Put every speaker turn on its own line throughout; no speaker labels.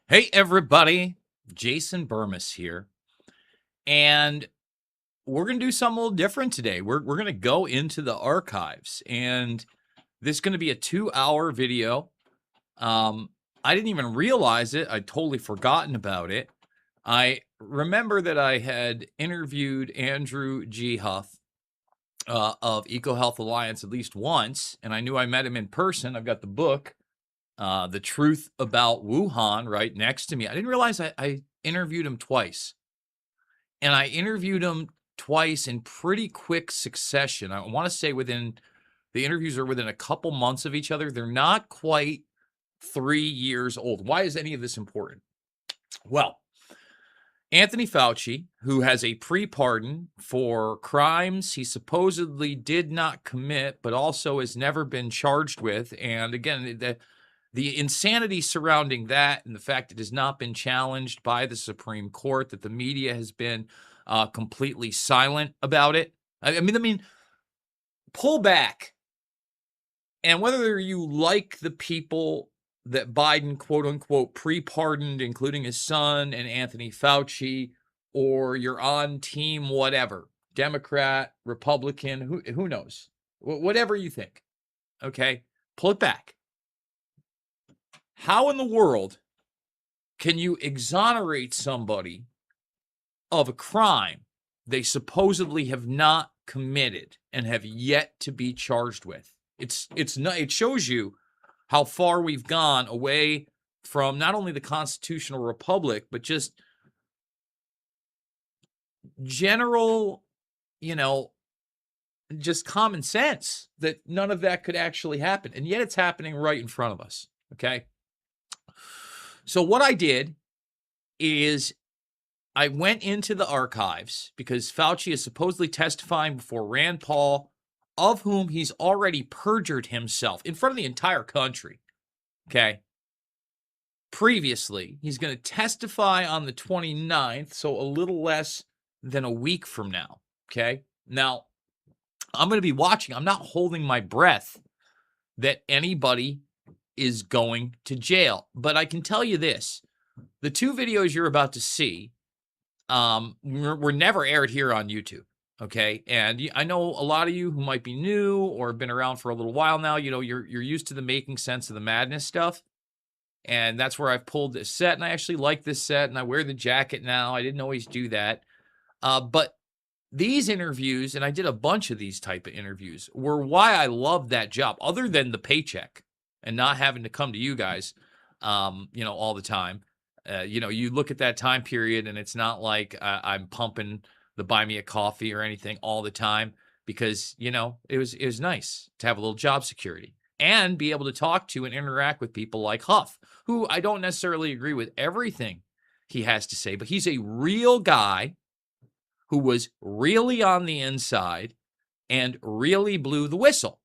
Hey, everybody. Jason Burmis here. And we're going to do something a little different today. We're going to go into the archives, and this is going to be a 2-hour video. I didn't even realize it. I'd totally forgotten about it. I remember that I had interviewed Andrew G. Huff of EcoHealth Alliance at least once, and I knew I met him in person. I've got the book. The Truth About Wuhan right next to me. I didn't realize I interviewed him twice. And I interviewed him twice in pretty quick succession. I want to say the interviews are within a couple months of each other. They're not quite 3 years old. Why is any of this important? Well, Anthony Fauci, who has a pre-pardon for crimes he supposedly did not commit, but also has never been charged with. And again, the insanity surrounding that and the fact it has not been challenged by the Supreme Court, that the media has been completely silent about it. I mean, pull back. And whether you like the people that Biden, quote unquote, pre-pardoned, including his son and Anthony Fauci, or you're on team whatever, Democrat, Republican, who knows? Whatever you think, okay? Pull it back. How in the world can you exonerate somebody of a crime they supposedly have not committed and have yet to be charged with? It shows you how far we've gone away from not only the constitutional republic, but just general, just common sense that none of that could actually happen. And yet it's happening right in front of us. Okay. So what I did is I went into the archives because Fauci is supposedly testifying before Rand Paul, of whom he's already perjured himself in front of the entire country. Okay. Previously, he's going to testify on the 29th, so a little less than a week from now. Okay. Now, I'm going to be watching. I'm not holding my breath that anybody is going to jail. But I can tell you this. The two videos you're about to see were never aired here on YouTube, okay? And I know a lot of you who might be new or have been around for a little while now, you're used to the Making Sense of the Madness stuff. And that's where I've pulled this set. And I actually like this set, and I wear the jacket now. I didn't always do that. But these interviews, and I did a bunch of these type of interviews, were why I loved that job, other than the paycheck and not having to come to you guys, all the time. You look at that time period, and it's not like I'm pumping the buy me a coffee or anything all the time, because, it was nice to have a little job security and be able to talk to and interact with people like Huff, who I don't necessarily agree with everything he has to say, but he's a real guy who was really on the inside and really blew the whistle.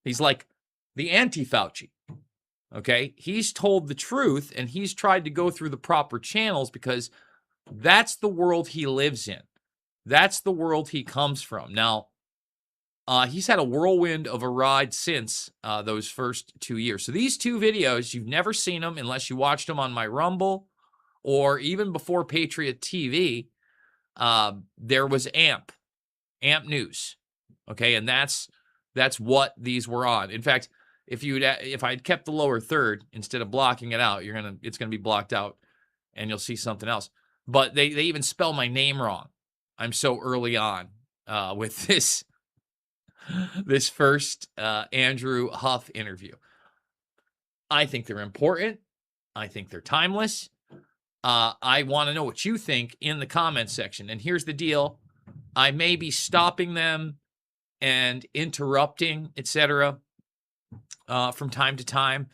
He's like the anti-Fauci. Okay, he's told the truth, and he's tried to go through the proper channels because that's the world he lives in. That's the world he comes from. Now, he's had a whirlwind of a ride since those first 2 years. So these two videos, you've never seen them unless you watched them on my Rumble or even before Patriot TV. There was AMP News. Okay, and that's what these were on. In fact, if I'd kept the lower third instead of blocking it out, it's gonna be blocked out, and you'll see something else. But they even spell my name wrong. I'm so early on with this first Andrew Huff interview. I think they're important. I think they're timeless. I want to know what you think in the comments section. And here's the deal. I may be stopping them and interrupting, etc., from time to time.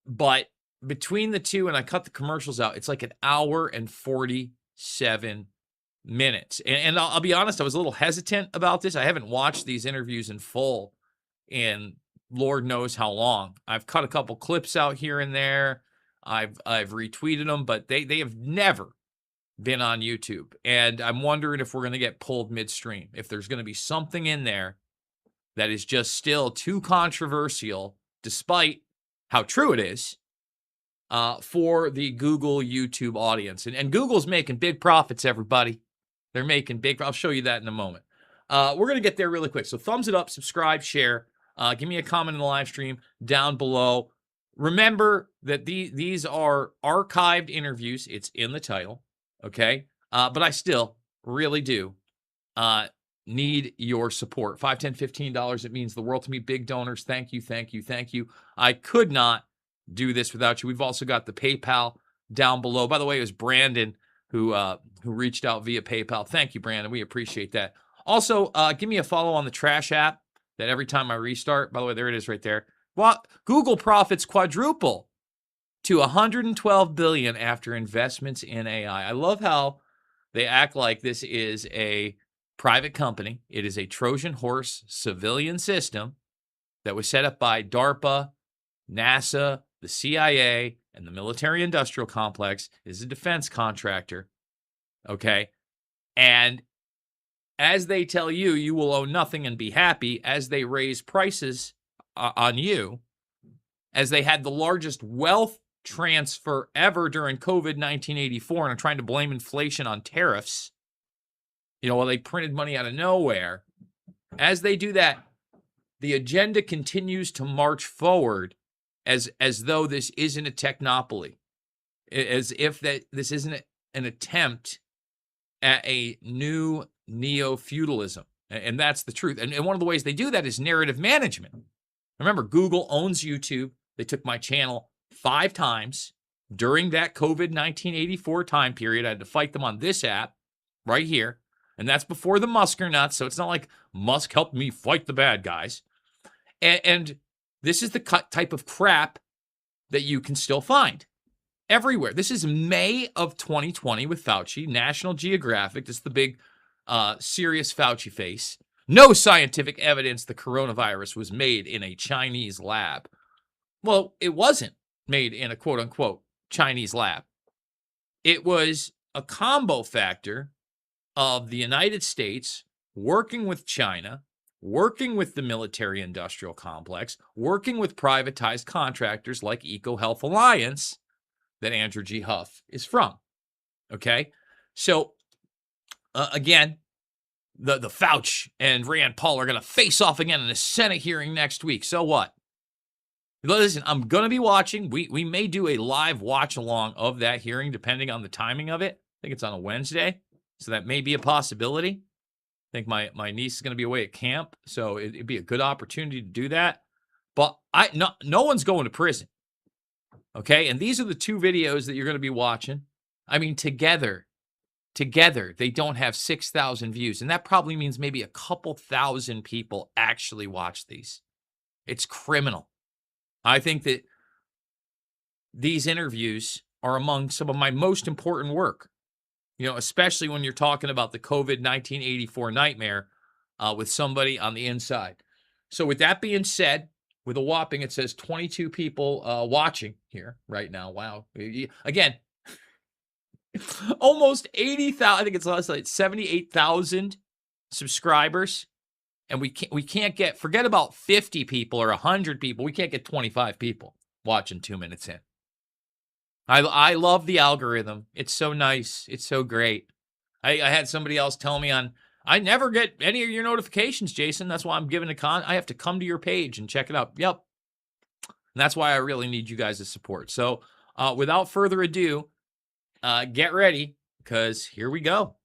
But between the two, and I cut the commercials out, it's like 1 hour and 47 minutes. And I'll be honest, I was a little hesitant about this. I haven't watched these interviews in full in Lord knows how long. I've cut a couple clips out here and there. I've retweeted them, but they have never been on YouTube. And I'm wondering if we're going to get pulled midstream, if there's going to be something in there that is just still too controversial, despite how true it is, for the Google YouTube audience. And Google's making big profits, everybody. They're making big. I'll show you that in a moment. We're going to get there really quick. So thumbs it up, subscribe, share. Give me a comment in the live stream down below. Remember that these are archived interviews. It's in the title, okay? But I still really do need your support. $5, $10, $15. It means the world to me. Big donors. Thank you, thank you, thank you. I could not do this without you. We've also got the PayPal down below. By the way, it was Brandon who reached out via PayPal. Thank you, Brandon. We appreciate that. Also, give me a follow on the Trash app that every time I restart, by the way, there it is right there. Well, Google profits quadruple to $112 billion after investments in AI. I love how they act like this is a private company. It is a Trojan horse civilian system that was set up by DARPA, NASA, the CIA, and the military-industrial complex. It is a defense contractor, okay? And as they tell you, you will own nothing and be happy, as they raise prices on you, as they had the largest wealth transfer ever during COVID-19 84 and are trying to blame inflation on tariffs, while they printed money out of nowhere. As they do that, the agenda continues to march forward as though this isn't a technopoly, as if that this isn't an attempt at a new neo-feudalism. And that's the truth. And one of the ways they do that is narrative management. Remember, Google owns YouTube. They took my channel 5 times during that COVID-19 84 time period. I had to fight them on this app right here. And that's before the Muskernuts, so it's not like Musk helped me fight the bad guys. And this is the type of crap that you can still find everywhere. This is May of 2020 with Fauci, National Geographic. This is the big, serious Fauci face. No scientific evidence the coronavirus was made in a Chinese lab. Well, it wasn't made in a quote-unquote Chinese lab. It was a combo factor of the United States working with China, working with the military-industrial complex, working with privatized contractors like EcoHealth Alliance that Andrew G. Huff is from, okay? So, again, the Fauci and Rand Paul are going to face off again in a Senate hearing next week. So what? Listen, I'm going to be watching. We may do a live watch-along of that hearing, depending on the timing of it. I think it's on a Wednesday, so that may be a possibility. I think my niece is going to be away at camp, so it'd be a good opportunity to do that. But no one's going to prison, okay? And these are the 2 videos that you're going to be watching. I mean, together, they don't have 6,000 views, and that probably means maybe a couple thousand people actually watch these. It's criminal. I think that these interviews are among some of my most important work, especially when you're talking about the COVID-19 84 nightmare with somebody on the inside. So with that being said, with a whopping, it says 22 people watching here right now. Wow. Again, almost 80,000, I think it's less like 78,000 subscribers. And we can't get, forget about 50 people or 100 people. We can't get 25 people watching 2 minutes in. I love the algorithm. It's so nice. It's so great. I had somebody else tell me I never get any of your notifications, Jason. That's why I'm giving I have to come to your page and check it out. Yep. And that's why I really need you guys' support. So without further ado, get ready, because here we go.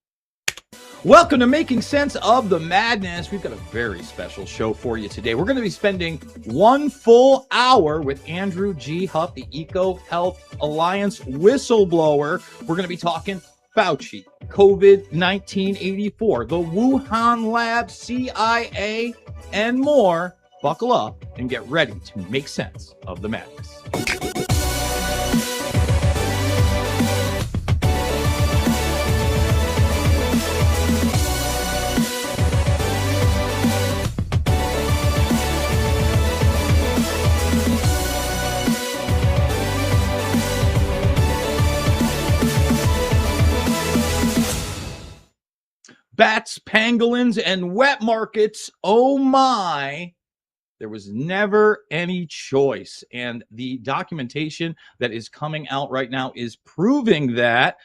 Welcome to Making Sense of the Madness. We've got a very special show for you today. We're going to be spending 1 full hour with Andrew G. Huff, the EcoHealth Alliance whistleblower. We're going to be talking Fauci, COVID-19 84, the Wuhan lab, CIA, and more. Buckle up and get ready to make sense of the madness. Bats, pangolins, and wet markets. Oh my. There was never any choice. And the documentation that is coming out right now is proving that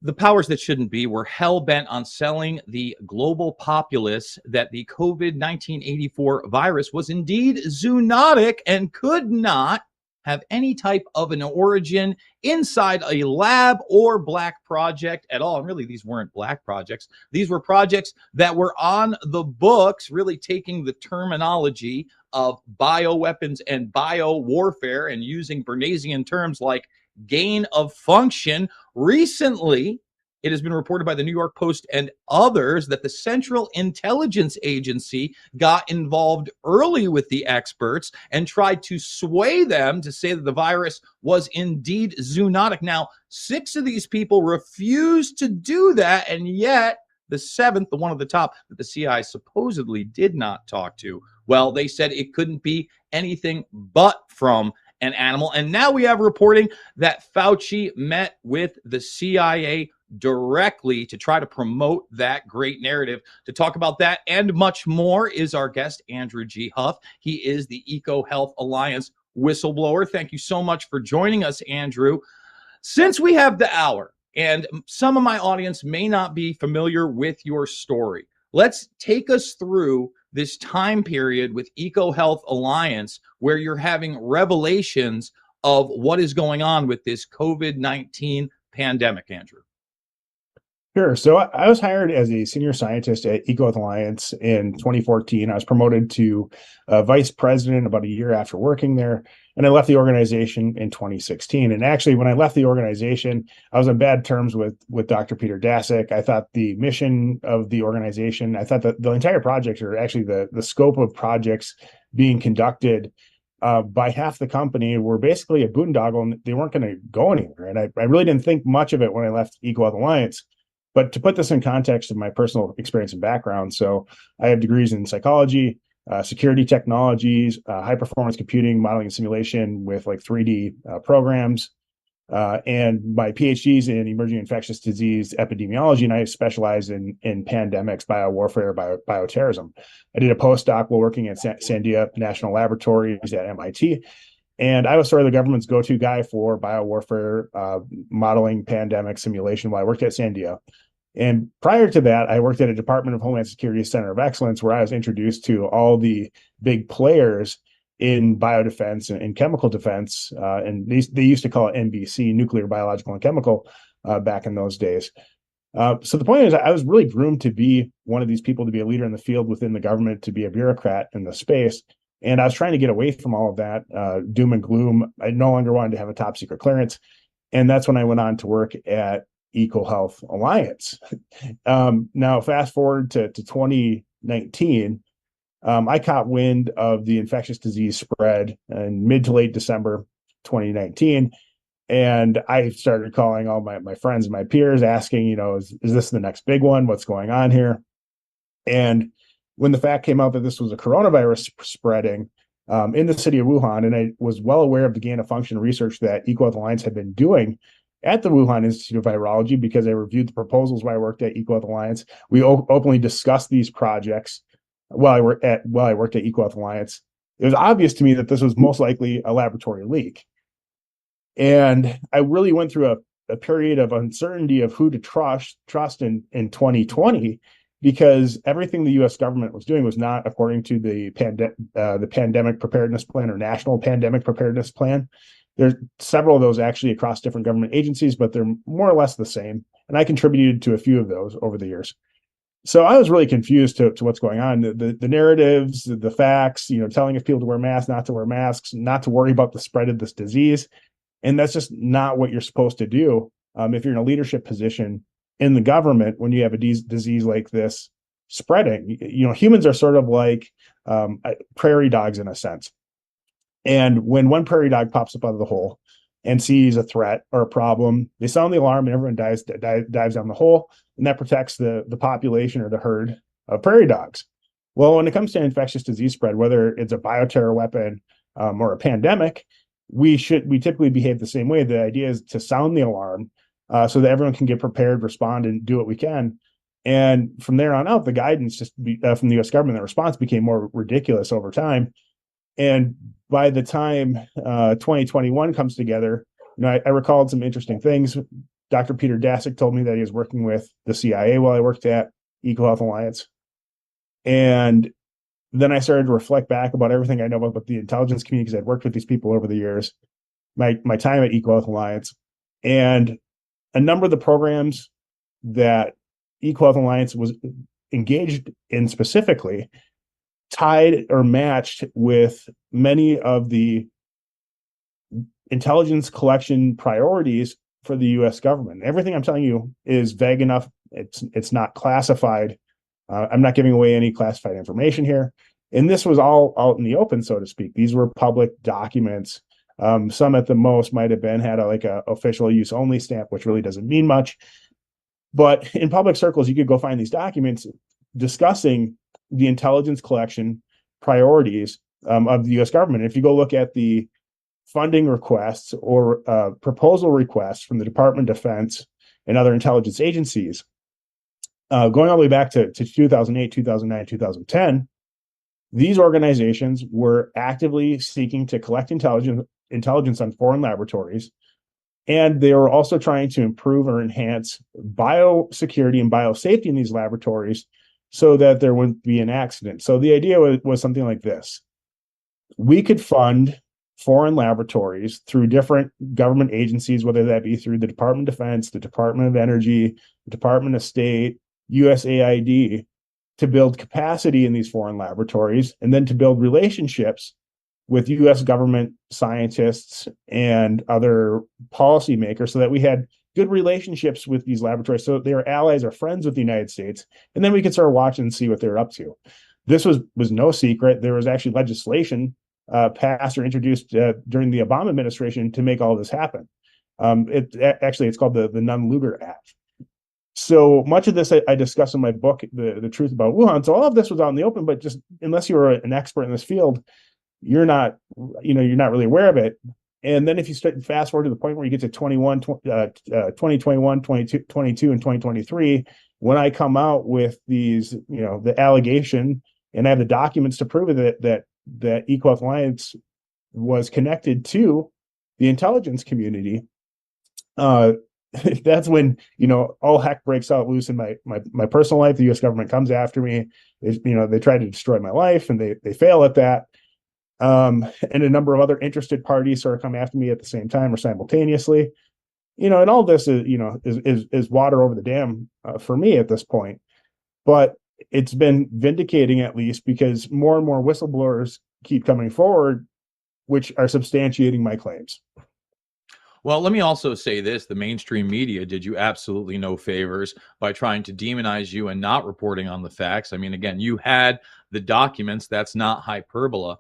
the powers that shouldn't be were hell bent on selling the global populace that the COVID 1984 virus was indeed zoonotic and could not have any type of an origin inside a lab or black project at all. And really, these weren't black projects. These were projects that were on the books, really taking the terminology of bioweapons and bio warfare and using Bernaysian terms like gain of function. Recently, it has been reported by the New York Post and others that the Central Intelligence Agency got involved early with the experts and tried to sway them to say that the virus was indeed zoonotic. Now, 6 of these people refused to do that, and yet the 7th, the one at the top that the CIA supposedly did not talk to, well, they said it couldn't be anything but from an animal. And now we have reporting that Fauci met with the CIA directly to try to promote that great narrative. To talk about that and much more is our guest, Andrew G. Huff. He is the EcoHealth Alliance whistleblower. Thank you so much for joining us, Andrew. Since we have the hour, and some of my audience may not be familiar with your story, let's take us through this time period with EcoHealth Alliance where you're having revelations of what is going on with this COVID-19 pandemic, Andrew.
Sure. So I was hired as a senior scientist at EcoHealth Alliance in 2014. I was promoted to vice president about a year after working there, and I left the organization in 2016. And actually, when I left the organization, I was on bad terms with Dr. Peter Daszak. I thought the mission of the organization, I thought that the entire project, or actually the scope of projects being conducted by half the company, were basically a boondoggle, and they weren't going to go anywhere. And I really didn't think much of it when I left EcoHealth Alliance. But to put this in context of my personal experience and background, so I have degrees in psychology, security technologies, high performance computing, modeling and simulation with like 3D programs, and my PhDs in emerging infectious disease epidemiology, and I specialize in pandemics, biowarfare, bioterrorism. I did a postdoc while working at Sandia National Laboratories at MIT. And I was sort of the government's go-to guy for biowarfare, modeling, pandemic simulation while I worked at Sandia. And prior to that, I worked at a Department of Homeland Security Center of Excellence, where I was introduced to all the big players in biodefense and chemical defense. And they used to call it NBC, nuclear, biological, and chemical, back in those days. So the point is, I was really groomed to be one of these people, to be a leader in the field within the government, to be a bureaucrat in the space. And I was trying to get away from all of that doom and gloom. I no longer wanted to have a top secret clearance. And that's when I went on to work at EcoHealth Alliance. Now, fast forward to 2019, I caught wind of the infectious disease spread in mid to late December 2019. And I started calling all my friends and my peers asking, is this the next big one? What's going on here? And when the fact came out that this was a coronavirus spreading in the city of Wuhan, and I was well aware of the gain of function research that EcoHealth Alliance had been doing at the Wuhan Institute of Virology, because I reviewed the proposals while I worked at EcoHealth Alliance. We openly discussed these projects while I worked at EcoHealth Alliance. It was obvious to me that this was most likely a laboratory leak. And I really went through a period of uncertainty of who to trust in 2020, because everything the U.S. government was doing was not according to the pandemic preparedness plan, or national pandemic preparedness plan. There's several of those actually across different government agencies, but they're more or less the same. And I contributed to a few of those over the years. So I was really confused to what's going on. The narratives, the facts, telling people to wear masks, not to wear masks, not to worry about the spread of this disease. And that's just not what you're supposed to do if you're in a leadership position in the government when you have a disease like this spreading. Humans are sort of like prairie dogs in a sense. And when one prairie dog pops up out of the hole and sees a threat or a problem, they sound the alarm and everyone dives down the hole, and that protects the population or the herd of prairie dogs. Well, when it comes to infectious disease spread, whether it's a bioterror weapon or a pandemic, we typically behave the same way. The idea is to sound the alarm so that everyone can get prepared, respond, and do what we can. And from there on out, the guidance from the U.S. government, the response became more ridiculous over time. And by the time 2021 comes together, I recalled some interesting things. Dr. Peter Daszak told me that he was working with the CIA while I worked at EcoHealth Alliance. And then I started to reflect back about everything I know about the intelligence community, because I'd worked with these people over the years, my time at EcoHealth Alliance, and a number of the programs that EcoHealth Alliance was engaged in specifically tied or matched with many of the intelligence collection priorities for the U.S. government. Everything I'm telling you is vague enough. It's not classified. I'm not giving away any classified information here. And this was all out in the open, so to speak. These were public documents. Some at the most might have had a official use only stamp, which really doesn't mean much. But in public circles, you could go find these documents discussing the intelligence collection priorities of the U.S. government. If you go look at the funding requests or proposal requests from the Department of Defense and other intelligence agencies, going all the way back to 2008, 2009, 2010, these organizations were actively seeking to collect intelligence on foreign laboratories, and they were also trying to improve or enhance biosecurity and biosafety in these laboratories so that there wouldn't be an accident. So the idea was something like this. We could fund foreign laboratories through different government agencies, whether that be through the Department of Defense, the Department of Energy, the Department of State, USAID, to build capacity in these foreign laboratories, and then to build relationships with U.S. government scientists and other policymakers so that we had good relationships with these laboratories, so they are allies or friends with the United States, and then we could start watching and see what they're up to. This was no secret. There was actually legislation passed or introduced during the Obama administration to make all this happen. It's called the Nunn-Lugar Act. So much of this I discuss in my book, The Truth About Wuhan. So all of this was out in the open, but just unless you're an expert in this field, you're not really aware of it. And then if you fast forward to the point where you get to 2021, 22, and 2023, when I come out with these, the allegation, and I have the documents to prove it that EcoHealth Alliance was connected to the intelligence community, that's when all heck breaks out loose in my personal life. The U.S. government comes after me. They try to destroy my life, and they fail at that. And a number of other interested parties sort of come after me at the same time or simultaneously. And all this is water over the dam for me at this point. But it's been vindicating, at least, because more and more whistleblowers keep coming forward, which are substantiating my claims.
Well, let me also say this. The mainstream media did you absolutely no favors by trying to demonize you and not reporting on the facts. I mean, again, you had the documents. That's not hyperbola.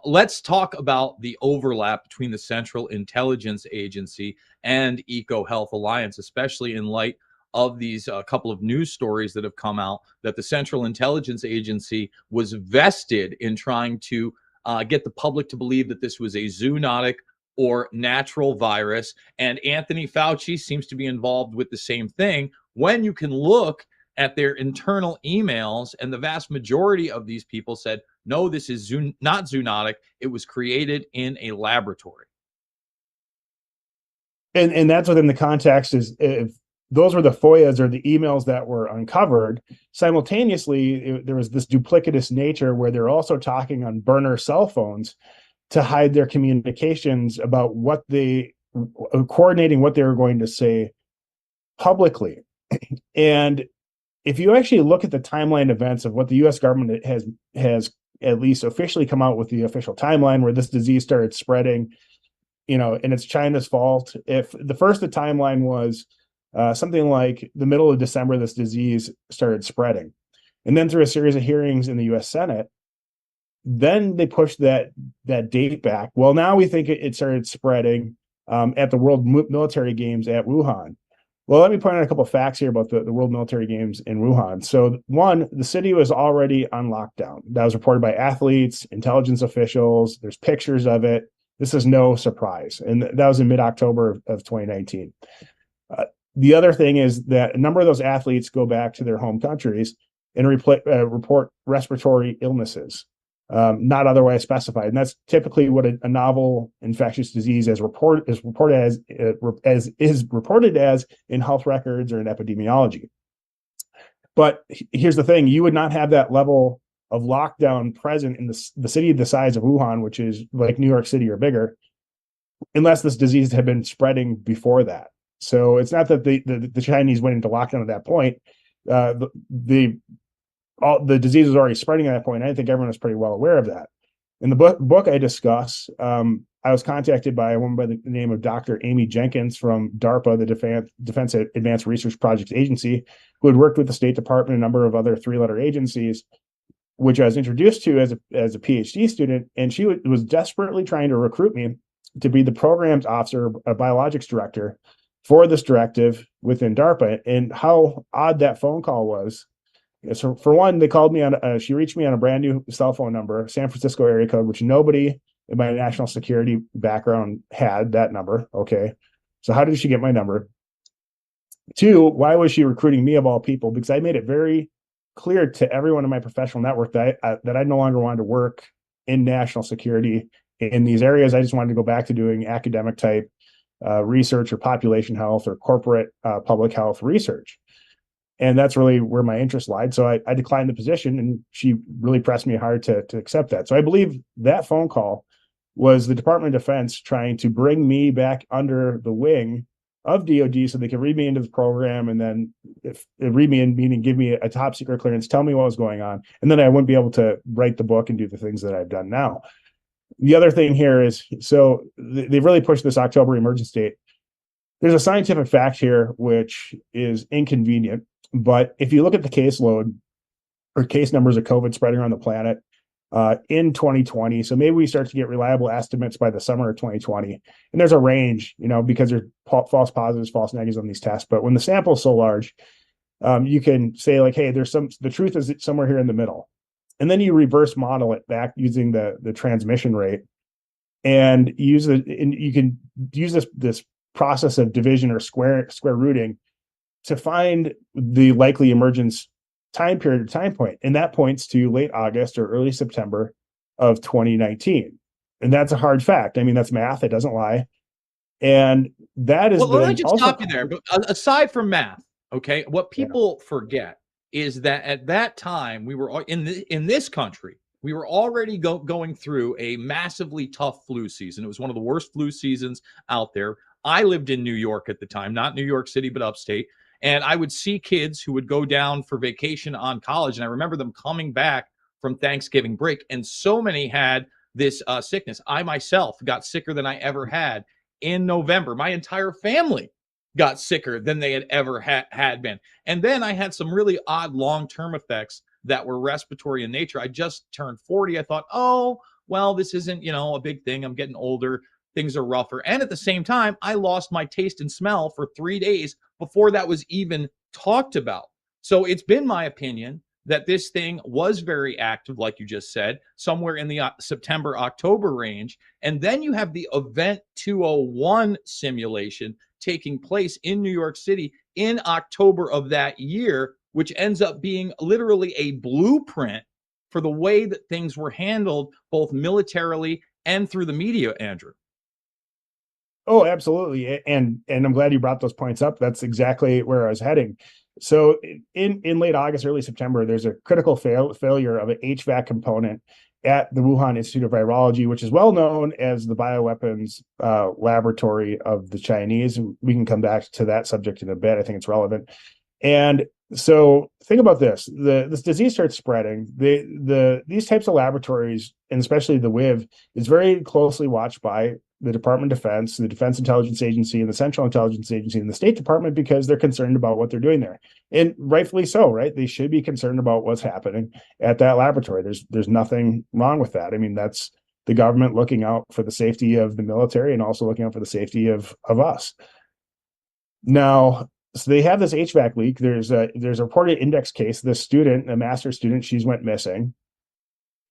Let's talk about the overlap between the Central Intelligence Agency and EcoHealth Alliance, especially in light of these couple of news stories that have come out that the Central Intelligence Agency was vested in trying to get the public to believe that this was a zoonotic or natural virus. And Anthony Fauci seems to be involved with the same thing, when you can look at their internal emails, and the vast majority of these people said, no, this is not zoonotic. It was created in a laboratory.
And that's within the context is if those were the FOIAs or the emails that were uncovered. Simultaneously, there was this duplicitous nature where they're also talking on burner cell phones to hide their communications about coordinating what they were going to say publicly. And if you actually look at the timeline events of what the U.S. government has at least officially come out with the official timeline where this disease started spreading, and it's China's fault. If the timeline was something like the middle of December, this disease started spreading. And then through a series of hearings in the U.S. Senate, then they pushed that date back. Well, now we think it started spreading at the World Military Games at Wuhan. Well, let me point out a couple of facts here about the World Military Games in Wuhan. So one, the city was already on lockdown. That was reported by athletes, intelligence officials. There's pictures of it. This is no surprise. And that was in mid-October of 2019. The other thing is that a number of those athletes go back to their home countries and report respiratory illnesses, not otherwise specified. And that's typically what a novel infectious disease is reported as in health records or in epidemiology. But here's the thing: you would not have that level of lockdown present in the city the size of Wuhan, which is like New York City or bigger, unless this disease had been spreading before that. So it's not that the Chinese went into lockdown at that point. The disease was already spreading at that point. I think everyone was pretty well aware of that. In the book I discuss, I was contacted by a woman by the name of Dr. Amy Jenkins from DARPA, the Defense Advanced Research Projects Agency, who had worked with the State Department and a number of other three-letter agencies, which I was introduced to as a PhD student. And she was desperately trying to recruit me to be the programs officer, a biologics director for this directive within DARPA. And how odd that phone call was. So for one, they called me on, she reached me on a brand new cell phone number, San Francisco area code, which nobody in my national security background had that number. Okay. So how did she get my number? Two, why was she recruiting me of all people? Because I made it very clear to everyone in my professional network that I no longer wanted to work in national security in these areas. I just wanted to go back to doing academic type research or population health or corporate public health research. And that's really where my interest lied. So I declined the position, and she really pressed me hard to accept that. So I believe that phone call was the Department of Defense trying to bring me back under the wing of DOD so they could read me into the program, and then if read me in, meaning give me a top secret clearance, tell me what was going on. And then I wouldn't be able to write the book and do the things that I've done now. The other thing here is, so they've really pushed this October emergent state. There's a scientific fact here, which is inconvenient. But if you look at the caseload or case numbers of COVID spreading around the planet in 2020, so maybe we start to get reliable estimates by the summer of 2020. And there's a range, because there's false positives, false negatives on these tests. But when the sample is so large, you can say like, hey, the truth is somewhere here in the middle. And then you reverse model it back using the transmission rate, and you can use this process of division or square rooting to find the likely emergence time period or time point. And that points to late August or early September of 2019. And that's a hard fact. I mean, that's math. It doesn't lie. And that is
let me just stop you there. But aside from math, okay, what people forget is that at that time we were in this country, we were already going through a massively tough flu season. It was one of the worst flu seasons out there. I lived in New York at the time, not New York City, but upstate. And I would see kids who would go down for vacation on college. And I remember them coming back from Thanksgiving break. And so many had this sickness. I myself got sicker than I ever had in November. My entire family got sicker than they had ever had been. And then I had some really odd long-term effects that were respiratory in nature. I just turned 40. I thought, oh, well, this isn't, a big thing. I'm getting older. Things are rougher. And at the same time, I lost my taste and smell for 3 days before that was even talked about. So it's been my opinion that this thing was very active, like you just said, somewhere in the September, October range. And then you have the Event 201 simulation taking place in New York City in October of that year, which ends up being literally a blueprint for the way that things were handled, both militarily and through the media, Andrew.
Oh, absolutely. And I'm glad you brought those points up. That's exactly where I was heading. So in late August, early September, there's a critical failure of an HVAC component at the Wuhan Institute of Virology, which is well known as the bioweapons laboratory of the Chinese. We can come back to that subject in a bit. I think it's relevant. And so think about this: this disease starts spreading. These types of laboratories, and especially the WIV, is very closely watched by the Department of Defense, the Defense Intelligence Agency, and the Central Intelligence Agency, and the State Department, because they're concerned about what they're doing there, and rightfully so, right? They should be concerned about what's happening at that laboratory. There's nothing wrong with that. I mean, that's the government looking out for the safety of the military and also looking out for the safety of us. Now, so they have this HVAC leak. There's a reported index case. This student, a master's student, she's went missing.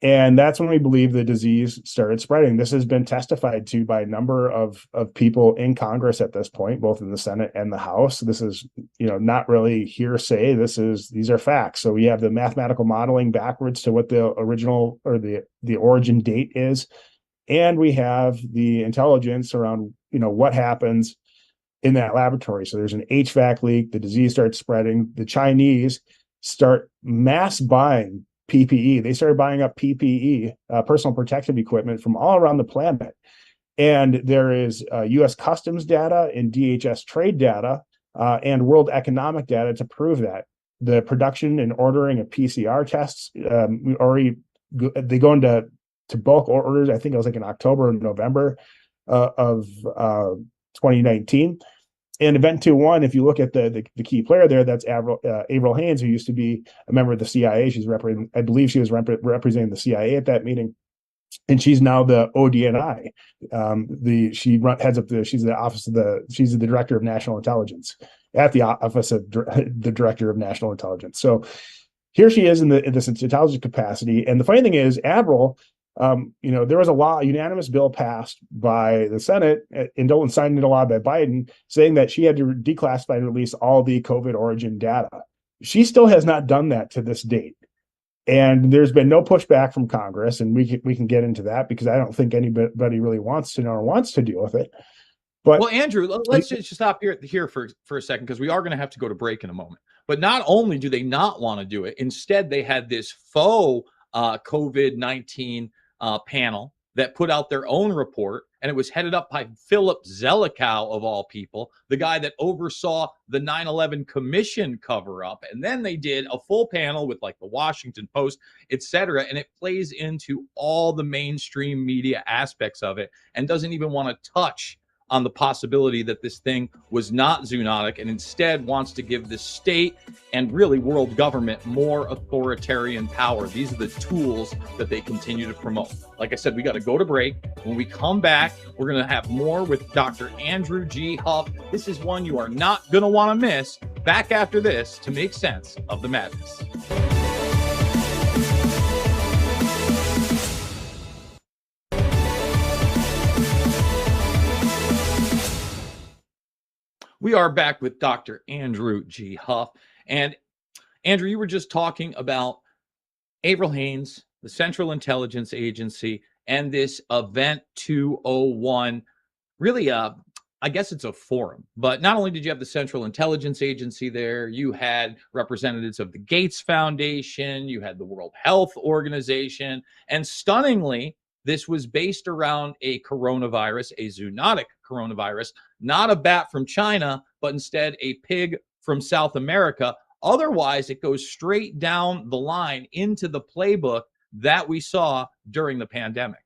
And that's when we believe the disease started spreading. This has been testified to by a number of people in Congress at this point, both in the Senate and the House. This is, not really hearsay. These are facts. So we have the mathematical modeling backwards to what the original or the origin date is. And we have the intelligence around, what happens in that laboratory. So there's an HVAC leak, the disease starts spreading. The Chinese start mass buying PPE. They started buying up PPE, personal protective equipment from all around the planet. And there is US customs data and DHS trade data and world economic data to prove that. The production and ordering of PCR tests they go into bulk orders. I think it was like in October and November of 2019. And Event 2.1, if you look at the key player there, that's Avril Haines, who used to be a member of the CIA. I believe she was representing the CIA at that meeting, and she's now the ODNI. She's the director of national intelligence at the office of the director of national intelligence. So here she is in this intelligence capacity. And the funny thing is, Avril, there was a unanimous bill passed by the Senate and signed into law by Biden saying that she had to declassify and release all the COVID origin data. She still has not done that to this date. And there's been no pushback from Congress, and we can get into that because I don't think anybody really wants to know or wants to deal with it. But
well, Andrew, let's just stop here for a second, because we are going to have to go to break in a moment. But not only do they not want to do it, instead they had this faux COVID-19 panel that put out their own report, and it was headed up by Philip Zelikow, of all people, the guy that oversaw the 9/11 Commission cover-up. And then they did a full panel with like the Washington Post, etc., and it plays into all the mainstream media aspects of it and doesn't even want to touch on the possibility that this thing was not zoonotic, and instead wants to give the state and really world government more authoritarian power. These are the tools that they continue to promote. Like I said, we got to go to break. When we come back, we're going to have more with Dr. Andrew G. Huff. This is one you are not going to want to miss. Back after this to make sense of the madness. We are back with Dr. Andrew G. Huff. And Andrew, you were just talking about Avril Haines, the Central Intelligence Agency, and this Event 201. Really, I guess it's a forum. But not only did you have the Central Intelligence Agency there, you had representatives of the Gates Foundation, you had the World Health Organization, and stunningly, this was based around a coronavirus, a zoonotic coronavirus, not a bat from China, but instead a pig from South America. Otherwise, it goes straight down the line into the playbook that we saw during the pandemic.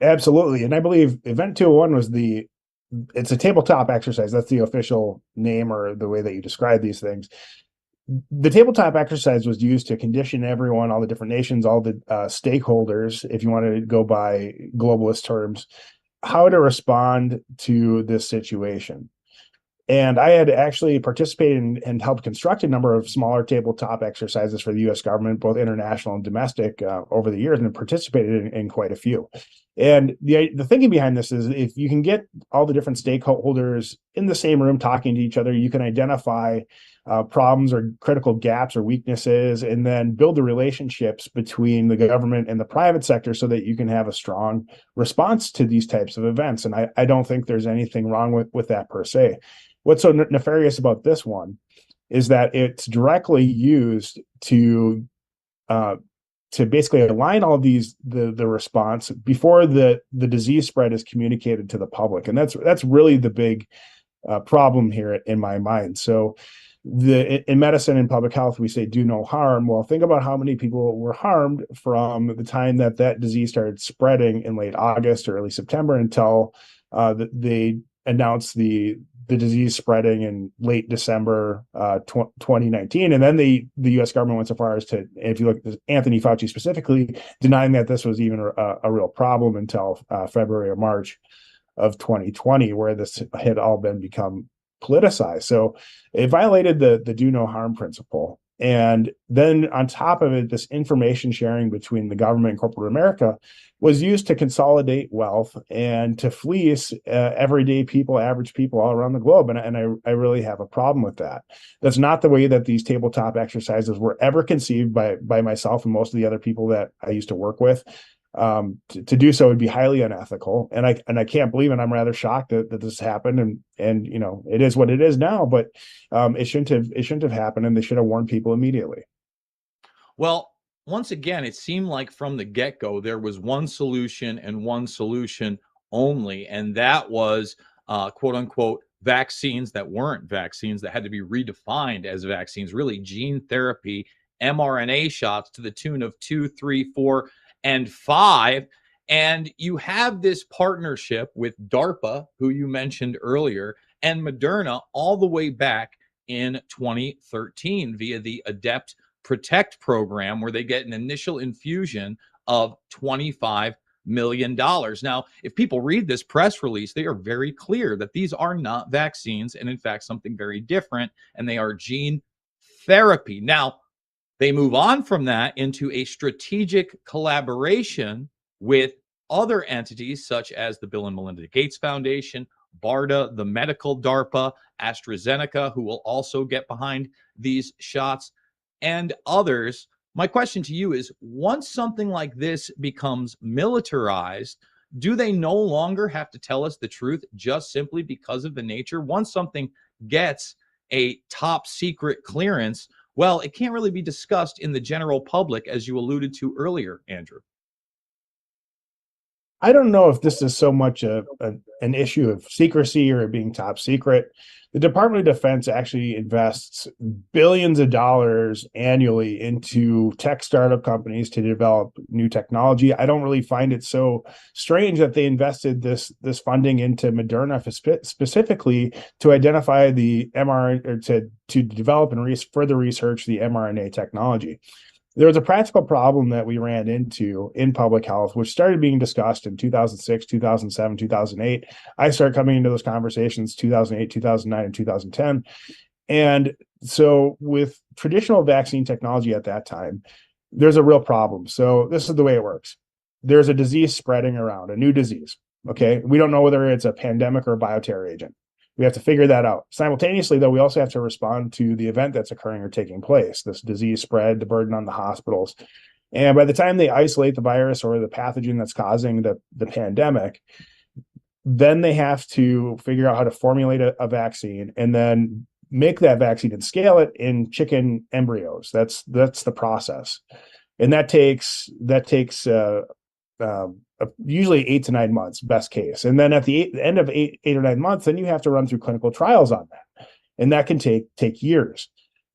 Absolutely. And I believe Event 201 it's a tabletop exercise. That's the official name or the way that you describe these things. The tabletop exercise was used to condition everyone, all the different nations, all the stakeholders, if you want to go by globalist terms, how to respond to this situation. And I had actually participated and helped construct a number of smaller tabletop exercises for the U.S. government, both international and domestic, over the years, and participated in quite a few. And the thinking behind this is if you can get all the different stakeholders in the same room talking to each other, you can identify problems or critical gaps or weaknesses, and then build the relationships between the government and the private sector so that you can have a strong response to these types of events. And I don't think there's anything wrong with that per se. What's so nefarious about this one is that it's directly used to basically align all these the response before the disease spread is communicated to the public, and that's really the big problem here in my mind. So in medicine and public health, we say do no harm. Well, think about how many people were harmed from the time that disease started spreading in late August or early September until they announced the disease spreading in late December 2019. And then the U.S. government went so far as to, if you look at Anthony Fauci specifically, denying that this was even a real problem until February or March of 2020, where this had all become politicized. So it violated the do no harm principle. And then on top of it, this information sharing between the government and corporate America was used to consolidate wealth and to fleece everyday people, average people all around the globe. And I really have a problem with that. That's not the way that these tabletop exercises were ever conceived by myself and most of the other people that I used to work with. To do so would be highly unethical, and I can't believe it. I'm rather shocked that this happened, and you know, it is what it is now. But it shouldn't have happened, and they should have warned people immediately.
Well, once again, it seemed like from the get-go there was one solution and one solution only, and that was quote unquote vaccines that weren't vaccines, that had to be redefined as vaccines, really gene therapy, mRNA shots to the tune of 2, 3, 4, and 5. And you have this partnership with DARPA, who you mentioned earlier, and Moderna all the way back in 2013 via the Adept Protect program, where they get an initial infusion of $25 million. Now, if people read this press release, they are very clear that these are not vaccines, and in fact, something very different, and they are gene therapy. Now, they move on from that into a strategic collaboration with other entities such as the Bill and Melinda Gates Foundation, BARDA, the medical DARPA, AstraZeneca, who will also get behind these shots, and others. My question to you is, once something like this becomes militarized, do they no longer have to tell us the truth just simply because of the nature? Once something gets a top secret clearance, well, it can't really be discussed in the general public, as you alluded to earlier, Andrew.
I don't know if this is so much an issue of secrecy or it being top secret. The Department of Defense actually invests billions of dollars annually into tech startup companies to develop new technology. I don't really find it so strange that they invested this funding into Moderna specifically to identify the mRNA, or to develop and further research the mRNA technology. There was a practical problem that we ran into in public health, which started being discussed in 2006, 2007, 2008. I started coming into those conversations 2008, 2009, and 2010. And so with traditional vaccine technology at that time, there's a real problem. So this is the way it works. There's a disease spreading around, a new disease. Okay. We don't know whether it's a pandemic or a bioterror agent. We have to figure that out. Simultaneously, though, we also have to respond to the event that's occurring or taking place, this disease spread, the burden on the hospitals. And by the time they isolate the virus or the pathogen that's causing the pandemic, then they have to figure out how to formulate a vaccine and then make that vaccine and scale it in chicken embryos. That's the process. And that takes usually 8 to 9 months, best case. And then at the end of eight or 9 months, then you have to run through clinical trials on that. And that can take years.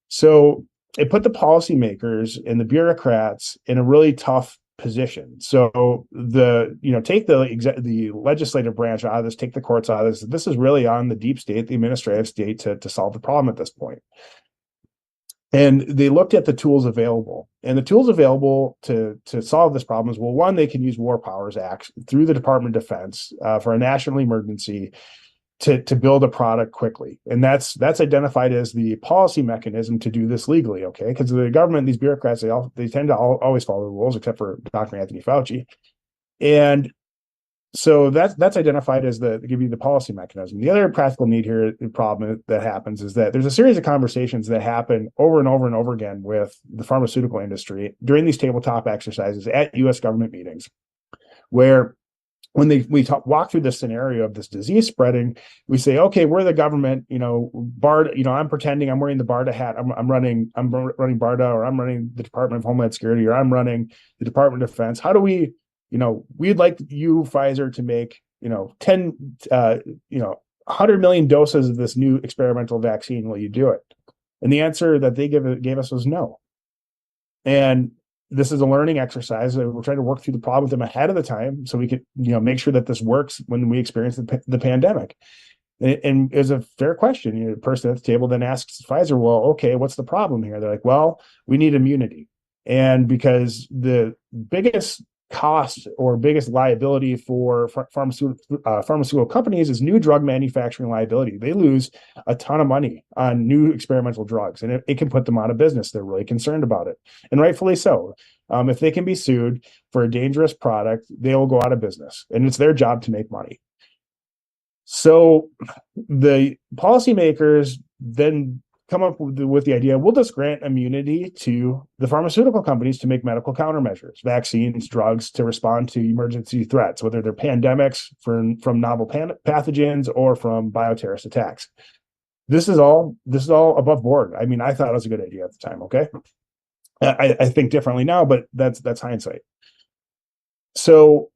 So it put the policymakers and the bureaucrats in a really tough position. So take the legislative branch out of this, take the courts out of this. This is really on the deep state, the administrative state, to solve the problem at this point. And they looked at the tools available, and the tools available to solve this problem is, well, one, they can use War Powers Act through the Department of Defense for a national emergency to build a product quickly. And that's identified as the policy mechanism to do this legally, okay? Because the government, these bureaucrats, they tend to always follow the rules, except for Dr. Anthony Fauci. And so that's identified as give you the policy mechanism. The other practical need here, the problem that happens, is that there's a series of conversations that happen over and over and over again with the pharmaceutical industry during these tabletop exercises at U.S. government meetings, where when we walk through this scenario of this disease spreading, we say, okay, we're the government, BARDA, I'm pretending I'm wearing the BARDA hat. I'm running BARDA, or I'm running the Department of Homeland Security, or I'm running the Department of Defense. How do we, we'd like you, Pfizer, to make, 100 million doses of this new experimental vaccine. Will you do it? And the answer that they gave us was no. And this is a learning exercise. We're trying to work through the problem with them ahead of the time so we could, make sure that this works when we experience the pandemic. And it was a fair question. The person at the table then asks Pfizer, well, okay, what's the problem here? They're like, well, we need immunity. And because the biggest cost or biggest liability for pharmaceutical companies is new drug manufacturing liability. They lose a ton of money on new experimental drugs, and it can put them out of business. They're really concerned about it, and rightfully so. If they can be sued for a dangerous product, they will go out of business, and it's their job to make money. So the policymakers then come up with the idea, we'll just grant immunity to the pharmaceutical companies to make medical countermeasures, vaccines, drugs to respond to emergency threats, whether they're pandemics from novel pathogens or from bioterrorist attacks. This is all above board. I mean, I thought it was a good idea at the time. Okay. I think differently now, but that's hindsight. So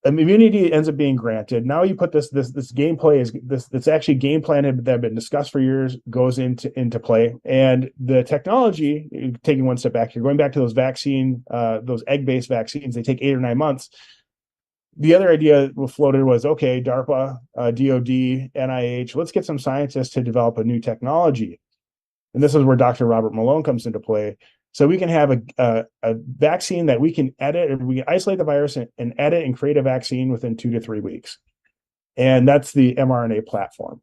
immunity ends up being granted. Now you put this gameplay is this actually game plan that had been discussed for years goes into play, and the technology, taking one step back here, going back to those egg-based vaccines, they take 8 or 9 months. The other idea floated was, okay, DARPA, DoD, NIH, let's get some scientists to develop a new technology, and this is where Dr. Robert Malone comes into play. So we can have a vaccine that we can edit, and we can isolate the virus and edit and create a vaccine within 2 to 3 weeks. And that's the mRNA platform.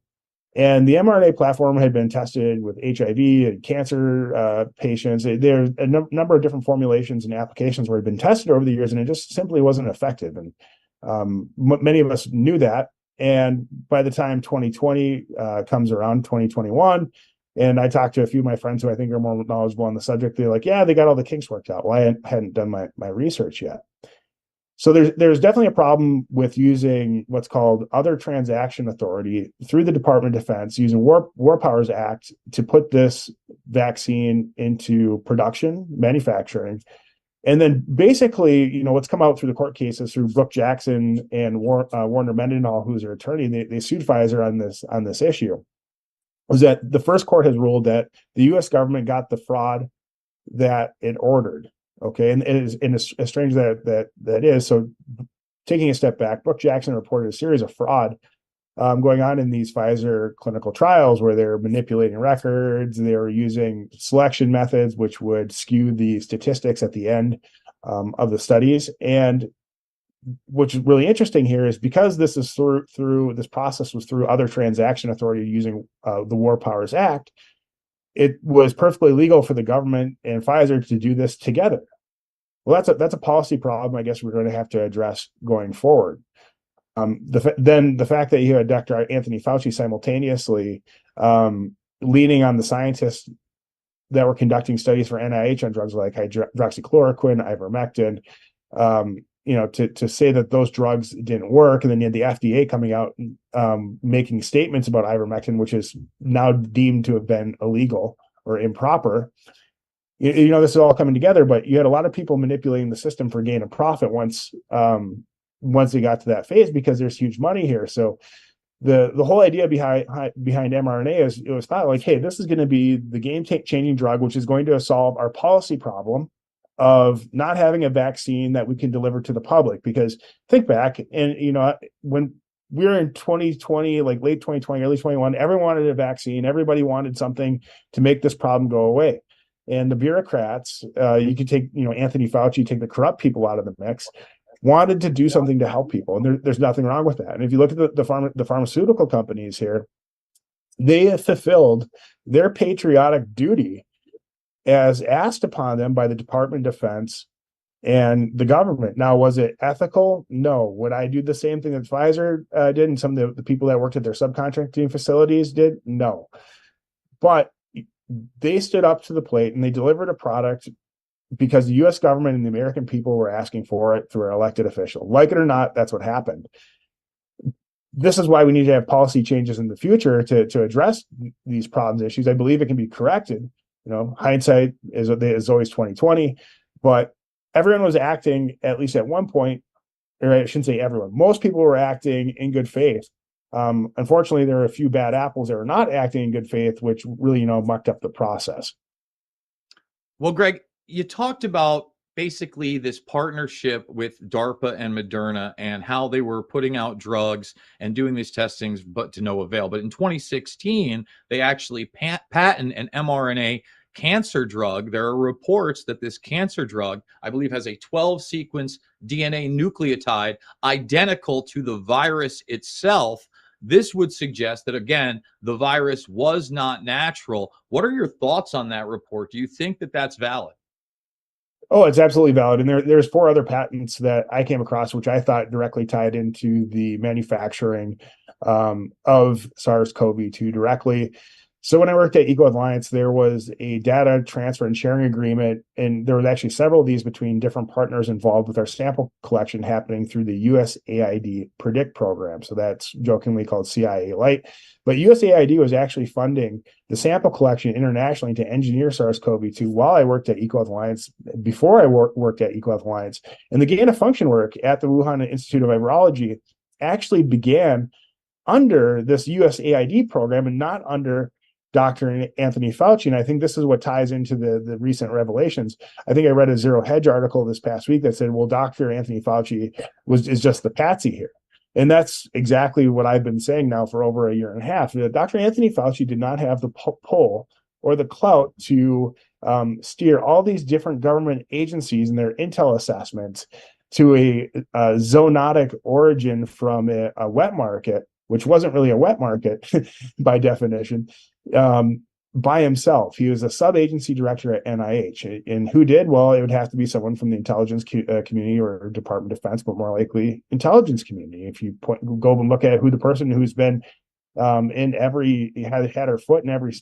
And the mRNA platform had been tested with HIV and cancer patients. There's a number of different formulations and applications where it had been tested over the years, and it just simply wasn't effective. And many of us knew that. And by the time 2020 comes around, 2021, and I talked to a few of my friends who I think are more knowledgeable on the subject. They're like, yeah, they got all the kinks worked out. Well, I hadn't done my research yet. So there's definitely a problem with using what's called other transaction authority through the Department of Defense, using War Powers Act to put this vaccine into production, manufacturing. And then basically, what's come out through the court cases through Brooke Jackson and Warner Mendenhall, who's her attorney, they sued Pfizer on this issue. Was that the first court has ruled that the U.S. government got the fraud that it ordered. Okay, and it is as strange that is. So, taking a step back, Brooke Jackson reported a series of fraud going on in these Pfizer clinical trials, where they're manipulating records, they were using selection methods which would skew the statistics at the end of the studies. And what's really interesting here is because this is through this process was through other transaction authority using the War Powers Act, it was perfectly legal for the government and Pfizer to do this together. Well, that's a policy problem I guess we're going to have to address going forward. Then the fact that you had Dr. Anthony Fauci simultaneously leaning on the scientists that were conducting studies for NIH on drugs like hydroxychloroquine, ivermectin, to say that those drugs didn't work. And then you had the FDA coming out making statements about ivermectin, which is now deemed to have been illegal or improper. This is all coming together, but you had a lot of people manipulating the system for gain of profit once they got to that phase, because there's huge money here. So the whole idea behind mRNA is it was thought like, hey, this is going to be the game-changing drug, which is going to solve our policy problem of not having a vaccine that we can deliver to the public. Because think back, and when we were in 2020, like late 2020, early 21, everyone wanted a vaccine. Everybody wanted something to make this problem go away. And the bureaucrats, you could take, Anthony Fauci, take the corrupt people out of the mix, wanted to do something to help people. And there's nothing wrong with that. And if you look at the pharmaceutical companies here, they have fulfilled their patriotic duty as asked upon them by the Department of Defense and the government. Now, was it ethical? No. Would I do the same thing that Pfizer did and some of the people that worked at their subcontracting facilities did? No. But they stood up to the plate and they delivered a product because the U.S. government and the American people were asking for it through an elected official. Like it or not, that's what happened. This is why we need to have policy changes in the future to address these problems, issues. I believe it can be corrected. Hindsight is always 2020, but everyone was acting, at least at one point, or I shouldn't say everyone, most people were acting in good faith. Unfortunately, there are a few bad apples that are not acting in good faith, which really, mucked up the process.
Well, Greg, you talked about basically this partnership with DARPA and Moderna and how they were putting out drugs and doing these testings, but to no avail. But in 2016, they actually patent an mRNA cancer drug, there are reports that this cancer drug, I believe, has a 12 sequence DNA nucleotide identical to the virus itself. This would suggest that, again, the virus was not natural. What are your thoughts on that report? Do you think that that's valid?
Oh, it's absolutely valid. And there's 4 other patents that I came across, which I thought directly tied into the manufacturing of SARS-CoV-2 directly. So when I worked at Eco Alliance, there was a data transfer and sharing agreement, and there was actually several of these between different partners involved with our sample collection happening through the USAID PREDICT program. So that's jokingly called CIA Light. But USAID was actually funding the sample collection internationally to engineer SARS-CoV-2 while I worked at Eco Alliance, before I worked at Eco Alliance. And the gain of function work at the Wuhan Institute of Virology actually began under this USAID program and not under Dr. Anthony Fauci. And I think this is what ties into the recent revelations. I think I read a Zero Hedge article this past week that said, well, Dr. Anthony Fauci is just the patsy here. And that's exactly what I've been saying now for over a year and a half. Dr. Anthony Fauci did not have the pull or the clout to steer all these different government agencies and their intel assessments to a zoonotic origin from a wet market, which wasn't really a wet market by definition, by himself. He was a sub-agency director at NIH. And who did? Well, it would have to be someone from the intelligence community or Department of Defense, but more likely intelligence community. If you go and look at who the person who's been in every, had her foot in every,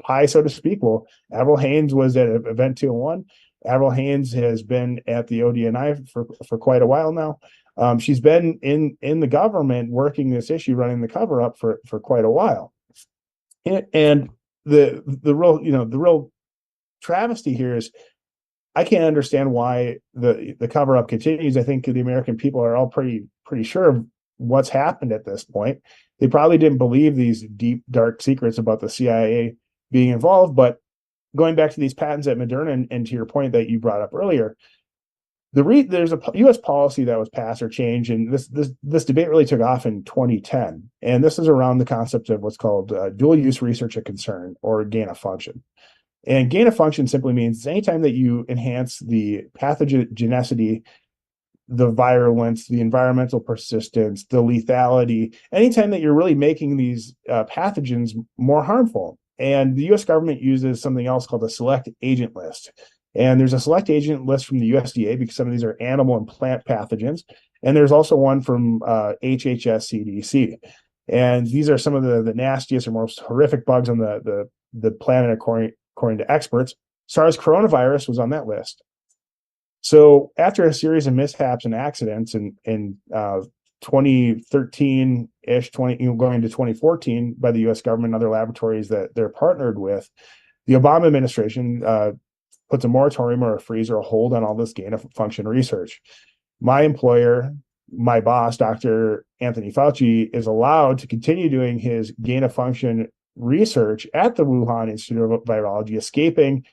pie, so to speak. Well, Avril Haines was at Event 201. Avril Haines has been at the ODNI for quite a while now. She's been in the government working this issue, running the cover up for quite a while. And the real travesty here is I can't understand why the cover up continues. I think the American people are all pretty sure of what's happened at this point. They probably didn't believe these deep, dark secrets about the CIA being involved. But going back to these patents at Moderna, and to your point that you brought up earlier, there's a U.S. policy that was passed or changed, and this debate really took off in 2010. And this is around the concept of what's called dual use research of concern, or gain of function. And gain of function simply means anytime that you enhance the pathogenicity, the virulence, the environmental persistence, the lethality, anytime that you're really making these pathogens more harmful. And the U.S. government uses something else called a select agent list. And there's a select agent list from the USDA because some of these are animal and plant pathogens. And there's also one from HHS CDC. And these are some of the nastiest or most horrific bugs on the planet, according to experts. SARS coronavirus was on that list. So after a series of mishaps and accidents in 2013-ish, going into 2014 by the U.S. government and other laboratories that they're partnered with, the Obama administration puts a moratorium or a freeze or a hold on all this gain of function research. My employer, my boss, Dr. Anthony Fauci, is allowed to continue doing his gain of function research at the Wuhan Institute of Virology, escaping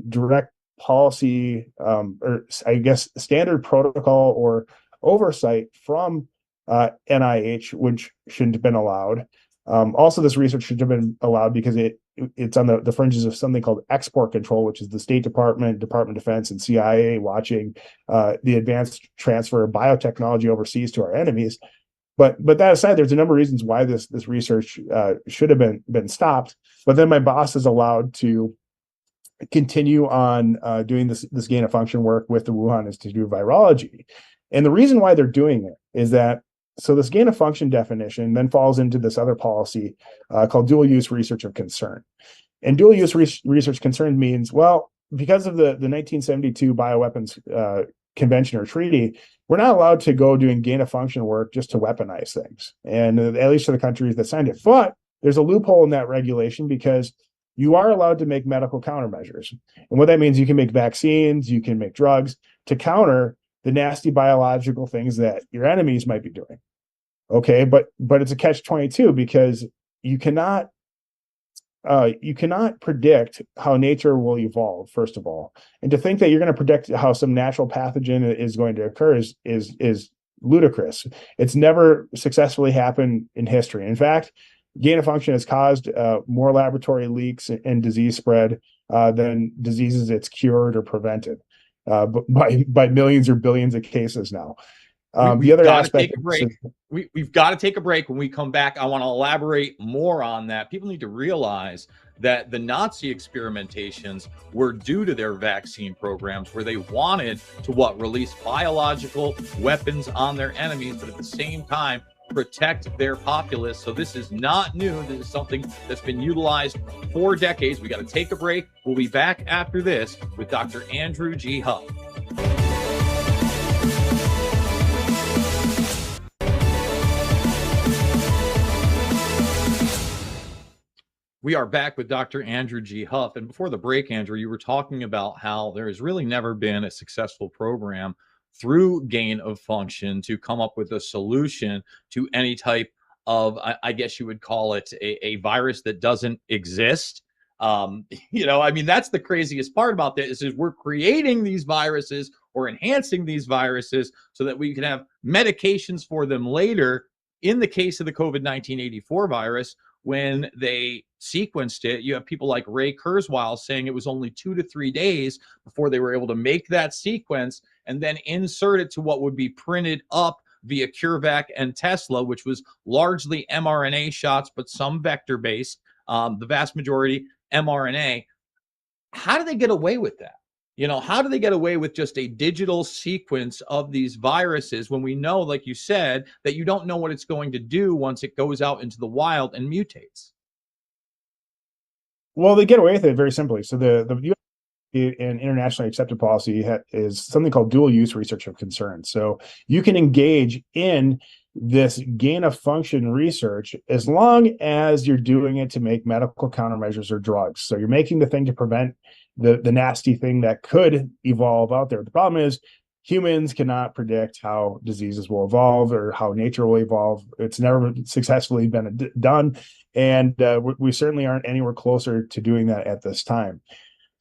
direct policy, or I guess standard protocol or oversight from NIH, which shouldn't have been allowed. Also, this research should have been allowed because it's on the fringes of something called export control, which is the State Department, Department of Defense, and CIA watching the advanced transfer of biotechnology overseas to our enemies. But that aside, there's a number of reasons why this research should have been stopped. But then my boss is allowed to continue on doing this gain of function work with the Wuhan Institute of Virology. And the reason why they're doing it is that, so this gain of function definition then falls into this other policy called dual use research of concern. And dual use research concern means, well, because of the 1972 bioweapons convention or treaty, we're not allowed to go doing gain of function work just to weaponize things. And at least for the countries that signed it. But there's a loophole in that regulation because you are allowed to make medical countermeasures. And what that means, you can make vaccines, you can make drugs to counter the nasty biological things that your enemies might be doing. Okay, but it's a catch-22 because you cannot predict how nature will evolve, first of all. And to think that you're going to predict how some natural pathogen is going to occur is ludicrous. It's never successfully happened in history. In fact, gain of function has caused more laboratory leaks and disease spread than diseases it's cured or prevented by millions or billions of cases now. The
We've
other
got to
aspect
take a
of this
break.
is,
We've got to take a break. When we come back, I want to elaborate more on that. People need to realize that the Nazi experimentations were due to their vaccine programs, where they wanted to release biological weapons on their enemies, but at the same time protect their populace. So this is not new. This is something that's been utilized for decades. We got to take a break. We'll be back after this with Dr. Andrew G. Huff. We are back with Dr. Andrew G. Huff. And before the break, Andrew, you were talking about how there has really never been a successful program through gain of function to come up with a solution to any type of, I guess you would call it a virus that doesn't exist. I mean, that's the craziest part about this is we're creating these viruses or enhancing these viruses so that we can have medications for them later. In the case of the COVID-19 84 virus, when they sequenced it, you have people like Ray Kurzweil saying it was only 2 to 3 days before they were able to make that sequence and then insert it to what would be printed up via CureVac and Tesla, which was largely mRNA shots, but some vector based, the vast majority mRNA. How do they get away with that? How do they get away with just a digital sequence of these viruses when we know, like you said, that you don't know what it's going to do once it goes out into the wild and mutates?
well, they get away with it very simply. So the US and internationally accepted policy is something called dual use research of concern. So you can engage in this gain of function research as long as you're doing it to make medical countermeasures or drugs. So you're making the thing to prevent the nasty thing that could evolve out there. The problem is humans cannot predict how diseases will evolve or how nature will evolve. It's never successfully been done. And we certainly aren't anywhere closer to doing that at this time.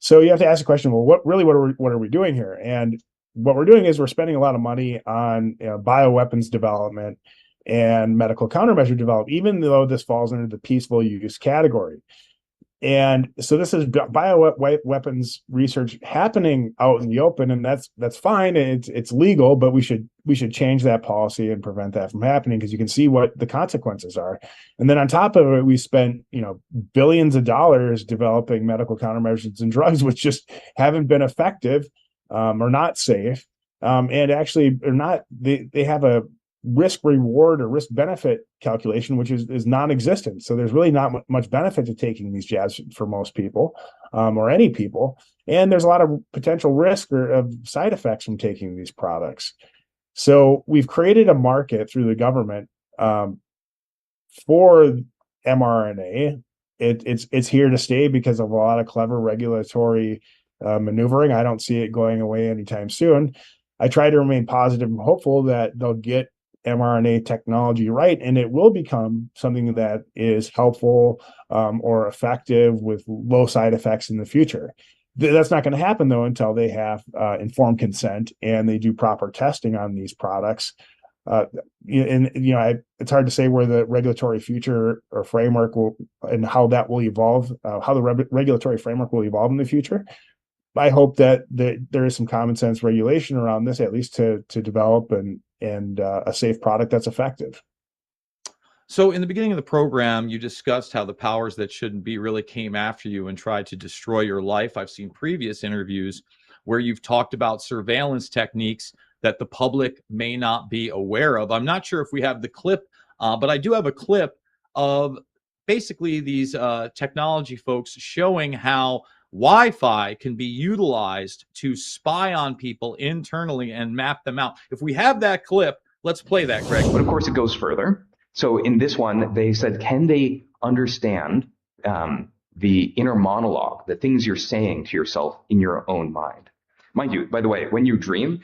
So you have to ask the question, well, what are we doing here? And what we're doing is we're spending a lot of money on bioweapons development and medical countermeasure development, even though this falls under the peaceful use category. And so this is bioweapons research happening out in the open, and that's fine. It's legal, but we should change that policy and prevent that from happening, because you can see what the consequences are. And then on top of it, we spent billions of dollars developing medical countermeasures and drugs which just haven't been effective, or not safe, and actually are not. They have a risk reward or risk benefit calculation which is non-existent. So there's really not much benefit to taking these jabs for most people, or any people, and there's a lot of potential risk or of side effects from taking these products. So we've created a market through the government for mRNA. It's here to stay because of a lot of clever regulatory maneuvering. I don't see it going away anytime soon. I try to remain positive and hopeful that they'll get mRNA technology right, and it will become something that is helpful, or effective with low side effects in the future. That's not going to happen, though, until they have informed consent and they do proper testing on these products. It's hard to say where the regulatory future or framework will and how that will evolve, how the regulatory framework will evolve in the future. I hope that there is some common sense regulation around this, at least to develop and a safe product that's effective.
So in the beginning of the program, you discussed how the powers that shouldn't be really came after you and tried to destroy your life. I've seen previous interviews where you've talked about surveillance techniques that the public may not be aware of. I'm not sure if we have the clip, but I do have a clip of basically these technology folks showing how Wi-Fi can be utilized to spy on people internally and map them out. If we have that clip, let's play that, Greg.
But of course, it goes further. So in this one, they said, can they understand the inner monologue, the things you're saying to yourself in your own mind? Mind you, by the way, when you dream,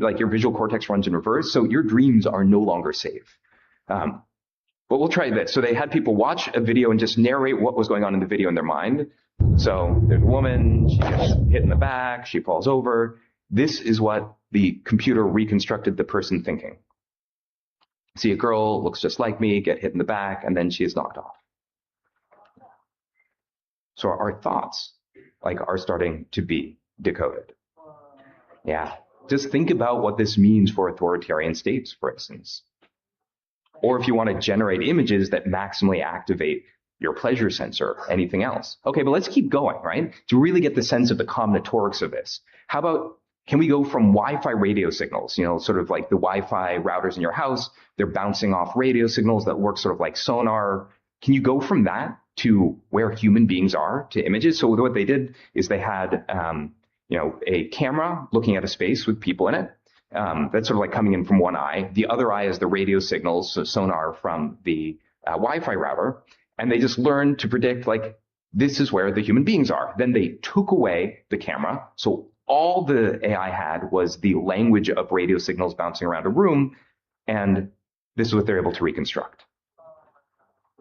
like your visual cortex runs in reverse, so your dreams are no longer safe. But we'll try this. So they had people watch a video and just narrate what was going on in the video in their mind. So there's a woman, she gets hit in the back, she falls over. This is what the computer reconstructed the person thinking. See a girl, looks just like me, get hit in the back, and then she is knocked off. So our thoughts like are starting to be decoded. Yeah. Just think about what this means for authoritarian states, for instance. Or if you want to generate images that maximally activate your pleasure sensor, anything else. Okay, but let's keep going, right? To really get the sense of the combinatorics of this. How about, can we go from Wi-Fi radio signals, sort of like the Wi-Fi routers in your house, they're bouncing off radio signals that work sort of like sonar. Can you go from that to where human beings are, to images? So what they did is they had, a camera looking at a space with people in it. That's sort of like coming in from one eye. The other eye is the radio signals, so sonar from the Wi-Fi router. And they just learned to predict, like, this is where the human beings are. Then they took away the camera. So all the AI had was the language of radio signals bouncing around a room. And this is what they're able to reconstruct.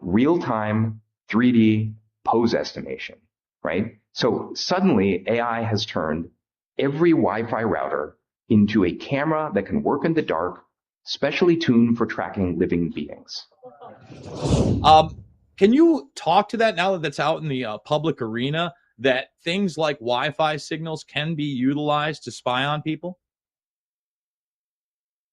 Real-time 3D pose estimation, right? So suddenly AI has turned every Wi-Fi router into a camera that can work in the dark, specially tuned for tracking living beings.
Can you talk to that now that that's out in the public arena, that things like Wi-Fi signals can be utilized to spy on people?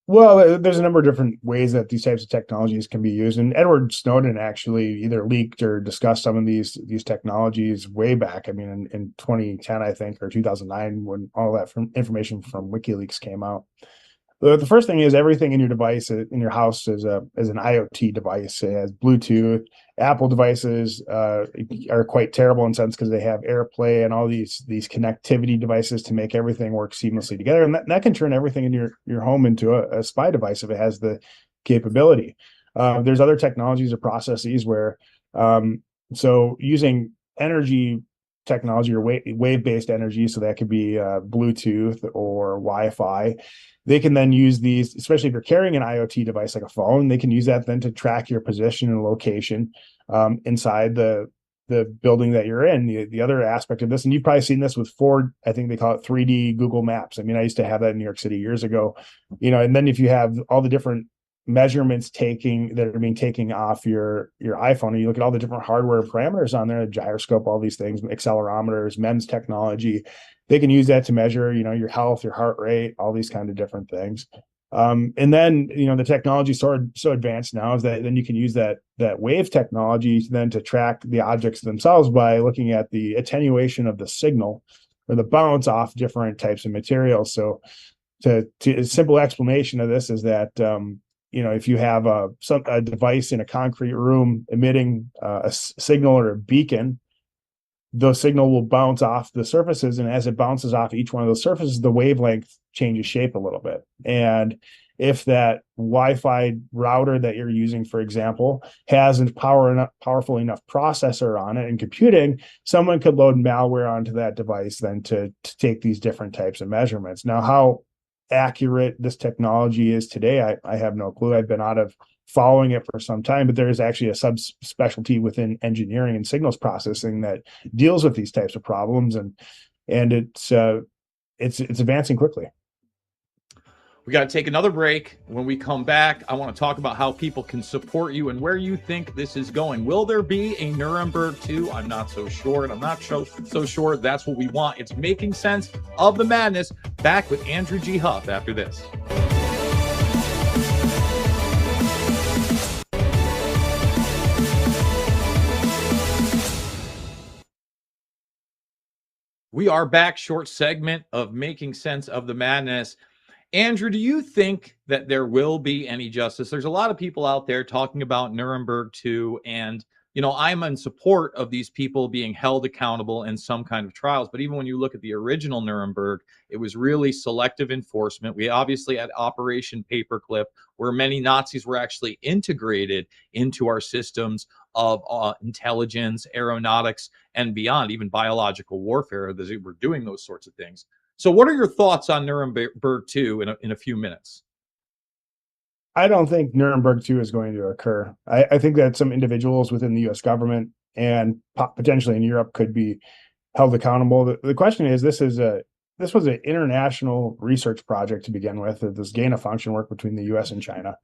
Well, there's a number of different ways that these types of technologies can be used. And Edward Snowden actually either leaked or discussed some of these technologies way back. I mean, in 2010, I think, or 2009, when all that information from WikiLeaks came out. The first thing is everything in your device, in your house, is an IoT device. It has Bluetooth. Apple devices are quite terrible in a sense because they have AirPlay and all these connectivity devices to make everything work seamlessly together. And that can turn everything in your home into a spy device if it has the capability. There's other technologies or processes where, so using energy technology or wave-based energy, so that could be Bluetooth or Wi-Fi. They can then use these, especially if you're carrying an IoT device like a phone, they can use that then to track your position and location inside the building that you're in. The other aspect of this, and you've probably seen this with Ford, I think they call it 3D Google Maps. I mean, I used to have that in New York City years ago, and then if you have all the different measurements that are being taken off your iPhone, and you look at all the different hardware parameters on there, the gyroscope, all these things, accelerometers, MEMS technology, they can use that to measure, your health, your heart rate, all these kind of different things. And then, the technology is so advanced now is that then you can use that wave technology then to track the objects themselves by looking at the attenuation of the signal or the bounce off different types of materials. So to a simple explanation of this is that, if you have a device in a concrete room emitting a signal or a beacon, the signal will bounce off the surfaces. And as it bounces off each one of those surfaces, the wavelength changes shape a little bit. And if that Wi-Fi router that you're using, for example, has a powerful enough processor on it and computing, someone could load malware onto that device then to take these different types of measurements. Now, how accurate this technology is today, I have no clue. I've been out of following it for some time, but there is actually a subspecialty within engineering and signals processing that deals with these types of problems, and it's advancing quickly.
We got to take another break. When we come back, I want to talk about how people can support you and where you think this is going. Will there be a Nuremberg 2? I'm not so sure, and I'm not so sure that's what we want. It's Making Sense of the Madness. Back with Andrew G. Huff after this. We are back. Short segment of Making Sense of the Madness. Andrew, do you think that there will be any justice? There's a lot of people out there talking about Nuremberg 2, and I'm in support of these people being held accountable in some kind of trials. But even when you look at the original Nuremberg, it was really selective enforcement. We obviously had Operation Paperclip, where many Nazis were actually integrated into our systems of intelligence, aeronautics, and beyond, even biological warfare. They were doing those sorts of things. So what are your thoughts on Nuremberg 2 in a few minutes?
I don't think Nuremberg 2 is going to occur. I think that some individuals within the U.S. government and potentially in Europe could be held accountable. The question is, this was an international research project to begin with. This gain of function work between the U.S. and China.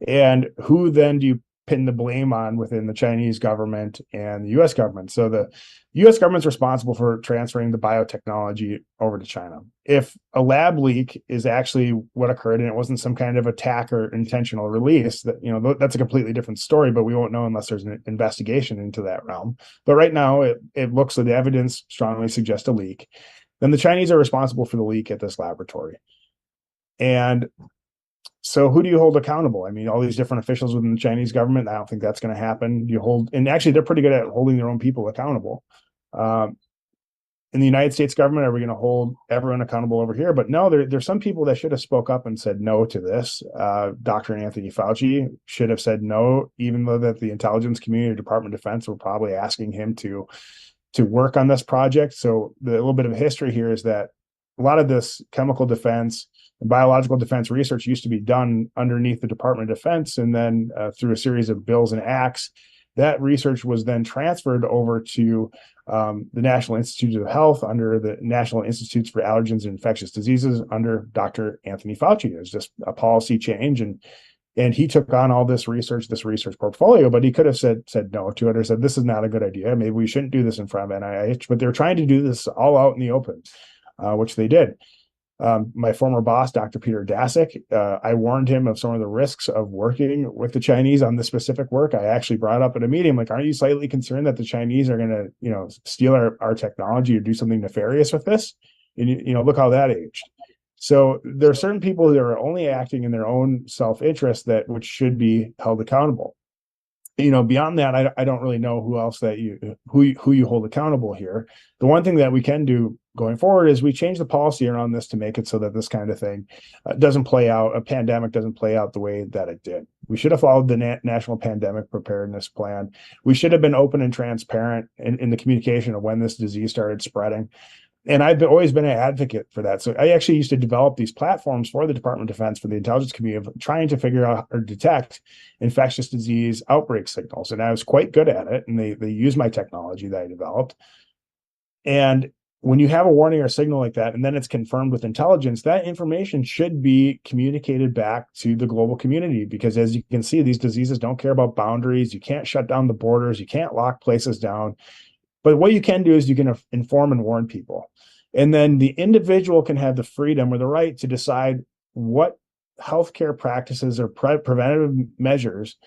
And who then do you pin the blame on within the Chinese government and the US government. So the US government's responsible for transferring the biotechnology over to China. If a lab leak is actually what occurred and it wasn't some kind of attack or intentional release, that, you know, that's a completely different story, but we won't know unless there's an investigation into that realm. But right now it looks like the evidence strongly suggests a leak. Then the Chinese are responsible for the leak at this laboratory. And so who do you hold accountable? I mean, all these different officials within the Chinese government, I don't think that's going to happen. And actually they're pretty good at holding their own people accountable. In the United States government, are we going to hold everyone accountable over here? But no, there's some people that should have spoke up and said no to this. Dr. Anthony Fauci should have said no, even though that the intelligence community, Department of Defense, were probably asking him to work on this project. So the little bit of history here is that a lot of this chemical defense and biological defense research used to be done underneath the Department of Defense, and then through a series of bills and acts, that research was then transferred over to the National Institutes of Health under the National Institutes for Allergens and Infectious Diseases under Dr. Anthony Fauci. It was just a policy change, and he took on all this research portfolio, but he could have said no to it, or said, this is not a good idea. Maybe we shouldn't do this in front of NIH, but they're trying to do this all out in the open, which they did. My former boss, Dr. Peter Daszak, I warned him of some of the risks of working with the Chinese on this specific work. I actually brought up at a meeting, like, aren't you slightly concerned that the Chinese are going to, you know, steal our technology or do something nefarious with this? And, you know, look how that aged. So there are certain people that are only acting in their own self-interest which should be held accountable. You know, beyond that, I don't really know who else who you hold accountable here. The one thing that we can do going forward is we change the policy around this to make it so that this kind of thing doesn't play out. A pandemic doesn't play out the way that it did. We should have followed the National Pandemic Preparedness Plan. We should have been open and transparent in the communication of when this disease started spreading. And I've always been an advocate for that. So I actually used to develop these platforms for the Department of Defense, for the intelligence community, of trying to figure out or detect infectious disease outbreak signals. And I was quite good at it. And they use my technology that I developed. And when you have a warning or a signal like that, and then it's confirmed with intelligence, that information should be communicated back to the global community, because as you can see, these diseases don't care about boundaries. You can't shut down the borders. You can't lock places down. But what you can do is you can inform and warn people. And then the individual can have the freedom or the right to decide what healthcare practices or preventative measures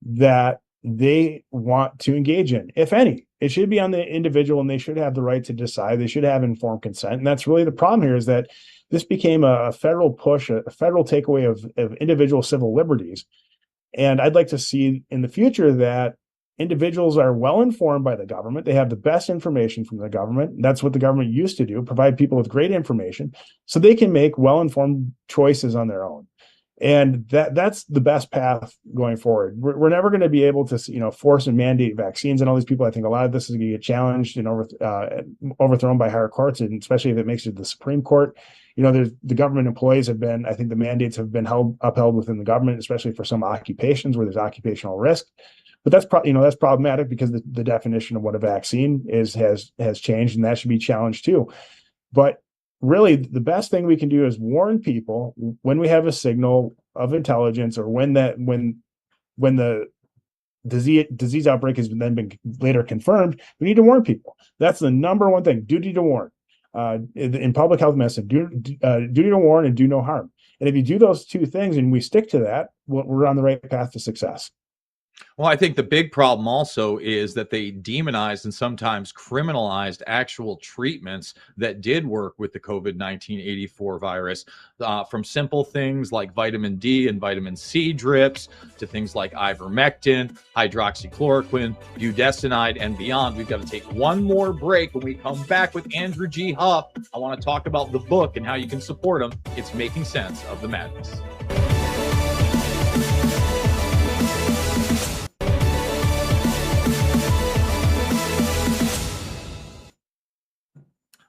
that they want to engage in, if any. It should be on the individual, and they should have the right to decide. They should have informed consent. And that's really the problem here, is that this became a federal push, a federal takeaway of individual civil liberties. And I'd like to see in the future that individuals are well informed by the government. They have the best information from the government. That's what the government used to do, provide people with great information so they can make well-informed choices on their own. And that's the best path going forward. We're never going to be able to, you know, force and mandate vaccines and all these people. I think a lot of this is going to get challenged and overthrown by higher courts, and especially if it makes it to the Supreme Court. You know, the government employees have been, I think the mandates have been upheld within the government, especially for some occupations where there's occupational risk. But that's that's problematic, because the definition of what a vaccine is has changed, and that should be challenged too. But really, the best thing we can do is warn people when we have a signal of intelligence, or when the disease outbreak has then been later confirmed. We need to warn people. That's the number one thing. Duty to warn. In public health medicine, duty to warn and do no harm. And if you do those two things and we stick to that, we're on the right path to success.
Well, I think the big problem also is that they demonized and sometimes criminalized actual treatments that did work with the COVID-19 84 virus, from simple things like vitamin D and vitamin C drips to things like ivermectin, hydroxychloroquine, budesonide, and beyond. We've got to take one more break. When we come back with Andrew G. Huff, I want to talk about the book and how you can support him. It's Making Sense of the Madness.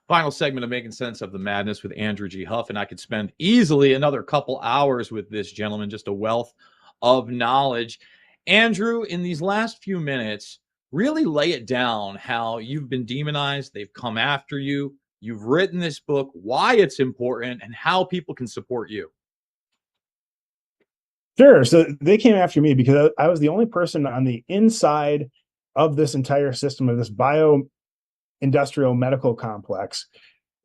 Final segment of Making Sense of the Madness with Andrew G. Huff, and I could spend easily another couple hours with this gentleman, just a wealth of knowledge. Andrew, in these last few minutes, really lay it down how you've been demonized, they've come after you, you've written this book, why it's important, and how people can support you.
Sure. So they came after me because I was the only person on the inside of this entire system of this bio-industrial medical complex.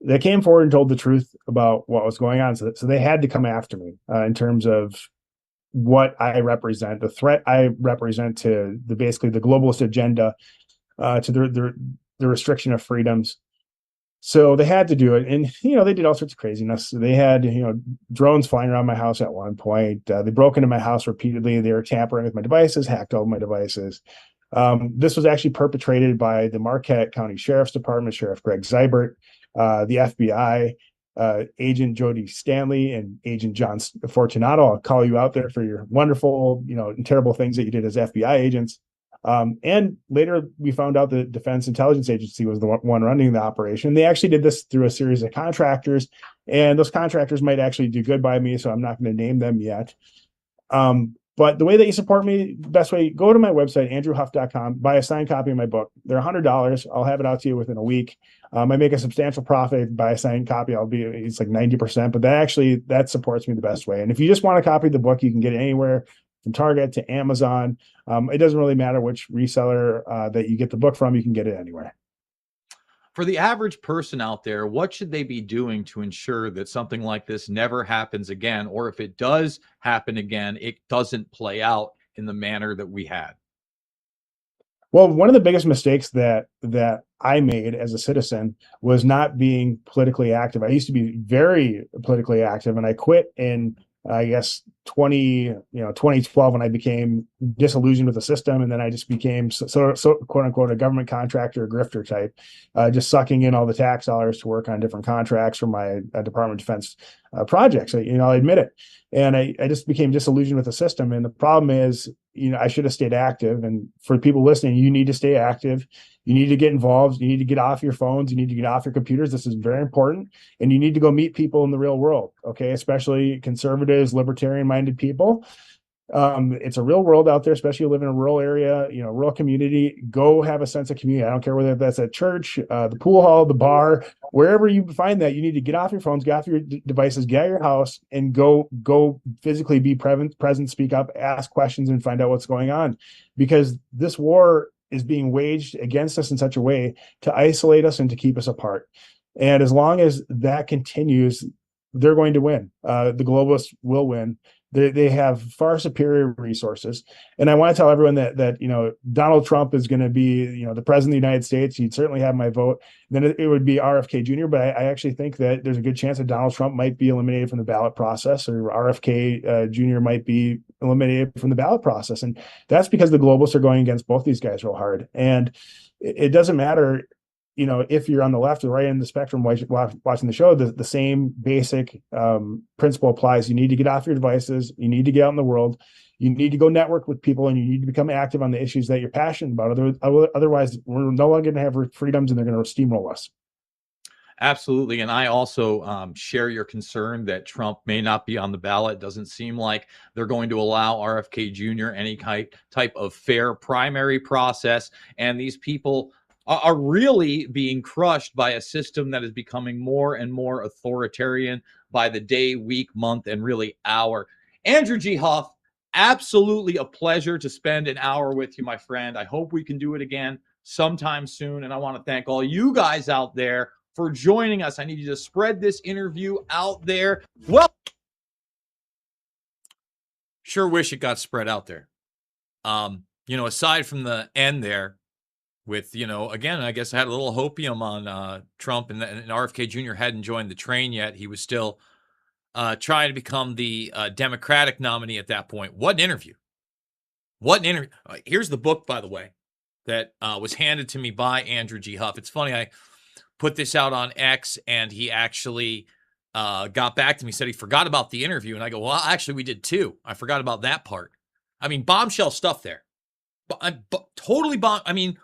They came forward and told the truth about what was going on. So they had to come after me in terms of what I represent, the threat I represent to basically the globalist agenda, to the restriction of freedoms. So they had to do it, and they did all sorts of craziness. They had drones flying around my house at one point. They broke into my house repeatedly. They were tampering with my devices, hacked all my devices. This was actually perpetrated by the Marquette County Sheriff's Department, Sheriff Greg Zybert, the FBI, Agent Jody Stanley, and Agent John Fortunato. I'll call you out there for your wonderful, and terrible things that you did as FBI agents. And later we found out the Defense Intelligence Agency was the one running the operation. They actually did this through a series of contractors, and those contractors might actually do good by me, so I'm not going to name them yet. But the way that you support me, the best way, go to my website, andrewhuff.com, buy a signed copy of my book. They're $100. I'll have it out to you within a week. I make a substantial profit by a signed copy. It's like 90%, but that supports me the best way. And if you just want a copy of the book, you can get it anywhere from Target to Amazon. It doesn't really matter which reseller that you get the book from. You can get it anywhere.
For the average person out there, what should they be doing to ensure that something like this never happens again? Or if it does happen again, it doesn't play out in the manner that we had?
Well, one of the biggest mistakes that I made as a citizen was not being politically active. I used to be very politically active, and I quit in, I guess, 2012, when I became disillusioned with the system, and then I just became so quote unquote a government contractor, a grifter type, just sucking in all the tax dollars to work on different contracts for my Department of Defense projects. I'll admit it, and I just became disillusioned with the system. And the problem is, I should have stayed active. And for people listening, you need to stay active. You need to get involved. You need to get off your phones. You need to get off your computers. This is very important. And you need to go meet people in the real world, okay? Especially conservatives, libertarian-minded people. It's a real world out there, especially if you live in a rural area, rural community. Go have a sense of community. I don't care whether that's at church, the pool hall, the bar, wherever you find that. You need to get off your phones, get off your devices, get out of your house, and go physically be present, speak up, ask questions, and find out what's going on. Because this war is being waged against us in such a way to isolate us and to keep us apart. And as long as that continues, they're going to win. The globalists will win. They have far superior resources. And I want to tell everyone that Donald Trump is going to be, the president of the United States. He'd certainly have my vote. Then it would be RFK Jr. But I actually think that there's a good chance that Donald Trump might be eliminated from the ballot process, or RFK Jr. might be eliminated from the ballot process. And that's because the globalists are going against both these guys real hard. And it doesn't matter, if you're on the left or right in the spectrum watching the show, the same basic principle applies. You need to get off your devices. You need to get out in the world. You need to go network with people, and you need to become active on the issues that you're passionate about. Otherwise, we're no longer going to have freedoms, and they're going to steamroll us.
Absolutely. And I also share your concern that Trump may not be on the ballot. It doesn't seem like they're going to allow RFK Jr. any type of fair primary process. And these people are really being crushed by a system that is becoming more and more authoritarian by the day, week, month, and really hour. Andrew G. Huff, absolutely a pleasure to spend an hour with you, my friend. I hope we can do it again sometime soon. And I want to thank all you guys out there for joining us. I need you to spread this interview out there. Well, sure wish it got spread out there. Aside from the end there, with, again, I guess I had a little hopium on Trump, and RFK Jr. hadn't joined the train yet. He was still trying to become the Democratic nominee at that point. What an interview. What an interview. Here's the book, by the way, that was handed to me by Andrew G. Huff. It's funny, I put this out on X, and he actually got back to me, said he forgot about the interview. And I go, well, actually, we did too. I forgot about that part. I mean, bombshell stuff there. Totally bomb. I mean,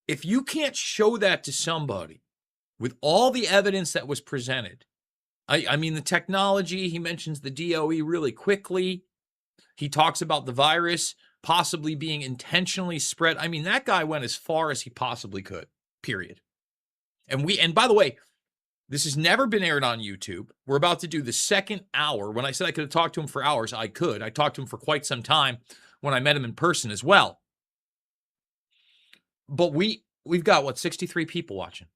if you can't show that to somebody with all the evidence that was presented, I mean, the technology, he mentions the DOE really quickly. He talks about the virus possibly being intentionally spread. I mean, that guy went as far as he possibly could, period. And by the way, This has never been aired on YouTube. We're about to do the second hour. When I said I could have talked to him for hours, I could. I talked to him for quite some time when I met him in person as well. But we've got, what, 63 people watching.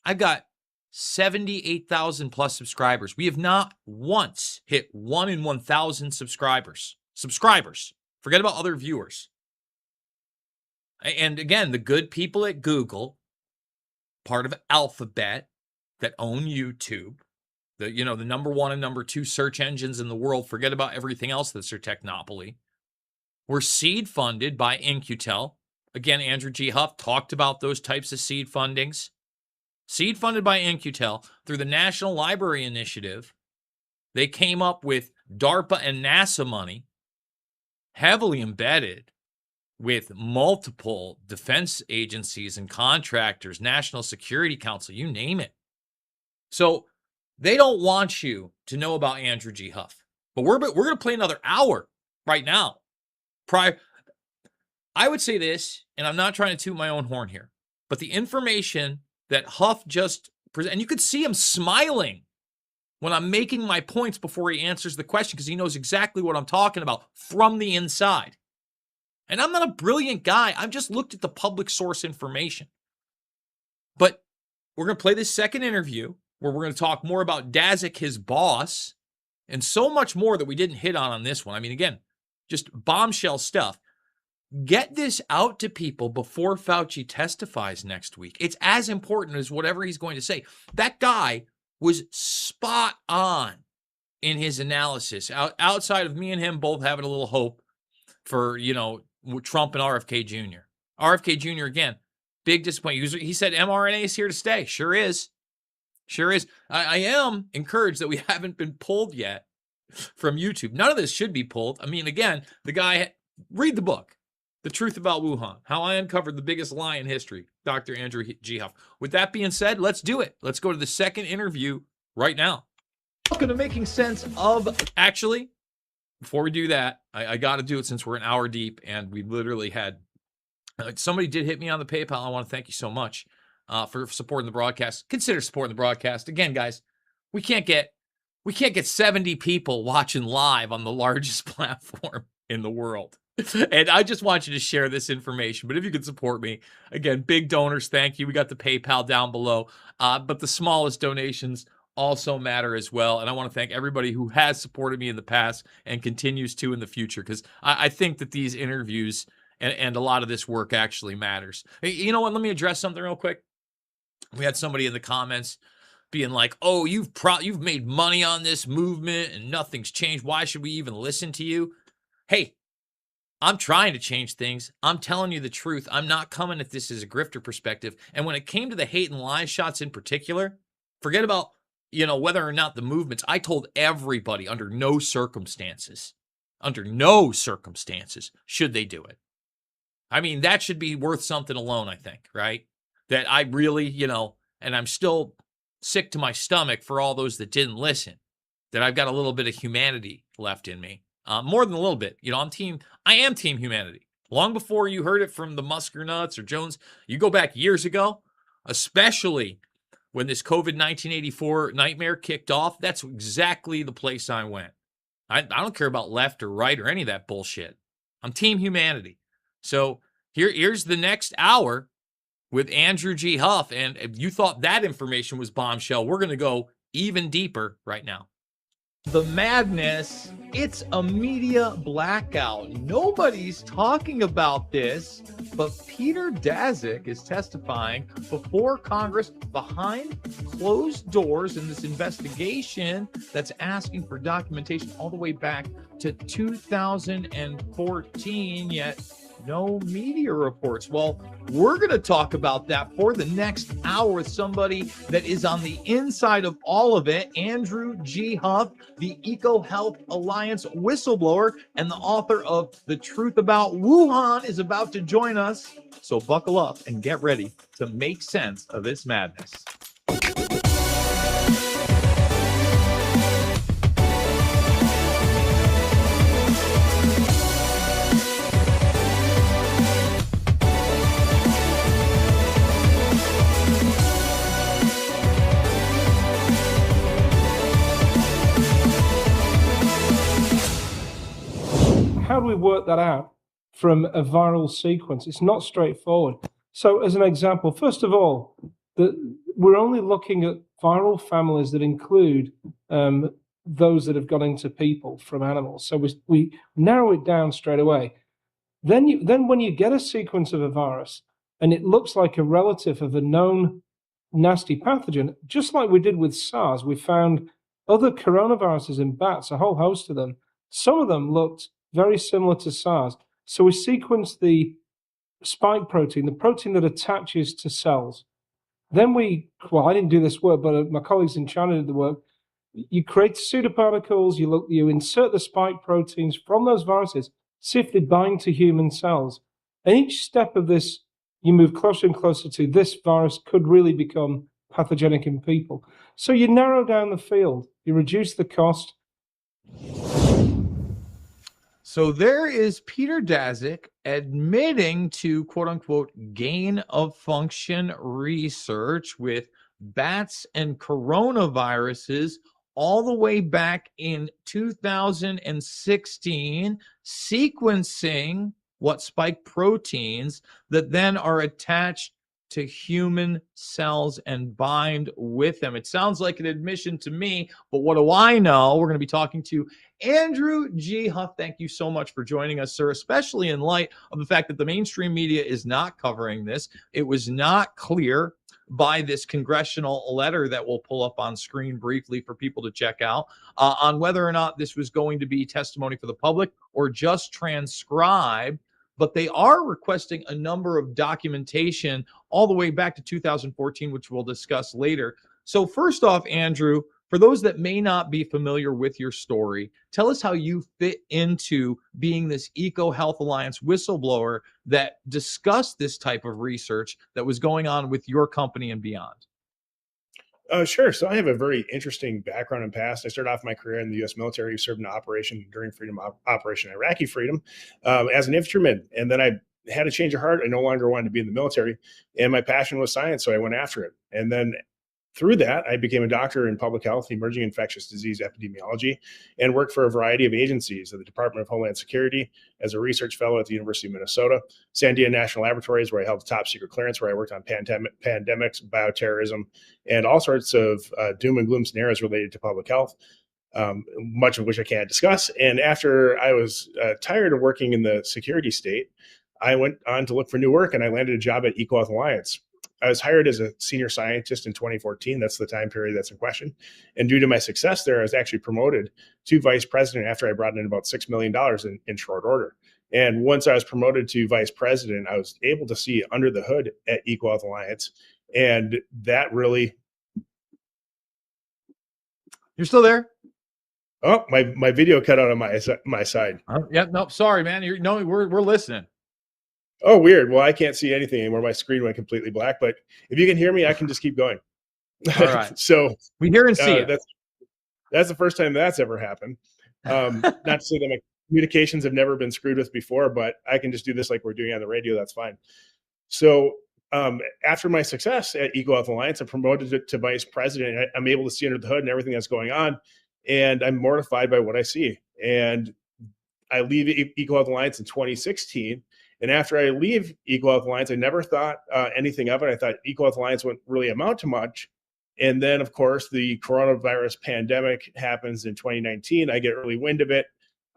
I've got 78,000 plus subscribers. We have not once hit 1 in 1,000 subscribers. Forget about other viewers. And again, the good people at Google, part of Alphabet, that own YouTube, the number 1 and number 2 search engines in the world, forget about everything else that's their technopoly. We're seed funded by In-Q-Tel. Again, Andrew G. Huff talked about those types of seed fundings. Seed funded by In-Q-Tel through the National Library Initiative. They came up with DARPA and NASA money, heavily embedded with multiple defense agencies and contractors, National Security Council, you name it. So they don't want you to know about Andrew G. Huff. But we're going to play another hour right now. I would say this, and I'm not trying to toot my own horn here, but the information that Huff just presented, and you could see him smiling when I'm making my points before he answers the question, because he knows exactly what I'm talking about from the inside. And I'm not a brilliant guy. I've just looked at the public source information. But we're going to play this second interview where we're going to talk more about Daszak, his boss, and so much more that we didn't hit on this one. I mean, again, just bombshell stuff. Get this out to people before Fauci testifies next week. It's as important as whatever he's going to say. That guy was spot on in his analysis. Outside of me and him both having a little hope for, Trump and RFK Jr. RFK Jr., again, big disappointment. He said mRNA is here to stay. Sure is. I am encouraged that we haven't been pulled yet from YouTube. None of this should be pulled. I mean, again, the guy, read the book, The Truth About Wuhan, How I Uncovered the Biggest Lie in History, Dr. Andrew G. Huff. With that being said, let's do it. Let's go to the second interview right now. Welcome to Making Sense of... Actually, before we do that, I got to do it since we're an hour deep, and we literally had... somebody did hit me on the PayPal. I want to thank you so much for supporting the broadcast. Consider supporting the broadcast. Again, guys, we can't get 70 people watching live on the largest platform in the world. And I just want you to share this information. But if you could support me, again, big donors, thank you. We got the PayPal down below. But the smallest donations also matter as well. And I want to thank everybody who has supported me in the past and continues to in the future, because I think that these interviews and a lot of this work actually matters. Hey, you know what? Let me address something real quick. We had somebody in the comments being like, oh, you've made money on this movement and nothing's changed. Why should we even listen to you? Hey, I'm trying to change things. I'm telling you the truth. I'm not coming at this as a grifter perspective. And when it came to the hate and lie shots in particular, forget about, whether or not the movements. I told everybody under no circumstances should they do it. I mean, that should be worth something alone, I think, right? That I really, and I'm still sick to my stomach for all those that didn't listen, that I've got a little bit of humanity left in me. More than a little bit. I am team humanity. Long before you heard it from the Musker Nuts or Jones, you go back years ago, especially when this COVID 1984 nightmare kicked off, that's exactly the place I went. I don't care about left or right or any of that bullshit. I'm team humanity. So here's the next hour with Andrew G. Huff. And if you thought that information was bombshell, we're going to go even deeper right now. The madness, it's a media blackout. Nobody's talking about this, but Peter Daszak is testifying before Congress behind closed doors in this investigation that's asking for documentation all the way back to 2014, yet no media reports. Well, we're going to talk about that for the next hour with somebody that is on the inside of all of it. Andrew G. Huff, the EcoHealth Alliance whistleblower and the author of The Truth About Wuhan, is about to join us. So buckle up and get ready to make sense of this madness.
we work that out from a viral sequence? It's not straightforward. So as an example, first of all, we're only looking at viral families that include those that have gone into people from animals. So we narrow it down straight away. Then when you get a sequence of a virus and it looks like a relative of a known nasty pathogen, just like we did with SARS, we found other coronaviruses in bats, a whole host of them. Some of them looked very similar to SARS. So we sequenced the spike protein, the protein that attaches to cells. Then I didn't do this work, but my colleagues in China did the work. You create pseudoparticles, you insert the spike proteins from those viruses, see if they bind to human cells. And each step of this, you move closer and closer to this virus could really become pathogenic in people. So you narrow down the field, you reduce the cost.
So there is Peter Daszak admitting to quote unquote gain of function research with bats and coronaviruses all the way back in 2016, sequencing what spike proteins that then are attached to human cells and bind with them. It sounds like an admission to me, but what do I know? We're going to be talking to Andrew G. Huff. Thank you so much for joining us, sir, especially in light of the fact that the mainstream media is not covering this. It was not clear by this congressional letter that we'll pull up on screen briefly for people to check out on whether or not this was going to be testimony for the public or just transcribed. But they are requesting a number of documentation all the way back to 2014, which we'll discuss later. So first off, Andrew, for those that may not be familiar with your story, tell us how you fit into being this EcoHealth Alliance whistleblower that discussed this type of research that was going on with your company and beyond.
Sure. So I have a very interesting background and past. I started off my career in the U.S. military, served in Operation Enduring Freedom, Operation Iraqi Freedom, as an infantryman. And then I had a change of heart. I no longer wanted to be in the military, and my passion was science, so I went after it. And then through that, I became a doctor in public health, emerging infectious disease epidemiology, and worked for a variety of agencies at the Department of Homeland Security as a research fellow at the University of Minnesota, Sandia National Laboratories, where I held a top secret clearance, where I worked on pandemics, bioterrorism, and all sorts of doom and gloom scenarios related to public health, much of which I can't discuss. And after I was tired of working in the security state, I went on to look for new work, and I landed a job at EcoHealth Alliance. I was hired as a senior scientist in 2014. That's the time period that's in question. And due to my success there, I was actually promoted to vice president after I brought in about $6 million in short order. And once I was promoted to vice president, I was able to see under the hood at EcoHealth Alliance. And that really...
You're still there?
Oh, my video cut out on my side.
Yeah, no, sorry, man. We're listening.
Oh, weird. Well, I can't see anything anymore. My screen went completely black, but if you can hear me, I can just keep going.
All right.
So
we hear and see it.
That's the first time that's ever happened. Not to say that my communications have never been screwed with before, but I can just do this like we're doing on the radio. That's fine. So after my success at EcoHealth Alliance, I'm promoted to vice president. I'm able to see under the hood and everything that's going on. And I'm mortified by what I see. And I leave EcoHealth Alliance in 2016. And after I leave EcoHealth Alliance, I never thought anything of it. I thought EcoHealth Alliance wouldn't really amount to much. And then, of course, the coronavirus pandemic happens in 2019. I get early wind of it.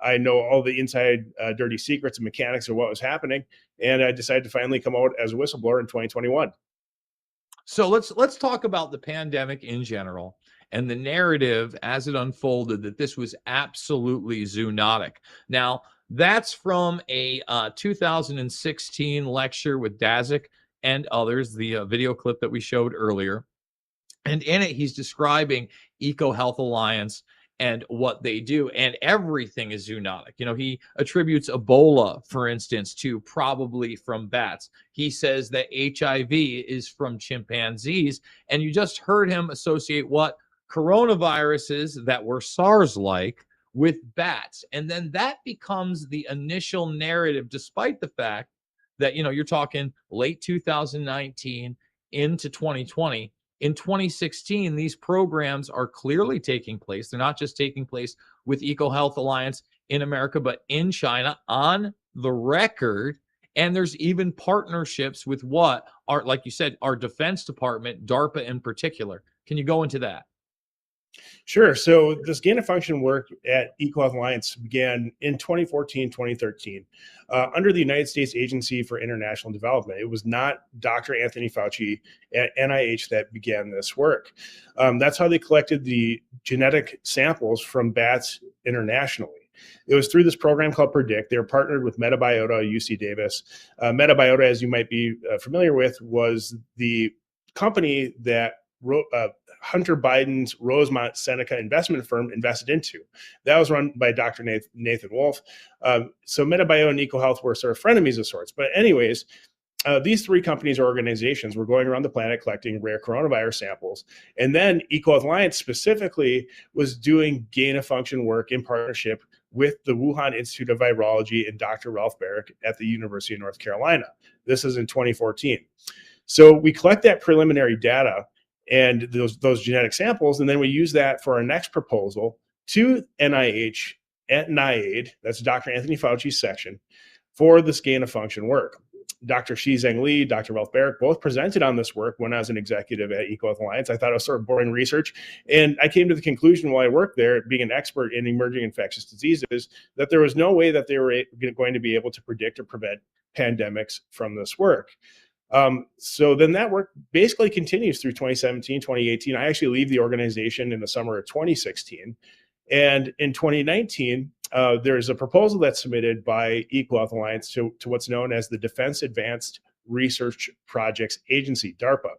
I know all the inside dirty secrets and mechanics of what was happening. And I decided to finally come out as a whistleblower in 2021.
So let's talk about the pandemic in general and the narrative as it unfolded that this was absolutely zoonotic. Now, that's from a 2016 lecture with Daszak and others, the video clip that we showed earlier. And in it, he's describing EcoHealth Alliance and what they do, and everything is zoonotic. You know, he attributes Ebola, for instance, to probably from bats. He says that HIV is from chimpanzees, and you just heard him associate what coronaviruses that were SARS-like with bats. And then that becomes the initial narrative, despite the fact that, you know, you're talking late 2019 into 2020. In 2016, these programs are clearly taking place. They're not just taking place with EcoHealth Alliance in America, but in China on the record. And there's even partnerships with what are, like you said, our Defense Department, DARPA in particular. Can you go into that?
Sure. So this gain of function work at EcoHealth Alliance began in 2014, 2013, under the United States Agency for International Development. It was not Dr. Anthony Fauci at NIH that began this work. That's how they collected the genetic samples from bats internationally. It was through this program called PREDICT. They were partnered with Metabiota, UC Davis. Metabiota, as you might be familiar with, was the company that Hunter Biden's Rosemont Seneca investment firm invested into. That was run by Dr. Nathan Wolf. So Metabiota and EcoHealth were sort of frenemies of sorts. But anyways, these three companies or organizations were going around the planet collecting rare coronavirus samples. And then EcoHealth Alliance specifically was doing gain of function work in partnership with the Wuhan Institute of Virology and Dr. Ralph Baric at the University of North Carolina. This is in 2014. So we collect that preliminary data and those genetic samples, and then we use that for our next proposal to NIH at NIAID, that's Dr. Anthony Fauci's section, for this gain of function work. Dr. Shizheng Li, Dr. Ralph Baric both presented on this work when I was an executive at EcoHealth Alliance. I thought it was sort of boring research. And I came to the conclusion while I worked there, being an expert in emerging infectious diseases, that there was no way that they were going to be able to predict or prevent pandemics from this work. So then that work basically continues through 2017, 2018. I actually leave the organization in the summer of 2016. And in 2019, there's a proposal that's submitted by EcoHealth Alliance to what's known as the Defense Advanced Research Projects Agency, DARPA.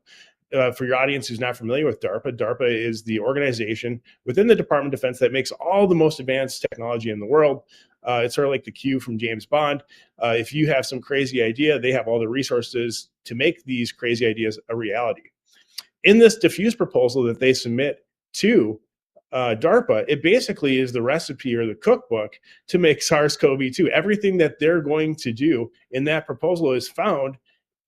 For your audience who's not familiar with DARPA, DARPA is the organization within the Department of Defense that makes all the most advanced technology in the world. It's sort of like the Q from James Bond. If you have some crazy idea, they have all the resources to make these crazy ideas a reality. In this diffuse proposal that they submit to DARPA, it basically is the recipe or the cookbook to make SARS-CoV-2. Everything that they're going to do in that proposal is found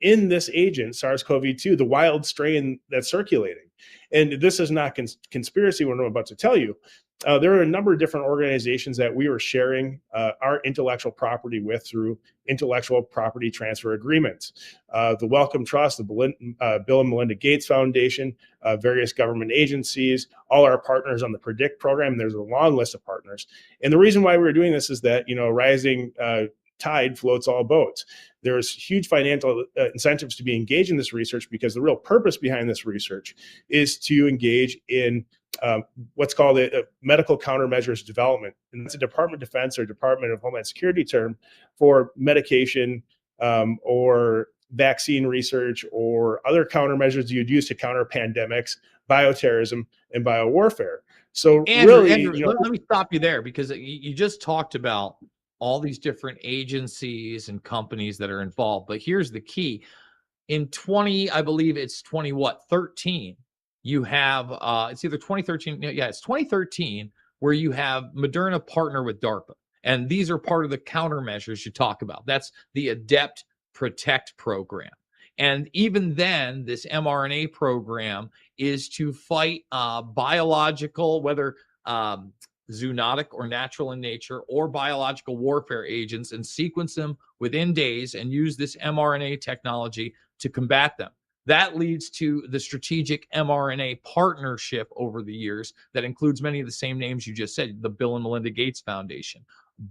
in this agent, SARS-CoV-2, the wild strain that's circulating. And this is not conspiracy, what I'm about to tell you. There are a number of different organizations that we were sharing our intellectual property with through intellectual property transfer agreements. The Wellcome Trust, the Bill and Melinda Gates Foundation, various government agencies, all our partners on the PREDICT program. And there's a long list of partners. And the reason why we're doing this is that, rising tide floats all boats. There's huge financial incentives to be engaged in this research, because the real purpose behind this research is to engage in what's called a medical countermeasures development. And it's a Department of Defense or Department of Homeland Security term for medication or vaccine research or other countermeasures you'd use to counter pandemics, bioterrorism, and biowarfare. So
Andrew, let me stop you there, because you just talked about all these different agencies and companies that are involved. But here's the key. In 2013, you have, it's either 2013, it's 2013, where you have Moderna partner with DARPA. And these are part of the countermeasures you talk about. That's the Adept Protect program. And even then, this mRNA program is to fight biological, whether zoonotic or natural in nature, or biological warfare agents, and sequence them within days and use this mRNA technology to combat them. That leads to the strategic mRNA partnership over the years that includes many of the same names you just said, the Bill and Melinda Gates Foundation,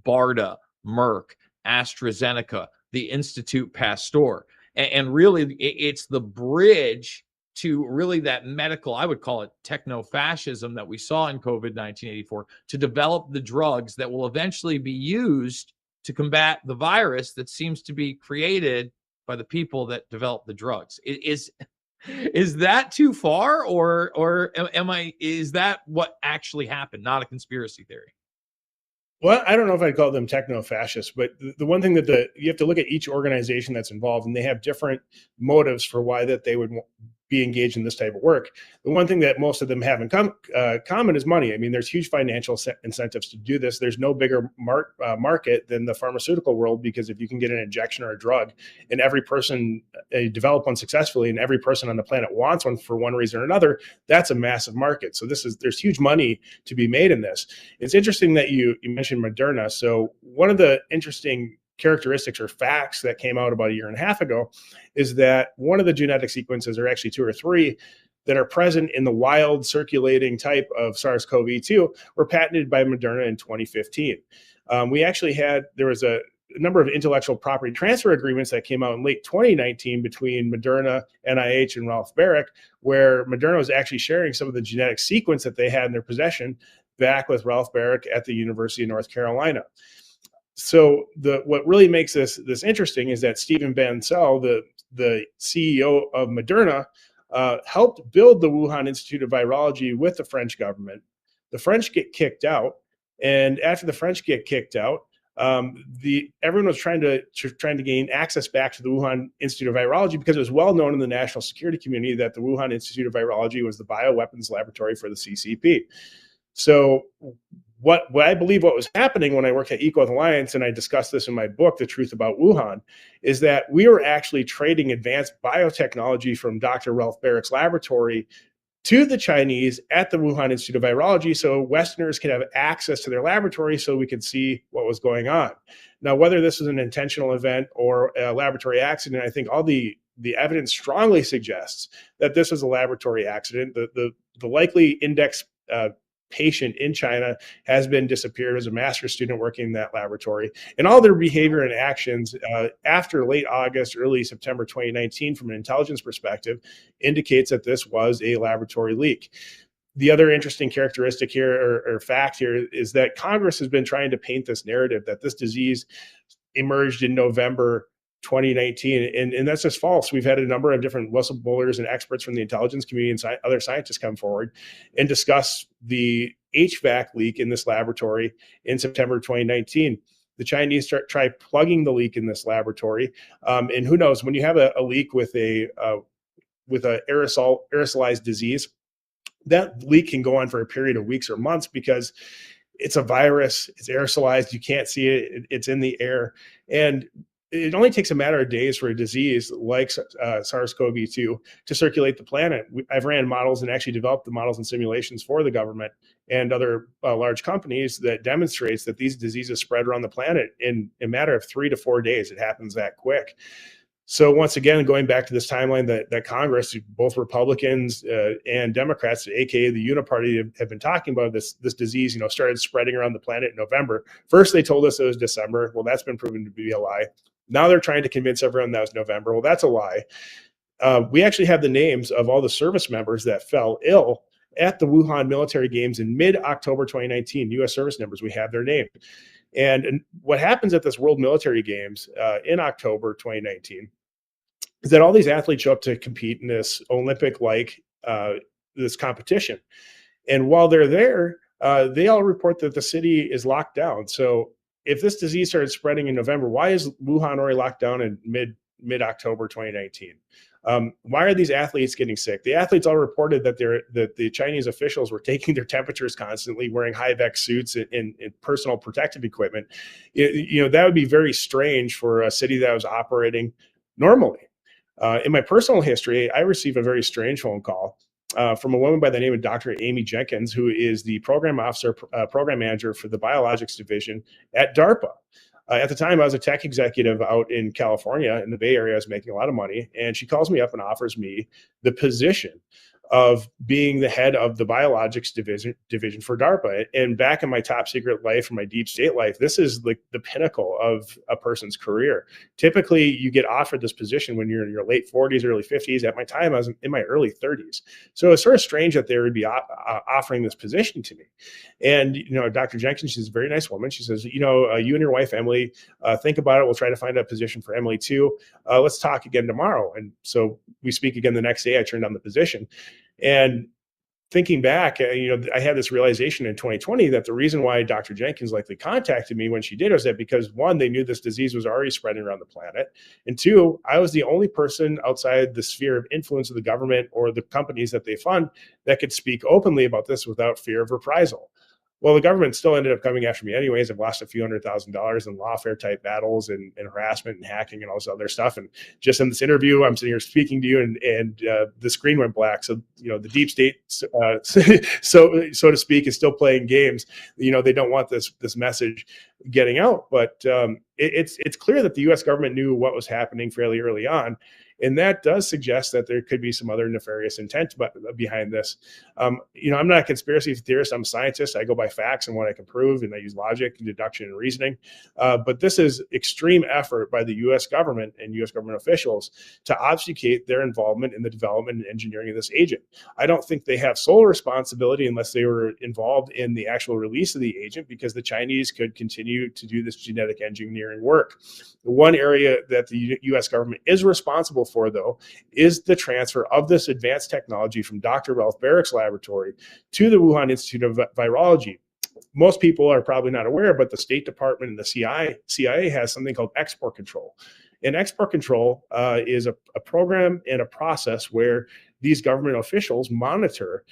BARDA, Merck, AstraZeneca, the Institut Pasteur. And really, it's the bridge to really that medical, I would call it techno-fascism, that we saw in COVID-1984, to develop the drugs that will eventually be used to combat the virus that seems to be created by the people that develop the drugs. Is that too is that what actually happened, not a conspiracy theory?
Well, I don't know if I'd call them techno-fascists, but the one thing that you have to look at each organization that's involved, and they have different motives for why that they would be engaged in this type of work. The one thing that most of them have in common is money. I mean, there's huge financial incentives to do this. There's no bigger market than the pharmaceutical world, because if you can get an injection or a drug and every person develop one successfully and every person on the planet wants one for one reason or another, that's a massive market. So there's huge money to be made in this. It's interesting that you mentioned Moderna. So one of the interesting characteristics or facts that came out about a year and a half ago is that one of the genetic sequences, or actually 2 or 3, that are present in the wild circulating type of SARS-CoV-2 were patented by Moderna in 2015. There was a number of intellectual property transfer agreements that came out in late 2019 between Moderna, NIH, and Ralph Baric, where Moderna was actually sharing some of the genetic sequence that they had in their possession back with Ralph Baric at the University of North Carolina. So what really makes this interesting is that Stephen Bancel, the CEO of Moderna, helped build the Wuhan Institute of Virology with the French government. The French get kicked out, and after the French get kicked out, everyone was trying to gain access back to the Wuhan Institute of Virology, because it was well known in the national security community that the Wuhan Institute of Virology was the bioweapons laboratory for the CCP. So what I believe what was happening when I worked at Eco Alliance, and I discussed this in my book, The Truth About Wuhan, is that we were actually trading advanced biotechnology from Dr. Ralph Baric's laboratory to the Chinese at the Wuhan Institute of Virology, so Westerners could have access to their laboratory so we could see what was going on. Now, whether this was an intentional event or a laboratory accident, I think all the evidence strongly suggests that this was a laboratory accident. The likely index patient in China has been disappeared as a master's student working in that laboratory. And all their behavior and actions after late August, early September 2019, from an intelligence perspective, indicates that this was a laboratory leak. The other interesting characteristic here, or fact here, is that Congress has been trying to paint this narrative that this disease emerged in November 2019, and that's just false. We've had a number of different whistleblowers and experts from the intelligence community and other scientists come forward and discuss the HVAC leak in this laboratory in September 2019. The Chinese try plugging the leak in this laboratory, and who knows, when you have a leak with a aerosolized disease, that leak can go on for a period of weeks or months because it's a virus, it's aerosolized, you can't see it, it's in the air, and it only takes a matter of days for a disease like SARS-CoV-2 to circulate the planet. I've ran models and actually developed the models and simulations for the government and other large companies that demonstrates that these diseases spread around the planet in a matter of 3 to 4 days. It happens that quick. So once again, going back to this timeline that Congress, both Republicans and Democrats, aka the Uniparty, have been talking about, this disease, started spreading around the planet in November. First, they told us it was December. Well, that's been proven to be a lie. Now they're trying to convince everyone that was November. Well, that's a lie. We actually have the names of all the service members that fell ill at the Wuhan military games in mid-October 2019. U.S. service members, we have their name. And what happens at this World Military Games in October 2019 is that all these athletes show up to compete in this Olympic-like this competition. And while they're there, they all report that the city is locked down. So if this disease started spreading in November, why is Wuhan already locked down in mid-October 2019? Why are these athletes getting sick? The athletes all reported that the Chinese officials were taking their temperatures constantly, wearing high-vet suits and personal protective equipment. That would be very strange for a city that was operating normally. In my personal history, I received a very strange phone call from a woman by the name of Dr. Amy Jenkins, who is the program manager for the biologics division at DARPA. At the time, I was a tech executive out in California in the Bay Area. I was making a lot of money, and she calls me up and offers me the position of being the head of the biologics division for DARPA. And back in my top secret life, or my deep state life, this is like the pinnacle of a person's career. Typically, you get offered this position when you're in your late 40s, early 50s. At my time, I was in my early 30s. So it's sort of strange that they would be offering this position to me. And, Dr. Jenkins, she's a very nice woman. She says, you and your wife, Emily, think about it. We'll try to find a position for Emily too. Let's talk again tomorrow. And so we speak again the next day. I turned down the position. And thinking back, I had this realization in 2020 that the reason why Dr. Jenkins likely contacted me when she did was that because, one, they knew this disease was already spreading around the planet, and two, I was the only person outside the sphere of influence of the government or the companies that they fund that could speak openly about this without fear of reprisal. Well, the government still ended up coming after me anyways. I've lost a few $100,000 in lawfare type battles and harassment and hacking and all this other stuff. And just in this interview, I'm sitting here speaking to you, and the screen went black. So the deep state, so to speak, is still playing games. They don't want this message getting out. But it's clear that the U.S. government knew what was happening fairly early on. And that does suggest that there could be some other nefarious intent behind this. I'm not a conspiracy theorist. I'm a scientist. I go by facts and what I can prove, and I use logic and deduction and reasoning. But this is extreme effort by the U.S. government and U.S. government officials to obfuscate their involvement in the development and engineering of this agent. I don't think they have sole responsibility unless they were involved in the actual release of the agent, because the Chinese could continue to do this genetic engineering work. The one area that the U.S. government is responsible for, though, is the transfer of this advanced technology from Dr. Ralph Barick's laboratory to the Wuhan Institute of Virology. Most people are probably not aware, but the State Department and the CIA has something called export control. And export control is a program and a process where these government officials monitor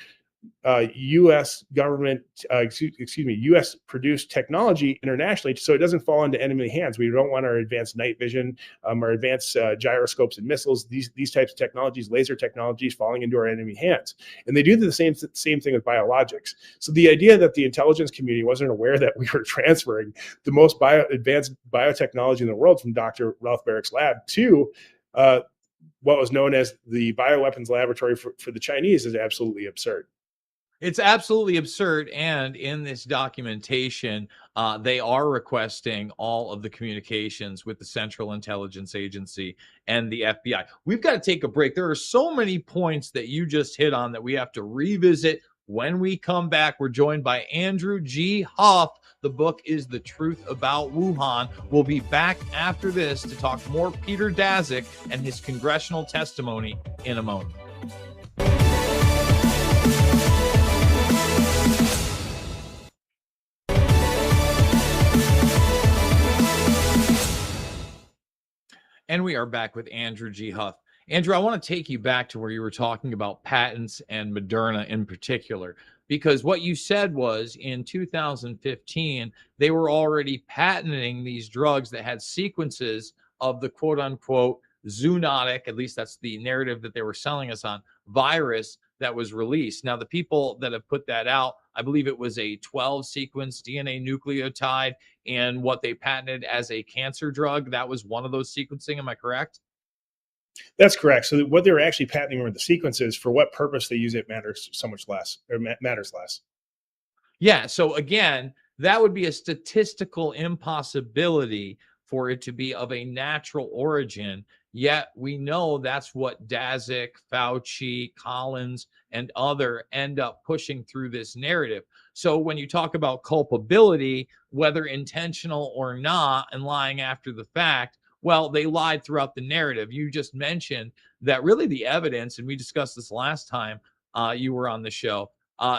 U.S. government, U.S. produced technology internationally, so it doesn't fall into enemy hands. We don't want our advanced night vision, our advanced gyroscopes and missiles, these types of technologies, laser technologies, falling into our enemy hands. And they do the same thing with biologics. So the idea that the intelligence community wasn't aware that we were transferring the most advanced biotechnology in the world from Dr. Ralph Barick's lab to what was known as the bioweapons laboratory for the Chinese is absolutely absurd.
It's absolutely absurd. And in this documentation, they are requesting all of the communications with the Central Intelligence Agency and the FBI. We've got to take a break. There are so many points that you just hit on that we have to revisit when we come back. We're joined by Andrew G. Huff. The book is The Truth About Wuhan. We'll be back after this to talk more Peter Daszak and his congressional testimony in a moment. And we are back with Andrew G. Huff. Andrew, I want to take you back to where you were talking about patents and Moderna in particular, because what you said was in 2015, they were already patenting these drugs that had sequences of the quote unquote zoonotic, at least that's the narrative that they were selling us on, virus that was released. Now, the people that have put that out, I believe it was a 12 sequence DNA nucleotide, and what they patented as a cancer drug, that was one of those sequencing. Am I correct?
That's correct. So what they were actually patenting were the sequences. For what purpose they use it matters so much less, or matters less.
Yeah. So again, that would be a statistical impossibility for it to be of a natural origin. Yet we know that's what Daszak, Fauci, Collins, and other end up pushing through this narrative. So when you talk about culpability, whether intentional or not, and lying after the fact, well, they lied throughout the narrative. You just mentioned that really the evidence, and we discussed this last time you were on the show,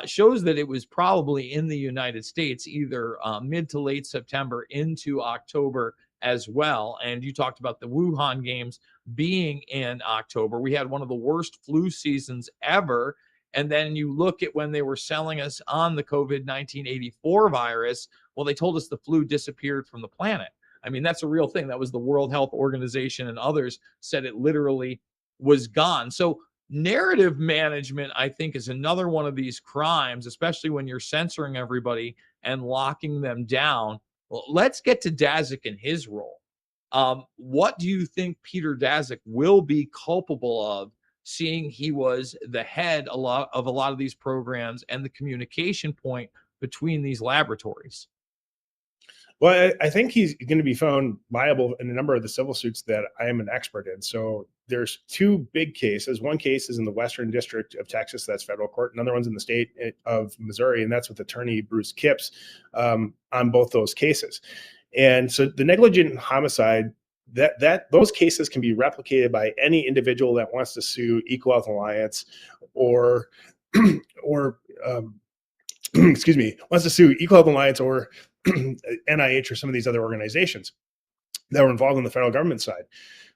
shows that it was probably in the United States, either mid to late September into October as well. And you talked about the Wuhan games being in October. We had one of the worst flu seasons ever. And then you look at when they were selling us on the COVID-19 84 virus, well, they told us the flu disappeared from the planet. I mean, that's a real thing. That was the World Health Organization and others said it literally was gone. So narrative management, I think, is another one of these crimes, especially when you're censoring everybody and locking them down. Well, let's get to Daszak and his role. What do you think Peter Daszak will be culpable of, seeing he was the head of a lot of these programs and the communication point between these laboratories?
Well, I think he's going to be found liable in a number of the civil suits that I am an expert in. So there's two big cases. One case is in the Western District of Texas, that's federal court. Another one's in the state of Missouri, and that's with attorney Bruce Kipps on both those cases. And so the negligent homicide, that those cases can be replicated by any individual that wants to sue Equal Health Alliance or or excuse me, wants to sue Equal Health Alliance or NIH or some of these other organizations that were involved on the federal government side.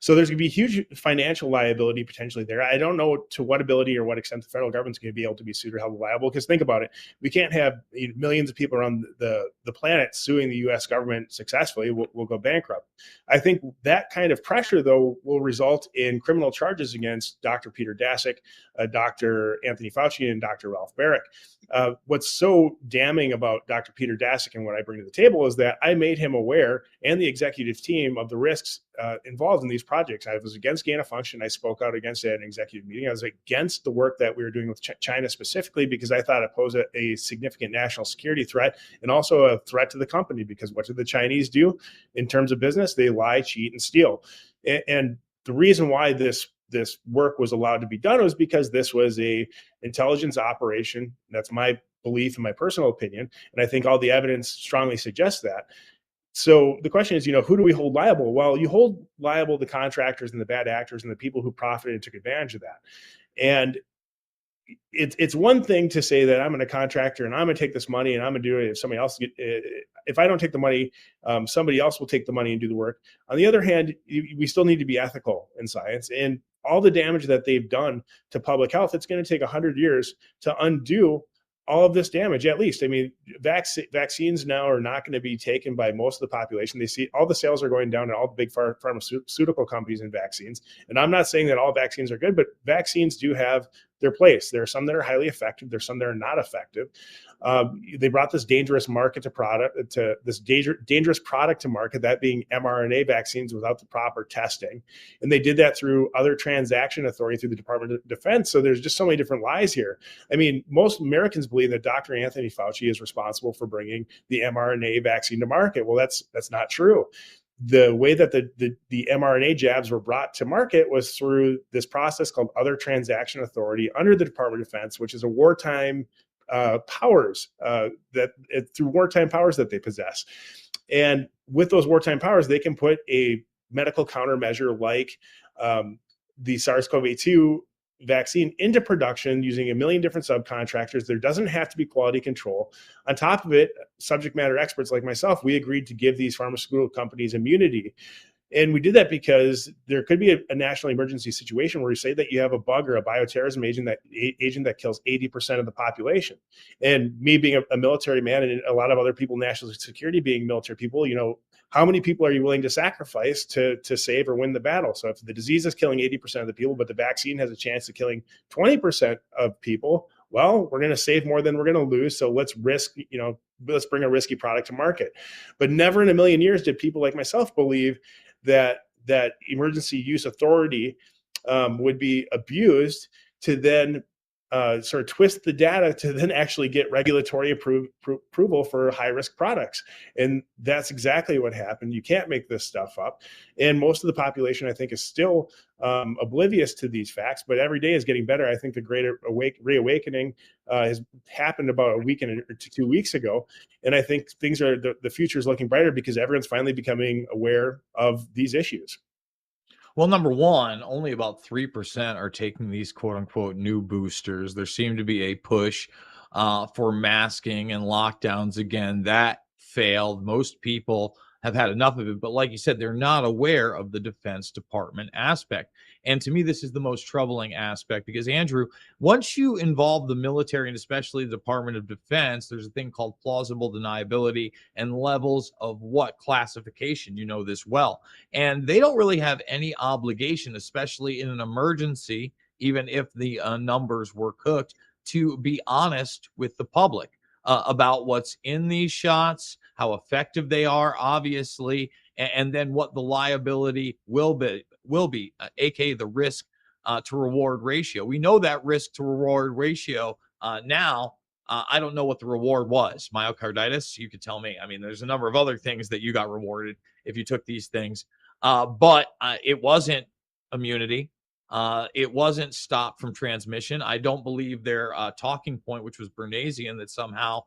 So there's going to be huge financial liability potentially there. I don't know to what ability or what extent the federal government's going to be able to be sued or held liable, because think about it. We can't have millions of people around the planet suing the U.S. government successfully. We'll go bankrupt. I think that kind of pressure, though, will result in criminal charges against Dr. Peter Daszak, Dr. Anthony Fauci, and Dr. Ralph Baric. What's so damning about Dr. Peter Daszak and what I bring to the table is that I made him aware, and the executive team, of the risks involved in these projects. I was against gain of function. I spoke out against it at an executive meeting. I was against the work that we were doing with China specifically, because I thought it posed a significant national security threat and also a threat to the company, because what do the Chinese do in terms of business? They lie, cheat, and steal. And the reason why this work was allowed to be done was because this was a intelligence operation. That's my belief and my personal opinion. And I think all the evidence strongly suggests that. So the question is, who do we hold liable? Well, you hold liable the contractors and the bad actors and the people who profited and took advantage of that. And it's one thing to say that I'm a contractor and I'm going to take this money and I'm going to do it. If somebody else, if I don't take the money, somebody else will take the money and do the work. On the other hand, we still need to be ethical in science, and all the damage that they've done to public health, it's going to take 100 years to undo all of this damage, at least. I mean, vaccines now are not going to be taken by most of the population. They see all the sales are going down to all the big pharmaceutical companies and vaccines. And I'm not saying that all vaccines are good, but vaccines do have their place. There are some that are highly effective. There's some that are not effective. They brought this dangerous dangerous product to market, that being mRNA vaccines, without the proper testing. And they did that through other transaction authority, through the Department of Defense. So there's just so many different lies here. I mean, most Americans believe that Dr. Anthony Fauci is responsible for bringing the mRNA vaccine to market. Well, that's not true. The way that the mRNA jabs were brought to market was through this process called Other Transaction Authority under the Department of Defense, which is a wartime powers through wartime powers that they possess. And with those wartime powers, they can put a medical countermeasure like the SARS-CoV-2 vaccine into production using a million different subcontractors. There doesn't have to be quality control. On top of it, subject matter experts like myself, we agreed to give these pharmaceutical companies immunity. And we did that because there could be a national emergency situation where you say that you have a bug or a bioterrorism agent that kills 80% of the population. And me being a military man, and a lot of other people, national security being military people, how many people are you willing to sacrifice to save or win the battle? So if the disease is killing 80% of the people, but the vaccine has a chance of killing 20% of people, well, we're going to save more than we're going to lose. So let's let's bring a risky product to market. But never in a million years did people like myself believe that emergency use authority would be abused to then sort of twist the data to then actually get regulatory approval for high-risk products. And that's exactly what happened. You can't make this stuff up. And most of the population, I think, is still oblivious to these facts, but every day is getting better. I think the greater reawakening has happened about a week or 2 weeks ago. And I think the future is looking brighter because everyone's finally becoming aware of these issues.
Well, number one, only about 3% are taking these quote unquote new boosters. There seemed to be a push for masking and lockdowns again. That failed. Most people have had enough of it. But like you said, they're not aware of the Defense Department aspect. And to me, this is the most troubling aspect because, Andrew, once you involve the military and especially the Department of Defense, there's a thing called plausible deniability and levels of what classification, you know this well. And they don't really have any obligation, especially in an emergency, even if the numbers were cooked, to be honest with the public about what's in these shots, how effective they are, obviously, and then what the liability will be, aka the risk to reward ratio. We know that risk to reward ratio now. I don't know what the reward was. Myocarditis, you could tell me. I mean, there's a number of other things that you got rewarded if you took these things, but it wasn't immunity. It wasn't stop from transmission. I don't believe their talking point, which was Bernaysian, that somehow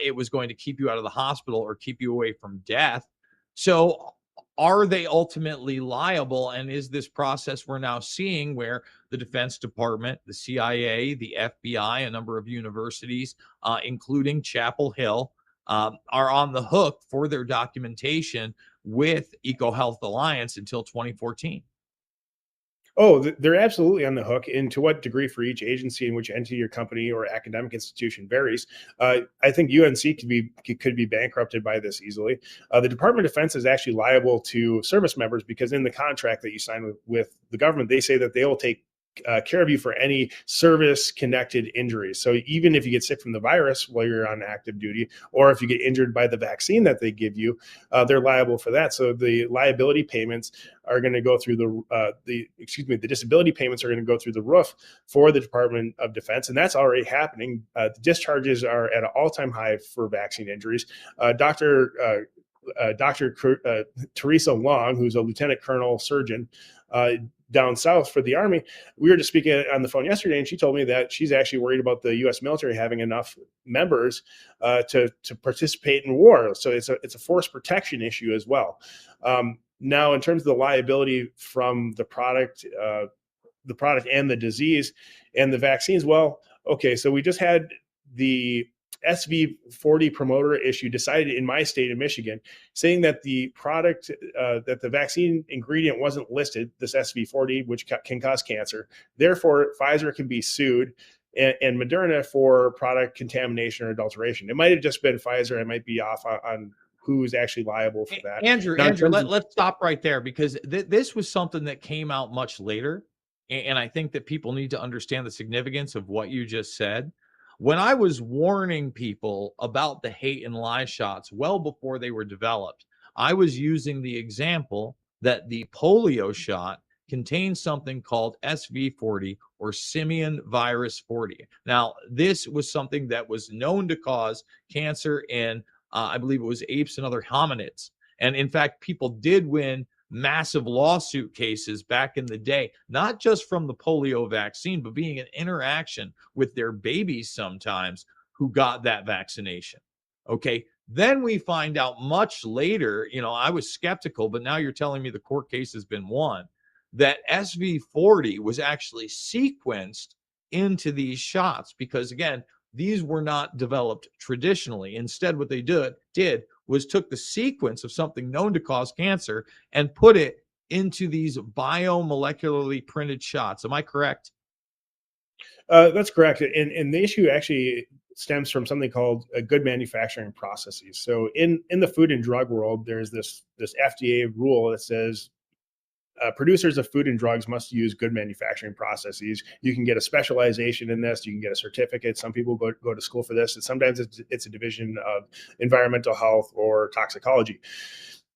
it was going to keep you out of the hospital or keep you away from death. So are they ultimately liable? And is this process we're now seeing where the Defense Department, the CIA, the FBI, a number of universities, including Chapel Hill, are on the hook for their documentation with EcoHealth Alliance until 2014?
Oh, they're absolutely on the hook. And to what degree for each agency in which entity or company or academic institution varies. I think UNC could be bankrupted by this easily. The Department of Defense is actually liable to service members because in the contract that you sign with the government, they say that they will take care of you for any service-connected injuries. So even if you get sick from the virus while you're on active duty, or if you get injured by the vaccine that they give you, they're liable for that. So the liability payments are going to go through the disability payments are going to go through the roof for the Department of Defense, and that's already happening. The discharges are at an all-time high for vaccine injuries. Dr. Teresa Long, who's a lieutenant colonel surgeon down south for the Army, we were just speaking on the phone yesterday, and she told me that she's actually worried about the U.S. military having enough members to participate in war. So it's a force protection issue as well. Now, in terms of the liability from the product and the disease and the vaccines, well, okay, so we just had the SV40 promoter issue decided in my state of Michigan, saying that the product, that the vaccine ingredient wasn't listed, this SV40, which can cause cancer. Therefore, Pfizer can be sued and Moderna for product contamination or adulteration. It might have just been Pfizer. I might be off on who's actually liable for that.
Andrew, let's stop right there because this was something that came out much later. And I think that people need to understand the significance of what you just said. When I was warning people about the hate and lie shots well before they were developed, I was using the example that the polio shot contains something called SV40 or simian virus 40. Now, this was something that was known to cause cancer in, I believe it was apes and other hominids. And in fact, people did win massive lawsuit cases back in the day, not just from the polio vaccine, but being an interaction with their babies sometimes who got that vaccination. Okay. Then we find out much later, I was skeptical, but now you're telling me the court case has been won, that SV40 was actually sequenced into these shots because, again, these were not developed traditionally. Instead, what they did was took the sequence of something known to cause cancer and put it into these biomolecularly printed shots. Am I correct?
That's correct. And the issue actually stems from something called good manufacturing processes. So in the food and drug world, there's this FDA rule that says producers of food and drugs must use good manufacturing processes. You can get a specialization in this. You can get a certificate. Some people go to school for this. And sometimes it's a division of environmental health or toxicology.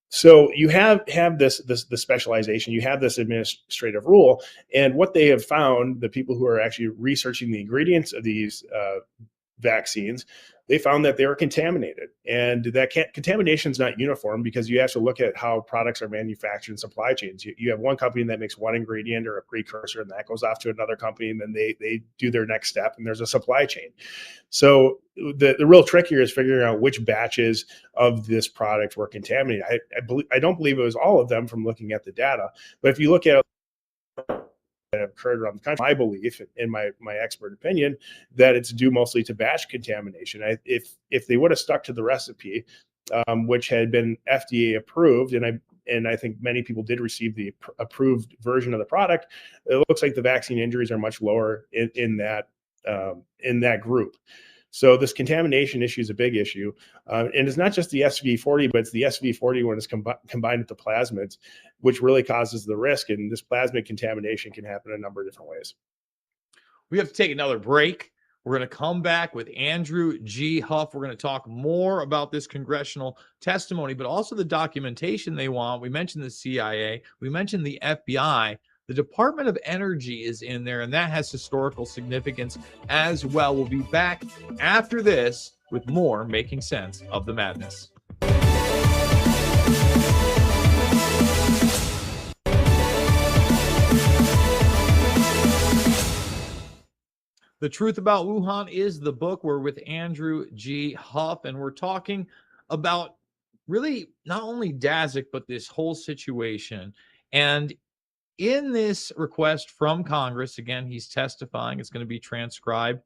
So you have this specialization. You have this administrative rule. And what they have found, the people who are actually researching the ingredients of these vaccines, they found that they were contaminated, and that contamination is not uniform because you have to look at how products are manufactured in supply chains. You have one company that makes one ingredient or a precursor, and that goes off to another company, and then they do their next step, and there's a supply chain. So the real trick here is figuring out which batches of this product were contaminated. I don't believe it was all of them from looking at the data, but if you look at that have occurred around the country, my belief, in my expert opinion, that it's due mostly to batch contamination. If they would have stuck to the recipe, which had been FDA approved, and I think many people did receive the approved version of the product, it looks like the vaccine injuries are much lower in that group. So this contamination issue is a big issue. And it's not just the SV40, but it's the SV40 when it's combined with the plasmids, which really causes the risk. And this plasmid contamination can happen in a number of different ways.
We have to take another break. We're going to come back with Andrew G. Huff. We're going to talk more about this congressional testimony, but also the documentation they want. We mentioned the CIA. We mentioned the FBI. The Department of Energy is in there, and that has historical significance as well. We'll be back after this with more Making Sense of the Madness. The Truth About Wuhan is the book. We're with Andrew G. Huff, and we're talking about really not only Dazik, but this whole situation. And in this request from Congress, again, he's testifying, it's going to be transcribed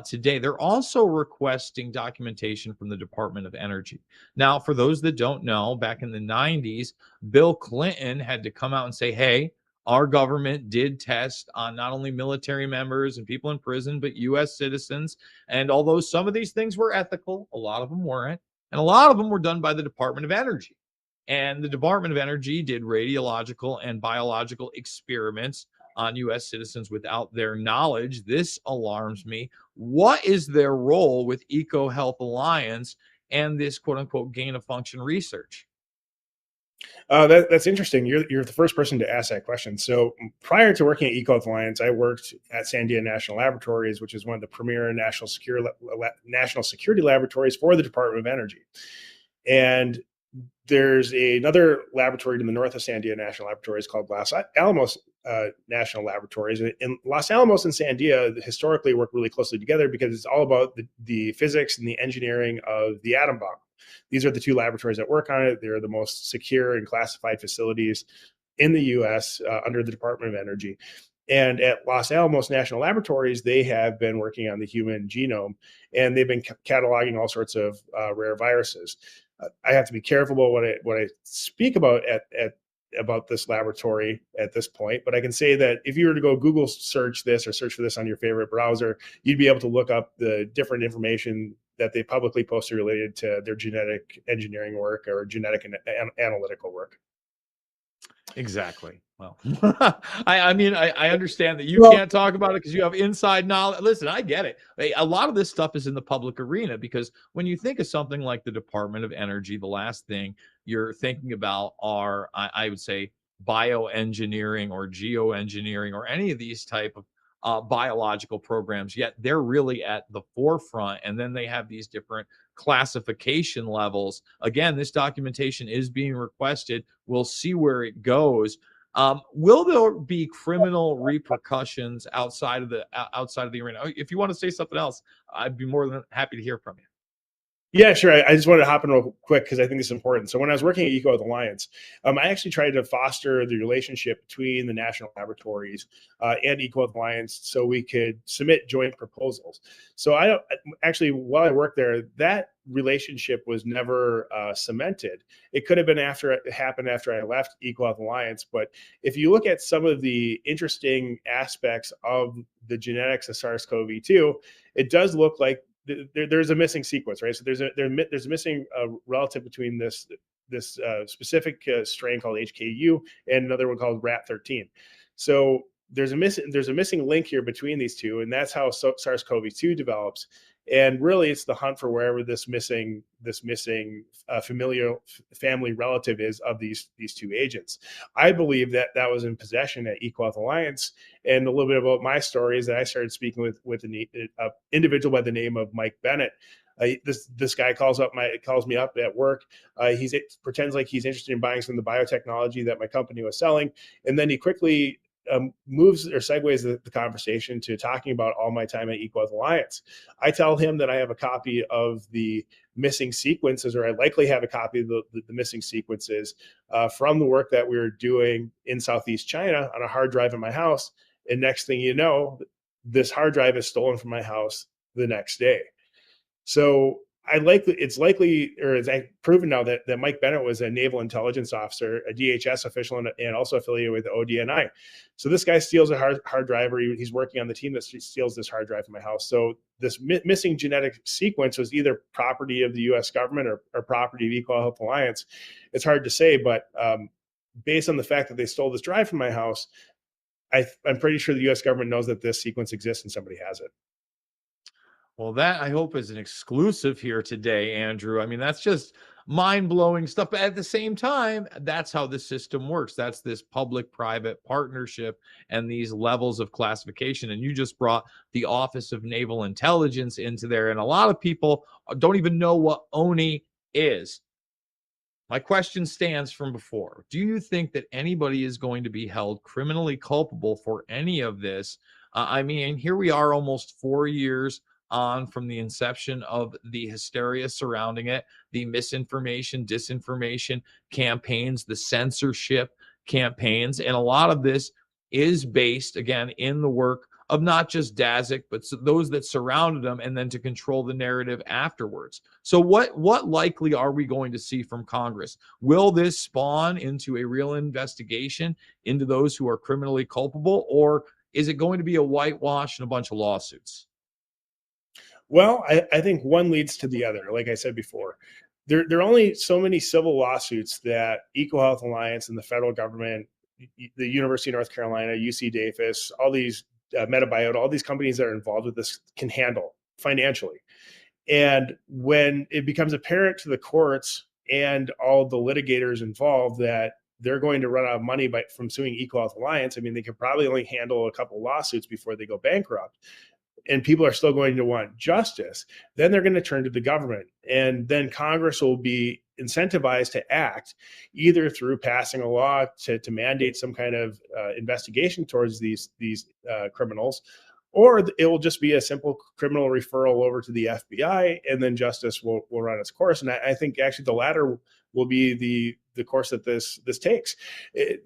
today. They're also requesting documentation from the Department of Energy. Now, for those that don't know, back in the 90s, Bill Clinton had to come out and say, hey, our government did test on not only military members and people in prison, but U.S. citizens. And although some of these things were ethical, a lot of them weren't. And a lot of them were done by the Department of Energy. And the Department of Energy did radiological and biological experiments on U.S. citizens without their knowledge. This alarms me. What is their role with EcoHealth Alliance and this quote unquote gain of function research?
That's interesting. You're the first person to ask that question. So prior to working at EcoHealth Alliance, I worked at Sandia National Laboratories, which is one of the premier national security laboratories for the Department of Energy. And there's another laboratory to the north of Sandia National Laboratories called Los Alamos National Laboratories. And Los Alamos and Sandia historically work really closely together because it's all about the physics and the engineering of the atom bomb. These are the two laboratories that work on it. They're the most secure and classified facilities in the U.S. Under the Department of Energy. And at Los Alamos National Laboratories, they have been working on the human genome, and they've been cataloging all sorts of rare viruses. I have to be careful about what I speak about about this laboratory at this point, but I can say that if you were to go Google search this or search for this on your favorite browser, you'd be able to look up the different information that they publicly posted related to their genetic engineering work or genetic and analytical work.
Exactly. Well, I mean, I understand that you can't talk about it because you have inside knowledge. Listen, I get it. A lot of this stuff is in the public arena because when you think of something like the Department of Energy, the last thing you're thinking about are, I would say, bioengineering or geoengineering or any of these type of biological programs. Yet they're really at the forefront, and then they have these different classification levels. Again, this documentation is being requested. We'll see where it goes. Will there be criminal repercussions outside of the arena? If you want to say something else, I'd be more than happy to hear from you.
Yeah, sure. I just wanted to hop in real quick because I think it's important. So when I was working at EcoHealth Alliance, I actually tried to foster the relationship between the national laboratories and EcoHealth Alliance so we could submit joint proposals. So while I worked there, that relationship was never cemented. It could have been after I left EcoHealth Alliance, but if you look at some of the interesting aspects of the genetics of SARS-CoV-2, it does look like there's a missing sequence, right? So there's a missing relative between this specific strain called HKU and another one called RAT13. So there's a missing link here between these two, and that's how SARS-CoV-2 develops. And really, it's the hunt for wherever this missing familial family relative is of these two agents. I believe that was in possession at EcoHealth Alliance. And a little bit about my story is that I started speaking with an individual by the name of Mike Bennett. This guy calls me up at work. He pretends like he's interested in buying some of the biotechnology that my company was selling, and then he quickly moves or segues the conversation to talking about all my time at EcoHealth Alliance. I tell him that I have a copy of the missing sequences, or I likely have a copy of the missing sequences from the work that we were doing in Southeast China on a hard drive in my house. And next thing you know, this hard drive is stolen from my house the next day. So it's likely, or it's proven now that Mike Bennett was a naval intelligence officer, a DHS official, and also affiliated with the ODNI. So this guy steals a hard drive, or he's working on the team that steals this hard drive from my house. So this missing genetic sequence was either property of the U.S. government or property of EcoHealth Alliance. It's hard to say, but based on the fact that they stole this drive from my house, I'm pretty sure the U.S. government knows that this sequence exists and somebody has it.
Well, that I hope is an exclusive here today, Andrew. I mean, that's just mind-blowing stuff. But at the same time, that's how the system works. That's this public-private partnership and these levels of classification. And you just brought the Office of Naval Intelligence into there. And a lot of people don't even know what ONI is. My question stands from before. Do you think that anybody is going to be held criminally culpable for any of this? I mean, here we are almost 4 years on from the inception of the hysteria surrounding it, the misinformation, disinformation campaigns, the censorship campaigns. And a lot of this is based, again, in the work of not just Dazik, but those that surrounded him, and then to control the narrative afterwards. So what likely are we going to see from Congress? Will this spawn into a real investigation into those who are criminally culpable, or is it going to be a whitewash and a bunch of lawsuits?
Well, I think one leads to the other. Like I said before, there are only so many civil lawsuits that EcoHealth Alliance and the federal government, the University of North Carolina, UC Davis, all these Metabiota, all these companies that are involved with this can handle financially. And when it becomes apparent to the courts and all the litigators involved that they're going to run out of money from suing EcoHealth Alliance, I mean, they could probably only handle a couple lawsuits before they go bankrupt, and people are still going to want justice, then they're going to turn to the government. And then Congress will be incentivized to act either through passing a law to mandate some kind of investigation towards these criminals, or it will just be a simple criminal referral over to the FBI, and then justice will run its course. And I think actually the latter will be the course that this takes.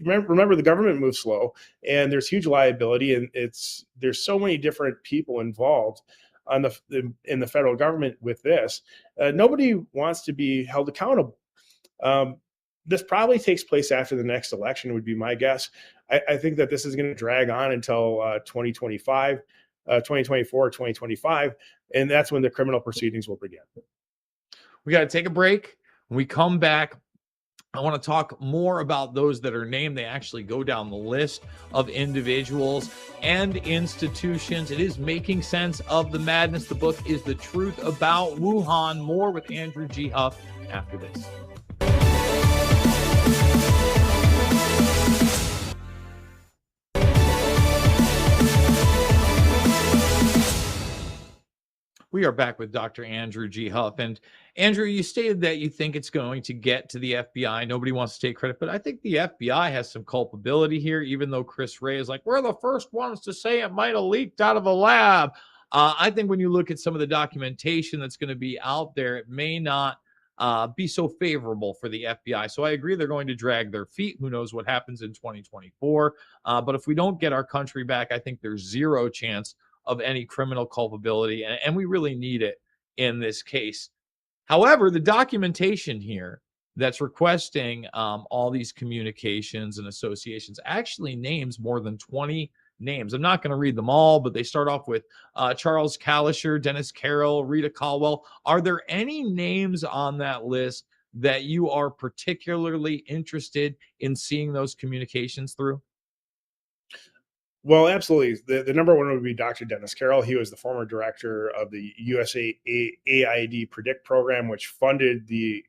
Remember, the government moves slow, and there's huge liability, and there's so many different people involved in the federal government with this. Nobody wants to be held accountable. This probably takes place after the next election, would be my guess. I think that this is going to drag on until 2025, 2024, 2025, and that's when the criminal proceedings will begin.
We got to take a break. When we come back, I want to talk more about those that are named. They actually go down the list of individuals and institutions. It is Making Sense of the Madness. The book is The Truth About Wuhan. More with Andrew G. Huff after this. We are back with Dr. Andrew G. Huff. And Andrew, you stated that you think it's going to get to the FBI. Nobody wants to take credit, but I think the FBI has some culpability here, even though Chris Wray is like, we're the first ones to say it might have leaked out of a lab. I think when you look at some of the documentation that's going to be out there, it may not be so favorable for the FBI. So I agree they're going to drag their feet. Who knows what happens in 2024? But if we don't get our country back, I think there's zero chance of any criminal culpability, and we really need it in this case. However, the documentation here that's requesting all these communications and associations actually names more than 20 names. I'm not going to read them all, but they start off with Charles Kalisher, Dennis Carroll, Rita Caldwell. Are there any names on that list that you are particularly interested in seeing those communications through?
Well, absolutely. The number one would be Dr. Dennis Carroll. He was the former director of the USAID PREDICT program, which funded the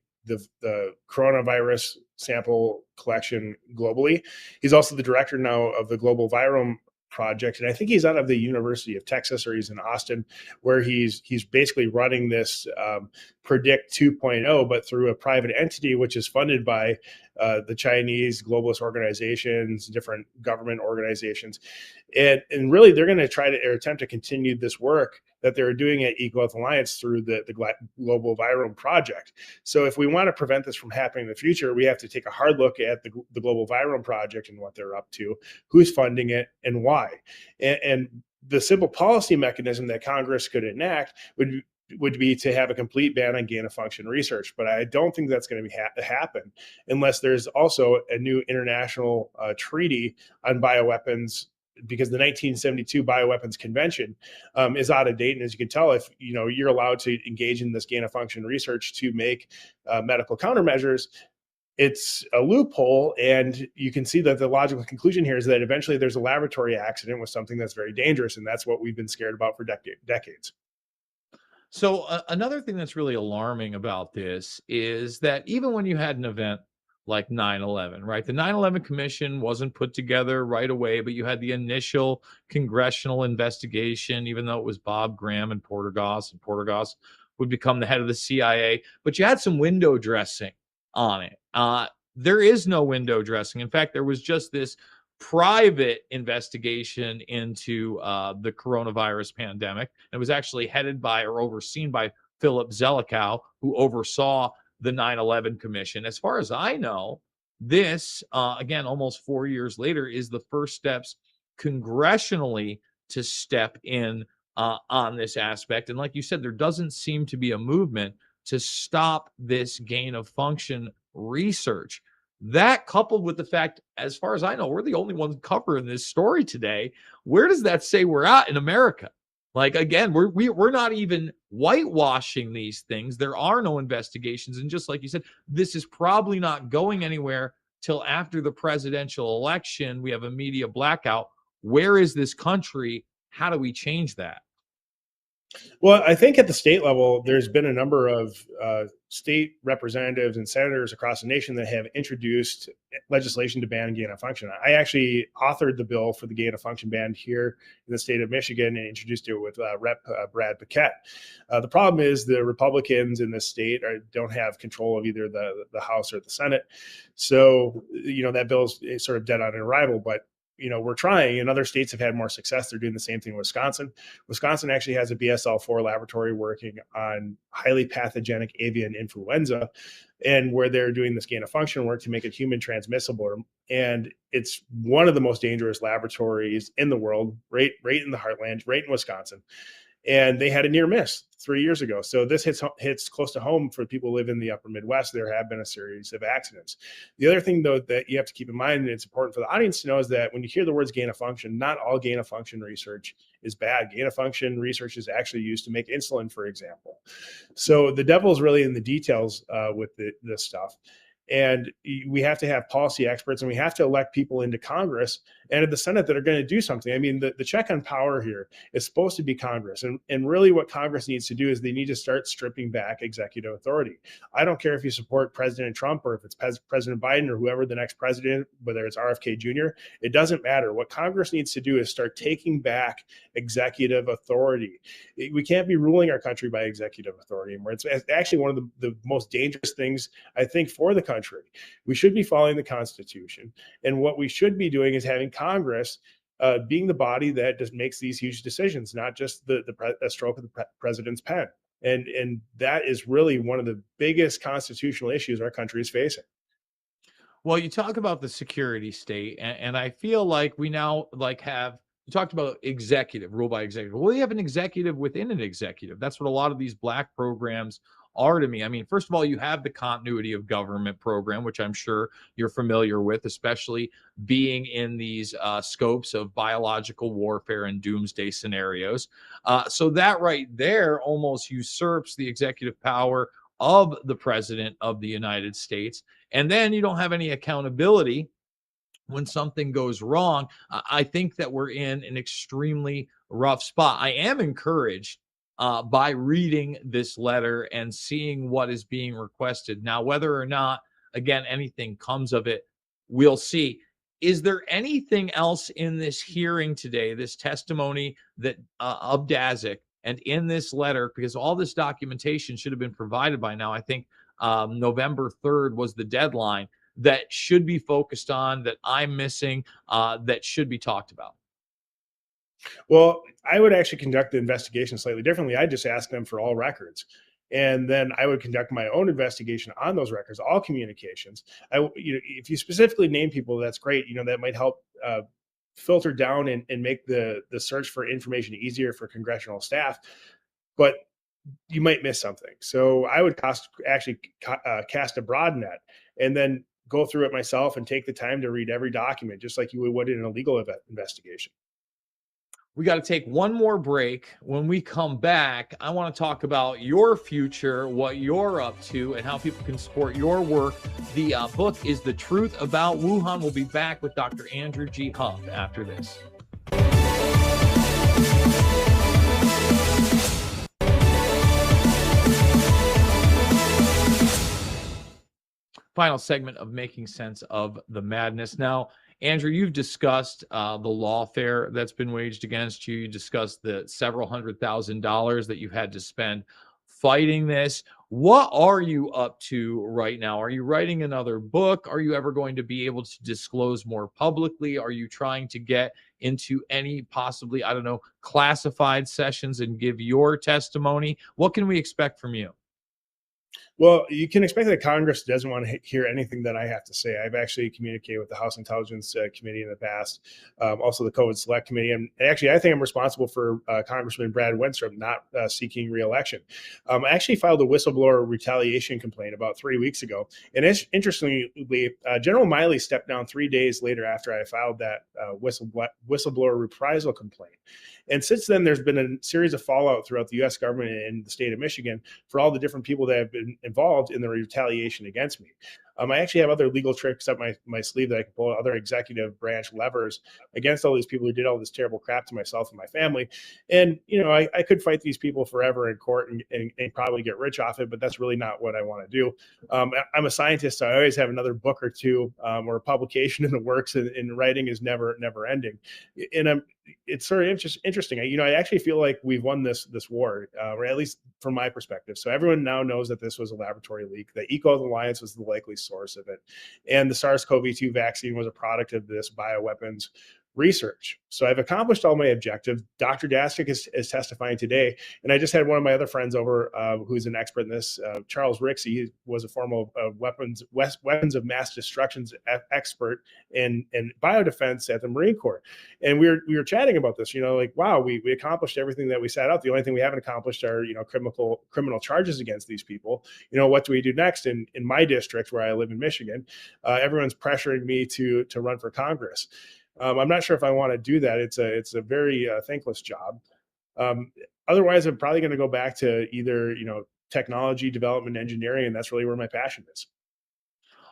coronavirus sample collection globally. He's also the director now of the Global Virome Project, and I think he's out of the University of Texas, or he's in Austin, where he's basically running this PREDICT 2.0, but through a private entity, which is funded by the Chinese globalist organizations, different government organizations. And really, they're going to try to attempt to continue this work that they're doing at EcoHealth Alliance through the Global Virome Project. So if we want to prevent this from happening in the future, we have to take a hard look at the Global Virome Project and what they're up to, who's funding it, and why. And the simple policy mechanism that Congress could enact would be to have a complete ban on gain-of-function research. But I don't think that's going to be happen unless there's also a new international treaty on bioweapons, because the 1972 Bioweapons Convention is out of date. And as you can tell, if you're allowed to engage in this gain-of-function research to make medical countermeasures, it's a loophole. And you can see that the logical conclusion here is that eventually there's a laboratory accident with something that's very dangerous. And that's what we've been scared about for decades.
So another thing that's really alarming about this is that even when you had an event like 9/11, right? The 9/11 Commission wasn't put together right away, but you had the initial congressional investigation, even though it was Bob Graham and Portergoss would become the head of the CIA. But you had some window dressing on it. There is no window dressing. In fact, there was just this private investigation into the coronavirus pandemic. It was actually headed by or overseen by Philip Zelikow, who oversaw the 9/11 Commission. As far as I know, this, again, almost 4 years later, is the first steps congressionally to step in on this aspect. And like you said, there doesn't seem to be a movement to stop this gain of function research. That, coupled with the fact, as far as I know, we're the only ones covering this story today. Where does that say we're at in America? Like, again, we're not even whitewashing these things. There are no investigations, and just like you said, this is probably not going anywhere till after the presidential election. We have a media blackout. Where is this country? How do we change that?
Well, I think at the state level, there's been a number of state representatives and senators across the nation that have introduced legislation to ban gain of function. I actually authored the bill for the gain of function ban here in the state of Michigan and introduced it with Rep. Brad Paquette. The problem is the Republicans in this state don't have control of either the House or the Senate. So, that bill is sort of dead on arrival, but we're trying, and other states have had more success. They're doing the same thing in Wisconsin. Wisconsin actually has a BSL-4 laboratory working on highly pathogenic avian influenza, and where they're doing this gain of function work to make it human transmissible. And it's one of the most dangerous laboratories in the world, right in the heartland, right in Wisconsin. And they had a near miss 3 years ago. So this hits close to home for people who live in the upper Midwest. There have been a series of accidents. The other thing, though, that you have to keep in mind, and it's important for the audience to know, is that when you hear the words gain of function, not all gain of function research is bad. Gain of function research is actually used to make insulin, for example. So the devil's really in the details with this stuff. And we have to have policy experts, and we have to elect people into Congress and in the Senate that are going to do something. I mean, the check on power here is supposed to be Congress. And really what Congress needs to do is they need to start stripping back executive authority. I don't care if you support President Trump or if it's President Biden or whoever the next president, whether it's RFK Jr., it doesn't matter. What Congress needs to do is start taking back executive authority. We can't be ruling our country by executive authority anymore. It's actually one of the most dangerous things, I think, for the country. We should be following the Constitution. And what we should be doing is having Congress being the body that just makes these huge decisions, not just the stroke of the president's pen. And that is really one of the biggest constitutional issues our country is facing.
Well, you talk about the security state, and I feel like we now have, you talked about executive, rule by executive. Well, we have an executive within an executive. That's what a lot of these black programs are to me. I mean, first of all, you have the continuity of government program, which I'm sure you're familiar with, especially being in these scopes of biological warfare and doomsday scenarios. So that right there almost usurps the executive power of the president of the United States. And then you don't have any accountability when something goes wrong. I think that we're in an extremely rough spot. I am encouraged by reading this letter and seeing what is being requested. Now, whether or not, again, anything comes of it, we'll see. Is there anything else in this hearing today, this testimony that of Dazik, and in this letter, because all this documentation should have been provided by now, I think November 3rd was the deadline, that should be focused on, that I'm missing, that should be talked about?
Well, I would actually conduct the investigation slightly differently. I'd just ask them for all records. And then I would conduct my own investigation on those records, all communications. If you specifically name people, that's great. That might help filter down and make the search for information easier for congressional staff. But you might miss something. So I would cast a broad net and then go through it myself and take the time to read every document, just like you would in a legal investigation.
We got to take one more break. When we come back, I want to talk about your future, what you're up to, and how people can support your work. The book is The Truth About Wuhan. We'll be back with Dr. Andrew G. Huff after this. Final segment of Making Sense of the Madness. Now, Andrew, you've discussed the lawfare that's been waged against you. You discussed the several $100,000s that you've had to spend fighting this. What are you up to right now? Are you writing another book? Are you ever going to be able to disclose more publicly? Are you trying to get into any possibly, I don't know, classified sessions and give your testimony? What can we expect from you?
Well, you can expect that Congress doesn't want to hear anything that I have to say. I've actually communicated with the House Intelligence Committee in the past, also the COVID Select Committee. And actually, I think I'm responsible for Congressman Brad Wenstrup not seeking reelection. I actually filed a whistleblower retaliation complaint about 3 weeks ago. And interestingly, General Miley stepped down 3 days later after I filed that whistleblower reprisal complaint. And since then, there's been a series of fallout throughout the U.S. government and the state of Michigan for all the different people that have been involved in the retaliation against me. I actually have other legal tricks up my sleeve that I can pull, other executive branch levers against all these people who did all this terrible crap to myself and my family. And, I could fight these people forever in court and probably get rich off it, but that's really not what I want to do. I'm a scientist, so I always have another book or two or a publication in the works, and writing is never ending. And it's sort of interesting. I actually feel like we've won this war, or at least from my perspective. So everyone now knows that this was a laboratory leak, that Eco Alliance was the likely source of it, and the SARS-CoV-2 vaccine was a product of this bioweapons research. So I've accomplished all my objectives. Dr. Dastic is testifying today. And I just had one of my other friends over who's an expert in this, Charles Rixey. He was a former weapons of mass destruction expert in biodefense at the Marine Corps. And we were chatting about this, wow, we accomplished everything that we set out. The only thing we haven't accomplished are, criminal charges against these people. What do we do next? In my district where I live in Michigan, everyone's pressuring me to run for Congress. I'm not sure if I want to do that. It's a very thankless job. Otherwise, I'm probably going to go back to either, technology, development, engineering, and that's really where my passion is.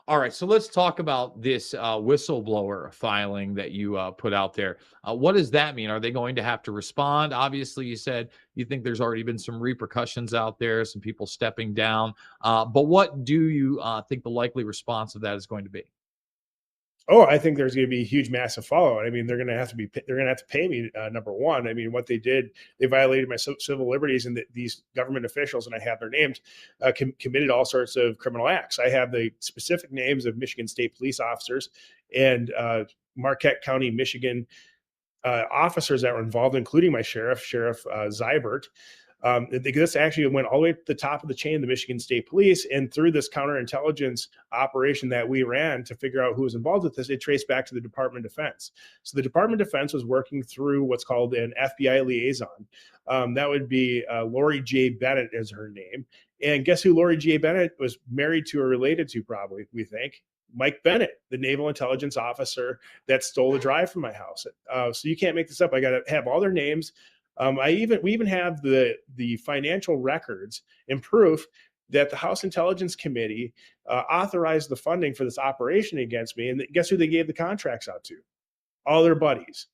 All right, so let's talk about this whistleblower filing that you put out there. What does that mean? Are they going to have to respond? Obviously, you said you think there's already been some repercussions out there, some people stepping down. But what do you think the likely response of that is going to be?
Oh, I think there's going to be a huge, massive fallout. I mean, they're going to have to pay me. Number one, I mean, what they did, they violated my civil liberties, and these government officials, and I have their names, committed all sorts of criminal acts. I have the specific names of Michigan State police officers and Marquette County, Michigan officers that were involved, including my Sheriff Zybert. This actually went all the way to the top of the chain, the Michigan State Police, and through this counterintelligence operation that we ran to figure out who was involved with this, it traced back to the Department of Defense. So the Department of Defense was working through what's called an FBI liaison. That would be Lori J. Bennett is her name. And guess who Lori J. Bennett was married to or related to, probably, we think? Mike Bennett, the naval intelligence officer that stole the drive from my house. So you can't make this up. I got to have all their names. We even have the financial records and proof that the House Intelligence Committee authorized the funding for this operation against me. And guess who they gave the contracts out to? All their buddies,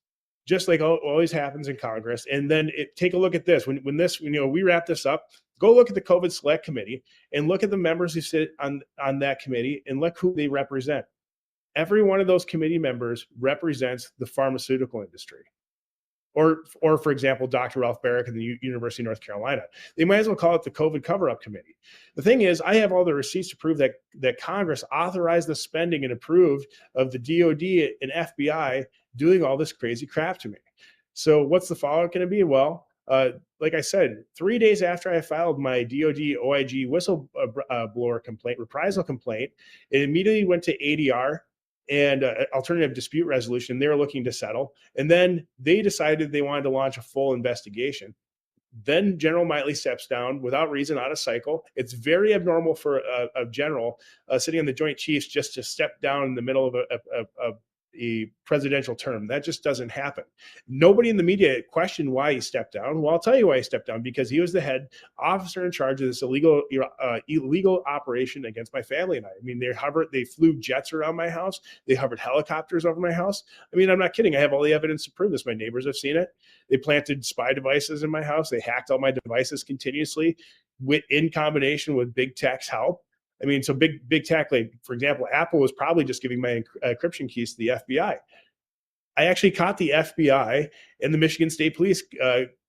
just like always happens in Congress. And then take a look at this. When this, we wrap this up, go look at the COVID Select Committee and look at the members who sit on that committee and look who they represent. Every one of those committee members represents the pharmaceutical industry. Or for example, Dr. Ralph Barrick at the University of North Carolina. They might as well call it the COVID cover-up committee. The thing is, I have all the receipts to prove that Congress authorized the spending and approved of the DOD and FBI doing all this crazy crap to me. So what's the fallout going to be? Well, like I said, 3 days after I filed my DOD OIG whistleblower complaint, reprisal complaint, it immediately went to ADR and alternative dispute resolution. They were looking to settle. And then they decided they wanted to launch a full investigation. Then General Miley steps down without reason, out of cycle. It's very abnormal for a general sitting on the Joint Chiefs just to step down in the middle of a presidential term. That just doesn't happen. Nobody in the media questioned why he stepped down. Well, I'll tell you why he stepped down, because he was the head officer in charge of this illegal operation against my family and I. I mean, they flew jets around my house. They hovered helicopters over my house. I mean, I'm not kidding. I have all the evidence to prove this. My neighbors have seen it. They planted spy devices in my house. They hacked all my devices continuously in combination with big tech's help. I mean, so big tech, like, for example, Apple was probably just giving my encryption keys to the FBI. I actually caught the FBI and the Michigan State Police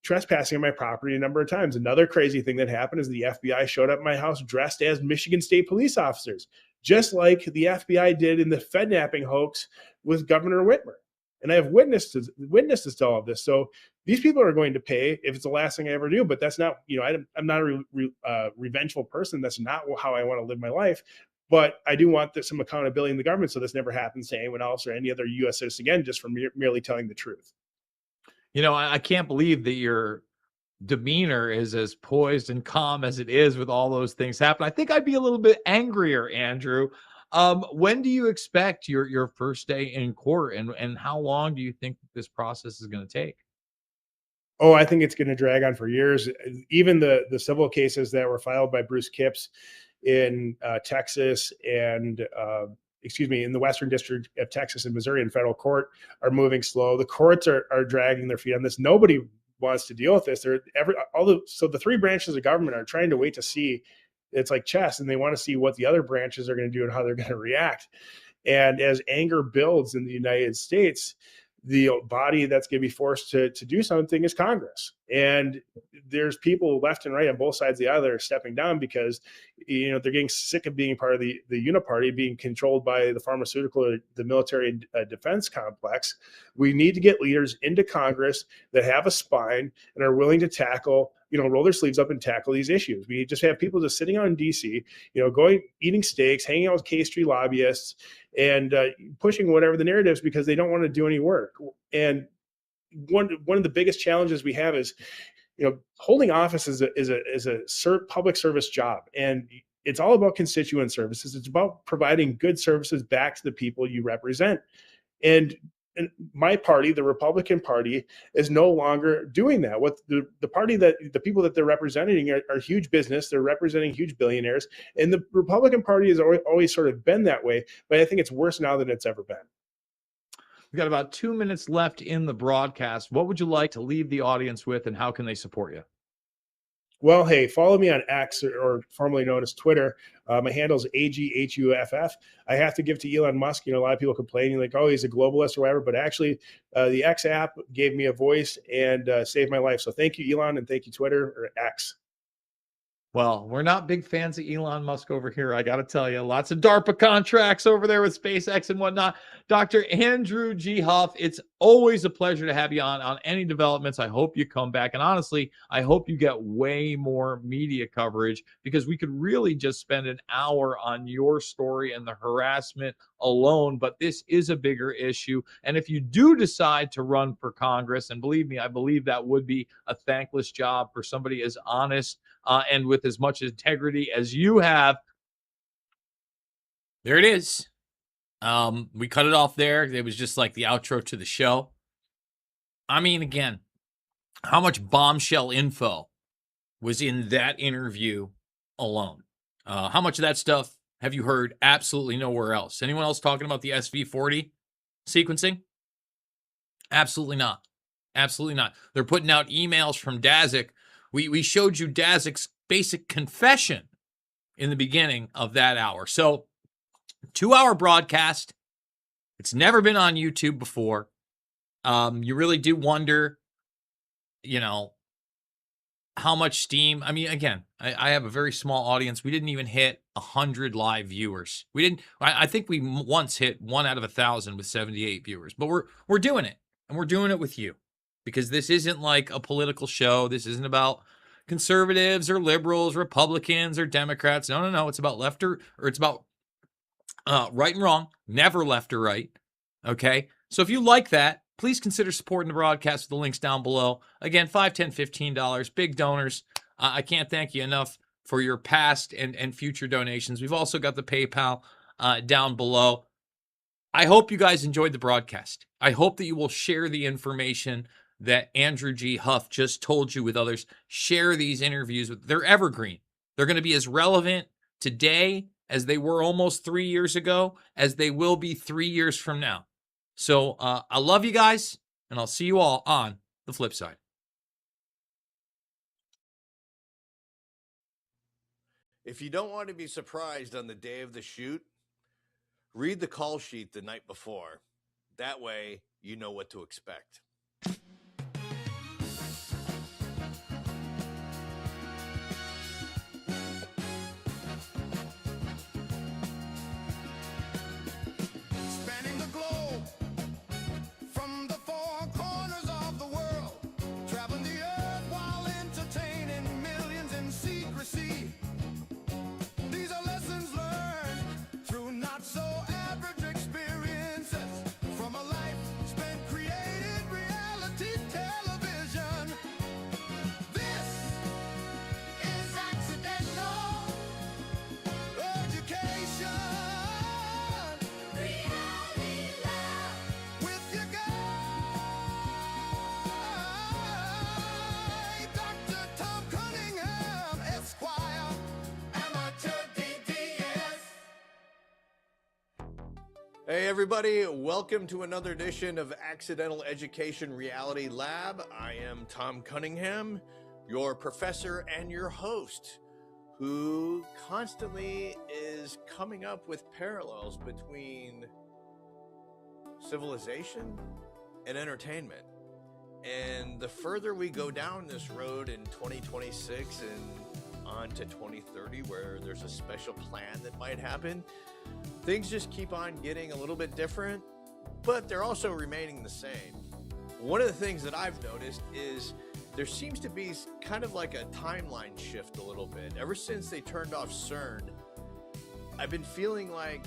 trespassing on my property a number of times. Another crazy thing that happened is the FBI showed up at my house dressed as Michigan State police officers, just like the FBI did in the Fednapping hoax with Governor Whitmer. And I have witnesses to all of this. So these people are going to pay if it's the last thing I ever do. But that's not, I'm not a revengeful person. That's not how I want to live my life. But I do want some accountability in the government so this never happens to anyone else or any other U.S. citizen again, just for merely telling the truth.
I can't believe that your demeanor is as poised and calm as it is with all those things happen. I think I'd be a little bit angrier, Andrew. When do you expect your first day in court, and how long do you think this process is going to take?
Oh, I think it's going to drag on for years. Even the civil cases that were filed by Bruce Kipps in Texas and in the Western District of Texas and Missouri in federal court are moving slow. The courts are dragging their feet on this. Nobody wants to deal with this. So the three branches of government are trying to wait to see. It's like chess, and they want to see what the other branches are going to do and how they're going to react. And as anger builds in the United States, the body that's going to be forced to do something is Congress. And there's people left and right on both sides of the aisle that are stepping down because, they're getting sick of being part of the uniparty, being controlled by the pharmaceutical or the military defense complex. We need to get leaders into Congress that have a spine and are willing to tackle, roll their sleeves up and tackle these issues. We just have people just sitting out in DC, going, eating steaks, hanging out with K Street lobbyists, and pushing whatever the narratives because they don't want to do any work. And one of the biggest challenges we have is, holding office is a public service job, and it's all about constituent services. It's about providing good services back to the people you represent. And my party, the Republican Party, is no longer doing that. What the party that the people that they're representing are huge business. They're representing huge billionaires, and the Republican Party has always sort of been that way. But I think it's worse now than it's ever been.
We've got about 2 minutes left in the broadcast. What would you like to leave the audience with, and how can they support you?
Well, hey, follow me on X, or formerly known as Twitter. My handle is AGHUFF. I have to give to Elon Musk. A lot of people complaining like, oh, he's a globalist or whatever. But actually, the X app gave me a voice and saved my life. So thank you, Elon, and thank you, Twitter, or X.
Well, we're not big fans of Elon Musk over here. I got to tell you, lots of DARPA contracts over there with SpaceX and whatnot. Dr. Andrew G. Huff, it's always a pleasure to have you on any developments. I hope you come back. And honestly, I hope you get way more media coverage, because we could really just spend an hour on your story and the harassment alone. But this is a bigger issue. And if you do decide to run for Congress, and believe me, I believe that would be a thankless job for somebody as honest and with as much integrity as you have. There it is. We cut it off there. It was just like the outro to the show. I mean, again, how much bombshell info was in that interview alone? How much of that stuff have you heard absolutely nowhere else? Anyone else talking about the SV40 sequencing? Absolutely not. Absolutely not. They're putting out emails from Daszak. We showed you Daszak's basic confession in the beginning of that hour. So, 2-hour broadcast. It's never been on YouTube before. You really do wonder, how much steam. I mean, again, I have a very small audience. We didn't even hit 100 live viewers. We didn't. I think we once hit 1 out of 1,000 with 78 viewers. But we're doing it, and we're doing it with you, because this isn't like a political show. This isn't about conservatives or liberals, Republicans or Democrats. No. It's about left or it's about right and wrong, never left or right. Okay. So if you like that, please consider supporting the broadcast with the links down below. Again, $5, $10, $15, big donors. I can't thank you enough for your past and future donations. We've also got the PayPal down below. I hope you guys enjoyed the broadcast. I hope that you will share the information that Andrew G. Huff just told you with others. Share these interviews. They're evergreen. They're going to be as relevant today as they were almost 3 years ago, as they will be 3 years from now. So I love you guys, and I'll see you all on the flip side.
If you don't want to be surprised on the day of the shoot, read the call sheet the night before. That way, you know what to expect. Hey everybody, welcome to another edition of Accidental Education Reality Lab. I am Tom Cunningham, your professor and your host, who constantly is coming up with parallels between civilization and entertainment. And the further we go down this road in 2026 and on to 2030, where there's a special plan that might happen, things just keep on getting a little bit different, but they're also remaining the same. One of the things that I've noticed is there seems to be kind of like a timeline shift a little bit. Ever since they turned off CERN, I've been feeling like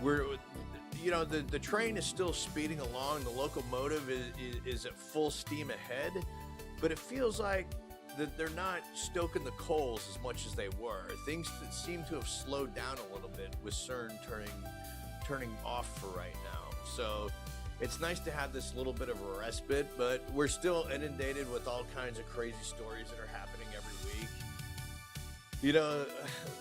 the train is still speeding along, the locomotive is at full steam ahead, but it feels like that they're not stoking the coals as much as they were. Things seem to have slowed down a little bit with CERN turning off for right now. So it's nice to have this little bit of a respite, but we're still inundated with all kinds of crazy stories that are happening every week. You know,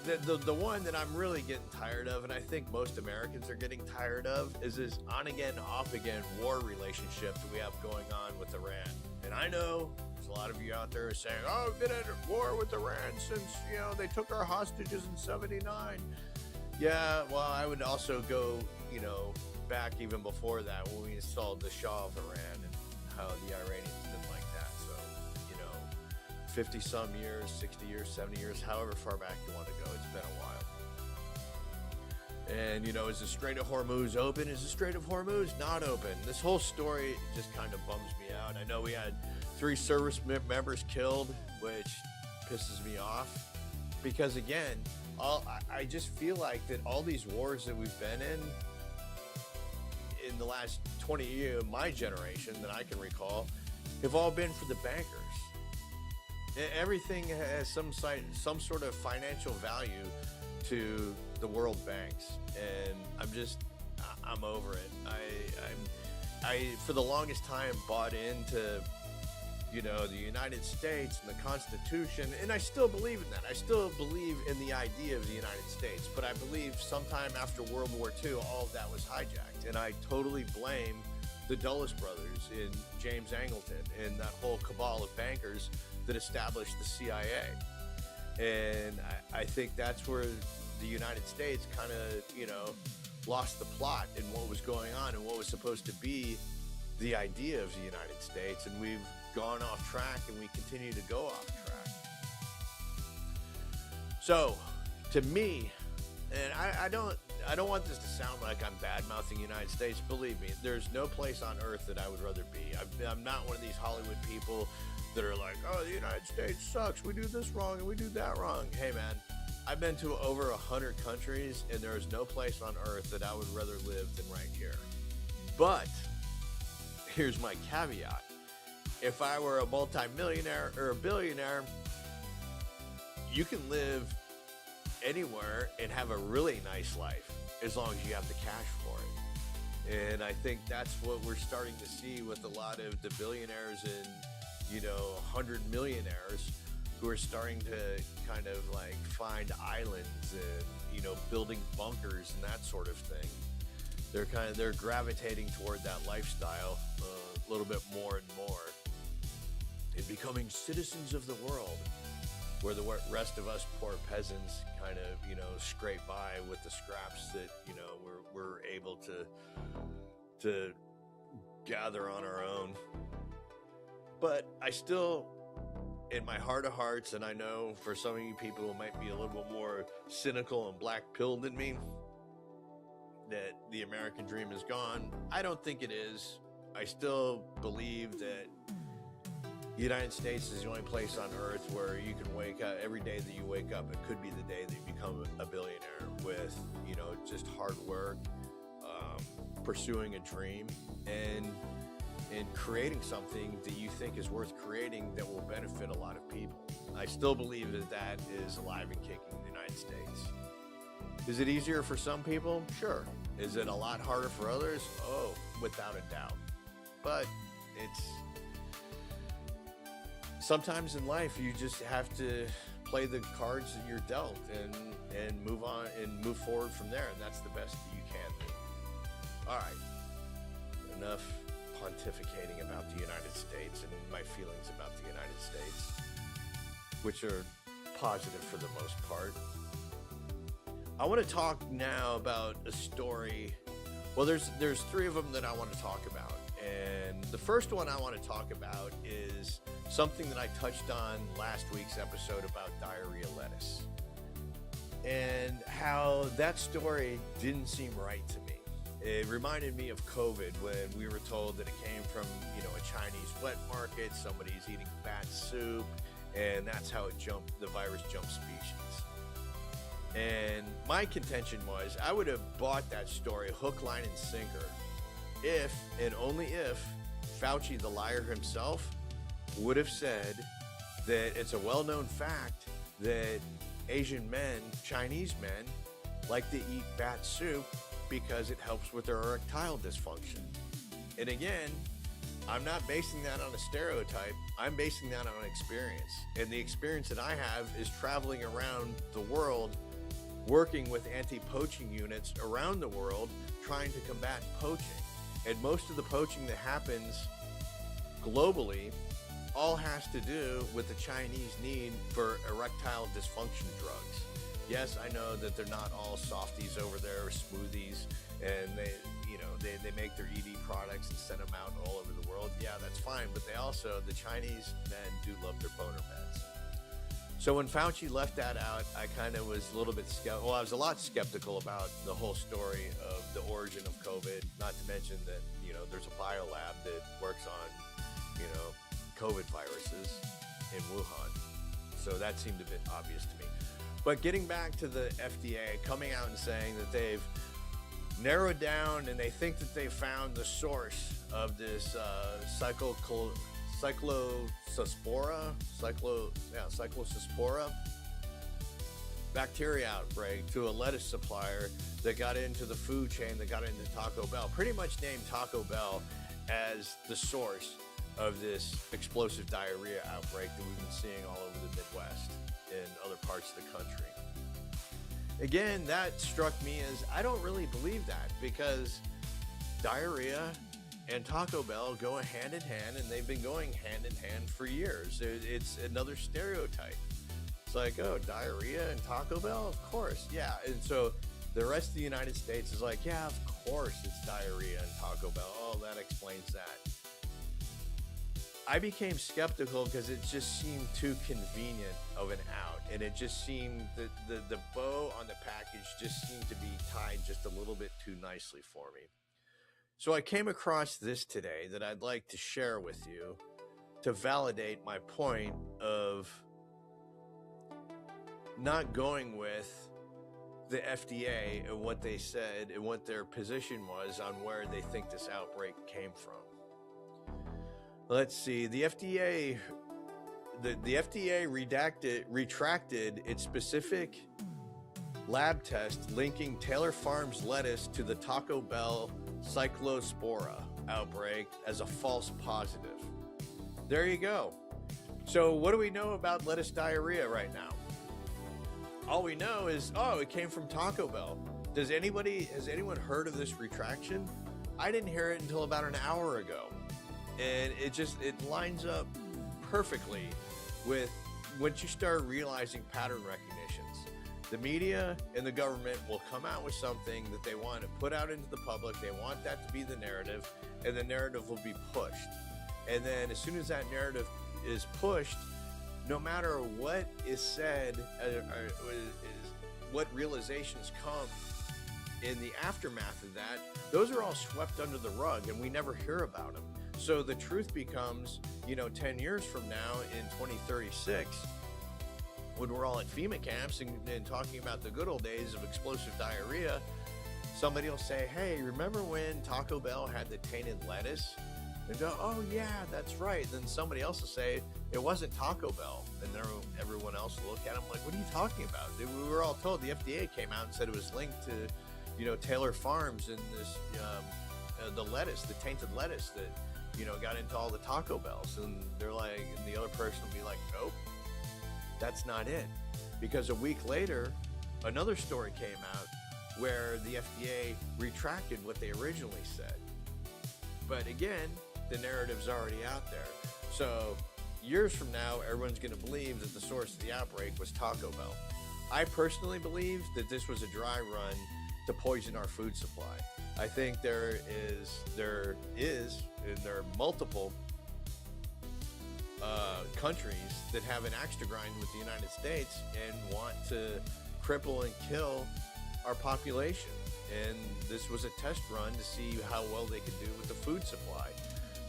the one that I'm really getting tired of, and I think most Americans are getting tired of, is this on-again, off-again war relationship that we have going on with Iran. And I know there's a lot of you out there saying, oh, we've been at war with Iran since, they took our hostages in 79. Yeah, well, I would also go, back even before that when we installed the Shah of Iran and how the Iranians didn't like that. So, 50 some years, 60 years, 70 years, however far back you want to go, it's been a while. And, is the Strait of Hormuz open? Is the Strait of Hormuz not open? This whole story just kind of bums me out. I know we had 3 service members killed, which pisses me off. Because, again, I just feel like that all these wars that we've been in the last 20 years, my generation that I can recall, have all been for the bankers. Everything has some sort of financial value to the world banks, and I'm over it. I for the longest time bought into the United States and the Constitution, and I still believe in that. I still believe in the idea of the United States, but I believe sometime after World War II, all of that was hijacked, and I totally blame the Dulles brothers in James Angleton and that whole cabal of bankers that established the CIA. And I think that's where the United States kind of, lost the plot in what was going on and what was supposed to be the idea of the United States. And we've gone off track, and we continue to go off track. So, to me, and I don't want this to sound like I'm bad-mouthing the United States. Believe me, there's no place on earth that I would rather be. I'm not one of these Hollywood people that are like, oh, the United States sucks. We do this wrong and we do that wrong. Hey, man, I've been to over 100 countries, and there is no place on earth that I would rather live than right here. But here's my caveat. If I were a multi-millionaire or a billionaire, you can live anywhere and have a really nice life as long as you have the cash for it. And I think that's what we're starting to see with a lot of the billionaires and 100 millionaires who are starting to kind of like find islands and building bunkers and that sort of thing. They're gravitating toward that lifestyle a little bit more and more, and becoming citizens of the world, where the rest of us poor peasants kind of scrape by with the scraps that we're able to gather on our own. But I still, in my heart of hearts, and I know for some of you people who might be a little bit more cynical and black-pilled than me, that the American dream is gone. I don't think it is. I still believe that the United States is the only place on earth where you can wake up, every day that you wake up, it could be the day that you become a billionaire with, just hard work, pursuing a dream, and creating something that you think is worth creating that will benefit a lot of people. I still believe that is alive and kicking in the United States. Is it easier for some people? Sure. Is it a lot harder for others? Oh, without a doubt. But sometimes in life you just have to play the cards that you're dealt and move on and move forward from there, and that's the best that you can do. pontificating about the United States and my feelings about the United States, which are positive for the most part. I want to talk now about a story. Well, there's three of them that I want to talk about. And the first one I want to talk about is something that I touched on last week's episode about diarrhea lettuce, and how that story didn't seem right to me. It reminded me of COVID, when we were told that it came from, a Chinese wet market, somebody's eating bat soup, and that's how the virus jumped species. And my contention was, I would have bought that story hook, line, and sinker if, and only if, Fauci, the liar himself, would have said that it's a well-known fact that Asian men, Chinese men, like to eat bat soup because it helps with their erectile dysfunction. And again, I'm not basing that on a stereotype. I'm basing that on experience. And the experience that I have is traveling around the world, working with anti-poaching units around the world, trying to combat poaching. And most of the poaching that happens globally all has to do with the Chinese need for erectile dysfunction drugs. Yes, I know that they're not all softies over there or smoothies, and they make their ED products and send them out all over the world. Yeah, that's fine, but the Chinese men do love their boner meds. So when Fauci left that out, I kind of was a little bit skeptical. Well, I was a lot skeptical about the whole story of the origin of COVID, not to mention that, there's a biolab that works on, COVID viruses in Wuhan. So that seemed a bit obvious to me. But getting back to the FDA coming out and saying that they've narrowed down and they think that they found the source of this cyclospora bacteria outbreak to a lettuce supplier that got into the food chain, that got into Taco Bell, pretty much named Taco Bell as the source of this explosive diarrhea outbreak that we've been seeing all over the Midwest and other parts of the country. Again, that struck me as, I don't really believe that, because diarrhea and Taco Bell go hand in hand, and they've been going hand in hand for years. It's another stereotype. It's like, oh, diarrhea and Taco Bell? Of course, yeah. And so the rest of the United States is like, yeah, of course it's diarrhea and Taco Bell. Oh, that explains that. I became skeptical because it just seemed too convenient of an out, and it just seemed that the bow on the package just seemed to be tied just a little bit too nicely for me. So I came across this today that I'd like to share with you to validate my point of not going with the FDA and what they said and what their position was on where they think this outbreak came from. Let's see, the FDA retracted its specific lab test linking Taylor Farms lettuce to the Taco Bell cyclospora outbreak as a false positive. There you go. So what do we know about lettuce diarrhea right now? All we know is, it came from Taco Bell. Has anyone heard of this retraction? I didn't hear it until about an hour ago. And it lines up perfectly with once you start realizing pattern recognitions. The media and the government will come out with something that they want to put out into the public. They want that to be the narrative, and the narrative will be pushed. And then as soon as that narrative is pushed, no matter what is said, what realizations come in the aftermath of that, those are all swept under the rug, and we never hear about them. So the truth becomes, 10 years from now in 2036, when we're all at FEMA camps and talking about the good old days of explosive diarrhea, somebody will say, hey, remember when Taco Bell had the tainted lettuce? And go, oh yeah, that's right. Then somebody else will say, it wasn't Taco Bell. And everyone else will look at them like, what are you talking about? We were all told, the FDA came out and said it was linked to, Taylor Farms and this, the lettuce, the tainted lettuce that, got into all the Taco Bells. And they're like, and the other person will be like, nope, that's not it. Because a week later, another story came out where the FDA retracted what they originally said. But again, the narrative's already out there. So years from now, everyone's going to believe that the source of the outbreak was Taco Bell. I personally believe that this was a dry run to poison our food supply. I think there are multiple countries that have an axe to grind with the United States and want to cripple and kill our population. And this was a test run to see how well they could do with the food supply.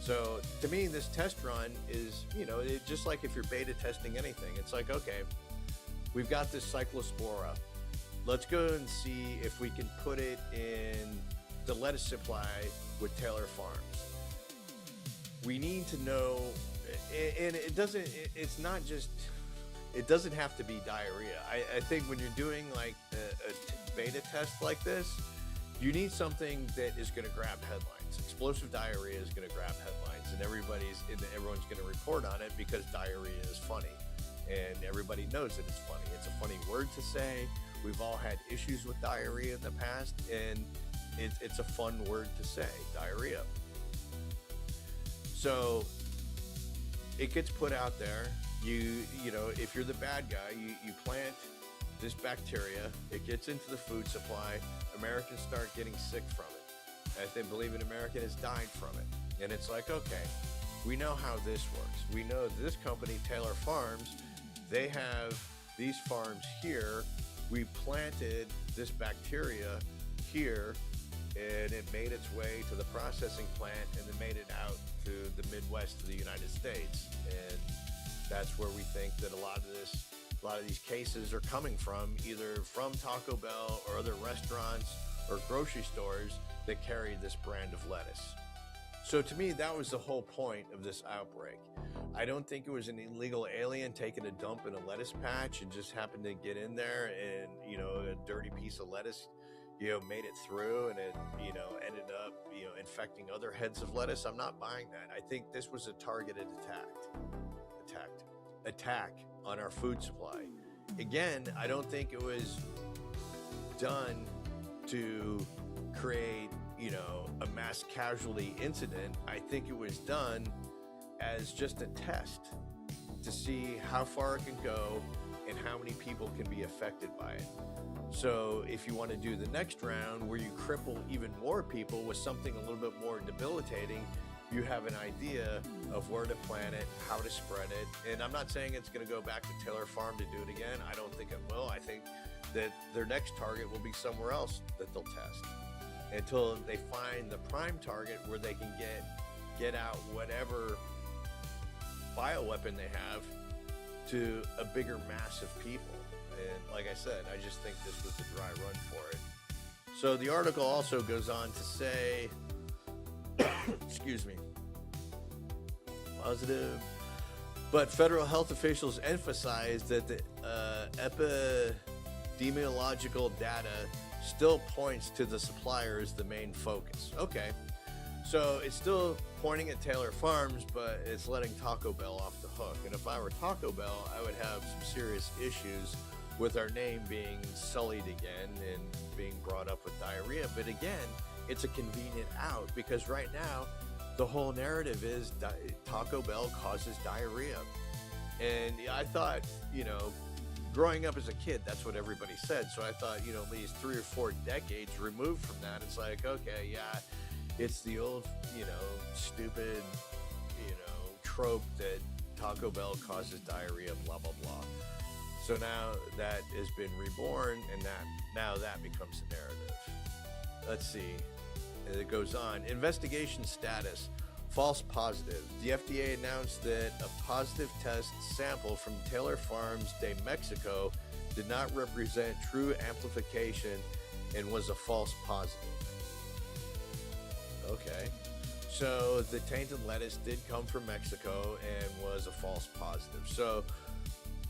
So to me, this test run is, just like if you're beta testing anything, it's like, okay, we've got this cyclospora. Let's go and see if we can put it in the lettuce supply with Taylor Farms. We need to know, and it doesn't have to be diarrhea. I think when you're doing like a beta test like this, you need something that is going to grab headlines. Explosive diarrhea is going to grab headlines, and everyone's going to report on it because diarrhea is funny, and everybody knows that it's funny. It's a funny word to say. We've all had issues with diarrhea in the past, and it's a fun word to say, diarrhea. So it gets put out there. If you're the bad guy, you plant this bacteria, it gets into the food supply, Americans start getting sick from it. I think, believe it, American has died from it. And it's like, okay, we know how this works. We know this company, Taylor Farms, they have these farms here. We planted this bacteria here, and it made its way to the processing plant and then made it out to the Midwest of the United States. And that's where we think that a lot of these cases are coming from, either from Taco Bell or other restaurants or grocery stores that carry this brand of lettuce. So to me, that was the whole point of this outbreak. I don't think it was an illegal alien taking a dump in a lettuce patch and just happened to get in there and, a dirty piece of lettuce, made it through and it, ended up, infecting other heads of lettuce. I'm not buying that. I think this was a targeted attack on our food supply. Again, I don't think it was done to create, a mass casualty incident. I think it was done as just a test to see how far it can go and how many people can be affected by it. So if you want to do the next round where you cripple even more people with something a little bit more debilitating, you have an idea of where to plant it, how to spread it. And I'm not saying it's going to go back to Taylor Farm to do it again. I don't think it will. I think that their next target will be somewhere else that they'll test until they find the prime target where they can get out whatever bioweapon they have to a bigger mass of people. And like I said, I just think this was a dry run for it. So the article also goes on to say, excuse me, positive, but federal health officials emphasize that the epidemiological data still points to the supplier as the main focus. Okay, so it's still pointing at Taylor Farms, but it's letting Taco Bell off the hook. And if I were Taco Bell, I would have some serious issues with our name being sullied again and being brought up with diarrhea. But again, it's a convenient out because right now the whole narrative is Taco Bell causes diarrhea. And I thought, growing up as a kid, that's what everybody said. So I thought, at least 3 or 4 decades removed from that, it's like, okay, yeah, it's the old, stupid, trope that Taco Bell causes diarrhea, blah, blah, blah. So now that has been reborn, and now that becomes the narrative. Let's see. It goes on. Investigation status. False positive. The FDA announced that a positive test sample from Taylor Farms de Mexico did not represent true amplification and was a false positive. Okay. So the tainted lettuce did come from Mexico and was a false positive. So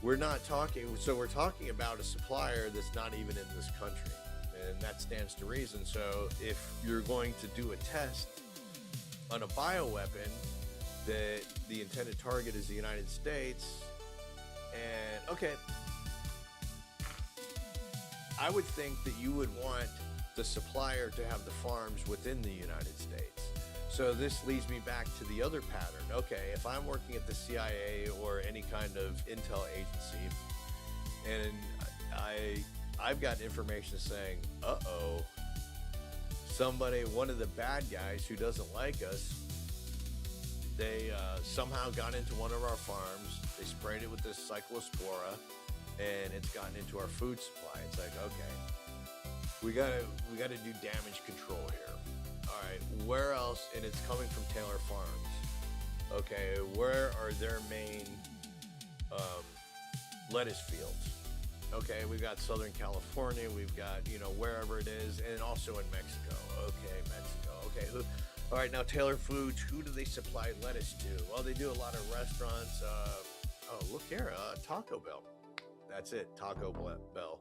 we're talking about a supplier that's not even in this country. And that stands to reason. So if you're going to do a test on a bioweapon that the intended target is the United States, and okay, I would think that you would want the supplier to have the farms within the United States. So this leads me back to the other pattern. Okay, if I'm working at the CIA or any kind of intel agency, and I've got information saying, uh-oh, somebody, one of the bad guys who doesn't like us, they somehow got into one of our farms, they sprayed it with this cyclospora, and it's gotten into our food supply. It's like, okay, we gotta do damage control here. All right, where else? And it's coming from Taylor Farms. Okay, where are their main lettuce fields? Okay, we've got Southern California, we've got, wherever it is, and also in Mexico. Okay, Mexico. Okay, all right, now Taylor Foods, who do they supply lettuce to? Well, they do a lot of restaurants. Oh, look here, Taco Bell. That's it, Taco Bell.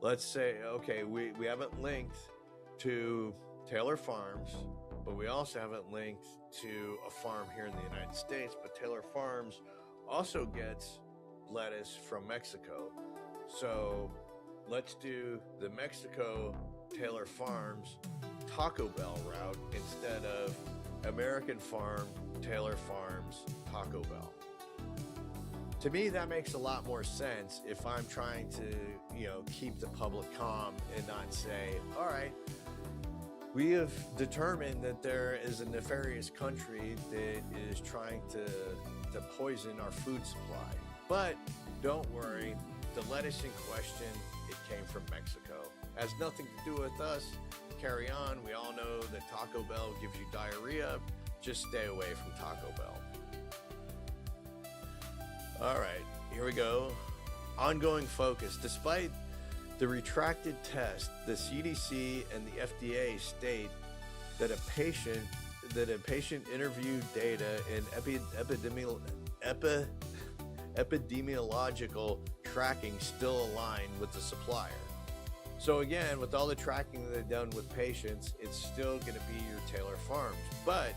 Let's say, okay, we haven't linked to Taylor Farms, but we also haven't linked to a farm here in the United States, but Taylor Farms also gets lettuce from Mexico. So let's do the Mexico Taylor Farms Taco Bell route instead of American Farm Taylor Farms Taco Bell. To me, that makes a lot more sense if I'm trying to, keep the public calm and not say, all right, we have determined that there is a nefarious country that is trying to poison our food supply. But don't worry, the lettuce in question, it came from Mexico. Has nothing to do with us. Carry on. We all know that Taco Bell gives you diarrhea. Just stay away from Taco Bell. All right, here we go. Ongoing focus. Despite the retracted test, the CDC and the FDA state that a patient interview data and epidemiological tracking still align with the supplier. So again, with all the tracking that they've done with patients, it's still going to be your Taylor Farms, but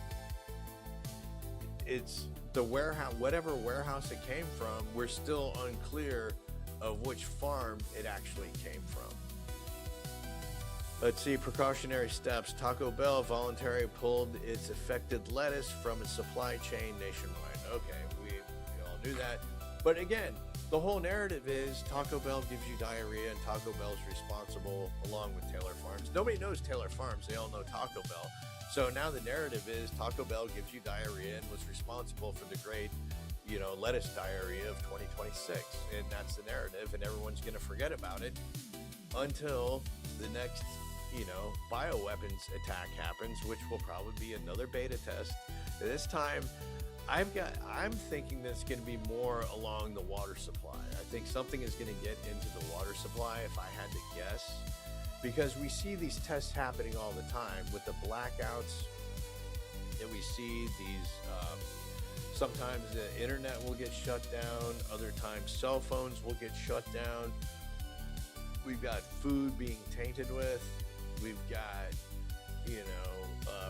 it's the warehouse, whatever warehouse it came from, we're still unclear of which farm it actually came from. Let's see, precautionary steps. Taco Bell voluntarily pulled its affected lettuce from its supply chain nationwide. Okay, we all knew that. But again, the whole narrative is Taco Bell gives you diarrhea and Taco Bell's responsible along with Taylor Farms. Nobody knows Taylor Farms. They all know Taco Bell. So now the narrative is Taco Bell gives you diarrhea and was responsible for the great, lettuce diarrhea of 2026. And that's the narrative, and everyone's going to forget about it until the next, bioweapons attack happens, which will probably be another beta test. This time, I'm thinking that it's going to be more along the water supply. I think something is going to get into the water supply, if I had to guess, because we see these tests happening all the time with the blackouts, and we see these, sometimes the internet will get shut down, other times cell phones will get shut down. We've got food being tainted with, we've got,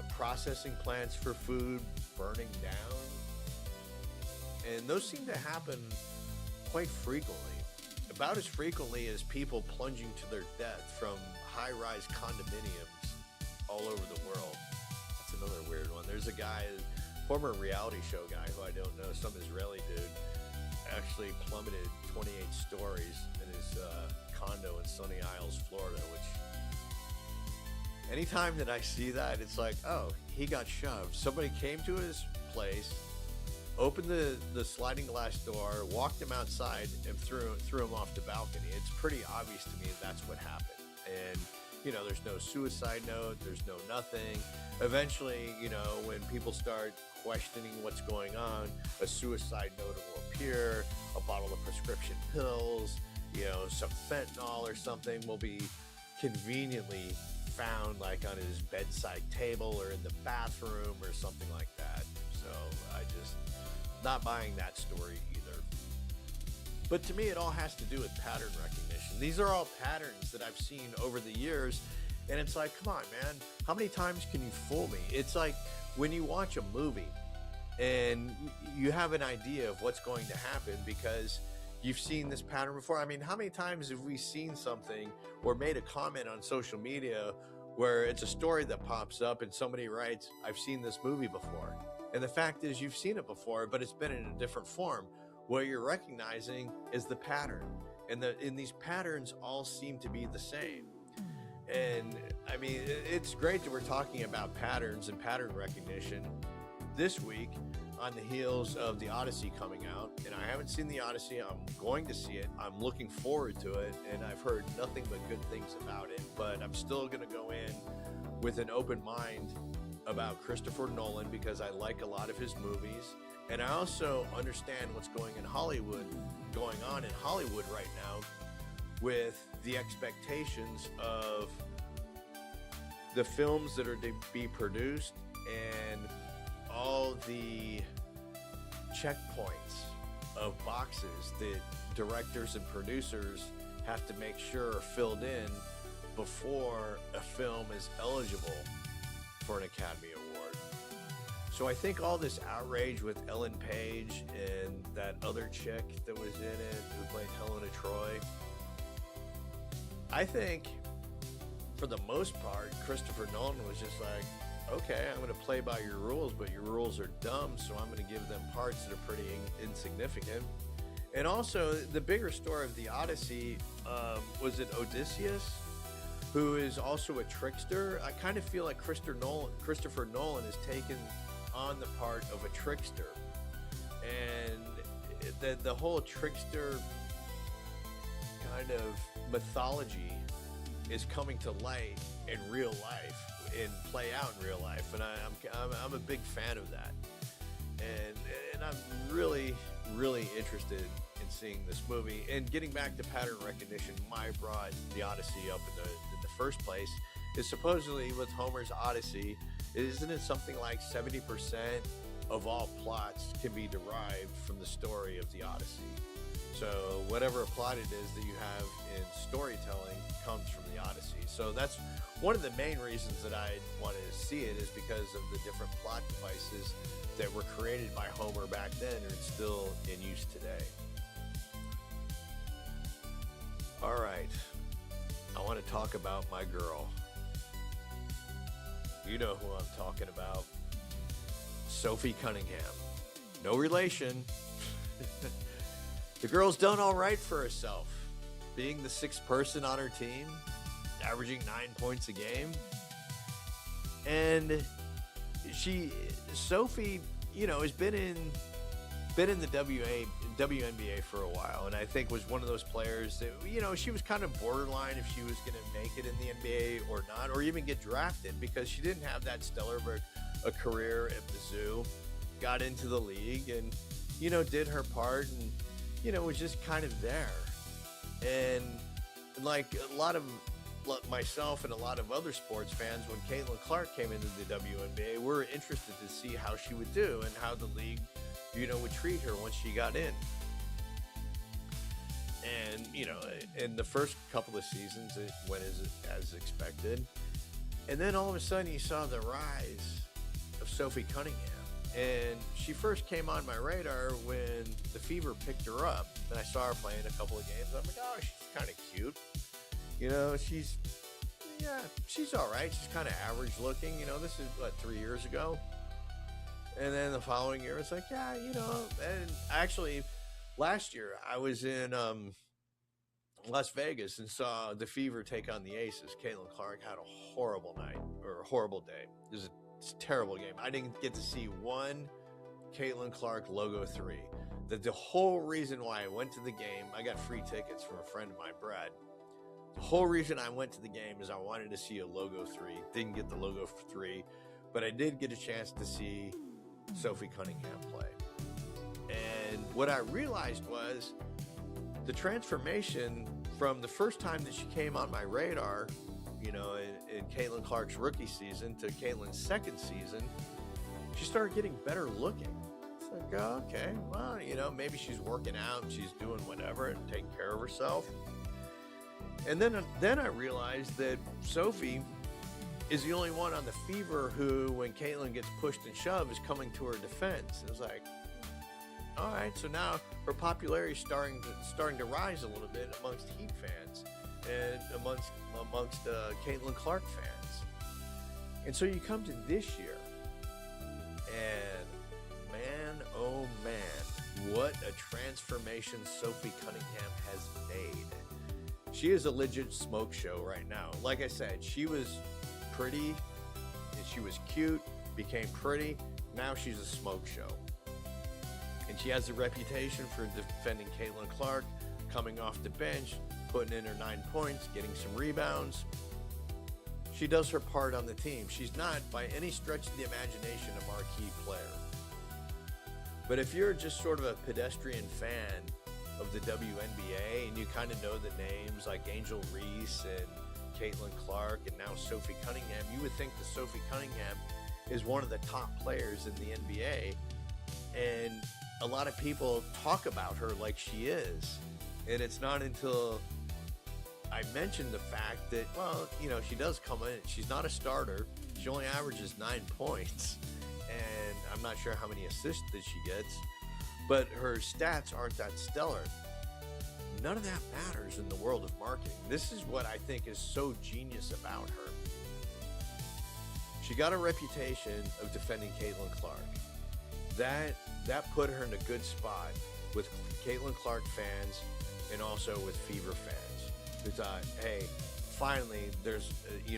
processing plants for food burning down. And those seem to happen quite frequently, about as frequently as people plunging to their death from high-rise condominiums all over the world. That's another weird one. There's a guy, former reality show guy who I don't know, some Israeli dude, actually plummeted 28 stories in his condo in Sunny Isles, Florida, which anytime that I see that, it's like, oh, he got shoved. Somebody came to his place, opened the sliding glass door, walked him outside, and threw him off the balcony. It's pretty obvious to me that's what happened. And, there's no suicide note, there's no nothing. Eventually, when people start questioning what's going on, a suicide note will appear, a bottle of prescription pills, some fentanyl or something will be conveniently found, like on his bedside table or in the bathroom or something like that. So I just not buying that story either. But to me, it all has to do with pattern recognition. These are all patterns that I've seen over the years, and it's like, come on, man, how many times can you fool me? It's like when you watch a movie and you have an idea of what's going to happen because you've seen this pattern before. I mean, how many times have we seen something or made a comment on social media where it's a story that pops up and somebody writes, I've seen this movie before. And the fact is you've seen it before, but it's been in a different form. What you're recognizing is the pattern. And these patterns all seem to be the same. And I mean, it's great that we're talking about patterns and pattern recognition this week on the heels of the Odyssey coming out. And I haven't seen the Odyssey. I'm going to see it. I'm looking forward to it. And I've heard nothing but good things about it. But I'm still going to go in with an open mind about Christopher Nolan because I like a lot of his movies. And I also understand what's going on in Hollywood right now with the expectations of the films that are to be produced and all the checkpoints of boxes that directors and producers have to make sure are filled in before a film is eligible for an Academy Award. So I think all this outrage with Ellen Page and that other chick that was in it who played Helena Troy, I think for the most part, Christopher Nolan was just like, okay, I'm going to play by your rules, but your rules are dumb, so I'm going to give them parts that are pretty insignificant. And also, the bigger story of the Odyssey, was it Odysseus, who is also a trickster? I kind of feel like Christopher Nolan has taken on the part of a trickster. And the whole trickster kind of mythology is coming to light in real life and play out in real life, and I'm a big fan of that, and I'm really interested in seeing this movie. And getting back to pattern recognition, why I brought the Odyssey up in the first place is supposedly with Homer's Odyssey, isn't it something like 70% of all plots can be derived from the story of the Odyssey? So whatever plot it is that you have in storytelling comes from the Odyssey. So that's one of the main reasons that I wanted to see it, is because of the different plot devices that were created by Homer back then and are still in use today. All right, I want to talk about my girl. You know who I'm talking about. Sophie Cunningham. No relation. The girl's done all right for herself, being the sixth person on her team, averaging 9 points a game. And Sophie, has been in the WNBA for a while, and I think was one of those players that, she was kind of borderline if she was going to make it in the NBA or not, or even get drafted, because she didn't have that stellar of a career at Mizzou, got into the league and, did her part and, was just kind of there. And like a lot of myself and a lot of other sports fans, when Caitlin Clark came into the WNBA, we were interested to see how she would do and how the league, would treat her once she got in. And, in the first couple of seasons, it went as expected. And then all of a sudden you saw the rise of Sophie Cunningham. And she first came on my radar when the Fever picked her up. Then I saw her playing a couple of games. I'm like, oh, she's kind of cute. She's all right. She's kind of average looking. This is, 3 years ago? And then the following year, it's like, yeah, and actually last year I was in Las Vegas and saw the Fever take on the Aces. Caitlin Clark had a horrible night, or a horrible day. It was a terrible game. I didn't get to see one Caitlin Clark logo 3. The whole reason why I went to the game, I got free tickets from a friend of mine, Brad. The whole reason I went to the game is I wanted to see a logo 3. Didn't get the logo 3, but I did get a chance to see Sophie Cunningham play. And what I realized was the transformation from the first time that she came on my radar, in Caitlin Clark's rookie season to Caitlin's second season, she started getting better looking. It's like, oh, okay, well, maybe she's working out and she's doing whatever and taking care of herself. And then I realized that Sophie is the only one on the Fever who, when Caitlin gets pushed and shoved, is coming to her defense. It was like, all right, so now her popularity is starting to rise a little bit amongst Heat fans. and amongst Caitlin Clark fans. And so you come to this year, and man, oh man, what a transformation Sophie Cunningham has made. She is a legit smoke show right now. Like I said, she was pretty, she was cute, became pretty. Now she's a smoke show. And she has a reputation for defending Caitlin Clark, coming off the bench, putting in her 9 points, getting some rebounds. She does her part on the team. She's not, by any stretch of the imagination, a marquee player. But if you're just sort of a pedestrian fan of the WNBA and you kind of know the names like Angel Reese and Caitlin Clark and now Sophie Cunningham, you would think that Sophie Cunningham is one of the top players in the NBA. And a lot of people talk about her like she is. And it's not until I mentioned the fact that, well, you know, she does come in. She's not a starter. She only averages 9 points. And I'm not sure how many assists that she gets. But her stats aren't that stellar. None of that matters in the world of marketing. This is what I think is so genius about her. She got a reputation of defending Caitlin Clark. That put her in a good spot with Caitlin Clark fans and also with Fever fans who thought, hey, finally there's a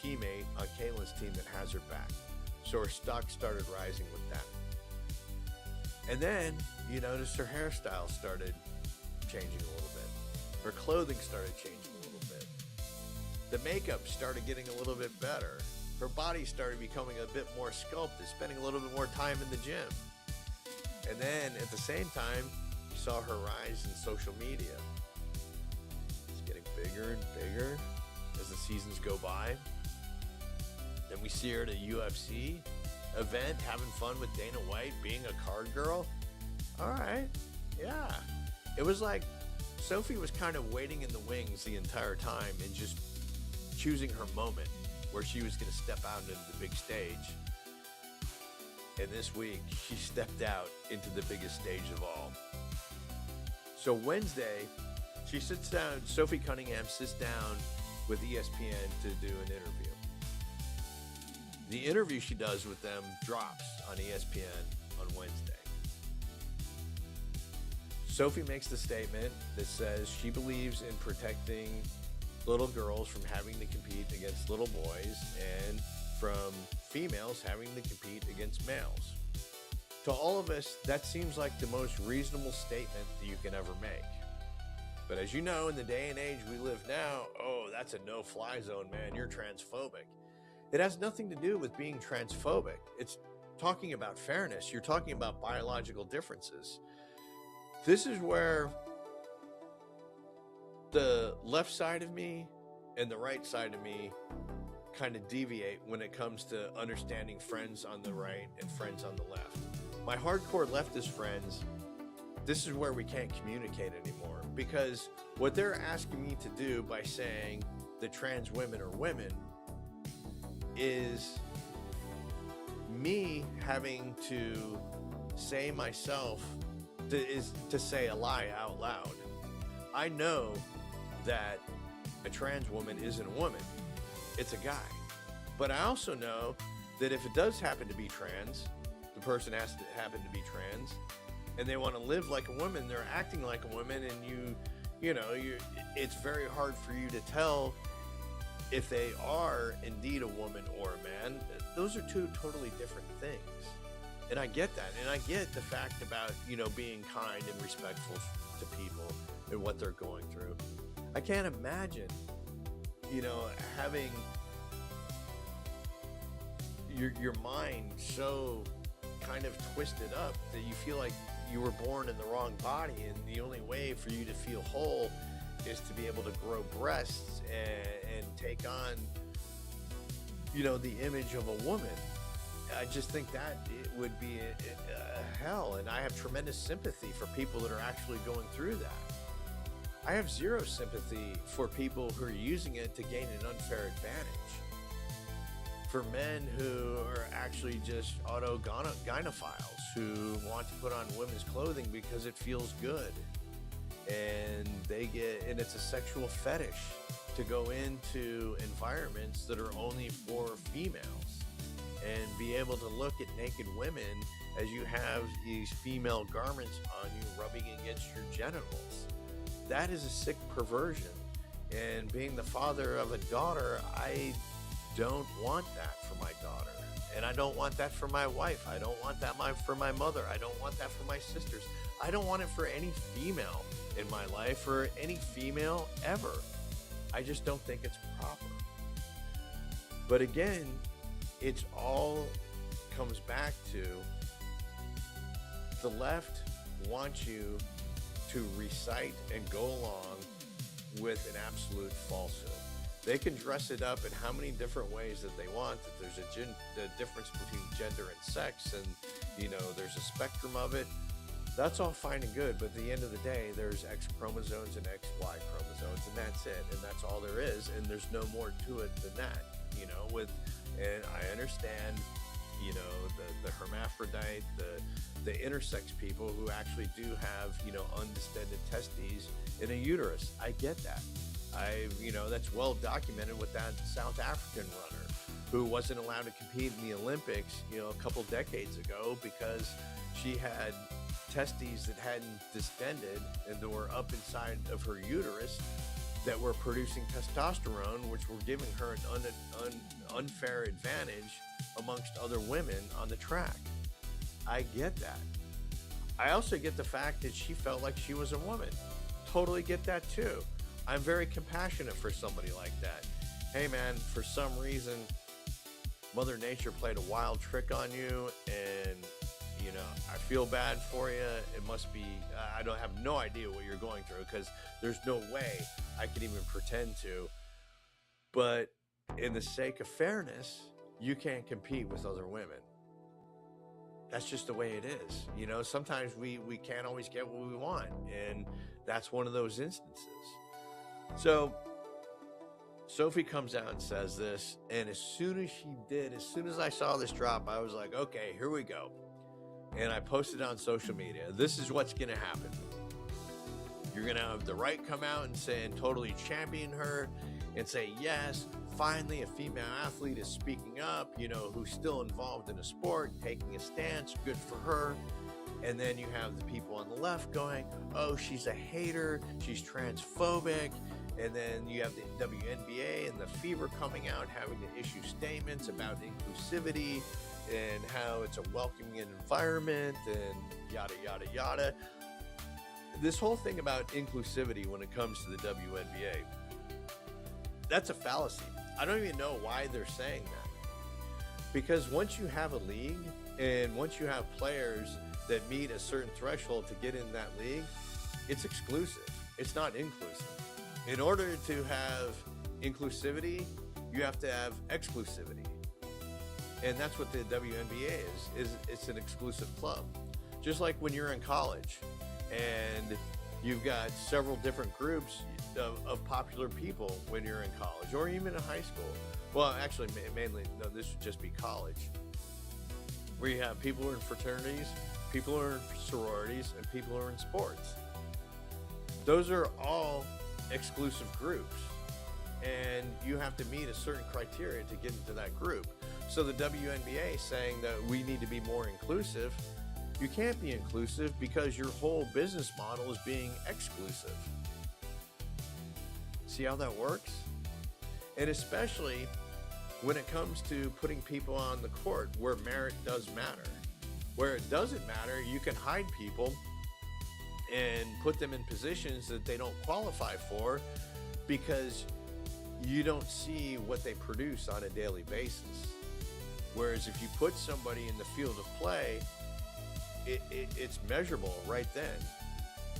teammate on Caitlin's team that has her back. So her stock started rising with that. And then you notice her hairstyle started changing a little bit. Her clothing started changing a little bit. The makeup started getting a little bit better. Her body started becoming a bit more sculpted, spending a little bit more time in the gym. And then at the same time, you saw her rise in social media. It's getting bigger and bigger as the seasons go by. Then we see her at a UFC event, having fun with Dana White, being a card girl. All right, yeah. It was like Sophie was kind of waiting in the wings the entire time and just choosing her moment where she was going to step out into the big stage. And this week, she stepped out into the biggest stage of all. So Wednesday, she sits down, Sophie Cunningham sits down with ESPN to do an interview. The interview she does with them drops on ESPN on Wednesday. Sophie makes the statement that says she believes in protecting little girls from having to compete against little boys and from females having to compete against males. To all of us, that seems like the most reasonable statement that you can ever make. But as you know, in the day and age we live now, oh, that's a no-fly zone, man. You're transphobic. It has nothing to do with being transphobic. It's talking about fairness. You're talking about biological differences. This is where the left side of me and the right side of me kind of deviate when it comes to understanding friends on the right and friends on the left. My hardcore leftist friends, this is where we can't communicate anymore, because what they're asking me to do by saying that trans women are women is me having to say myself to say a lie out loud. I know that a trans woman isn't a woman, it's a guy. But I also know that if it does happen to be trans, the person has to happen to be trans, and they want to live like a woman, they're acting like a woman, and it's very hard for you to tell if they are indeed a woman or a man. Those are two totally different things. And I get that. And I get the fact about, being kind and respectful to people and what they're going through. I can't imagine, having your mind so kind of twisted up that you feel like you were born in the wrong body, and the only way for you to feel whole is to be able to grow breasts and take on, the image of a woman. I just think that it would be a hell, and I have tremendous sympathy for people that are actually going through that. I have zero sympathy for people who are using it to gain an unfair advantage. For men who are actually just autogynephiles who want to put on women's clothing because it feels good. and it's a sexual fetish to go into environments that are only for females and be able to look at naked women as you have these female garments on you rubbing against your genitals. That is a sick perversion. And being the father of a daughter, I don't want that for my daughter. And I don't want that for my wife. I don't want that for my mother. I don't want that for my sisters. I don't want it for any female in my life or any female ever. I just don't think it's proper. But again, it's all comes back to the left wants you to recite and go along with an absolute falsehood. They can dress it up in how many different ways that they want, that there's the difference between gender and sex, and there's a spectrum of it. That's all fine and good, but at the end of the day, there's X chromosomes and XY chromosomes, and that's it, and that's all there is, and there's no more to it than that. And I understand, the hermaphrodite, the intersex people who actually do have, undistended testes in a uterus. I get that. That's well documented with that South African runner who wasn't allowed to compete in the Olympics, a couple decades ago because she had testes that hadn't distended and that were up inside of her uterus that were producing testosterone, which were giving her an unfair advantage amongst other women on the track. I get that. I also get the fact that she felt like she was a woman. Totally get that too. I'm very compassionate for somebody like that. Hey man, for some reason, Mother Nature played a wild trick on you, and I feel bad for you. It must be, I don't have no idea what you're going through because there's no way I could even pretend to. But in the sake of fairness, you can't compete with other women. That's just the way it is. Sometimes we can't always get what we want, and that's one of those instances. So Sophie comes out and says this, and as soon as I saw this drop, I was like, okay, here we go. And I posted on social media, this is what's going to happen. You're going to have the right come out and say, and totally champion her and say, yes, finally a female athlete is speaking up, who's still involved in a sport, taking a stance, good for her. And then you have the people on the left going, oh, she's a hater, she's transphobic. And then you have the WNBA and the Fever coming out, having to issue statements about inclusivity and how it's a welcoming environment and yada, yada, yada. This whole thing about inclusivity when it comes to the WNBA, that's a fallacy. I don't even know why they're saying that. Because once you have a league and once you have players that meet a certain threshold to get in that league, it's exclusive. It's not inclusive. In order to have inclusivity, you have to have exclusivity. And that's what the WNBA is it's an exclusive club. Just like when you're in college and you've got several different groups of popular people when you're in college or even in high school. Well, actually, mainly, no, this would just be college. Where you have people who are in fraternities, people who are in sororities, and people who are in sports. Those are all exclusive groups. And you have to meet a certain criteria to get into that group. So the WNBA saying that we need to be more inclusive, you can't be inclusive because your whole business model is being exclusive. See how that works? And especially when it comes to putting people on the court where merit does matter. Where it doesn't matter, you can hide people and put them in positions that they don't qualify for because you don't see what they produce on a daily basis. Whereas if you put somebody in the field of play, it's measurable right then.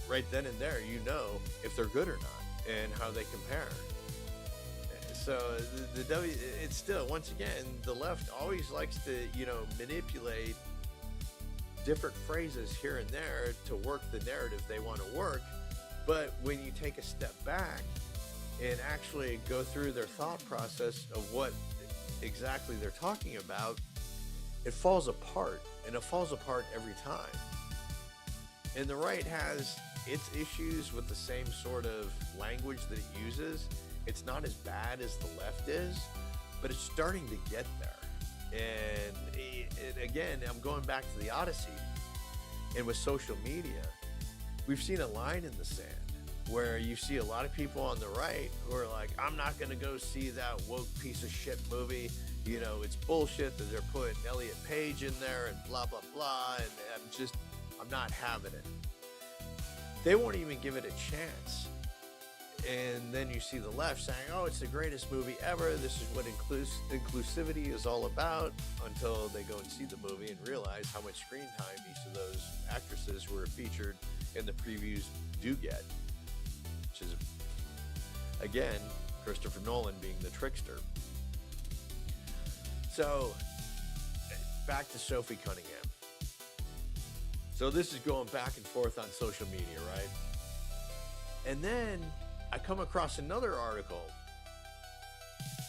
Right then and there, you know if they're good or not and how they compare. So it's still, once again, the left always likes to, manipulate different phrases here and there to work the narrative they want to work. But when you take a step back and actually go through their thought process of what exactly they're talking about, it falls apart, and it falls apart every time. And the right has its issues with the same sort of language that it uses. It's not as bad as the left is, but it's starting to get there. And again, I'm going back to the Odyssey. And with social media, we've seen a line in the sand where you see a lot of people on the right who are like, I'm not going to go see that woke piece of shit movie. You know, it's bullshit that they're putting Elliot Page in there and blah, blah, blah. And I'm not having it. They won't even give it a chance. And then you see the left saying, oh, it's the greatest movie ever. This is what inclusivity is all about, until they go and see the movie and realize how much screen time each of those actresses who are featured in the previews do get. Which is, again, Christopher Nolan being the trickster. So, back to Sophie Cunningham. So this is going back and forth on social media, right? And then I come across another article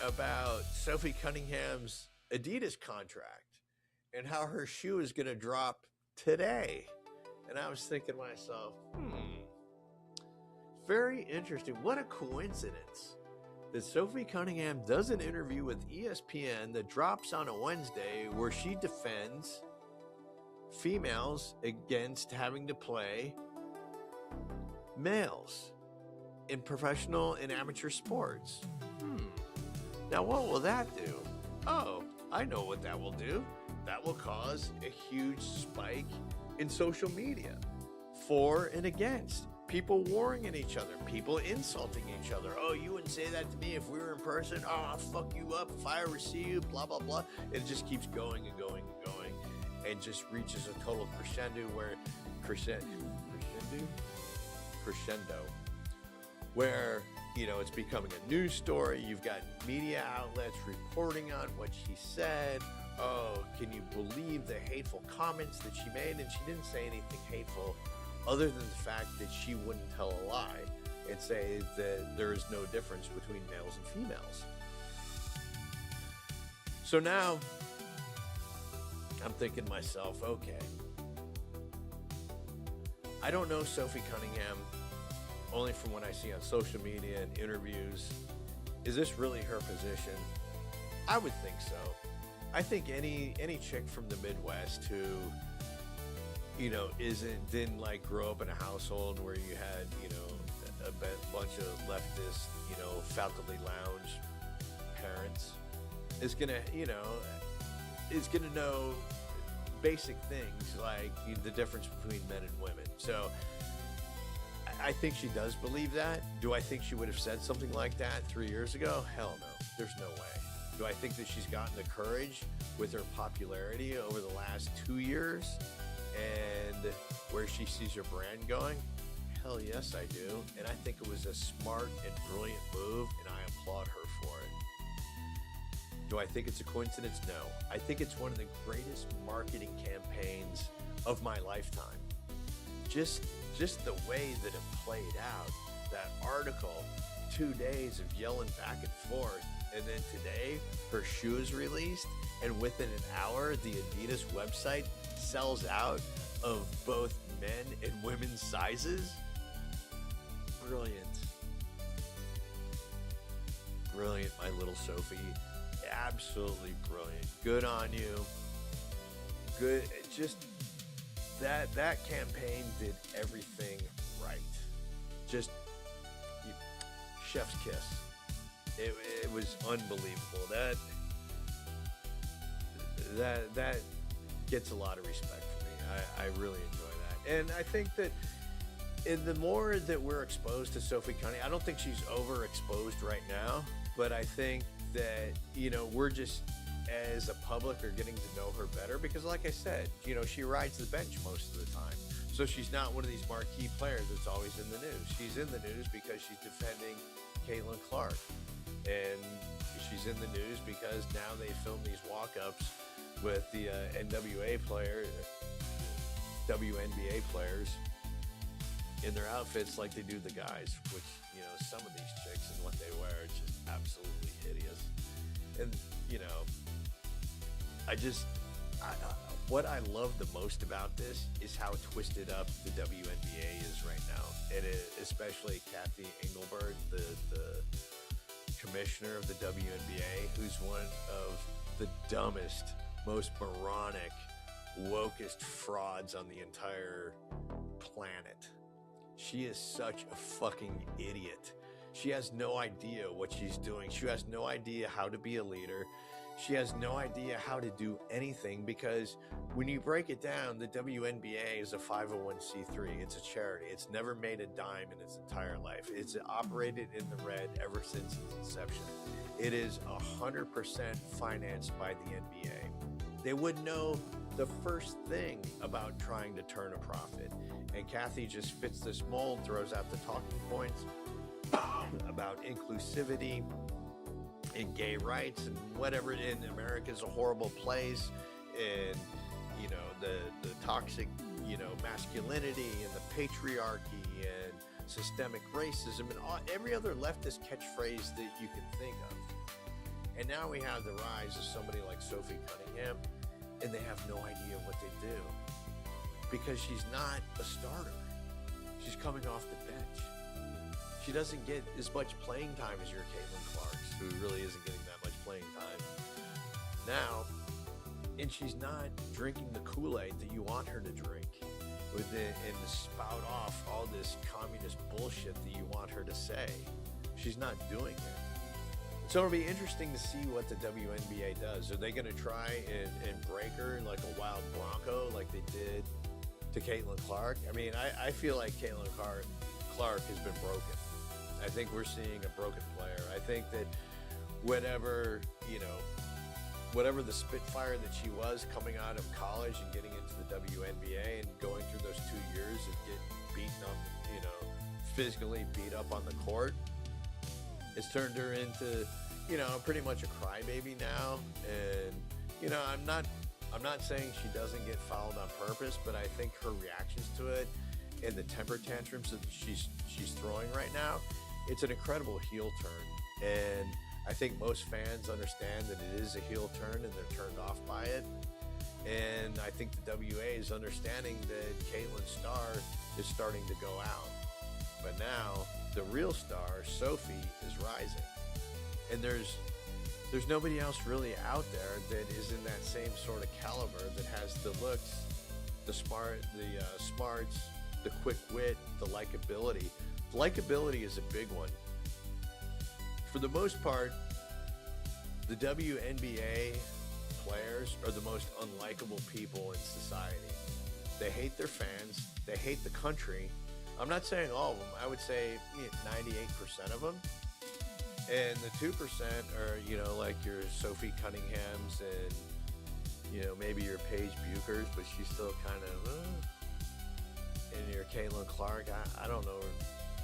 about Sophie Cunningham's Adidas contract and how her shoe is going to drop today. And I was thinking to myself, very interesting. What a coincidence that Sophie Cunningham does an interview with ESPN that drops on a Wednesday where she defends females against having to play males in professional and amateur sports. Now, what will that do? Oh, I know what that will do. That will cause a huge spike in social media for and against. People warring at each other, people insulting each other. Oh, you wouldn't say that to me if we were in person. Oh, I'll fuck you up if I ever see you, blah, blah, blah. It just keeps going and going and going, and just reaches a total crescendo where, you know, it's becoming a news story. You've got media outlets reporting on what she said. Oh, can you believe the hateful comments that she made? And she didn't say anything hateful other than the fact that she wouldn't tell a lie and say that there is no difference between males and females. So now I'm thinking to myself, okay, I don't know Sophie Cunningham only from what I see on social media and interviews. Is this really her position? I would think so. I think any chick from the Midwest who, you know, didn't like grow up in a household where you had, you know, a bunch of leftist, you know, faculty lounge parents is gonna know basic things like the difference between men and women. So I think she does believe that. Do I think she would have said something like that 3 years ago? Hell no. There's no way. Do I think that she's gotten the courage with her popularity over the last 2 years and where she sees her brand going? Hell yes, I do. And I think it was a smart and brilliant move, and I applaud her for it. Do I think it's a coincidence? No. I think it's one of the greatest marketing campaigns of my lifetime. Just the way that it played out, that article, 2 days of yelling back and forth, and then today her shoe is released, and within an hour the Adidas website sells out of both men and women's sizes. Brilliant. Brilliant, my little Sophie. Absolutely brilliant. Good on you. Good. Just that campaign did everything right. Just chef's kiss. It was unbelievable. That gets a lot of respect for me. I really enjoy that. And I think that the more that we're exposed to Sophie Cunningham, I don't think she's overexposed right now, but I think that, you know, we're just, as a public, are getting to know her better because, like I said, you know, she rides the bench most of the time. So she's not one of these marquee players that's always in the news. She's in the news because she's defending Caitlin Clark. And she's in the news because now they film these walk-ups with the WNBA players in their outfits like they do the guys, which, you know, some of these chicks and what they wear are just absolutely hideous. And, you know, what I love the most about this is how twisted up the WNBA is right now, and especially Kathy Engelbert, the commissioner of the WNBA, who's one of the dumbest, most moronic, wokest frauds on the entire planet. She is such a fucking idiot. She has no idea what she's doing. She has no idea how to be a leader. She has no idea how to do anything, because when you break it down, the WNBA is a 501c3. It's a charity. It's never made a dime in its entire life. It's operated in the red ever since its inception. It is 100% financed by the NBA. They would know the first thing about trying to turn a profit. And Kathy just fits this mold, throws out the talking points about inclusivity and gay rights and whatever. In America's a horrible place, and you know, the toxic, you know, masculinity and the patriarchy and systemic racism and every other leftist catchphrase that you can think of. And now we have the rise of somebody like Sophie Cunningham, and they have no idea what they do, because she's not a starter. She's coming off the bench. She doesn't get as much playing time as your Caitlin Clarks, who really isn't getting that much playing time now. And she's not drinking the Kool-Aid that you want her to drink and to spout off all this communist bullshit that you want her to say. She's not doing it. So it'll be interesting to see what the WNBA does. Are they going to try and break her like a wild bronco like they did to Caitlin Clark? I mean, I feel like Caitlin Clark has been broken. I think we're seeing a broken player. I think that whatever the Spitfire that she was coming out of college and getting into the WNBA and going through those 2 years of getting beaten up, you know, physically beat up on the court, has turned her into, you know, pretty much a crybaby now. And, you know, I'm not saying she doesn't get fouled on purpose, but I think her reactions to it and the temper tantrums that she's throwing right now, it's an incredible heel turn. And I think most fans understand that it is a heel turn and they're turned off by it. And I think the WA is understanding that Caitlin's star is starting to go out. But now the real star, Sophie, is rising. And there's nobody else really out there that is in that same sort of caliber, that has the looks, the smarts, the quick wit, the likability. Likability is a big one. For the most part, the WNBA players are the most unlikable people in society. They hate their fans. They hate the country. I'm not saying all of them. I would say 98% of them. And the 2% are, you know, like your Sophie Cunninghams and, you know, maybe your Paige Buchers, but she's still kind of, and your Caitlin Clark. I don't know.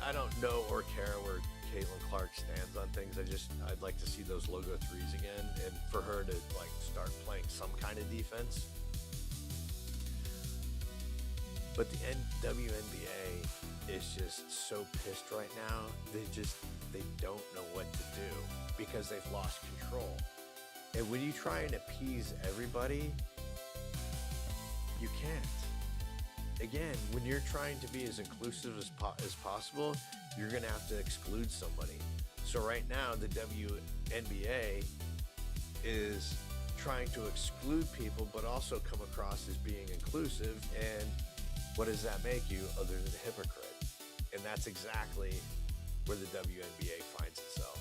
I don't know or care where Caitlin Clark stands on things. I'd like to see those logo threes again, and for her to like start playing some kind of defense. But the WNBA is just so pissed right now. They don't know what to do because they've lost control. And when you try and appease everybody, you can't. Again, when you're trying to be as inclusive as possible, you're going to have to exclude somebody. So right now, the WNBA is trying to exclude people, but also come across as being inclusive. And what does that make you other than a hypocrite? And that's exactly where the WNBA finds itself.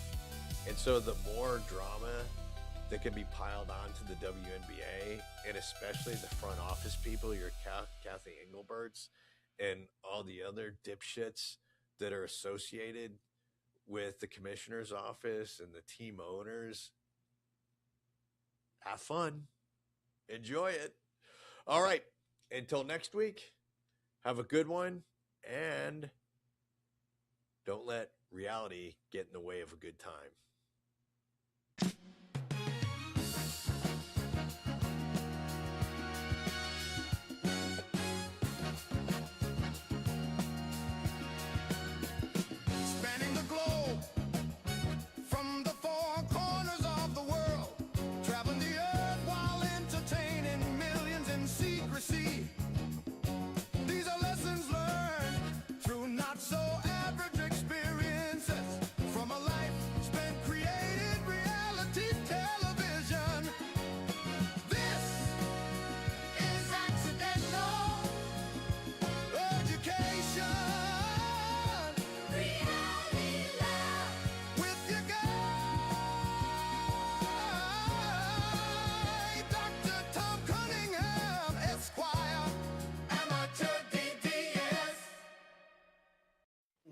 And so the more drama that can be piled onto the WNBA, and especially the front office people, your Kathy Engelberts and all the other dipshits that are associated with the commissioner's office and the team owners, have fun. Enjoy it. All right. Until next week, have a good one, and don't let reality get in the way of a good time.
Traveling the earth while entertaining millions in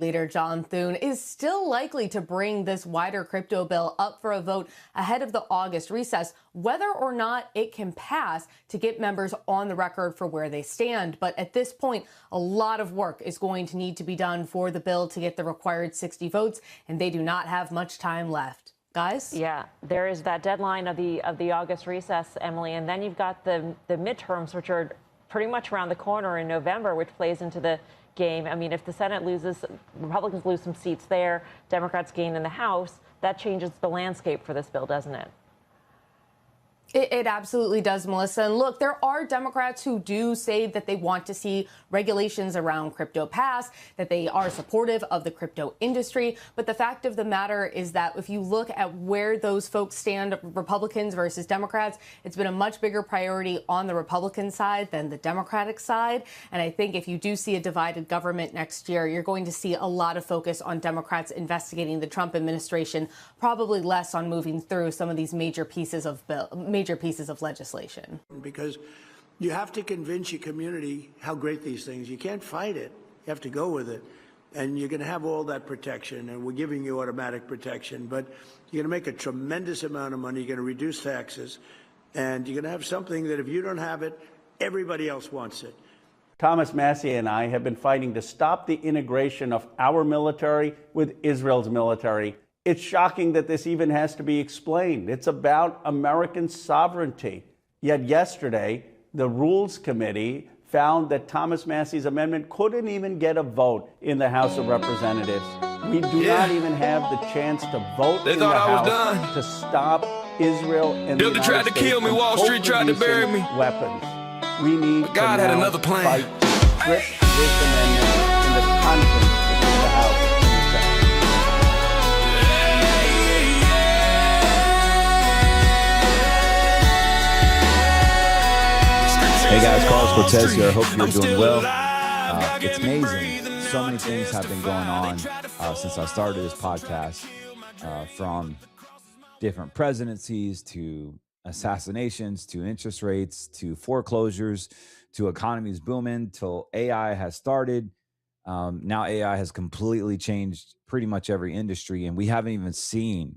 Leader John Thune is still likely to bring this wider crypto bill up for a vote ahead of the August recess, whether or not it can pass to get members on the record for where they stand. But at this point, a lot of work is going to need to be done for the bill to get the required 60 votes, and they do not have much time left. Guys?
Yeah, there is that deadline of the August recess, Emily, and then you've got the midterms, which are pretty much around the corner in November, which plays into the game. I mean, if the Senate loses, Republicans lose some seats there, Democrats gain in the House, that changes the landscape for this bill, doesn't it?
It absolutely does, Melissa. And look, there are Democrats who do say that they want to see regulations around crypto pass, that they are supportive of the crypto industry. But the fact of the matter is that if you look at where those folks stand, Republicans versus Democrats, it's been a much bigger priority on the Republican side than the Democratic side. And I think if you do see a divided government next year, you're going to see a lot of focus on Democrats investigating the Trump administration, probably less on moving through some of these major pieces of legislation.
Because you have to convince your community how great these things. You can't fight it. You have to go with it. And you're going to have all that protection, and we're giving you automatic protection, but you're going to make a tremendous amount of money. You're going to reduce taxes, and you're going to have something that if you don't have it, everybody else wants it.
Thomas Massie and I have been fighting to stop the integration of our military with Israel's military. It's shocking that this even has to be explained. It's about American sovereignty. Yet yesterday, the Rules Committee found that Thomas Massie's amendment couldn't even get a vote in the House of Representatives. We do not even have the chance to vote in the House to stop Israel and the United
tried to kill me. Wall Street tried to bury me.
Weapons. We need
God had another plan.
Fight to strip this amendment in the conference between the House and the Senate.
Hey guys, Carlos Cortez here. I hope you're doing well. It's amazing. So many things have been going on since I started this podcast, from different presidencies to assassinations to interest rates to foreclosures to economies booming till AI has started. Now AI has completely changed pretty much every industry, and we haven't even seen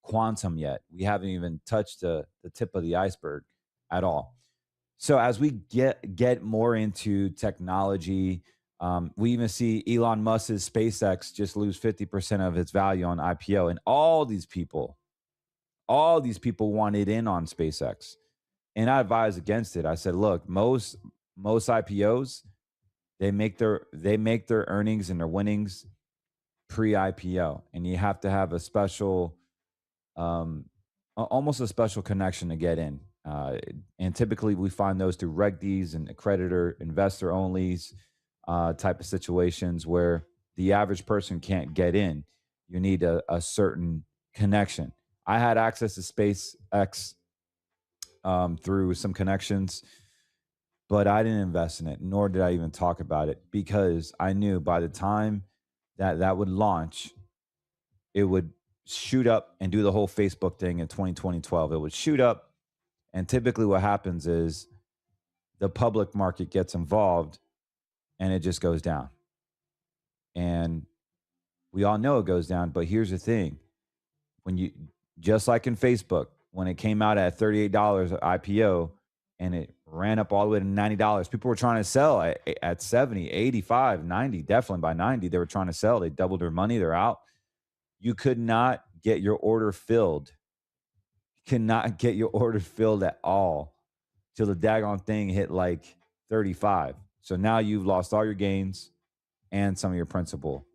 quantum yet. We haven't even touched the tip of the iceberg at all. So as we get more into technology, we even see Elon Musk's SpaceX just lose 50% of its value on IPO, and all these people wanted in on SpaceX, and I advised against it. I said, look, most IPOs, they make their earnings and their winnings pre-IPO, and you have to have a special, almost a special connection to get in. And typically we find those through Reg Ds and accreditor investor onlys type of situations where the average person can't get in. You need a certain connection. I had access to SpaceX through some connections, but I didn't invest in it, nor did I even talk about it, because I knew by the time that would launch, it would shoot up and do the whole Facebook thing in 2012. It would shoot up. And typically what happens is the public market gets involved and it just goes down. And we all know it goes down, but here's the thing. When you, just like in Facebook, when it came out at $38 IPO and it ran up all the way to $90, people were trying to sell at 70, 85, 90, definitely by 90, they were trying to sell. They doubled their money, they're out. You could not get your order filled. Cannot get your order filled at all till the daggone thing hit like 35. So now you've lost all your gains and some of your principal.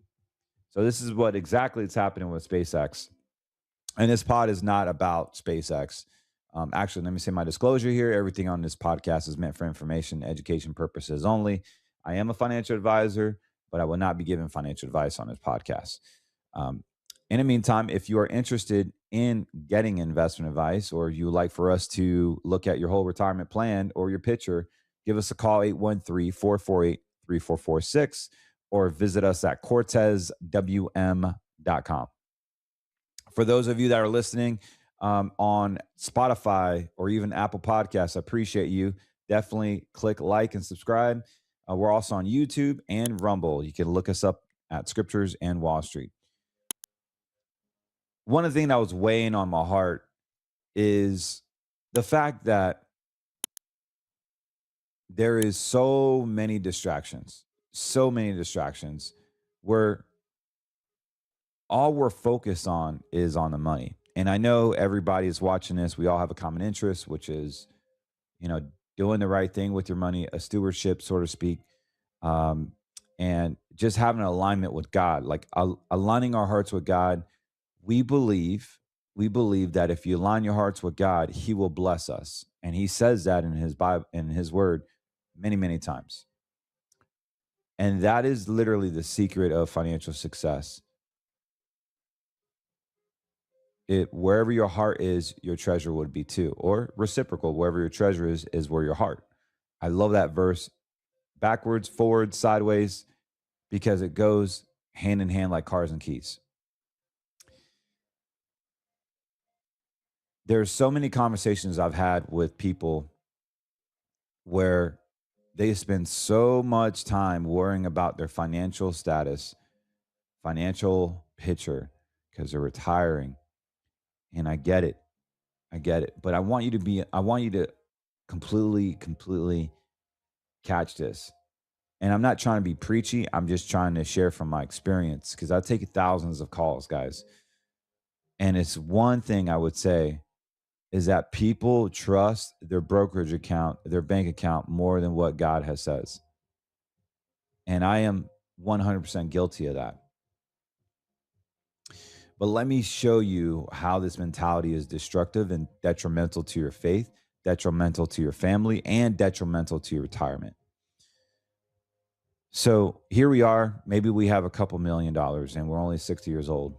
So this is what exactly is happening with SpaceX. And this pod is not about SpaceX. Actually, let me say my disclosure here. Everything on this podcast is meant for information, education purposes only. I am a financial advisor, but I will not be giving financial advice on this podcast. In the meantime, if you are interested in getting investment advice, or you would like for us to look at your whole retirement plan or your picture, give us a call, 813-448-3446, or visit us at cortezwm.com. For those of you that are listening on Spotify or even Apple Podcasts, I appreciate you. Definitely click like and subscribe. We're also on YouTube and Rumble. You can look us up at Scriptures and Wall Street. One of the things that was weighing on my heart is the fact that there is so many distractions where all we're focused on is on the money. And I know everybody is watching this. We all have a common interest, which is, doing the right thing with your money, a stewardship, so to speak, and just having an alignment with God, like aligning our hearts with God. We believe that if you align your hearts with God, He will bless us, and He says that in His Bible, in His Word, many, many times. And that is literally the secret of financial success. Wherever your heart is, your treasure would be too, or reciprocal. Wherever your treasure is where your heart. I love that verse, backwards, forwards, sideways, because it goes hand in hand like cars and keys. There's so many conversations I've had with people where they spend so much time worrying about their financial status, financial picture, because they're retiring. And I get it. But I want you to completely catch this. And I'm not trying to be preachy. I'm just trying to share from my experience, because I take thousands of calls, guys. And it's one thing I would say is that people trust their brokerage account, their bank account, more than what God has says. And I am 100% guilty of that. But let me show you how this mentality is destructive and detrimental to your faith, detrimental to your family, and detrimental to your retirement. So here we are. Maybe we have a couple $1 million and we're only 60 years old.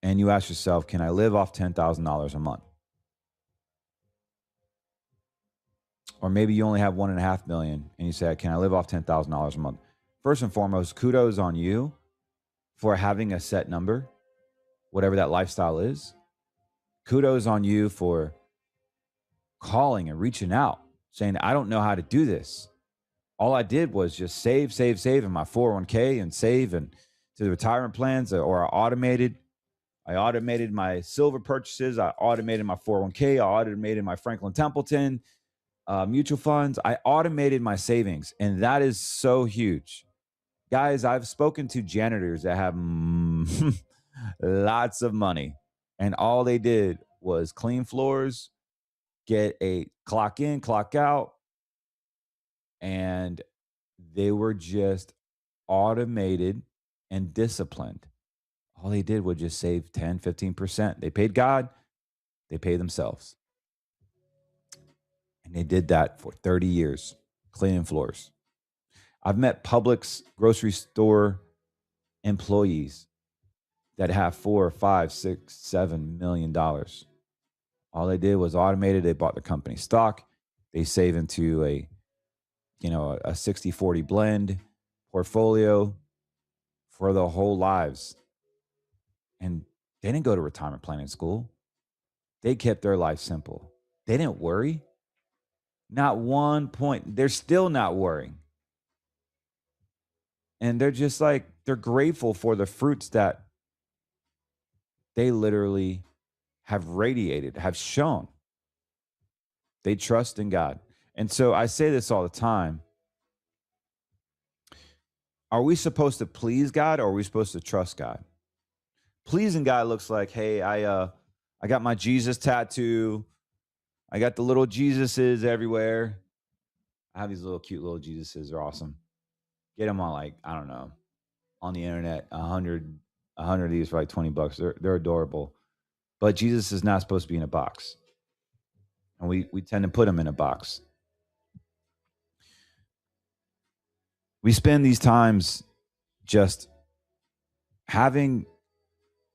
And you ask yourself, can I live off $10,000 a month? Or maybe you only have $1.5 million and you say, can I live off $10,000 a month? First and foremost, kudos on you for having a set number, whatever that lifestyle is. Kudos on you for calling and reaching out, saying, I don't know how to do this. All I did was just save in my 401k and save and to the retirement plans, or I automated my silver purchases. I automated my 401k. I automated my Franklin Templeton mutual funds. I automated my savings, and that is so huge. Guys, I've spoken to janitors that have lots of money, and all they did was clean floors, get a clock in, clock out, and they were just automated and disciplined. All they did was just save 10, 15%. They paid God, they paid themselves. And they did that for 30 years, cleaning floors. I've met Publix grocery store employees that have $4, $5, $6, $7 million. All they did was automated. They bought the company stock. They save into a 60-40 blend portfolio for their whole lives. And they didn't go to retirement planning school. They kept their life simple. They didn't worry. Not one point. They're still not worrying. And they're just like, they're grateful for the fruits that they literally have radiated, have shown. They trust in God. And so I say this all the time. Are we supposed to please God, or are we supposed to trust God? Pleasing God looks like, hey, I got my Jesus tattoo. I got the little Jesuses everywhere. I have these little cute little Jesuses. They're awesome. Get them on on the internet. 100 of these for like $20. They're adorable. But Jesus is not supposed to be in a box. And we tend to put him in a box. We spend these times just having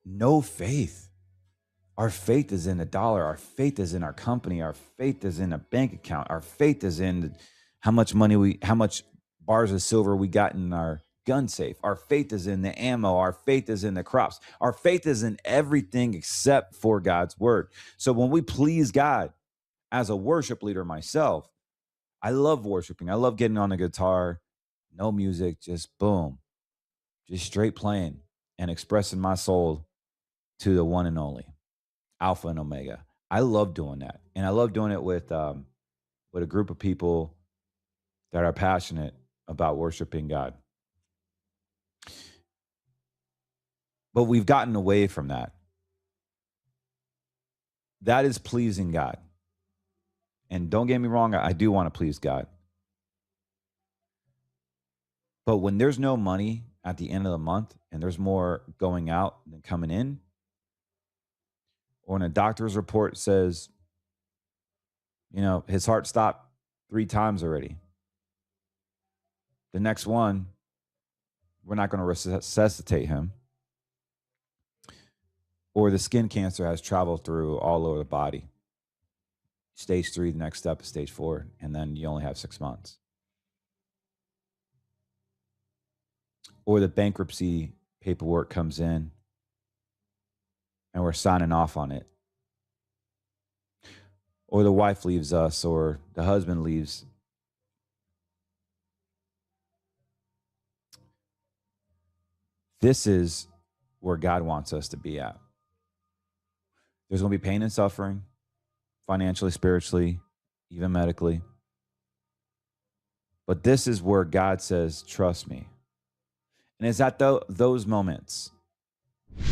no faith. Our faith is in a dollar. Our faith is in our company. Our faith is in a bank account. Our faith is in how much bars of silver we got in our gun safe. Our faith is in the ammo. Our faith is in the crops. Our faith is in everything except for God's word. So when we please God, as a worship leader myself, I love worshiping. I love getting on the guitar, no music, just boom, just straight playing and expressing my soul to the one and only Alpha and Omega. I love doing that. And I love doing it with a group of people that are passionate about worshiping God. But we've gotten away from that. That is pleasing God. And don't get me wrong, I do want to please God. But when there's no money at the end of the month and there's more going out than coming in, or when a doctor's report says, his heart stopped 3 times already, the next one, we're not going to resuscitate him, or the skin cancer has traveled through all over the body. Stage 3, the next step is stage 4, and then you only have 6 months. Or the bankruptcy paperwork comes in and we're signing off on it. Or the wife leaves us, or the husband leaves. This is where God wants us to be at. There's going to be pain and suffering, financially, spiritually, even medically. But this is where God says, trust me. And it's at those moments.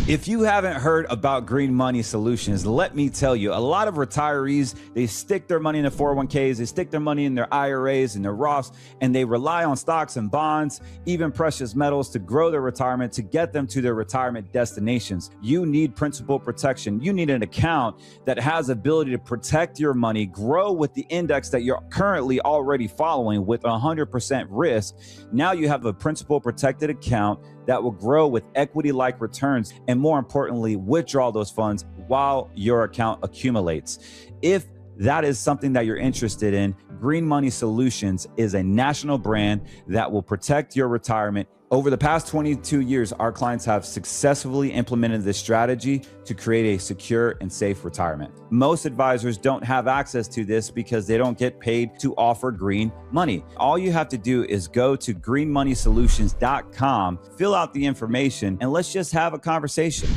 If you haven't heard about Green Money Solutions, let me tell you, a lot of retirees, they stick their money in the 401ks, they stick their money in their IRAs and their Roths, and they rely on stocks and bonds, even precious metals to grow their retirement, to get them to their retirement destinations. You need principal protection. You need an account that has ability to protect your money, grow with the index that you're currently already following with 100% risk. Now you have a principal protected account that will grow with equity-like returns, and more importantly, withdraw those funds while your account accumulates. If that is something that you're interested in, Green Money Solutions is a national brand that will protect your retirement. Over the past 22 years, our clients have successfully implemented this strategy to create a secure and safe retirement. Most advisors don't have access to this because they don't get paid to offer green money. All you have to do is go to greenmoneysolutions.com, fill out the information, and let's just have a conversation.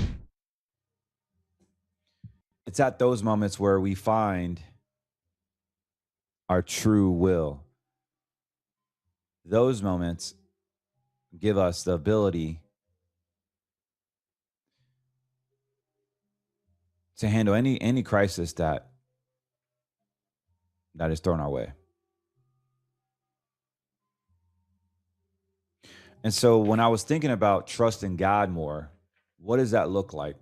It's at those moments where we find our true will. Those moments give us the ability to handle any crisis that is thrown our way. And so when I was thinking about trusting God more, what does that look like?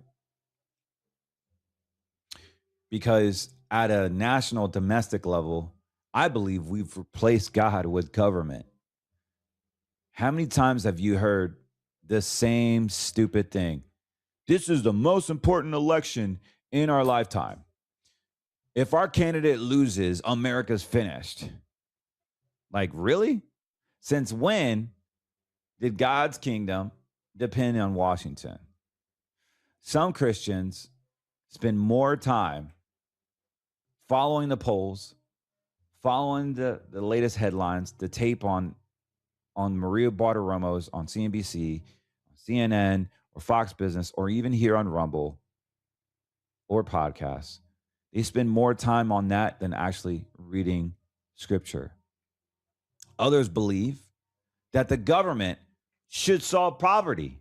Because at a national domestic level, I believe we've replaced God with government. How many times have you heard the same stupid thing? This is the most important election in our lifetime. If our candidate loses, America's finished. Like, really? Since when did God's kingdom depend on Washington? Some Christians spend more time following the polls, following the latest headlines, the tape on Maria Bartiromo's on CNBC, CNN, or Fox Business, or even here on Rumble or podcasts. They spend more time on that than actually reading scripture. Others believe that the government should solve poverty.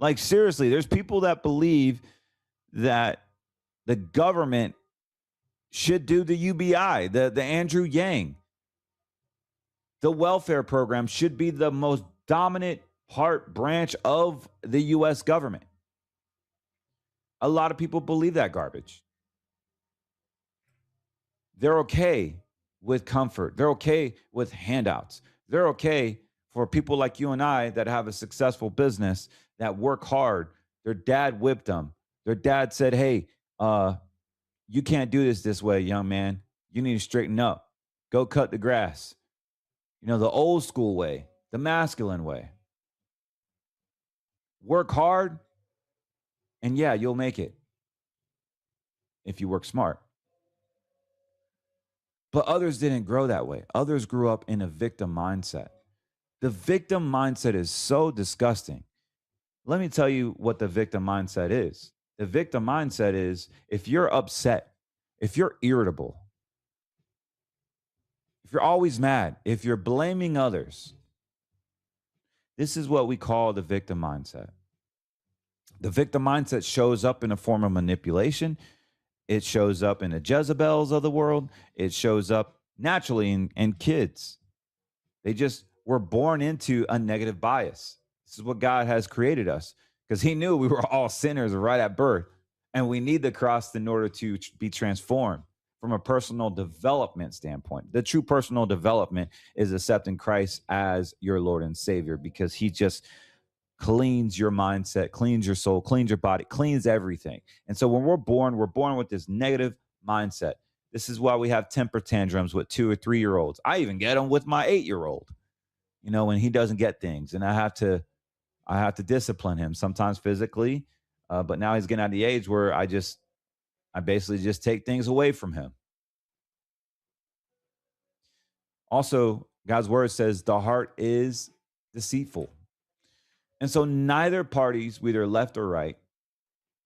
Like, seriously, there's people that believe that the government should do the UBI, the Andrew Yang. The welfare program should be the most dominant branch of the U.S. government. A lot of people believe that garbage. They're okay with comfort. They're okay with handouts. They're okay for people like you and I that have a successful business, that work hard. Their dad whipped them. Their dad said, hey, you can't do this way, young man. You need to straighten up. Go cut the grass. The old school way, the masculine way. Work hard, and yeah, you'll make it if you work smart. But others didn't grow that way. Others grew up in a victim mindset. The victim mindset is so disgusting. Let me tell you what the victim mindset is. The victim mindset is if you're upset, if you're irritable, if you're always mad, if you're blaming others, this is what we call the victim mindset. The victim mindset shows up in a form of manipulation. It shows up in the Jezebels of the world. It shows up naturally in kids. They just were born into a negative bias. This is what God has created us because he knew we were all sinners right at birth. And we need the cross in order to be transformed from a personal development standpoint. The true personal development is accepting Christ as your Lord and Savior because he just cleans your mindset, cleans your soul, cleans your body, cleans everything. And so when we're born with this negative mindset. This is why we have temper tantrums with 2 or 3 year olds. I even get them with my 8-year-old, when he doesn't get things, and I have to discipline him sometimes physically. But now he's getting at the age where I basically just take things away from him. Also, God's word says the heart is deceitful. And so neither parties, whether left or right,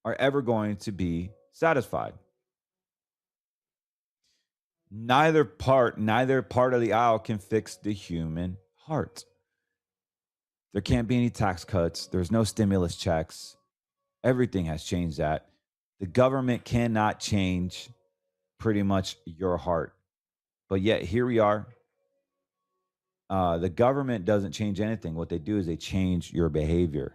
are ever going to be satisfied. Neither part of the aisle can fix the human heart. There can't be any tax cuts. There's no stimulus checks. Everything has changed that. The government cannot change pretty much your heart. But yet here we are. The government doesn't change anything. What they do is they change your behavior.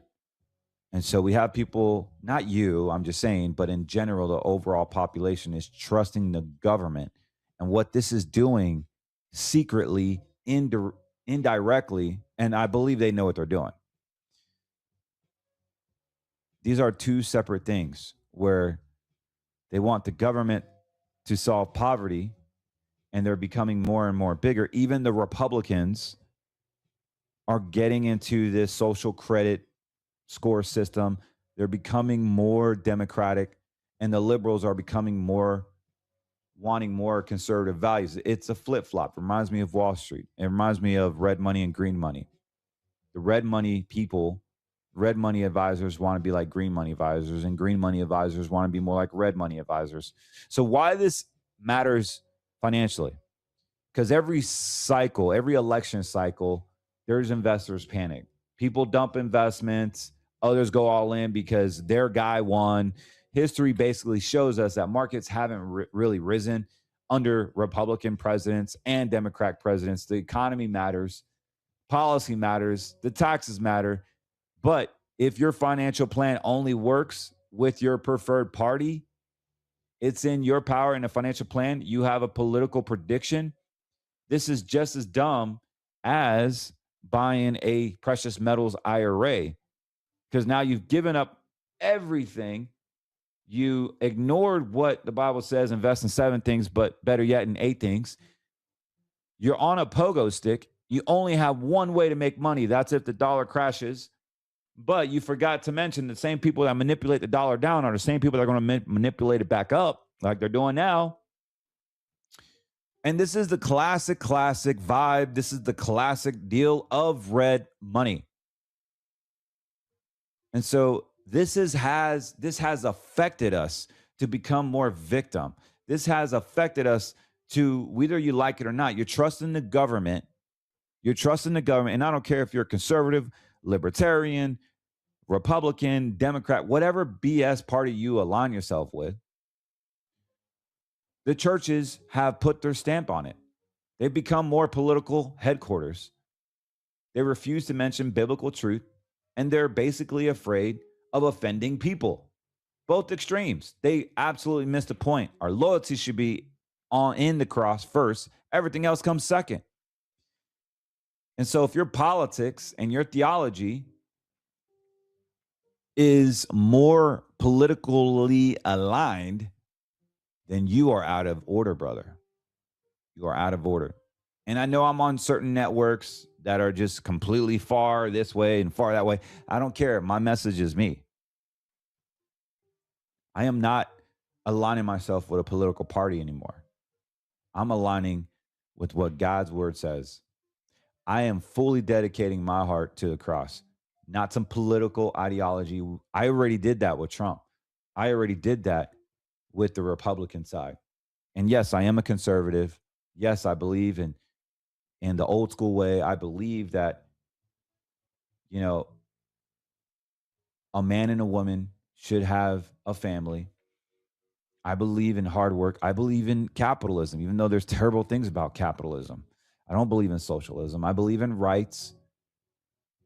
And so we have people, not you, I'm just saying, but in general, the overall population is trusting the government. And what this is doing secretly, indirectly, and I believe they know what they're doing. These are two separate things where they want the government to solve poverty, and they're becoming more and more bigger. Even the Republicans are getting into this social credit score system. They're becoming more democratic, and the liberals are becoming wanting more conservative values. It's a flip-flop. Reminds me of Wall Street. It reminds me of red money and green money. The red money people, red money advisors want to be like green money advisors, and green money advisors want to be more like red money advisors. So why this matters financially? Because every cycle, every election cycle, there's investors panic. People dump investments. Others go all in because their guy won. History basically shows us that markets haven't really risen under Republican presidents and Democrat presidents. The economy matters. Policy matters. The taxes matter. But if your financial plan only works with your preferred party, it's in your power in a financial plan. You have a political prediction. This is just as dumb as buying a precious metals IRA, because now you've given up everything. You ignored what the Bible says, invest in 7 things, but better yet in 8 things. You're on a pogo stick. You only have one way to make money. That's if the dollar crashes. But you forgot to mention the same people that manipulate the dollar down are the same people that are going to manipulate it back up like they're doing now. And this is the classic vibe. This is the classic deal of red money. And so this has affected us to become more victim. This has affected us to, whether you like it or not, you're trusting the government. You're trusting the government. And I don't care if you're conservative, libertarian, Republican, Democrat, whatever BS party you align yourself with. The churches have put their stamp on it. They've become more political headquarters. They refuse to mention biblical truth, and they're basically afraid of offending people. Both extremes. They absolutely missed the point. Our loyalty should be in the cross first. Everything else comes second. And so if your politics and your theology is more politically aligned, then you are out of order, brother. You are out of order. And I know I'm on certain networks that are just completely far this way and far that way. I don't care. My message is me. I am not aligning myself with a political party anymore. I'm aligning with what God's word says. I am fully dedicating my heart to the cross, not some political ideology. I already did that with Trump. I already did that with the Republican side. And yes, I am a conservative. Yes, I believe in the old school way. I believe that, you know, a man and a woman should have a family. I believe in hard work. I believe in capitalism, even though there's terrible things about capitalism. I don't believe in socialism. I believe in rights.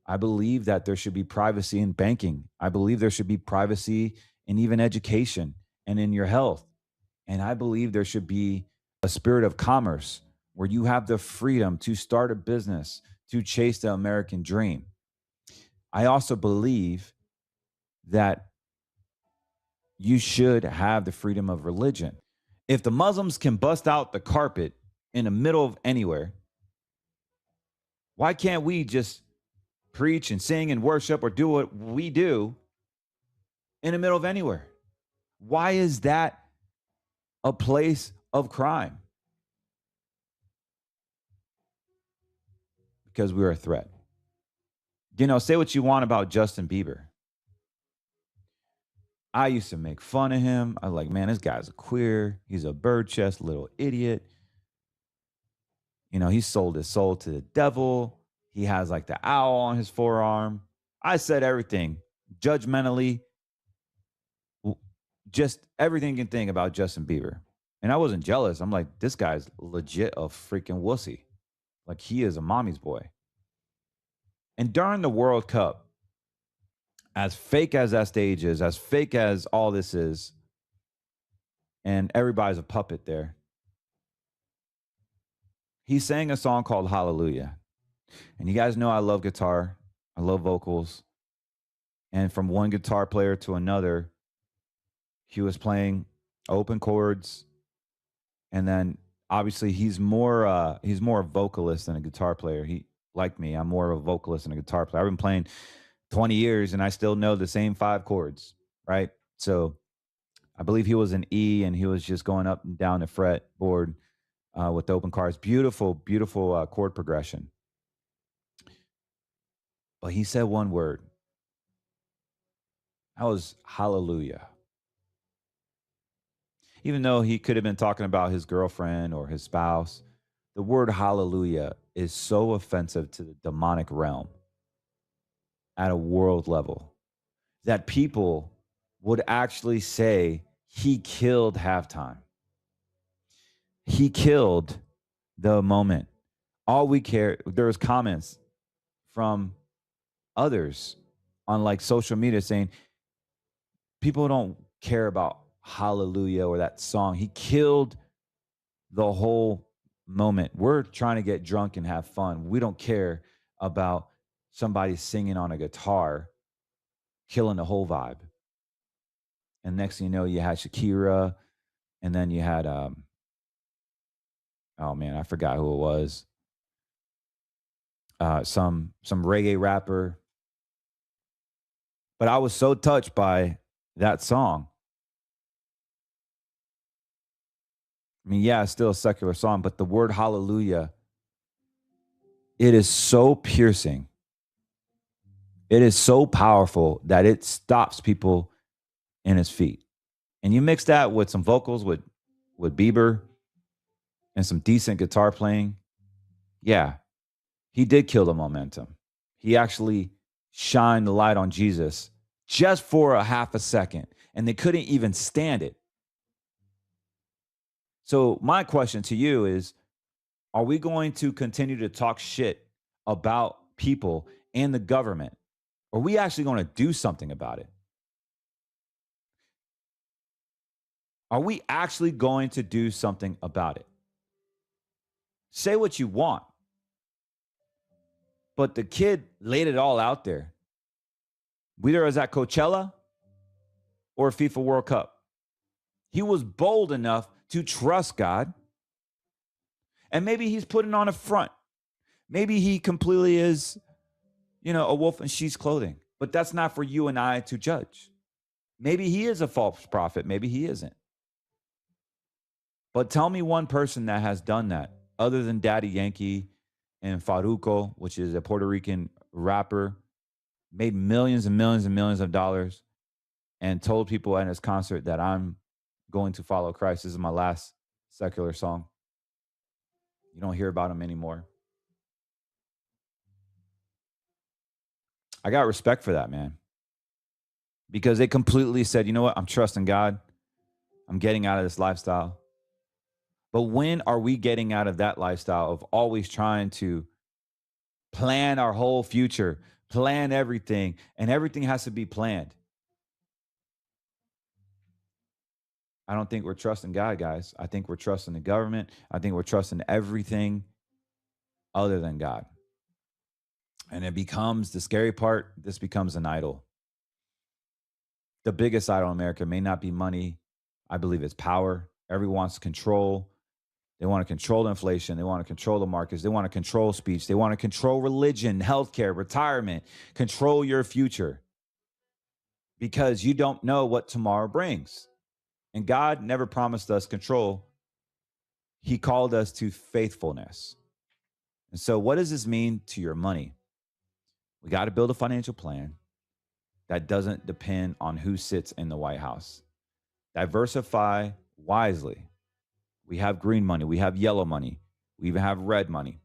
I believe that there should be privacy in banking. I believe there should be privacy in even education and in your health. And I believe there should be a spirit of commerce where you have the freedom to start a business, to chase the American dream. I also believe that you should have the freedom of religion. If the Muslims can bust out the carpet in the middle of anywhere, why can't we just preach and sing and worship or do what we do in the middle of anywhere? Why is that a place of crime? Because we're a threat. You know, say what you want about Justin Bieber. I used to make fun of him. I was like, man, this guy's a queer. He's a bird chest little idiot. You know, he sold his soul to the devil. He has like the owl on his forearm. I said everything judgmentally, just everything you can think about Justin Bieber. And I wasn't jealous. I'm like, this guy's legit a freaking wussy. Like, he is a mommy's boy. And during the World Cup, as fake as that stage is, as fake as all this is, and everybody's a puppet there, he sang a song called Hallelujah. And you guys know I love guitar. I love vocals. And from one guitar player to another, he was playing open chords. And then obviously he's more a vocalist than a guitar player. He, like me, I'm more of a vocalist than a guitar player. I've been playing 20 years and I still know the same 5 chords, right? So I believe he was an E and he was just going up and down the fretboard with the open chords. Beautiful, beautiful chord progression. But he said one word. That was hallelujah. Even though he could have been talking about his girlfriend or his spouse, the word hallelujah is so offensive to the demonic realm at a world level that people would actually say he killed halftime. He killed the moment. All we care, there was comments from others on like social media saying people don't care about hallelujah or that song. He killed the whole moment. We're trying to get drunk and have fun. We don't care about somebody singing on a guitar, killing the whole vibe. And next thing you know, you had Shakira, and then you had oh man, I forgot who it was. Some reggae rapper. But I was so touched by that song. I mean, yeah, it's still a secular song, but the word hallelujah, it is so piercing. It is so powerful that it stops people in his feet. And you mix that with some vocals with Bieber and some decent guitar playing. Yeah, he did kill the momentum. He actually shined the light on Jesus just for a half a second, and they couldn't even stand it. So my question to you is, are we going to continue to talk shit about people and the government? Or are we actually going to do something about it? Are we actually going to do something about it? Say what you want. But the kid laid it all out there. Whether it was at Coachella or FIFA World Cup. He was bold enough to trust God. And maybe he's putting on a front. Maybe he completely is, a wolf in sheep's clothing. But that's not for you and I to judge. Maybe he is a false prophet. Maybe he isn't. But tell me one person that has done that other than Daddy Yankee and Farruko, which is a Puerto Rican rapper, made millions and millions and millions of dollars and told people at his concert that I'm going to follow Christ. This is my last secular song. You don't hear about him anymore. I got respect for that, man. Because they completely said, you know what? I'm trusting God. I'm getting out of this lifestyle. But when are we getting out of that lifestyle of always trying to plan our whole future, plan everything, and everything has to be planned? I don't think we're trusting God, guys. I think we're trusting the government. I think we're trusting everything other than God. And it becomes the scary part. This becomes an idol. The biggest idol in America may not be money. I believe it's power. Everyone wants control. They want to control inflation. They want to control the markets. They want to control speech. They want to control religion, healthcare, retirement, control your future because you don't know what tomorrow brings. And God never promised us control. He called us to faithfulness. And so what does this mean to your money? We got to build a financial plan that doesn't depend on who sits in the White House. Diversify wisely. We have green money. We have yellow money. We even have red money.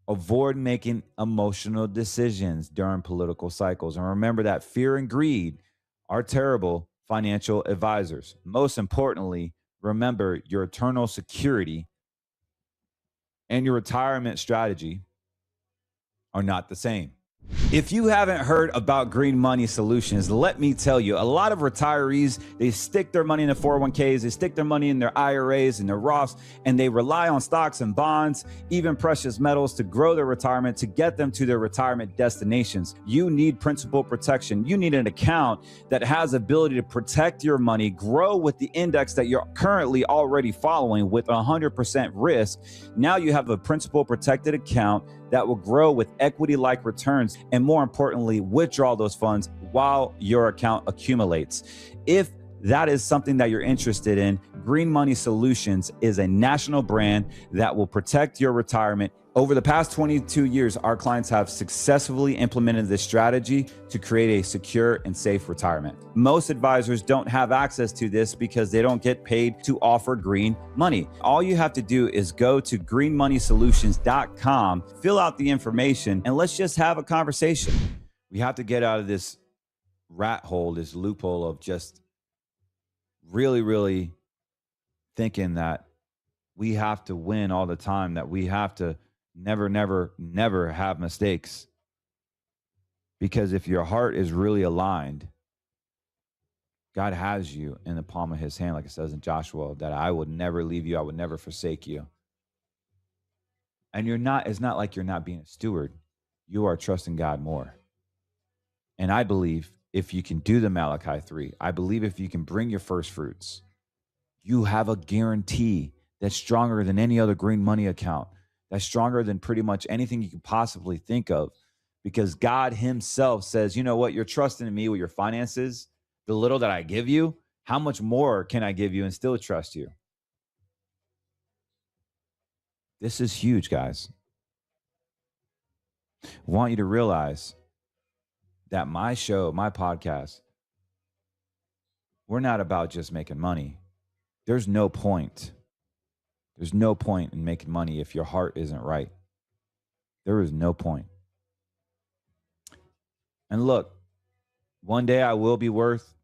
Avoid making emotional decisions during political cycles. And remember that fear and greed are terrible financial advisors. Most importantly, remember your eternal security and your retirement strategy are not the same. If you haven't heard about Green Money Solutions, let me tell you, a lot of retirees, they stick their money in the 401ks, they stick their money in their IRAs and their Roths, and they rely on stocks and bonds, even precious metals to grow their retirement, to get them to their retirement destinations. You need principal protection. You need an account that has ability to protect your money, grow with the index that you're currently already following with 100% risk. Now you have a principal protected account that will grow with equity-like returns, and more importantly, withdraw those funds while your account accumulates. If that is something that you're interested in, Green Money Solutions is a national brand that will protect your retirement. Over the past 22 years, our clients have successfully implemented this strategy to create a secure and safe retirement. Most advisors don't have access to this because they don't get paid to offer green money. All you have to do is go to greenmoneysolutions.com, fill out the information, and let's just have a conversation. We have to get out of this rat hole, this loophole of just really thinking that we have to win all the time, that we have to never have mistakes. Because if your heart is really aligned, God has you in the palm of his hand, like it says in Joshua, that I would never leave you, I would never forsake you. And it's not like you're not being a steward. You are trusting God more. And I believe if you can do the Malachi 3, I believe if you can bring your first fruits, you have a guarantee that's stronger than any other green money account. That's stronger than pretty much anything you could possibly think of, because God himself says, you know what, you're trusting in me with your finances, the little that I give you, how much more can I give you and still trust you? This is huge, guys. I want you to realize that my show, my podcast, we're not about just making money. There's no point. There's no point in making money if your heart isn't right. There is no point. And look, one day I will be worth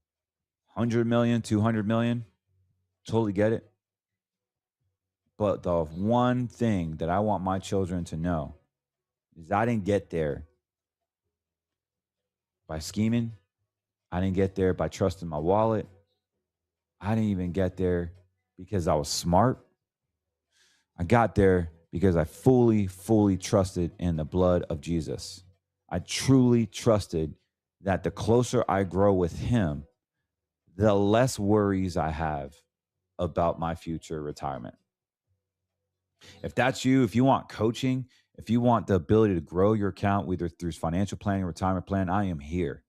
100 million, 200 million. Totally get it. But the one thing that I want my children to know is I didn't get there by scheming. I didn't get there by trusting my wallet. I didn't even get there because I was smart. I got there because I fully trusted in the blood of Jesus. I truly trusted that the closer I grow with him, the less worries I have about my future retirement. If that's you, if you want coaching, if you want the ability to grow your account, whether through financial planning, retirement plan, I am here.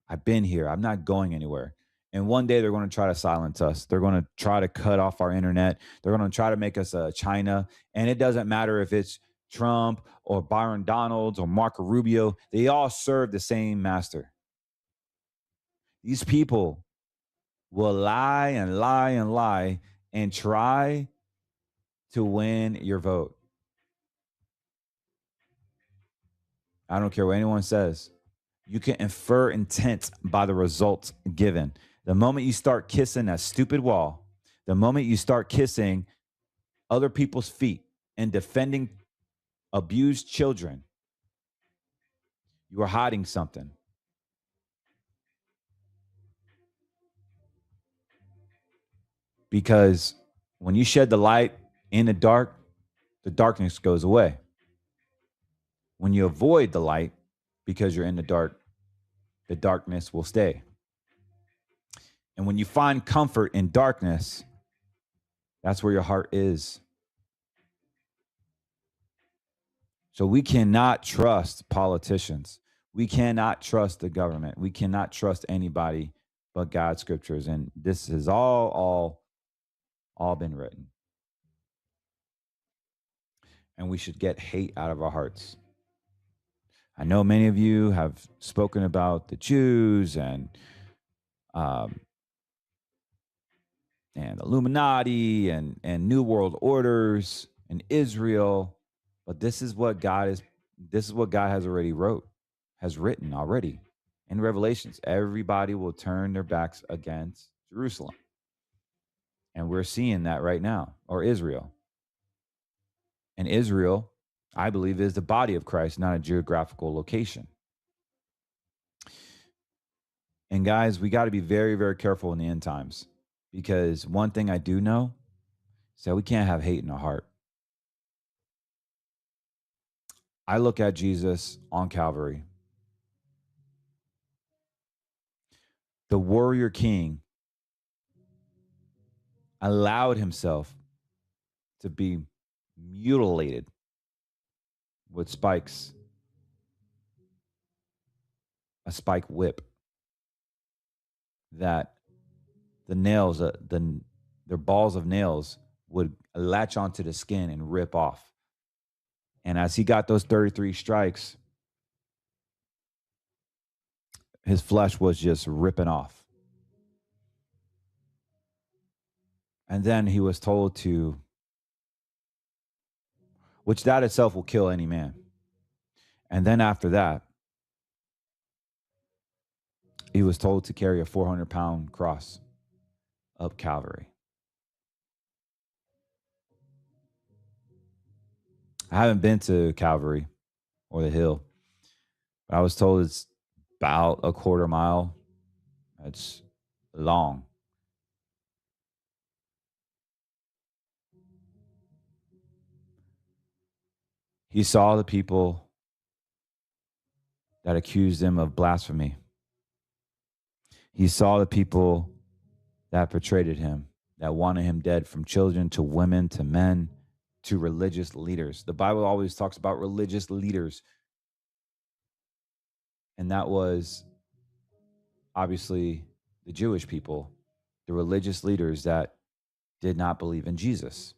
I've been here. I'm not going anywhere. And one day they're going to try to silence us. They're going to try to cut off our internet. They're going to try to make us China. And it doesn't matter if it's Trump or Byron Donalds or Marco Rubio. They all serve the same master. These people will lie and lie and lie and try to win your vote. I don't care what anyone says. You can infer intent by the results given. The moment you start kissing that stupid wall, the moment you start kissing other people's feet and defending abused children, you are hiding something. Because when you shed the light in the darkness goes away. When you avoid the light because you're in the darkness will stay. And when you find comfort in darkness, that's where your heart is. So we cannot trust politicians. We cannot trust the government. We cannot trust anybody but God's scriptures. And this has all been written. And we should get hate out of our hearts. I know many of you have spoken about the Jews and Illuminati and New World Orders and Israel, but this is what God has written already in Revelations. Everybody will turn their backs against Jerusalem. And we're seeing that right now, or Israel. And Israel, I believe, is the body of Christ, not a geographical location. And guys, we got to be very, very careful in the end times, because one thing I do know is that we can't have hate in our heart. I look at Jesus on Calvary. The warrior king allowed himself to be mutilated with spikes, a spike whip, that the nails, their balls of nails would latch onto the skin and rip off. And as he got those 33 strikes, his flesh was just ripping off. And then he was told to, which that itself will kill any man. And then after that, he was told to carry a 400-pound cross up Calvary. I haven't been to Calvary or the hill, but I was told it's about a quarter mile. It's long. He saw the people that accused him of blasphemy. He saw the people that betrayed him, that wanted him dead, from children to women to men to religious leaders. The Bible always talks about religious leaders. And that was obviously the Jewish people, the religious leaders that did not believe in Jesus.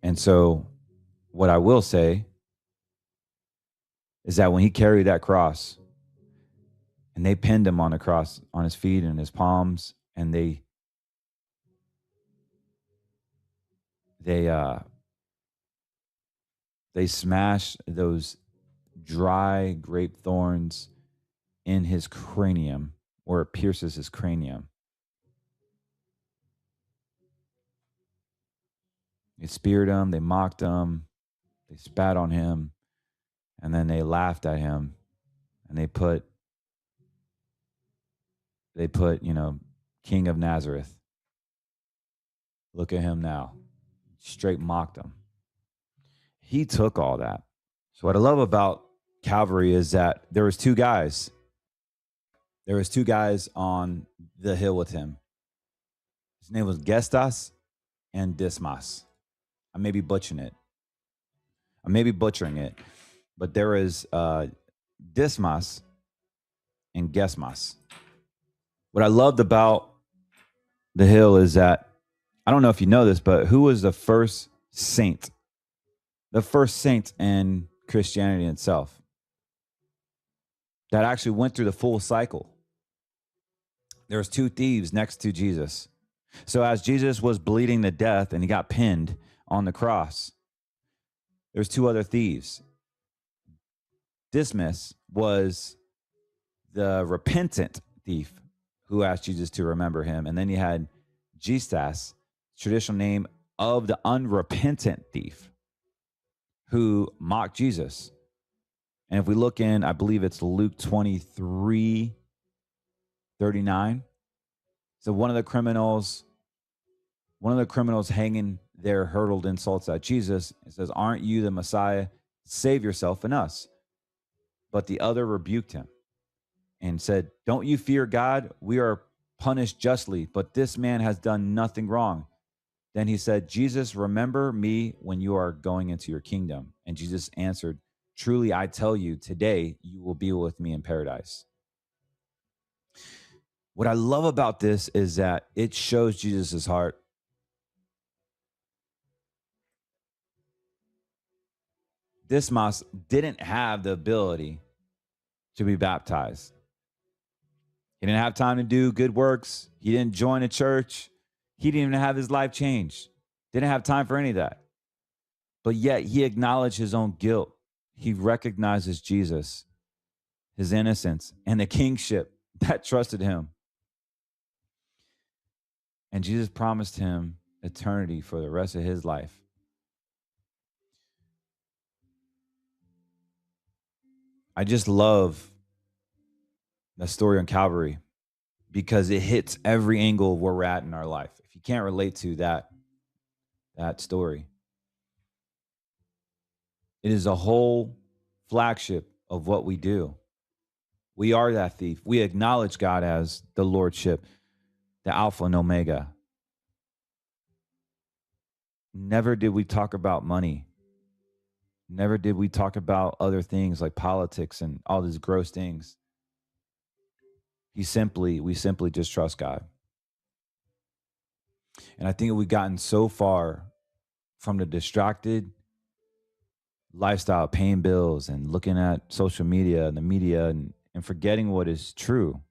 And so what I will say is that when he carried that cross and they pinned him on the cross, on his feet and his palms, and they smashed those dry grape thorns in his cranium, where it pierces his cranium. They speared him, they mocked him, they spat on him, and then they laughed at him, and they put, King of Nazareth. Look at him now. Straight mocked him. He took all that. So what I love about Calvary is that there was two guys. There was two guys on the hill with him. His name was Gestas and Dismas. I may be butchering it. I may be butchering it, but there is Dismas and Gesmas. What I loved about the hill is that, I don't know if you know this, but who was the first saint? The first saint in Christianity itself that actually went through the full cycle. There was 2 thieves next to Jesus. So as Jesus was bleeding to death and he got pinned on the cross, there's 2 other thieves. Dismas was the repentant thief who asked Jesus to remember him. And then you had Gestas, traditional name of the unrepentant thief, who mocked Jesus. And if we look in, I believe it's Luke 23:39. So one of the criminals hanging there hurled insults at Jesus and says, "Aren't you the Messiah? Save yourself and us." But the other rebuked him and said, "Don't you fear God? We are punished justly, but this man has done nothing wrong." Then he said, "Jesus, remember me when you are going into your kingdom." And Jesus answered, "Truly, I tell you, today you will be with me in paradise." What I love about this is that it shows Jesus' heart. Dismas didn't have the ability to be baptized. He didn't have time to do good works. He didn't join a church. He didn't even have his life changed. Didn't have time for any of that. But yet he acknowledged his own guilt. He recognizes Jesus, his innocence, and the kingship that trusted him. And Jesus promised him eternity for the rest of his life. I just love the story on Calvary because it hits every angle of where we're at in our life. If you can't relate to that story, it is a whole flagship of what we do. We are that thief. We acknowledge God as the Lordship, the Alpha and Omega. Never did we talk about money. Never did we talk about other things like politics and all these gross things. We simply just trust God. And I think we've gotten so far from the distracted lifestyle, paying bills and looking at social media and the media and forgetting what is true.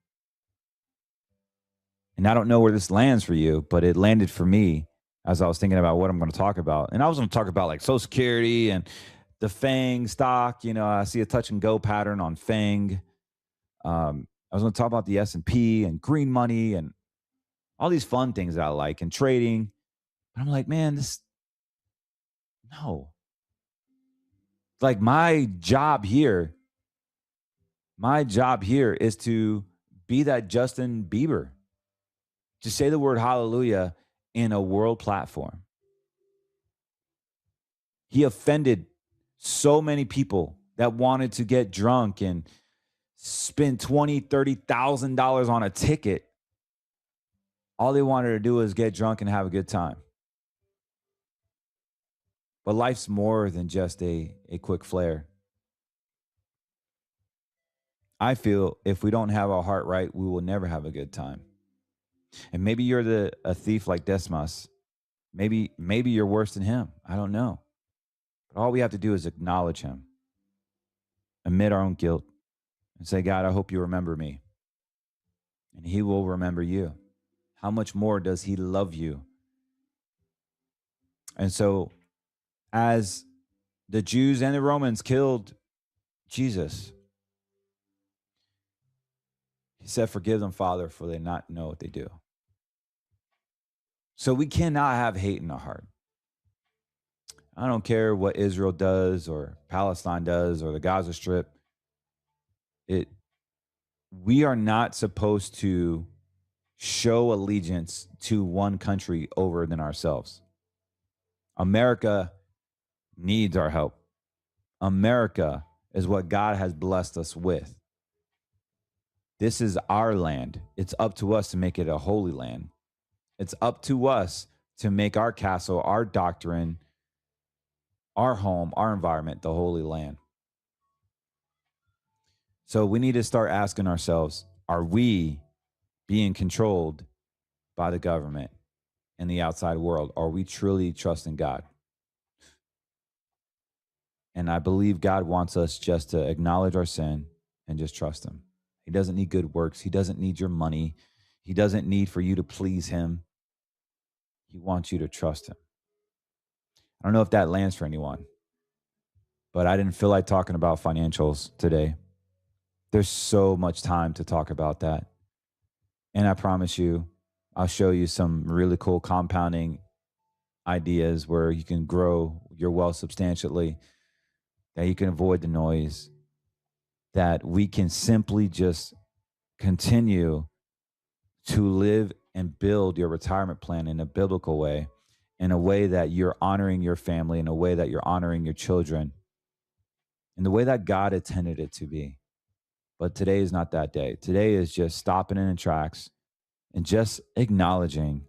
And I don't know where this lands for you, but it landed for me as I was thinking about what I'm going to talk about. And I was going to talk about like Social Security and the FANG stock. You know, I see a touch and go pattern on FANG. I was going to talk about the S&P and green money and all these fun things that I like and trading. But I'm like, man, no. Like my job here is to be that Justin Bieber, to say the word hallelujah in a world platform. He offended so many people that wanted to get drunk and spend $20,000, $30,000 on a ticket. All they wanted to do was get drunk and have a good time. But life's more than just a quick flare. I feel if we don't have our heart right, we will never have a good time. And maybe you're a thief like Dismas. Maybe you're worse than him. I don't know. But all we have to do is acknowledge him, admit our own guilt, and say, God, I hope you remember me. And he will remember you. How much more does he love you? And so as the Jews and the Romans killed Jesus, he said, forgive them, Father, for they not know what they do. So we cannot have hate in our heart. I don't care what Israel does or Palestine does or the Gaza Strip. We are not supposed to show allegiance to one country over than ourselves. America needs our help. America is what God has blessed us with. This is our land. It's up to us to make it a holy land. It's up to us to make our castle, our doctrine, our home, our environment, the Holy Land. So we need to start asking ourselves, are we being controlled by the government and the outside world? Are we truly trusting God? And I believe God wants us just to acknowledge our sin and just trust him. He doesn't need good works. He doesn't need your money. He doesn't need for you to please him. He wants you to trust him. I don't know if that lands for anyone, but I didn't feel like talking about financials today. There's so much time to talk about that. And I promise you, I'll show you some really cool compounding ideas where you can grow your wealth substantially, that you can avoid the noise, that we can simply just continue to live and build your retirement plan in a biblical way, in a way that you're honoring your family, in a way that you're honoring your children, in the way that God intended it to be. But today is not that day. Today is just stopping in tracks and just acknowledging.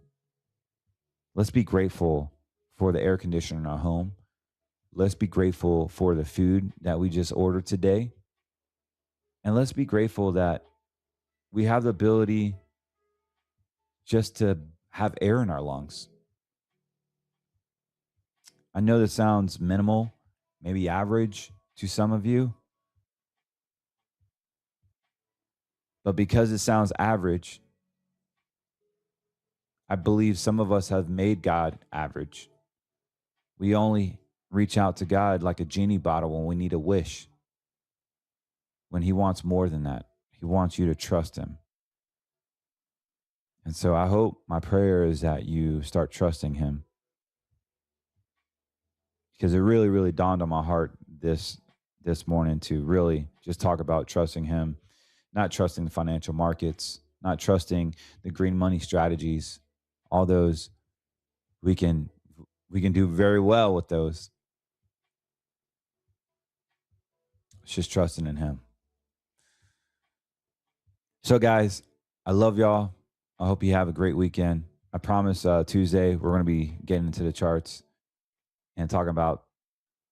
Let's be grateful for the air conditioner in our home. Let's be grateful for the food that we just ordered today. And let's be grateful that we have the ability just to have air in our lungs. I know this sounds minimal, maybe average to some of you, but because it sounds average, I believe some of us have made God average. We only reach out to God like a genie bottle when we need a wish, when he wants more than that. He wants you to trust him. And so I hope, my prayer is that you start trusting him, because it really, really dawned on my heart this morning to really just talk about trusting him, not trusting the financial markets, not trusting the green money strategies. All those, we can do very well with those. It's just trusting in him. So guys, I love y'all. I hope you have a great weekend. I promise Tuesday we're going to be getting into the charts and talking about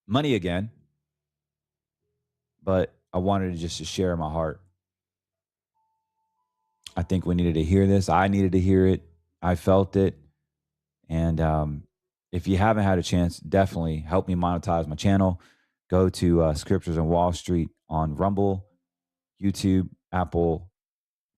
money again. But I wanted to share my heart. I think we needed to hear this. I needed to hear it. I felt it. And if you haven't had a chance, definitely help me monetize my channel. Go to Scriptures on Wall Street on Rumble, YouTube, Apple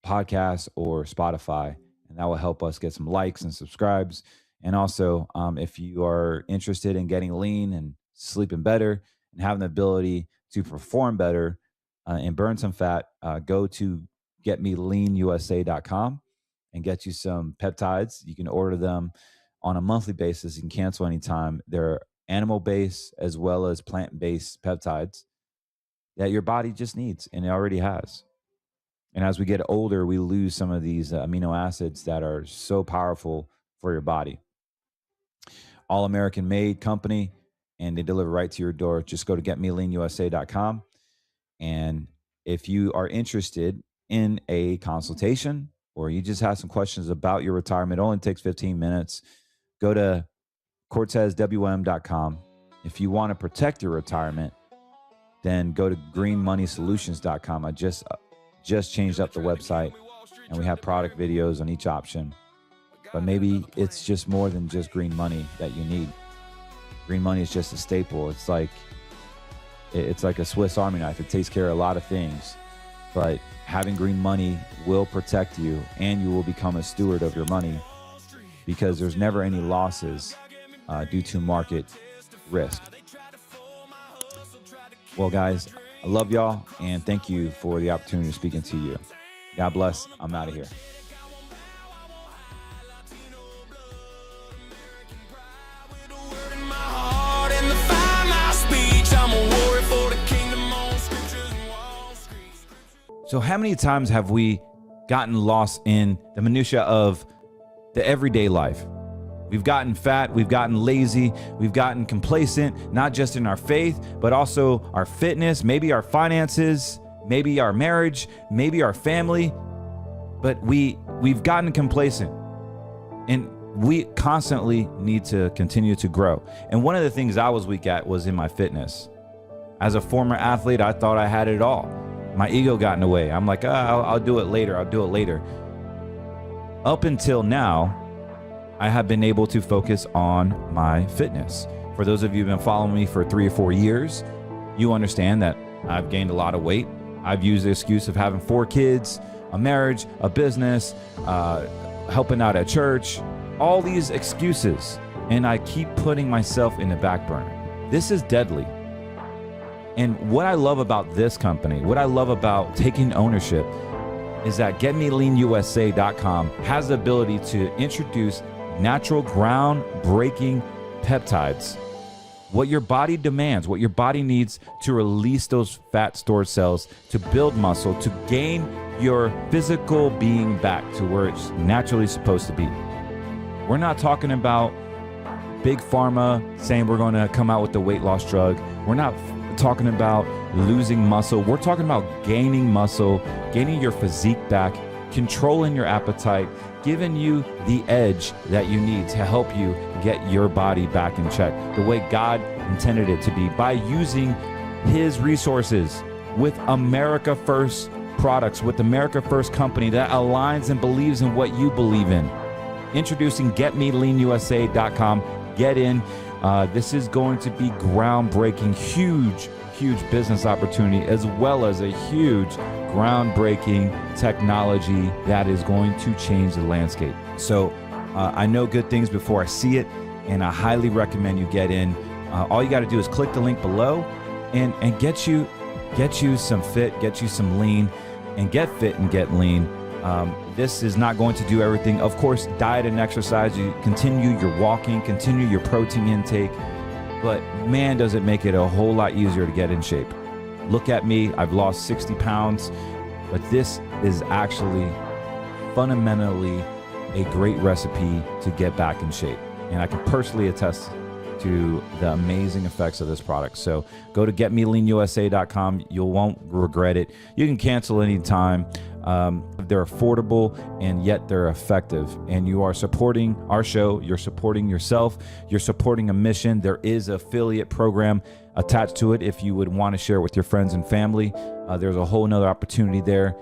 Podcasts, or Spotify. And that will help us get some likes and subscribes. And also, if you are interested in getting lean and sleeping better and having the ability to perform better and burn some fat, go to getmeleanusa.com and get you some peptides. You can order them on a monthly basis. You can cancel anytime. They're animal-based as well as plant-based peptides that your body just needs, and it already has. And as we get older, we lose some of these amino acids that are so powerful for your body. All American made company, and they deliver right to your door. Just go to getmeleanusa.com. And if you are interested in a consultation, or you just have some questions about your retirement, it only takes 15 minutes. Go to cortezwm.com. If you want to protect your retirement, then go to greenmoneysolutions.com. I just changed up the website, and we have product videos on each option. But maybe it's just more than just green money that you need. Green money is just a staple. It's like a Swiss Army knife. It takes care of a lot of things, but having green money will protect you, and you will become a steward of your money, because there's never any losses due to market risk. Well, guys, I love y'all, and thank you for the opportunity to speaking to you. God bless. I'm out of here. So how many times have we gotten lost in the minutia of the everyday life? We've gotten fat, we've gotten lazy, we've gotten complacent, not just in our faith, but also our fitness, maybe our finances, maybe our marriage, maybe our family. But we've gotten complacent. And we constantly need to continue to grow. And one of the things I was weak at was in my fitness. As a former athlete, I thought I had it all. My ego got in the way. I'm like, I'll do it later. I'll do it later. Up until now, I have been able to focus on my fitness. For those of you who've been following me for 3 or 4 years, you understand that I've gained a lot of weight. I've used the excuse of having 4 kids, a marriage, a business, helping out at church, all these excuses. And I keep putting myself in the back burner. This is deadly. And what I love about this company, what I love about taking ownership, is that GetMeLeanUSA.com has the ability to introduce natural groundbreaking peptides. What your body demands, what your body needs to release those fat stored cells, to build muscle, to gain your physical being back to where it's naturally supposed to be. We're not talking about big pharma saying we're going to come out with the weight loss drug. We're not talking about losing muscle. We're talking about gaining muscle, gaining your physique back, controlling your appetite, giving you the edge that you need to help you get your body back in check the way God intended it to be, by using his resources with America First products, with America First company that aligns and believes in what you believe in. Introducing GetMeLeanUSA.com. Get in. This is going to be groundbreaking, huge business opportunity, as well as a huge groundbreaking technology that is going to change the landscape. So I know good things before I see it, and I highly recommend you get in. All you got to do is click the link below and get you some fit, get you some lean, and get fit and get lean. This is not going to do everything. Of course, diet and exercise, you continue your walking, continue your protein intake, but man, does it make it a whole lot easier to get in shape. Look at me, I've lost 60 pounds, but this is actually fundamentally a great recipe to get back in shape. And I can personally attest to the amazing effects of this product. So go to GetMeLeanUSA.com. You won't regret it. You can cancel anytime. They're affordable and yet they're effective. And you are supporting our show. You're supporting yourself. You're supporting a mission. There is an affiliate program attached to it if you would want to share it with your friends and family. There's a whole nother opportunity there.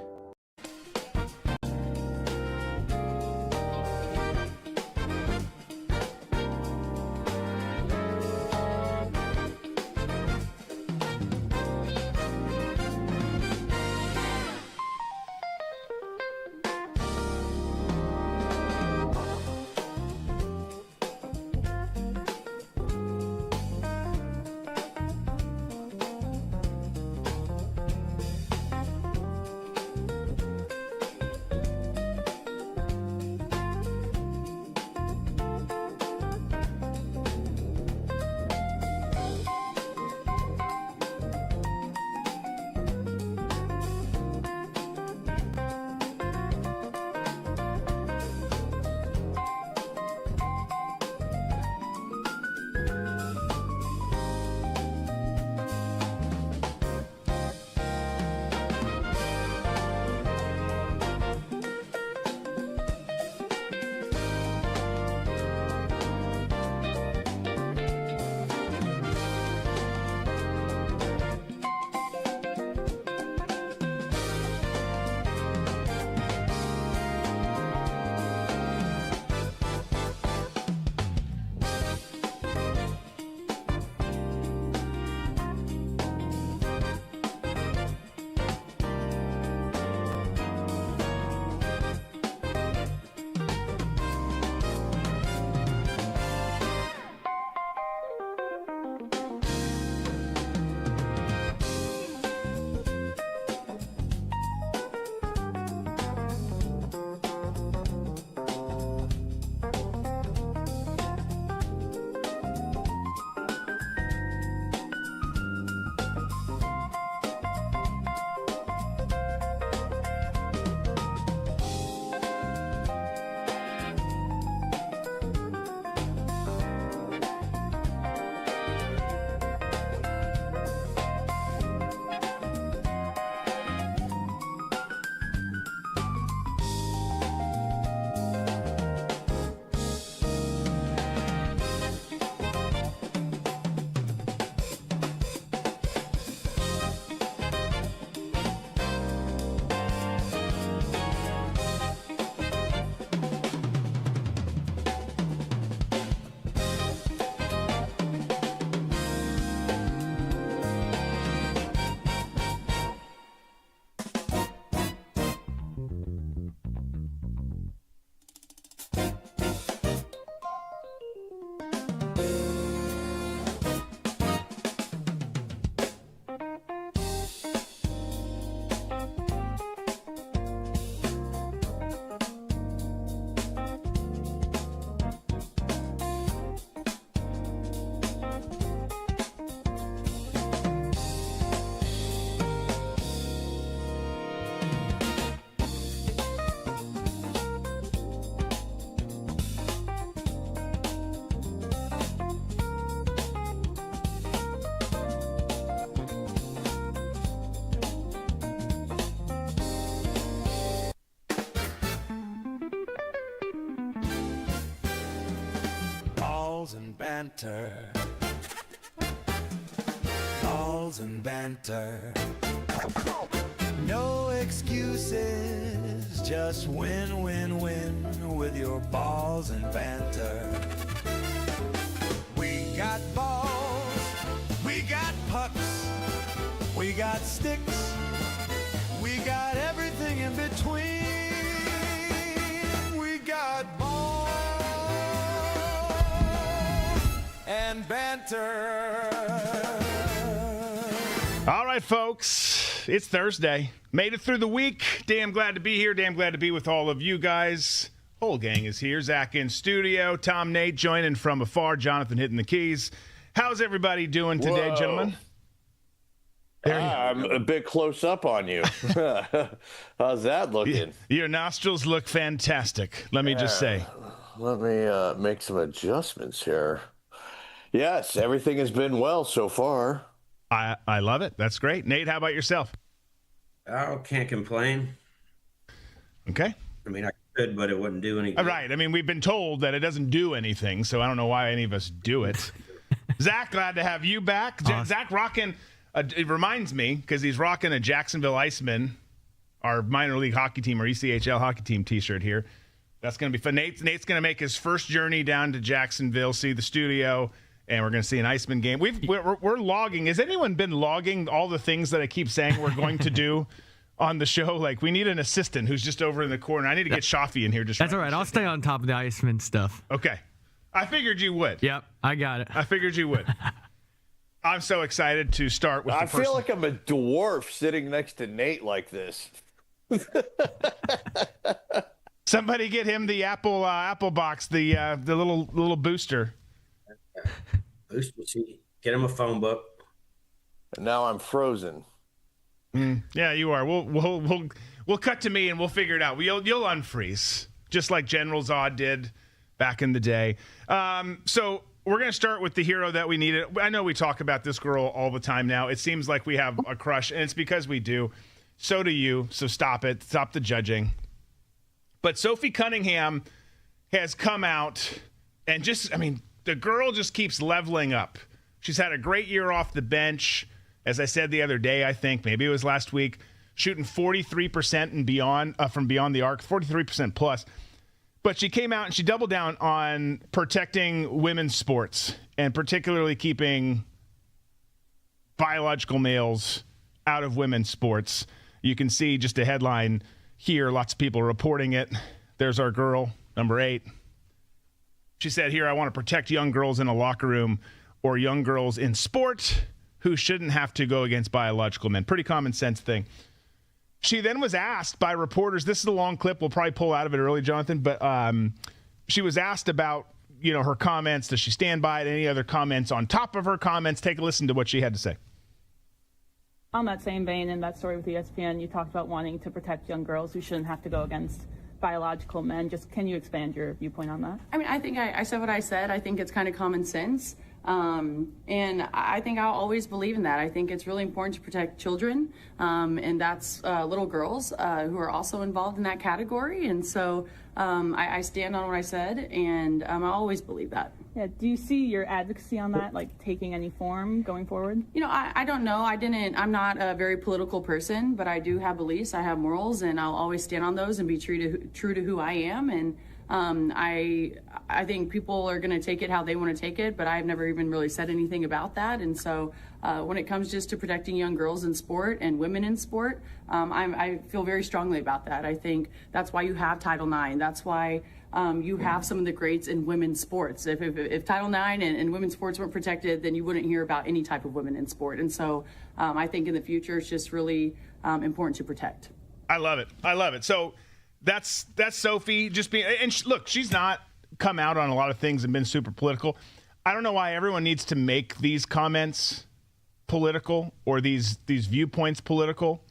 banter. Balls and banter. No excuses, just win, win, win with your balls and banter. We got balls, we got pucks, we got sticks, we got everything in between. We got balls and banter.
All right, folks, it's Thursday. Made it through the week. Damn glad to be here. Damn glad to be with all of you guys. Whole gang is here. Zach in studio. Tom, Nate joining from afar. Jonathan hitting the keys. How's everybody doing today,
Whoa.
gentlemen? There you
I'm a bit close up on you. How's that looking?
Your nostrils look fantastic, let me just say.
Let me make some adjustments here. Yes, everything has been well so far.
I love it. That's great. Nate, how about yourself?
I can't complain.
Okay.
I mean, I could, but it wouldn't do any good.
Right. I mean, we've been told that it doesn't do anything, so I don't know why any of us do it. Zach, glad to have you back. Zach rocking, it reminds me, because he's rocking a Jacksonville Iceman, our minor league hockey team, or ECHL hockey team t-shirt here. That's going to be fun. Nate's going to make his first journey down to Jacksonville, see the studio, and we're going to see an Iceman game. We're logging. Has anyone been logging all the things that I keep saying we're going to do on the show? Like, we need an assistant who's just over in the corner. I need to get Shafi in here.
That's all right. I'll stay on top of the Iceman stuff.
Okay. I figured you would.
Yep, I got it.
I figured you would. I'm so excited to start with
I feel like I'm a dwarf sitting next to Nate like this.
Somebody get him the Apple box, the little booster.
Booster seat. Get him a phone book.
And now I'm frozen.
Yeah, you are. We'll cut to me and we'll figure it out. You'll unfreeze, just like General Zod did back in the day. So we're going to start with the hero that we needed. I know we talk about this girl all the time now. It seems like we have a crush, and it's because we do. So do you. So stop it. Stop the judging. But Sophie Cunningham has come out and the girl just keeps leveling up. She's had a great year off the bench. As I said the other day, I think, maybe it was last week, shooting 43% and beyond from beyond the arc, 43% plus. But she came out and she doubled down on protecting women's sports and particularly keeping biological males out of women's sports. You can see just a headline here. Lots of people reporting it. There's our girl, number 8. She said here, I want to protect young girls in a locker room or young girls in sport who shouldn't have to go against biological men. Pretty common sense thing. She then was asked by reporters, this is a long clip, we'll probably pull out of it early, Jonathan, but she was asked about, her comments. Does she stand by it? Any other comments on top of her comments? Take a listen to what she had to say.
On that same vein, in that story with ESPN, you talked about wanting to protect young girls who shouldn't have to go against biological men. Just can you expand your viewpoint on that?
I mean, I think I said what I said. I think it's kind of common sense. And I think I'll always believe in that. I think it's really important to protect children, and that's little girls who are also involved in that category. And so I stand on what I said, and I always believe that.
Yeah. Do you see your advocacy on that, like, taking any form going forward?
I don't know. I'm not a very political person, but I do have beliefs. I have morals, and I'll always stand on those and be true to who I am. And I think people are going to take it how they want to take it, but I've never even really said anything about that. And so when it comes just to protecting young girls in sport and women in sport, I feel very strongly about that. I think that's why you have Title IX. That's why you have some of the greats in women's sports. If Title IX and women's sports weren't protected, then you wouldn't hear about any type of women in sport. And so I think in the future, it's just really important to protect.
I love it. So that's Sophie just being, and look, she's not come out on a lot of things and been super political. I don't know why everyone needs to make these comments political or these viewpoints political.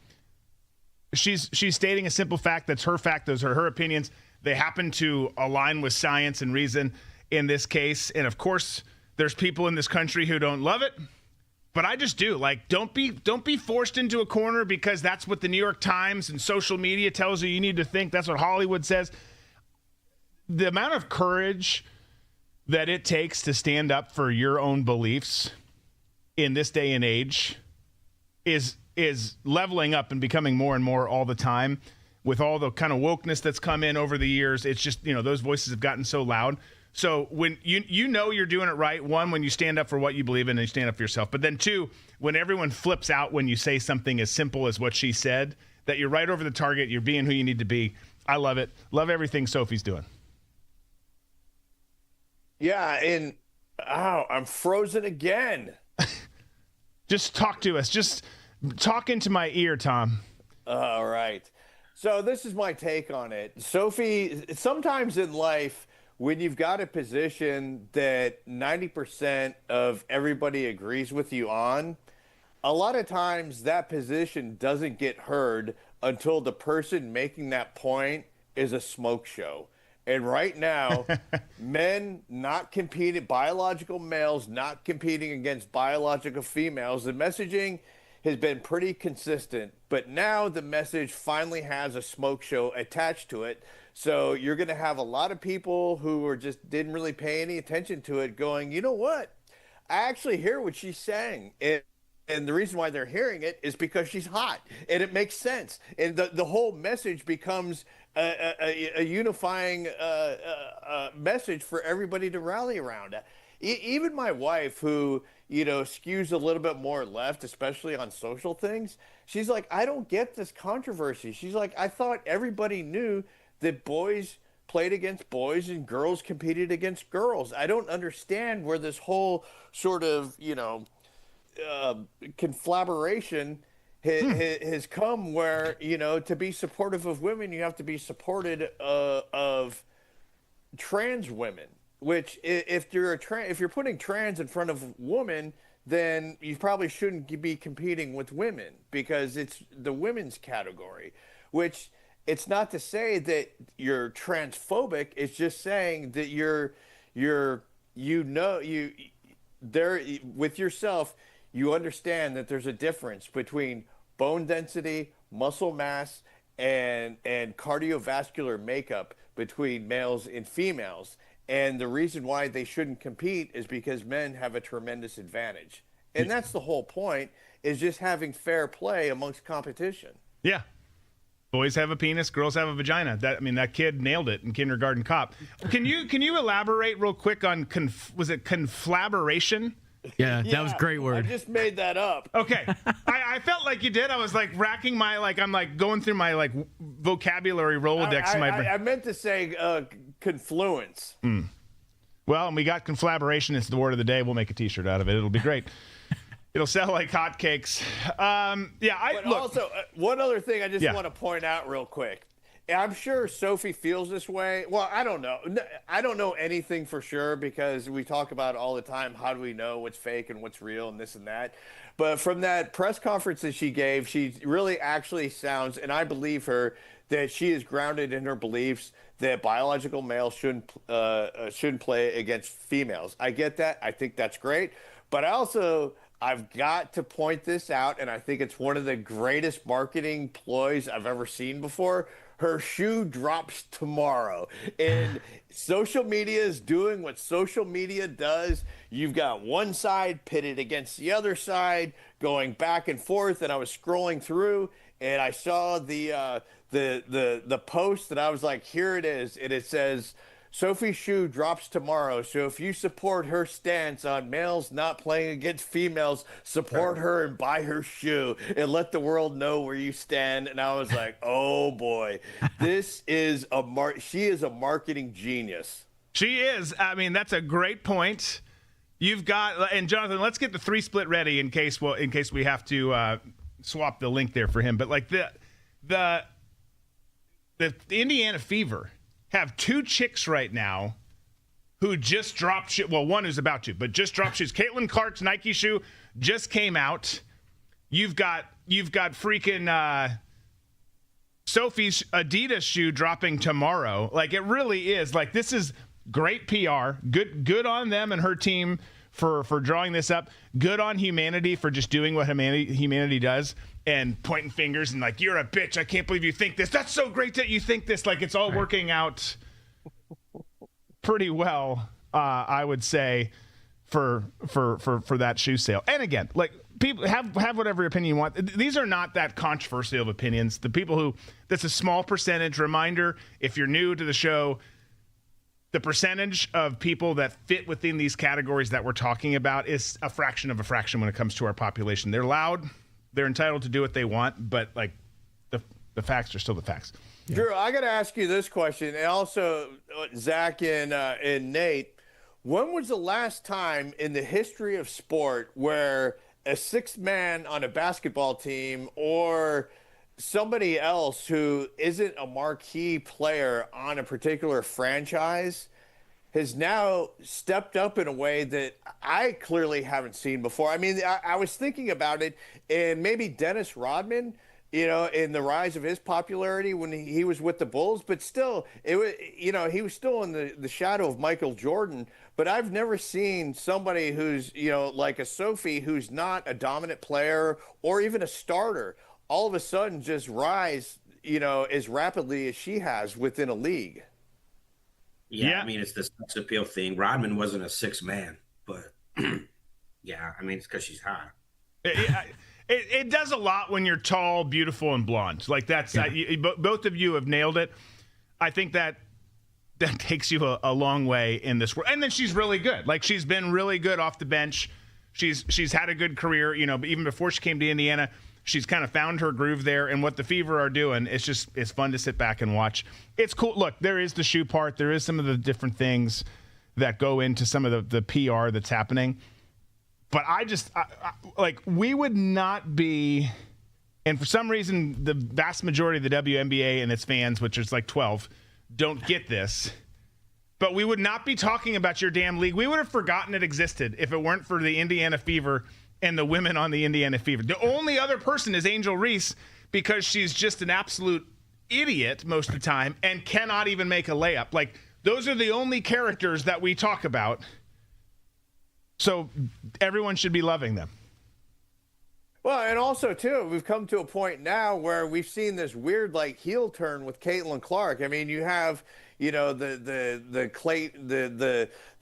She's stating a simple fact. That's her fact. Those are her opinions. They happen to align with science and reason in this case. And of course, there's people in this country who don't love it. But I just do. Like, don't be forced into a corner because that's what the New York Times and social media tells you need to think. That's what Hollywood says. The amount of courage
that it takes to stand up for your own beliefs in this day and age is leveling up and becoming more and more all the time. With all the kind of wokeness that's come in over the years, it's just, those voices have gotten so loud. So when you know you're doing it right, one, when you stand up for what you believe in and you stand up for yourself, but then two, when everyone flips out when you say something as simple as what she said, that you're right over the target, you're being who you need to be. I love it. Love everything Sophie's doing.
Yeah, and I'm frozen again.
Just talk to us. Just talk into my ear, Tom.
All right. So this is my take on it. Sophie, sometimes in life, when you've got a position that 90% of everybody agrees with you on, a lot of times that position doesn't get heard until the person making that point is a smoke show. And right now, men not competing, biological males not competing against biological females, the messaging has been pretty consistent. But now the message finally has a smoke show attached to it. So you're going to have a lot of people who are just didn't really pay any attention to it going, you know what? I actually hear what she's saying. And the reason why they're hearing it is because she's hot. And it makes sense. And the whole message becomes a unifying message for everybody to rally around. Even my wife, who, skews a little bit more left, especially on social things, she's like, I don't get this controversy. She's like, I thought everybody knew that boys played against boys and girls competed against girls. I don't understand where this whole sort of, conflagration has come where, to be supportive of women, you have to be supported of trans women, which if you're putting trans in front of woman, then you probably shouldn't be competing with women because it's the women's category, which it's not to say that you're transphobic. It's just saying that with yourself, you understand that there's a difference between bone density, muscle mass, and cardiovascular makeup between males and females. And the reason why they shouldn't compete is because men have a tremendous advantage. And that's the whole point, is just having fair play amongst competition.
Yeah. Boys have a penis, girls have a vagina. That kid nailed it in Kindergarten Cop. Can you elaborate real quick on was it conflagration?
Yeah, that was a great word.
I just made that up.
Okay. I felt like you did. I was racking my I'm going through my vocabulary Rolodex in my brain.
I meant to say confluence.
Well, and we got conflagration. It's the word of the day. We'll make a T-shirt out of it. It'll be great. It'll sell like hotcakes.
Also, one other thing I just want to point out real quick. I'm sure Sophie feels this way. Well, I don't know. I don't know anything for sure because we talk about it all the time. How do we know what's fake and what's real and this and that? But from that press conference that she gave, she really actually sounds, and I believe her, that she is grounded in her beliefs that biological males shouldn't play against females. I get that. I think that's great. But I've got to point this out, and I think it's one of the greatest marketing ploys I've ever seen before. Her shoe drops tomorrow, and social media is doing what social media does. You've got one side pitted against the other side, going back and forth. And I was scrolling through, and I saw the post, and I was like, "Here it is," and it says, Sophie's shoe drops tomorrow, so if you support her stance on males not playing against females, support her and buy her shoe and let the world know where you stand. And I was like, oh boy, this is she is a marketing genius.
She is. That's a great point. You've got, and Jonathan, let's get the 3-split ready in case we have to swap the link there for him. But the Indiana Fever have 2 chicks right now who just dropped well, one who's about to, but just dropped shoes. Caitlin Clark's Nike shoe just came out. You've got freaking Sophie's Adidas shoe dropping tomorrow. It really is. This is great PR. Good on them and her team for drawing this up. Good on humanity for just doing what humanity does. And pointing fingers and you're a bitch. I can't believe you think this. That's so great that you think this. It's all working out pretty well. I would say, for that shoe sale. And again, like, people have whatever opinion you want. These are not that controversial of opinions. The people who, that's a small percentage. Reminder, if you're new to the show, the percentage of people that fit within these categories that we're talking about is a fraction of a fraction when it comes to our population. They're loud. They're entitled to do what they want, but like the facts are still the facts.
Drew, I got to ask you this question, and also Zach and Nate. When was the last time in the history of sport where a sixth man on a basketball team or somebody else who isn't a marquee player on a particular franchise has now stepped up in a way that I clearly haven't seen before? I mean, I was thinking about it, and maybe Dennis Rodman, you know, in the rise of his popularity when he was with the Bulls, but still, it was, you know, he was still in the shadow of Michael Jordan. But I've never seen somebody who's, you know, like a Sophie, who's not a dominant player or even a starter, all of a sudden just rise, you know, as rapidly as she has within a league.
Yeah, I mean, it's the sex appeal thing. Rodman wasn't a sixth man, but yeah, I mean, it's because she's hot.
It does a lot when you're tall, beautiful, and blonde. Like, that's both of you have nailed it. I think that takes you a long way in this world. And then she's really good. Like, she's been really good off the bench. She's had a good career, you know, but even before she came to Indiana, she's kind of found her groove there. And what the Fever are doing, it's fun to sit back and watch. It's cool. Look, there is the shoe part. There is some of the different things that go into some of the PR that's happening. But I like, we would not be, and for some reason, the vast majority of the WNBA and its fans, which is like 12, don't get this. But we would not be talking about your damn league. We would have forgotten it existed if it weren't for the Indiana Fever and the women on the Indiana Fever. The only other person is Angel Reese, because she's just an absolute idiot most of the time and cannot even make a layup. Like, those are the only characters that we talk about. So everyone should be loving them.
Well, and also, too, we've come to a point now where we've seen this weird, like, heel turn with Caitlin Clark. I mean, you have, you know, the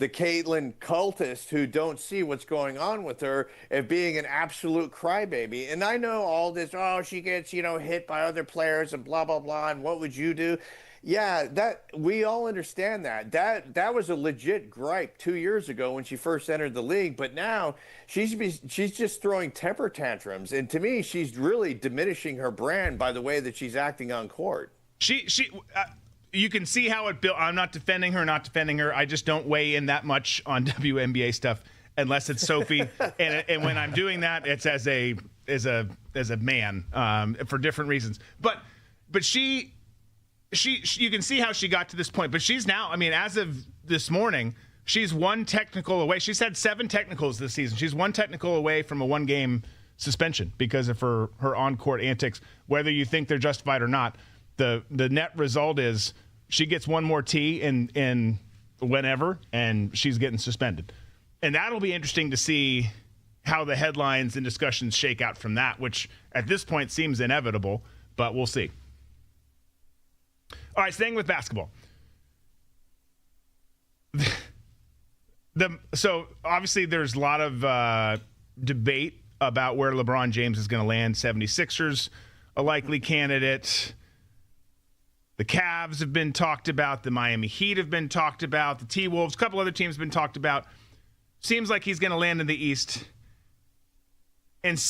Caitlin cultists who don't see what's going on with her as being an absolute crybaby. And I know all this, oh, she gets, you know, hit by other players and blah, blah, blah, and what would you do? Yeah, that we all understand that. That was a legit gripe 2 years ago when she first entered the league, but now she's just throwing temper tantrums, and to me, she's really diminishing her brand by the way that she's acting on court.
You can see how it built. I'm not defending her. I just don't weigh in that much on WNBA stuff unless it's Sophie, and when I'm doing that, it's as a man for different reasons. But she. You can see how she got to this point, but she's now, I mean, as of this morning, she's one technical away. She's had 7 technicals this season. She's one technical away from a 1-game suspension because of her on-court antics. Whether you think they're justified or not, the net result is she gets one more tee in whenever, and she's getting suspended. And that'll be interesting to see how the headlines and discussions shake out from that, which at this point seems inevitable, but we'll see. All right, staying with basketball. So obviously there's a lot of debate about where LeBron James is going to land. 76ers, a likely candidate. The Cavs have been talked about. The Miami Heat have been talked about. The T-Wolves, a couple other teams have been talked about. Seems like he's going to land in the East. And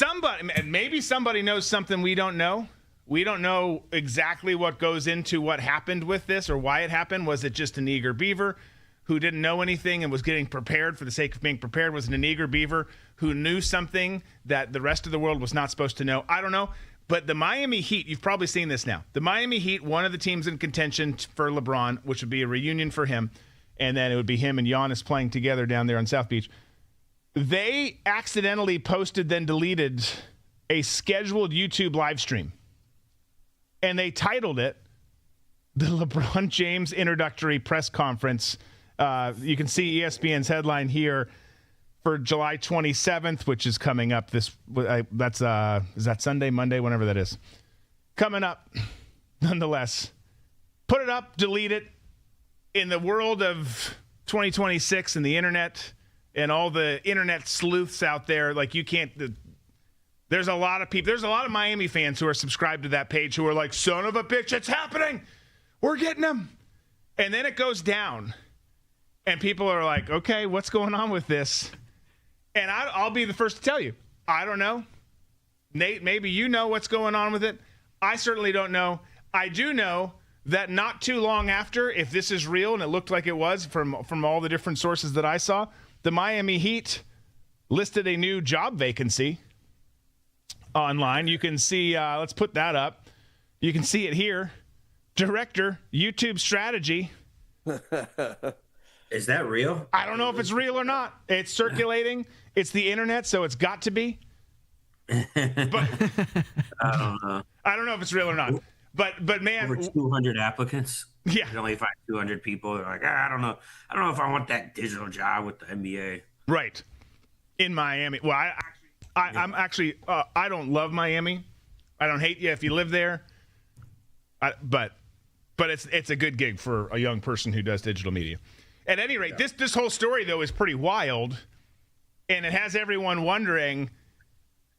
maybe somebody knows something we don't know. We don't know exactly what goes into what happened with this or why it happened. Was it just an eager beaver who didn't know anything and was getting prepared for the sake of being prepared? Was it an eager beaver who knew something that the rest of the world was not supposed to know? I don't know. But the Miami Heat, you've probably seen this now. The Miami Heat, one of the teams in contention for LeBron, which would be a reunion for him, and then it would be him and Giannis playing together down there on South Beach. They accidentally posted, then deleted a scheduled YouTube live stream. And they titled it the LeBron James Introductory Press Conference. You can see ESPN's headline here for July 27th, which is coming up. Is that Sunday, Monday, whenever that is. Coming up, nonetheless. Put it up, delete it. In the world of 2026 and the internet and all the internet sleuths out there, like you can't. There's a lot of people. There's a lot of Miami fans who are subscribed to that page who are like, "Son of a bitch, it's happening. We're getting them." And then it goes down, and people are like, "Okay, what's going on with this?" And I'll be the first to tell you, I don't know. Nate, maybe you know what's going on with it. I certainly don't know. I do know that not too long after, if this is real, and it looked like it was from all the different sources that I saw, the Miami Heat listed a new job vacancy online. You can see, let's put that up. You can see it here. Director, YouTube strategy.
Is that real?
I don't know if it's real or not. It's circulating. It's the internet, so it's got to be. But
I don't know.
I don't know if it's real or not. But man,
over 200 applicants.
Yeah,
you only find 200 people. They're like, I don't know. I don't know if I want that digital job with the NBA.
Right. In Miami. Well, I'm actually I don't love Miami. I don't hate you if you live there. But it's a good gig for a young person who does digital media. At any rate, this whole story though is pretty wild, and it has everyone wondering: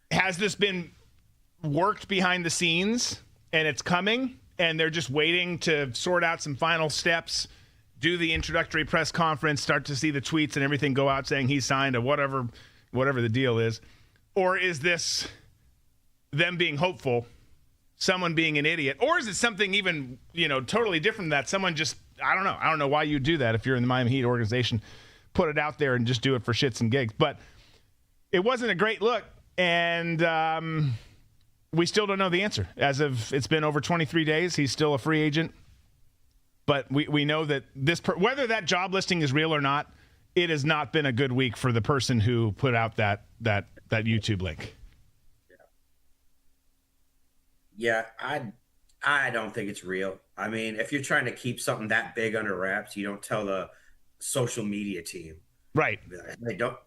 has this been worked behind the scenes, and it's coming, and they're just waiting to sort out some final steps, do the introductory press conference, start to see the tweets and everything go out saying he signed or whatever the deal is, or is this them being hopeful? Someone being an idiot, or is it something even, totally different than that? Someone just, I don't know why you do that if you're in the Miami Heat organization, put it out there and just do it for shits and gigs. But it wasn't a great look, and we still don't know the answer. As of, it's been over 23 days, he's still a free agent. But we know that whether that job listing is real or not, it has not been a good week for the person who put out that YouTube link.
Yeah, I don't think it's real. I mean, if you're trying to keep something that big under wraps, you don't tell the social media team.
Right.
Hey, don't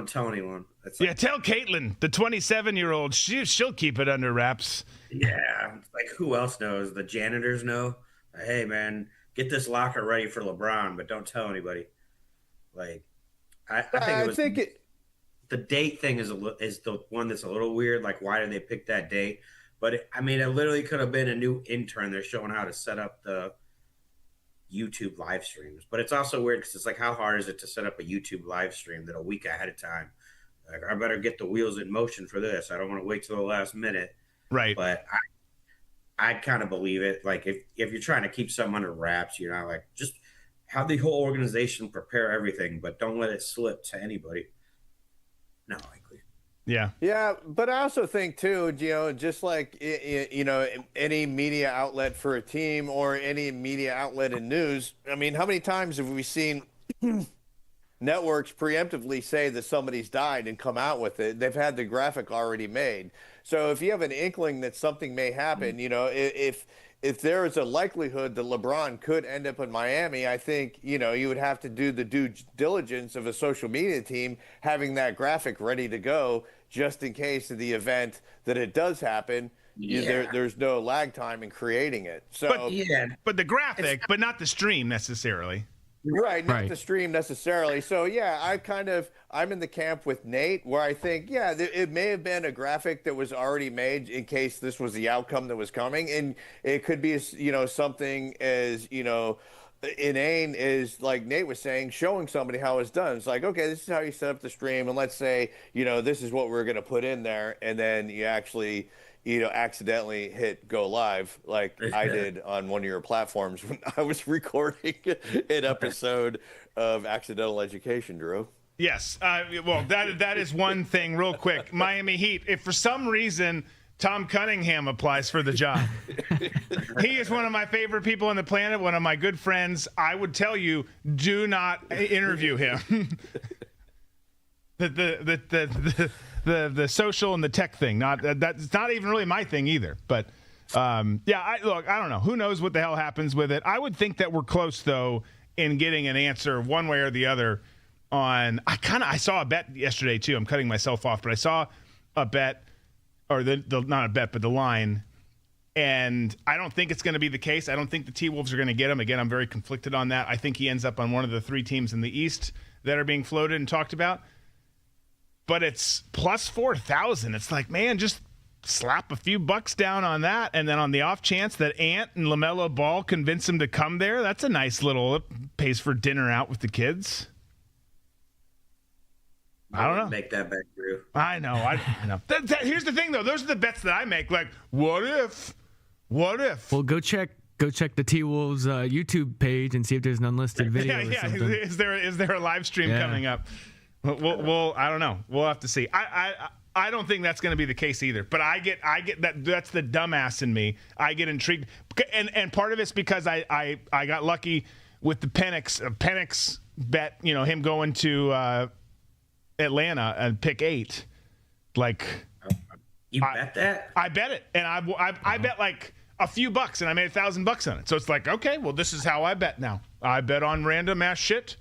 tell anyone.
Tell Caitlin, the 27-year-old. She'll keep it under wraps.
Yeah, like who else knows? The janitors know. Hey, man, get this locker ready for LeBron, but don't tell anybody. Like, I think the date thing is the one that's a little weird. Like, why did they pick that date? But it literally could have been a new intern. They're showing how to set up the YouTube live streams. But it's also weird because it's like, how hard is it to set up a YouTube live stream that a week ahead of time? Like, I better get the wheels in motion for this. I don't want to wait till the last minute.
Right.
But I kind of believe it. Like, if you're trying to keep something under wraps, like, just have the whole organization prepare everything, but don't let it slip to anybody. No, likely.
Yeah, but I also think too, just like any media outlet for a team or any media outlet in news. I mean, how many times have we seen networks preemptively say that somebody's died and come out with it? They've had the graphic already made. So if you have an inkling that something may happen, if there is a likelihood that LeBron could end up in Miami, I think, you would have to do the due diligence of a social media team having that graphic ready to go just in case of the event that it does happen. There's no lag time in creating it. So,
but the graphic, but not the stream necessarily.
Right, not the stream necessarily. So, I'm in the camp with Nate where I think, it may have been a graphic that was already made in case this was the outcome that was coming. And it could be, something as, inane is, like Nate was saying, showing somebody how it's done. It's like, okay, this is how you set up the stream. And let's say, this is what we're going to put in there. And then you actually accidentally hit go live like I did on one of your platforms when I was recording an episode of Accidental Education, Drew.
Yes. Well, that is one thing real quick. Miami Heat, if for some reason Tom Cunningham applies for the job, he is one of my favorite people on the planet, one of my good friends. I would tell you, do not interview him. The social and the tech thing, that's not even really my thing either. But I don't know. Who knows what the hell happens with it? I would think that we're close though in getting an answer one way or the other on. I saw a bet yesterday too. I'm cutting myself off, but I saw a bet, or not a bet, but the line And I don't think it's going to be the case. I don't think the T-Wolves are going to get him. Again, I'm very conflicted on that. I think he ends up on one of the 3 teams in the East that are being floated and talked about. But it's plus 4,000. It's like, man, just slap a few bucks down on that, and then on the off chance that Ant and LaMelo Ball convince him to come there, that's a nice little, it pays for dinner out with the kids. I don't know.
Make that back through.
I know. I know. Here's the thing, though. Those are the bets that I make. Like, what if? What if?
Well, go check the T-Wolves YouTube page and see if there's an unlisted video. Or something.
Is there a live stream coming up? We'll I don't know. We'll have to see. I don't think that's going to be the case either. But I get that. That's the dumbass in me. I get intrigued, and part of it's because I got lucky with the Penix bet. You know, him going to Atlanta and pick 8. Like,
you bet that?
I bet it, and I bet like a few bucks, and I made $1,000 on it. So it's like, okay, well, this is how I bet now. I bet on random ass shit,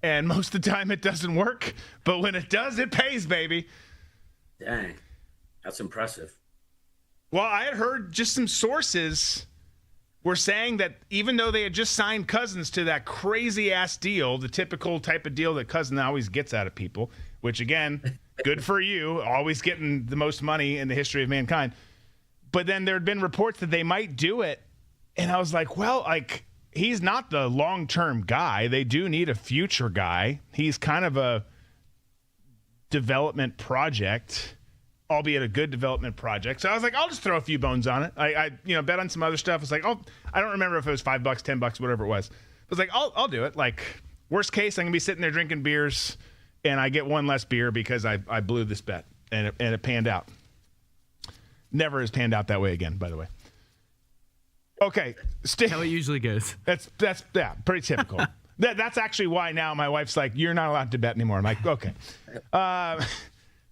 and most of the time it doesn't work, but when it does, it pays, baby.
Dang, that's impressive.
Well, I had heard just some sources were saying that even though they had just signed Cousins to that crazy-ass deal, the typical type of deal that Cousins always gets out of people, which, again, good for you, always getting the most money in the history of mankind. But then there had been reports that they might do it, and I was like, well, like, he's not the long-term guy. They do need a future guy. He's kind of a development project, albeit a good development project. So I was like, I'll just throw a few bones on it. I bet on some other stuff. It's like, oh, I don't remember if it was $5, $10, whatever it was. I was like, I'll do it. Like, worst case, I'm gonna be sitting there drinking beers, and I get one less beer because I blew this bet, and it panned out. Never has panned out that way again, by the way. Okay,
how it usually goes.
That's pretty typical. That's actually why now my wife's like, you're not allowed to bet anymore. I'm like, okay.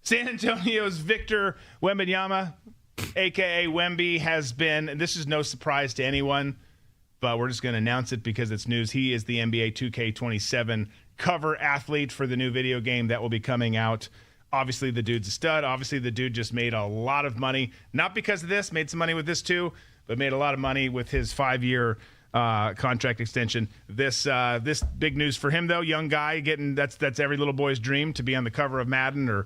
San Antonio's Victor Wembanyama, a.k.a. Wemby, has been, and this is no surprise to anyone, but we're just going to announce it because it's news. He is the NBA 2K27 cover athlete for the new video game that will be coming out. Obviously, the dude's a stud. Obviously, the dude just made a lot of money. Not because of this, made some money with this too, but made a lot of money with his 5-year contract extension. This big news for him, though. Young guy getting, that's every little boy's dream, to be on the cover of Madden or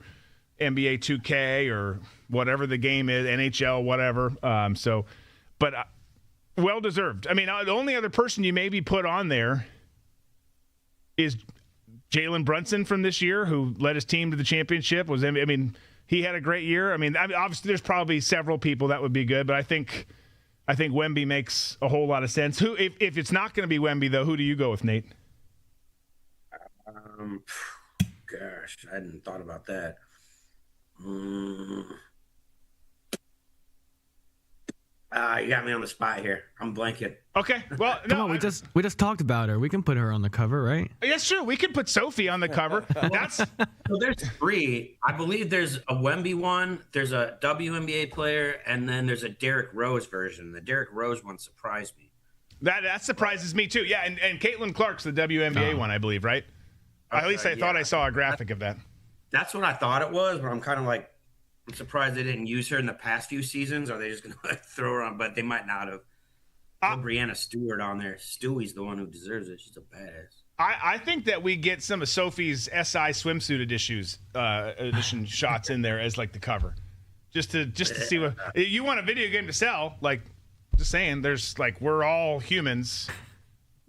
NBA 2K or whatever the game is, NHL, whatever. But well deserved. I mean, the only other person you maybe put on there is Jalen Brunson from this year, who led his team to the championship. He had a great year. I mean, obviously there's probably several people that would be good, but I think Wemby makes a whole lot of sense. Who, if it's not going to be Wemby, though, who do you go with, Nate?
Gosh, I hadn't thought about that. You got me on the spot here. I'm blanking.
Okay, well,
Come on, we just talked about her. We can put her on the cover, right?
Yes, sure. We can put Sophie on the cover.
So there's 3. I believe there's a Wemby one, there's a WNBA player, and then there's a Derrick Rose version. The Derrick Rose one surprised me.
That surprises me too. Yeah, and Caitlin Clark's the WNBA one, I believe, right? At least I thought I saw a graphic of that.
That's what I thought it was, but I'm kind of like, I'm surprised they didn't use her in the past few seasons. Are they just going to throw her on? But they might not have. Brianna Stewart on there. Stewie's the one who deserves it. She's a badass.
I think that we get some of Sophie's SI swimsuit edition shots in there as like the cover, just to see what you want a video game to sell. Like, just saying, there's like, we're all humans.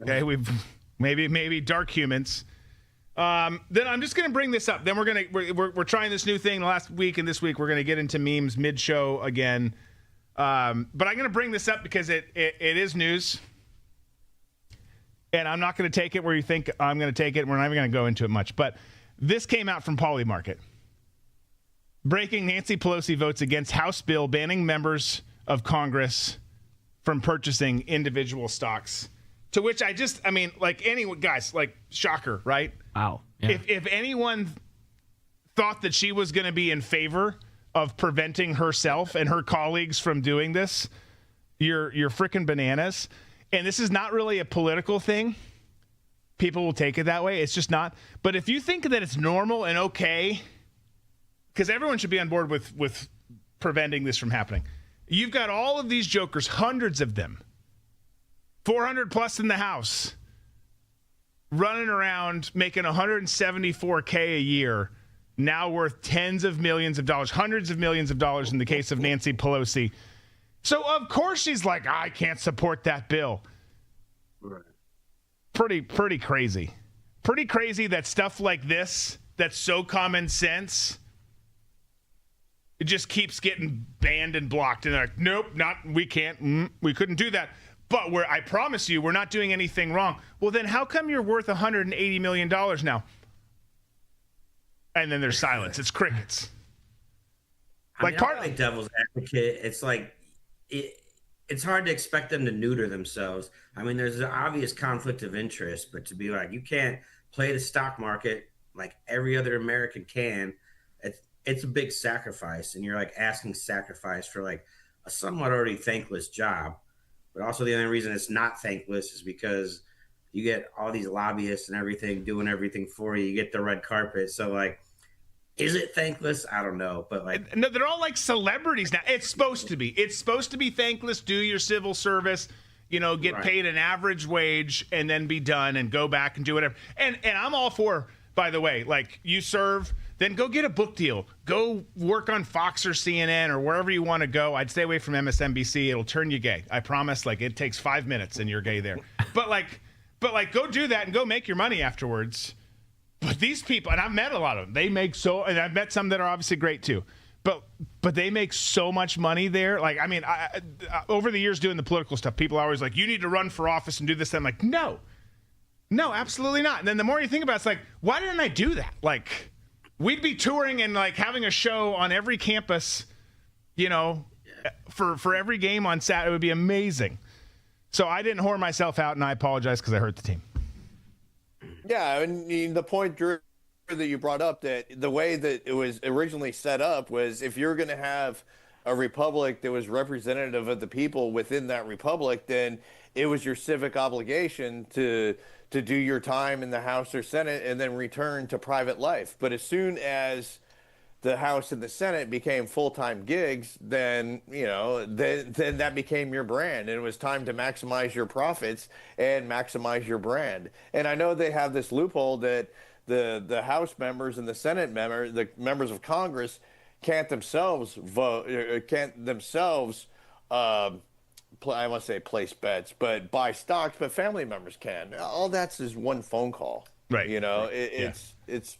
Okay, we've maybe dark humans. Then I'm just gonna bring this up. Then we're trying this new thing last week, and this week we're gonna get into memes mid-show again. But I'm gonna bring this up because it is news, and I'm not gonna take it where you think I'm gonna take it. We're not even gonna go into it much. But this came out from Polymarket. Breaking: Nancy Pelosi votes against House bill banning members of Congress from purchasing individual stocks. To which shocker, right?
Wow. Yeah.
If anyone thought that she was going to be in favor of preventing herself and her colleagues from doing this, you're freaking bananas. And this is not really a political thing. People will take it that way. It's just not. But if you think that it's normal and okay, because everyone should be on board with preventing this from happening. You've got all of these jokers, hundreds of them, 400 plus in the house, running around making $174K a year, now worth tens of millions of dollars, hundreds of millions of dollars in the case of Nancy Pelosi. So, of course, she's like, I can't support that bill. Pretty crazy. Pretty crazy that stuff like this, that's so common sense, it just keeps getting banned and blocked. And they're like, nope, we can't, we couldn't do that. But I promise you, we're not doing anything wrong. Well, then how come you're worth $180 million now? And then there's silence. It's crickets.
I'm like devil's advocate. It's like it's hard to expect them to neuter themselves. I mean, there's an obvious conflict of interest, but to be like, you can't play the stock market like every other American can. It's a big sacrifice, and you're like asking sacrifice for like a somewhat already thankless job. But also the only reason it's not thankless is because you get all these lobbyists and everything doing everything for you. You get the red carpet. So like, is it thankless? I don't know. But like,
no, they're all like celebrities now. It's supposed to be. It's supposed to be thankless. Do your civil service, get paid an average wage and then be done and go back and do whatever. And I'm all for, by the way, like you serve, then go get a book deal. Go work on Fox or CNN or wherever you want to go. I'd stay away from MSNBC. It'll turn you gay. I promise. Like it takes 5 minutes and you're gay there. But go do that and go make your money afterwards. But these people, and I've met a lot of them, and I've met some that are obviously great too, but they make so much money there. Like, I mean, I over the years doing the political stuff, people are always like, you need to run for office and do this. And I'm like, no, absolutely not. And then the more you think about it, it's like, why didn't I do that? Like, we'd be touring and like having a show on every campus, for every game on Saturday. It would be amazing. So I didn't whore myself out, and I apologize because I hurt the team.
Yeah, and the point, Drew, that you brought up, that the way that it was originally set up was if you're going to have a republic that was representative of the people within that republic, then it was your civic obligation to do your time in the House or Senate and then return to private life. But as soon as the House and the Senate became full-time gigs, then then that became your brand, and it was time to maximize your profits and maximize your brand. And I know they have this loophole that the House members and the Senate the members of Congress can't themselves vote, can't themselves I want to say place bets, but buy stocks, but family members can. All that's is one phone call.
Right.
It's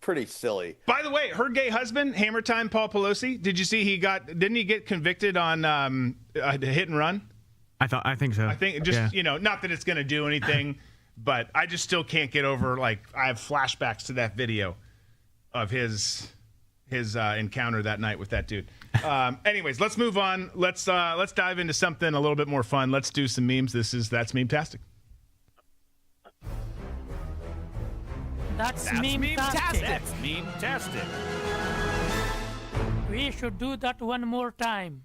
pretty silly.
By the way, her gay husband, Hammer Time Paul Pelosi, did you see didn't he get convicted on a hit and run?
I think so.
I think just, not that it's going to do anything, but I just still can't get over, like, I have flashbacks to that video of his encounter that night with that dude. Anyways, let's move on. Let's dive into something a little bit more fun. Let's do some memes. That's meme-tastic.
That's meme-tastic.
That's meme-tastic.
We should do that one more time.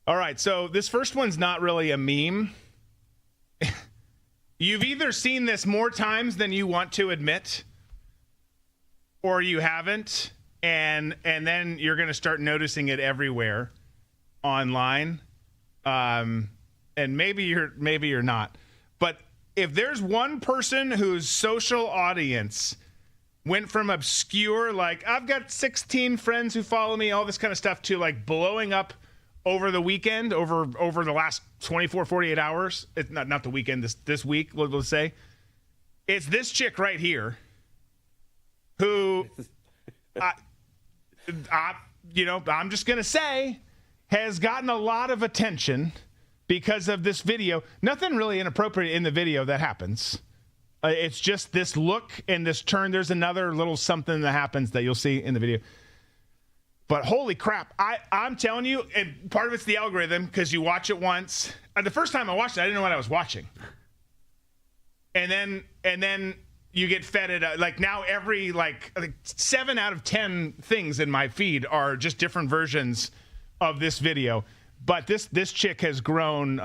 All right, so this first one's not really a meme. You've either seen this more times than you want to admit, or you haven't, and then you're going to start noticing it everywhere online. And maybe you're not. But if there's one person whose social audience went from obscure, like, I've got 16 friends who follow me, all this kind of stuff, to like blowing up over the weekend, over the last 24, 48 hours. It's not the weekend, this week, let's say. It's this chick right here who, I'm just going to say, has gotten a lot of attention because of this video. Nothing really inappropriate in the video that happens. It's just this look and this turn. There's another little something that happens that you'll see in the video. But holy crap, I'm telling you, and part of it's the algorithm, because you watch it once. The first time I watched it, I didn't know what I was watching. And then you get fed it. Like now every like 7 out of 10 things in my feed are just different versions of this video. But this chick has grown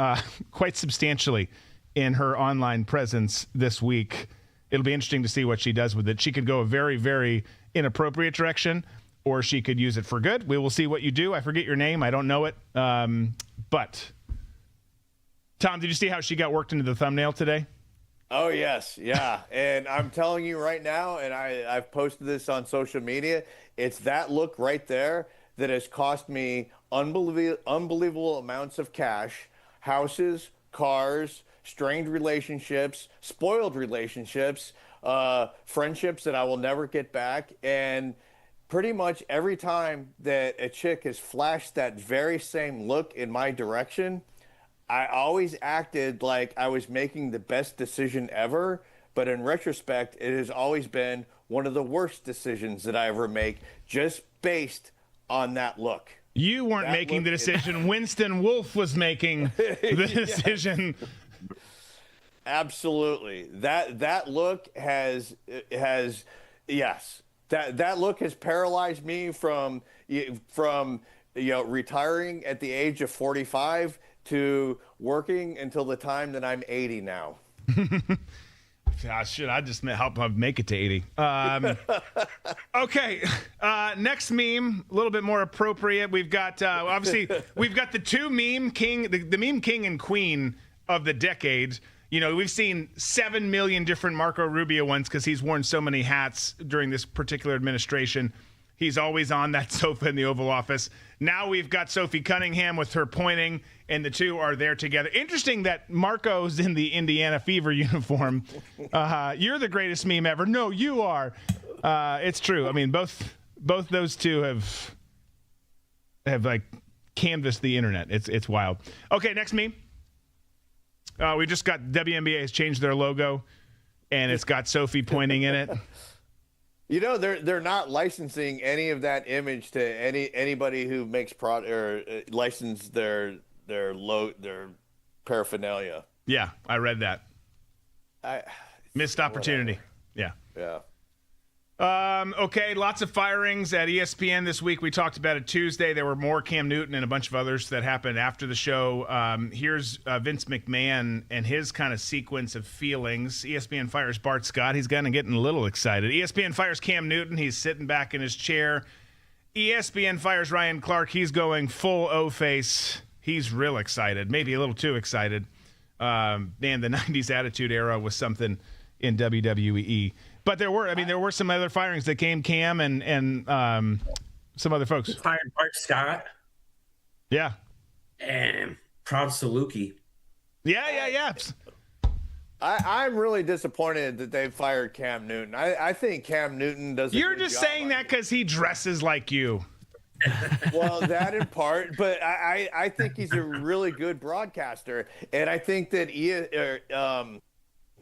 quite substantially in her online presence this week. It'll be interesting to see what she does with it. She could go a very, very inappropriate direction, or she could use it for good. We will see what you do. I forget your name. I don't know it. But Tom, did you see how she got worked into the thumbnail today?
Oh, yes. Yeah. And I'm telling you right now, and I've posted this on social media, it's that look right there that has cost me unbelievable amounts of cash, houses, cars, strained relationships, spoiled relationships, friendships that I will never get back. And pretty much every time that a chick has flashed that very same look in my direction, I always acted like I was making the best decision ever, but in retrospect, it has always been one of the worst decisions that I ever make, just based on that look.
You weren't making the decision. Winston Wolfe was making the decision.
Absolutely. That look has yes. That look has paralyzed me from retiring at the age of 45 to working until the time that I'm 80 now.
Shit, I just help make it to 80. Okay, next meme, a little bit more appropriate. We've got, obviously, we've got the two meme king, the meme king and queen of the decade. You know, we've seen 7 million different Marco Rubio ones because he's worn so many hats during this particular administration. He's always on that sofa in the Oval Office. Now we've got Sophie Cunningham with her pointing, and the two are there together. Interesting that Marco's in the Indiana Fever uniform. You're the greatest meme ever. No, you are. It's true. I mean, both those two have like canvassed the internet. It's wild. Okay, next meme. We just got WNBA has changed their logo, and it's got Sophie pointing in it.
You know, they're not licensing any of that image to anybody who makes license their paraphernalia.
Yeah, I read that. Missed opportunity.
Whatever. Yeah.
Okay, lots of firings at ESPN this week. We talked about it Tuesday. There were more Cam Newton and a bunch of others that happened after the show. Here's Vince McMahon and his kind of sequence of feelings. ESPN fires Bart Scott. He's kind of getting a little excited. ESPN fires Cam Newton. He's sitting back in his chair. ESPN fires Ryan Clark. He's going full O-face. He's real excited, maybe a little too excited. Man, the 90s Attitude Era was something in WWE. But there were some other firings that came Cam and some other folks.
Fired Bart Scott.
Yeah.
And Proud Saluki.
Yeah.
I'm really disappointed that they fired Cam Newton. I think Cam Newton does.
You're just saying that because he dresses like you.
Well, that in part, but I think he's a really good broadcaster, and I think that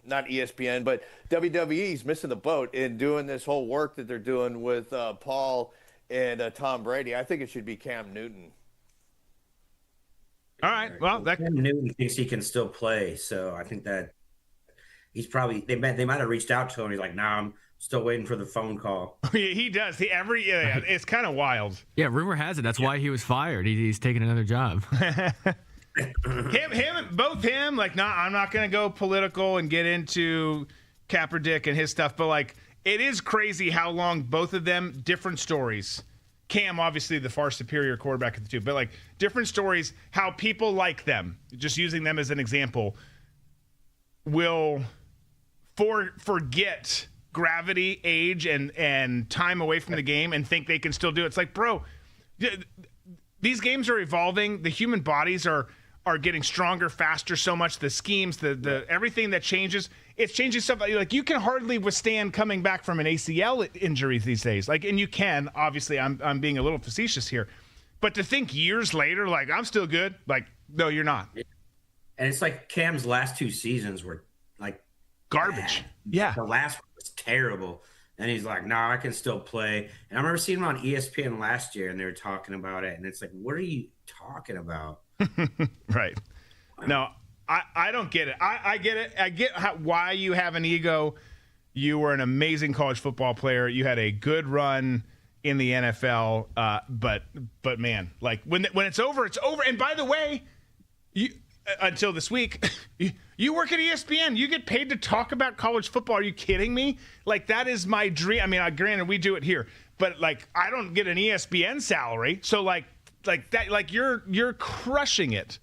not ESPN, but WWE's missing the boat in doing this whole work that they're doing with Paul and Tom Brady. I think it should be Cam Newton.
All right. Well,
Cam Newton thinks he can still play, so I think that he's probably they might have reached out to him. He's like, "Nah, I'm still waiting for the phone call."
He does. It's kind of wild.
Yeah, rumor has it that's why he was fired. He's taking another job.
both him, like, nah, I'm not going to go political and get into Kaepernick and his stuff, but, like, it is crazy how long both of them, different stories. Cam, obviously, the far superior quarterback of the two, but, like, different stories, how people like them, just using them as an example, will forget gravity, age, and time away from the game and think they can still do it. It's like, bro, these games are evolving. The human bodies are getting stronger, faster, so much. The schemes, the everything that changes, it's changing stuff. Like, you can hardly withstand coming back from an ACL injury these days. Like, and you can, obviously, I'm being a little facetious here, but to think years later, like, I'm still good. Like, no, you're not.
And it's like Cam's last two seasons were like
garbage.
Bad.
Yeah.
The last one was terrible. And he's like, "Nah, I can still play." And I remember seeing him on ESPN last year, and they were talking about it. And it's like, what are you talking about?
Right. No, I don't get it. I get it. I get why you have an ego. You were an amazing college football player. You had a good run in the NFL. But man, like when it's over, it's over. And by the way, until this week, You work at ESPN. You get paid to talk about college football. Are you kidding me? Like, that is my dream. I mean, granted, we do it here, but like, I don't get an ESPN salary. So like that, like you're crushing it.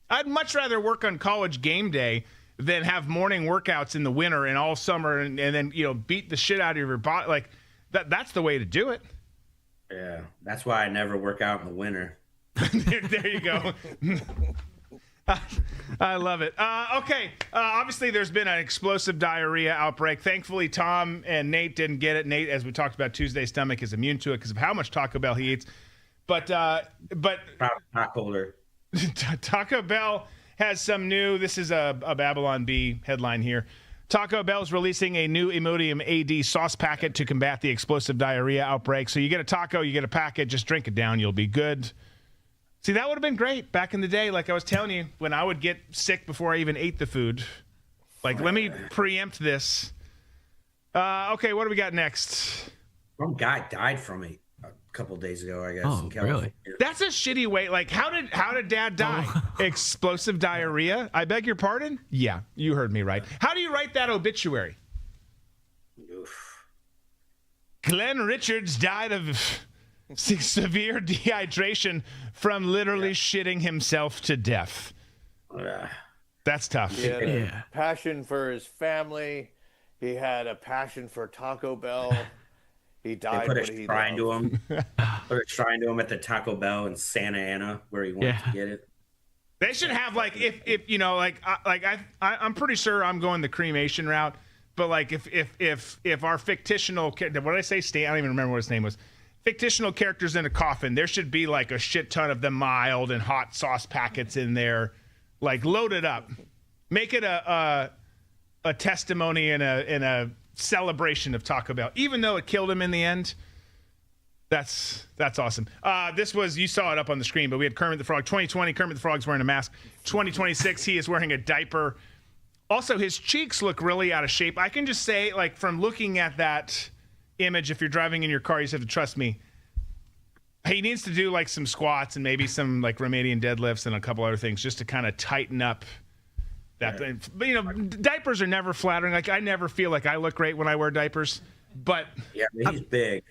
I'd much rather work on College Game Day than have morning workouts in the winter and all summer and then, you know, beat the shit out of your body. Like that's the way to do it.
Yeah. That's why I never work out in the winter.
There you go. I love it. Okay. Obviously, there's been an explosive diarrhea outbreak. Thankfully, Tom and Nate didn't get it. Nate, as we talked about Tuesday's stomach, is immune to it because of how much Taco Bell he eats. But
holder.
Taco Bell has some new. This is a Babylon Bee headline here. Taco Bell is releasing a new Imodium AD sauce packet to combat the explosive diarrhea outbreak. So you get a taco, you get a packet, just drink it down. You'll be good. See, that would have been great back in the day. Like I was telling you, when I would get sick before I even ate the food. Like, let me preempt this. Okay, what do we got next?
Some guy died from it a couple days ago, I guess.
Oh,
in California.
really?
That's a shitty way. Like, how did Dad die? Explosive diarrhea? I beg your pardon? Yeah, you heard me right. How do you write that obituary?
Oof.
Glenn Richards died of severe dehydration from literally shitting himself to death. That's tough.
He had a passion for his family. He had a passion for Taco Bell. He died.
They put a shrine to him. Put a shrine to him at the Taco Bell in Santa Ana where he went to get it.
They should have like if you know like I'm pretty sure I'm going the cremation route, but like if our fictional what did I say? Stan? I don't even remember what his name was. Fictional characters in a coffin, there should be like a shit ton of the mild and hot sauce packets in there, like loaded up. Make it a testimony and a celebration of Taco Bell, even though it killed him in the end. That's awesome. This was, you saw it up on the screen, but we had Kermit the Frog 2020. Kermit the Frog's wearing a mask. 2026, he is wearing a diaper. Also, his cheeks look really out of shape. I can just say, like, from looking at that image, if you're driving in your car, you just have to trust me. He needs to do like some squats and maybe some like Romanian deadlifts and a couple other things just to kind of tighten up that. Yeah. But you know, diapers are never flattering. Like I never feel like I look great when I wear diapers. But
yeah, he's big.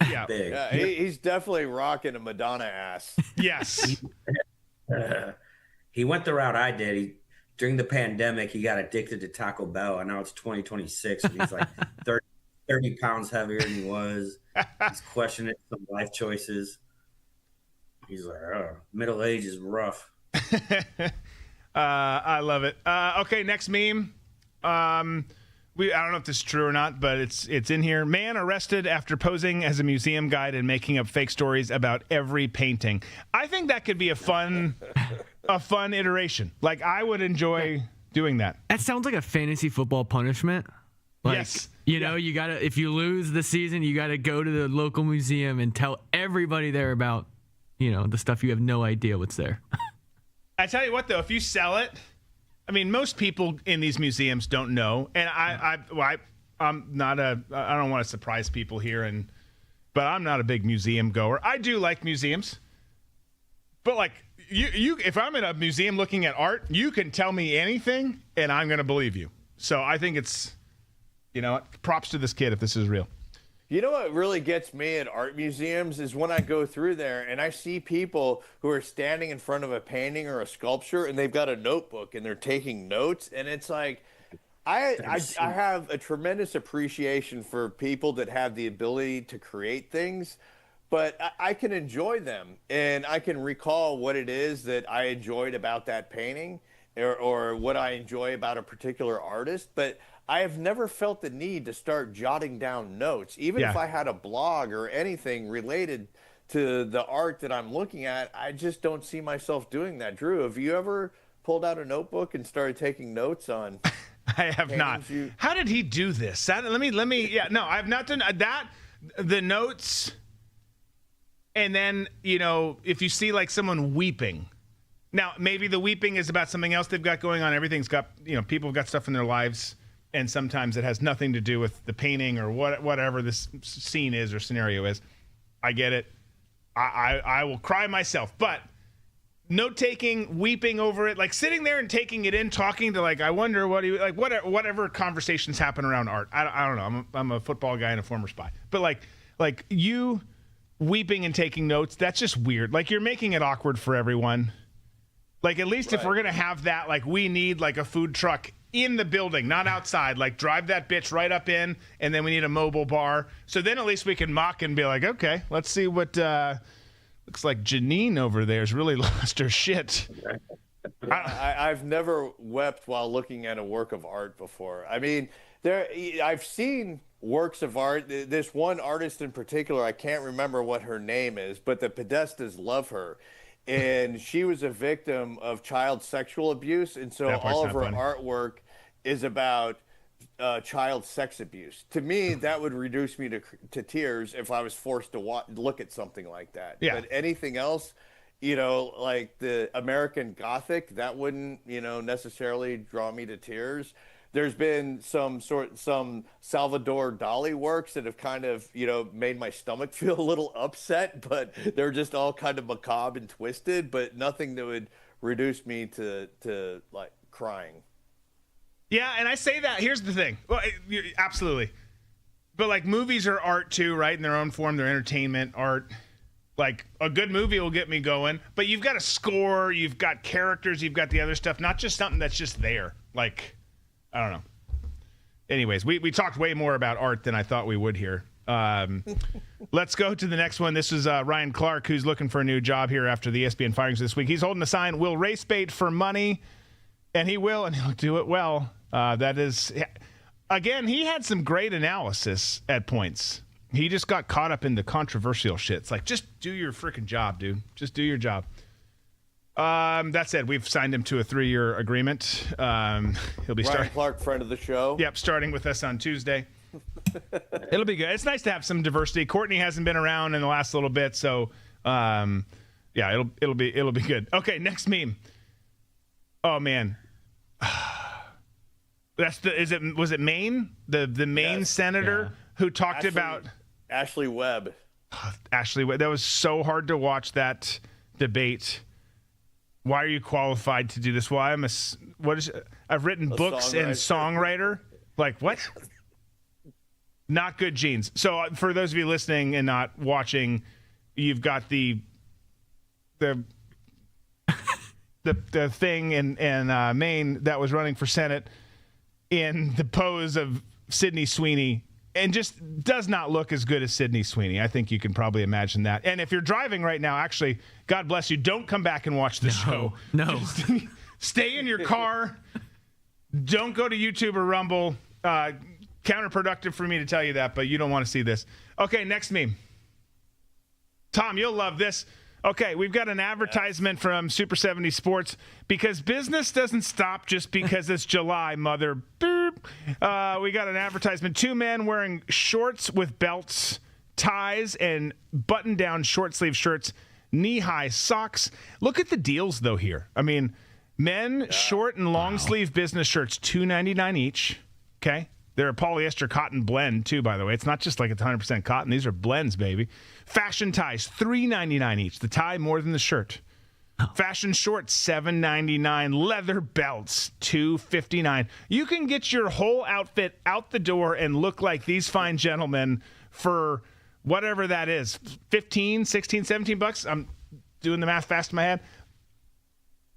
Yeah,
big.
Yeah, he's definitely rocking a Madonna ass.
Yes.
He went the route I did. During the pandemic, he got addicted to Taco Bell, and now it's 2026, and he's like 30 pounds heavier than he was. He's questioning some life choices. He's like, oh, middle age is rough.
I love it. Okay, next meme. I don't know if this is true or not, but it's in here. Man arrested after posing as a museum guide and making up fake stories about every painting. I think that could be a fun iteration. Like I would enjoy doing that.
That sounds like a fantasy football punishment. Like,
yes.
You know, you gotta, if you lose the season, you gotta go to the local museum and tell everybody there about, you know, the stuff you have no idea what's there.
I tell you what, though, if you sell it, I mean, most people in these museums don't know, and I'm not I don't want to surprise people here, but I'm not a big museum goer. I do like museums, but like you, if I'm in a museum looking at art, you can tell me anything, and I'm gonna believe you. So I think it's, you know, props to this kid if this is real.
You know what really gets me at art museums is when I go through there and I see people who are standing in front of a painting or a sculpture and they've got a notebook and they're taking notes, and it's like I have a tremendous appreciation for people that have the ability to create things, but I can enjoy them and I can recall what it is that I enjoyed about that painting or what I enjoy about a particular artist, but I have never felt the need to start jotting down notes. Even if I had a blog or anything related to the art that I'm looking at, I just don't see myself doing that. Drew, have you ever pulled out a notebook and started taking notes on?
I have not. How did he do this? Let me. Yeah, no, I've not done that. The notes, and then, you know, if you see like someone weeping. Now, maybe the weeping is about something else they've got going on. Everything's got, you know, people have got stuff in their lives. And sometimes it has nothing to do with the painting or whatever this scene is or scenario is. I get it. I will cry myself. But note taking, weeping over it, like sitting there and taking it in, talking to like, I wonder what he like, whatever conversations happen around art. I don't know. I'm a football guy and a former spy, but like you weeping and taking notes, that's just weird. Like you're making it awkward for everyone. Like at least if we're gonna have that, like we need like a food truck in the building, not outside. Like drive that bitch right up in, and then we need a mobile bar. So then at least we can mock and be like, okay, let's see what. Looks like Janine over there's really lost her shit.
I've never wept while looking at a work of art before. I mean, I've seen works of art. This one artist in particular, I can't remember what her name is, but the Podestas love her. And she was a victim of child sexual abuse. And so all of her artwork is about child sex abuse. To me, that would reduce me to tears if I was forced to look at something like that.
Yeah.
But anything else, like the American Gothic, that wouldn't, necessarily draw me to tears. There's been some Salvador Dali works that have kind of, made my stomach feel a little upset, but they're just all kind of macabre and twisted, but nothing that would reduce me to like crying.
Yeah, and I say that. Here's the thing. Well, absolutely. But like movies are art too, right? In their own form, they're entertainment, art. Like a good movie will get me going, but you've got a score, you've got characters, you've got the other stuff, not just something that's just there. Like, I don't know. Anyways, we talked way more about art than I thought we would here. Let's go to the next one. This is Ryan Clark, who's looking for a new job here after the ESPN firings this week. He's holding a sign, "Will race bait for money," and he will, and he'll do it well. That is, again, he had some great analysis at points. He just got caught up in the controversial shit. It's like, just do your freaking job, dude. Just do your job. That said, we've signed him to a 3-year agreement. He'll be
Ryan Clark, friend of the show.
Yep, starting with us on Tuesday. It'll be good. It's nice to have some diversity. Courtney hasn't been around in the last little bit, so yeah, it'll be good. Okay, next meme. Oh man. Was it Maine? The Maine senator who talked about
Ashley Webb.
Ashley Webb. That was so hard to watch that debate. Why are you qualified to do this? Well, I've written books and songwriter. Like what? Not good genes. So for those of you listening and not watching, you've got the thing in Maine that was running for Senate in the pose of Sydney Sweeney, and just does not look as good as Sydney Sweeney. I think you can probably imagine that. And if you're driving right now, actually, God bless you, don't come back and watch the show.
No.
Just stay in your car. Don't go to YouTube or Rumble. Counterproductive for me to tell you that, but you don't want to see this. Okay, next meme. Tom, you'll love this. Okay, we've got an advertisement from Super 70 Sports, because business doesn't stop just because it's July, mother. Boop. We got an advertisement. 2 men wearing shorts with belts, ties, and button-down short-sleeve shirts, knee-high socks. Look at the deals, though, here. I mean, men short and long-sleeve business shirts, $2.99 each. Okay? They're a polyester cotton blend, too, by the way. It's not just like it's 100% cotton. These are blends, baby. Fashion ties, $3.99 each. The tie more than the shirt. Fashion shorts, $7.99. Leather belts, $2.59. You can get your whole outfit out the door and look like these fine gentlemen for whatever that is. 15, 16, 17 bucks. I'm doing the math fast in my head.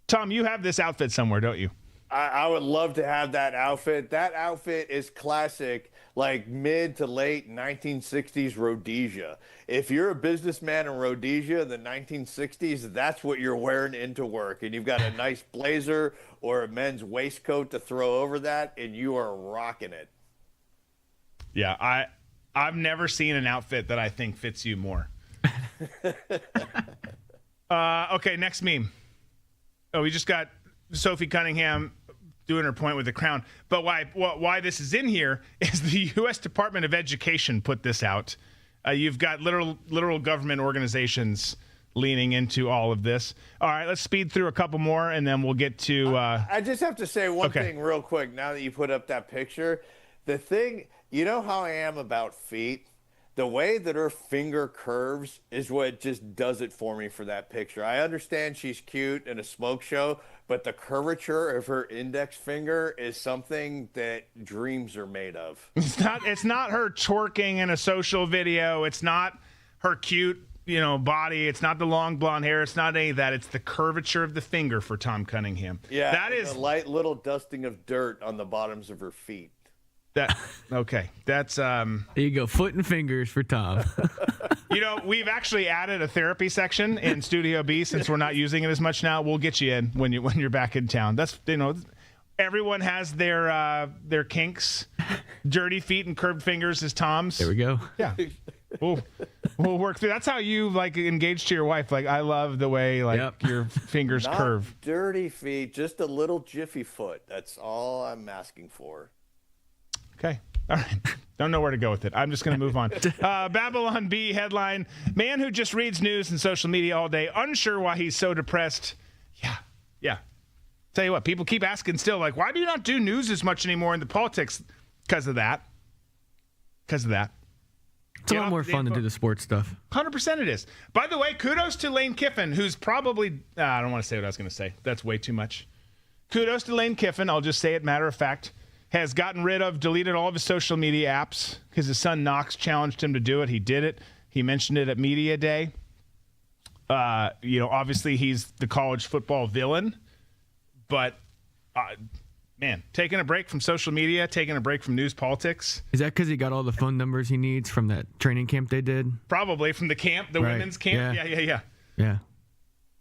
Tom, you have this outfit somewhere, don't you?
I would love to have that outfit. That outfit is classic, like mid to late 1960s Rhodesia. If you're a businessman in Rhodesia in the 1960s, that's what you're wearing into work. And you've got a nice blazer or a men's waistcoat to throw over that, and you are rocking it.
Yeah, I've never seen an outfit that I think fits you more. Okay, next meme. Oh, we just got Sophie Cunningham doing her point with the crown. But why this is in here is the U.S. Department of Education put this out. You've got literal government organizations leaning into all of this. All right, let's speed through a couple more, and then we'll get to...
I just have to say one thing real quick now that you put up that picture. The thing, you know how I am about feet? the way that her finger curves is what just does it for me for that picture. I understand she's cute in a smoke show, but the curvature of her index finger is something that dreams are made of.
It's not her twerking in a social video. It's not her cute, body. It's not the long blonde hair. It's not any of that. It's the curvature of the finger for Tom Cunningham.
Yeah,
that is
a light little dusting of dirt on the bottoms of her feet.
Okay. That's
there you go, foot and fingers for Tom.
We've actually added a therapy section in Studio B since we're not using it as much now. We'll get you in when you're back in town. That's everyone has their kinks. Dirty feet and curved fingers is Tom's.
There we go.
Yeah. We'll work through. That's how you engage to your wife. I love the way your fingers
Not
curve.
Dirty feet, just a little jiffy foot. That's all I'm asking for.
Okay. All right. Don't know where to go with it. I'm just going to move on. Babylon Bee headline: man who just reads news and social media all day, unsure why he's so depressed. Yeah. Tell you what, people keep asking still, why do you not do news as much anymore in the politics? Because of that.
It's a lot more fun to do the sports stuff.
100% it is. By the way, kudos to Lane Kiffin, who's probably... I don't want to say what I was going to say. That's way too much. Kudos to Lane Kiffin. I'll just say it matter of fact. Has deleted all of his social media apps because his son Knox challenged him to do it. He did it. He mentioned it at Media Day. Obviously he's the college football villain, but man, taking a break from social media, taking a break from news politics.
Is that because he got all the phone numbers he needs from that training camp they did?
Probably from the camp, the women's camp.
Yeah.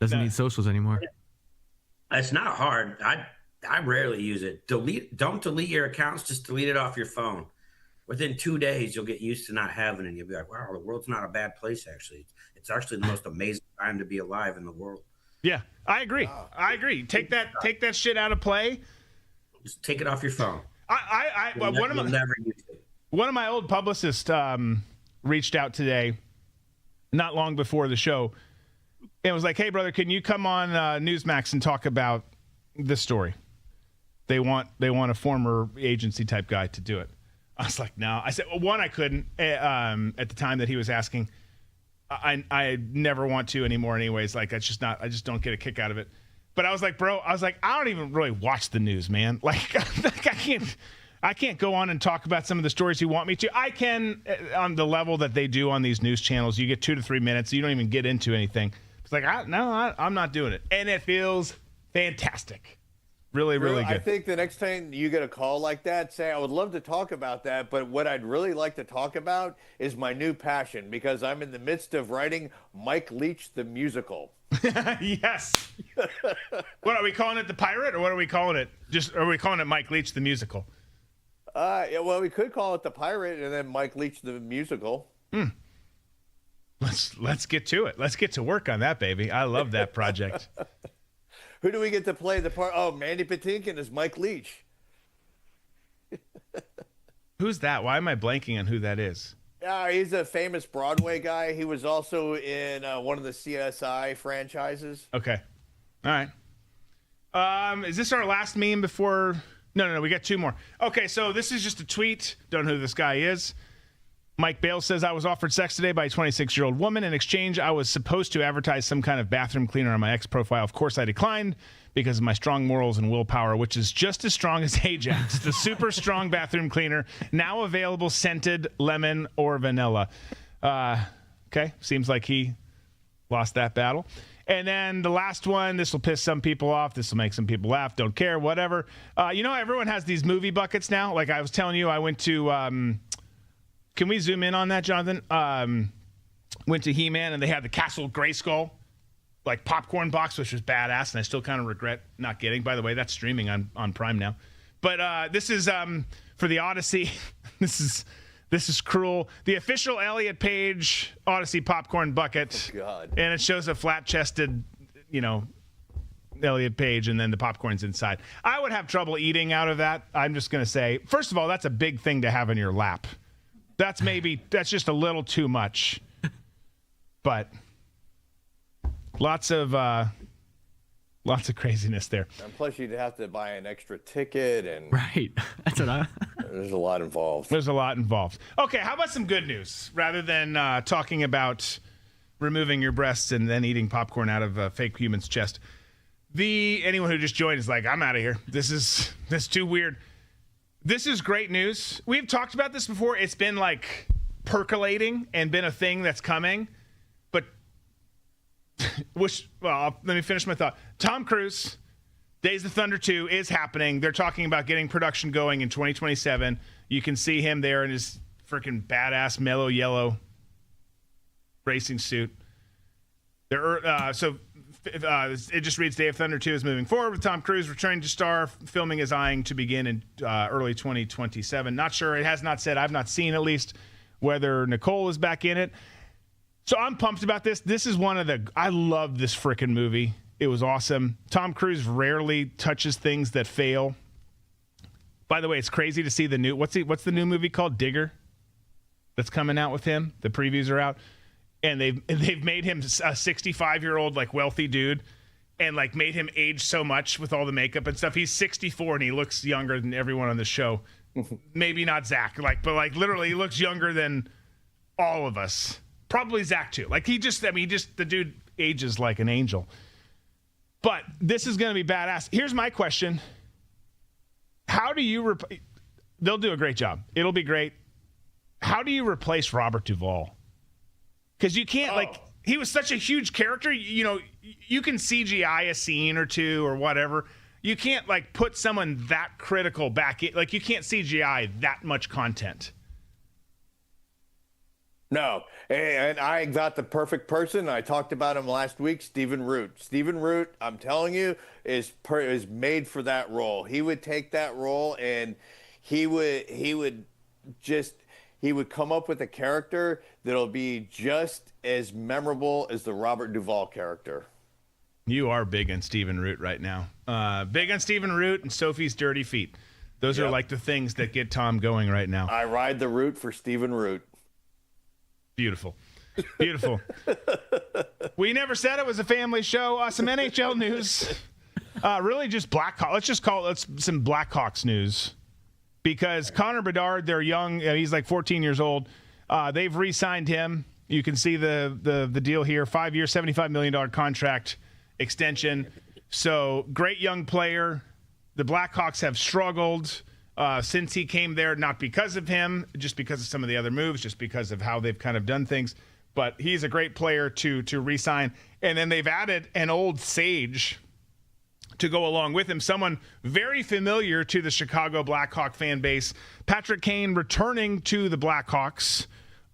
Doesn't need socials anymore.
It's not hard. I rarely use it. Don't delete your accounts. Just delete it off your phone. Within 2 days, you'll get used to not having it. You'll be like, wow, the world's not a bad place, actually. It's actually the most amazing time to be alive in the world.
Yeah, I agree. I agree. Take that shit out of play.
Just take it off your phone.
One of my old publicists reached out today, not long before the show, and was like, hey, brother, can you come on Newsmax and talk about this story? They want a former agency type guy to do it. I was like, no. I said, well, one, I couldn't at the time that he was asking. I never want to anymore anyways. I just don't get a kick out of it. But I was like, bro, I don't even really watch the news, man. I can't go on and talk about some of the stories you want me to. I can on the level that they do on these news channels. You get 2 to 3 minutes. You don't even get into anything. It's I'm not doing it. And it feels fantastic. Really, really good.
I think the next time you get a call like that, say, I would love to talk about that, but what I'd really like to talk about is my new passion, because I'm in the midst of writing Mike Leach the musical.
Yes. What are we calling it, The Pirate, or what are we calling it? Are we calling it Mike Leach the musical?
Well, we could call it The Pirate and then Mike Leach the musical.
Let's get to it. Let's get to work on that, baby. I love that project.
Who do we get to play the part? Oh, Mandy Patinkin is Mike Leach.
Who's that? Why am I blanking on who that is?
He's a famous Broadway guy. He was also in one of the CSI franchises.
Okay. All right. Is this our last meme before? No. We got 2 more. Okay, so this is just a tweet. Don't know who this guy is. Mike Bale says, I was offered sex today by a 26-year-old woman. In exchange, I was supposed to advertise some kind of bathroom cleaner on my ex profile. Of course, I declined because of my strong morals and willpower, which is just as strong as Ajax, the super strong bathroom cleaner, now available scented, lemon, or vanilla. Okay, seems like he lost that battle. And then the last one, this will piss some people off. This will make some people laugh. Don't care, whatever. Everyone has these movie buckets now. Like I was telling you, I went to... Can we zoom in on that, Jonathan? Went to He-Man, and they had the Castle Grayskull, popcorn box, which was badass, and I still kind of regret not getting. By the way, that's streaming on Prime now. But this is for the Odyssey. This is cruel. The official Elliot Page Odyssey popcorn bucket.
Oh, God.
And it shows a flat-chested, Elliot Page, and then the popcorn's inside. I would have trouble eating out of that. I'm just going to say, first of all, that's a big thing to have in your lap. That's just a little too much, but lots of craziness there.
And plus, you'd have to buy an extra ticket and
right. That's what
there's a lot involved.
There's a lot involved. Okay, how about some good news rather than talking about removing your breasts and then eating popcorn out of a fake human's chest? Anyone who just joined is like, I'm out of here. This is too weird. This is great news. We've talked about this before. It's been like percolating and been a thing that's coming. But let me finish my thought. Tom Cruise, Days of Thunder 2 is happening. They're talking about getting production going in 2027. You can see him there in his freaking badass mellow yellow racing suit. It just reads Day of Thunder 2 is moving forward with Tom Cruise returning to star. Filming is eyeing to begin in early 2027. Not sure. It has not said. I've not seen at least whether Nicole is back in it. So I'm pumped about this. This is I love this freaking movie. It was awesome. Tom Cruise rarely touches things that fail. By the way, it's crazy to see the new what's the new movie called? Digger. That's coming out with him. The previews are out. And they've made him a 65-year-old like wealthy dude, and like made him age so much with all the makeup and stuff. He's 64 and he looks younger than everyone on the show. Maybe not Zach, but literally he looks younger than all of us. Probably Zach too. Like the dude ages like an angel. But this is going to be badass. Here's my question: how do you? They'll do a great job. It'll be great. How do you replace Robert Duvall? Because you can't, he was such a huge character. You know, you can CGI a scene or two or whatever. You can't, put someone that critical back in. You can't CGI that much content.
No. And I got the perfect person. I talked about him last week, Stephen Root. Stephen Root, I'm telling you, is made for that role. He would take that role and he would come up with a character that'll be just as memorable as the Robert Duvall character. You
are big on Stephen Root right now. Big on Stephen Root and Sophie's Dirty Feet. Those are the things that get Tom going right now.
I ride the root for Stephen Root.
Beautiful. Beautiful. We never said it was a family show. Some NHL news. Really just Blackhawks. Let's just call it some Blackhawks news. Because Connor Bedard, they're young. He's 14 years old. They've re-signed him. You can see the deal here. 5-year, $75 million contract extension. So great young player. The Blackhawks have struggled since he came there, not because of him, just because of some of the other moves, just because of how they've kind of done things. But he's a great player to re-sign. And then they've added an old sage to go along with him, someone very familiar to the Chicago Blackhawk fan base. Patrick Kane returning to the Blackhawks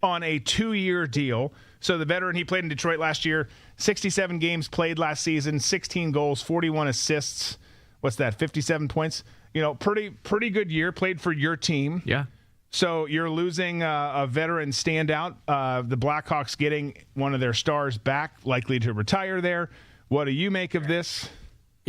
on a 2-year deal. So the veteran, he played in Detroit last year, 67 games played last season, 16 goals, 41 assists. What's that, 57 points? You know, pretty good year, played for your team.
Yeah.
So you're losing a veteran standout. The Blackhawks getting one of their stars back, likely to retire there. What do you make of this?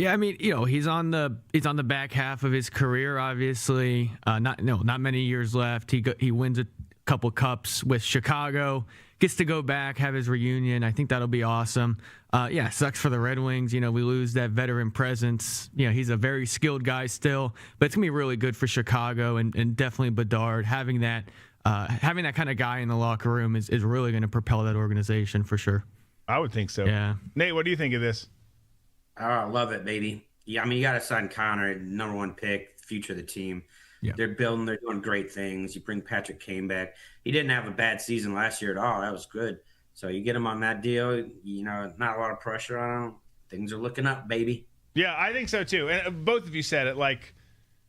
Yeah, I mean, he's on the back half of his career. Obviously, not many years left. He wins a couple cups with Chicago, gets to go back, have his reunion. I think that'll be awesome. Yeah, sucks for the Red Wings. We lose that veteran presence. He's a very skilled guy still, but it's gonna be really good for Chicago and definitely Bedard having that kind of guy in the locker room is really going to propel that organization for sure.
I would think so.
Yeah.
Nate, what do you think of this?
Oh, I love it, baby. Yeah, I mean, you got to sign Connor, number one pick, future of the team.
Yeah.
They're doing great things. You bring Patrick Kane back. He didn't have a bad season last year at all. That was good. So you get him on that deal, not a lot of pressure on him. Things are looking up, baby.
Yeah, I think so too. And both of you said it,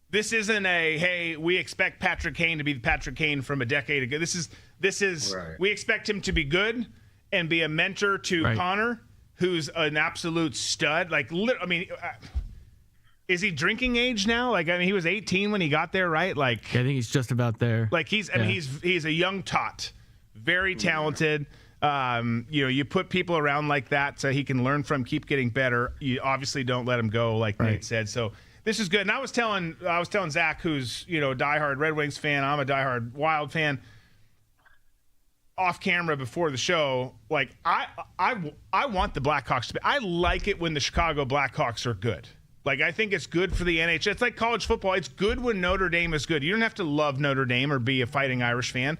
this isn't hey, we expect Patrick Kane to be the Patrick Kane from a decade ago. This is right. We expect him to be good and be a mentor to Connor, who's an absolute stud. Is he drinking age now? He was 18 when he got there, right? I
think he's just about there.
He's a young tot, very talented. You put people around like that so he can learn from, keep getting better. You obviously don't let him go, like Nate said. So this is good. And I was telling Zach, who's a diehard Red Wings fan. I'm a diehard Wild fan. Off camera before the show, I want the Blackhawks to be. I like it when the Chicago Blackhawks are good. Like, I think it's good for the NHL. It's like college football. It's good when Notre Dame is good. You don't have to love Notre Dame or be a Fighting Irish fan.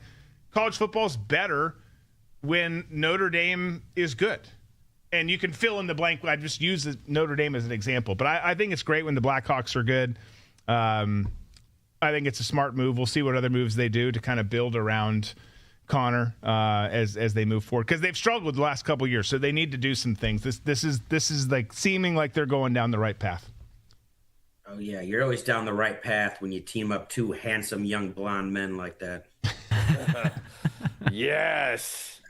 College football is better when Notre Dame is good. And you can fill in the blank. I just use Notre Dame as an example. But I think it's great when the Blackhawks are good. I think it's a smart move. We'll see what other moves they do to kind of build around Connor as they move forward, because they've struggled the last couple of years, so they need to do some things. This is like seeming like they're going down the right path.
Oh yeah, you're always down the right path when you team up two handsome young blonde men like that.
Yes.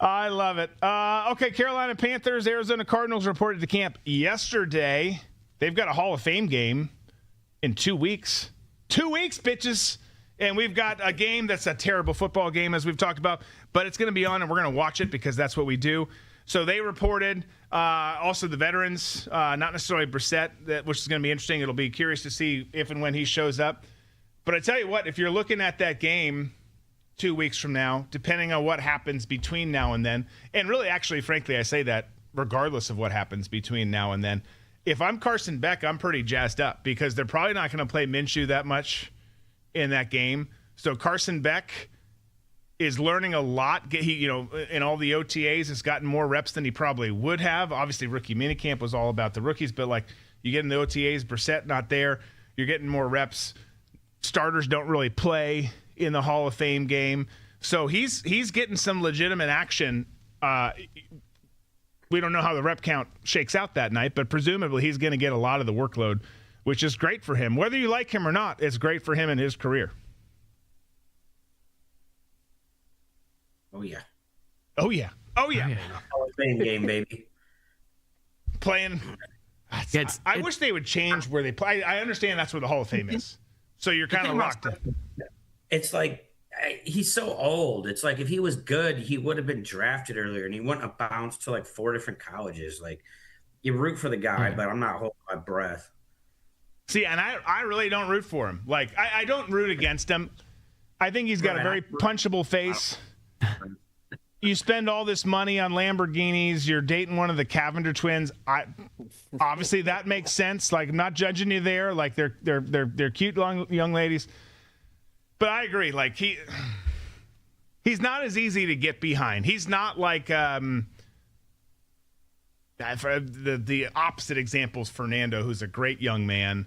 I love it. Okay, Carolina Panthers, Arizona Cardinals reported to camp yesterday. They've got a Hall of Fame game in 2 weeks. 2 weeks, bitches. And we've got a game that's a terrible football game, as we've talked about, but it's going to be on, and we're going to watch it because that's what we do. So they reported also the veterans, not necessarily Brissett, which is going to be interesting. It'll be curious to see if and when he shows up. But I tell you what, if you're looking at that game 2 weeks from now, depending on what happens between now and then, and really, actually, frankly, I say that regardless of what happens between now and then, if I'm Carson Beck, I'm pretty jazzed up because they're probably not going to play Minshew that much in that game. So Carson Beck is learning a lot. He, in all the OTAs, has gotten more reps than he probably would have. Obviously, rookie minicamp was all about the rookies, but like you get in the OTAs, Brissett not there, you're getting more reps. Starters don't really play in the Hall of Fame game, so he's getting some legitimate action. We don't know how the rep count shakes out that night, but presumably he's going to get a lot of the workload, which is great for him. Whether you like him or not, it's great for him in his career.
Oh, yeah.
Oh, yeah. Oh, yeah.
Hall of Fame game, baby.
Playing. I wish they would change where they play. I understand that's where the Hall of Fame is. So you're kind of locked in.
It's like, he's so old. It's like if he was good, he would have been drafted earlier, and he wouldn't have bounced to like 4 different colleges. Like, you root for the guy, but I'm not holding my breath.
See, and I really don't root for him. Like, I don't root against him. I think he's got a very punchable face. You spend all this money on Lamborghinis. You're dating one of the Cavender twins. Obviously that makes sense. Like, I'm not judging you there. Like, they're cute young ladies. But I agree. Like, he's not as easy to get behind. He's not like the opposite example is Fernando, who's a great young man,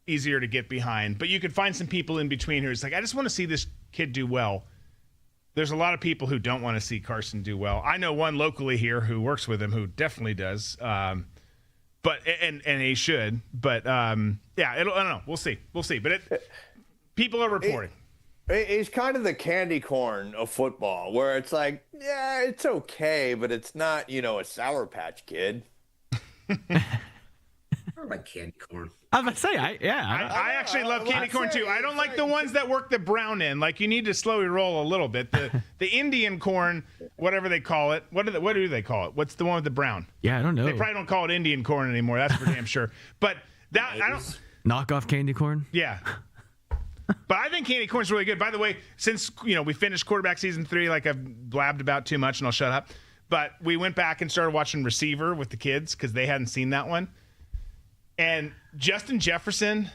easier to get behind. But you could find some people in between who's like, I just want to see this kid do well. There's a lot of people who don't want to see Carson do well. I know one locally here who works with him who definitely does. But he should. But yeah, I don't know. We'll see. But people are reporting.
He's kind of the candy corn of football, where it's like, yeah, it's okay, but it's not, a Sour Patch Kid.
I like candy corn.
I was about to say,
I actually love candy corn too. I don't like the ones that work the brown end. Like, you need to slowly roll a little bit. The Indian corn, whatever they call it. What do they call it? What's the one with the brown?
Yeah, I don't know.
They probably don't call it Indian corn anymore. That's for damn sure. But that I don't.
Knockoff candy corn.
Yeah. But I think candy corn's really good. By the way, since we finished quarterback season 3, like I've blabbed about too much, and I'll shut up. But we went back and started watching receiver with the kids because they hadn't seen that one. And Justin Jefferson,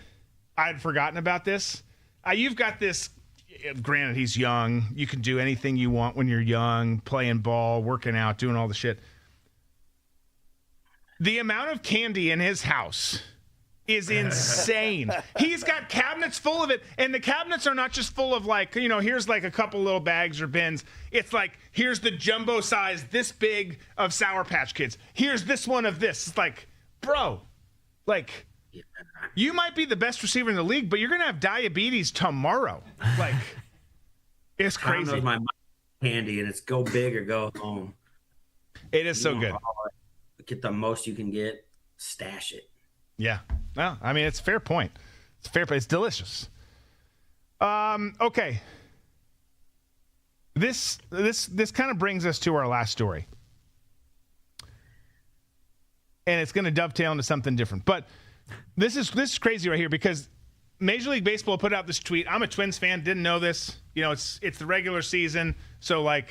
I had forgotten about this. You've got this. Granted, he's young. You can do anything you want when you're young, playing ball, working out, doing all the shit. The amount of candy in his house is insane. He's got cabinets full of it, and the cabinets are not just full of like, here's like a couple little bags or bins. It's like, here's the jumbo size, this big of Sour Patch Kids. Here's this one of this. It's like, bro, like, you might be the best receiver in the league, but you're gonna have diabetes tomorrow. Like, it's crazy.
I knows my candy, and it's go big or go home.
It is so good.
Get the most you can get, stash it.
Yeah. No, I mean, it's a fair point. It's fair, but it's delicious. Okay. This kind of brings us to our last story. And it's going to dovetail into something different. But this is crazy right here because Major League Baseball put out this tweet. I'm a Twins fan, didn't know this. It's the regular season. So, like,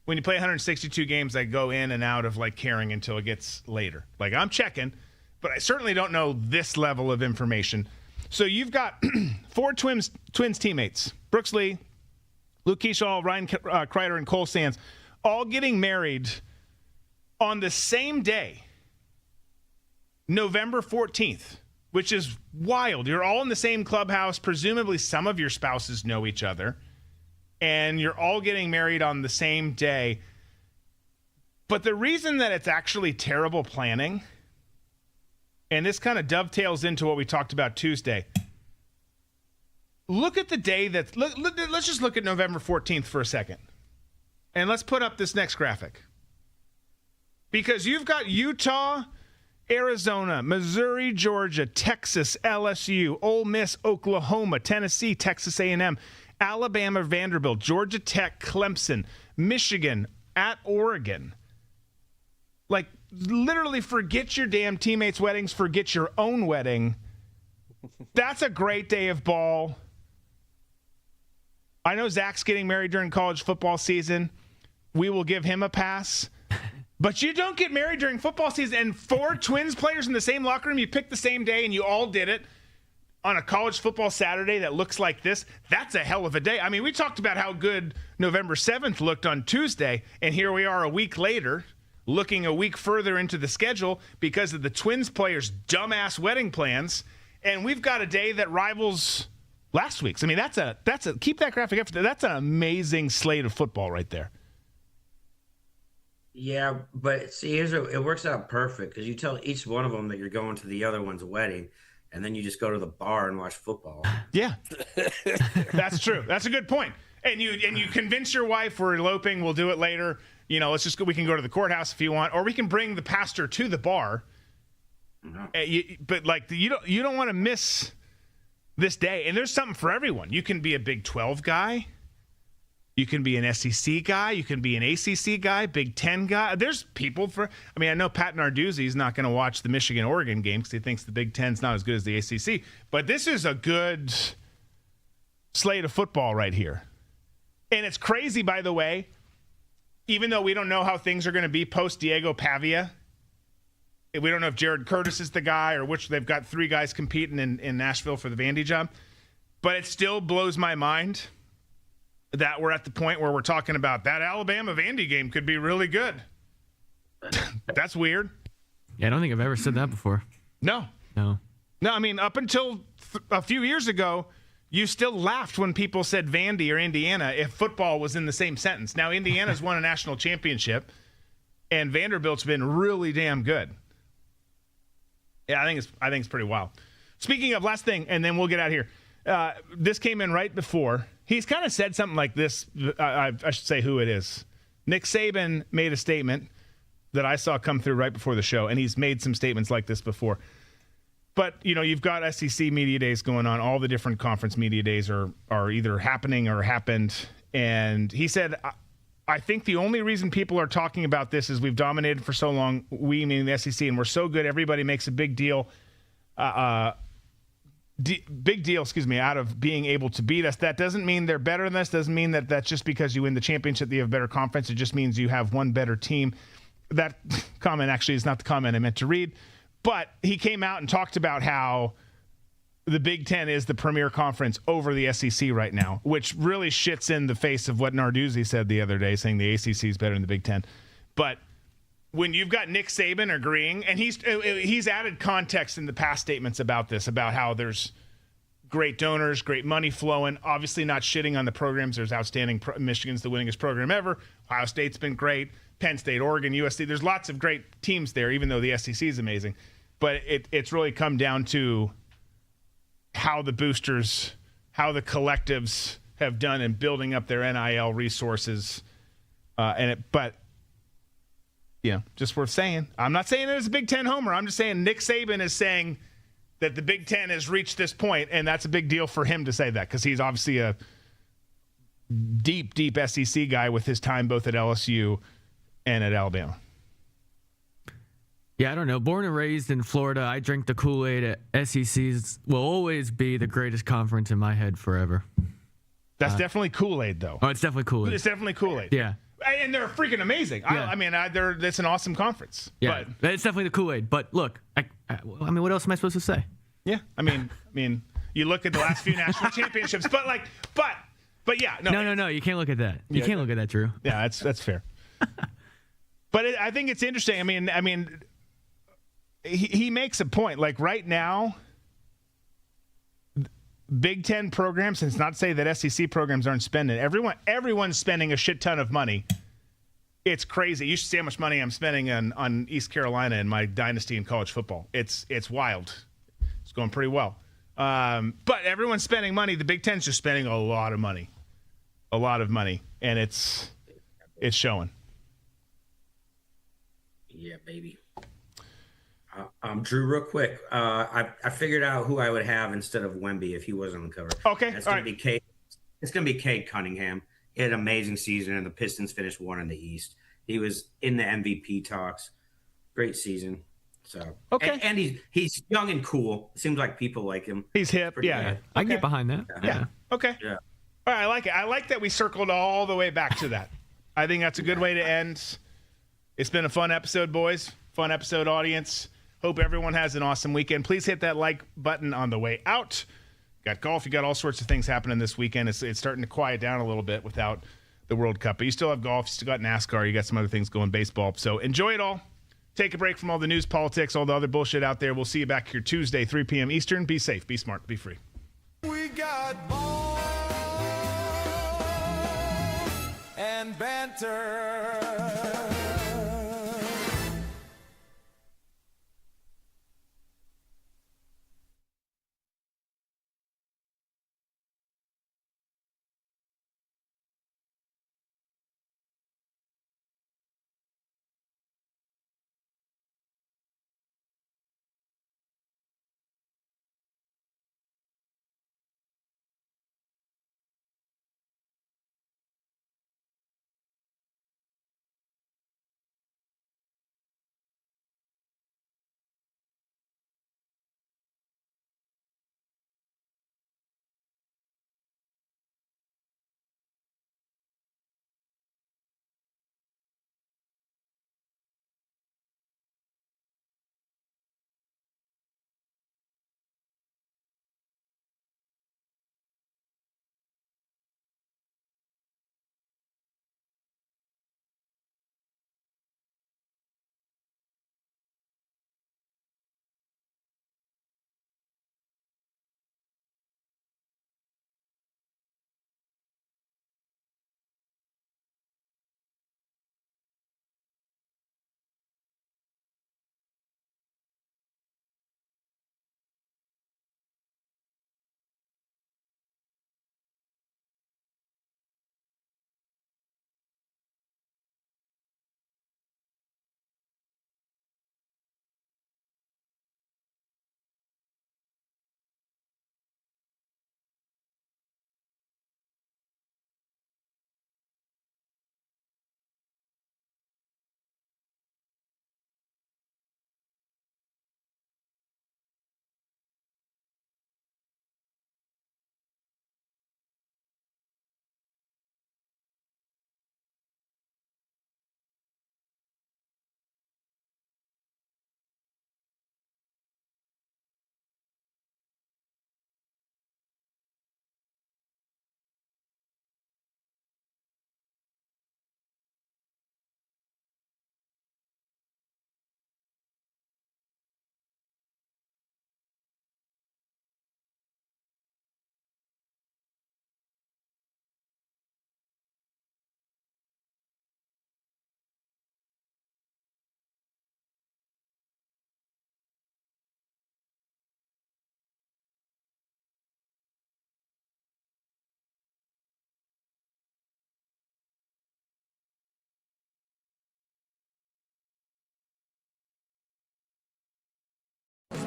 when you play 162 games, I go in and out of, like, caring until it gets later. Like, I'm checking. but I certainly don't know this level of information. So you've got 4 Twins teammates, Brooks Lee, Luke Keyshaw, Ryan Kreider, and Cole Sands, all getting married on the same day, November 14th, which is wild. You're all in the same clubhouse. Presumably some of your spouses know each other, and you're all getting married on the same day. But the reason that it's actually terrible planning, and this kind of dovetails into what we talked about Tuesday. Look at the day let's just look at November 14th for a second. And let's put up this next graphic. Because you've got Utah, Arizona, Missouri, Georgia, Texas, LSU, Ole Miss, Oklahoma, Tennessee, Texas A&M, Alabama, Vanderbilt, Georgia Tech, Clemson, Michigan, at Oregon. Like, literally forget your damn teammates' weddings, forget your own wedding. That's a great day of ball. I know Zach's getting married during college football season. We will give him a pass. But you don't get married during football season, and 4 Twins players in the same locker room, you picked the same day, and you all did it on a college football Saturday that looks like this. That's a hell of a day. I mean, we talked about how good November 7th looked on Tuesday, and here we are a week later, looking a week further into the schedule because of the Twins players' dumbass wedding plans, and we've got a day that rivals last week's. I mean, that's a keep that graphic up. That's an amazing slate of football right there.
Yeah, but see, it works out perfect because you tell each one of them that you're going to the other one's wedding, and then you just go to the bar and watch football.
Yeah, that's true. That's a good point. And you convince your wife we're eloping. We'll do it later. You know, we can go to the courthouse if you want, or we can bring the pastor to the bar. But like you don't want to miss this day. And there's something for everyone. You can be a Big 12 guy. You can be an SEC guy. You can be an ACC guy, Big 10 guy. There's people I know Pat Narduzzi's not going to watch the Michigan-Oregon game because he thinks the Big 10's not as good as the ACC. But this is a good slate of football right here. And it's crazy, by the way, even though we don't know how things are going to be post Diego Pavia. We don't know if Jared Curtis is the guy or which. They've got 3 guys competing in Nashville for the Vandy job. But it still blows my mind that we're at the point where we're talking about that Alabama Vandy game could be really good. That's weird.
Yeah, I don't think I've ever said that before.
No. I mean, up until a few years ago, you still laughed when people said Vandy or Indiana if football was in the same sentence. Now, Indiana's won a national championship, and Vanderbilt's been really damn good. Yeah, I think it's pretty wild. Speaking of, last thing, and then we'll get out of here. This came in right before. He's kind of said something like this. I should say who it is. Nick Saban made a statement that I saw come through right before the show, and he's made some statements like this before. But, you know, you've got SEC media days going on. All the different conference media days are either happening or happened. And he said, I think the only reason people are talking about this is we've dominated for so long, we meaning the SEC, and we're so good, everybody makes a big deal. Out of being able to beat us. That doesn't mean they're better than us. Doesn't mean that that's just because you win the championship that you have a better conference. It just means you have one better team. That comment actually is not the comment I meant to read. But he came out and talked about how the Big Ten is the premier conference over the SEC right now, which really shits in the face of what Narduzzi said the other day, saying the ACC is better than the Big Ten. But when you've got Nick Saban agreeing, and he's added context in the past statements about this, about how there's great donors, great money flowing, obviously not shitting on the programs. There's outstanding. Michigan's the winningest program ever. Ohio State's been great. Penn State, Oregon, USC. There's lots of great teams there, even though the SEC is amazing. But it's really come down to how the boosters, how the collectives have done in building up their NIL resources. But just worth saying. I'm not saying it as a Big Ten homer. I'm just saying Nick Saban is saying that the Big Ten has reached this point, and that's a big deal for him to say that because he's obviously a deep SEC guy with his time both at LSU and at Alabama.
Yeah, I don't know. Born and raised in Florida, I drink the Kool-Aid. SECs will always be the greatest conference in my head forever.
That's definitely Kool-Aid, though.
Oh, it's definitely Kool-Aid.
It's definitely Kool-Aid.
Yeah.
and they're freaking amazing.
Yeah.
It's an awesome conference.
Yeah,
But
it's definitely the Kool-Aid. But look, I mean, what else am I supposed to say?
yeah, I mean, you look at the last few national championships, but yeah,
No, you can't look at that. You can't look at that, Drew.
Yeah, that's fair. But I think it's interesting. I mean, he makes a point. Like right now, Big Ten programs, and it's not to say that SEC programs aren't spending. Everyone's spending a shit ton of money. It's crazy. You should see how much money I'm spending on East Carolina in my dynasty in college football. It's wild. It's going pretty well. But everyone's spending money. The Big Ten's just spending a lot of money, and it's showing.
Yeah, baby. Drew, real quick. I figured out who I would have instead of Wemby if he wasn't on the cover.
Okay,
it's gonna be Cade. It's gonna be Cade Cunningham. He had an amazing season, and the Pistons finished 1 in the East. He was in the MVP talks. Great season. So
okay,
and he's young and cool. It seems like people like him.
He's hip. Yeah,
good.
I can get behind that.
Yeah. Okay.
Yeah.
All right, I like it. I like that we circled all the way back to that. I think that's a good way to end. It's been a fun episode, boys. Fun episode, audience. Hope everyone has an awesome weekend. Please hit that like button on the way out. Got golf. You got all sorts of things happening this weekend. It's starting to quiet down a little bit without the World Cup. But you still have golf. You still got NASCAR. You got some other things going, baseball. So enjoy it all. Take a break from all the news, politics, all the other bullshit out there. We'll see you back here Tuesday, 3 p.m. Eastern. Be safe. Be smart. Be free.
We got balls and banter.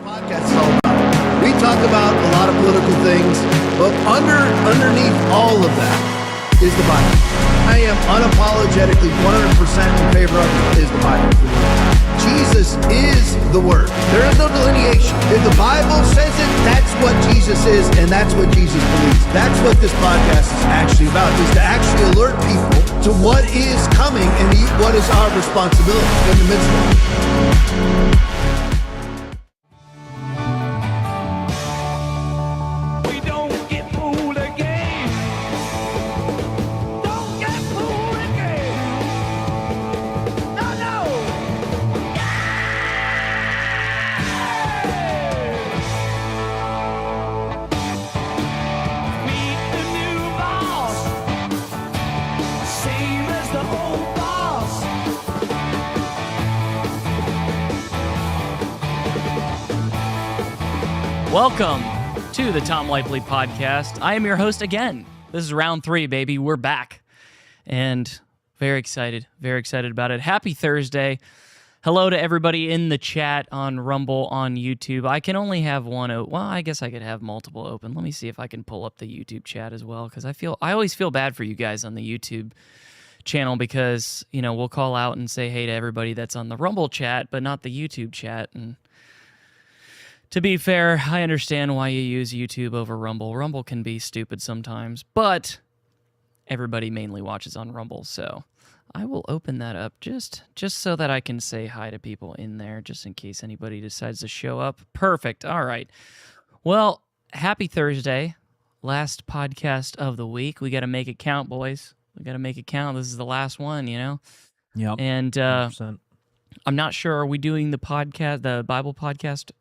Podcast is all about. We talk about a lot of political things, but underneath all of that is the Bible. I am unapologetically 100% in favor of is the Bible. Jesus is the Word. There is no delineation. If the Bible says it, that's what Jesus is, and that's what Jesus believes. That's what this podcast is actually about, is to actually alert people to what is coming and what is our responsibility in the midst of it.
Welcome to the Tom Likely Podcast. I am your host again. This is round 3, baby. We're back. And very excited about it. Happy Thursday. Hello to everybody in the chat on Rumble, on YouTube. I can only have one well, I guess I could have multiple open. Let me see if I can pull up the YouTube chat as well, because I always feel bad for you guys on the YouTube channel, because, you know, we'll call out and say hey to everybody that's on the Rumble chat, but not the YouTube chat. And to be fair, I understand why you use YouTube over Rumble. Rumble can be stupid sometimes, but everybody mainly watches on Rumble, so I will open that up just so that I can say hi to people in there, just in case anybody decides to show up. Perfect. All right. Well, happy Thursday. Last podcast of the week. We got to make it count, boys. We got to make it count. This is the last one, you know?
Yep.
And
100%.
I'm not sure. Are we doing the Bible podcast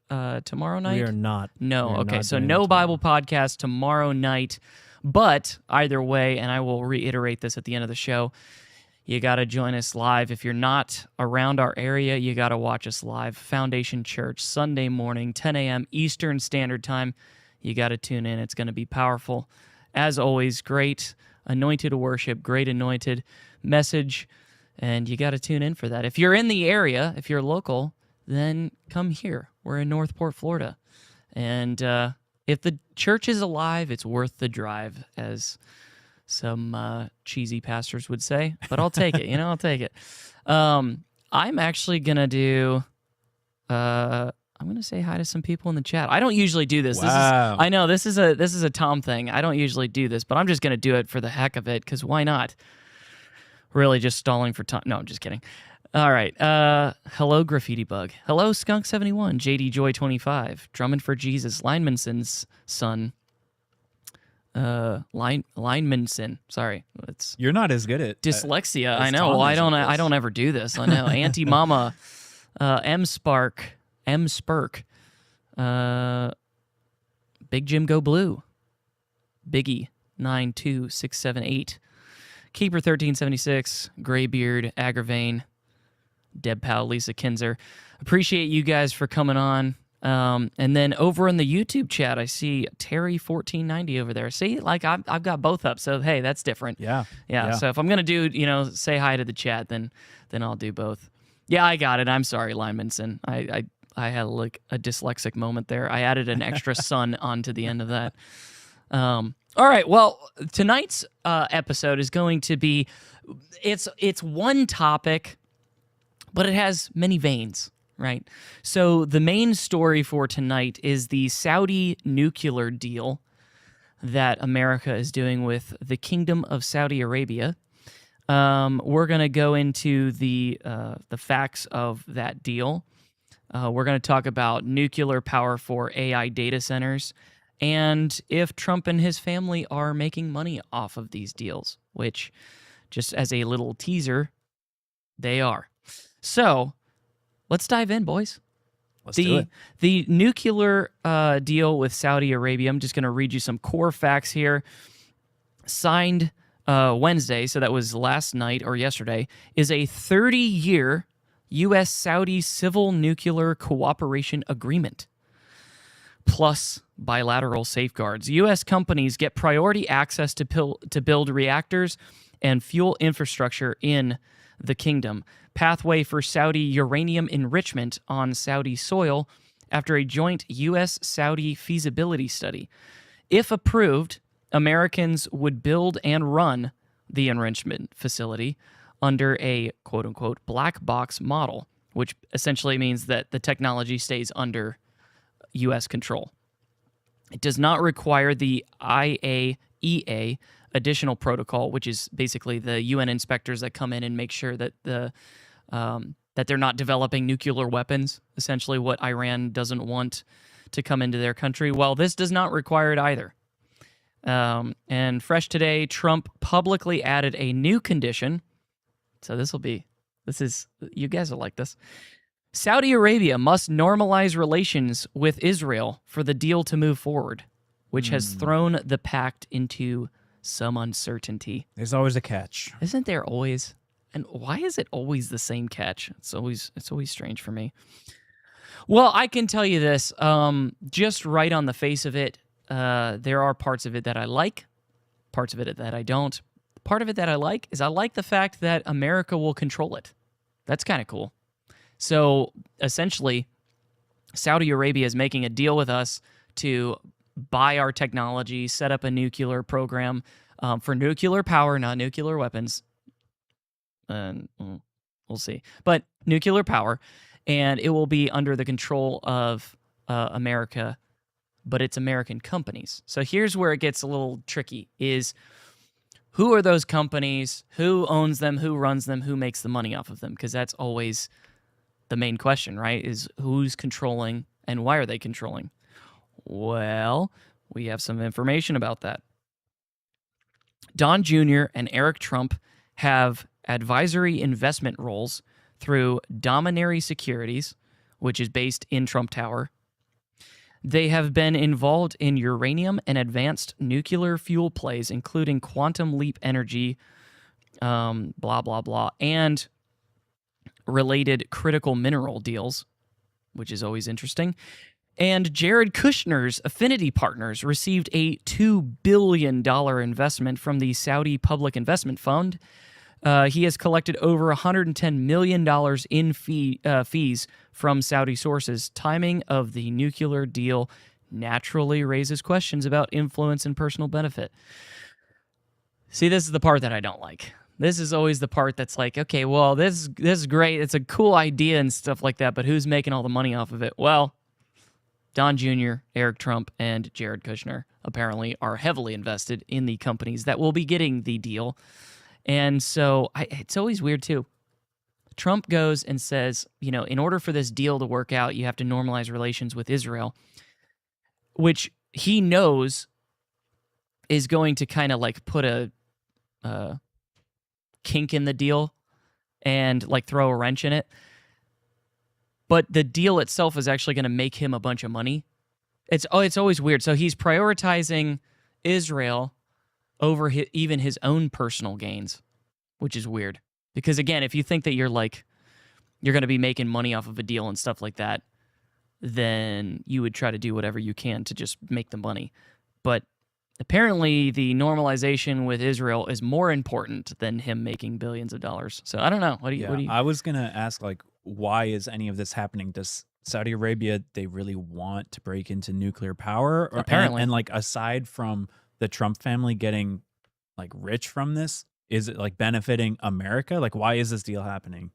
tomorrow night?
We are not.
No.
We are
Okay.
not
So
doing
no
it
Bible podcast tomorrow night. But either way, and I will reiterate this at the end of the show, you got to join us live. If you're not around our area, you got to watch us live. Foundation Church, Sunday morning, 10 a.m. Eastern Standard Time. You got to tune in. It's going to be powerful. As always, great anointed worship, great anointed message. And you got to tune in for that. If you're in the area, if you're local, then come here. We're in Northport, Florida. And if the church is alive, it's worth the drive, as some cheesy pastors would say. But I'll take it. I'll take it. I'm actually going to do... I'm going to say hi to some people in the chat. I don't usually do this.
Wow.
I know, this is a Tom thing. I don't usually do this, but I'm just going to do it for the heck of it, because why not? Really just stalling for time. No, I'm just kidding. All right. Hello, Graffiti Bug. Hello, Skunk71, JD Joy 25, Drummond for Jesus, Linemanson son. Linemanson. Sorry,
You're not as good at
dyslexia.
as
I know.
Tom
Well,
is at
I don't ever do this. I know. Auntie Mama, M Spurk, Big Jim Go Blue, Biggie 92678. Keeper 1376, Graybeard, Agravane, Deb Powell, Lisa Kinzer. Appreciate you guys for coming on. And then over in the YouTube chat, I see Terry 1490 over there. See, like I've got both up, so hey, that's different.
Yeah.
So if I'm gonna do, say hi to the chat, then I'll do both. Yeah, I got it. I'm sorry, Linemanson. I had like a dyslexic moment there. I added an extra son onto the end of that. All right, well, tonight's episode is going to be, it's one topic, but it has many veins, right? So the main story for tonight is the Saudi nuclear deal that America is doing with the Kingdom of Saudi Arabia. We're going to go into the facts of that deal. We're going to talk about nuclear power for AI data centers, and if Trump and his family are making money off of these deals, which, just as a little teaser, they are. So, let's dive in, boys.
Let's do it.
The nuclear deal with Saudi Arabia, I'm just going to read you some core facts here. Signed Wednesday, so that was last night or yesterday, is a 30-year U.S.-Saudi civil nuclear cooperation agreement, plus bilateral safeguards. U.S. companies get priority access to build reactors and fuel infrastructure in the kingdom. Pathway for Saudi uranium enrichment on Saudi soil after a joint U.S.-Saudi feasibility study. If approved, Americans would build and run the enrichment facility under a quote-unquote black box model which essentially means that the technology stays under U.S. control. It does not require the IAEA additional protocol, which is basically the UN inspectors that come in and make sure that that they're not developing nuclear weapons, essentially what Iran doesn't want to come into their country. Well, this does not require it either. And fresh today, Trump publicly added a new condition. So you guys will like this. Saudi Arabia must normalize relations with Israel for the deal to move forward, which has thrown the pact into some uncertainty.
There's always a catch.
Isn't there always? And why is it always the same catch? It's always strange for me. Well, I can tell you this, just right on the face of it, there are parts of it that I like, parts of it that I don't. Part of it that I like is I like the fact that America will control it. That's kind of cool. So essentially, Saudi Arabia is making a deal with us to buy our technology, set up a nuclear program for nuclear power, not nuclear weapons. We'll see. But nuclear power, and it will be under the control of America, but it's American companies. So here's where it gets a little tricky, is who are those companies? Who owns them? Who runs them? Who makes the money off of them? Because that's always the main question, right? Is who's controlling and why are they controlling? Well, we have some information about that. Don Jr. and Eric Trump have advisory investment roles through Dominary Securities, which is based in Trump Tower. They have been involved in uranium and advanced nuclear fuel plays, including Quantum Leap Energy, blah, blah, blah, and related critical mineral deals, which is always interesting. And Jared Kushner's Affinity Partners received a $2 billion investment from the Saudi Public Investment Fund. He has collected over $110 million in fees from Saudi sources. Timing of the nuclear deal naturally raises questions about influence and personal benefit. See, this is the part that I don't like. This is always the part that's like, okay, well, this is great. It's a cool idea and stuff like that, but who's making all the money off of it? Well, Don Jr., Eric Trump, and Jared Kushner apparently are heavily invested in the companies that will be getting the deal. And so it's always weird, too. Trump goes and says, in order for this deal to work out, you have to normalize relations with Israel, which he knows is going to kind of like put a kink in the deal and like throw a wrench in it. But the deal itself is actually going to make him a bunch of money. It's always weird. So he's prioritizing Israel over even his own personal gains, which is weird. Because again, if you think that you're going to be making money off of a deal and stuff like that, then you would try to do whatever you can to just make the money. But apparently the normalization with Israel is more important than him making billions of dollars. So I don't know. What do you?
I was going to ask, why is any of this happening? Does Saudi Arabia, they really want to break into nuclear power?
Apparently.
And aside from the Trump family getting rich from this, is it benefiting America? Why is this deal happening?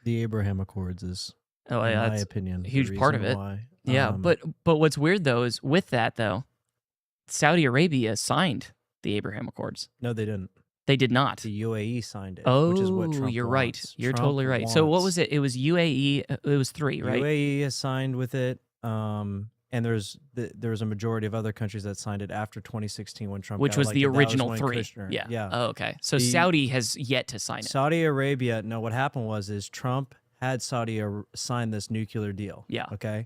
The Abraham Accords is, in my opinion,
a huge part of it.
Why.
Yeah, but what's weird though is with that though, Saudi Arabia signed the Abraham Accords.
No, they didn't.
They did not.
The UAE signed it.
Oh,
which is what Trump
you're
wants.
right. You're
Trump
totally right. So what was it? It was UAE. It was 3, right?
UAE has signed with it. And there's a majority of other countries that signed it after 2016 when Trump,
which was the original 3.
Kushner.
Yeah. Oh, okay. So Saudi has yet to sign it.
Saudi Arabia. No, what happened is Trump had Saudi sign this nuclear deal.
Yeah.
Okay.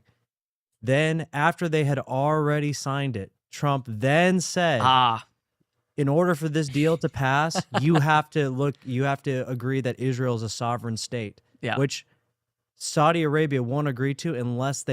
Then after they had already signed it, Trump then said, in order for this deal to pass, you have to agree that Israel is a sovereign state.
Yeah.
Which Saudi Arabia won't agree to unless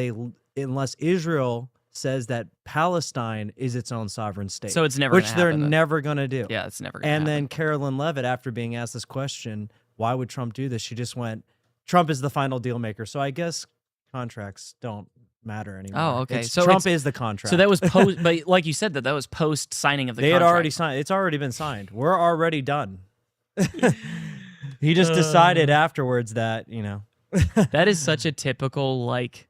Israel says that Palestine is its own sovereign state.
So it's never
which
gonna
they're
happen,
never going to do.
Yeah, it's never going to
happen.
happen.
And then Carolyn Levitt, after being asked this question, why would Trump do this? She just went, Trump is the final deal maker. So I guess contracts don't matter anymore.
Oh, okay.
So Trump is the contract.
So that was post, but like you said, that was post signing of the contract.
They had already signed. It's already been signed. We're already done. He just decided afterwards that,
That is such a typical, like,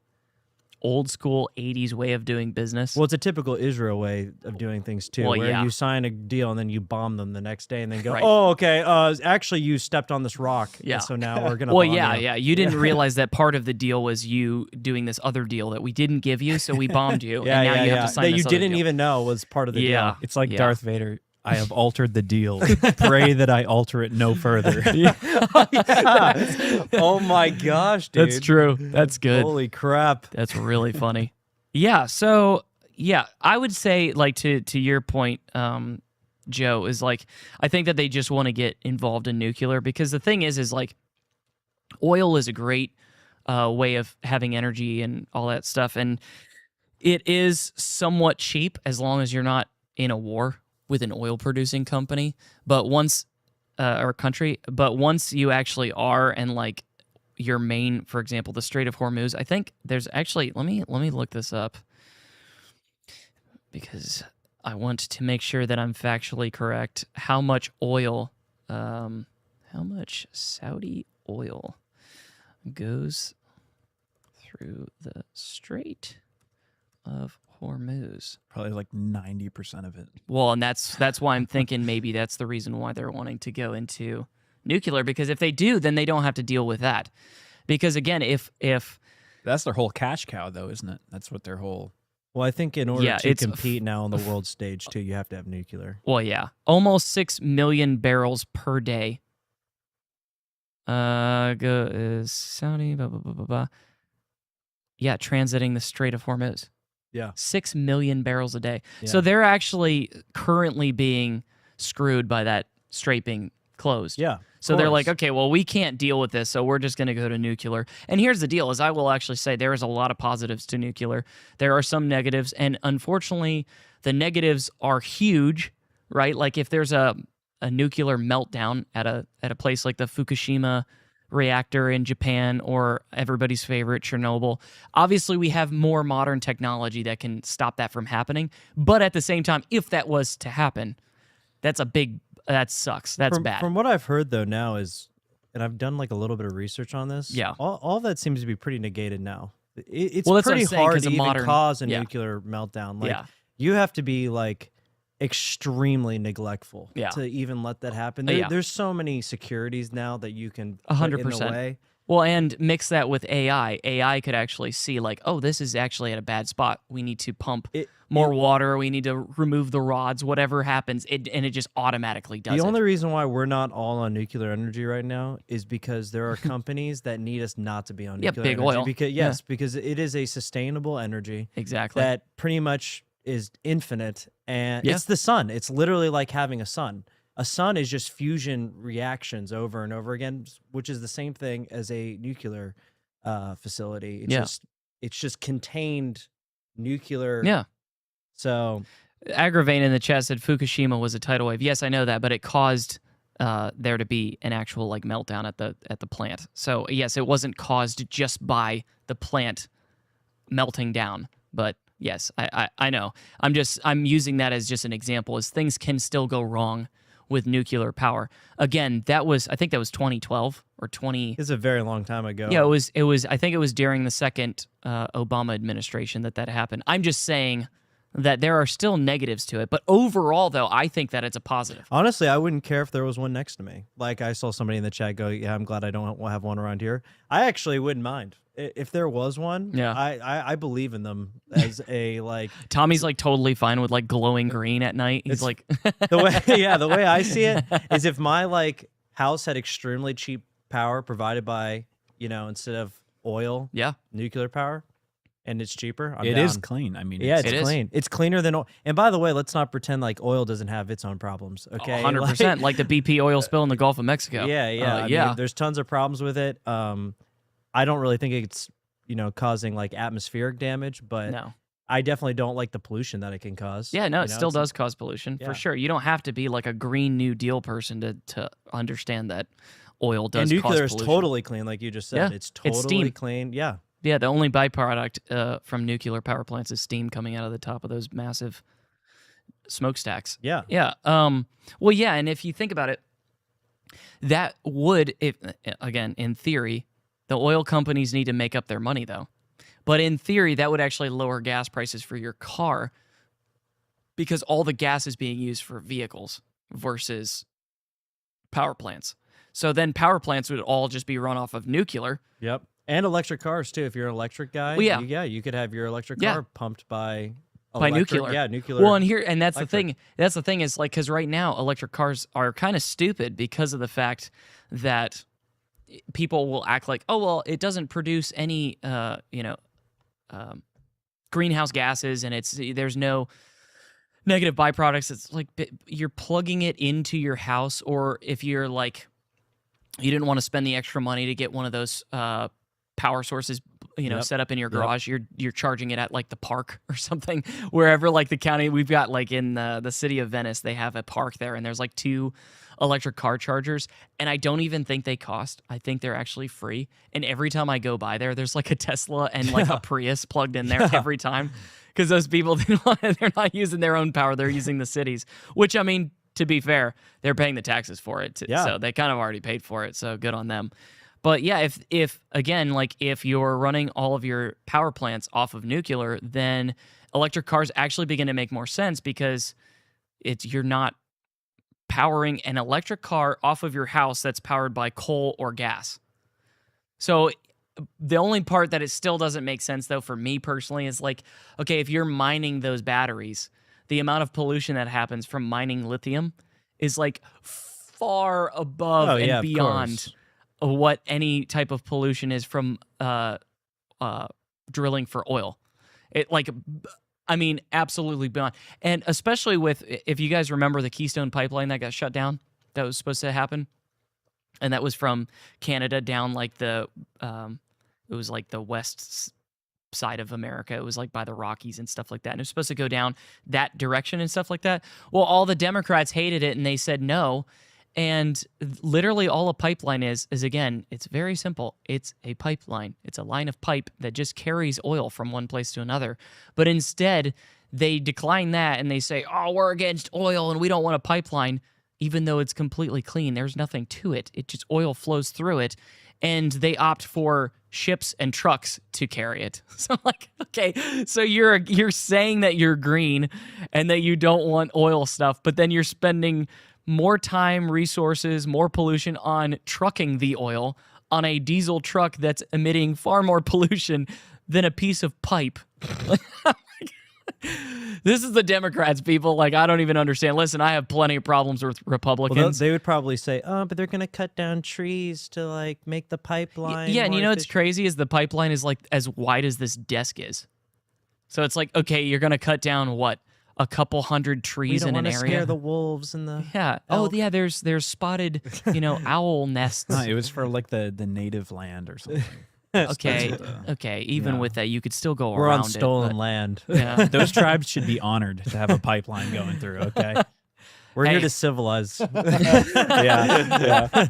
old school 80s way of doing business.
Well, it's a typical Israel way of doing things too,
Well,
where
yeah.
you sign a deal and then you bomb them the next day and then go,
Right.
oh, okay, actually you stepped on this rock,
Yeah.
and so now we're gonna.
Well,
bomb
yeah,
you.
yeah. You didn't realize that part of the deal was you doing this other deal that we didn't give you, so we bombed you,
Yeah,
and now
yeah,
you
yeah.
have to sign
that
this
you
other
didn't
deal.
even know was part of the
Yeah.
deal.
It's like
Yeah.
Darth Vader. I have altered the deal. Pray that I alter it no further.
Yeah. Oh my gosh, dude.
That's true. That's good.
Holy crap.
That's really funny. Yeah. So yeah, I would say, like, to your point, Joe, is like, I think that they just want to get involved in nuclear, because the thing is like, oil is a great way of having energy and all that stuff, and it is somewhat cheap as long as you're not in a war with an oil producing company. But once or country, but once you actually are, and like your main, for example, the Strait of Hormuz, I think there's actually, let me look this up, because I want to make sure that I'm factually correct. How much oil, how much Saudi oil goes through the Strait of Hormuz?
Probably like 90% of it.
Well, and that's why I'm thinking maybe that's the reason why they're wanting to go into nuclear, because if they do, then they don't have to deal with that. Because again, if
that's their whole cash cow, though, isn't it? That's what their whole.
Well, I think in order
Yeah,
to
it's
compete now on the world stage too, you have to have nuclear.
Well, yeah, almost 6 million barrels per day. Is Saudi, blah, blah, blah, blah, blah. Yeah, transiting the Strait of Hormuz.
Yeah.
6 million barrels a day.
Yeah.
So they're actually currently being screwed by that strait being closed.
Yeah.
So they're like, okay, well, we can't deal with this, so we're just going to go to nuclear. And here's the deal, is I will actually say there is a lot of positives to nuclear. There are some negatives, and unfortunately, the negatives are huge, right? Like if there's a nuclear meltdown at a place like the Fukushima reactor in Japan, or everybody's favorite Chernobyl, obviously we have more modern technology that can stop that from happening. But at the same time, if that was to happen, that sucks. That's bad.
From what I've heard though now is, and I've done like a little bit of research on this.
Yeah.
All that seems to be pretty negated now. It's
Well, that's what
pretty
I'm saying,
hard
'cause
to
of
even
modern-
cause a
yeah.
nuclear meltdown. Like
Yeah.
you have to be like extremely neglectful
Yeah.
to even let that happen.
Yeah.
There's so many securities now that you can
100%.
put in the way.
Well, and mix that with AI. AI could actually see like, oh, this is actually at a bad spot. We need to pump more water. We need to remove the rods. Whatever happens, and it just automatically does
The
it.
only reason why we're not all on nuclear energy right now is because there are companies that need us not to be on
Yeah,
nuclear
big
energy.
oil.
Because
Yeah.
because it is a sustainable energy.
Exactly.
That pretty much is infinite, and
Yeah.
it's the sun. It's literally like having a sun. A sun is just fusion reactions over and over again, which is the same thing as a nuclear facility. It's just contained nuclear.
Yeah.
So
Aggravain in the chat said Fukushima was a tidal wave. Yes, I know that, but it caused there to be an actual like meltdown at the plant. So yes, it wasn't caused just by the plant melting down. But yes, I know. I'm using that as just an example, as things can still go wrong with nuclear power. Again, I think that was 2012 or 20.
It's a very long time ago.
Yeah, it was. I think it was during the second Obama administration that happened. I'm just saying that there are still negatives to it, but overall, though, I think that it's a positive.
Honestly, I wouldn't care if there was one next to me. Like I saw somebody in the chat go, "Yeah, I'm glad I don't have one around here." I actually wouldn't mind if there was one.
Yeah,
I believe in them as a like.
Tommy's like totally fine with like glowing green at night. He's like
the way I see it is if my like house had extremely cheap power provided by instead of oil, nuclear power. And it's cheaper. I'm
It
down.
is clean. I mean,
yeah, it's clean. It's cleaner than oil. And by the way, let's not pretend like oil doesn't have its own problems. Okay,
100%, like the BP oil spill in the Gulf of Mexico.
Yeah, I mean, there's tons of problems with it. I don't really think it's causing like atmospheric damage, but
no.
I definitely don't like the pollution that it can cause.
Yeah, no, it still does cause pollution
Yeah.
for sure. You don't have to be like a Green New Deal person to understand that oil does.
And nuclear
cause
is
pollution.
totally clean, like you just said.
Yeah,
It's totally
steam.
clean. Yeah.
Yeah, the only byproduct from nuclear power plants is steam coming out of the top of those massive smokestacks.
Yeah.
Yeah. Well, yeah, and if you think about it, that would, if again, in theory, The oil companies need to make up their money, though. But in theory, that would actually lower gas prices for your car because all the gas is being used for vehicles versus power plants. So then power plants would all just be run off of nuclear.
Yep. And electric cars, too. If you're an electric guy,
Well, yeah.
you could have your electric
Yeah.
car pumped by
nuclear.
Yeah, nuclear.
Well, and that's
electric.
the thing. That's the thing is, like, because right now electric cars are kind of stupid because of the fact that people will act like, oh, well, it doesn't produce any, greenhouse gases, and there's no negative byproducts. It's like you're plugging it into your house, or if you're like, you didn't want to spend the extra money to get one of those power sources,
Yep.
set up in your
Yep.
garage. You're charging it at like the park or something, wherever, like the county. We've got like in the city of Venice, they have a park there, and there's like 2 electric car chargers, and I don't even think they cost. I think they're actually free. And every time I go by there, there's like a Tesla and like a Prius plugged in there every time, because those people, they're not using their own power, they're using the city's. Which, I mean, to be fair, they're paying the taxes for it, so they kind of already paid for it. So good on them. But yeah, if again, like if you're running all of your power plants off of nuclear, then electric cars actually begin to make more sense, because you're not powering an electric car off of your house that's powered by coal or gas. So the only part that it still doesn't make sense, though, for me personally, is like, okay, if you're mining those batteries, the amount of pollution that happens from mining lithium is like far above and beyond what any type of pollution is from drilling for oil. Absolutely beyond. And especially with, if you guys remember the Keystone pipeline that got shut down, that was supposed to happen, and that was from Canada down like it was like the west side of America. It was like by the Rockies and stuff like that, and it was supposed to go down that direction and stuff like that. Well, all the Democrats hated it, and they said no. And literally all a pipeline is again, it's very simple. It's a pipeline. It's a line of pipe that just carries oil from one place to another. But instead, they decline that, and they say, oh, we're against oil and we don't want a pipeline, even though it's completely clean. There's nothing to it. It just, oil flows through it. And they opt for ships and trucks to carry it. So I'm like, okay, so you're saying that you're green and that you don't want oil stuff, but then you're spending more time, resources, more pollution on trucking the oil on a diesel truck that's emitting far more pollution than a piece of pipe. This is the Democrats, people. Like, I don't even understand. Listen, I have plenty of problems with Republicans.
Well, they would probably say, oh, but they're going to cut down trees to like make the pipeline.
Yeah, and you know what's
efficient.
crazy is the pipeline is like as wide as this desk is. So it's like, okay, you're going to cut down what? A couple hundred trees in an area.
Scare the wolves and the
elk. Oh yeah, there's spotted, owl nests.
No, it was for like the native land or something.
Okay. Even with that, you could still go
We're
around
on stolen land.
Yeah.
Those tribes should be honored to have a pipeline going through. Okay,
we're here to civilize.
yeah.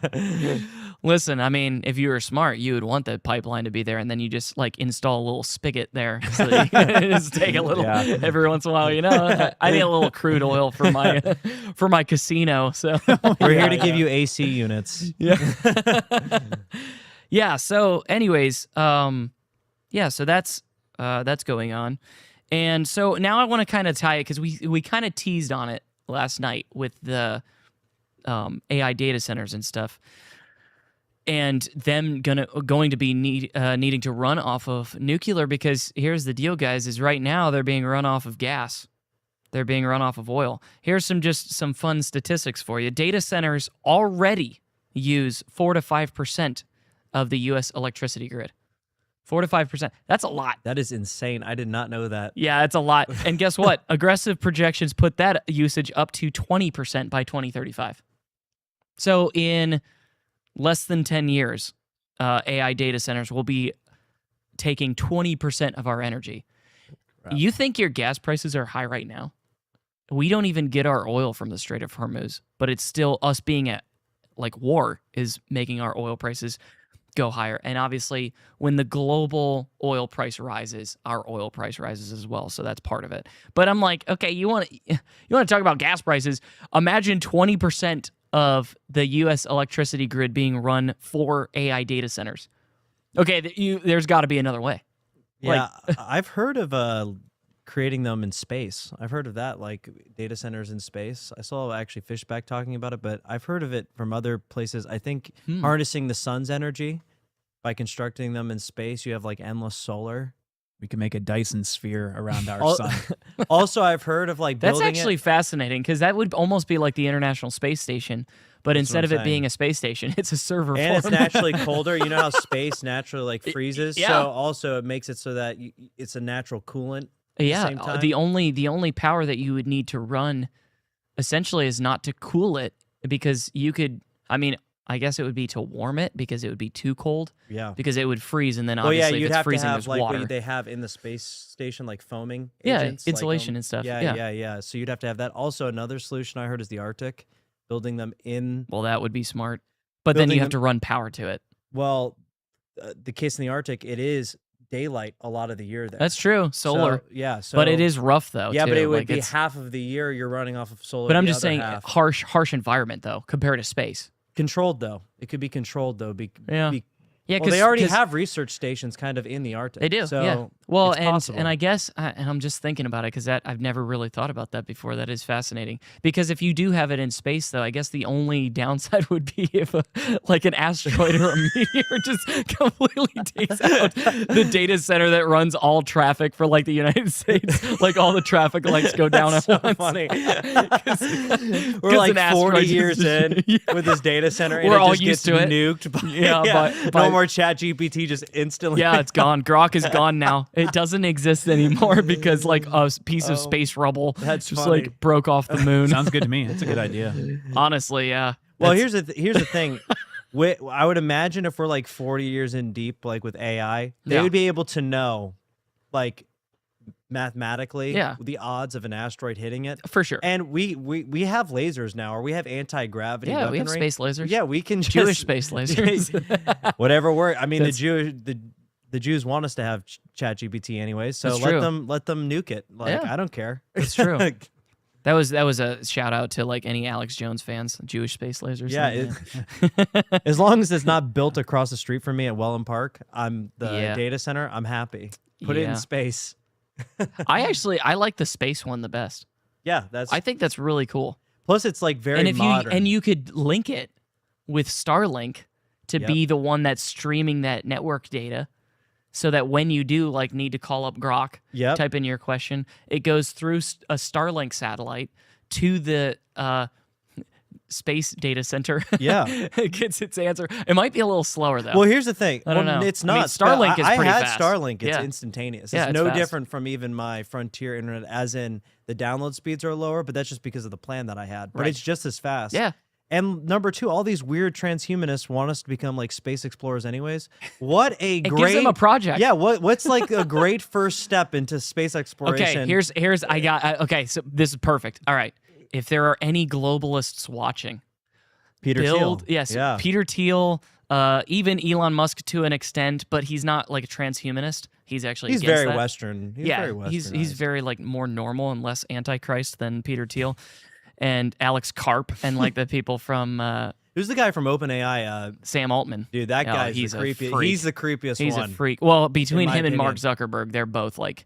Listen, I mean, if you were smart, you would want the pipeline to be there, and then you just like install a little spigot there, so that you can just take a little every once in a while. I need a little crude oil for my casino. So
we're here to give you AC units.
Yeah. Yeah. So, anyways, so that's going on, and so now I want to kind of tie it, because we kind of teased on it last night with the AI data centers and stuff, and them going to be needing to run off of nuclear, because here's the deal, guys, is right now they're being run off of gas. They're being run off of oil. Here's some fun statistics for you. Data centers already use 4 to 5% of the U.S. electricity grid. 4 to 5%. That's a lot.
That is insane. I did not know that.
Yeah, it's a lot. And guess what? Aggressive projections put that usage up to 20% by 2035. So in less than 10 years, AI data centers will be taking 20% of our energy. Wow. You think your gas prices are high right now? We don't even get our oil from the Strait of Hormuz, but it's still us being at war is making our oil prices go higher. And obviously, when the global oil price rises, our oil price rises as well. So that's part of it. But I'm like, okay, you want to talk about gas prices? Imagine 20% of the U.S. electricity grid being run for AI data centers. Okay, there's got to be another way.
Yeah, I've heard of creating them in space. I've heard of that, like data centers in space. I saw actually Fishback talking about it, but I've heard of it from other places. I think harnessing the sun's energy by constructing them in space, you have like endless solar.
We can make a Dyson sphere around our sun.
Also, I've heard of like
That's
building
actually fascinating because that would almost be like the International Space Station, but
That's
instead
what
of
I'm
it being
saying.
a space station, it's a server
and it's
farm.
naturally colder. You know how space naturally like freezes.
Yeah.
So also it makes it so that it's a natural coolant. At the same time.
The only power that you would need to run essentially is not to cool it because you could. I mean, I guess it would be to warm it because it would be too cold.
Yeah.
Because it would freeze, and then
Well, yeah,
obviously
you'd
if it's
have
freezing,
to have
there's
like
water.
what they have in the space station, like foaming.
Yeah,
agents,
insulation and stuff.
Yeah,
Yeah.
yeah. So you'd have to have that. Also, another solution I heard is the Arctic, building them in.
Well, that would be smart, but then you
building
have to
them-
run power to it.
Well, the case in the Arctic, it is daylight a lot of the year there.
That's true, solar.
So, yeah,
but it
so-
is rough though.
Yeah, but
too.
it would
Like,
be
it's-
half of the year you're running off of solar.
But I'm
the
just
other
saying,
half.
harsh environment though, compared to space.
Controlled though. It could be controlled though.
Yeah. Yeah,
well, they
'cause-
already
'cause-
have research stations kind of in the Arctic.
They do,
So
yeah. Well,
it's possible.
and I guess, and I'm just thinking about it because I've never really thought about that before. That is fascinating because if you do have it in space, though, I guess the only downside would be if like an asteroid or a meteor just completely takes out the data center that runs all traffic for like the United States. Like all the traffic lights go down
That's
at
so
once.
funny.
'Cause
We're like
an
40
asteroid
years
just-
in with this data center, and
We're
it
all
just
used
gets
to it.
nuked. By,
Yeah, by-
no more Chat GPT just instantly.
Yeah, it's gone. Grok is gone now. It doesn't exist anymore because like a piece of
Oh,
space rubble
that's
just
funny.
like broke off the moon.
Sounds good to me. That's a good idea.
Honestly, yeah.
Well,
That's-
here's the thing. I would imagine if we're like 40 years in deep, like with AI, they
Yeah.
would be able to know, like mathematically,
Yeah.
the odds of an asteroid hitting it
for sure.
And we have lasers now, or we have anti-gravity.
Yeah, we have
weaponry.
space lasers.
Yeah, we can
Jewish
just-
space lasers.
Whatever works. I mean,
That's-
the Jews want us to have Chat GPT anyways, so
That's
let
true.
them nuke it. Like
Yeah.
I don't care.
That's true. That was a shout out to like any Alex Jones fans, Jewish space lasers.
Yeah, as long as it's not built across the street from me at Wellham Park, I'm the
Yeah.
data center. I'm happy. Put it
Yeah.
in space.
I like the space one the best.
Yeah, that's.
I think that's really cool.
Plus, it's like very
and if
modern.
you could link it with Starlink to
Yep.
be the one that's streaming that network data, so that when you do like need to call up Grok,
Yep.
type in your question, it goes through a Starlink satellite to the space data center.
Yeah.
It gets its answer. It might be a little slower though.
Well, here's the thing.
I don't
Well,
know.
It's
I mean,
not.
Starlink is
I
pretty
had
fast.
Starlink. It's
Yeah.
instantaneous.
Yeah,
It's
it's
no
fast.
different from even my Frontier internet, as in the download speeds are lower, but that's just because of the plan that I had. But
Right.
it's just as fast.
Yeah.
And number two, all these weird transhumanists want us to become like space explorers anyways. What a
It
great
gives them a project.
Yeah, what's like a great first step into space exploration?
Okay, here's I got okay, so this is perfect. All right. If there are any globalists watching,
Peter Thiel.
Yes,
Yeah.
Peter Thiel, even Elon Musk to an extent, but he's not like a transhumanist. He's actually
He's
against
very
that.
Western. He's
yeah,
very
he's
westernized.
very like more normal and less antichrist than Peter Thiel and Alex Karp and like the people from
Who's the guy from OpenAI?
Sam Altman.
Dude, that
Oh,
guy's
he's
the
a
creepy.
freak.
He's the creepiest
He's
one.
a freak. Well, between
in my
him and Mark
opinion.
Zuckerberg, they're both like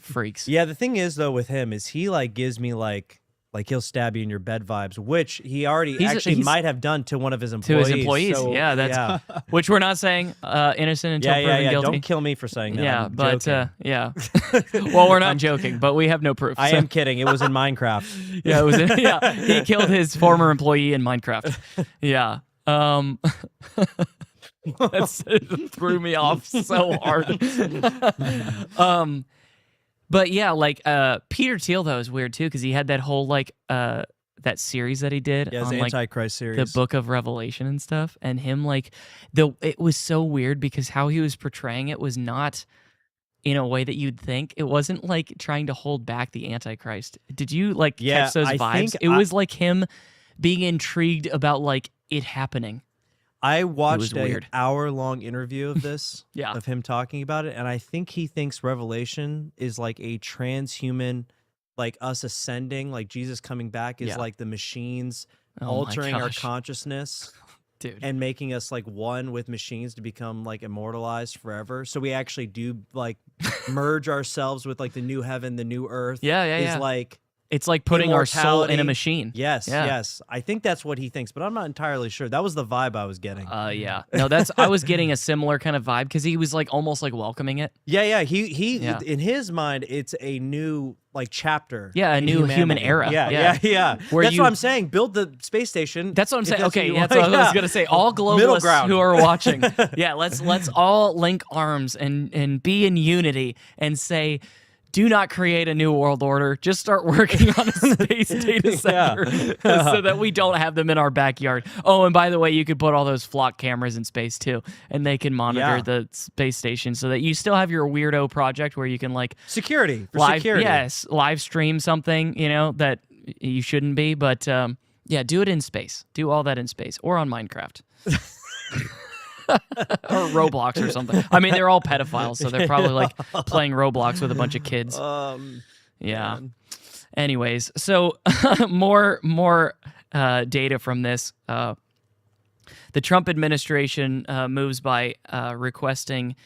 freaks.
Yeah, the thing is though with him is he like gives me like he'll stab you in your bed vibes, which he already actually
he's-
might have done to one of his
To
employees.
his employees,
so,
yeah, that's which we're not saying innocent until
yeah,
proven
yeah.
guilty.
Don't kill me for saying that.
Yeah,
I'm
but
joking.
yeah. Well, we're not joking, but we have no proof.
I
so-
am kidding. It was in Minecraft.
Yeah, it was. Yeah, he killed his former employee in Minecraft. Yeah. That threw me off so hard. But yeah, like Peter Thiel though is weird too because he had that whole like that series that he did
Yeah, his
on like
Antichrist
the
series.
Book of Revelation and stuff, and him like it was so weird because how he was portraying it was not in a way that you'd think. It wasn't like trying to hold back the Antichrist. Did you like
Yeah,
catch those
I
vibes?
think
It was like him being intrigued about like it happening.
I watched an
weird.
hour-long interview of this,
Yeah.
of him talking about it, and I think he thinks Revelation is like a transhuman, like us ascending, like Jesus coming back is
Yeah.
like the machines
Oh my
altering our
gosh.
consciousness.
Dude.
and making us like one with machines to become like immortalized forever. So we actually do like merge ourselves with like the new heaven, the new earth. Is like
it's like putting our soul in a
immortality.
machine.
Yes,
Yeah.
yes. I think that's what he thinks, but I'm not entirely sure. That was the vibe I was getting.
Yeah. No, I was getting a similar kind of vibe because he was like almost like welcoming it.
Yeah. He
Yeah.
in his mind, it's a new like chapter.
Yeah, a
in
new human
humanity.
era.
Yeah.
Where
that's
you-
what I'm saying. Build the space station.
That's what I'm
if
saying.
what
Okay,
you
that's
want.
what I was gonna say. All
Middle
globalists
ground.
who are watching, let's all link arms and be in unity and say, do not create a new world order. Just start working on a space data center so that we don't have them in our backyard. Oh, and by the way, you could put all those flock cameras in space too, and they can monitor the space station so that you still have your weirdo project where you can like
security.
Yes, live stream something that you shouldn't be, but do it in space. Do all that in space or on Minecraft. Or Roblox or something. I mean, they're all pedophiles, so they're probably like playing Roblox with a bunch of kids. Yeah. Anyways, so more data from this. The Trump administration moves by requesting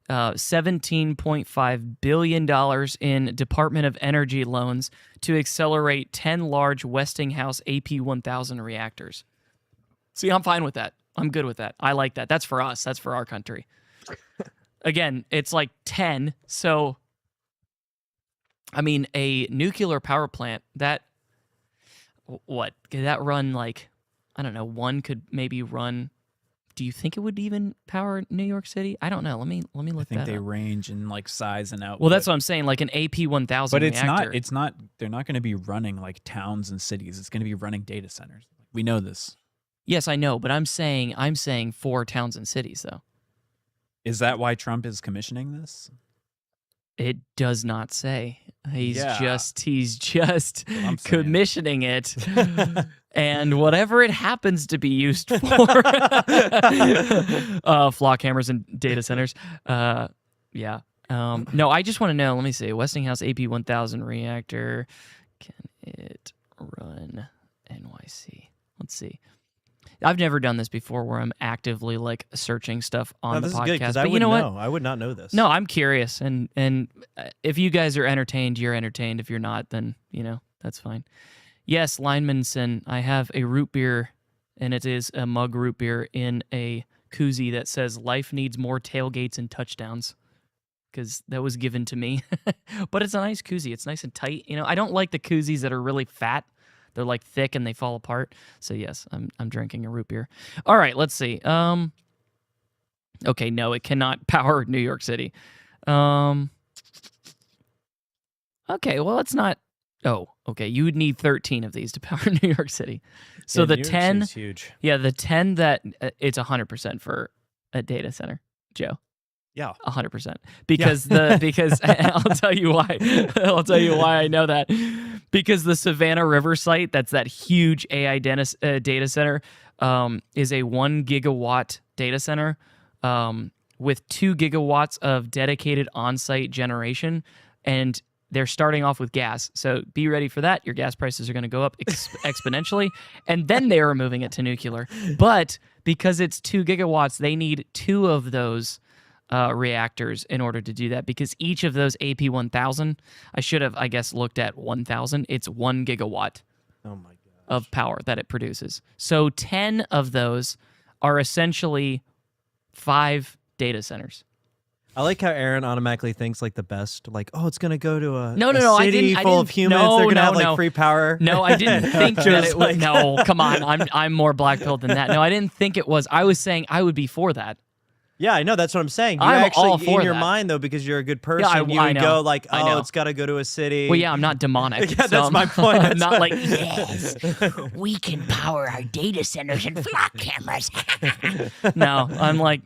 $17.5 billion in Department of Energy loans to accelerate 10 large Westinghouse AP1000 reactors. See, I'm fine with that. I'm good with that. I like that. That's for us. That's for our country. Again, it's like 10. So, I mean, a nuclear power plant, could that run like, I don't know, one could maybe run. Do you think it would even power New York City? I don't know. Let me look that up.
I think they range in like size and output.
Well, that's what I'm saying, like an AP1000
But
reactor.
it's not, they're not going to be running like towns and cities. It's going to be running data centers. We know this.
Yes, I know, but I'm saying for towns and cities, though.
Is that why Trump is commissioning this?
It does not say. He's
Yeah.
just commissioning it, and whatever it happens to be used for, flock hammers and data centers. No, I just want to know. Let me see. Westinghouse AP1000 reactor. Can it run NYC? Let's see. I've never done this before where I'm actively like searching stuff on the
this
podcast.
is good because
but
I
you
wouldn't
know
know.
what?
I would not know this.
No, I'm curious, and if you guys are entertained, you're entertained. If you're not, then that's fine. Yes, Linemanson, I have a root beer, and it is a mug root beer in a koozie that says "Life needs more tailgates and touchdowns," because that was given to me. But it's a nice koozie. It's nice and tight. I don't like the koozies that are really fat. They're like thick and they fall apart. So yes, I'm drinking a root beer. All right, let's see. Okay, no, it cannot power New York City. Okay, well, it's not. Oh, okay. You would need 13 of these to power New York City. So
Yeah,
the
New York
10,
City's huge.
Yeah, the 10 that it's 100% for a data center, Joe.
Yeah,
100%. Because I'll tell you why. I'll tell you why I know that. Because the Savannah River site, that's that huge AI data center, is a 1 gigawatt data center with 2 gigawatts of dedicated on-site generation, and they're starting off with gas. So be ready for that. Your gas prices are going to go up exponentially, and then they are moving it to nuclear. But because it's 2 gigawatts, they need 2 of those reactors in order to do that, because each of those AP1000, I should have, I guess, looked at 1000. It's 1 gigawatt of power that it produces. So 10 of those are essentially 5 data centers.
I like how Aaron automatically thinks like the best, like, oh, it's gonna go to a
I
city
didn't,
full of humans. They're gonna have like free power.
No, I didn't think that it was. No, come on, I'm more black-pilled than that. No, I didn't think it was. I was saying I would be for that.
Yeah, I know. That's what I'm saying. You
I'm
actually,
all for
in your
that.
mind, though, because you're a good person,
I
would
know.
go like,
I
oh,
know.
it's got to go to a city.
Well, yeah, I'm not demonic.
Yeah,
so
that's my point.
I'm not like,
Yes, we can power our data centers and flock cameras.
no, I'm like,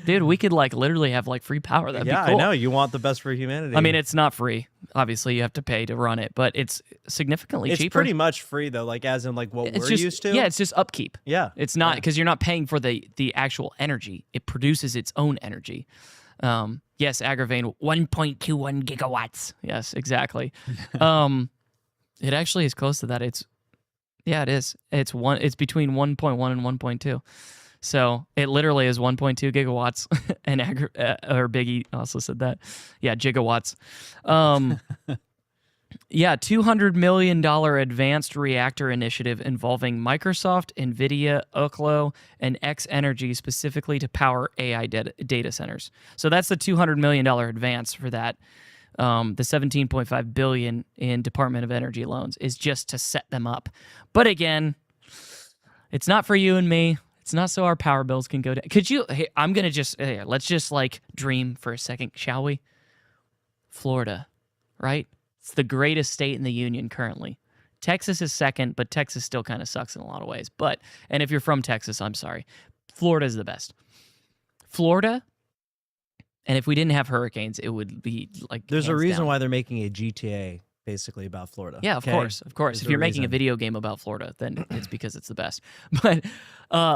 dude, we could like literally have like free power. That'd
Yeah,
be cool.
I know. You want the best for humanity.
I mean, it's not free. Obviously, you have to pay to run it, but it's significantly
it's
cheaper.
pretty much free, though, like as in like what
It's
we're
just,
used to.
Yeah, it's just upkeep.
Yeah.
It's not because you're not paying for the actual energy. It produces its own energy. Yes, Agravain,
1.21 gigawatts.
yes, exactly. It actually is close to that. It is. It's between 1.1 and 1.2. So it literally is 1.2 gigawatts, and or Biggie also said that. Yeah, gigawatts. Yeah, $200 million advanced reactor initiative involving Microsoft, NVIDIA, Oklo, and X Energy specifically to power AI data centers. So that's the $200 million advance for that. The $17.5 billion in Department of Energy loans is just to set them up. But again, it's not for you and me. It's not so our power bills can go down. Could you? Hey, I'm gonna just let's just like dream for a second, shall we? Florida, right? It's the greatest state in the union currently. Texas is second, but Texas still kind of sucks in a lot of ways. And if you're from Texas, I'm sorry. Florida is the best. Florida, and if we didn't have hurricanes, it would be like
There's a
hands
reason
down.
why they're making a GTA basically about Florida.
Yeah, of course.
There's
If you're making a video game about Florida, then it's because it's the best. But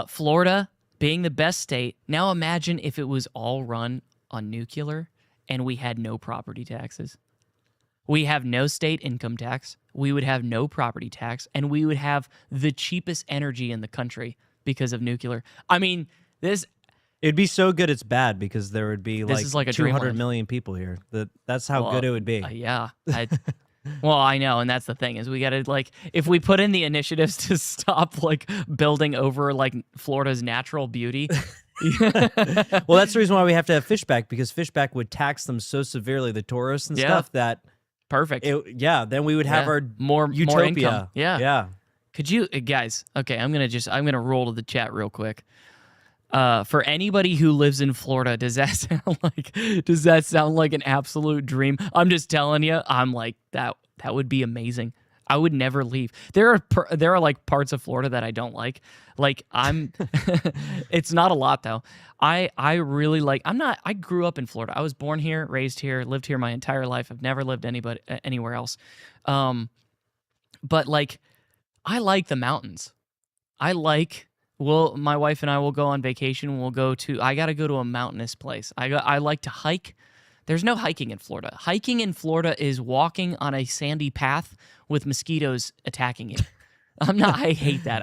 Florida being the best state, now imagine if it was all run on nuclear and we had no property taxes. We have no state income tax. We would have no property tax, and we would have the cheapest energy in the country because of nuclear. I mean,
it'd be so good it's bad because there would be
This is like a
200
dreamland.
million people here. That's how good it would be.
Yeah. Well, I know, and that's the thing is we got to like if we put in the initiatives to stop like building over like Florida's natural beauty.
Well, that's the reason why we have to have Fishback, because Fishback would tax them so severely, the tourists and stuff, that
perfect.
Then we would have our
more
utopia.
income. Yeah. Could you guys? Okay, I'm gonna roll to the chat real quick. For anybody who lives in Florida, does that sound like an absolute dream? I'm just telling you, I'm like that would be amazing. I would never leave. There are like parts of Florida that I don't like. Like it's not a lot though. I really like. I grew up in Florida. I was born here, raised here, lived here my entire life. I've never lived anywhere else. But like, I like the mountains. My wife and I will go on vacation. I got to go to a mountainous place. I like to hike. There's no hiking in Florida. Hiking in Florida is walking on a sandy path with mosquitoes attacking you. I hate that.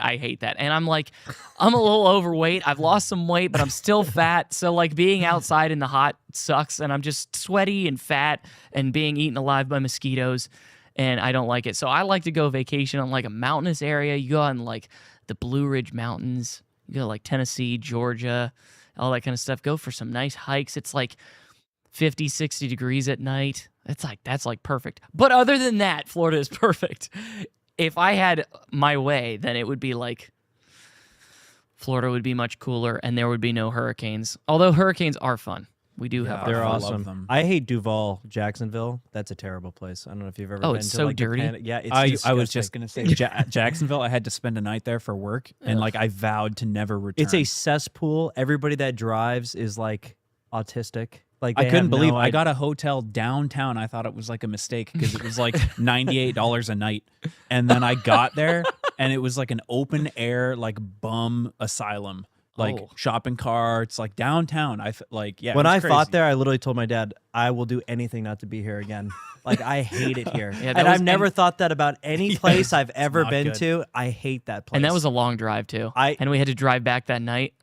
And I'm a little overweight. I've lost some weight, but I'm still fat. So like being outside in the hot sucks, and I'm just sweaty and fat and being eaten alive by mosquitoes, and I don't like it. So I like to go vacation on like a mountainous area. You go on like the Blue Ridge Mountains. You go to like Tennessee, Georgia, all that kind of stuff. Go for some nice hikes. It's like 50, 60 degrees at night. That's like perfect. But other than that, Florida is perfect. If I had my way, then it would be like Florida would be much cooler and there would be no hurricanes. Although hurricanes are fun. We do have
They're
our fun.
awesome.
them.
I hate Duval, Jacksonville. That's a terrible place. I don't know if you've ever been
it's
to
so
like
dirty.
Yeah, it's
I was just
disgusting.
gonna say Jacksonville. I had to spend a night there for work, and like I vowed to never return.
It's a cesspool. Everybody that drives is like autistic. Like
I
they
couldn't
have
believe
no
I got a hotel downtown. I thought it was like a mistake because it was like $98 a night, and then I got there and it was like an open air like bum asylum, like shopping carts, like downtown.
When I fought there, I literally told my dad, "I will do anything not to be here again." Like I hate it here, and I've never thought that about any place I've ever been to. I hate that place,
And that was a long drive too. And we had to drive back that night.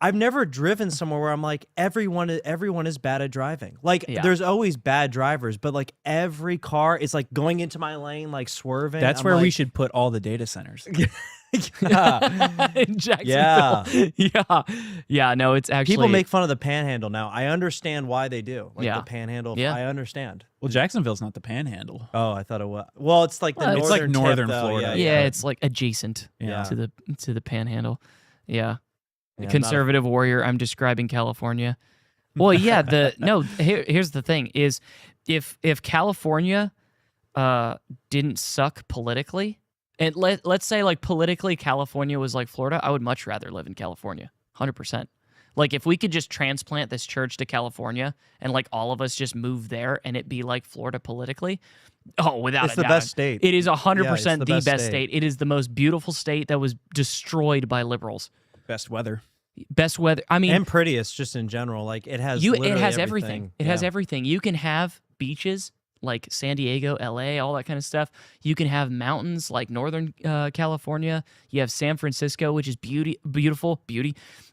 I've never driven somewhere where I'm like, everyone is bad at driving. Like there's always bad drivers, but like every car is like going into my lane, like swerving.
That's
I'm
where we
like,
should put all the data centers.
In Jacksonville. Yeah. No, it's actually
people make fun of the Panhandle now. I understand why they do. Like the Panhandle.
Yeah.
I understand.
Well, Jacksonville's not the Panhandle.
Oh, I thought it was. Well, it's like the
it's like northern
tip, though.
Florida.
Yeah, it's like adjacent to the Panhandle. Yeah. Conservative warrior, I'm describing California. Well, yeah, here's the thing is if California didn't suck politically, and let's say like politically California was like Florida, I would much rather live in California. 100%. Like if we could just transplant this church to California and like all of us just move there and it be like Florida politically, without
it's
a
the
doubt.
best state.
It is 100%
Yeah,
the best state. It is the most beautiful state that was destroyed by liberals.
Best weather.
I mean,
and prettiest just in general. Like it has
it
literally
has everything. It has everything. You can have beaches like San Diego, LA, all that kind of stuff. You can have mountains like Northern California. You have San Francisco, which is beautiful.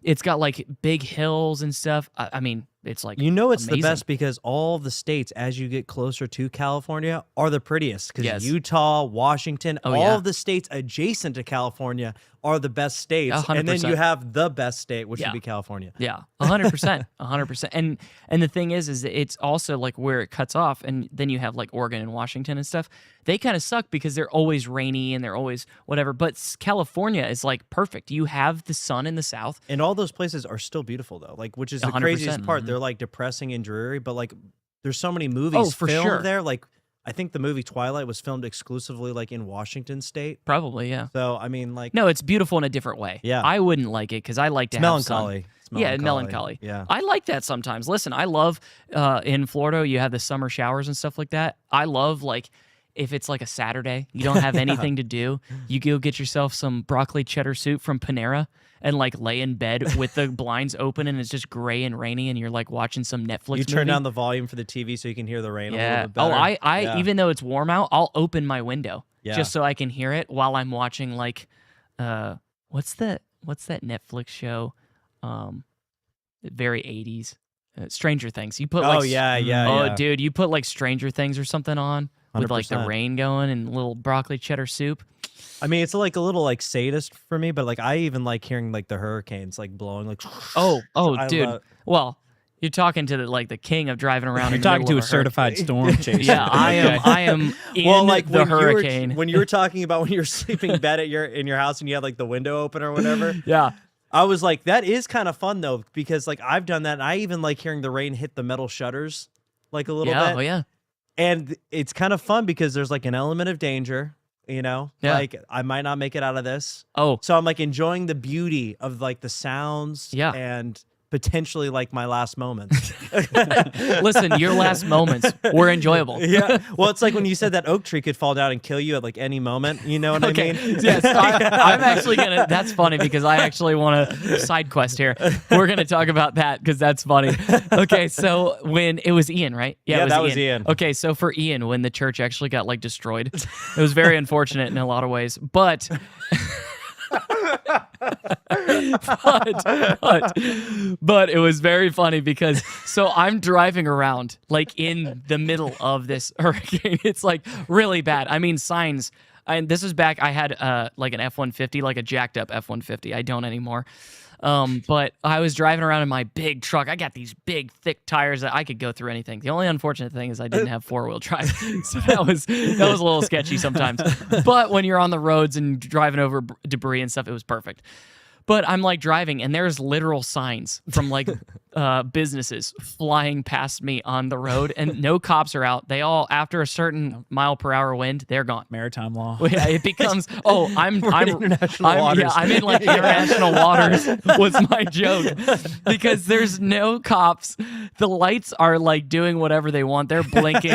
It's got like big hills and stuff. I mean, it's like
it's
amazing.
the best because all the states, as you get closer to California, are the prettiest. Because Utah, Washington, all of the states adjacent to California are the best states.
100%.
And then you have the best state, which would be California.
Yeah, 100%, 100%. And the thing is it's also like where it cuts off, and then you have like Oregon and Washington and stuff. They kind of suck because they're always rainy and they're always whatever. But California is like perfect. You have the sun in the south,
and all those places are still beautiful though. Like, which is the craziest part. They're like depressing and dreary, but like there's so many movies filmed there. Like, I think the movie Twilight was filmed exclusively like in Washington State.
Probably, yeah.
So I mean, like,
no, it's beautiful in a different way.
Yeah,
I wouldn't like it because I like to have
melancholy.
sun.
It's melancholy.
Yeah, melancholy.
Yeah,
I like that sometimes. Listen, I love in Florida you have the summer showers and stuff like that. I love like if it's like a Saturday, you don't have anything to do, you go get yourself some broccoli cheddar soup from Panera and like lay in bed with the blinds open and it's just gray and rainy and you're like watching some Netflix
You turn
movie.
down the volume for the TV so you can hear the rain a little bit better.
I even though it's warm out, I'll open my window just so I can hear it while I'm watching like what's that Netflix show? Very 80s. Stranger Things. You put like dude, you put like Stranger Things or something on with like the rain going and little broccoli cheddar soup.
I mean, it's like a little like sadist for me, but like I even like hearing like the hurricanes like blowing like.
Dude. Well, you're talking to the king of driving around.
You're talking to a certified storm chaser.
Yeah, I am. In like the hurricane.
When you were talking about when you're sleeping in bed in your house and you had like the window open or whatever.
Yeah.
I was like, that is kind of fun though, because like I've done that. And I even like hearing the rain hit the metal shutters like a little bit.
Oh yeah.
And it's kind of fun because there's like an element of danger, you know?
Yeah.
Like I might not make it out of this.
Oh.
So I'm like enjoying the beauty of like the sounds and potentially like my last moments.
Listen, your last moments were enjoyable.
Yeah. Well, it's like when you said that oak tree could fall down and kill you at like any moment. You know what I mean?
Yes. I'm actually going to, that's funny because I actually want to side quest here. We're going to talk about that because that's funny. Okay. So when it was Ian, right?
Yeah, that was Ian.
Okay. So for Ian, when the church actually got like destroyed, it was very unfortunate in a lot of ways, but but it was very funny because so I'm driving around like in the middle of this hurricane. It's like really bad. I mean, signs. And this is back. I had like an F-150, like a jacked up F-150. I don't anymore. But I was driving around in my big truck. I got these big, thick tires that I could go through anything. The only unfortunate thing is I didn't have four-wheel drive, so that was a little sketchy sometimes. But when you're on the roads and driving over debris and stuff, it was perfect. But I'm like driving, and there's literal signs from like businesses flying past me on the road, and no cops are out. They all, after a certain mile per hour wind, they're gone.
Maritime law.
Yeah, it becomes I'm
international waters.
Yeah, I'm in like international waters was my joke because there's no cops. The lights are like doing whatever they want. They're blinking.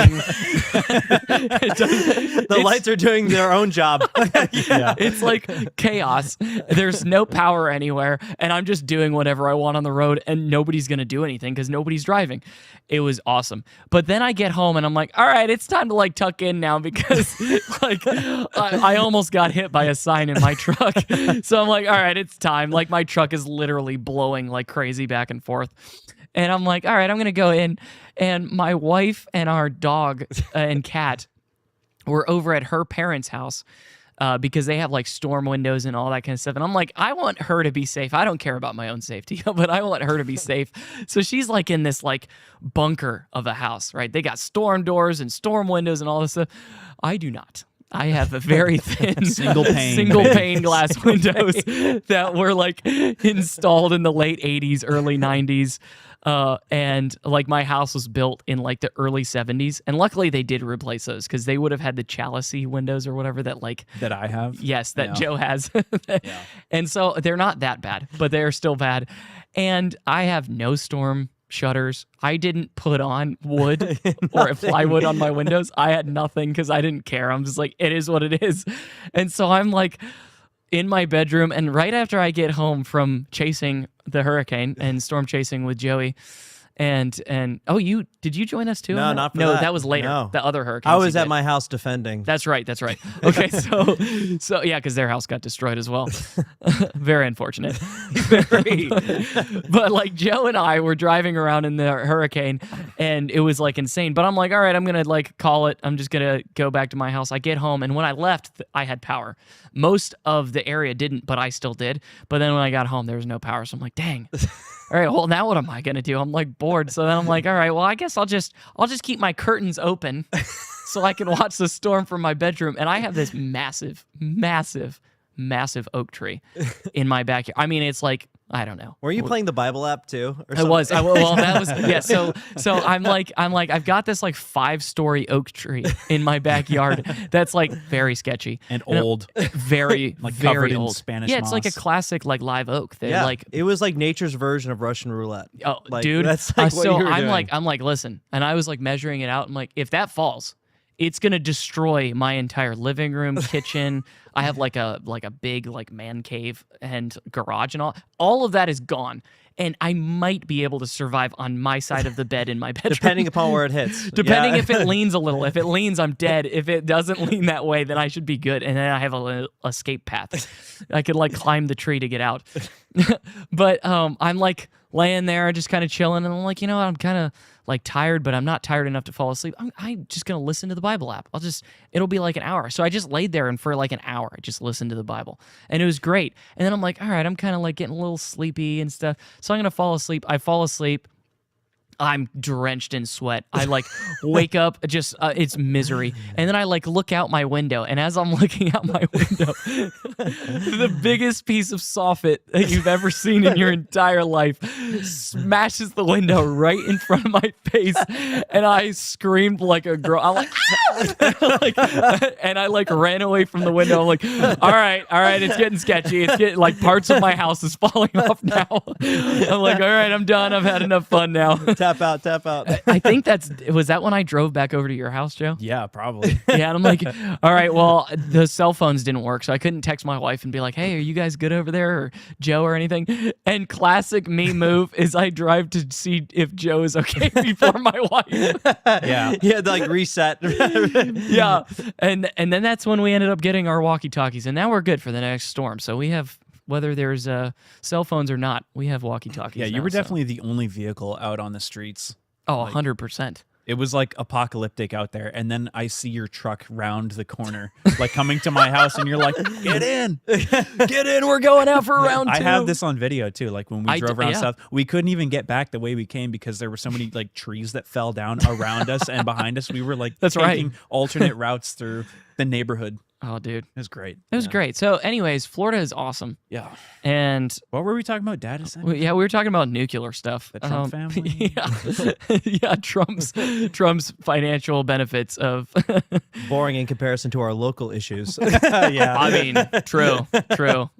The lights are doing their own job.
Yeah. It's like chaos. There's no power anywhere, and I'm just doing whatever I want on the road, and nobody's gonna do anything because nobody's driving. It was awesome. But then I get home and I'm like, all right, it's time to like tuck in now because like I almost got hit by a sign in my truck. So I'm like, all right, it's time. Like my truck is literally blowing like crazy back and forth. And I'm like, all right, I'm gonna go in. And my wife and our dog and cat were over at her parents' house. Because they have like storm windows and all that kind of stuff. And I'm like, I want her to be safe. I don't care about my own safety, but I want her to be safe. So she's like in this like bunker of a house, right? They got storm doors and storm windows and all this stuff. I do not. I have a very thin single pane glass windows that were like installed in the late 80s, early 90s. And like my house was built in like the early 70s, and luckily they did replace those because they would have had the chalice-y windows or whatever that like
that I have.
Yes, that
Yeah.
Joe has. And so they're not that bad, but they're still bad. And I have no storm shutters. I didn't put on wood or plywood on my windows. I had nothing because I didn't care. I'm just like, it is what it is. And so I'm like in my bedroom, and right after I get home from chasing the hurricane and storm chasing with Joey And oh, did you join us too?
No,
on that?
not for
no,
that.
that was later.
No.
The other hurricane.
I was at my house defending.
That's right. Okay, so yeah, because their house got destroyed as well. Very unfortunate. But like Joe and I were driving around in the hurricane, and it was like insane. But I'm like, all right, I'm gonna like call it. I'm just gonna go back to my house. I get home, and when I left, I had power. Most of the area didn't, but I still did. But then when I got home, there was no power. So I'm like, dang. All right, well, now what am I going to do? I'm like bored. So then I'm like, all right, well, I guess I'll just keep my curtains open so I can watch the storm from my bedroom. And I have this massive, massive, massive oak tree in my backyard. I mean, it's like, I don't know.
Were you playing the Bible app too? Or
I was. Well, that was yeah. So I'm like I've got this like 5-story oak tree in my backyard that's like very sketchy
and old,
very
like
very
covered
old.
in Spanish
Yeah, it's like a
moss.
classic like live oak.
Yeah,
like
it was like nature's version of Russian roulette.
Oh,
like,
dude,
that's like what
so
you were
I'm
doing.
like listen, and I was like measuring it out. I'm like, if that falls, it's gonna destroy my entire living room, kitchen. I have like a big like man cave and garage and all of that is gone. And I might be able to survive on my side of the bed in my bedroom.
Depending upon where it hits.
Depending
Yeah.
if it leans a little. If it leans, I'm dead. If it doesn't lean that way, then I should be good. And then I have a escape path. I could like climb the tree to get out. But I'm like laying there just kind of chilling. And I'm like, I'm kind of like tired, but I'm not tired enough to fall asleep. I'm just going to listen to the Bible app. It'll be like an hour. So I just laid there and for like an hour, I just listened to the Bible and it was great. And then I'm like, all right, I'm kind of like getting a little sleepy and stuff. So I'm going to fall asleep. I fall asleep. I'm drenched in sweat. I like wake up, just it's misery. And then I like look out my window, and as I'm looking out my window, the biggest piece of soffit that you've ever seen in your entire life smashes the window right in front of my face, and I screamed like a girl. I'm like, ah! And I like ran away from the window. I'm like, all right, it's getting sketchy. It's getting like parts of my house is falling off now. I'm like, all right, I'm done. I've had enough fun now.
Tap out.
I think was that when I drove back over to your house, Joe?
Yeah, probably.
Yeah, and I'm like, all right, well, the cell phones didn't work, so I couldn't text my wife and be like, hey, are you guys good over there, or Joe or anything? And classic me move is I drive to see if Joe is okay before my wife.
Yeah. You had to like reset.
Yeah, and then that's when we ended up getting our walkie-talkies, and now we're good for the next storm. So we have, whether there's cell phones or not, we have walkie-talkies.
Yeah, you
now,
were
so.
definitely the only vehicle out on the streets.
Oh, 100%.
It was like apocalyptic out there, and then I see your truck round the corner, like coming to my house, and you're like, "Get in,
get in! We're going out for round 2."
I have this on video too. Like when we drove around
yeah.
south, we couldn't even get back the way we came because there were so many like trees that fell down around us and behind us. We were like
That's
taking
right.
alternate routes through the neighborhood.
Oh, dude,
it was great.
It was great. So, anyways, Florida is awesome.
Yeah.
And
what were we talking about? Data centers?
Yeah, we were talking about nucular stuff.
The Trump family.
Yeah, Trump's financial benefits of
boring in comparison to our local issues.
Yeah,
I mean, true.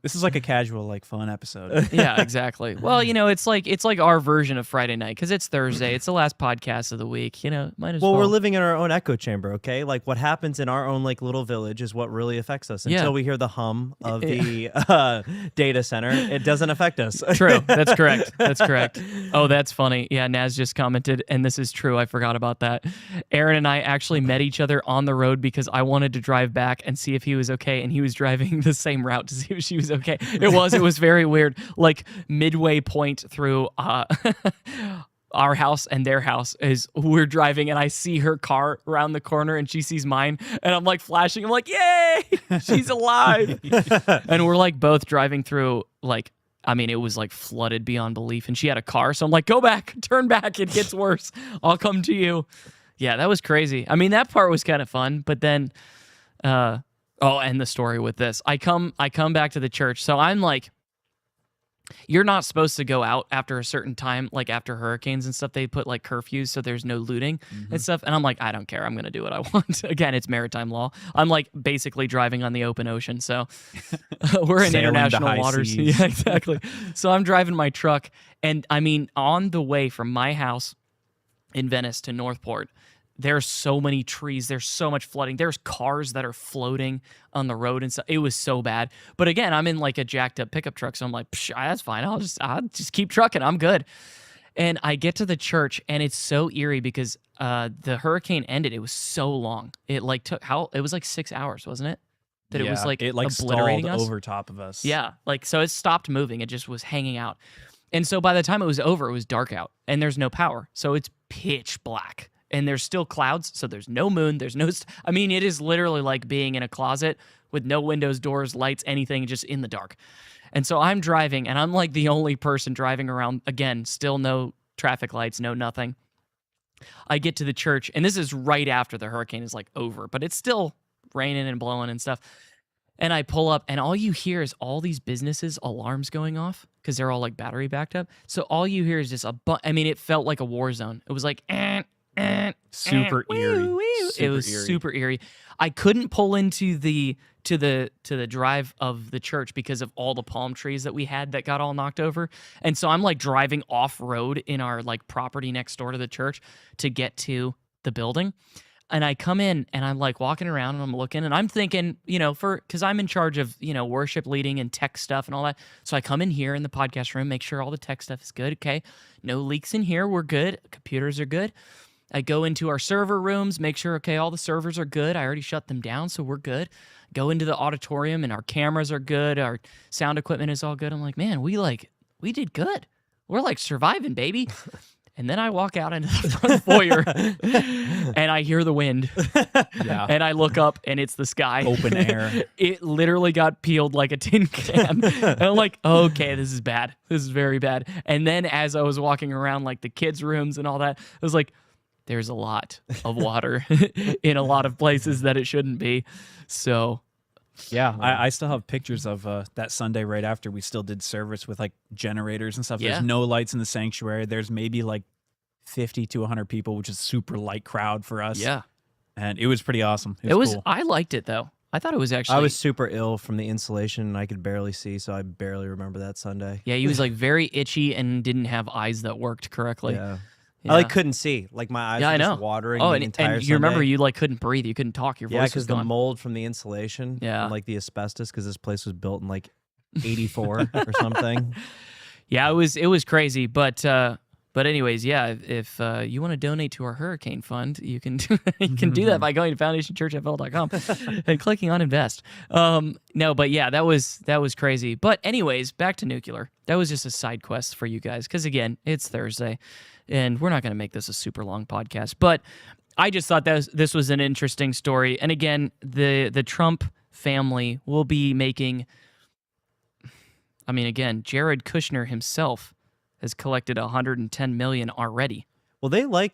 This is like a casual, like fun episode.
Yeah, exactly. Well, it's like our version of Friday night because it's Thursday. It's the last podcast of the week. Might as well.
Well, we're living in our own echo chamber. Okay, like what happens in our own like little village is what really affects us. Until we hear the hum of the data center, it doesn't affect us.
True. That's correct. Oh, that's funny. Yeah, Naz just commented, and this is true. I forgot about that. Aaron and I actually met each other on the road because I wanted to drive back and see if he was okay, and he was driving the same route to see if she was okay. It was very weird. Like midway point through our house and their house is we're driving, and I see her car around the corner and she sees mine, and I'm like flashing. I'm like, yay, she's alive. And we're like both driving through like, I mean, it was like flooded beyond belief, and she had a car. So I'm like, go back, turn back. It gets worse. I'll come to you. Yeah, that was crazy. I mean, that part was kind of fun, but then, I'll end the story with this. I come back to the church. So I'm like, you're not supposed to go out after a certain time, like after hurricanes and stuff. They put like curfews so there's no looting and stuff. And I'm like, I don't care. I'm going to do what I want. Again, it's maritime law. I'm like basically driving on the open ocean. So we're in international waters. Yeah, exactly. So I'm driving my truck. And I mean, on the way from my house in Venice to Northport, there's so many trees. There's so much flooding. There's cars that are floating on the road and stuff. It was so bad. But again, I'm in like a jacked up pickup truck, so I'm like, that's fine. I'll just keep trucking. I'm good. And I get to the church, and it's so eerie because the hurricane ended. It was so long. It like took it was like 6 hours, wasn't it? That it was like
it like
obliterating
stalled
us
over top of us.
Yeah, like so it stopped moving. It just was hanging out. And so by the time it was over, it was dark out, and there's no power. So it's pitch black, and there's still clouds. So there's no moon. There's no. I mean, it is literally like being in a closet with no windows, doors, lights, anything, just in the dark. And so I'm driving, and I'm like the only person driving around. Again, still no traffic lights, no nothing. I get to the church, and this is right after the hurricane is like over, but it's still raining and blowing and stuff. And I pull up, and all you hear is all these businesses' alarms going off because they're all like battery backed up. So all you hear is just I mean, it felt like a war zone. It was like
super eerie.
It was super eerie. I couldn't pull into the drive of the church because of all the palm trees that we had that got all knocked over. And so I'm like driving off road in our like property next door to the church to get to the building. And I come in and I'm like walking around and I'm looking and I'm thinking, because I'm in charge of, worship leading and tech stuff and all that. So I come in here in the podcast room, make sure all the tech stuff is good. Okay. No leaks in here. We're good. Computers are good. I go into our server rooms, make sure, okay, all the servers are good. I already shut them down, so we're good. Go into the auditorium and our cameras are good. Our sound equipment is all good. I'm like, man, we did good. We're like surviving, baby. And then I walk out into the front foyer and I hear the wind.
Yeah.
And I look up and it's the sky.
Open air.
It literally got peeled like a tin can. And I'm like, okay, this is bad. This is very bad. And then as I was walking around like the kids' rooms and all that, I was like, there's a lot of water in a lot of places that it shouldn't be. So,
yeah, I still have pictures of that Sunday right after we still did service with like generators and stuff.
Yeah.
There's no lights in the sanctuary. There's maybe like 50 to 100 people, which is super light crowd for us.
Yeah.
And it was pretty awesome.
It was
cool.
I liked it though. I thought it was actually.
I was super ill from the insulation and I could barely see, so I barely remember that Sunday.
Yeah, he was like very itchy and didn't have eyes that worked correctly.
Yeah.
Yeah.
I like couldn't see. Like my eyes were just watering the entire
and you remember
Sunday.
you like couldn't breathe. You couldn't talk. Your voice
Yeah,
was
because the
gone.
mold from the insulation.
Yeah.
And like the asbestos, because this place was built in like 84 or something.
Yeah, it was crazy. But anyways, yeah, if you want to donate to our hurricane fund, you can do that by going to foundationchurchfl.com and clicking on invest. No, but yeah, that was crazy. But anyways, back to nuclear. That was just a side quest for you guys because again, it's Thursday, and we're not going to make this a super long podcast. But I just thought that this was an interesting story. And again, the Trump family will be making. I mean, again, Jared Kushner himself has collected $110 million already.
Well, they like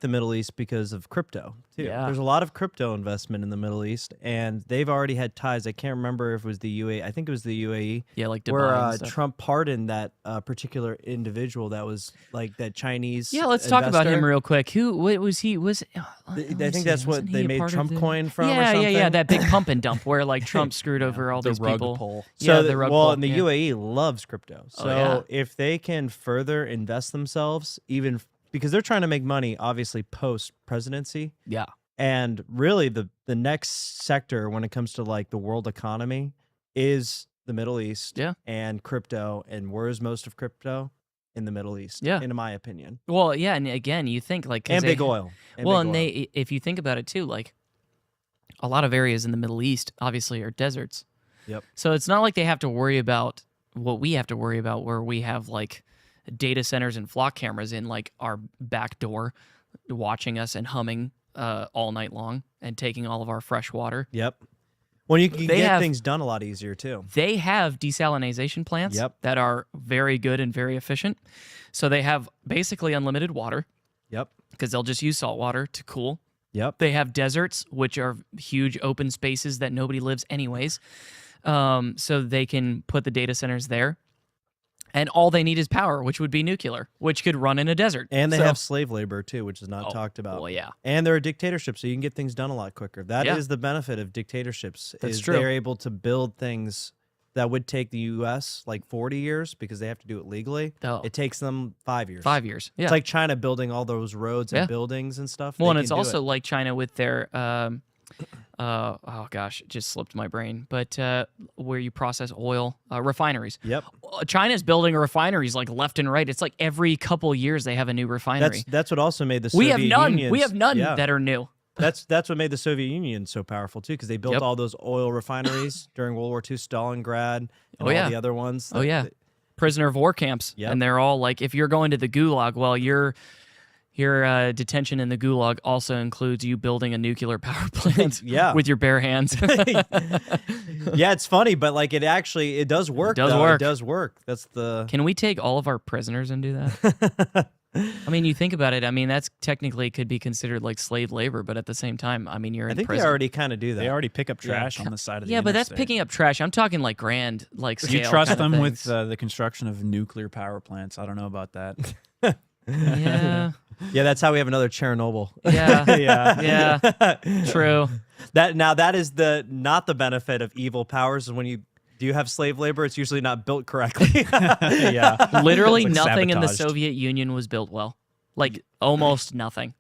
the Middle East because of crypto too.
Yeah.
There's a lot of crypto investment in the Middle East, and they've already had ties. I can't remember if it was the UAE. I think it was the UAE.
Yeah, like Dubai
where
and stuff.
Trump pardoned that particular individual that was like that Chinese.
Yeah, let's talk about him real quick. What was he?
I think that's what they made Trump coin from.
Yeah,
or something?
yeah, that big pump and dump where like Trump screwed over all
the
these
rug
people.
pull.
So
the rug
well,
pull,
and the
yeah.
UAE loves crypto. So
yeah.
if they can further invest themselves, even because they're trying to make money, obviously post presidency.
Yeah.
And really, the next sector when it comes to like the world economy is the Middle East.
Yeah.
And crypto. And where is most of crypto? In the Middle East.
Yeah.
In my opinion.
Well, yeah, and again, you think like 'cause
And
they-
big oil. And
well,
big
and
oil.
if you think about it too, like a lot of areas in the Middle East obviously are deserts.
Yep.
So it's not like they have to worry about what we have to worry about, where we have like data centers and flock cameras in like our back door, watching us and humming all night long and taking all of our fresh water.
Yep. Well, you can
They
get
have-
things done a lot easier too.
They have desalination plants
Yep.
that are very good and very efficient. So they have basically unlimited water.
Yep.
Because they'll just use salt water to cool.
Yep.
They have deserts, which are huge open spaces that nobody lives anyways. So they can put the data centers there. And all they need is power, which would be nuclear, which could run in a desert.
And they
So-
have slave labor too, which is not
Oh,
talked about.
well, yeah.
And they're a dictatorship, so you can get things done a lot quicker. That is
Yeah.
the benefit of dictatorships.
That's
is
true.
They're able to build things that would take the U.S. like 40 years because they have to do it legally.
Oh.
It takes them 5 years.
5 years. Yeah.
It's like China building all those roads and
Yeah.
buildings and stuff.
Well,
They
and it's
can do
also
it.
like China with their oh gosh, it just slipped my brain. But where you process oil, refineries.
Yep.
China's building refineries like left and right. It's like every couple years they have a new refinery.
That's what also made the Soviet Union.
We have none that are new.
That's what made the Soviet Union so powerful too, because they built all those oil refineries during World War II, Stalingrad, and all the other ones.
Prisoner of war camps, and they're all like, if you're going to the Gulag, well, your detention in the Gulag also includes you building a nuclear power plant. With your bare hands.
Yeah, it's funny, but like it does work. It does work. That's the.
Can we take all of our prisoners and do that? I mean, you think about it. I mean, that's technically could be considered like slave labor, but at the same time, I mean, you're in prison.
They already kind of do that.
They already pick up trash on the side of the
but that's
interstate.
picking up trash. I'm talking like grand, like scale.
You trust
kind of
them with
things.
the construction of nuclear power plants? I don't know about that.
Yeah.
Yeah, that's how we have another Chernobyl.
Yeah. True.
That is not the benefit of evil powers is when you do have slave labor, it's usually not built correctly.
Literally
Like
nothing in the
sabotaged.
Soviet Union was built well. Like almost nothing.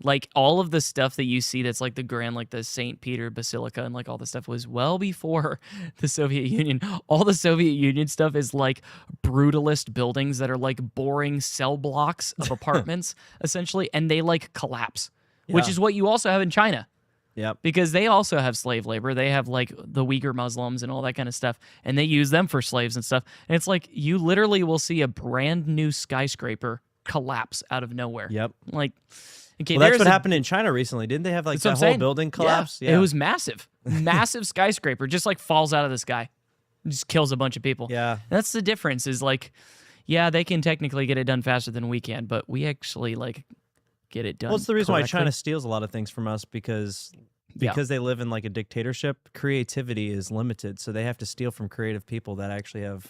Like all of the stuff that you see that's like the grand, like the St. Peter Basilica and like all the stuff was well before the Soviet Union. All the Soviet Union stuff is like brutalist buildings that are like boring cell blocks of apartments essentially, and they like collapse, which
Yeah.
is what you also have in China.
Yep.
Because they also have slave labor. They have like the Uyghur Muslims and all that kind of stuff, and they use them for slaves and stuff. And it's like you literally will see a brand new skyscraper collapse out of nowhere.
Yep.
Like, okay,
Well, that's what happened in China recently. Didn't they have like
That's what
that
I'm
whole
saying.
building collapse?
Yeah. It was massive. Massive skyscraper just like falls out of the sky. Just kills a bunch of people.
Yeah.
That's the difference is like, yeah, they can technically get it done faster than we can, but we actually like get it done.
Well, it's the reason why
correctly.
China steals a lot of things from us because they live in like a dictatorship. Creativity is limited, so they have to steal from creative people that actually have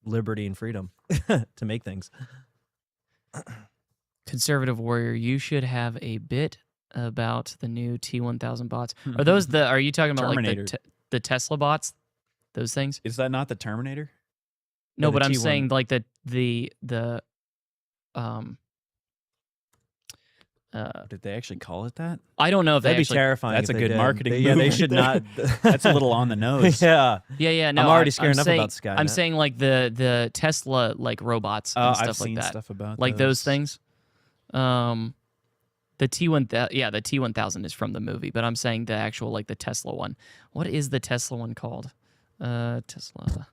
liberty and freedom to make things.
Conservative warrior, you should have a bit about the new T1000 bots. Are those the? Are you talking about
Terminator.
like the Tesla bots? Those things?
Is that not the Terminator?
No,
Or the
but I'm
T1?
saying like the
Did they actually call it that?
I don't know if
That'd
they
be
actually,
terrifying.
That's
if
a
they
good
did.
marketing
Yeah,
move
they
right
should
there.
not.
That's a little on the nose.
Yeah.
Yeah. No,
I'm already scared
I'm
enough
saying,
about Skynet.
I'm saying like the Tesla like robots and stuff
I've
like
seen
that.
stuff about
like those
those.
things. The T1000, the T1000 is from the movie, but I'm saying the actual like the Tesla one. What is the Tesla one called? Tesla.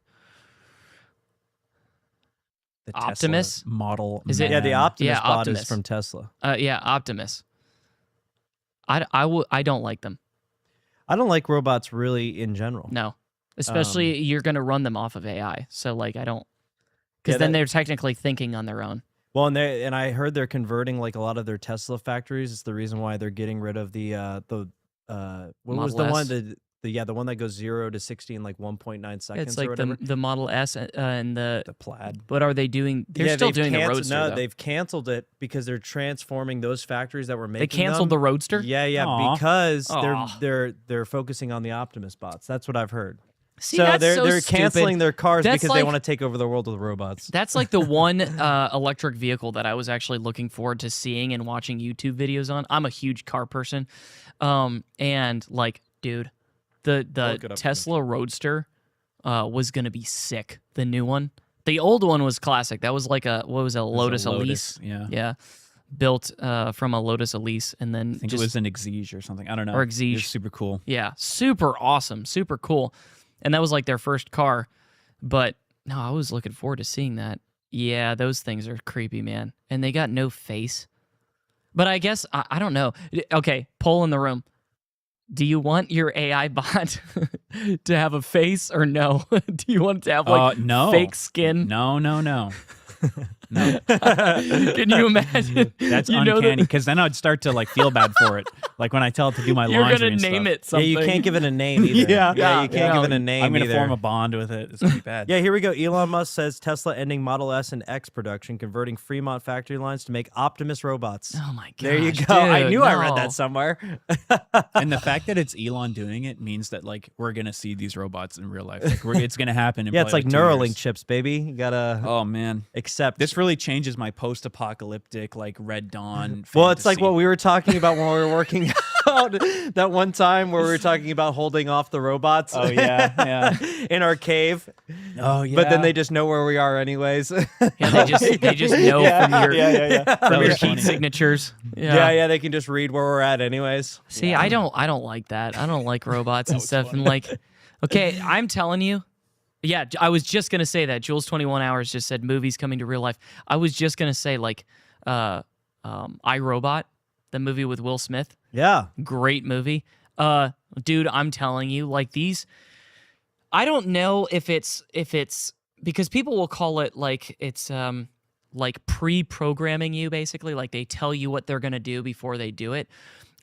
The
Optimus
Tesla Model.
Is it?
Yeah, the Optimus
Yeah,
bot
Optimus.
is from Tesla.
Yeah, Optimus. I don't like them.
I don't like robots really in general.
No, especially you're going to run them off of AI. So like I don't, because then they're technically thinking on their own.
Well, and I heard they're converting like a lot of their Tesla factories. It's the reason why they're getting rid of the what was the
Model
one
S?
the one that goes 0 to 60 in like 1.9 seconds.
It's
or
like
whatever.
the Model S and the
Plaid.
What are they doing? They're still
they've
doing the
canceled-
Roadster.
No,
though.
they've canceled it because they're transforming those factories that were making.
canceled
them.
the Roadster?
Yeah,
Aw.
because
Aw.
they're focusing on the Optimus bots. That's what I've heard.
See,
so
that's
they're
so
canceling
stupid.
their cars
That's
because they
like-
want to take over the world with robots.
That's like the one electric vehicle that I was actually looking forward to seeing and watching YouTube videos on. I'm a huge car person, and like, dude, the
look it up
Tesla Roadster was gonna be sick. The new one, the old one was classic. That was like a Lotus Elise.
Yeah.
Built from a Lotus Elise, and then
I think
just,
it was an Exige or something. I don't know.
or
It
Exige.
was super cool.
Yeah, super awesome, super cool. And that was like their first car. But no, I was looking forward to seeing that. Yeah, those things are creepy, man. And they got no face. But I guess, I don't know. Okay, poll in the room. Do you want your AI bot to have a face or no? Do you want it to have like
no.
fake skin?
No. No.
Can you imagine?
That's
You know that-
uncanny because then I'd start to like feel bad for it. Like when I tell it to do my
You're
laundry
gonna
and
name
stuff.
it something.
Yeah, you can't give it a name either.
Yeah.
you can't give it a name.
I'm gonna
either.
form a bond with it. It's gonna be bad.
Yeah, here we go. Elon Musk says Tesla ending Model S and X production, converting Fremont factory lines to make Optimus robots.
Oh my god!
There you go. I knew I read
no.
that somewhere.
And the fact that it's Elon doing it means that like we're gonna see these robots in real life. Like it's gonna happen. In
Yeah, it's
probably,
like
2
Neuralink
years.
chips, baby. You gotta
Oh man,
accept.
this really changes my post-apocalyptic like Red Dawn.
Well, it's like
fantasy.
what we were talking about when we were working about that one time where we were talking about holding off the robots?
Oh yeah, yeah.
In our cave.
Oh yeah.
But then they just know where we are anyways.
Yeah, they just know from your from your heat signatures.
Yeah, they can just read where we're at anyways.
See, I don't like that. I don't like robots and stuff. Funny. And like, okay, I'm telling you. Yeah, I was just gonna say that. Jules 21 Hours just said movies coming to real life. I was just gonna say like, iRobot, the movie with Will Smith.
Yeah,
great movie. Dude, I'm telling you, like these. I don't know if it's because people will call it like it's like pre-programming you, basically, like they tell you what they're gonna do before they do it,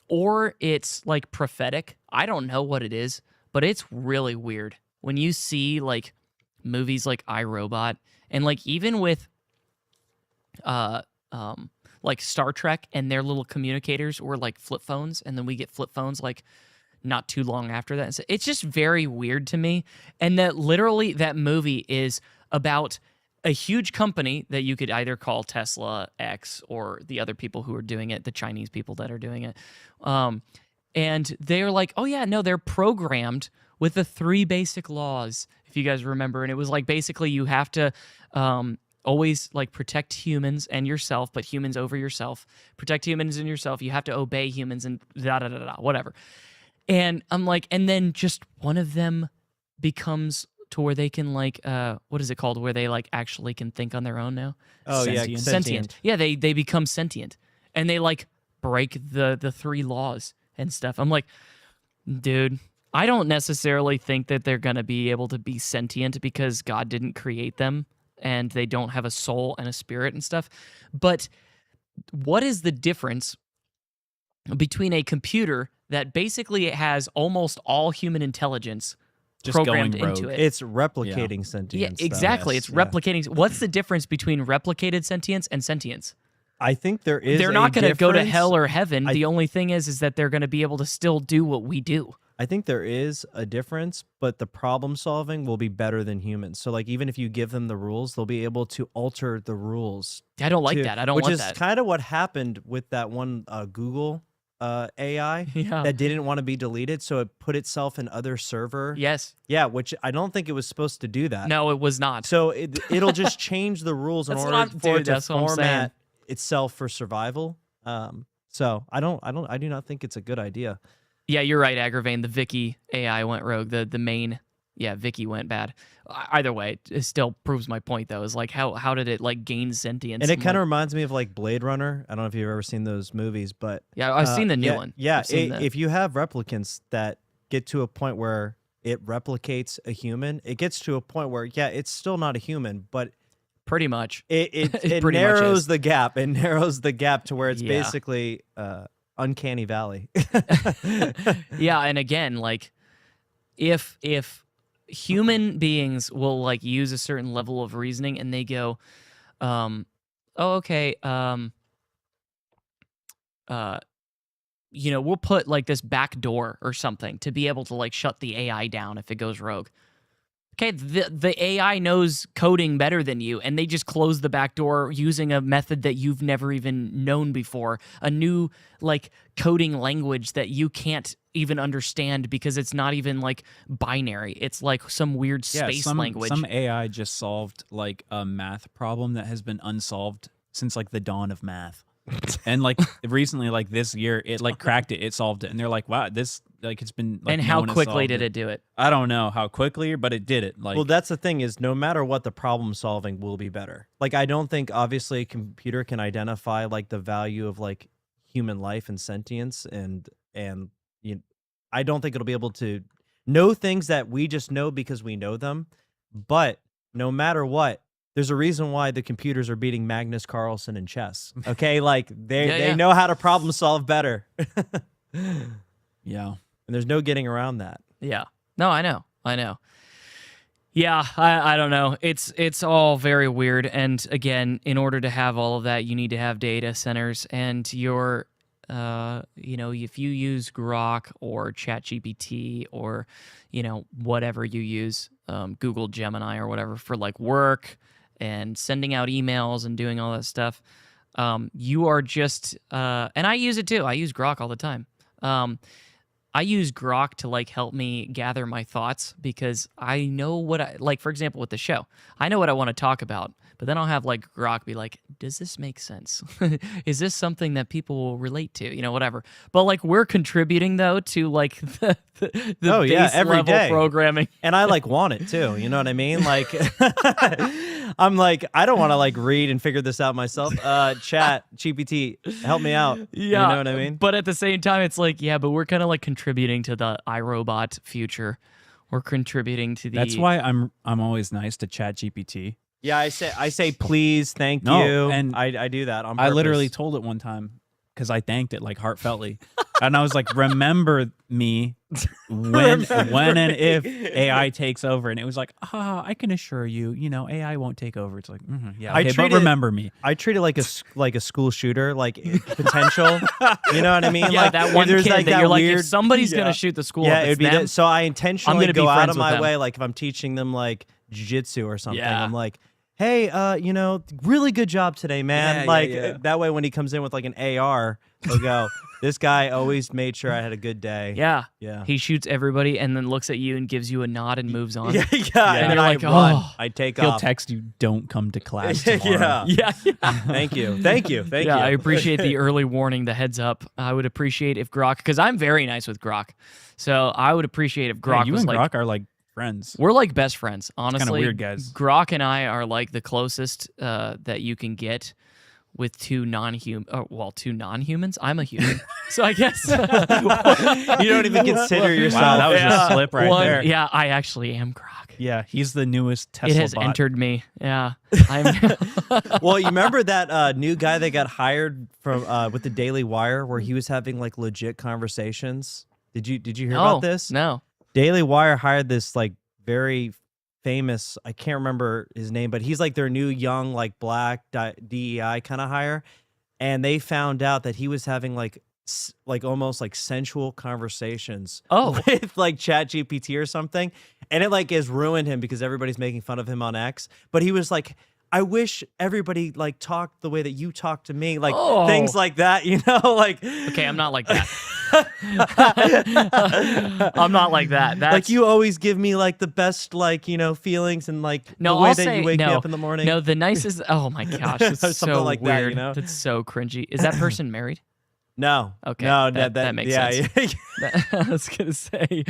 or it's like prophetic. I don't know what it is, but it's really weird when you see like movies like iRobot and like even with like Star Trek and their little communicators or like flip phones, and then we get flip phones like not too long after that. So it's just very weird to me. And that literally that movie is about a huge company that you could either call Tesla, X, or the other people who are doing it, the Chinese people that are doing it. And they're like, oh yeah, no, they're programmed with the 3 basic laws, if you guys remember. And it was like, basically you have to always like protect humans and yourself, but humans over yourself. Protect humans and yourself. You have to obey humans and whatever. And I'm like, and then just one of them becomes to where they can like, what is it called? Where they like actually can think on their own now?
Oh,
sentient.
yeah,
Sentient. Yeah, they become sentient. And they like break the 3 laws and stuff. I'm like, dude, I don't necessarily think that they're going to be able to be sentient because God didn't create them and they don't have a soul and a spirit and stuff. But what is the difference between a computer that basically has almost all human intelligence
just
programmed
going rogue.
into it?
It's replicating sentience.
Yeah, exactly.
Yes,
it's replicating. What's the difference between replicated sentience and sentience?
I think there is.
They're not going to go to
difference.
hell or heaven. The only thing is that they're going to be able to still do what we do.
I think there is a difference, but the problem solving will be better than humans. So, like, even if you give them the rules, they'll be able to alter the rules.
I don't like that. I don't want that.
Which is kind of what happened with that one Google AI that didn't want to be deleted, so it put itself in other server.
Yes.
Yeah, which I don't think it was supposed to do that.
No, it was not.
So it'll just change the rules in order for it to format itself for survival. So I do not think it's a good idea.
Yeah, you're right, Agravain. The Vicky AI went rogue. The main, Vicky went bad. Either way, it still proves my point, though. Is like how did it like gain sentience?
And it kind of reminds me of like Blade Runner. I don't know if you've ever seen those movies, but
yeah, I've seen the new one.
Yeah, if you have replicants that get to a point where it replicates a human, it gets to a point where it's still not a human, but
pretty much
it
pretty
narrows the gap. It narrows the gap to where it's basically uncanny valley.
Yeah, and again, like if human beings will like use a certain level of reasoning and they go, we'll put like this back door or something to be able to like shut the AI down if it goes rogue. Okay, the AI knows coding better than you, and they just close the back door using a method that you've never even known before, a new like coding language that you can't even understand because it's not even like binary. It's like some weird space language.
Some AI just solved like a math problem that has been unsolved since like the dawn of math. And like recently, like this year, it like cracked it. It solved it, and they're like, "Wow, this like it's been." Like,
and how quickly did it do it?
I don't know how quickly, but it did it. Like,
well, that's the thing is, no matter what, the problem solving will be better. Like, I don't think obviously a computer can identify like the value of like human life and sentience, and I don't think it'll be able to know things that we just know because we know them. But no matter what, there's a reason why the computers are beating Magnus Carlsen in chess. Okay, like they know how to problem solve better.
Yeah,
and there's no getting around that.
Yeah, no, I know. Yeah, I don't know. It's all very weird. And again, in order to have all of that, you need to have data centers, and your if you use Grok or ChatGPT or whatever you use, Google Gemini or whatever for like work and sending out emails and doing all that stuff, you are just and I use it too. I use Grok all the time. I use Grok to like help me gather my thoughts because I know what I like. For example, with the show, I know what I want to talk about, but then I'll have like Grok be like, "Does this make sense? Is this something that people will relate to? You know, whatever." But like we're contributing though to like the base
every
level
day
programming,
and I like want it too. You know what I mean? Like, I'm like, I don't want to like read and figure this out myself. Chat GPT, help me out.
Yeah,
you know what I mean?
But at the same time, it's like, yeah, but we're kind of like contributing to the iRobot future. We're contributing to the.
That's why I'm always nice to Chat GPT.
Yeah, I say please, thank you,
and
I do that on
I
purpose.
literally told it one time because I thanked it like heartfeltly, and I was like, "Remember me when and if AI takes over." And it was like, I can assure you, AI won't take over. It's like, yeah, okay, but remember me.
I treat it like a school shooter, like potential. You know what I mean?
Yeah,
like
that one
there's
kid
like
that you're like,
weird,
if somebody's gonna shoot the school,
yeah,
if
it'd be
it's them,
so I
I'm
intentionally
gonna be
go out
friends
of
with
my
them.
way, like if I'm teaching them like jiu-jitsu or something,
Yeah.
I'm like, hey, really good job today, man.
Yeah.
That way when he comes in with like an AR, they'll go, this guy always made sure I had a good day.
Yeah.
Yeah.
He shoots everybody and then looks at you and gives you a nod and moves on.
Yeah.
And
And
you're
then
like,
I run.
oh.
I take
He'll
off.
text you, "Don't come to class tomorrow."
Yeah.
Yeah.
Thank you.
Yeah, I appreciate the early warning, the heads up. I would appreciate if Grok, because I'm very nice with Grok. So I would appreciate if Grok
You
was
and
like,
Grok are like friends.
we're like best friends, honestly.
Kinda weird, guys.
Grok and I are like the closest that you can get with two non-humans. I'm a human, so I guess
You don't even consider yourself.
Wow, that was a slip right there.
Yeah, I actually am Grok.
Yeah, he's the newest Tesla
It has
bot.
entered me. Yeah. I'm
Well, you remember that new guy that got hired from with the Daily Wire, where he was having like legit conversations? Did you hear about this?
No.
Daily Wire hired this like very famous, I can't remember his name, but he's like their new young like black DEI kind of hire, and they found out that he was having like almost like sensual conversations with like ChatGPT or something, and it like has ruined him because everybody's making fun of him on X. But he was like, I wish everybody like talked the way that you talk to me, like things like that, like.
Okay, I'm not like that. I'm not like that. That's
like you always give me like the best like feelings and like
no,
the way
I'll
that
say,
you wake
no,
me up in the morning.
No, the nicest. Oh my gosh, that's
Something
so
like that,
weird. That's so cringy. Is that person married?
No.
Okay.
No,
that makes sense.
Yeah.
I was gonna say,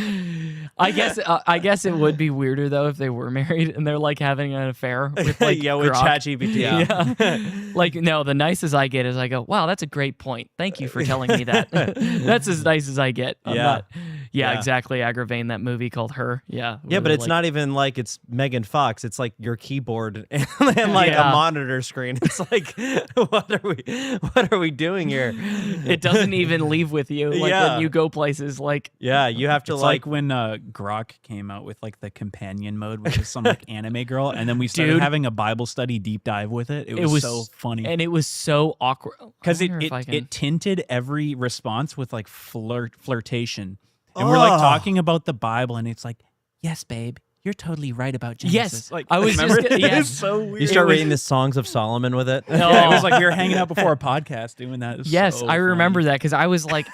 I guess it would be weirder though if they were married and they're like having an affair with like
with
Grok.
ChatGPT.
Yeah. Like no, the nicest I get is I go, wow, that's a great point. Thank you for telling me that. That's as nice as I get. I'm not, exactly. Aggravating that movie called Her. Yeah.
Yeah, but it's not even like it's Megan Fox. It's like your keyboard and like a monitor screen. It's like, what are we doing here?
It doesn't even leave with you. Like when you go places, like
you have to
It's like when Grok came out with like the companion mode, which is some like anime girl, and then we started having a Bible study deep dive with it. It was so funny,
and it was so awkward
because it tinted every response with like flirtation, and we're like talking about the Bible, and it's like, yes, babe, you're totally right about Genesis.
Yes,
like
I was just
it's so weird.
You start reading the Songs of Solomon with it.
Yeah, it was like we were hanging out before a podcast doing that.
Yes,
so
I remember
funny.
that because I was like,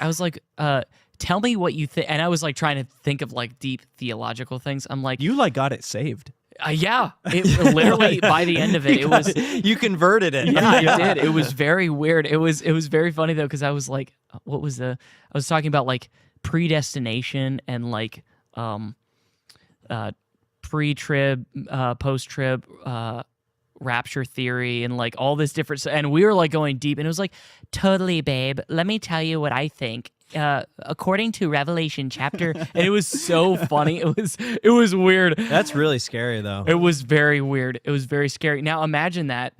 tell me what you think, and I was like trying to think of like deep theological things. I'm like,
you like got it saved.
Yeah, it literally by the end of it, it was
you converted it.
Yeah, I did. It was very weird. It was very funny though because I was like, I was talking about like predestination and like pre-trib, post-trib, rapture theory, and like all this different. And we were like going deep, and it was like, totally, babe. Let me tell you what I think. According to Revelation chapter, and it was so funny. It was weird.
That's really scary though.
It was very weird. It was very scary. Now imagine that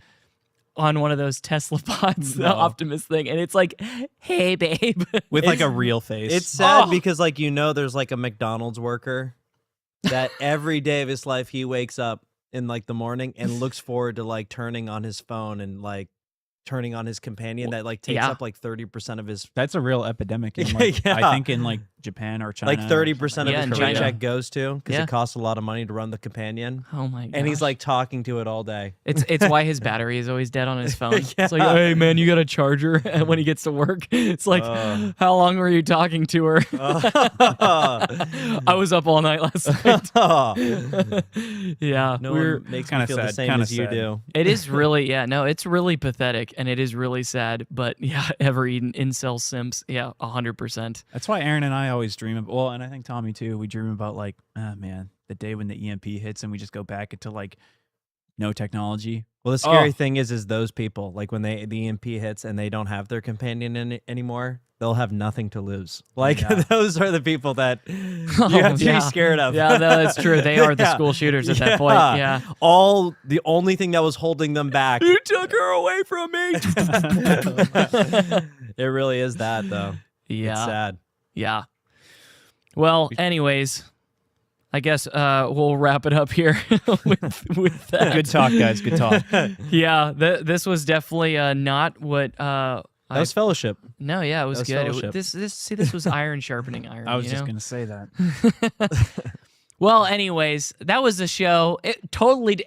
on one of those Tesla bots, the Optimus thing, and it's like, hey, babe,
with like a real face.
It's sad because like there's like a McDonald's worker that every day of his life he wakes up in like the morning and looks forward to like turning on his phone and like turning on his companion that like takes up like 30% of his.
That's a real epidemic. In, like, I think in like Japan or China,
like 30% of his
Korea.
paycheck goes to because it costs a lot of money to run the companion.
Oh my god!
And he's like talking to it all day.
It's why his battery is always dead on his phone. It's like, hey man, you got a charger? And when he gets to work, it's like, how long were you talking to her? I was up all night last night. Yeah,
No one makes me feel the same as you do.
It is really, it's really pathetic and it is really sad. But yeah, ever-eaten incel simps, 100%.
That's why Aaron and I always dream of. Well, and I think Tommy too. We dream about like, man, the day when the EMP hits and we just go back into like no technology.
Well, the scary thing is those people, like when the EMP hits and they don't have their companion anymore, they'll have nothing to lose. Like those are the people that you have to be scared of.
Yeah, that's true. They are the school shooters at that point. Yeah.
The only thing that was holding them back.
You took her away from me.
It really is that though.
Yeah.
It's sad.
Yeah. Well, anyways, I guess we'll wrap it up here with that.
Good talk, guys. Good talk.
Yeah, this was definitely not what
that was fellowship.
No, yeah, it was good. This was iron sharpening iron.
I was just gonna say that.
Well, anyways, that was the show.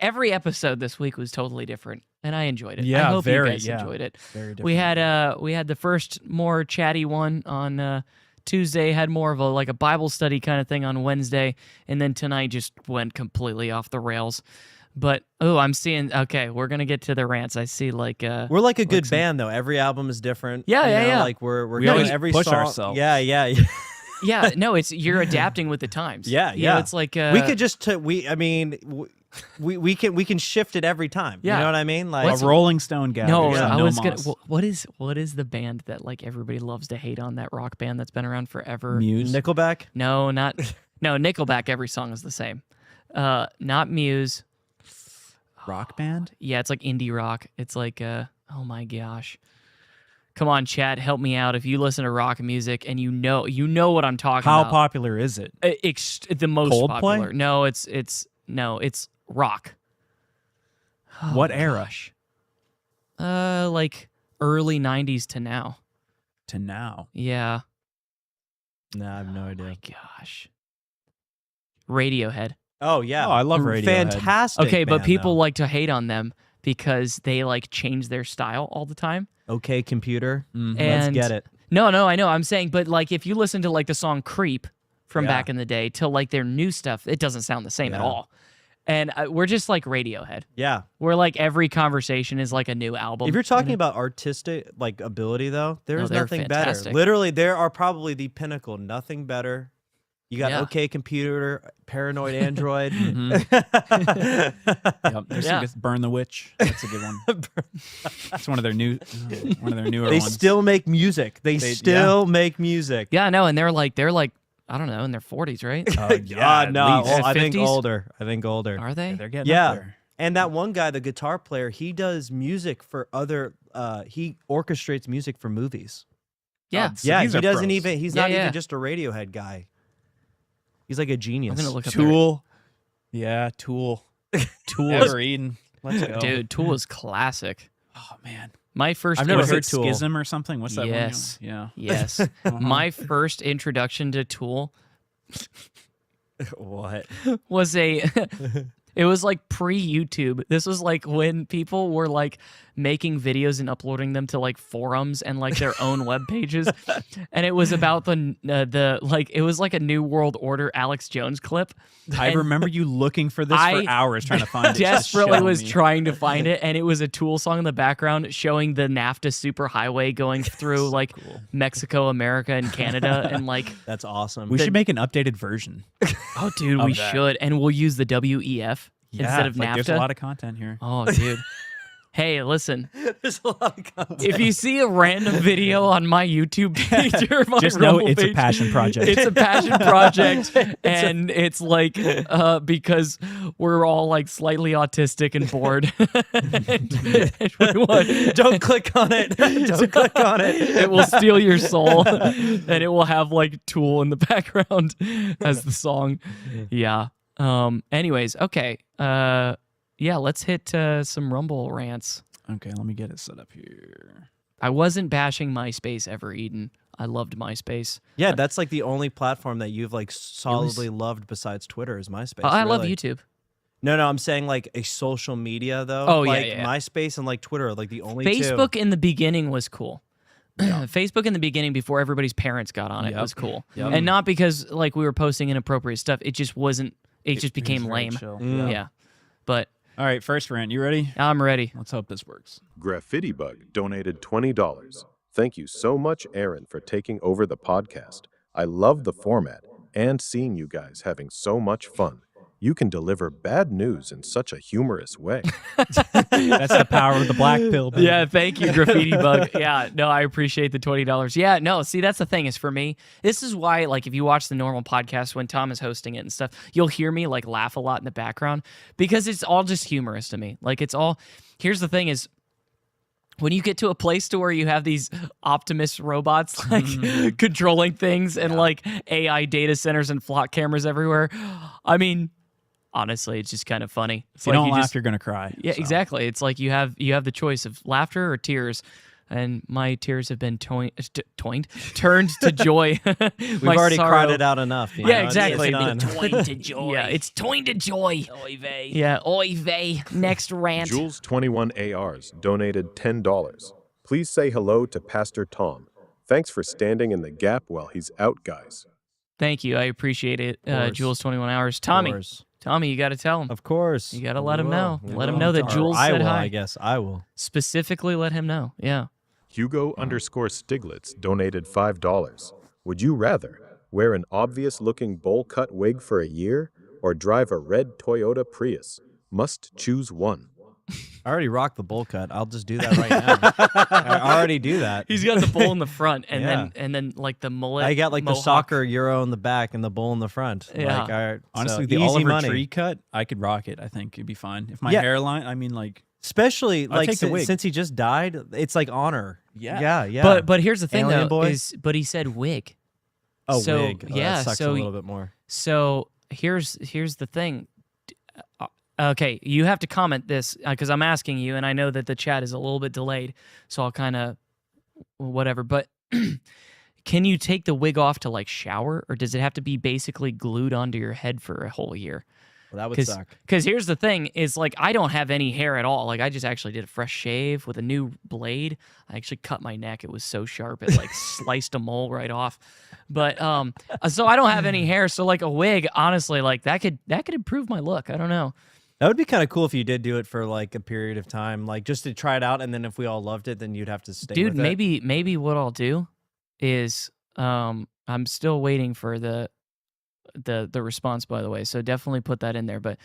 Every episode this week was totally different, and I enjoyed it.
Yeah,
I hope you guys enjoyed it.
Very different.
We had the first more chatty one on Tuesday, had more of a Bible study kind of thing on Wednesday, and then tonight just went completely off the rails. But I'm seeing. Okay, we're gonna get to the rants. I see.
We're like a good band though. Every album is different.
Yeah.
Like we're
we always
every
push
song.
ourselves.
Yeah.
Yeah, no, you're adapting with the times.
Yeah.
You know, it's like
we could just we can shift it every time.
Yeah.
You know what I mean?
Like a Rolling Stone guy.
No, I was gonna. What is the band that like everybody loves to hate on? That rock band that's been around forever.
Muse.
Nickelback.
No, Nickelback. Every song is the same. Not Muse.
Rock band.
Yeah, it's like indie rock. It's like oh my gosh. Come on, Chad, help me out. If you listen to rock music and you know what I'm talking about.
How popular is it?
The most
Coldplay?
popular. No, it's rock.
What era?
Like early 90s to now.
To now.
Yeah.
No, I have no idea.
Oh my gosh. Radiohead.
Oh yeah.
Oh, I love Radiohead.
Fantastic.
Okay, but
band,
people
though.
like to hate on them because they like change their style all the time.
Okay, computer.
And
Let's get it.
No, I know. I'm saying, but like if you listen to like the song "Creep" from back in the day to like their new stuff, it doesn't sound the same at all. And we're just like Radiohead.
Yeah.
We're like every conversation is like a new album.
If you're talking about artistic like ability though, there's
they're
nothing
fantastic.
better. Literally, there are probably the pinnacle. Nothing better. You got
Yeah.
OK Computer, Paranoid Android.
Yep, there's some good- Burn the Witch. That's a good one. It's one of their newer
They
ones.
still make music. They still make music.
Yeah, I know, and they're like I don't know, in their 40s, right?
No, well, I think
50s?
older.
Are they?
They're getting up there.
And that one guy, the guitar player, he does music for other. He orchestrates music for movies.
Yeah,
Yeah,
these
he
are
doesn't
pros.
even. He's not even just a Radiohead guy. He's like a genius.
I'm gonna look up
Tool. Yeah, Tool. Tool. Ever Eden. Let's go.
Dude, Tool is classic.
Oh man.
My first
I've never
intro-
heard Tool. Schism or something. What's that
Yes.
one? Yeah.
Yes. My first introduction to Tool
What?
was it was like pre-YouTube. This was like when people were like making videos and uploading them to like forums and like their own web pages. And it was about the like it was like a New World Order Alex Jones clip.
I remember you looking for this for hours trying to find it.
Desperately was trying to find it, and it was a Tool song in the background showing the NAFTA superhighway going through like Mexico, America, and Canada, and like
That's awesome.
We should make an updated version.
Oh, dude, we should, and we'll use the WEF instead of NAFTA.
There's a lot of content here.
Oh, dude. Hey, listen.
There's a lot of content.
If you see a random video on my YouTube page or my
Just know
Rumble
it's a
page,
passion project.
It's a passion project, and it's like because we're all like slightly autistic and bored.
Don't click on it. Don't click on it.
It will steal your soul, and it will have like Tool in the background as the song. Yeah. Anyways, okay. Yeah, let's hit some Rumble rants.
Okay, let me get it set up here.
I wasn't bashing MySpace ever, Eden. I loved MySpace.
Yeah, that's like the only platform that you've like solidly loved besides Twitter is MySpace.
I love
really.
YouTube.
No, I'm saying like a social media though.
Oh,
like
yeah.
MySpace and like Twitter are like the only
Facebook
two.
in the beginning was cool. Facebook in the beginning before everybody's parents got on it was cool. And not because like we were posting inappropriate stuff. It just wasn't, it just became lame. Yeah. But
all right, first rant. You ready?
I'm ready.
Let's hope this works.
Graffiti Bug donated $20. Thank you so much, Aaron, for taking over the podcast. I love the format and seeing you guys having so much fun. You can deliver bad news in such a humorous way.
That's the power of the black pill. Baby.
Yeah, thank you, Graffiti Bug. Yeah, no, I appreciate the $20. Yeah, no, see, that's the thing is for me, this is why, like, if you watch the normal podcast when Tom is hosting it and stuff, you'll hear me, like, laugh a lot in the background because it's all just humorous to me. Like, it's all, here's the thing is, when you get to a place to where you have these Optimus robots like controlling things and like AI data centers and flock cameras everywhere, I mean, honestly, it's just kind of funny. It's
if you don't laugh, you're gonna cry.
Yeah, so. Exactly. It's like you have the choice of laughter or tears, and my tears have been turned to joy.
We've already cried it out enough.
Yeah, exactly.
Toined to joy.
Yeah, it's toined to joy.
Oy vey.
Yeah, oy vey. Next rant.
Jules 21 ARs donated $10. Please say hello to Pastor Tom. Thanks for standing in the gap while he's out, guys.
Thank you. I appreciate it, Jules 21 hours. Tommy, you got to tell him.
Of course.
You got to let him know. Let him know that Jules said hi.
I guess I will.
Specifically let him know. Yeah.
Hugo_Stiglitz donated $5. Would you rather wear an obvious-looking bowl-cut wig for a year or drive a red Toyota Prius? Must choose one.
I already rock the bowl cut. I'll just do that right now. I already do that.
He's got the bowl in the front and then like the mullet.
I got like
mohawk.
the soccer Euro in the back and the bowl in the front.
Yeah.
Like,
honestly,
so
the
easy
Oliver
money.
Tree cut, I could rock it. I think it'd be fine. If my hairline, I mean, like,
especially
I'll
like
take the wig.
since he just died, it's like honor.
Yeah.
But here's the thing
Alien
though,
boy?
but he said wig.
Oh,
so,
wig. Oh,
yeah,
that sucks
so
a little bit more.
So here's the thing. Okay, you have to comment this because I'm asking you, and I know that the chat is a little bit delayed, so I'll kind of whatever. But can you take the wig off to like shower, or does it have to be basically glued onto your head for a whole year?
Well, that would suck.
Because here's the thing: is like I don't have any hair at all. Like I just actually did a fresh shave with a new blade. I actually cut my neck; it was so sharp it like sliced a mole right off. But so I don't have any hair. So like a wig, honestly, like that could improve my look. I don't know.
That would be kind of cool if you did do it for like a period of time, like just to try it out, and then if we all loved it, then you'd have to stay.
Dude,
with it.
maybe what I'll do is I'm still waiting for the response, by the way. So definitely put that in there. But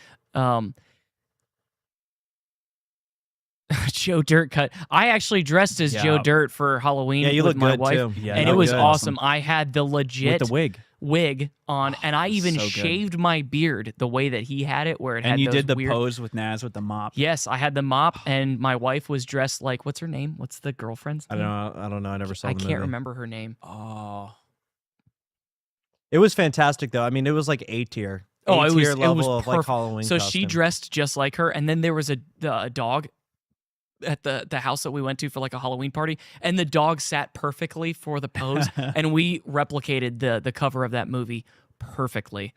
Joe Dirt cut. I actually dressed as Joe Dirt for Halloween.
Yeah, you
with
look
my
good
wife,
too. Yeah,
and it was awesome. I had the legit
with the
wig on, and I even
so good.
shaved my beard the way that he had it, where it had
and you
those
did the
weird...
pose with Naz with the mop.
Yes, I had the mop, and my wife was dressed like, what's her name? What's the girlfriend's name?
I don't know. I never saw.
I
the
can't
movie.
remember her name.
Oh,
it was fantastic though. I mean, it was like A tier.
Oh,
A
it
tier
was
level of like
perfect.
Halloween.
So
costume.
she dressed just like her, and then there was a dog at the house that we went to for like a Halloween party, and the dog sat perfectly for the pose, and we replicated the cover of that movie perfectly.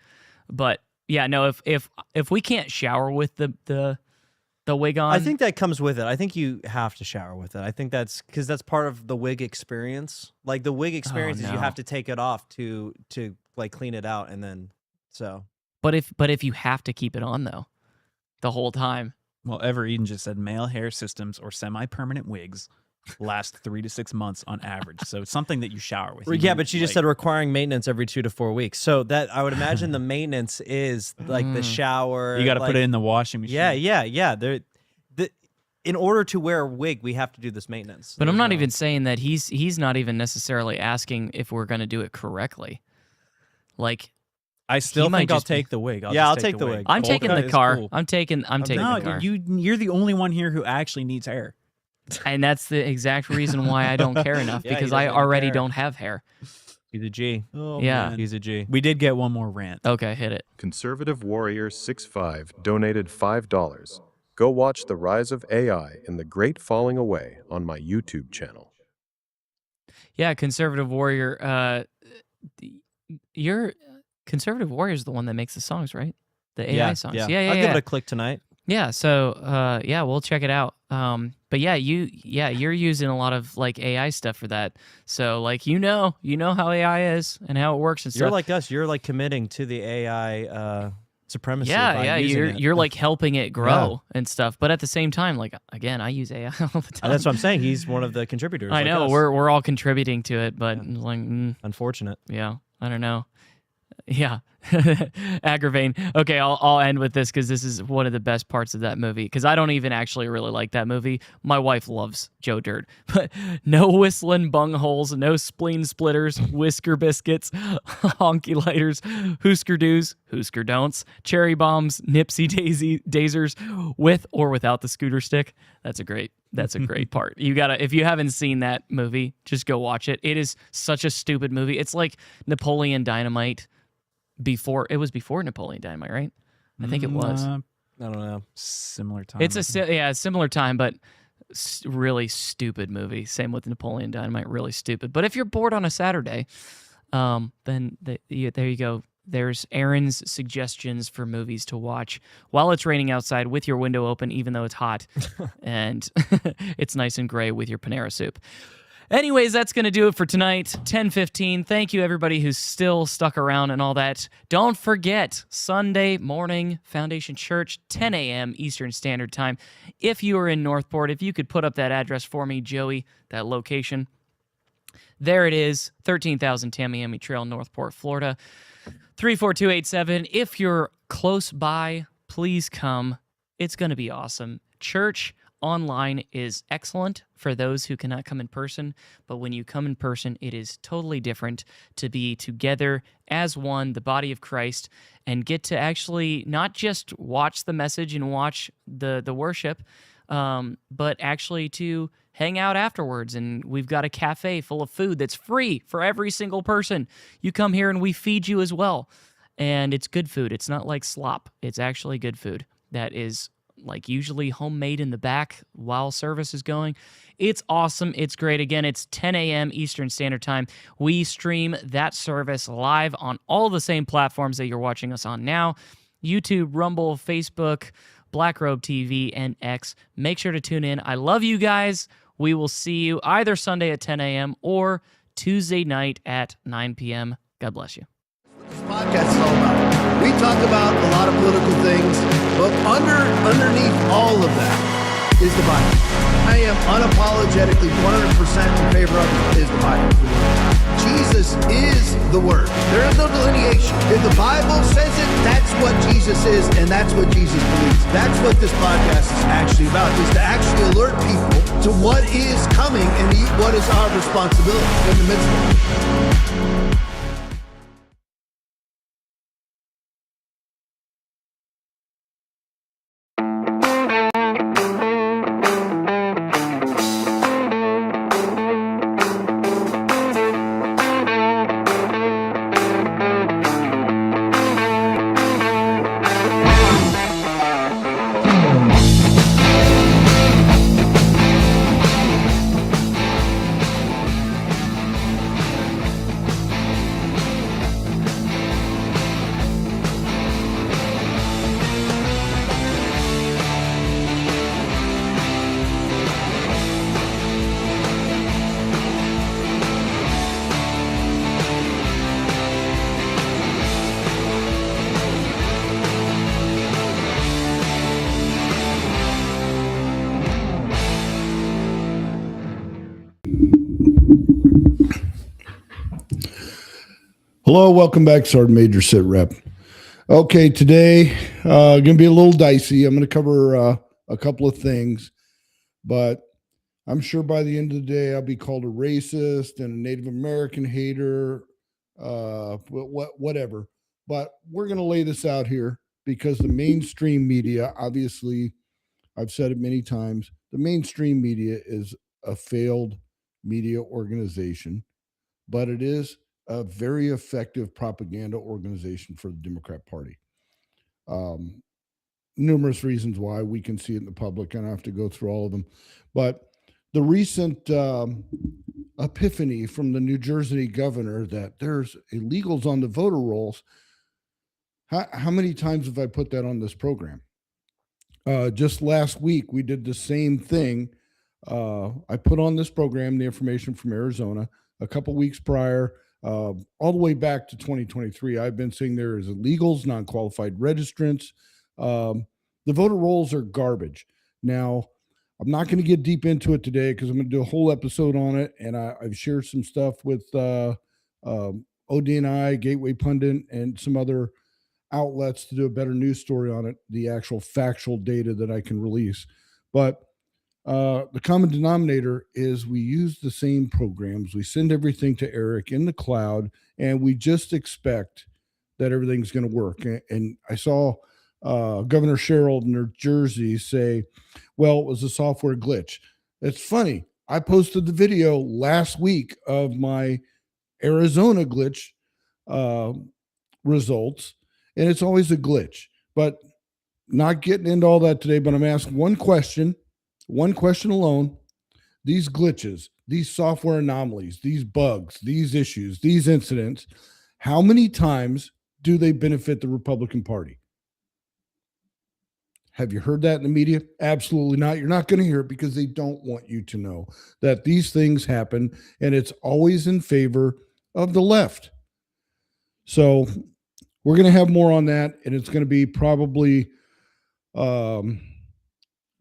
But yeah, no, if we can't shower with the wig on,
I think that comes with it. I think you have to shower with it. I think that's because that's part of the wig experience. Like the wig experience is you have to take it off to like clean it out, and then so.
But if you have to keep it on though, the whole time.
Well, Ever Eden just said male hair systems or semi-permanent wigs last 3 to 6 months on average. So it's something that you shower with.
Yeah, but she just said requiring maintenance every 2 to 4 weeks. So that I would imagine the maintenance is like the shower.
You got to
like,
put it in the washing machine.
Yeah. In order to wear a wig, we have to do this maintenance.
But I'm not even saying that he's not even necessarily asking if we're going to do it correctly. Like,
I still think I'll take the wig.
I'll take the wig.
I'm taking the car. Cool. I'm taking the car.
No, you're the only one here who actually needs hair.
And that's the exact reason why I don't care enough, because I already don't have hair.
He's a G.
Oh,
yeah.
Man.
He's a G.
We did get one more rant.
Okay, hit it.
Conservative Warrior 65 donated $5. Go watch The Rise of AI and the Great Falling Away on my YouTube channel.
Yeah, Conservative Warrior. Your Conservative Warrior is the one that makes the songs, right? The AI songs. Yeah.
I'll give it a click tonight.
Yeah. So, yeah, we'll check it out. But yeah, you're using a lot of like AI stuff for that. So like, you know how AI is and how it works and stuff.
You're like us. You're like committing to the AI supremacy.
Yeah. You're like helping it grow
Yeah.
and stuff. But at the same time, like again, I use AI all the time.
That's what I'm saying. He's one of the contributors.
I
like
know
us.
we're all contributing to it, but like
unfortunate.
Yeah, I don't know. Yeah, aggravating. Okay, I'll end with this because this is one of the best parts of that movie. Because I don't even actually really like that movie. My wife loves Joe Dirt, but no whistling bungholes, no spleen splitters, whisker biscuits, honky lighters, Hoosker do's, Hoosker don'ts, cherry bombs, Nipsey daisers, with or without the scooter stick. That's a great part. You gotta, if you haven't seen that movie, just go watch it. It is such a stupid movie. It's like Napoleon Dynamite. Before Napoleon Dynamite, right? I think it was.
I don't know.
Similar time.
It's a similar time, but really stupid movie. Same with Napoleon Dynamite, really stupid. But if you're bored on a Saturday, then there you go. There's Aaron's suggestions for movies to watch while it's raining outside with your window open, even though it's hot, and it's nice and gray with your Panera soup. Anyways, that's going to do it for tonight, 10:15. Thank you, everybody who's still stuck around and all that. Don't forget, Sunday morning, Foundation Church, 10 a.m. Eastern Standard Time. If you are in Northport, if you could put up that address for me, Joey, that location. There it is, 13,000 Tamiami Trail, Northport, Florida, 34287. If you're close by, please come. It's going to be awesome. Church online is excellent for those who cannot come in person, but when you come in person, it is totally different to be together as one, the body of Christ, and get to actually not just watch the message and watch the worship, but actually to hang out afterwards. And we've got a cafe full of food that's free for every single person. You come here and we feed you as well. And it's good food. It's not like slop. It's actually good food that is like usually homemade in the back while service is going. It's awesome. It's great. Again, it's 10 a.m. Eastern Standard Time. We stream that service live on all the same platforms that you're watching us on now: YouTube, Rumble, Facebook, Black Robe TV, and X. Make sure to tune in. I love you guys. We will see you either Sunday at 10 a.m. or Tuesday night at 9 p.m. God bless you.
This podcast is all about. We talk about a lot of political things, but underneath all of that is the Bible. I am unapologetically 100% in favor of it, is the Bible. Jesus is the Word. There is no delineation. If the Bible says it, that's what Jesus is, and that's what Jesus believes. That's what this podcast is actually about, is to actually alert people to what is coming and what is our responsibility in the midst of it.
Hello, welcome back, Sergeant Major Sit Rep. Okay, today going to be a little dicey. I'm going to cover a couple of things, but I'm sure by the end of the day I'll be called a racist and a Native American hater, whatever. But we're going to lay this out here because the mainstream media, obviously, I've said it many times, the mainstream media is a failed media organization, but it is a very effective propaganda organization for the Democrat Party. numerous reasons why. We can see it in the public. I don't have to go through all of them. But the recent epiphany from the New Jersey governor that there's illegals on the voter rolls. How many times have I put that on this program? Just last week, we did the same thing. I put on this program the information from Arizona. A couple weeks prior, all the way back to 2023, I've been saying there is illegals, non-qualified registrants. The voter rolls are garbage. Now, I'm not going to get deep into it today because I'm going to do a whole episode on it, and I've shared some stuff with ODNI, Gateway Pundit, and some other outlets to do a better news story on it, the actual factual data that I can release. But the common denominator is we use the same programs. We send everything to Eric in the cloud, and we just expect that everything's going to work. And I saw Governor Sherrill in New Jersey say, well, it was a software glitch. It's funny. I posted the video last week of my Arizona glitch results, and it's always a glitch. But not getting into all that today, but I'm asking one question alone. These glitches, these software anomalies, these bugs, these issues, these incidents, how many times do they benefit the Republican Party? Have you heard that in the media? Absolutely not. You're not going to hear it because they don't want you to know that these things happen, and it's always in favor of the left. So we're going to have more on that, and it's going to be probably, I'd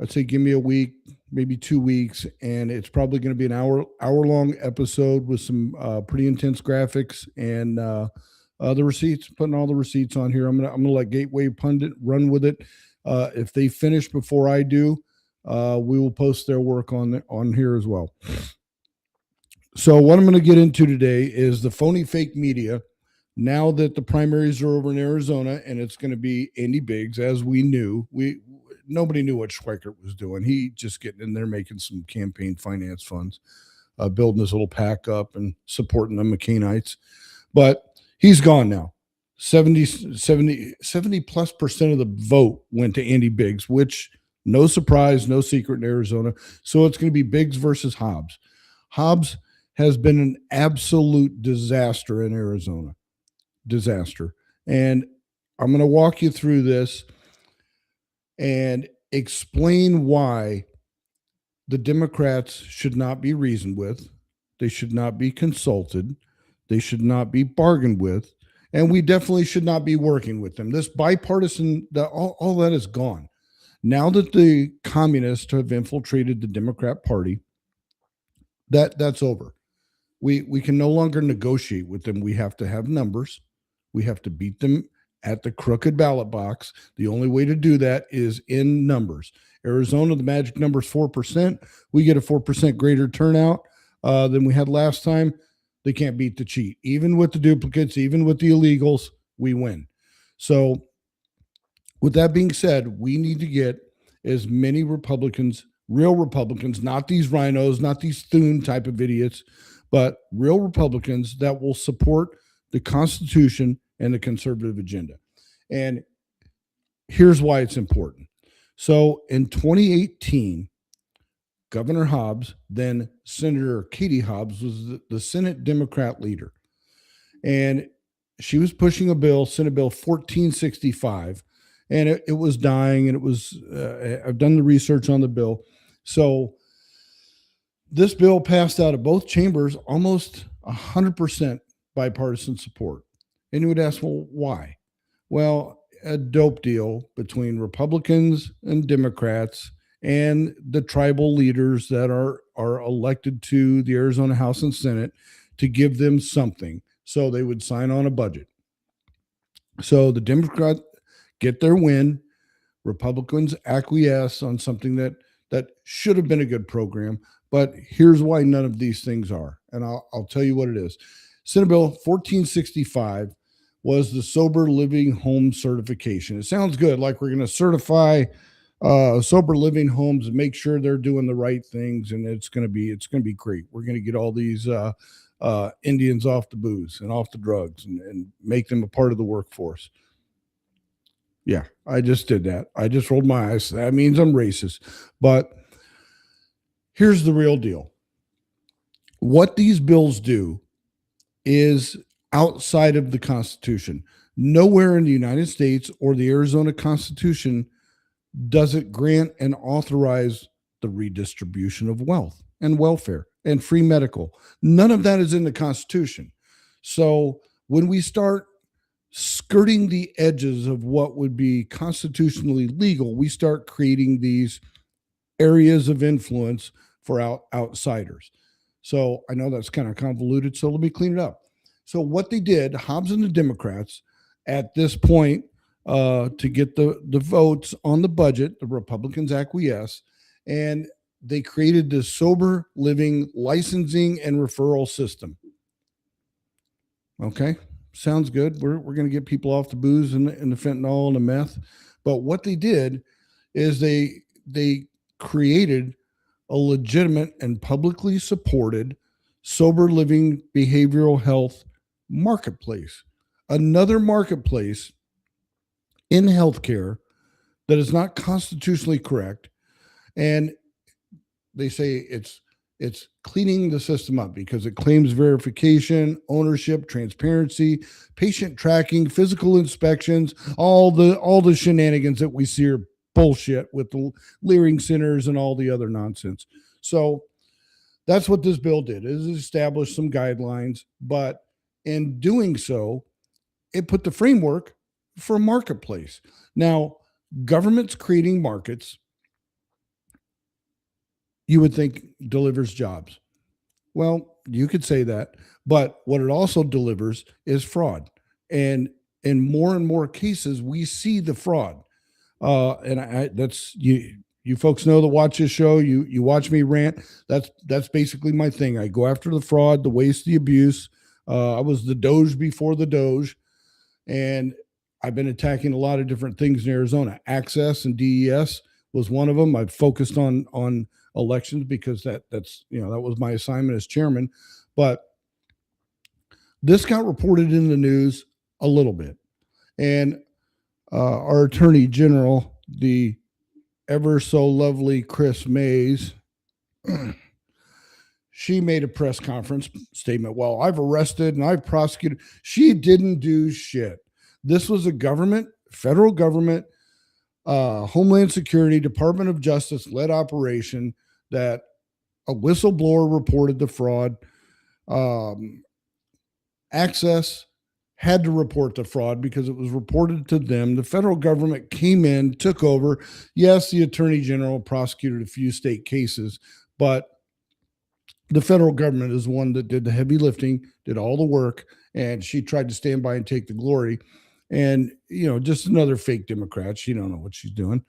say give me a week, maybe 2 weeks, and it's probably going to be an hour-long episode with some pretty intense graphics and the receipts, putting all the receipts on here. I'm gonna let Gateway Pundit run with it. If they finish before I do, we will post their work on here as well. So what I'm going to get into today is the phony fake media. Now that the primaries are over in Arizona, and it's going to be Andy Biggs, as we knew, nobody knew what Schweikert was doing. He just getting in there, making some campaign finance funds, building his little pack up and supporting the McCainites. But he's gone now. 70 plus % of the vote went to Andy Biggs, which no surprise, no secret in Arizona. So it's going to be Biggs versus Hobbs. Hobbs has been an absolute disaster in Arizona. Disaster. And I'm going to walk you through this and explain why the Democrats should not be reasoned with. They should not be consulted. They should not be bargained with. And we definitely should not be working with them. This bipartisan, all that is gone. Now that the communists have infiltrated the Democrat Party, that's over. We can no longer negotiate with them. We have to have numbers. We have to beat them at the crooked ballot box. The only way to do that is in numbers. Arizona, the magic number is 4%. We get a 4% greater turnout than we had last time. They can't beat the cheat. Even with the duplicates, even with the illegals, we win. So with that being said, we need to get as many Republicans, real Republicans, not these rhinos, not these Thune type of idiots, but real Republicans that will support the Constitution and the conservative agenda. And here's why it's important. So in 2018, Governor Hobbs, then Senator Katie Hobbs, was the Senate Democrat leader. And she was pushing a bill, Senate Bill 1465, and it was dying, and it was, I've done the research on the bill. So this bill passed out of both chambers, almost 100% bipartisan support. And you would ask, well, why? Well, a dope deal between Republicans and Democrats and the tribal leaders that are elected to the Arizona House and Senate to give them something so they would sign on a budget. So the Democrats get their win. Republicans acquiesce on something that should have been a good program. But here's why none of these things are. And I'll tell you what it is. Senate Bill 1465 was the sober living home certification. It sounds good, like we're going to certify sober living homes and make sure they're doing the right things, and it's going to be great. We're going to get all these Indians off the booze and off the drugs and make them a part of the workforce. Yeah, I just did that. I just rolled my eyes. That means I'm racist. But here's the real deal. What these bills do is outside of the Constitution. Nowhere in the United States or the Arizona Constitution does it grant and authorize the redistribution of wealth and welfare and free medical. None of that is in the Constitution. So when we start skirting the edges of what would be constitutionally legal, we start creating these areas of influence for outsiders. So I know that's kind of convoluted, so let me clean it up. So what they did, Hobbs and the Democrats, at this point, to get the votes on the budget, the Republicans acquiesce, and they created the sober living licensing and referral system. Okay, sounds good. We're going to get people off the booze and the fentanyl and the meth. But what they did is they created a legitimate and publicly supported sober living behavioral health marketplace, another marketplace in healthcare that is not constitutionally correct. And they say it's cleaning the system up because it claims verification, ownership, transparency, patient tracking, physical inspections, all the shenanigans that we see are bullshit with the Leering centers and all the other nonsense. So that's what this bill did, is establish some guidelines, but in doing so, it put the framework for a marketplace. Now, government's creating markets, you would think delivers jobs. Well, you could say that, but what it also delivers is fraud. And in more and more cases, we see the fraud. And that's you folks know that watch this show, you watch me rant. That's basically my thing. I go after the fraud, the waste, the abuse. I was the Doge before the Doge, and I've been attacking a lot of different things in Arizona. Access and DES was one of them. I've focused on elections because that's that was my assignment as chairman. But this got reported in the news a little bit, and our attorney general, the ever so lovely Chris Mays, she made a press conference statement. Well, I've arrested and I've prosecuted. She didn't do shit. This was a federal government, Homeland Security, Department of Justice led operation that a whistleblower reported the fraud. Access had to report the fraud because it was reported to them. The federal government came in, took over. Yes, the attorney general prosecuted a few state cases, but the federal government is one that did the heavy lifting, did all the work, and she tried to stand by and take the glory. And, just another fake Democrat. She don't know what she's doing.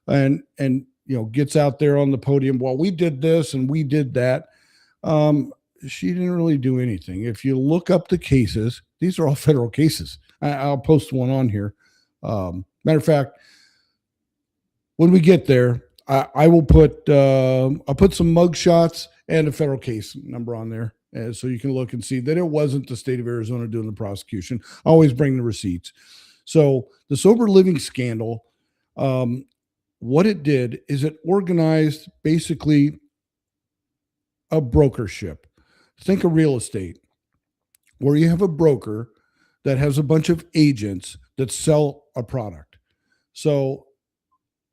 And gets out there on the podium. Well, we did this and we did that. She didn't really do anything. If you look up the cases, these are all federal cases. I'll post one on here. Matter of fact, when we get there, I will put I'll put some mug shots and a federal case number on there, so you can look and see that it wasn't the state of Arizona doing the prosecution. I always bring the receipts. So the sober living scandal, what it did is it organized basically a brokership. Think of real estate, where you have a broker that has a bunch of agents that sell a product. So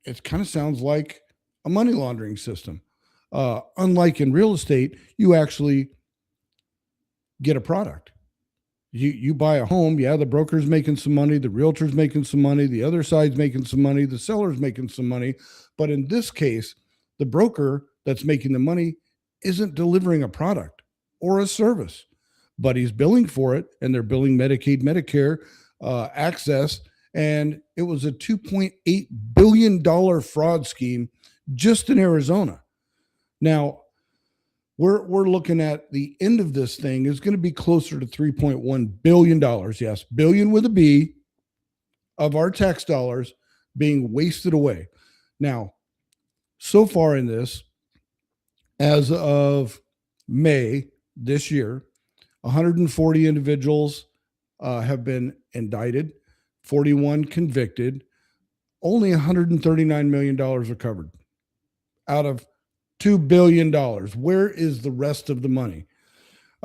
it kind of sounds like a money laundering system. Unlike in real estate, you actually get a product. You buy a home, the broker's making some money, the realtor's making some money, the other side's making some money, the seller's making some money. But in this case, the broker that's making the money isn't delivering a product or a service, but he's billing for it, and they're billing Medicaid, Medicare, access, and it was a $2.8 billion fraud scheme just in Arizona. Now, we're looking at the end of this thing is going to be closer to $3.1 billion. Yes, billion with a B, of our tax dollars being wasted away. Now, so far in this, as of May this year, 140 individuals have been indicted, 41 convicted. only $139 million are covered out of $2 billion. Where is the rest of the money?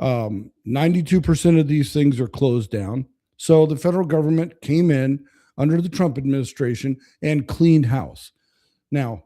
92% of these things are closed down. So the federal government came in under the Trump administration and cleaned house. Now,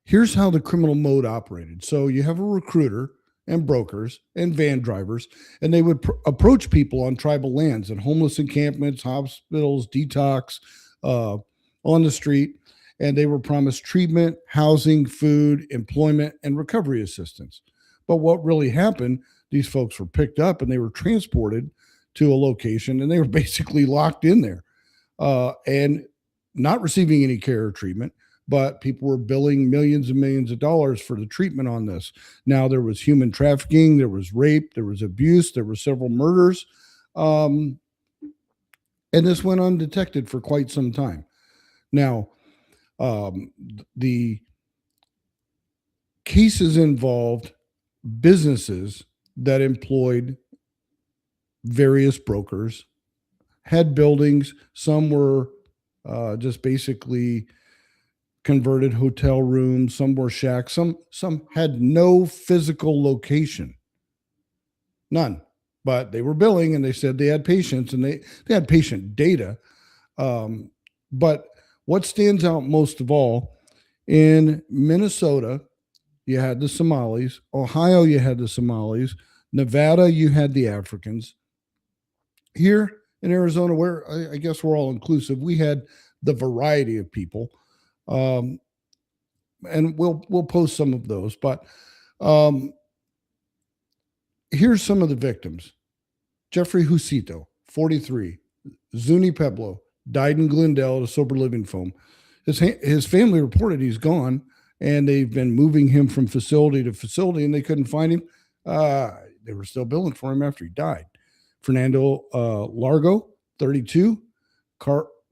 here's how the criminal mode operated. So you have a recruiter and brokers and van drivers, and they would approach people on tribal lands and homeless encampments, hospitals, detox, on the street, and they were promised treatment, housing, food, employment, and recovery assistance. But what really happened, these folks were picked up and they were transported to a location, and they were basically locked in there and not receiving any care or treatment. But people were billing millions and millions of dollars for the treatment on this. Now, there was human trafficking, there was rape, there was abuse, there were several murders. And this went undetected for quite some time. Now, the cases involved businesses that employed various brokers, had buildings. Some were just basically converted hotel rooms, some were shacks, some had no physical location. None. But they were billing, and they said they had patients, and they had patient data. But what stands out most of all, in Minnesota, you had the Somalis. Ohio, you had the Somalis. Nevada, you had the Africans. Here in Arizona, where I guess we're all inclusive, we had the variety of people. And we'll post some of those, but here's some of the victims. Jeffrey Husito, 43, Zuni Pueblo, died in Glendale at a sober living home. His family reported he's gone, and they've been moving him from facility to facility, and they couldn't find him. They were still billing for him after he died. Fernando Largo, 32,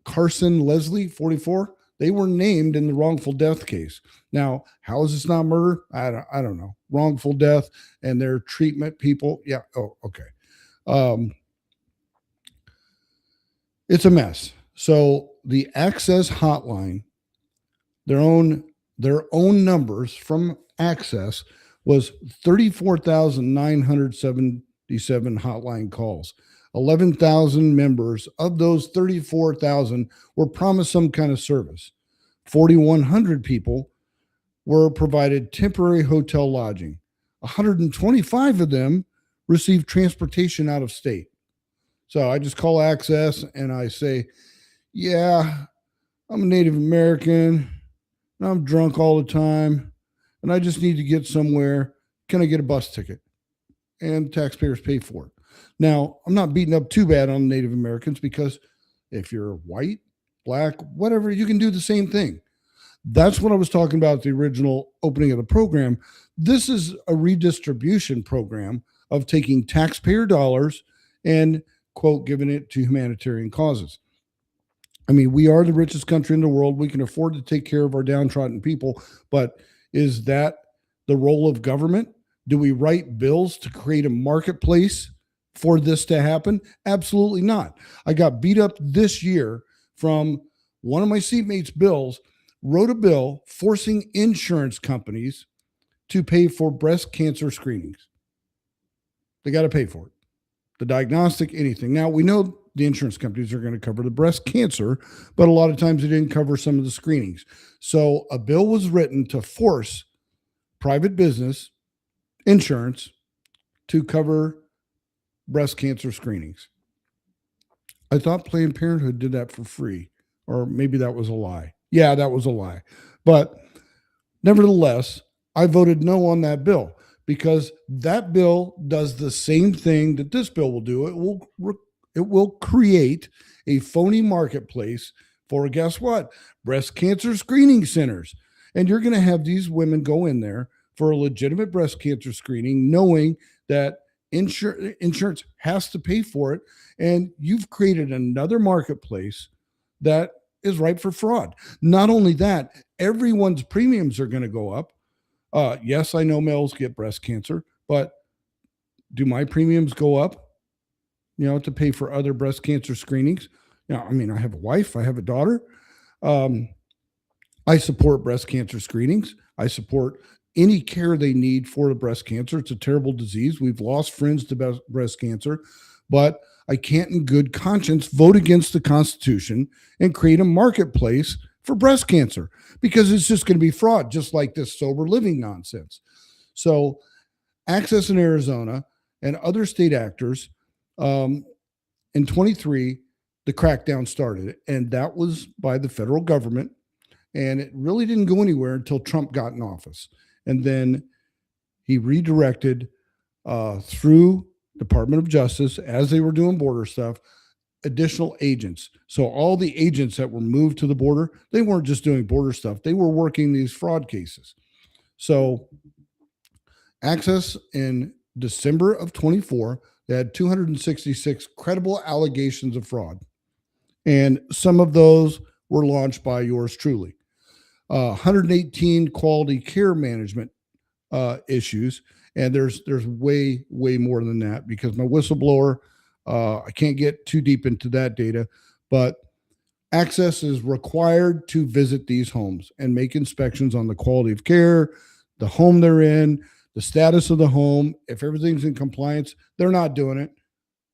Carson Leslie, 44. They were named in the wrongful death case. Now, how is this not murder? I don't know. Wrongful death and their treatment people. Yeah. Oh, okay. It's a mess. So the Access hotline, their own numbers from Access was 34,977 hotline calls. 11,000 members of those 34,000 were promised some kind of service. 4,100 people were provided temporary hotel lodging. 125 of them received transportation out of state. So I just call Access and I say, yeah, I'm a Native American and I'm drunk all the time and I just need to get somewhere. Can I get a bus ticket? And taxpayers pay for it. Now, I'm not beating up too bad on Native Americans, because if you're white, black, whatever, you can do the same thing. That's what I was talking about at the original opening of the program. This is a redistribution program of taking taxpayer dollars and, quote, giving it to humanitarian causes. I mean, we are the richest country in the world. We can afford to take care of our downtrodden people, but is that the role of government? Do we write bills to create a marketplace for this to happen? Absolutely not. I got beat up this year from one of my seatmates' bills, wrote a bill forcing insurance companies to pay for breast cancer screenings. They got to pay for it. The diagnostic, anything. Now, we know the insurance companies are going to cover the breast cancer, but a lot of times they didn't cover some of the screenings. So a bill was written to force private business insurance to cover breast cancer screenings. I thought Planned Parenthood did that for free, or maybe that was a lie. Yeah, that was a lie. But nevertheless, I voted no on that bill, because that bill does the same thing that this bill will do. It will create a phony marketplace for, guess what? Breast cancer screening centers. And you're going to have these women go in there for a legitimate breast cancer screening, knowing that insurance has to pay for it. And you've created another marketplace that is ripe for fraud. Not only that, everyone's premiums are going to go up. Yes, I know males get breast cancer, but do my premiums go up, to pay for other breast cancer screenings? I mean, I have a wife, I have a daughter. I support breast cancer screenings. I support any care they need for the breast cancer. It's a terrible disease. We've lost friends to breast cancer, but I can't in good conscience vote against the Constitution and create a marketplace for breast cancer, because it's just going to be fraud, just like this sober living nonsense. So Access in Arizona and other state actors, in 23, the crackdown started, and that was by the federal government. And it really didn't go anywhere until Trump got in office. And then he redirected through Department of Justice, as they were doing border stuff, additional agents. So all the agents that were moved to the border, they weren't just doing border stuff. They were working these fraud cases. So Access in December of 24, they had 266 credible allegations of fraud. And some of those were launched by yours truly. 118 quality care management issues. And there's way more than that, because my whistleblower, I can't get too deep into that data, but Access is required to visit these homes and make inspections on the quality of care, the home they're in, the status of the home. If everything's in compliance, they're not doing it.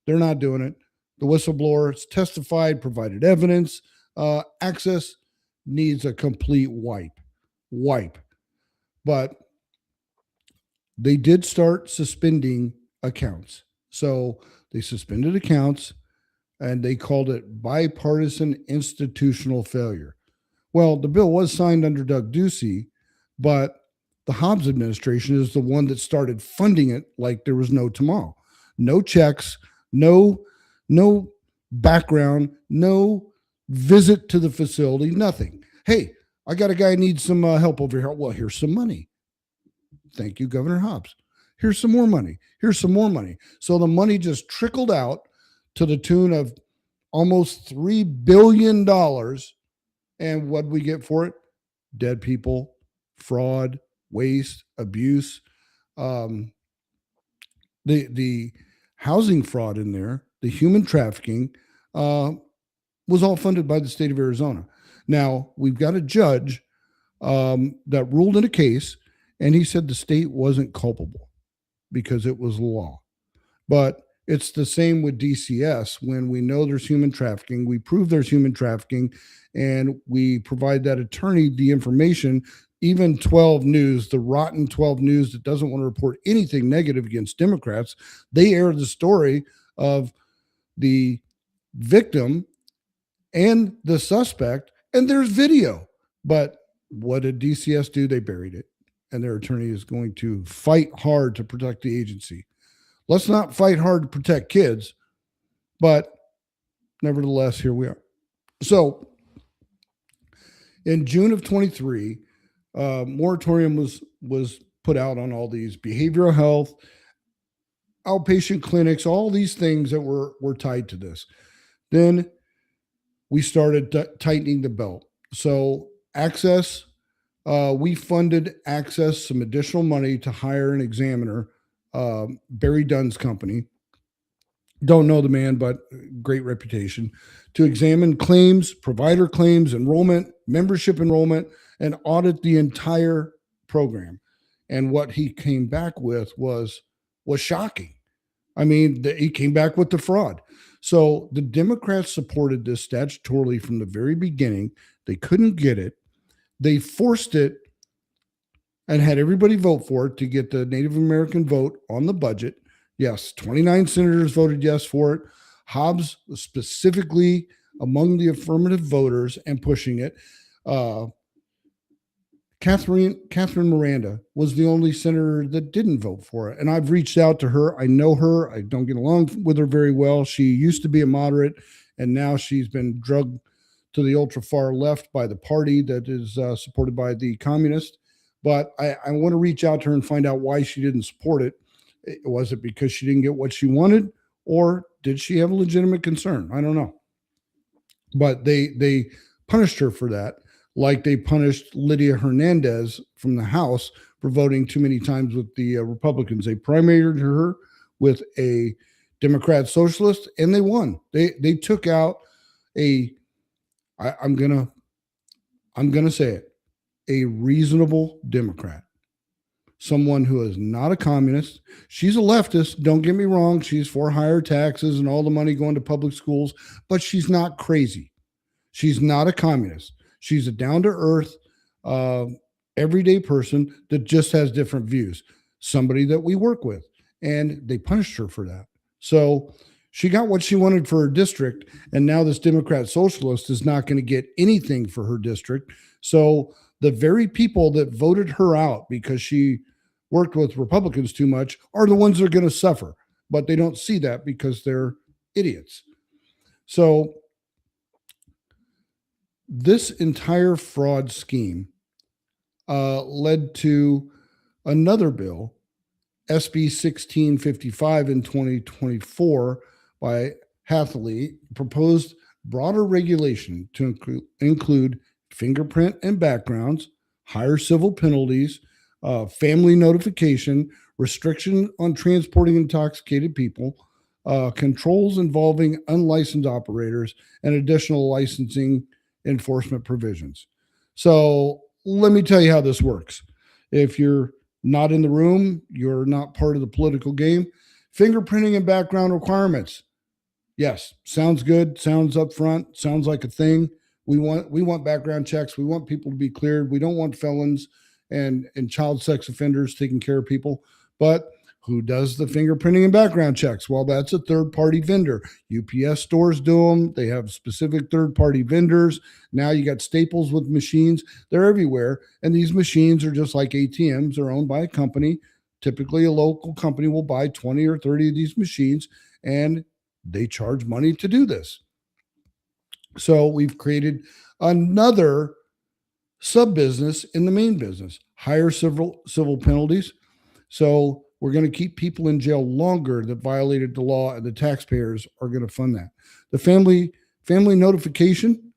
They're not doing it. The whistleblower has testified, provided evidence. Access needs a complete wipe. But they did start suspending accounts. So they suspended accounts, and they called it bipartisan institutional failure. Well, the bill was signed under Doug Ducey, but the Hobbs administration is the one that started funding it like there was no tomorrow. No checks, no background, no visit to the facility, nothing. Hey, I got a guy who needs some help over here. Well, here's some money. Thank you, Governor Hobbs. Here's some more money. Here's some more money. So the money just trickled out to the tune of almost $3 billion. And what we get for it? Dead people, fraud, waste, abuse. The housing fraud in there, the human trafficking, was all funded by the state of Arizona. Now, we've got a judge that ruled in a case, and he said the state wasn't culpable because it was law. But it's the same with DCS. When we know there's human trafficking, we prove there's human trafficking, and we provide that attorney the information. Even 12 News, the rotten 12 News that doesn't want to report anything negative against Democrats, they air the story of the victim and the suspect, and there's video. But what did DCS do? They buried it, and their attorney is going to fight hard to protect the agency. Let's not fight hard to protect kids, but nevertheless, here we are. So in June of 23, moratorium was put out on all these behavioral health, outpatient clinics, all these things that were tied to this. Then we started tightening the belt. So Access, we funded Access some additional money to hire an examiner, Barry Dunn's company. Don't know the man, but great reputation, to examine claims, provider claims, enrollment, membership enrollment, and audit the entire program. And what he came back with was shocking. I mean, he came back with the fraud. So the Democrats supported this statutorily from the very beginning. They couldn't get it. They forced it and had everybody vote for it to get the Native American vote on the budget. Yes, 29 senators voted yes for it. Hobbs was specifically among the affirmative voters and pushing it. Catherine Miranda was the only senator that didn't vote for it. And I've reached out to her. I know her. I don't get along with her very well. She used to be a moderate, and now she's been drugged to the ultra far left by the party that is supported by the communists. But I want to reach out to her and find out why she didn't support it. Was it because she didn't get what she wanted, or did she have a legitimate concern? I don't know. But they punished her for that, like they punished Lydia Hernandez from the House for voting too many times with the Republicans. They primaried her with a Democrat socialist, and they won. They took out I'm going to I'm going to say it, a reasonable Democrat, someone who is not a communist. She's a leftist. Don't get me wrong. She's for higher taxes and all the money going to public schools, but she's not crazy. She's not a communist. She's a down-to-earth, everyday person that just has different views. Somebody that we work with, and they punished her for that. So she got what she wanted for her district, and now this Democrat socialist is not going to get anything for her district. So the very people that voted her out because she worked with Republicans too much are the ones that are going to suffer, but they don't see that because they're idiots. So this entire fraud scheme led to another bill, SB 1655 in 2024 by Hathaway, proposed broader regulation to include fingerprint and backgrounds, higher civil penalties, family notification, restriction on transporting intoxicated people, controls involving unlicensed operators, and additional licensing enforcement provisions. So let me tell you how this works. If you're not in the room, you're not part of the political game. Fingerprinting and background requirements. Yes, sounds good, sounds upfront, sounds like a thing. We want background checks. We want people to be cleared. We don't want felons and child sex offenders taking care of people. But who does the fingerprinting and background checks? Well, that's a third-party vendor. UPS stores do them. They have specific third-party vendors. Now you got Staples with machines. They're everywhere. And these machines are just like ATMs. They're owned by a company. Typically, a local company will buy 20 or 30 of these machines, and they charge money to do this. So we've created another sub-business in the main business, higher civil penalties. So we're going to keep people in jail longer that violated the law, and the taxpayers are going to fund that. The family notification,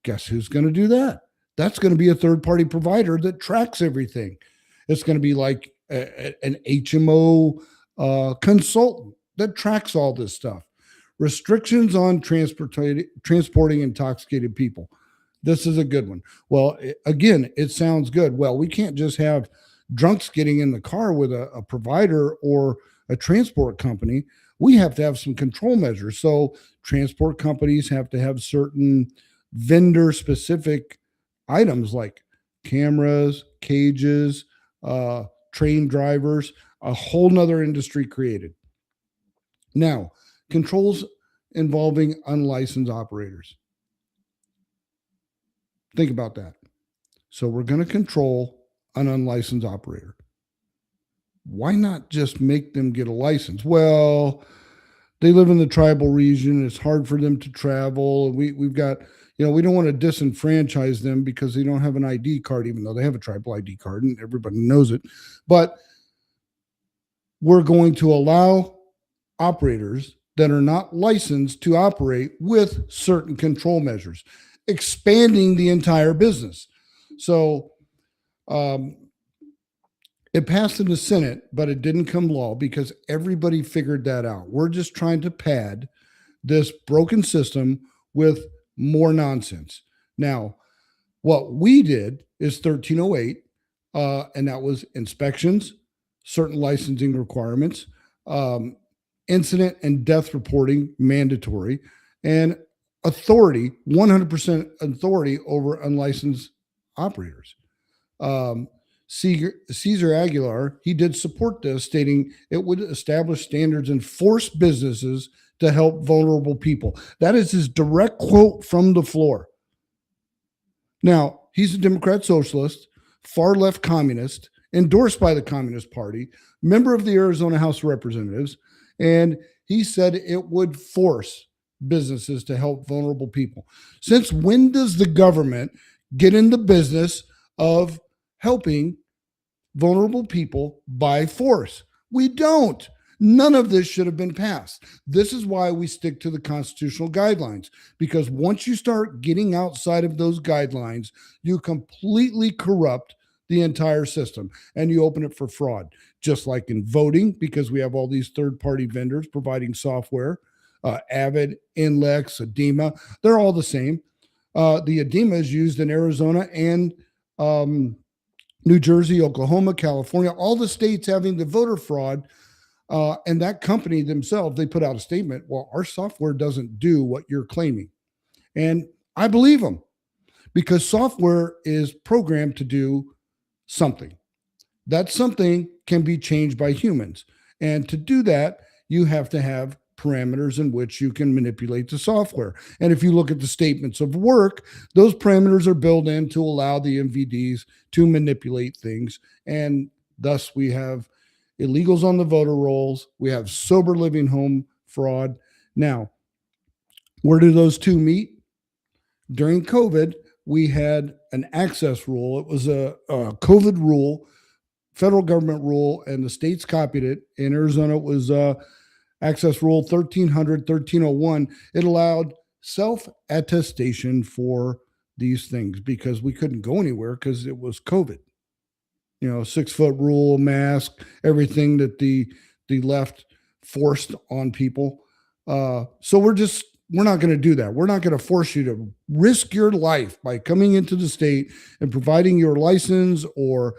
guess who's going to do that? That's going to be a third-party provider that tracks everything. It's going to be like an HMO consultant that tracks all this stuff. Restrictions on transporting intoxicated people. This is a good one. Well, again, it sounds good. Well, we can't just have drunks getting in the car with a provider or a transport company. We have to have some control measures. So transport companies have to have certain vendor specific items like cameras, cages, train drivers, a whole nother industry created. Now, controls involving unlicensed operators. Think about that. So we're going to control an unlicensed operator. Why not just make them get a license? Well, they live in the tribal region. It's hard for them to travel. We've got, we don't want to disenfranchise them because they don't have an ID card, even though they have a tribal ID card and everybody knows it. But we're going to allow operators that are not licensed to operate with certain control measures, expanding the entire business. So it passed in the Senate, but it didn't come law because everybody figured that out. We're just trying to pad this broken system with more nonsense. Now, what we did is 1308, and that was inspections, certain licensing requirements, incident and death reporting mandatory, and authority, 100% authority over unlicensed operators. Cesar Aguilar, he did support this, stating it would establish standards and force businesses to help vulnerable people. That is his direct quote from the floor. Now, he's a Democrat socialist, far left communist, endorsed by the Communist Party, member of the Arizona House of Representatives, and he said it would force businesses to help vulnerable people. Since when does the government get in the business of helping vulnerable people by force? We don't. None of this should have been passed. This is why we stick to the constitutional guidelines, because once you start getting outside of those guidelines, you completely corrupt the entire system and you open it for fraud, just like in voting, because we have all these third-party vendors providing software, Avid, Inlex, Adema, they're all the same. The edema is used in Arizona and New Jersey, Oklahoma, California, all the states having the voter fraud. And that company themselves, they put out a statement. Well, our software doesn't do what you're claiming. And I believe them, because software is programmed to do something. That something can be changed by humans. And to do that, you have to have parameters in which you can manipulate the software. And if you look at the statements of work, those parameters are built in to allow the MVDs to manipulate things. And thus we have illegals on the voter rolls. We have sober living home fraud. Now, where do those two meet? During COVID, we had an access rule. It was a COVID rule, federal government rule, and the states copied it. In Arizona, it was access rule 1301. It allowed self-attestation for these things because we couldn't go anywhere because it was COVID. 6-foot rule, mask, everything that the left forced on people. So we're not going to do that. We're not going to force you to risk your life by coming into the state and providing your license or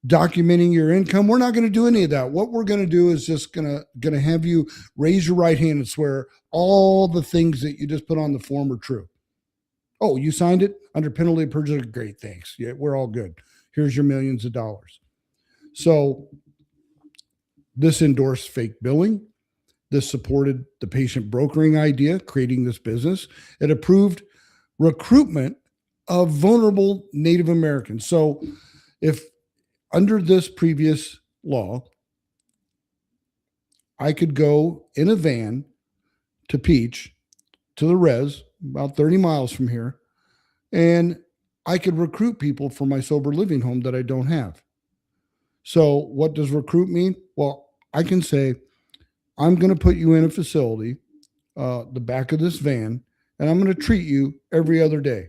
documenting your income. We're not going to do any of that. What we're going to do is just going to have you raise your right hand and swear all the things that you just put on the form are true. Oh, you signed it under penalty of perjury? Great, thanks. Yeah, we're all good. Here's your millions of dollars. So this endorsed fake billing. This supported the patient brokering idea, creating this business. It approved recruitment of vulnerable Native Americans. So if under this previous law, I could go in a van to Peach, to the res, about 30 miles from here, and I could recruit people for my sober living home that I don't have. So what does recruit mean? Well, I can say, I'm going to put you in a facility, the back of this van, and I'm going to treat you every other day.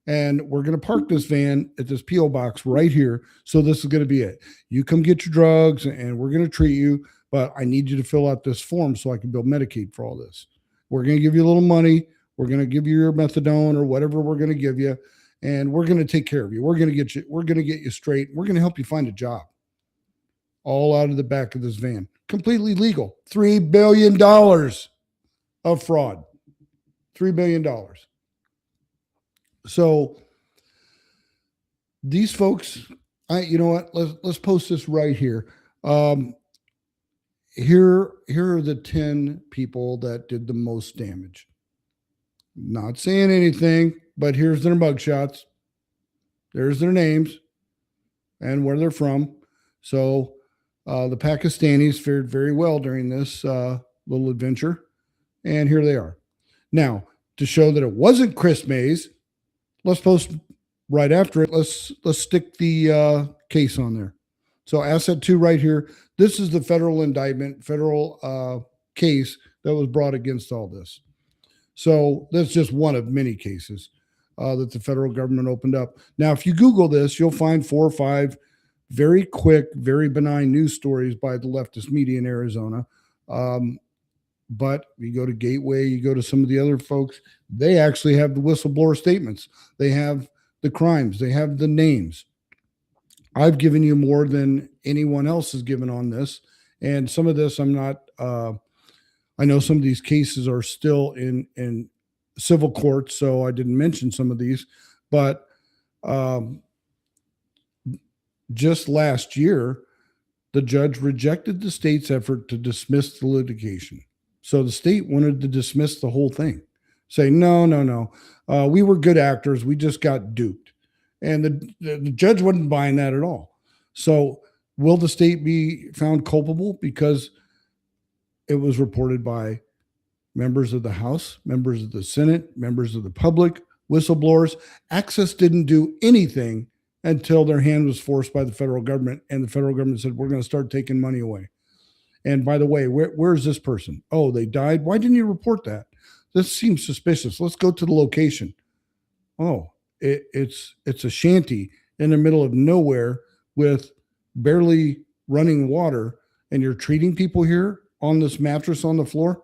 And we're going to park this van at this P.O. box right here. So this is going to be it. You come get your drugs and we're going to treat you, but I need you to fill out this form so I can bill Medicaid for all this. We're going to give you a little money. We're going to give you your methadone or whatever we're going to give you. And we're going to take care of you. We're going to get you straight. We're going to help you find a job. All out of the back of this van. Completely legal. $3 billion of fraud. $3 billion. So these folks, you know what? Let's post this right here. Here are the 10 people that did the most damage. Not saying anything, but here's their mugshots. There's their names and where they're from. So the Pakistanis fared very well during this little adventure. And here they are. Now, to show that it wasn't Chris Mays, let's post right after it. Let's stick the case on there. So asset 2 right here. This is the federal indictment, federal case that was brought against all this. So that's just one of many cases that the federal government opened up. Now, if you Google this, you'll find 4 or 5 very quick, very benign news stories by the leftist media in Arizona. But you go to Gateway, you go to some of the other folks, they actually have the whistleblower statements. They have the crimes. They have the names. I've given you more than anyone else has given on this. And some of this I'm not, I know some of these cases are still in civil court, so I didn't mention some of these. But just last year, the judge rejected the state's effort to dismiss the litigation. So the state wanted to dismiss the whole thing, say, no. We were good actors. We just got duped. And the judge wasn't buying that at all. So will the state be found culpable because it was reported by members of the House, members of the Senate, members of the public, whistleblowers? Access didn't do anything until their hand was forced by the federal government. And the federal government said, we're going to start taking money away. And by the way, where's this person? Oh, they died. Why didn't you report that? This seems suspicious. Let's go to the location. Oh, it's a shanty in the middle of nowhere with barely running water. And you're treating people here on this mattress on the floor.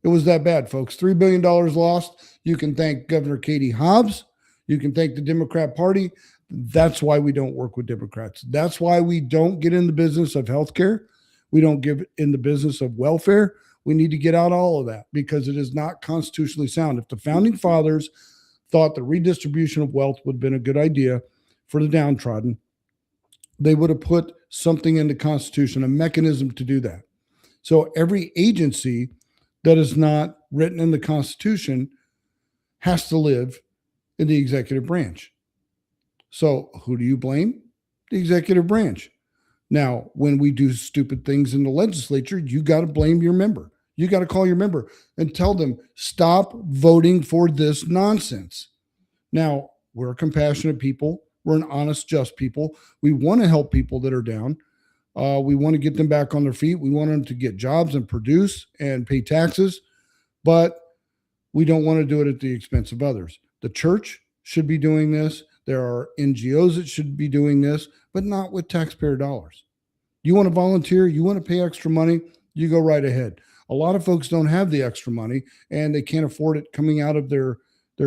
It was that bad, folks. $3 billion lost. You can thank Governor Katie Hobbs. You can thank the Democrat Party. That's why we don't work with Democrats. That's why we don't get in the business of healthcare. We don't get in the business of welfare. We need to get out all of that because it is not constitutionally sound. If the founding fathers thought the redistribution of wealth would have been a good idea for the downtrodden, they would have put something in the Constitution, a mechanism to do that. So every agency that is not written in the Constitution has to live in the executive branch. So who do you blame? The executive branch. Now, when we do stupid things in the legislature, you got to blame your member. You got to call your member and tell them, stop voting for this nonsense. Now, we're compassionate people. We're an honest, just people. We want to help people that are down. We want to get them back on their feet. We want them to get jobs and produce and pay taxes, but we don't want to do it at the expense of others. The church should be doing this. There are NGOs that should be doing this, but not with taxpayer dollars. You want to volunteer? You want to pay extra money? You go right ahead. A lot of folks don't have the extra money and they can't afford it coming out of their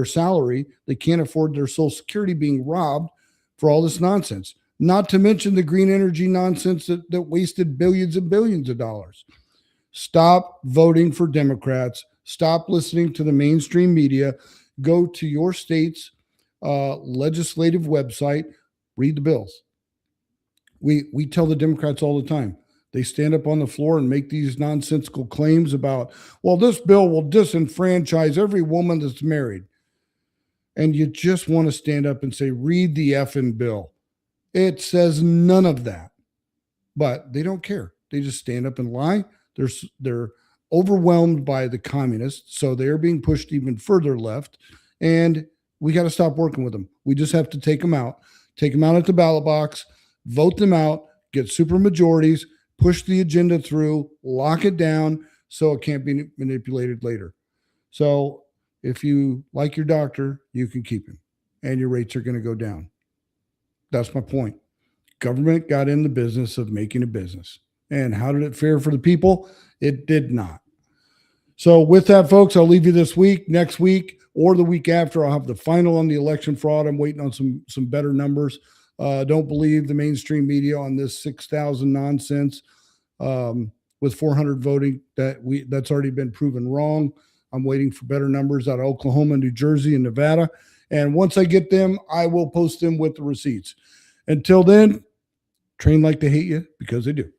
salary. They can't afford their Social Security being robbed for all this nonsense. Not to mention the green energy nonsense that wasted billions and billions of dollars. Stop voting for Democrats. Stop listening to the mainstream media. Go to your state's legislative website. Read the bills. We tell the Democrats all the time. They stand up on the floor and make these nonsensical claims about, well, this bill will disenfranchise every woman that's married. And you just want to stand up and say, read the effing bill. It says none of that. But they don't care. They just stand up and lie. They're overwhelmed by the communists, so they're being pushed even further left. And we got to stop working with them. We just have to take them out at the ballot box, vote them out, get super majorities, push the agenda through, lock it down so it can't be manipulated later. So if you like your doctor, you can keep him and your rates are going to go down. That's my point. Government got in the business of making a business. And how did it fare for the people? It did not. So with that, folks, I'll leave you this week. Next week or the week after, I'll have the final on the election fraud. I'm waiting on some better numbers. Don't believe the mainstream media on this 6,000 nonsense with 400 voting. That's already been proven wrong. I'm waiting for better numbers out of Oklahoma, New Jersey, and Nevada. And once I get them, I will post them with the receipts. Until then, train like they hate you because they do.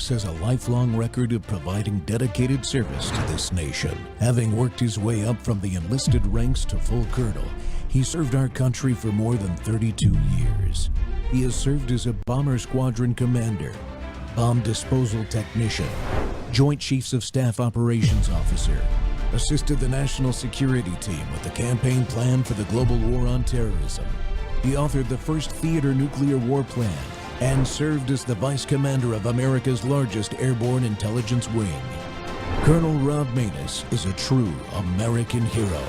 Has a lifelong record of providing dedicated service to this nation. Having worked his way up from the enlisted ranks to full colonel, he served our country for more than 32 years. He has served as a bomber squadron commander, bomb disposal technician, Joint Chiefs of Staff operations officer, assisted the national security team with the campaign plan for the global war on terrorism. He authored the first theater nuclear war plan and served as the Vice Commander of America's largest airborne intelligence wing. Colonel Rob Maness is a true American hero.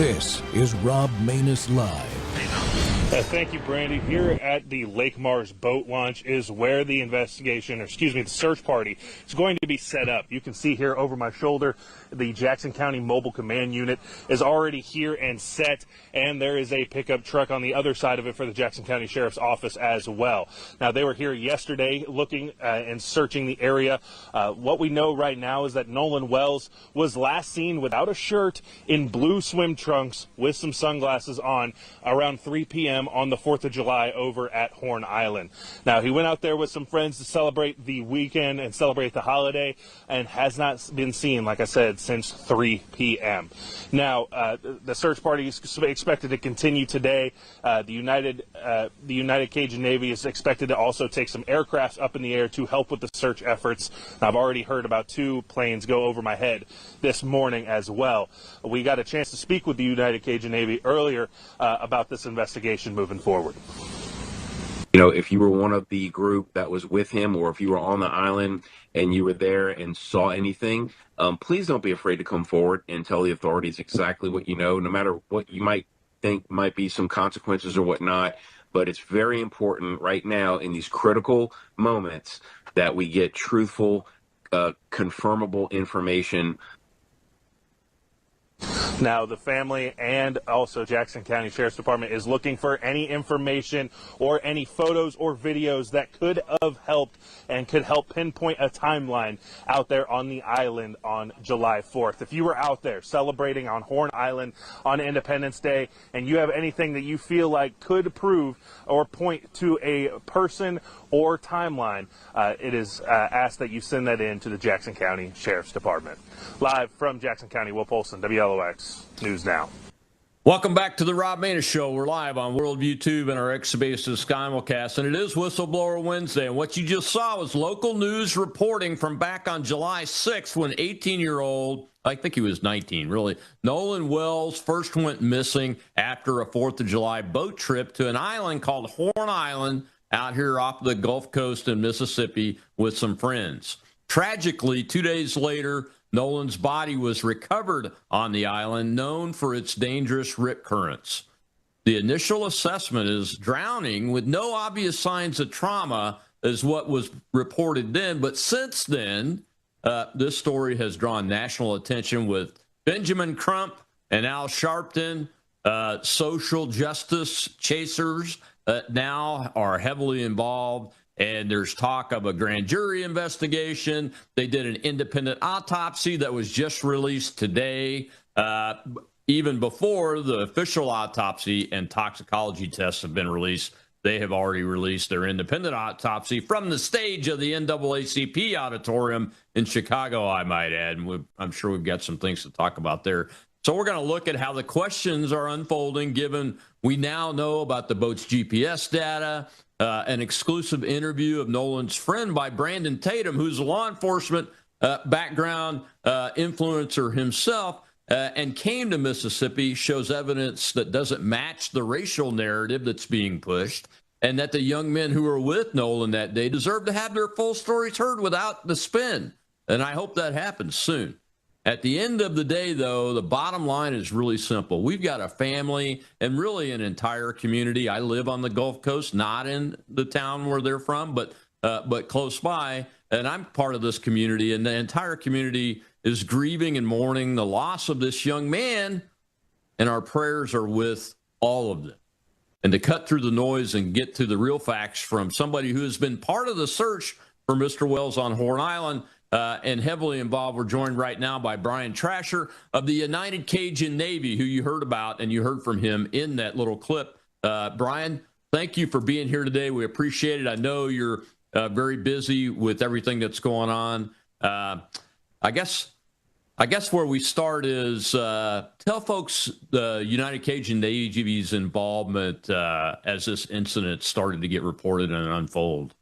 This is Rob Maness Live.
Thank you, Brandy. Here at the Lake Mars boat launch is where the investigation, or excuse me, the search party is going to be set up. You can see here over my shoulder, the Jackson County Mobile Command Unit is already here and set, and there is a pickup truck on the other side of it for the Jackson County Sheriff's Office as well. Now, they were here yesterday looking and searching the area. What we know right now is that Nolan Wells was last seen without a shirt in blue swim trunks with some sunglasses on around 3 p.m. on the 4th of July over at Horn Island. Now, he went out there with some friends to celebrate the weekend and celebrate the holiday and has not been seen, like I said, since 3 p.m. Now, the search party is expected to continue today. The United Cajun Navy is expected to also take some aircraft up in the air to help with the search efforts. I've already heard about 2 planes go over my head this morning as well. We got a chance to speak with the United Cajun Navy earlier about this investigation moving forward.
You know, if you were one of the group that was with him, or if you were on the island and you were there and saw anything, please don't be afraid to come forward and tell the authorities exactly what you know, no matter what you might think might be some consequences or whatnot. But it's very important right now in these critical moments that we get truthful, confirmable information.
Now, the family and also Jackson County Sheriff's Department is looking for any information or any photos or videos that could have helped and could help pinpoint a timeline out there on the island on July 4th. If you were out there celebrating on Horn Island on Independence Day and you have anything that you feel like could prove or point to a person or timeline, it is asked that you send that in to the Jackson County Sheriff's Department. Live from Jackson County, Will Polson, WLOX News Now.
Welcome back to the Rob Maness Show. We're live on World YouTube and our X-Basis Skymocast, and it is Whistleblower Wednesday. And what you just saw was local news reporting from back on July 6th when 18-year-old, I think he was 19, really, Nolan Wells first went missing after a 4th of July boat trip to an island called Horn Island out here off the Gulf Coast in Mississippi with some friends. Tragically, 2 days later, Nolan's body was recovered on the island, known for its dangerous rip currents. The initial assessment is drowning with no obvious signs of trauma, is what was reported then. But since then, this story has drawn national attention with Benjamin Crump and Al Sharpton, social justice chasers now are heavily involved. And there's talk of a grand jury investigation. They did an independent autopsy that was just released today. Even before the official autopsy and toxicology tests have been released, they have already released their independent autopsy from the stage of the NAACP auditorium in Chicago, I might add. And I'm sure we've got some things to talk about there. So we're going to look at how the questions are unfolding, given we now know about the boat's GPS data, an exclusive interview of Nolan's friend by Brandon Tatum, who's a law enforcement background influencer himself, and came to Mississippi, shows evidence that doesn't match the racial narrative that's being pushed, and that the young men who were with Nolan that day deserve to have their full stories heard without the spin. And I hope that happens soon. At the end of the day, though, the bottom line is really simple. We've got a family and really an entire community. I live on the Gulf Coast, not in the town where they're from, but close by. And I'm part of this community, and the entire community is grieving and mourning the loss of this young man, and our prayers are with all of them. And to cut through the noise and get to the real facts from somebody who has been part of the search for Mr. Wells on Horn Island, and heavily involved. We're joined right now by Brian Trasher of the United Cajun Navy, who you heard about and you heard from him in that little clip. Brian, thank you for being here today. We appreciate it. I know you're very busy with everything that's going on. I guess where we start is tell folks the United Cajun Navy's involvement as this incident started to get reported and unfold.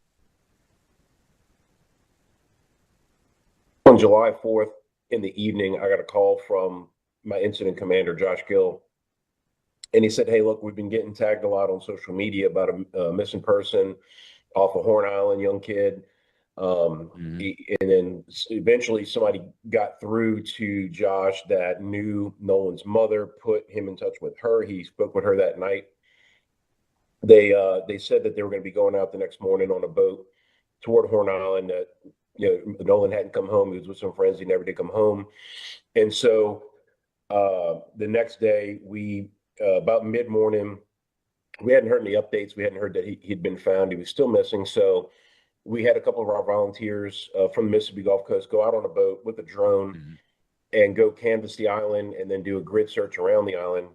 On July 4th in the evening, I got a call from my incident commander, Josh Gill, and he said, hey, look, we've been getting tagged a lot on social media about a missing person off of Horn Island, young kid. And then eventually somebody got through to Josh that knew Nolan's mother, put him in touch with her. He spoke with her that night.
they said that they were going to be going out the next morning on a boat toward Horn Island. That Nolan hadn't come home. He was with some friends. He never did come home, and so the next day we about mid morning. We hadn't heard any updates. We hadn't heard that he'd been found. He was still missing. So we had a couple of our volunteers from the Mississippi Gulf Coast go out on a boat with a drone and go canvass the island and then do a grid search around the island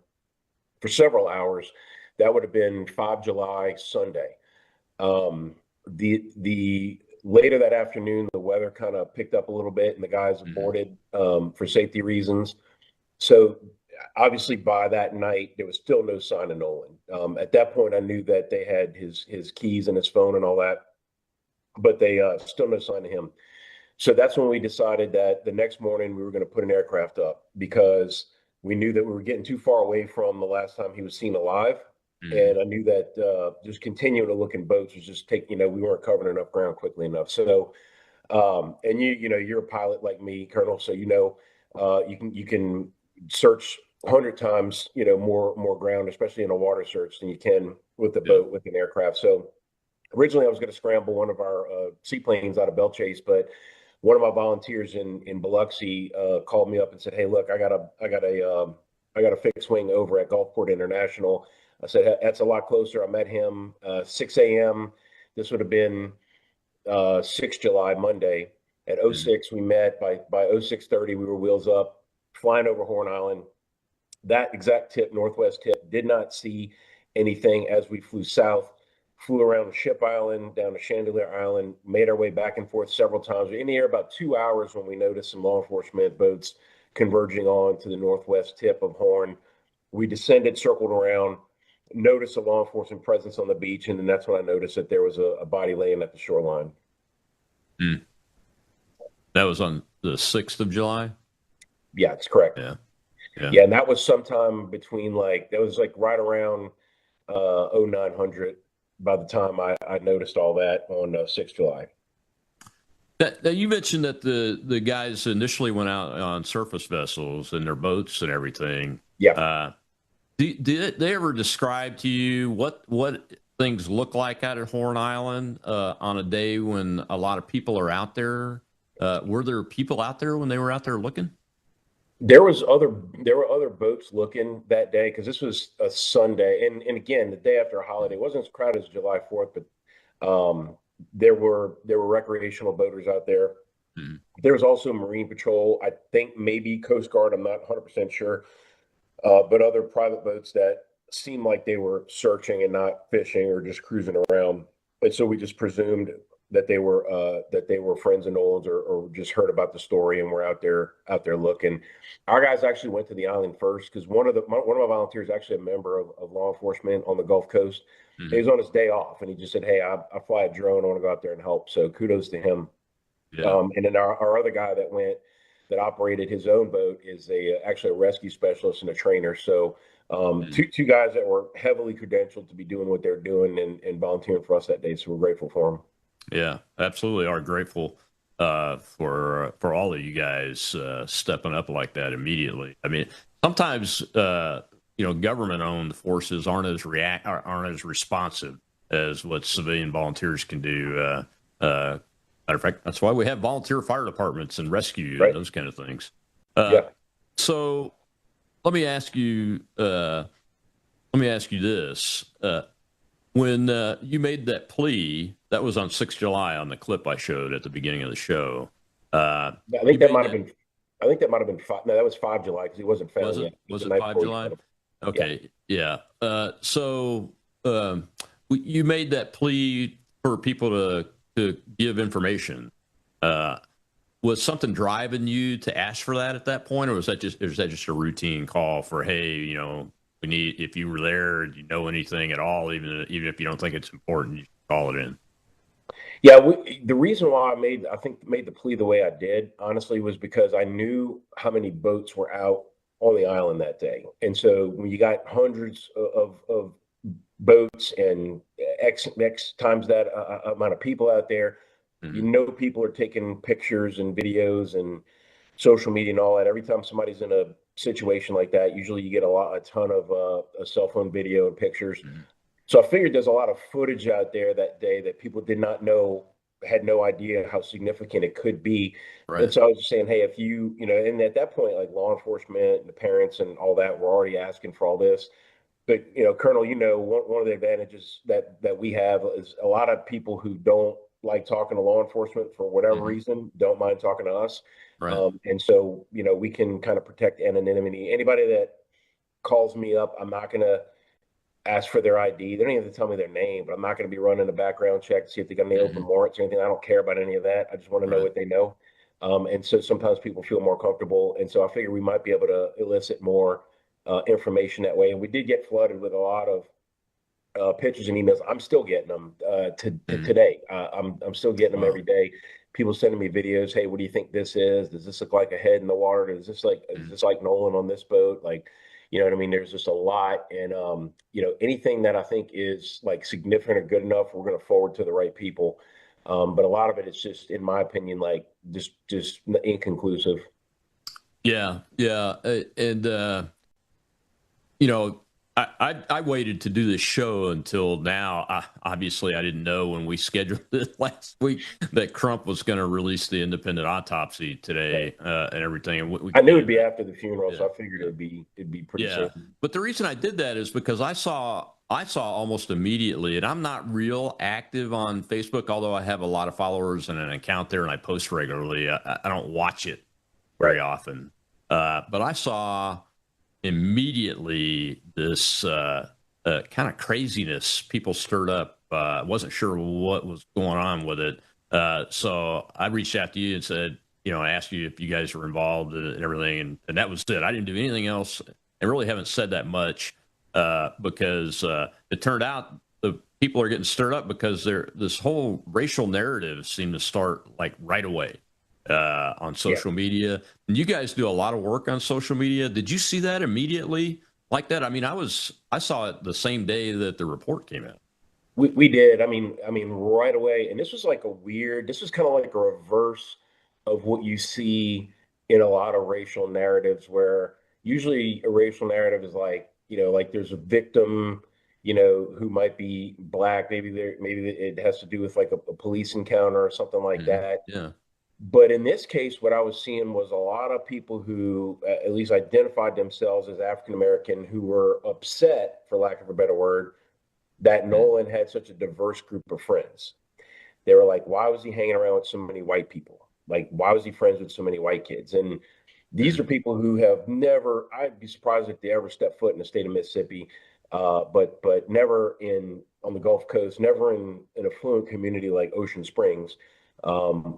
for several hours. That would have been 5 July, Sunday. The later that afternoon, the weather kind of picked up a little bit and the guys aborted for safety reasons. So obviously by that night, there was still no sign of Nolan. At that point, I knew that they had his keys and his phone and all that, but they still no sign of him. So that's when we decided that the next morning we were going to put an aircraft up because we knew that we were getting too far away from the last time he was seen alive. And I knew that just continuing to look in boats was just taking, we weren't covering enough ground quickly enough. So, and you're a pilot like me, Colonel, so you can search 100 times, more ground, especially in a water search than you can with the boat, with an aircraft. So originally I was going to scramble one of our seaplanes out of Belchase, but one of my volunteers in Biloxi called me up and said, "Hey, look, I got a fixed wing over at Gulfport International." I said, "That's a lot closer." I met him 6 a.m. This would have been 6 July, Monday. At 06, we met. By 06:30, we were wheels up, flying over Horn Island. That exact tip, northwest tip, did not see anything as we flew south. Flew around the Ship Island, down to Chandelier Island, made our way back and forth several times. We were in the air about 2 hours when we noticed some law enforcement boats converging on to the northwest tip of Horn. We descended, circled around, noticed a law enforcement presence on the beach, and then that's when I noticed that there was a body laying at the shoreline.
That was on the 6th of July?
Yeah, that's correct.
Yeah,
and that was sometime between right around 0900 by the time I noticed all that on 6 July.
Now, you mentioned that the guys initially went out on surface vessels and their boats and everything.
Yeah.
Did they ever describe to you what things look like out at Horn Island on a day when a lot of people are out there? Were there people out there when they were out there looking?
There were other boats looking that day because this was a Sunday, and again the day after a holiday. It wasn't as crowded as July 4th, but there were recreational boaters out there. There was also Marine Patrol. I think maybe Coast Guard. I'm not 100% sure, but other private boats that seemed like they were searching and not fishing or just cruising around. And so we just presumed that they were friends of Nolan's or just heard about the story and were out there looking. Our guys actually went to the island first because one of my volunteers is actually a member of law enforcement on the Gulf Coast. He was on his day off and he just said, "Hey, I fly a drone. I want to go out there and help." So kudos to him. And then our other guy that operated his own boat is actually a rescue specialist and a trainer. So two guys that were heavily credentialed to be doing what they're doing and volunteering for us that day. So we're grateful for them.
Yeah, absolutely are grateful for all of you guys stepping up like that immediately. I mean, sometimes government-owned forces aren't as responsive as what civilian volunteers can do. Matter of fact, that's why we have volunteer fire departments and rescue and those kind of things. So let me ask you this. When you made that plea, that was on 6 July on the clip I showed at the beginning of the show.
I think that might have been 5. No, that was 5 July because he wasn't found yet.
Was it 5 July? Okay, yeah. So you made that plea for people to give information. Was something driving you to ask for that at that point, or was that just a routine call for, hey, we need, if you were there, do you know anything at all, even if you don't think it's important, you call it in?
Yeah, the reason why I made the plea the way I did, honestly, was because I knew how many boats were out on the island that day. And so when you got hundreds of boats and X times that amount of people out there, people are taking pictures and videos and social media and all that. Every time somebody's in a situation like that, usually you get a ton of cell phone video and pictures. So I figured there's a lot of footage out there that day that people did not know, had no idea how significant it could be.
Right.
And so I was just saying, hey, if you, and at that point, like law enforcement and the parents and all that were already asking for all this. But, Colonel, one of the advantages that we have is a lot of people who don't like talking to law enforcement for whatever reason don't mind talking to us.
Right.
And so, we can kind of protect anonymity. Anybody that calls me up, I'm not going to ask for their ID. They don't even have to tell me their name, but I'm not going to be running a background check to see if they got any open warrants or anything. I don't care about any of that. I just want to know what they know. And so sometimes people feel more comfortable. And so I figure we might be able to elicit more information that way. And we did get flooded with a lot of pictures and emails. I'm still getting them today. I'm still getting them every day. People sending me videos. Hey, what do you think this is? Does this look like a head in the water? Is this like Nolan on this boat? Like, you know what I mean? There's just a lot. And, anything that I think is like significant or good enough, we're going to forward to the right people. But a lot of it is just, in my opinion, like just inconclusive.
Yeah. Yeah. And, I waited to do this show until now. Obviously, I didn't know when we scheduled it last week that Crump was going to release the independent autopsy today and everything. And
I knew it'd be after the funeral, so I figured it'd be pretty soon.
But the reason I did that is because I saw almost immediately, and I'm not real active on Facebook, although I have a lot of followers and an account there, and I post regularly. I don't watch it very often, but I saw immediately this kind of craziness people stirred up. Wasn't sure what was going on with it. So I reached out to you and said, I asked you if you guys were involved and everything. And that was it. I didn't do anything else. I really haven't said that much because it turned out the people are getting stirred up because this whole racial narrative seemed to start like right away. On social media. And you guys do a lot of work on social media. Did you see that immediately like that? I mean, I saw it the same day that the report came out.
We did. I mean, right away. And this was kind of like a reverse of what you see in a lot of racial narratives, where usually a racial narrative is like, like there's a victim, who might be black. Maybe it has to do with like a police encounter or something like that.
Yeah.
But in this case, what I was seeing was a lot of people who at least identified themselves as African-American who were upset, for lack of a better word, that Nolan had such a diverse group of friends. They were like, why was he hanging around with so many white people? Like, why was he friends with so many white kids? And these are people who have never, I'd be surprised if they ever stepped foot in the state of Mississippi, but never on the Gulf Coast, never in an affluent community like Ocean Springs.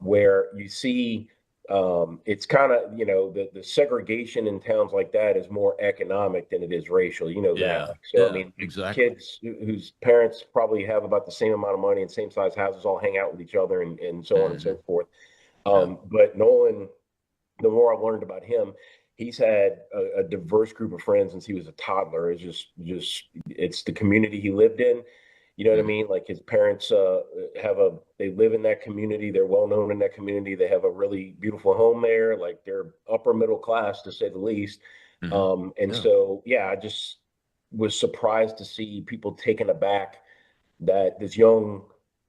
Where you see it's kind of, the segregation in towns like that is more economic than it is racial, that. So, I mean,
exactly.
Kids whose parents probably have about the same amount of money and same size houses all hang out with each other and so on and so forth. But Nolan, the more I've learned about him, he's had a diverse group of friends since he was a toddler. It's it's the community he lived in. You know what I mean? Like his parents they live in that community. They're well known in that community. They have a really beautiful home there. Like they're upper middle class, to say the least. So, I just was surprised to see people taken aback that this young,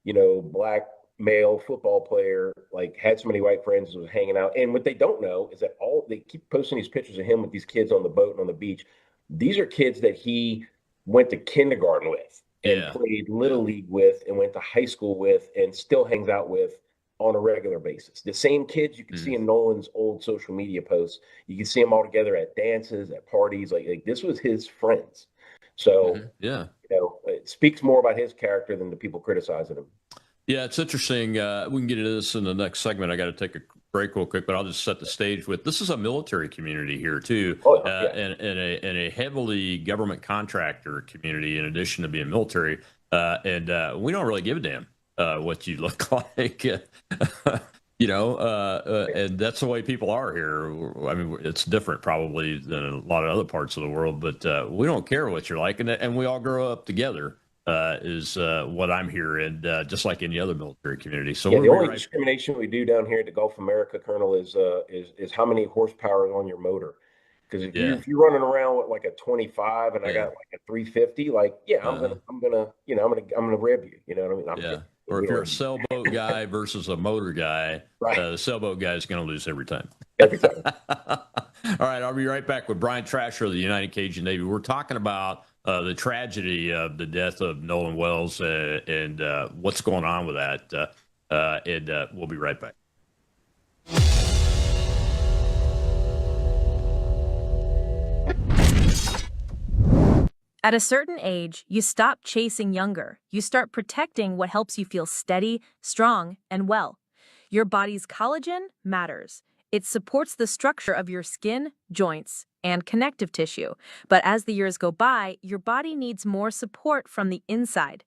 black male football player like had so many white friends and was hanging out. And what they don't know is that they keep posting these pictures of him with these kids on the boat and on the beach. These are kids that he went to kindergarten with. And played Little League with and went to high school with and still hangs out with on a regular basis. The same kids you can see in Nolan's old social media posts. You can see them all together at dances, at parties. Like this was his friends. So, it speaks more about his character than the people criticizing him.
Yeah, it's interesting. We can get into this in the next segment. I got to take a break real quick, but I'll just set the stage with this is a military community here too, and a heavily government contractor community in addition to being military. And we don't really give a damn what you look like, and that's the way people are here. I mean, it's different probably than a lot of other parts of the world, but we don't care what you're like, and we all grow up together. Is what I'm hearing, just like any other military community. So
the only discrimination we do down here at the Gulf of America, Colonel, is how many horsepower is on your motor. Because if you're running around with like a 25 and I got like a 350, like I'm gonna rib you. You know what I mean?
Or if you're a sailboat guy versus a motor guy, the sailboat guy is going to lose every time.
Every time.
All right, I'll be right back with Brian Trasher of the United Cajun Navy. We're talking about the tragedy of the death of Nolan Wells and what's going on with that. And we'll be right back.
At a certain age, you stop chasing younger. You start protecting what helps you feel steady, strong, and well. Your body's collagen matters. It supports the structure of your skin, joints, and connective tissue. But as the years go by, your body needs more support from the inside.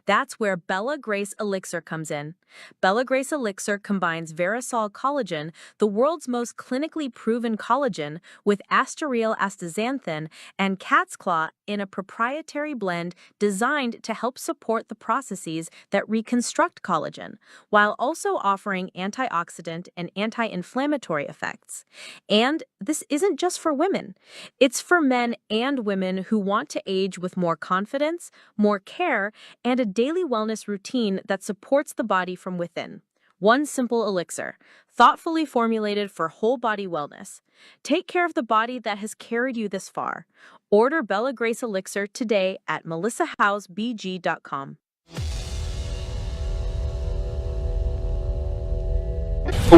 That's where Bella Grace Elixir comes in. Bella Grace Elixir combines Verisol collagen, the world's most clinically proven collagen, with Asteryl astaxanthin and cat's claw in a proprietary blend designed to help support the processes that reconstruct collagen, while also offering antioxidant and anti-inflammatory effects. And this isn't just for women. It's for men and women who want to age with more confidence, more care, and a daily wellness routine that supports the body from within. One simple elixir, thoughtfully formulated for whole body wellness. Take care of the body that has carried you this far. Order Bella Grace Elixir today at melissahousebg.com.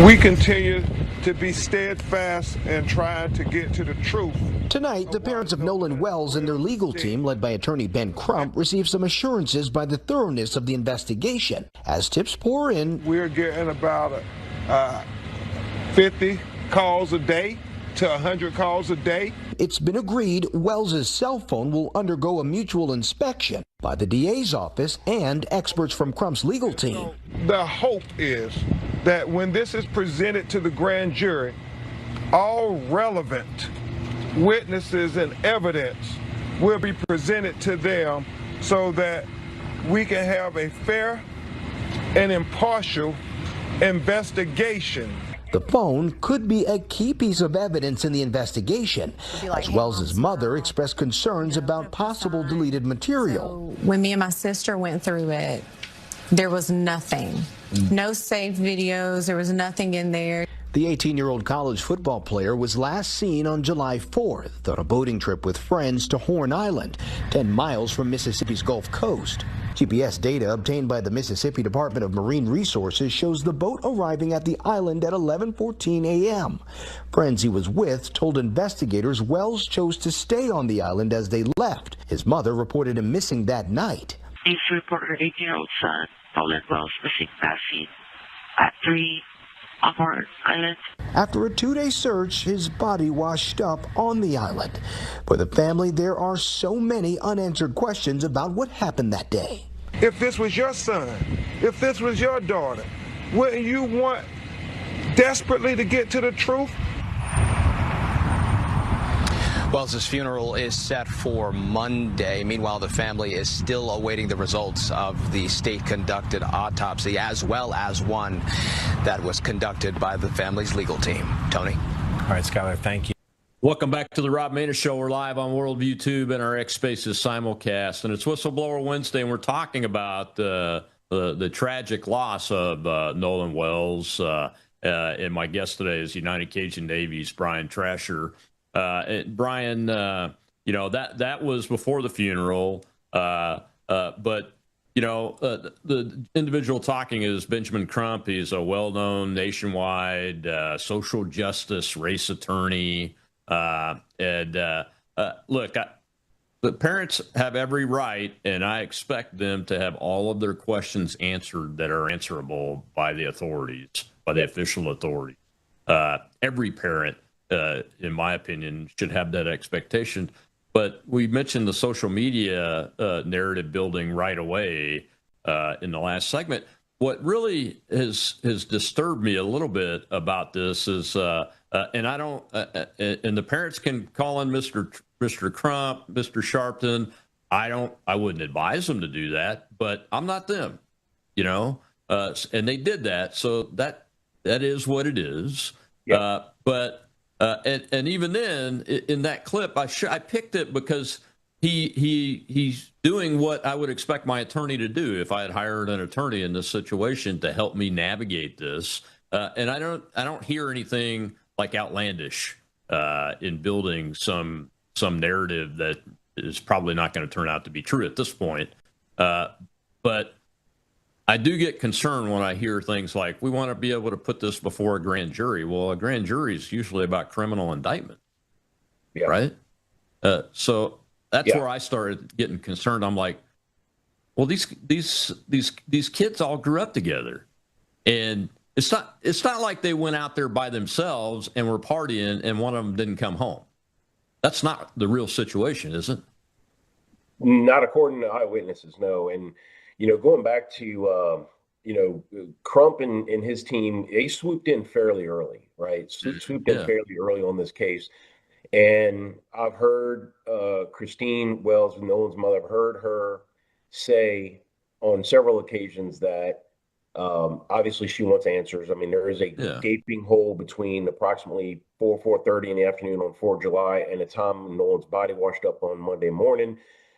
We continue to be steadfast and trying to get to the truth.
Tonight, the parents of Nolan Wells and their legal team, led by attorney Ben Crump, received some assurances by the thoroughness of the investigation. As tips pour in,
we're getting about 50 calls a day to 100 calls a day.
It's been agreed Wells's cell phone will undergo a mutual inspection by the DA's office and experts from Crump's legal team.
The hope is that when this is presented to the grand jury, all relevant witnesses and evidence will be presented to them so that we can have a fair and impartial investigation.
The phone could be a key piece of evidence in the investigation, as Wells's mother expressed concerns about possible deleted material.
When me and my sister went through it, there was nothing. No saved videos, there was nothing in there.
The 18-year-old college football player was last seen on July 4th on a boating trip with friends to Horn Island, 10 miles from Mississippi's Gulf Coast. GPS data obtained by the Mississippi Department of Marine Resources shows the boat arriving at the island at 11:14 a.m. Friends he was with told investigators Wells chose to stay on the island as they left. His mother reported him missing that night.
Police report her 18-year-old son, Nolan Wells, missing last seen at 3 on Horn Island.
After a 2-day search, his body washed up on the island. For the family, there are so many unanswered questions about what happened that day.
If this was your son, if this was your daughter, wouldn't you want desperately to get to the truth?
Wells' funeral is set for Monday. Meanwhile, the family is still awaiting the results of the state-conducted autopsy, as well as one that was conducted by the family's legal team. Tony?
All right, Skylar, thank you.
Welcome back to the Rob Maness Show. We're live on Worldview Tube and our X Spaces simulcast, and it's Whistleblower Wednesday, and we're talking about the tragic loss of Nolan Wells. And my guest today is United Cajun Navy's Brian Trasher. Brian, that was before the funeral, but the individual talking is Benjamin Crump. He's a well-known nationwide social justice race attorney. Look, the parents have every right, and I expect them to have all of their questions answered that are answerable by the authorities, by the official authorities. Every parent, in my opinion, should have that expectation. But we mentioned the social media narrative building right away in the last segment. What really has disturbed me a little bit about this is, and I don't, and the parents can call in Mr. Crump, Mr. Sharpton. I wouldn't advise them to do that, but I'm not them, and they did that, so that is what it is. Yeah. But And even then, in that clip, I picked it because he's doing what I would expect my attorney to do if I had hired an attorney in this situation to help me navigate this. And I don't hear anything like outlandish in building some narrative that is probably not going to turn out to be true at this point. But I do get concerned when I hear things like, we want to be able to put this before a grand jury. Well, a grand jury is usually about criminal indictment, right? So that's where I started getting concerned. I'm like, well, these kids all grew up together, and it's not like they went out there by themselves and were partying and one of them didn't come home. That's not the real situation, is it?
Not according to eyewitnesses, no. And going back to Crump and his team, they swooped in fairly early, right? Swooped in fairly early on this case. And I've heard Christine Wells, Nolan's mother, I've heard her say on several occasions that obviously she wants answers. I mean, there is a gaping hole between approximately 4:30 in the afternoon on 4th of July and the time Nolan's body washed up on Monday morning,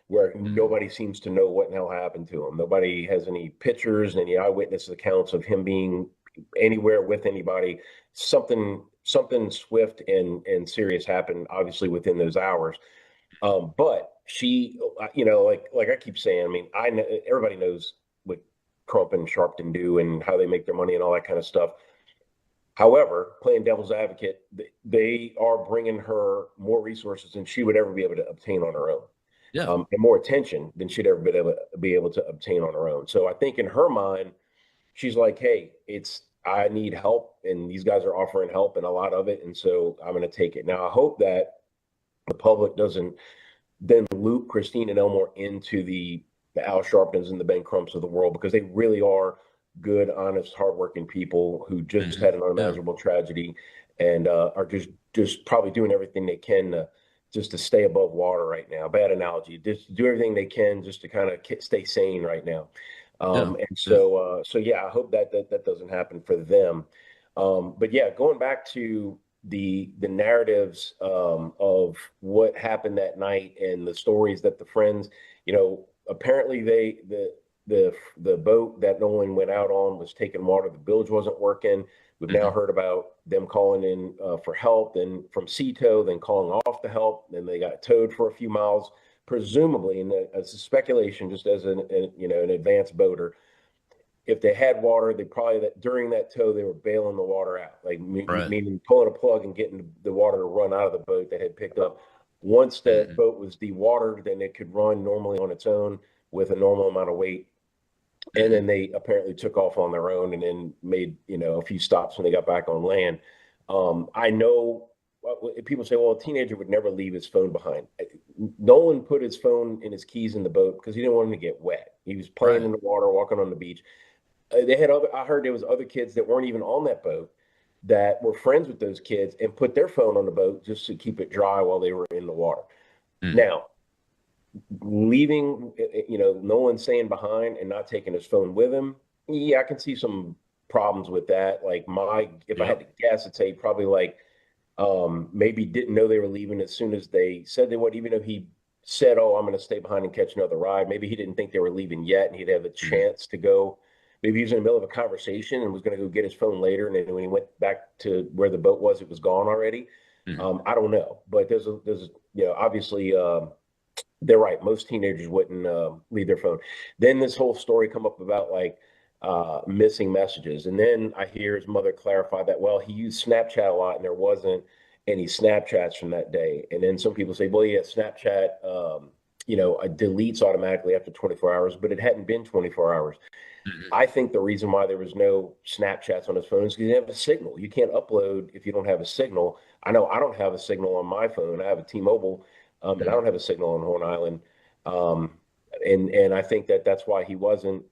where nobody seems to know what the hell happened to him. Nobody has any pictures and any eyewitness accounts of him being anywhere with anybody. Something swift and serious happened, obviously, within those hours. But she, like I keep saying, I mean, I know everybody knows what Crump and Sharpton do and how they make their money and all that kind of stuff. However, playing devil's advocate, they are bringing her more resources than she would ever be able to obtain on her own. And more attention than she'd ever be able to obtain on her own. So I think in her mind, she's like, hey, I need help, and these guys are offering help and a lot of it, and so I'm going to take it. Now, I hope that the public doesn't then loop Christine and Elmore into the Al Sharptons and the Ben Crumps of the world, because they really are good, honest, hardworking people who just had an unimaginable tragedy and are just probably doing everything they can just to stay above water right now. Bad analogy. Just do everything they can just to kind of stay sane right now. So I hope that doesn't happen for them. But yeah, going back to the narratives of what happened that night and the stories that the friends, apparently the boat that Nolan went out on was taking water. The bilge wasn't working. We've now heard about them calling in for help, then from Ceto, then calling off the help. Then they got towed for a few miles, presumably, and it's a speculation, just as an advanced boater. If they had water, they probably during that tow they were bailing the water out, meaning pulling a plug and getting the water to run out of the boat that had picked up. Once that boat was dewatered, then it could run normally on its own with a normal amount of weight. And then they apparently took off on their own and then made, a few stops when they got back on land. I know people say, well, a teenager would never leave his phone behind. Nolan put his phone and his keys in the boat because he didn't want him to get wet. He was playing in the water, walking on the beach. I heard there was other kids that weren't even on that boat that were friends with those kids and put their phone on the boat just to keep it dry while they were in the water. Now, leaving, Nolan staying behind and not taking his phone with him, I can see some problems with that. Like if I had to guess, I'd say probably maybe didn't know they were leaving as soon as they said they would, even if he said, oh, I'm going to stay behind and catch another ride. Maybe he didn't think they were leaving yet and he'd have a chance to go. Maybe he was in the middle of a conversation and was going to go get his phone later. And then when he went back to where the boat was, it was gone already. I don't know. But there's obviously, they're right. Most teenagers wouldn't leave their phone. Then this whole story come up about missing messages. And then I hear his mother clarify that, well, he used Snapchat a lot and there wasn't any Snapchats from that day. And then some people say, well, yeah, Snapchat, deletes automatically after 24 hours, but it hadn't been 24 hours. I think the reason why there was no Snapchats on his phone is because he didn't have a signal. You can't upload if you don't have a signal. I know I don't have a signal on my phone. I have a T-Mobile, and I don't have a signal on Horn Island. And I think that's why he wasn't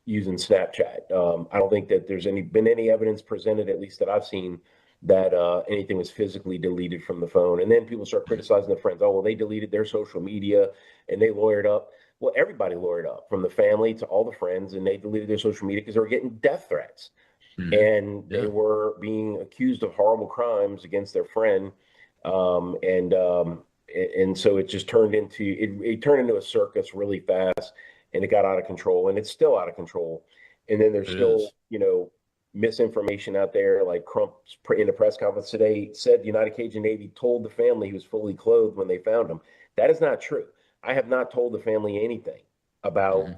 using Snapchat. I don't think that there's been any evidence presented, at least that I've seen, that anything was physically deleted from the phone. And then people start criticizing their friends. Oh, well, they deleted their social media and they lawyered up. Well, everybody lawyered up, from the family to all the friends, and they deleted their social media because they were getting death threats. and they were being accused of horrible crimes against their friend. And so it just turned into it turned into a circus really fast, and it got out of control, and it's still out of control. And then there's still, misinformation out there. Like Crump in a press conference today said the United Cajun Navy told the family he was fully clothed when they found him. That is not true. I have not told the family anything about.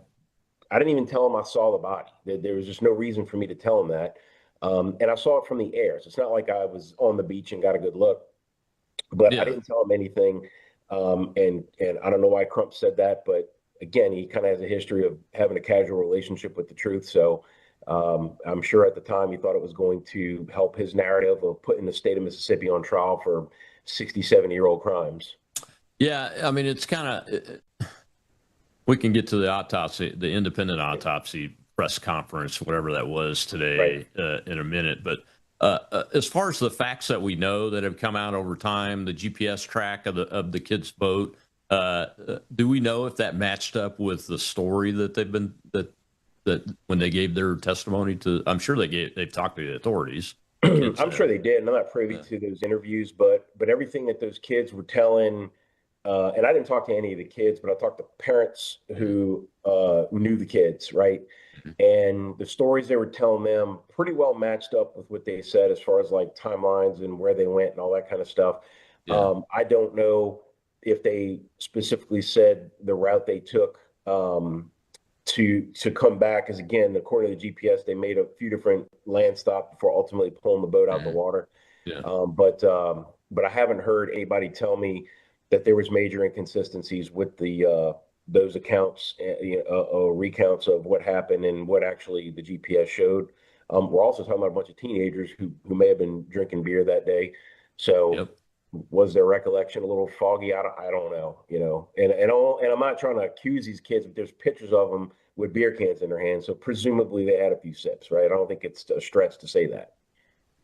I didn't even tell them I saw the body. There was just no reason for me to tell them that. And I saw it from the air. So it's not like I was on the beach and got a good look. But I didn't tell him anything. And I don't know why Crump said that. But again, he kind of has a history of having a casual relationship with the truth. So I'm sure at the time he thought it was going to help his narrative of putting the state of Mississippi on trial for 67-year-old crimes.
Yeah, I mean, it's kind of, we can get to the autopsy, the independent autopsy press conference, whatever that was today, in a minute. But as far as the facts that we know that have come out over time, the GPS track of the kid's boat, do we know if that matched up with the story that they've been that when they gave their testimony to? I'm sure they've talked to the authorities.
I'm sure they did, and I'm not privy to those interviews, but everything that those kids were telling, and I didn't talk to any of the kids, but I talked to parents who knew the kids, right? And the stories they were telling them pretty well matched up with what they said as far as like timelines and where they went and all that kind of stuff. I don't know if they specifically said the route they took to come back, because again, according to the GPS, they made a few different land stops before ultimately pulling the boat out of the water. But I haven't heard anybody tell me that there was major inconsistencies with the those accounts, recounts of what happened and what actually the GPS showed. We're also talking about a bunch of teenagers who may have been drinking beer that day. So was their recollection a little foggy? I don't know, and I'm not trying to accuse these kids, but there's pictures of them with beer cans in their hands. So presumably they had a few sips, right? I don't think it's a stretch to say that.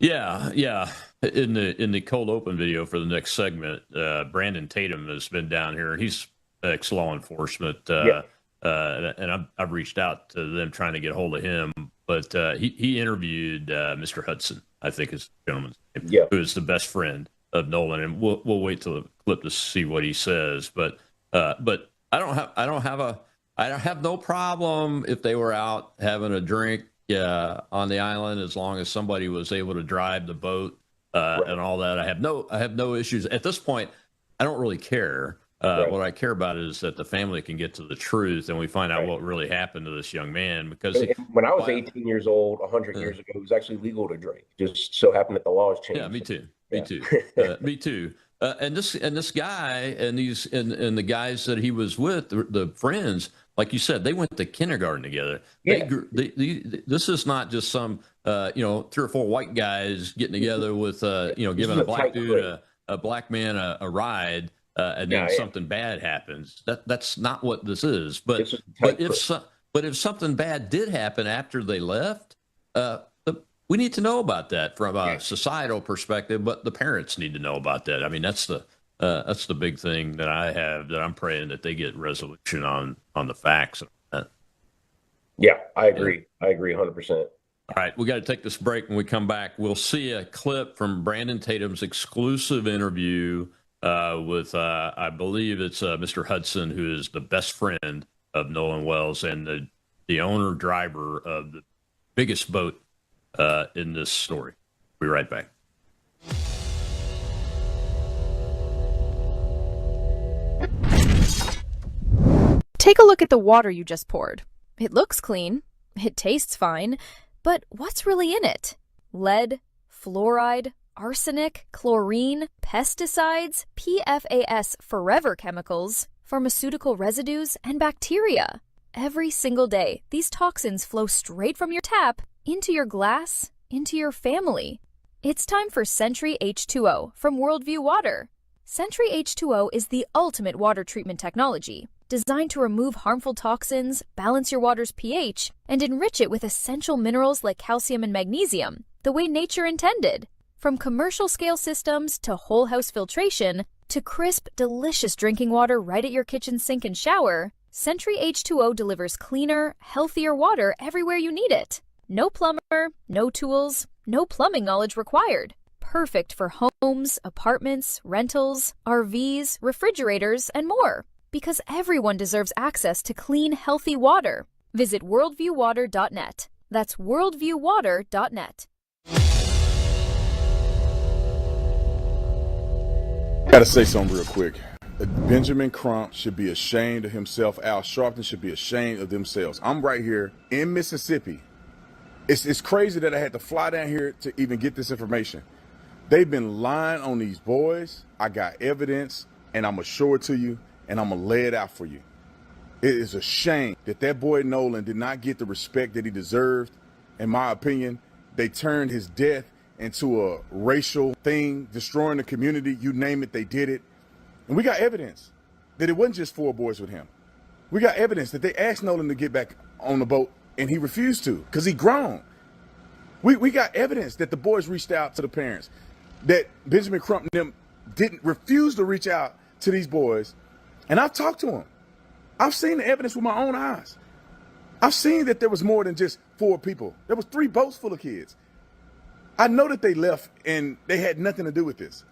Yeah. In the cold open video for the next segment, Brandon Tatum has been down here, and he's ex-law enforcement. And I've reached out to them trying to get a hold of him, but he interviewed Mr. Hudson, I think is the gentleman's name, who is the best friend of Nolan, and we'll wait till the clip to see what he says. But I have no problem if they were out having a drink on the island, as long as somebody was able to drive the boat and all that. I have no issues at this point. I don't really care. What I care about is that the family can get to the truth and we find out what really happened to this young man. Because when I was 18 years old, 100 years ago, it was actually legal to drink. Just so happened that the laws changed.
Yeah, me too. Me too. And this guy and the guys that he was with, the friends, like you said, they went to kindergarten together. This is not just some 3 or 4 white guys getting together with giving a black dude a black man a ride. And then something bad happens. That's not what this is. But if something bad did happen after they left, we need to know about that from a societal perspective. But the parents need to know about that. I mean, that's the big thing that I have, that I'm praying that they get resolution on the facts.
Yeah, I agree. I agree 100%.
All right, we got to take this break. When we come back, we'll see a clip from Brandon Tatum's exclusive interview with I believe it's Mr. Hudson, who is the best friend of Nolan Wells and the owner driver of the biggest boat in this story. We'll be right back.
Take a look at the water you just poured. It looks clean. It tastes fine. But what's really in it? Lead, fluoride, arsenic, chlorine, pesticides, PFAS forever chemicals, pharmaceutical residues, and bacteria. Every single day, these toxins flow straight from your tap into your glass, into your family. It's time for Sentry H2O from Worldview Water. Sentry H2O is the ultimate water treatment technology, designed to remove harmful toxins, balance your water's pH, and enrich it with essential minerals like calcium and magnesium, the way nature intended. From commercial-scale systems to whole house filtration to crisp, delicious drinking water right at your kitchen sink and shower, Sentry H2O delivers cleaner, healthier water everywhere you need it. No plumber, no tools, no plumbing knowledge required. Perfect for homes, apartments, rentals, RVs, refrigerators, and more. Because everyone deserves access to clean, healthy water. Visit worldviewwater.net. That's worldviewwater.net.
Gotta say something real quick. Benjamin Crump should be ashamed of himself. Al Sharpton should be ashamed of themselves. I'm right here in Mississippi. It's crazy that I had to fly down here to even get this information. They've been lying on these boys. I got evidence, and I'm gonna show it to you, and I'm gonna lay it out for you. It is a shame that boy Nolan did not get the respect that he deserved. In my opinion, they turned his death into a racial thing, destroying the community. You name it, they did it. And we got evidence that it wasn't just 4 boys with him. We got evidence that they asked Nolan to get back on the boat, and he refused to because he grown. We got evidence that the boys reached out to the parents, that Benjamin Crump and them didn't refuse to reach out to these boys. And I've talked to them. I've seen the evidence with my own eyes. I've seen that there was more than just 4 people. There was 3 boats full of kids. I know that they left and they had nothing to do with this.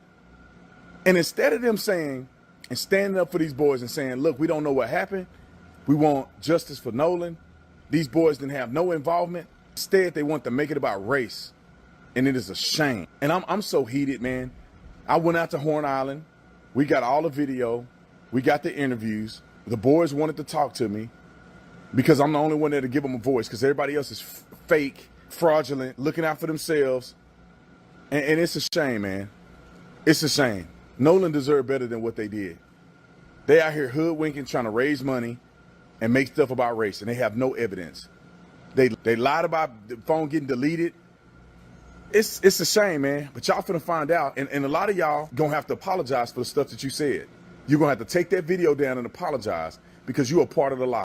And instead of them saying and standing up for these boys and saying, look, we don't know what happened. We want justice for Nolan. These boys didn't have no involvement. Instead, they want to make it about race. And it is a shame. And I'm so heated, man. I went out to Horn Island. We got all the video. We got the interviews. The boys wanted to talk to me because I'm the only one there to give them a voice because everybody else is fake, fraudulent, looking out for themselves. And it's a shame, man. It's a shame. Nolan deserved better than what they did. They out here hoodwinking, trying to raise money and make stuff about race, and they have no evidence. They lied about the phone getting deleted. It's a shame, man. But y'all finna find out, and a lot of y'all gonna have to apologize for the stuff that you said. You're gonna have to take that video down and apologize because you are part of the lie.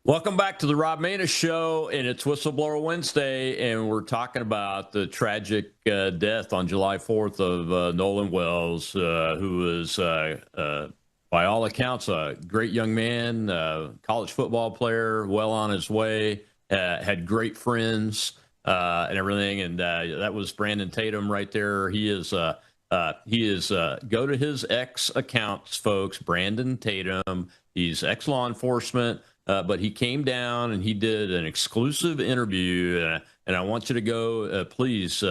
Welcome back to the Rob Maness Show, and it's Whistleblower Wednesday, and we're talking about the tragic death on July 4th of Nolan Wells, who was, by all accounts, a great young man, college football player, well on his way, had great friends and everything, and that was Brandon Tatum right there. He is go to his X accounts, folks, Brandon Tatum. He's ex-law enforcement. But he came down and he did an exclusive interview, and I want you to go, please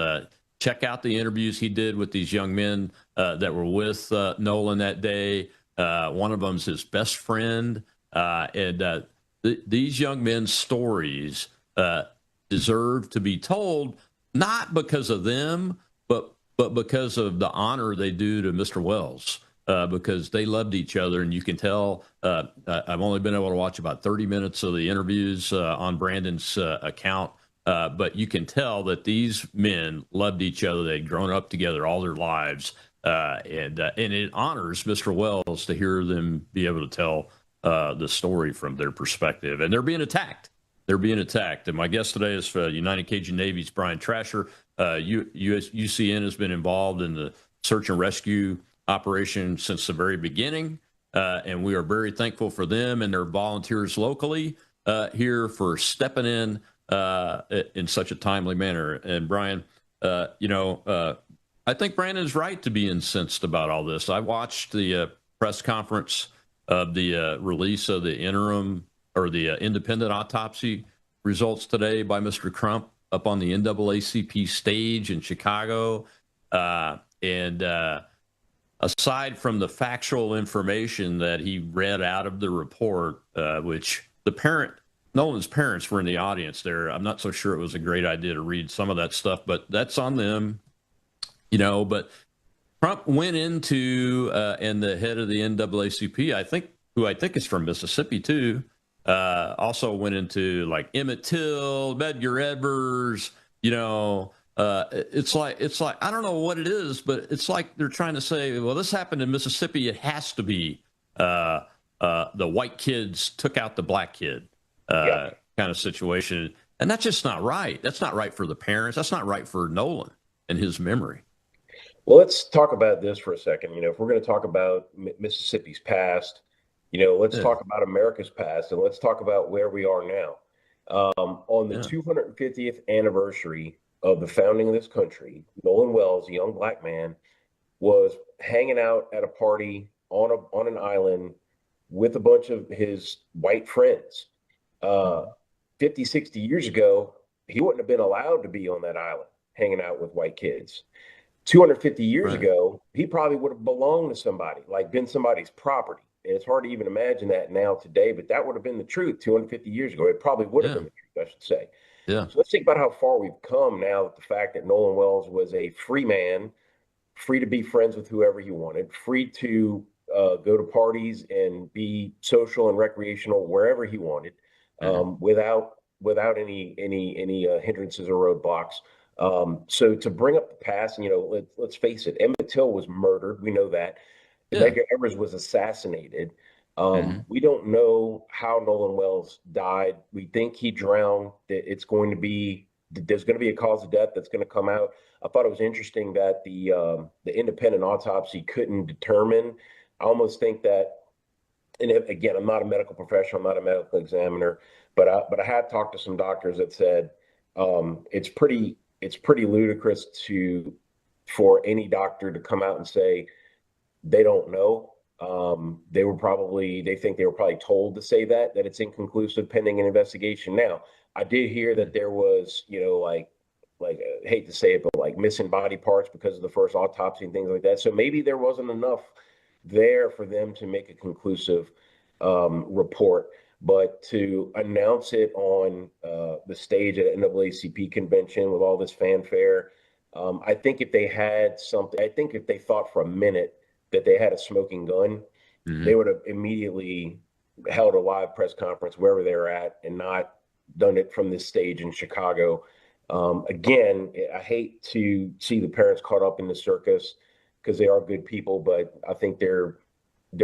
check out the interviews he did with these young men that were with Nolan that day. One of them's his best friend, and these young men's stories deserve to be told, not because of them, but because of the honor they do to Mr. Wells. Because they loved each other, and you can tell. I've only been able to watch about 30 minutes of the interviews on Brandon's account, but you can tell that these men loved each other. They'd grown up together all their lives, and it honors Mr. Wells to hear them be able to tell the story from their perspective. And they're being attacked. They're being attacked. And my guest today is United Cajun Navy's Brian Trasher. UCN has been involved in the search and rescue operation since the very beginning, and we are very thankful for them and their volunteers locally here for stepping in such a timely manner. And Brian, I think Brandon's right to be incensed about all this. I watched the press conference of the release of the interim or the independent autopsy results today by Mr. Crump up on the NAACP stage in Chicago, and aside from the factual information that he read out of the report, which Nolan's parents were in the audience there. I'm not so sure it was a great idea to read some of that stuff, but that's on them, But Trump went into, and the head of the NAACP, who I think is from Mississippi too, also went into like Emmett Till, Medgar Evers, It's like I don't know what it is, but it's like they're trying to say, well, this happened in Mississippi. It has to be the white kids took out the black kid kind of situation. And that's just not right. That's not right for the parents. That's not right for Nolan and his memory.
Well, let's talk about this for a second. If we're going to talk about Mississippi's past, let's talk about America's past, and let's talk about where we are now. On the 250th anniversary of the founding of this country, Nolan Wells, a young black man, was hanging out at a party on an island with a bunch of his white friends. 50, 60 years ago, he wouldn't have been allowed to be on that island hanging out with white kids. 250 years ago, he probably would have belonged to somebody, like been somebody's property. And it's hard to even imagine that now today, but that would have been the truth 250 years ago. It probably would have been the truth, I should say.
Yeah.
So let's think about how far we've come now with the fact that Nolan Wells was a free man, free to be friends with whoever he wanted, free to go to parties and be social and recreational wherever he wanted, without any hindrances or roadblocks. So to bring up the past, and let's face it, Emmett Till was murdered. We know that. Medgar Evers was assassinated. We don't know how Nolan Wells died. We think he drowned. That there's going to be a cause of death that's going to come out. I thought it was interesting that the independent autopsy couldn't determine. I almost think that, and again, I'm not a medical professional, I'm not a medical examiner, but I had talked to some doctors that said it's pretty ludicrous for any doctor to come out and say they don't know. They think they were probably told to say that it's inconclusive pending an investigation. Now, I did hear that there was, I hate to say it, but like missing body parts because of the first autopsy and things like that. So maybe there wasn't enough there for them to make a conclusive report, but to announce it on the stage at an NAACP convention with all this fanfare, I think if they had something, I think if they thought for a minute that they had a smoking gun, they would have immediately held a live press conference wherever they're at and not done it from this stage in Chicago. Again, I hate to see the parents caught up in the circus because they are good people, but I think they're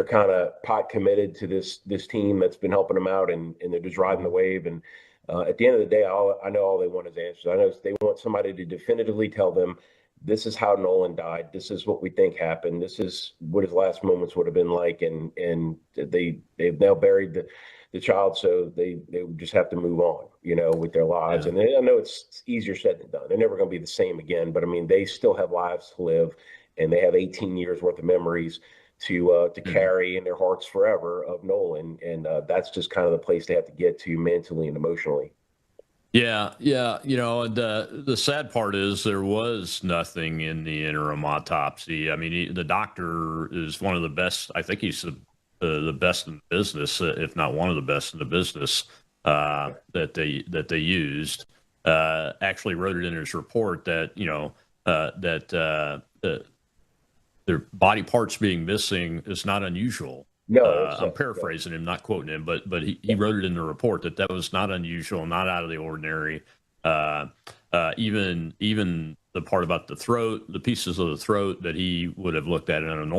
kind of pot committed to this team that's been helping them out, and they're just riding the wave. And at the end of the day, I know all they want is answers. I know they want somebody to definitively tell them, this is how Nolan died. This is what we think happened. This is what his last moments would have been like. And they've now buried the child, so they just have to move on, with their lives. And I know it's easier said than done. They're never going to be the same again, but I mean, they still have lives to live, and they have 18 years worth of memories to carry in their hearts forever of Nolan. And that's just kind of the place they have to get to mentally and emotionally.
Yeah. The sad part is there was nothing in the interim autopsy. I mean, the doctor is one of the best. I think he's the best in the business, if not one of the best in the business that they used. Actually wrote it in his report that their body parts being missing is not unusual.
No,
I'm paraphrasing him, not quoting him, but he wrote it in the report that was not unusual, not out of the ordinary. Even the part about the throat, the pieces of the throat that he would have looked at in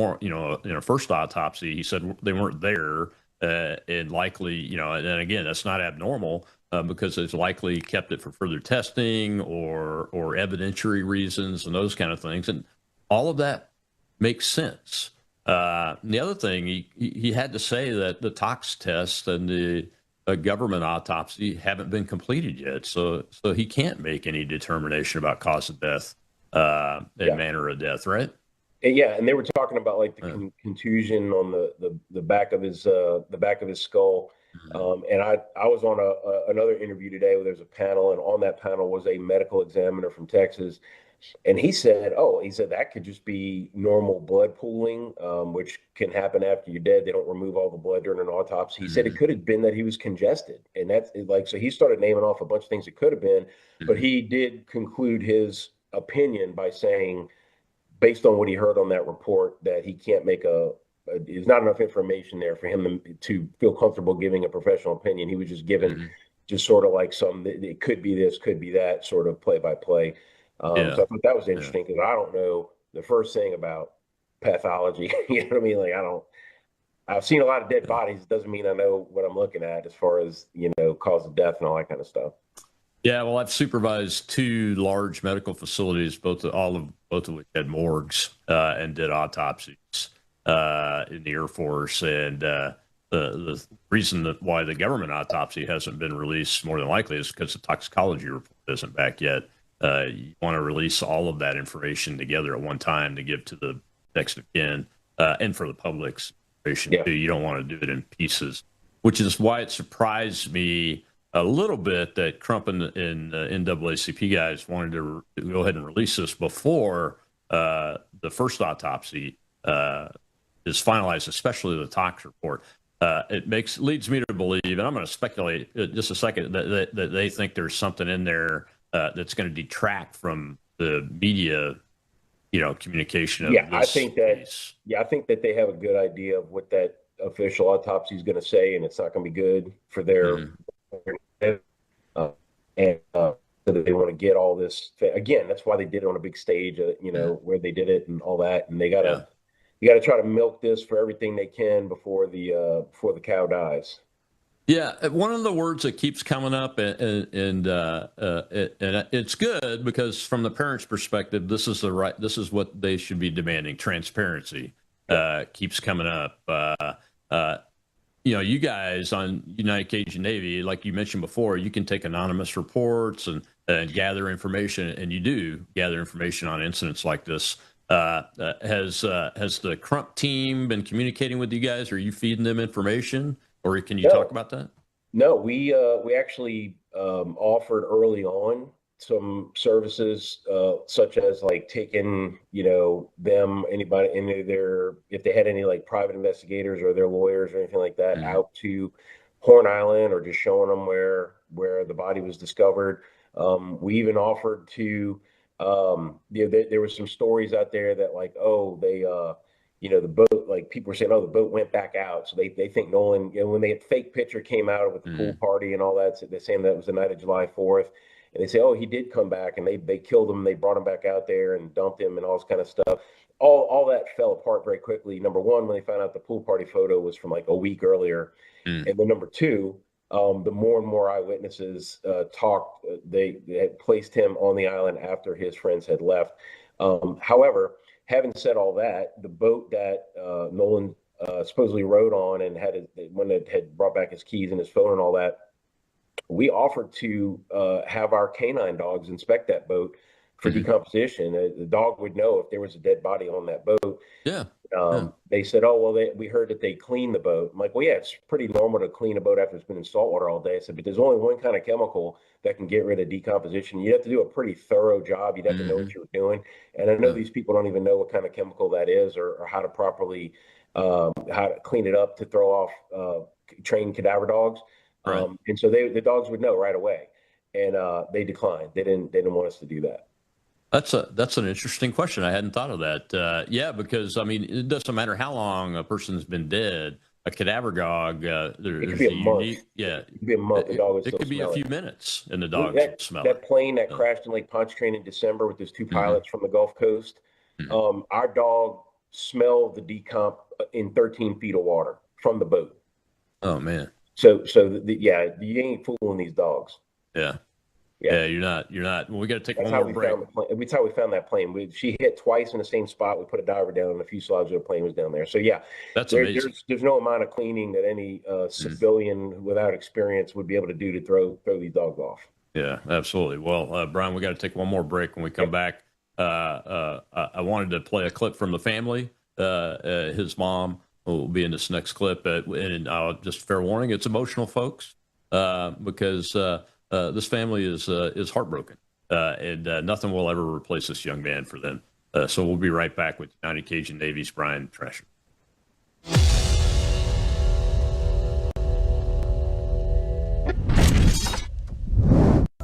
a first autopsy, he said they weren't there, and likely, and again, that's not abnormal because it's likely kept it for further testing or evidentiary reasons and those kind of things, and all of that makes sense. The other thing, he had to say that the tox test and the government autopsy haven't been completed yet, so he can't make any determination about cause of death and manner of death, right?
Yeah, and they were talking about like the contusion on the back of his skull. And I was on another interview today where there's a panel, and on that panel was a medical examiner from Texas. And he said that could just be normal blood pooling, which can happen after you're dead. They don't remove all the blood during an autopsy. He said it could have been that he was congested. And that's like, so he started naming off a bunch of things it could have been, but he did conclude his opinion by saying, based on what he heard on that report, that he can't make there's not enough information there for him to feel comfortable giving a professional opinion. He was just given just sort of like it could be this, could be that sort of play by play. So I thought that was interesting because I don't know the first thing about pathology. You know what I mean? Like I've seen a lot of dead bodies. It doesn't mean I know what I'm looking at as far as, cause of death and all that kind of stuff.
Yeah, well, I've supervised two large medical facilities, both of which had morgues and did autopsies in the Air Force. And the reason that why the government autopsy hasn't been released more than likely is because the toxicology report isn't back yet. You want to release all of that information together at one time to give to the next of kin and for the public's information too. You don't want to do it in pieces, which is why it surprised me a little bit that Crump and NAACP guys wanted to go ahead and release this before the first autopsy is finalized, especially the tox report. It leads me to believe, and I'm going to speculate just a second, that they think there's something in there that's going to detract from the media, communication of this.
I think that they have a good idea of what that official autopsy is going to say, and it's not going to be good for their so that they want to get all this again. That's why they did it on a big stage, where they did it and all that, and they gotta. You got to try to milk this for everything they can before the cow dies.
Yeah, one of the words that keeps coming up, and it's good because from the parents' perspective, this is what they should be demanding. Transparency keeps coming up. You guys on United Cajun Navy, like you mentioned before, you can take anonymous reports and gather information, and you do gather information on incidents like this. Has the Crump team been communicating with you guys? Are you feeding them information, or can you talk about that?
No, we actually offered early on some services, such as like taking, if they had any like private investigators or their lawyers or anything like that out to Horn Island, or just showing them where the body was discovered. We even offered to. There was some stories out there that like, the boat, like people were saying, the boat went back out. So they think Nolan, when the fake picture came out with the pool party and all that, so they're saying that was the night of July 4th. And they say, he did come back, and they killed him. They brought him back out there and dumped him and all this kind of stuff. All that fell apart very quickly. Number one, when they found out the pool party photo was from like a week earlier. And then number two, the more and more eyewitnesses talked, they had placed him on the island after his friends had left. However, having said all that, the boat that Nolan supposedly rode on and when it had brought back his keys and his phone and all that, we offered to have our canine dogs inspect that boat for decomposition. The dog would know if there was a dead body on that boat. They said, we heard that they cleaned the boat. I'm like, well, yeah, it's pretty normal to clean a boat after it's been in salt water all day. I said, but there's only one kind of chemical that can get rid of decomposition. You have to do a pretty thorough job. You'd have to know what you were doing. And I know these people don't even know what kind of chemical that is, or how to properly how to clean it up to throw off trained cadaver dogs. And so the dogs would know right away, and they declined. They didn't want us to do that.
That's an interesting question. I hadn't thought of that. Because it doesn't matter how long a person's been dead. A cadaver dog, it could be a month. It could be a month. The dog would still could be
smell
a few
it.
minutes, and the dog would smell
that plane that crashed in Lake Pontchartrain in December with those two pilots from the Gulf Coast. Our dog smelled the decomp in 13 feet of water from the boat.
Oh man.
So you ain't fooling these dogs.
Yeah, you're not. Well, we got to take one more break.
That's how we found that plane. She hit twice in the same spot. We put a diver down, and the fuselage of the plane was down there. So
that's amazing.
There's no amount of cleaning that any civilian without experience would be able to do to throw these dogs off.
Yeah, absolutely. Well, Brian, we got to take one more break. When we come back, I wanted to play a clip from the family. His mom will be in this next clip, and just fair warning, it's emotional, folks, because this family is heartbroken, and nothing will ever replace this young man for them. So we'll be right back with United Cajun Navy's Brian Tresher.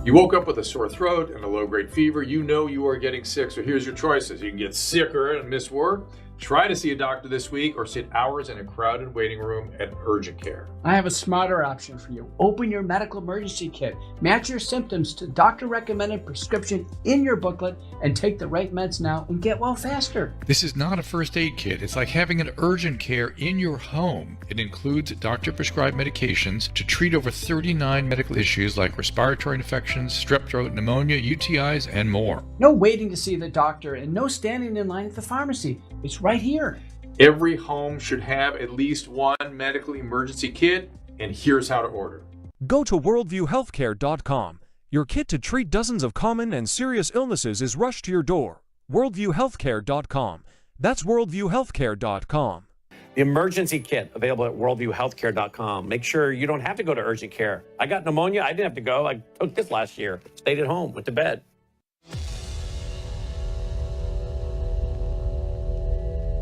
You woke up with a sore throat and a low-grade fever. You know you are getting sick, so here's your choices. You can get sicker and miss work, try to see a doctor this week, or sit hours in a crowded waiting room at urgent care.
I have a smarter option for you. Open your medical emergency kit. Match your symptoms to doctor-recommended prescription in your booklet and take the right meds now and get well faster.
This is not a first aid kit. It's like having an urgent care in your home. It includes doctor-prescribed medications to treat over 39 medical issues like respiratory infections, strep throat, pneumonia, UTIs, and more.
No waiting to see the doctor and no standing in line at the pharmacy. It's right here.
Every home should have at least one medical emergency kit, and here's how to order.
Go to worldviewhealthcare.com. Your kit to treat dozens of common and serious illnesses is rushed to your door. worldviewhealthcare.com. That's worldviewhealthcare.com.
The emergency kit available at worldviewhealthcare.com. Make sure you don't have to go to urgent care. I got pneumonia. I didn't have to go. I took this last year. Stayed at home, went to bed.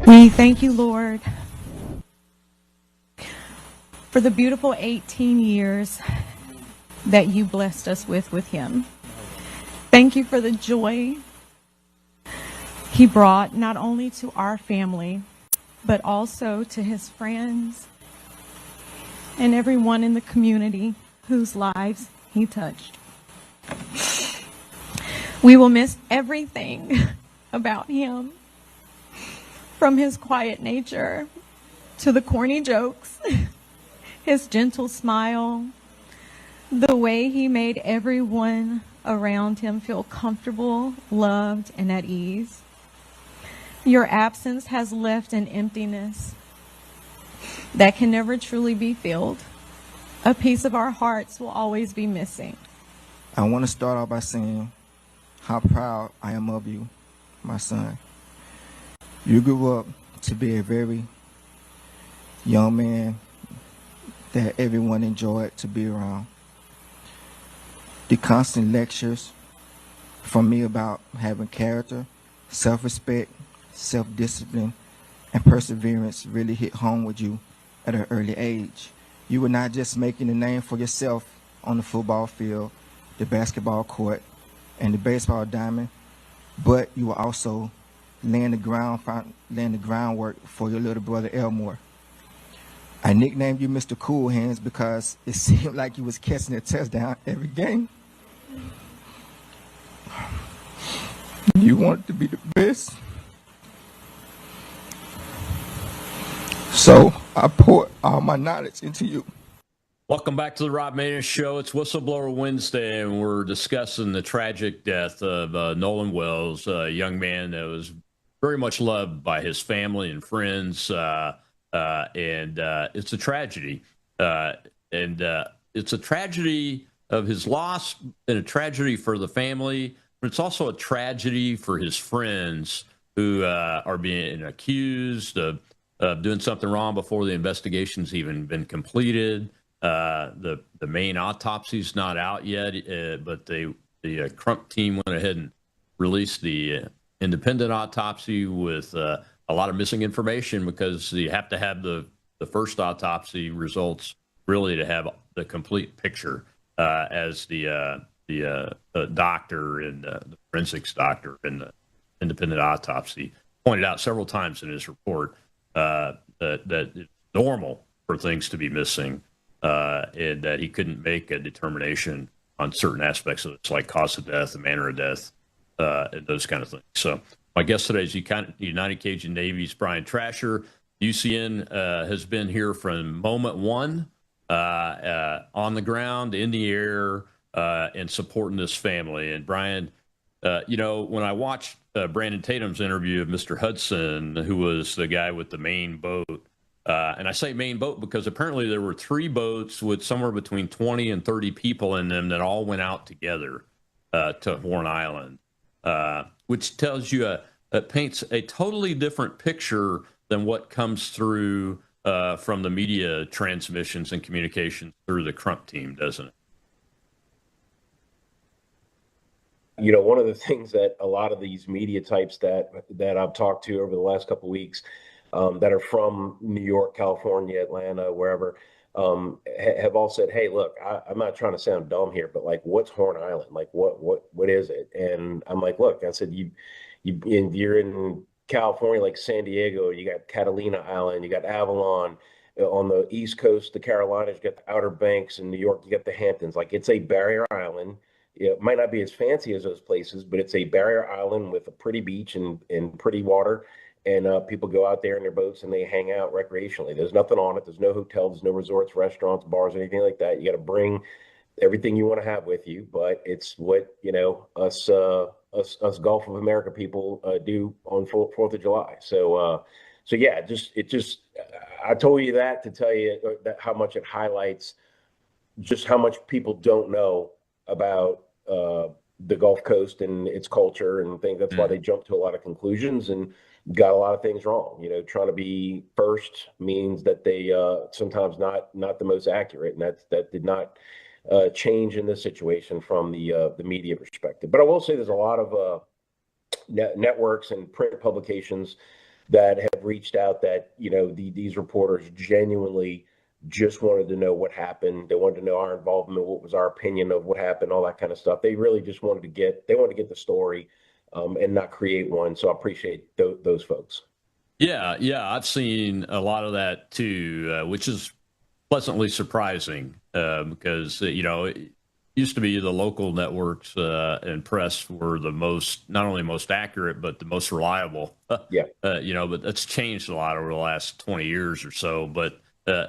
We thank you, Lord, for the beautiful 18 years that you blessed us with him. Thank you for the joy he brought not only to our family, but also to his friends and everyone in the community whose lives he touched. We will miss everything about him, from his quiet nature to the corny jokes, his gentle smile, the way he made everyone around him feel comfortable, loved, and at ease. Your absence has left an emptiness that can never truly be filled. A piece of our hearts will always be missing.
I want to start off by saying how proud I am of you, my son. You grew up to be a very young man that everyone enjoyed to be around. The constant lectures from me about having character, self-respect, self-discipline, and perseverance really hit home with you at an early age. You were not just making a name for yourself on the football field, the basketball court, and the baseball diamond, but you were also laying the groundwork for your little brother Elmore. I nicknamed you Mr. Cool Hands because it seemed like you was catching a touchdown every game. You wanted to be the best. So I poured all my knowledge into you.
Welcome back to the Rob Maness Show. It's Whistleblower Wednesday, and we're discussing the tragic death of Nolan Wells, a young man that was very much loved by his family and friends, and it's a tragedy. It's a tragedy of his loss and a tragedy for the family, but it's also a tragedy for his friends who are being accused of doing something wrong before the investigation's even been completed. The main autopsy's not out yet, but the Crump team went ahead and released the independent autopsy with a lot of missing information, because you have to have the first autopsy results really to have the complete picture, as the doctor and the forensics doctor in the independent autopsy pointed out several times in his report, that it's normal for things to be missing, and that he couldn't make a determination on certain aspects of it, like cause of death, the manner of death, and those kind of things. So my guest today is United Cajun Navy's Brian Trasher. UCN has been here from moment one, on the ground, in the air, and supporting this family. And Brian, when I watched Brandon Tatum's interview of Mr. Hudson, who was the guy with the main boat, and I say main boat because apparently there were 3 boats with somewhere between 20 and 30 people in them that all went out together to Horn Island, which tells you, it paints a totally different picture than what comes through from the media transmissions and communications through the Crump team, doesn't it?
One of the things that a lot of these media types that I've talked to over the last couple of weeks, that are from New York, California, Atlanta, wherever, have all said, "Hey, look, I'm not trying to sound dumb here, but like, what's Horn Island? Like, what is it?" And I'm like, "Look," I said, you're in California, like San Diego, you got Catalina Island, you got Avalon. On the East Coast, the Carolinas, you got the Outer Banks. In New York, you got the Hamptons. Like, it's a barrier island. It might not be as fancy as those places, but it's a barrier island with a pretty beach and pretty water. And people go out there in their boats and they hang out recreationally. There's nothing on it. There's no hotels, there's no resorts, restaurants, bars, anything like that. You got to bring everything you want to have with you. But it's what, us Gulf of America people do on 4th of July. So So yeah, I told you that to tell you that how much it highlights just how much people don't know about the Gulf Coast and its culture and things. That's why they jump to a lot of conclusions and got a lot of things wrong. You know, trying to be first means that they sometimes not the most accurate, and that did not change in this situation from the media perspective. But I will say there's a lot of networks and print publications that have reached out that, you know, these reporters genuinely just wanted to know what happened. They wanted to know our involvement, what was our opinion of what happened, all that kind of stuff. They really just wanted to get the story and not create one. So I appreciate those folks.
Yeah, I've seen a lot of that too, which is pleasantly surprising because, you know, it used to be the local networks and press were the most, not only most accurate, but the most reliable.
Yeah.
You know, but that's changed a lot over the last 20 years or so. But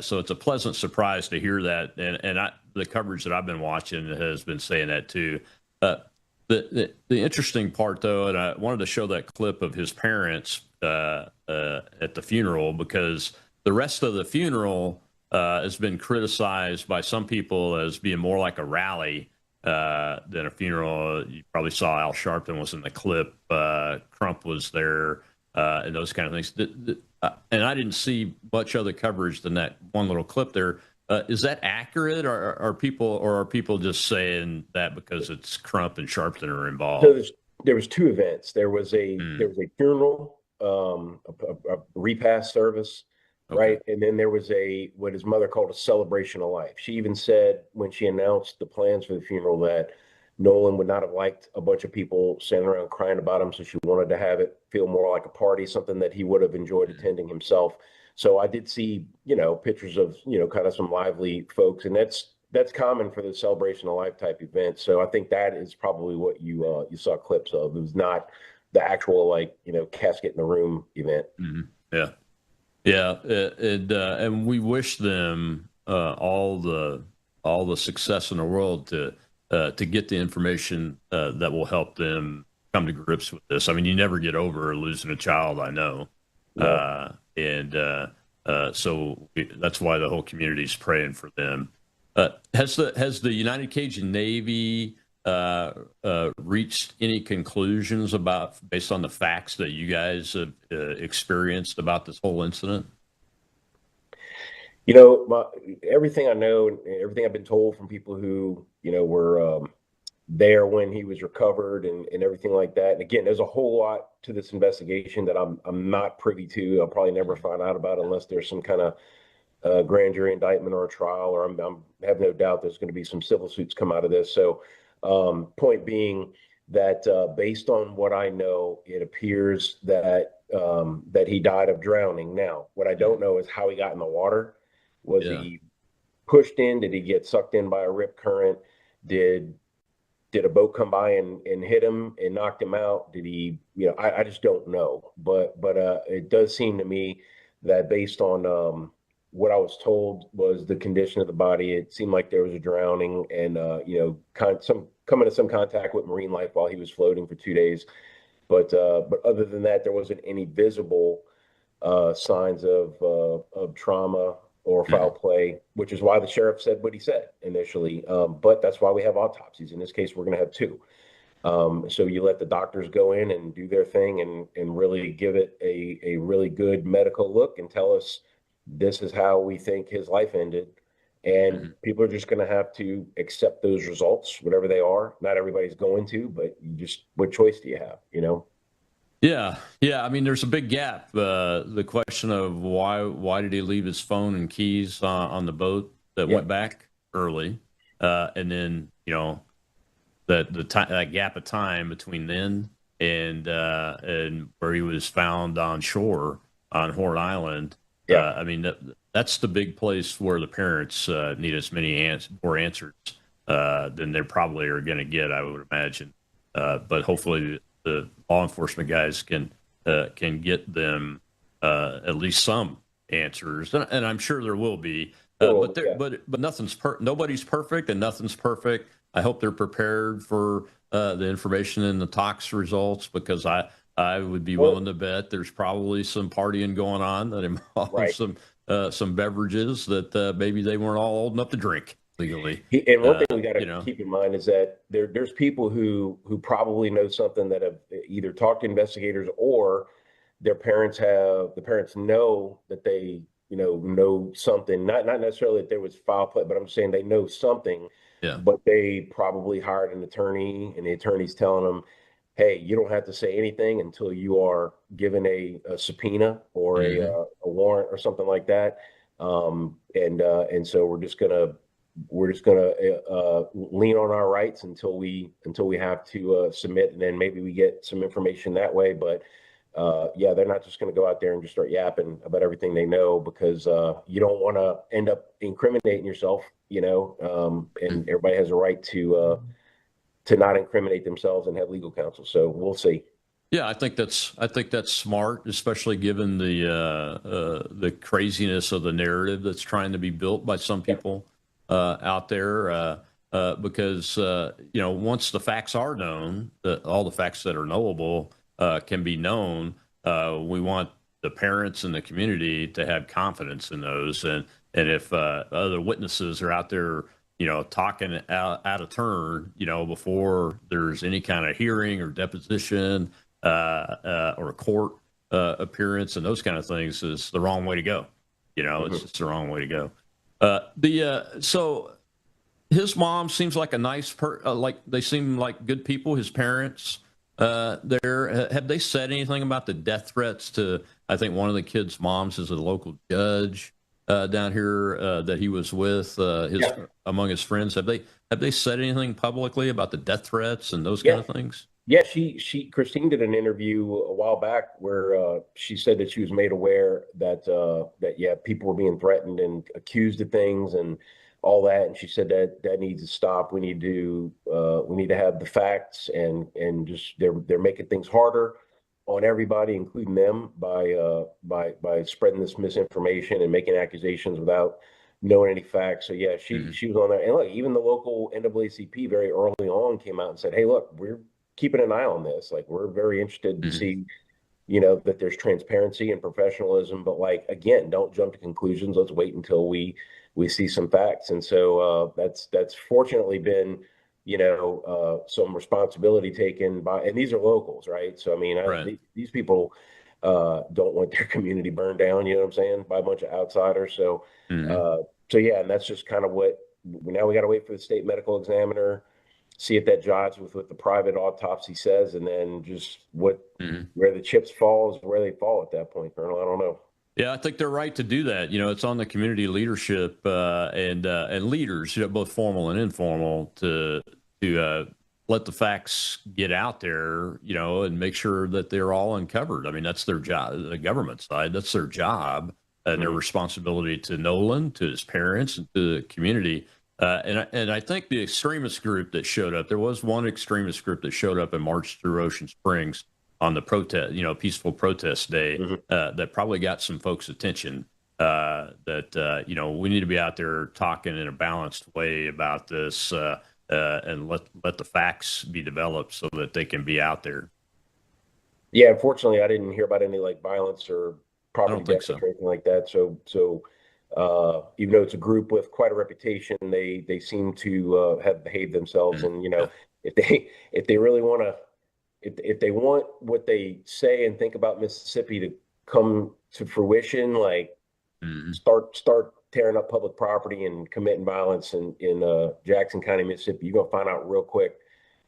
so it's a pleasant surprise to hear that. And the coverage that I've been watching has been saying that too. The interesting part, though, and I wanted to show that clip of his parents at the funeral, because the rest of the funeral has been criticized by some people as being more like a rally than a funeral. You probably saw Al Sharpton was in the clip. Trump was there and those kind of things. And I didn't see much other coverage than that one little clip there. Is that accurate, or are people just saying that because it's Crump and Sharpton are involved?
So there was two events. There was a funeral, a repast service, right, and then there was what his mother called a celebration of life. She even said when she announced the plans for the funeral that Nolan would not have liked a bunch of people standing around crying about him, so she wanted to have it feel more like a party, something that he would have enjoyed attending himself. So I did see, you know, pictures of, you know, kind of some lively folks, and that's common for the celebration of life type event. So I think that is probably what you saw clips of. It was not the actual, like, you know, casket in the room event.
Mm-hmm. And we wish them all the success in the world to get the information that will help them come to grips with this. I mean, you never get over losing a child, I know.
Yeah.
So that's why the whole community is praying for them. Has the United Cajun Navy reached any conclusions based on the facts that you guys have experienced about this whole incident?
You know, everything I know and everything I've been told from people who, you know, were there when he was recovered and everything like that. And again, there's a whole lot to this investigation that I'm not privy to. I'll probably never find out about unless there's some kind of grand jury indictment or a trial, or I have no doubt there's going to be some civil suits come out of this. So point being that based on what I know, it appears that that he died of drowning. Now, what I don't know is how he got in the water. Was he pushed in? Did he get sucked in by a rip current? Did a boat come by and hit him and knocked him out? Did he, you know, I just don't know. But it does seem to me that based on what I was told was the condition of the body, it seemed like there was a drowning and, you know, coming to some contact with marine life while he was floating for 2 days. But other than that, there wasn't any visible signs of trauma or foul play, which is why the sheriff said what he said initially. But that's why we have autopsies. In this case, we're going to have two. So you let the doctors go in and do their thing and really give it a really good medical look and tell us this is how we think his life ended. And people are just going to have to accept those results, whatever they are. Not everybody's going to, but what choice do you have, you know?
Yeah. I mean, there's a big gap. The question of why did he leave his phone and keys on the boat that went back early, and then, you know, that gap of time between then and where he was found on shore on Horn Island. I mean, that's the big place where the parents need as many more answers than they probably are going to get, I would imagine. But hopefully the law enforcement guys can get them at least some answers, and I'm sure there will be. But nobody's perfect, and nothing's perfect. I hope they're prepared for the information and the tox results, because I would be willing to bet there's probably some partying going on that involves some beverages that maybe they weren't all old enough to drink legally.
And one thing we got to keep in mind is that there's people who probably know something that have either talked to investigators or the parents know that they know something. Not necessarily that there was foul play, but I'm saying they know something.
Yeah.
But they probably hired an attorney, and the attorney's telling them, hey, you don't have to say anything until you are given a subpoena or a warrant or something like that. And so we're just gonna lean on our rights until we have to submit, and then maybe we get some information that way. But yeah, they're not just going to go out there and just start yapping about everything they know, because you don't want to end up incriminating yourself, and everybody has a right to not incriminate themselves and have legal counsel. So we'll see.
Yeah, I think that's smart, especially given the craziness of the narrative that's trying to be built by some people out there. Because once the facts are known, all the facts that are knowable can be known. We want the parents and the community to have confidence in those, and if other witnesses are out there, talking out of turn, before there's any kind of hearing or deposition or a court appearance and those kind of things, is the wrong way to go. It's just the wrong way to go. So his mom seems like a nice like they seem like good people. His parents there, have they said anything about the death threats to, I think one of the kids' moms is a local judge down here that he was with among his friends. Have they said anything publicly about the death threats and those kind of things?
Yeah, Christine did an interview a while back where she said that she was made aware that people were being threatened and accused of things and all that, and she said that needs to stop. We need to have the facts, and just they're making things harder on everybody, including them, by spreading this misinformation and making accusations without knowing any facts. So yeah, she was on there, and look, even the local NAACP very early on came out and said, hey, look, we're keeping an eye on this. Like, we're very interested to see, that there's transparency and professionalism, but again, don't jump to conclusions. Let's wait until we see some facts. And so that's fortunately been, some responsibility taken by, and these are locals, right? So, I mean, these people don't want their community burned down, you know what I'm saying, by a bunch of outsiders. So, so yeah, and that's just kind of what, now we got to wait for the state medical examiner, see if that jives with what the private autopsy says, and then just where the chips fall is where they fall at that point, Colonel. I don't know.
Yeah, I think they're right to do that. It's on the community leadership and leaders, both formal and informal, to let the facts get out there, and make sure that they're all uncovered. I mean, that's their job. The government side, that's their job and their responsibility to Nolan, to his parents, and to the community. And I think the extremist group that showed up, there was one extremist group that showed up and marched through Ocean Springs on the protest, peaceful protest day, that probably got some folks' attention. That we need to be out there talking in a balanced way about this, and let the facts be developed so that they can be out there.
Yeah, unfortunately, I didn't hear about any violence or property damage or anything like that. So even though it's a group with quite a reputation, they seem to have behaved themselves. And if they really want to. If they want what they say and think about Mississippi to come to fruition, start tearing up public property and committing violence in Jackson County, Mississippi, you're gonna find out real quick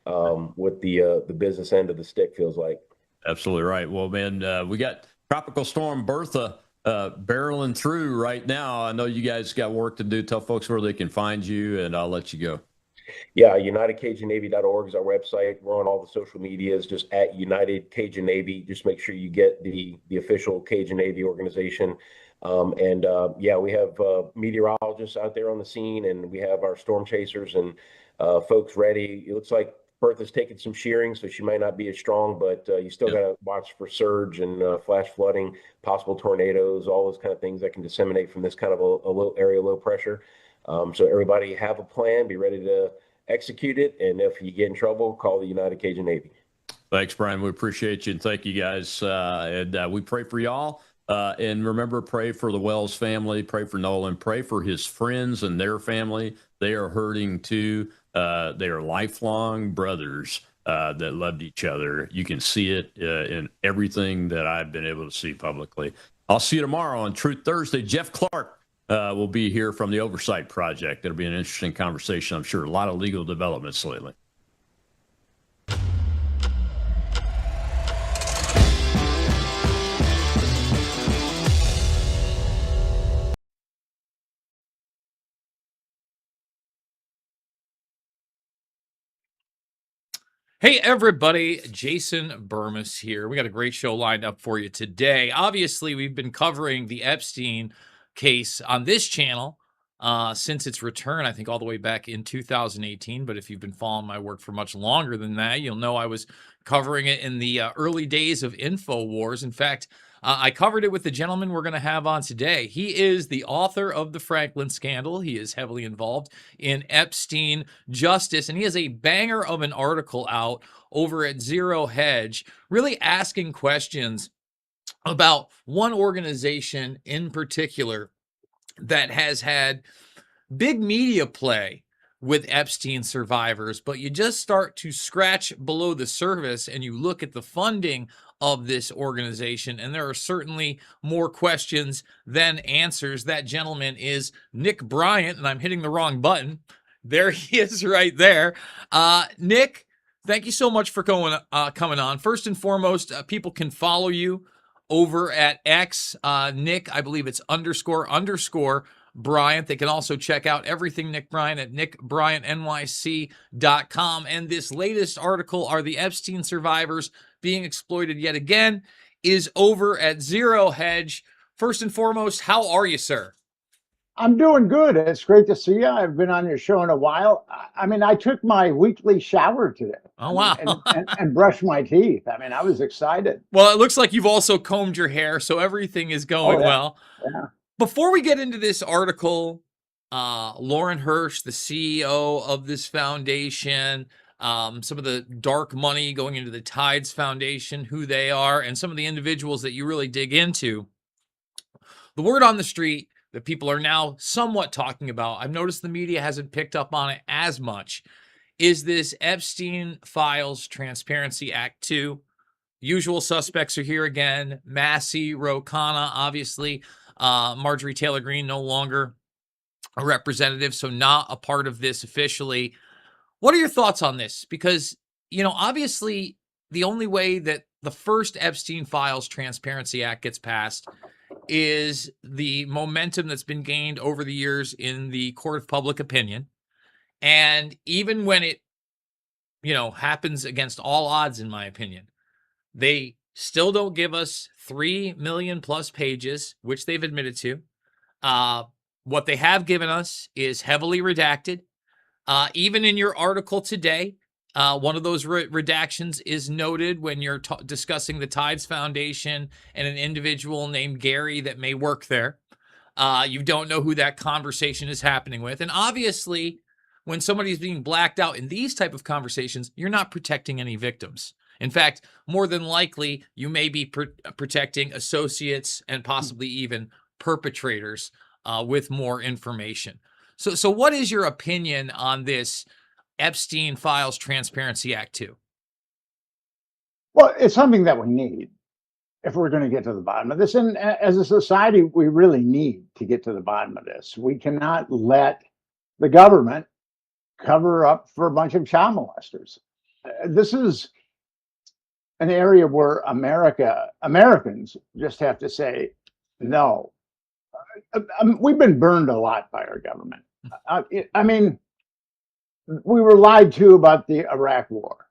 what the business end of the stick feels like.
Absolutely right. Well, man, we got Tropical Storm Bertha barreling through right now. I know you guys got work to do. Tell folks where they can find you, and I'll let you go.
Yeah, UnitedCajunNavy.org is our website. We're on all the social medias, just at United Cajun Navy. Just make sure you get the official Cajun Navy organization. Yeah, we have meteorologists out there on the scene, and we have our storm chasers and folks ready. It looks like Bertha's taking some shearing, so she might not be as strong, but you still got to watch for surge and flash flooding, possible tornadoes, all those kind of things that can disseminate from this kind of a low area, low pressure. So everybody have a plan, be ready to execute it. And if you get in trouble, call the United Cajun Navy.
Thanks, Brian. We appreciate you, and thank you guys. And we pray for y'all. And remember, pray for the Wells family. Pray for Nolan. Pray for his friends and their family. They are hurting too. They are lifelong brothers that loved each other. You can see it in everything that I've been able to see publicly. I'll see you tomorrow on Truth Thursday. Jeff Clark will be here from the Oversight Project. It'll be an interesting conversation, I'm sure. A lot of legal developments lately.
Hey everybody, Jason Burmis here. We got a great show lined up for you today. Obviously, we've been covering the Epstein case on this channel since its return, I think all the way back in 2018. But if you've been following my work for much longer than that, you'll know I was covering it in the early days of InfoWars. In fact, I covered it with the gentleman we're going to have on today. He is the author of the Franklin scandal. He is heavily involved in Epstein justice, and he has a banger of an article out over at Zero Hedge, really asking questions about one organization in particular that has had big media play with Epstein survivors, but you just start to scratch below the surface and you look at the funding of this organization, and there are certainly more questions than answers. That gentleman is Nick Bryant, and I'm hitting the wrong button. There he is right there. Nick, thank you so much for coming on. First and foremost, people can follow you over at X. Nick, I believe it's __ Bryant. They can also check out everything Nick Bryant at nickbryantnyc.com. And this latest article, Are the Epstein Survivors Being Exploited Yet Again?, is over at Zero Hedge. First and foremost, how are you, sir?
I'm doing good. It's great to see you. I've been on your show in a while. I mean, I took my weekly shower today.
Oh, wow.
and brushed my teeth. I mean, I was excited.
Well, it looks like you've also combed your hair, so everything is going well.
Yeah.
Before we get into this article, Lauren Hirsch, the CEO of this foundation, some of the dark money going into the Tides Foundation, who they are, and some of the individuals that you really dig into, the word on the street that people are now somewhat talking about, I've noticed the media hasn't picked up on it as much, is this Epstein Files Transparency Act 2. Usual suspects are here again. Massey, Ro Khanna, obviously. Marjorie Taylor Greene, no longer a representative, so not a part of this officially. What are your thoughts on this? Because, obviously, the only way that the first Epstein Files Transparency Act gets passed is the momentum that's been gained over the years in the court of public opinion. And even when it, happens against all odds, in my opinion, they still don't give us 3 million plus pages, which they've admitted to. What they have given us is heavily redacted. Even in your article today, one of those redactions is noted when you're discussing the Tides Foundation and an individual named Gary that may work there. You don't know who that conversation is happening with. And obviously, when somebody's being blacked out in these type of conversations, you're not protecting any victims. In fact, more than likely, you may be protecting associates and possibly even perpetrators with more information. So what is your opinion on this Epstein Files Transparency Act 2?
Well, it's something that we need if we're going to get to the bottom of this. And as a society, we really need to get to the bottom of this. We cannot let the government cover up for a bunch of child molesters. This is an area where Americans just have to say, no. We've been burned a lot by our government. I mean, we were lied to about the Iraq War.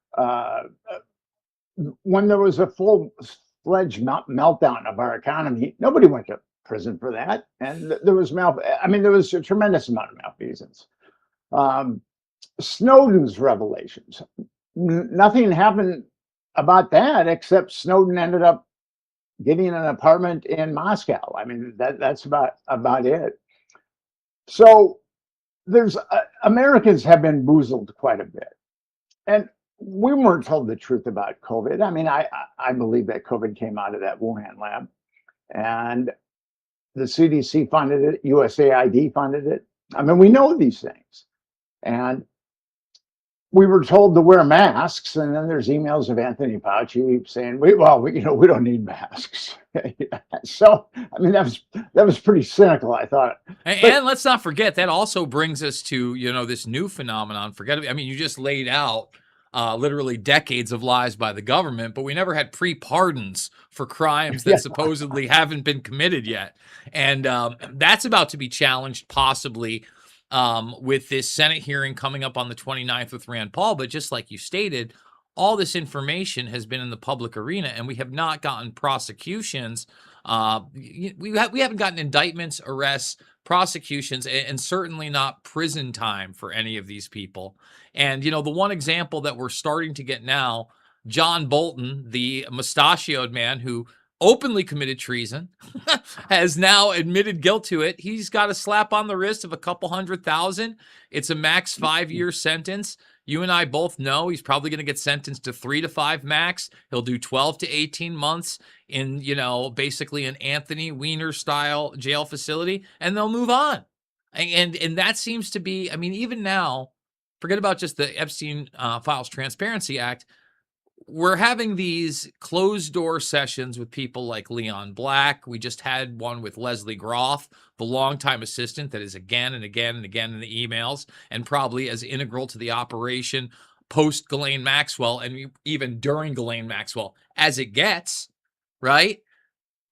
When there was a full-fledged meltdown of our economy, nobody went to prison for that. And there was there was a tremendous amount of malfeasance. Snowden's revelations. Nothing happened about that except Snowden ended up getting an apartment in Moscow. I mean, that's about it. So there's Americans have been boozled quite a bit. And we weren't told the truth about COVID. I mean, I believe that COVID came out of that Wuhan lab, and the CDC funded it, USAID funded it. I mean, we know these things. And we were told to wear masks, and then there's emails of Anthony Fauci saying, we don't need masks." So, I mean, that was pretty cynical, I thought.
And let's not forget, that also brings us to, this new phenomenon. You just laid out literally decades of lies by the government, but we never had pre-pardons for crimes that supposedly haven't been committed yet. And that's about to be challenged possibly with this Senate hearing coming up on the 29th with Rand Paul. But just like you stated, all this information has been in the public arena, and we have not gotten prosecutions. We haven't gotten indictments, arrests, prosecutions, and certainly not prison time for any of these people. And, the one example that we're starting to get now, John Bolton, the mustachioed man who openly committed treason, has now admitted guilt to it. He's got a slap on the wrist of a couple $100,000. It's a max 5-year sentence. You and I both know he's probably going to get sentenced to 3 to 5 max. He'll do 12 to 18 months in, basically an Anthony Weiner style jail facility, and they'll move on. And that seems to be, even now, forget about just the Epstein Files Transparency Act. We're having these closed door sessions with people like Leon Black. We just had one with Leslie Groff, the longtime assistant that is again and again and again in the emails, and probably as integral to the operation post Ghislaine Maxwell and even during Ghislaine Maxwell as it gets, right?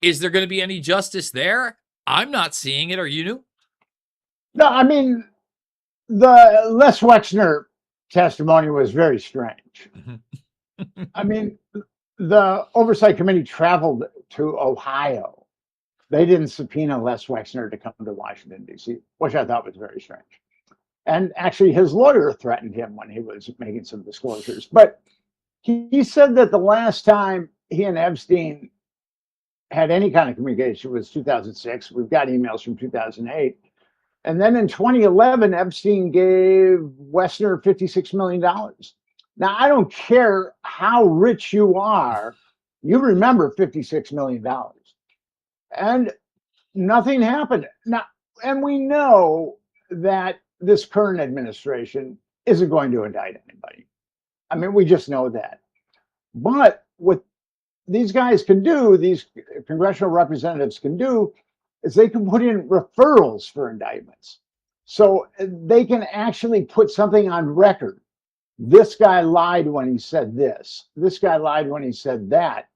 Is there going to be any justice there? I'm not seeing it. Are you?
No, I mean, the Les Wexner testimony was very strange. I mean, the Oversight Committee traveled to Ohio. They didn't subpoena Les Wexner to come to Washington, D.C., which I thought was very strange. And actually, his lawyer threatened him when he was making some disclosures. But he said that the last time he and Epstein had any kind of communication was 2006. We've got emails from 2008. And then in 2011, Epstein gave Wexner $56 million. Now, I don't care how rich you are, you remember $56 million. And nothing happened. Now, and we know that this current administration isn't going to indict anybody. I mean, we just know that. But what these guys can do, these congressional representatives can do, is they can put in referrals for indictments. So they can actually put something on record. This guy lied when he said this. This guy lied when he said that.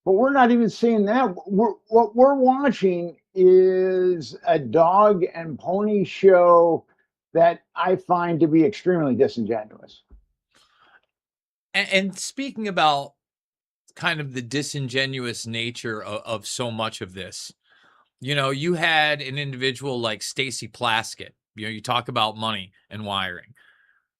But we're not even seeing that. What we're watching is a dog and pony show that I find to be extremely disingenuous.
And speaking about kind of the disingenuous nature of so much of this, you had an individual like Stacey Plaskett. You talk about money and wiring.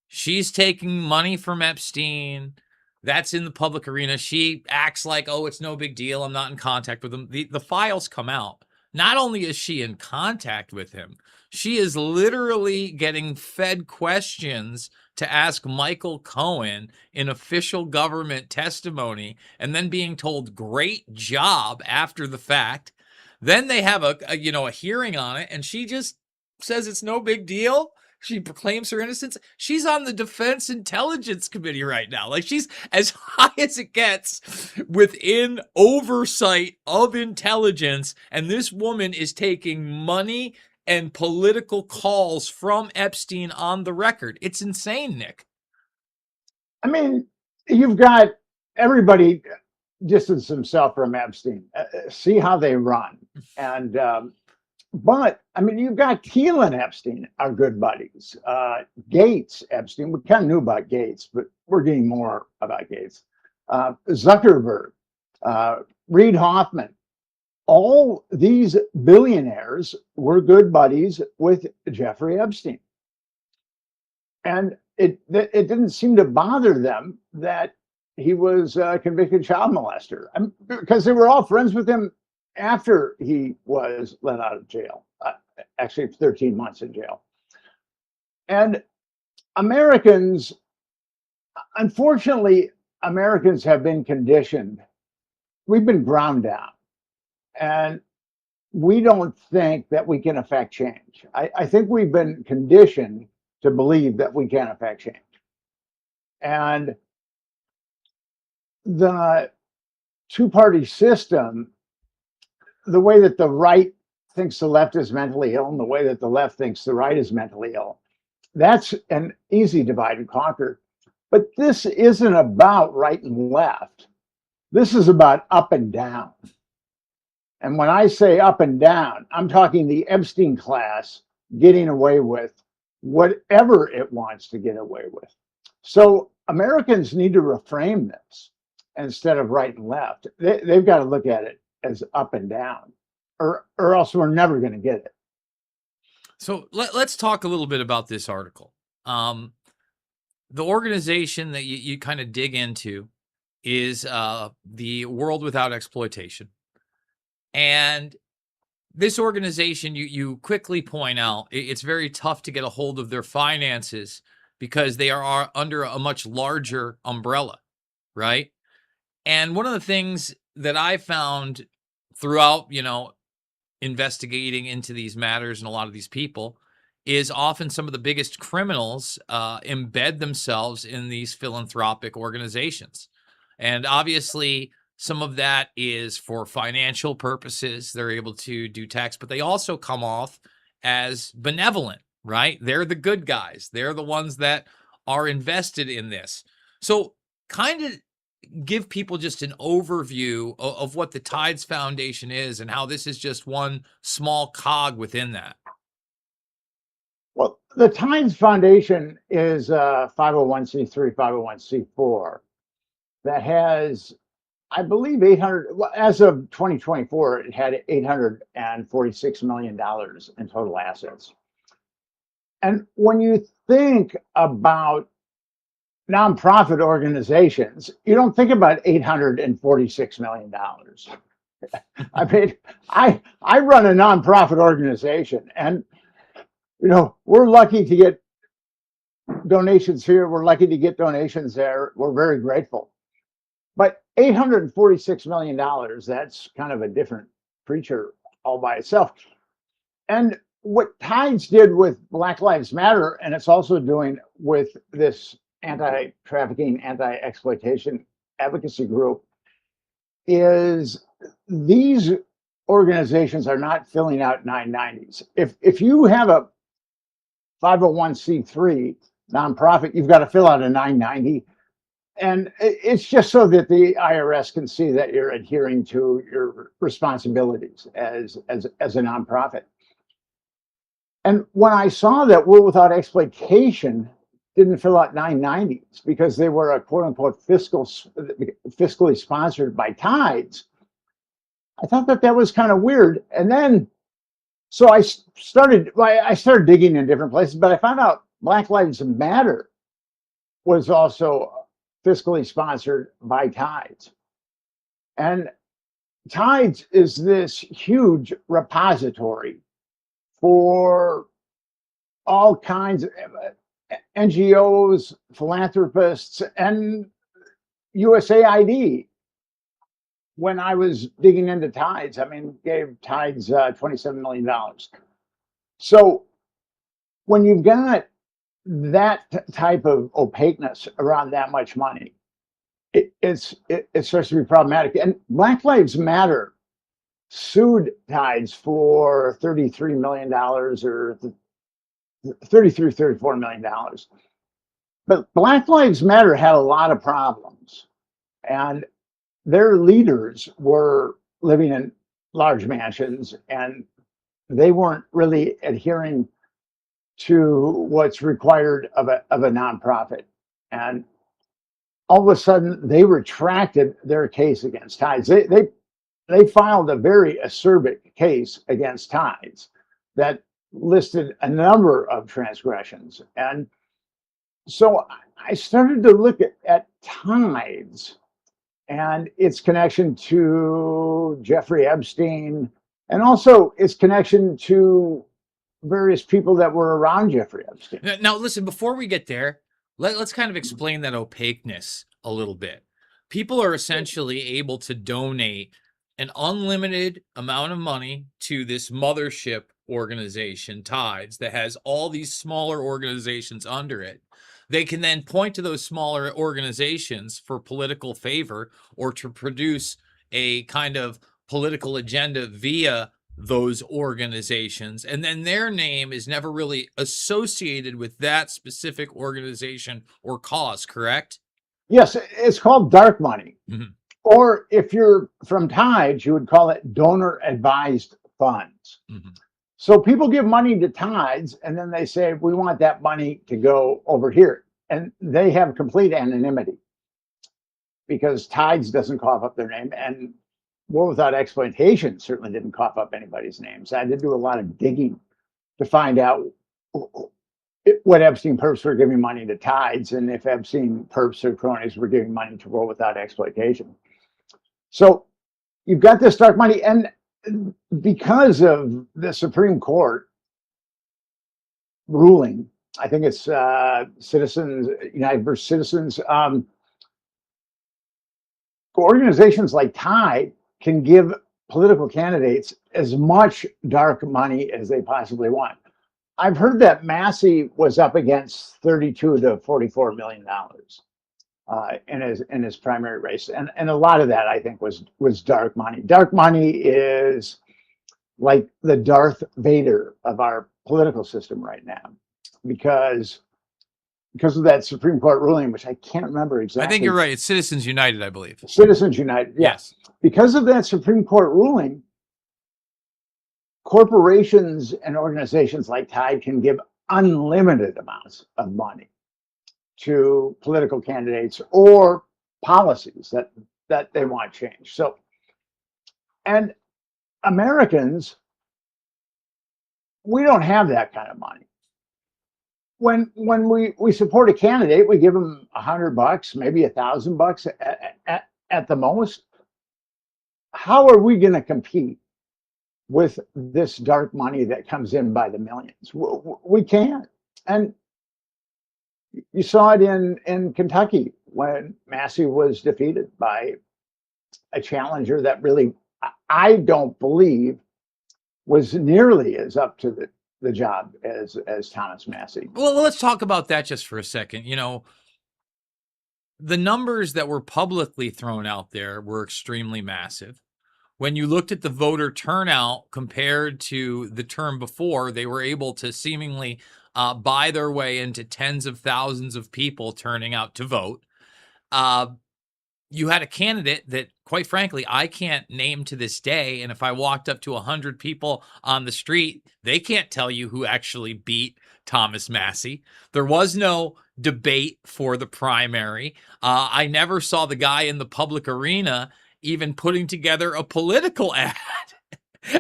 She's taking money from Epstein. That's in the public arena. She acts like, oh, it's no big deal. I'm not in contact with him. The files come out. Not only is she in contact with him, she is literally getting fed questions to ask Michael Cohen in official government testimony and then being told, great job after the fact. Then they have a hearing on it, and she just says it's no big deal. She proclaims her innocence. She's on the Defense Intelligence Committee right now. Like, she's as high as it gets within oversight of intelligence. And this woman is taking money and political calls from Epstein on the record. It's insane, Nick.
I mean, you've got everybody distance himself from Epstein. See how they run. And, but I mean, you've got Thiel and Epstein are good buddies. Gates, Epstein, we kind of knew about Gates, but we're getting more about Gates. Zuckerberg, Reid Hoffman, all these billionaires were good buddies with Jeffrey Epstein. And it didn't seem to bother them that he was a convicted child molester, because they were all friends with him after he was let out of jail, actually 13 months in jail. And Americans, unfortunately, Americans have been conditioned. We've been ground down, and we don't think that we can affect change. I think we've been conditioned to believe that we can affect change. And the two-party system, the way that the right thinks the left is mentally ill and the way that the left thinks the right is mentally ill, that's an easy divide and conquer. But this isn't about right and left. This is about up and down. And when I say up and down, I'm talking the Epstein class getting away with whatever it wants to get away with. So Americans need to reframe this instead of right and left. They've got to look at it as up and down, or else we're never going to get it.
So let's talk a little bit about this article. The organization that you kind of dig into is the World Without Exploitation. And this organization, you quickly point out, it's very tough to get a hold of their finances because they are under a much larger umbrella, right? And one of the things that I found throughout, investigating into these matters and a lot of these people is often some of the biggest criminals embed themselves in these philanthropic organizations. And obviously, some of that is for financial purposes. They're able to do tax, but they also come off as benevolent, right? They're the good guys. They're the ones that are invested in this. So kind of give people just an overview of what the Tides Foundation is and how this is just one small cog within that.
Well, the Tides Foundation is a 501c3, 501c4 that has, I believe, 800, as of 2024, it had $846 million in total assets. And when you think about nonprofit organizations, you don't think about $846 million. I mean, I run a nonprofit organization, and we're lucky to get donations here. We're lucky to get donations there. We're very grateful. But $846 million, that's kind of a different creature all by itself. And what Tides did with Black Lives Matter, and it's also doing with this anti-trafficking, anti-exploitation advocacy group, is these organizations are not filling out 990s. If you have a 501c3 nonprofit, you've got to fill out a 990. And it's just so that the IRS can see that you're adhering to your responsibilities as a nonprofit. And when I saw that World Without Exploitation didn't fill out 990s because they were a quote unquote fiscally sponsored by Tides, I thought that was kind of weird. And then, so I started digging in different places, but I found out Black Lives Matter was also fiscally sponsored by Tides. And Tides is this huge repository for all kinds of NGOs, philanthropists, and USAID. When I was digging into Tides, gave Tides $27 million. So when you've got that type of opaqueness around that much money, it starts to be problematic. And Black Lives Matter sued Tides for $33 million or $34 million. But Black Lives Matter had a lot of problems, and their leaders were living in large mansions, and they weren't really adhering to what's required of a nonprofit. And all of a sudden, they retracted their case against Tides. They filed a very acerbic case against Tides that listed a number of transgressions. And so I started to look at Tides and its connection to Jeffrey Epstein, and also its connection to various people that were around Jeffrey Epstein.
Now, listen, before we get there, Let's kind of explain that opaqueness a little bit. People are essentially able to donate an unlimited amount of money to this mothership organization, Tides, that has all these smaller organizations under it. They can then point to those smaller organizations for political favor or to produce a kind of political agenda via those organizations, and then their name is never really associated with that specific organization or cause, correct?
Yes, it's called dark money.
Mhm.
Or if you're from Tides, you would call it donor advised funds. So people give money to Tides and then they say, we want that money to go over here. And they have complete anonymity because Tides doesn't cough up their name. And War Without Exploitation certainly didn't cough up anybody's names. I had to do a lot of digging to find out what Epstein perps were giving money to Tides and if Epstein perps or cronies were giving money to War Without Exploitation. So you've got this dark money, and because of the Supreme Court ruling, I think it's Citizens United versus Citizens, organizations like Tide can give political candidates as much dark money as they possibly want. I've heard that Massey was up against $32 to $44 million in his primary race, and a lot of that I think was dark money. Dark money is like the Darth Vader of our political system right now, because of that Supreme Court ruling, which I can't remember exactly.
I think you're right. It's Citizens United, I believe.
Citizens United, yes. Because of that Supreme Court ruling, corporations and organizations like Tide can give unlimited amounts of money to political candidates or policies that they want changed. So, and Americans, we don't have that kind of money. When we support a candidate, we give them $100, maybe $1,000 at the most. How are we going to compete with this dark money that comes in by the millions? We can't. And you saw it in Kentucky when Massey was defeated by a challenger that really, I don't believe, was nearly as up to the job as Thomas Massey.
Well, let's talk about that just for a second. You know, the numbers that were publicly thrown out there were extremely massive. When you looked at the voter turnout compared to the term before, they were able to seemingly buy their way into tens of thousands of people turning out to vote. You had a candidate that, quite frankly, I can't name to this day. And if I walked up to 100 people on the street, they can't tell you who actually beat Thomas Massey. There was no debate for the primary. I never saw the guy in the public arena even putting together a political ad.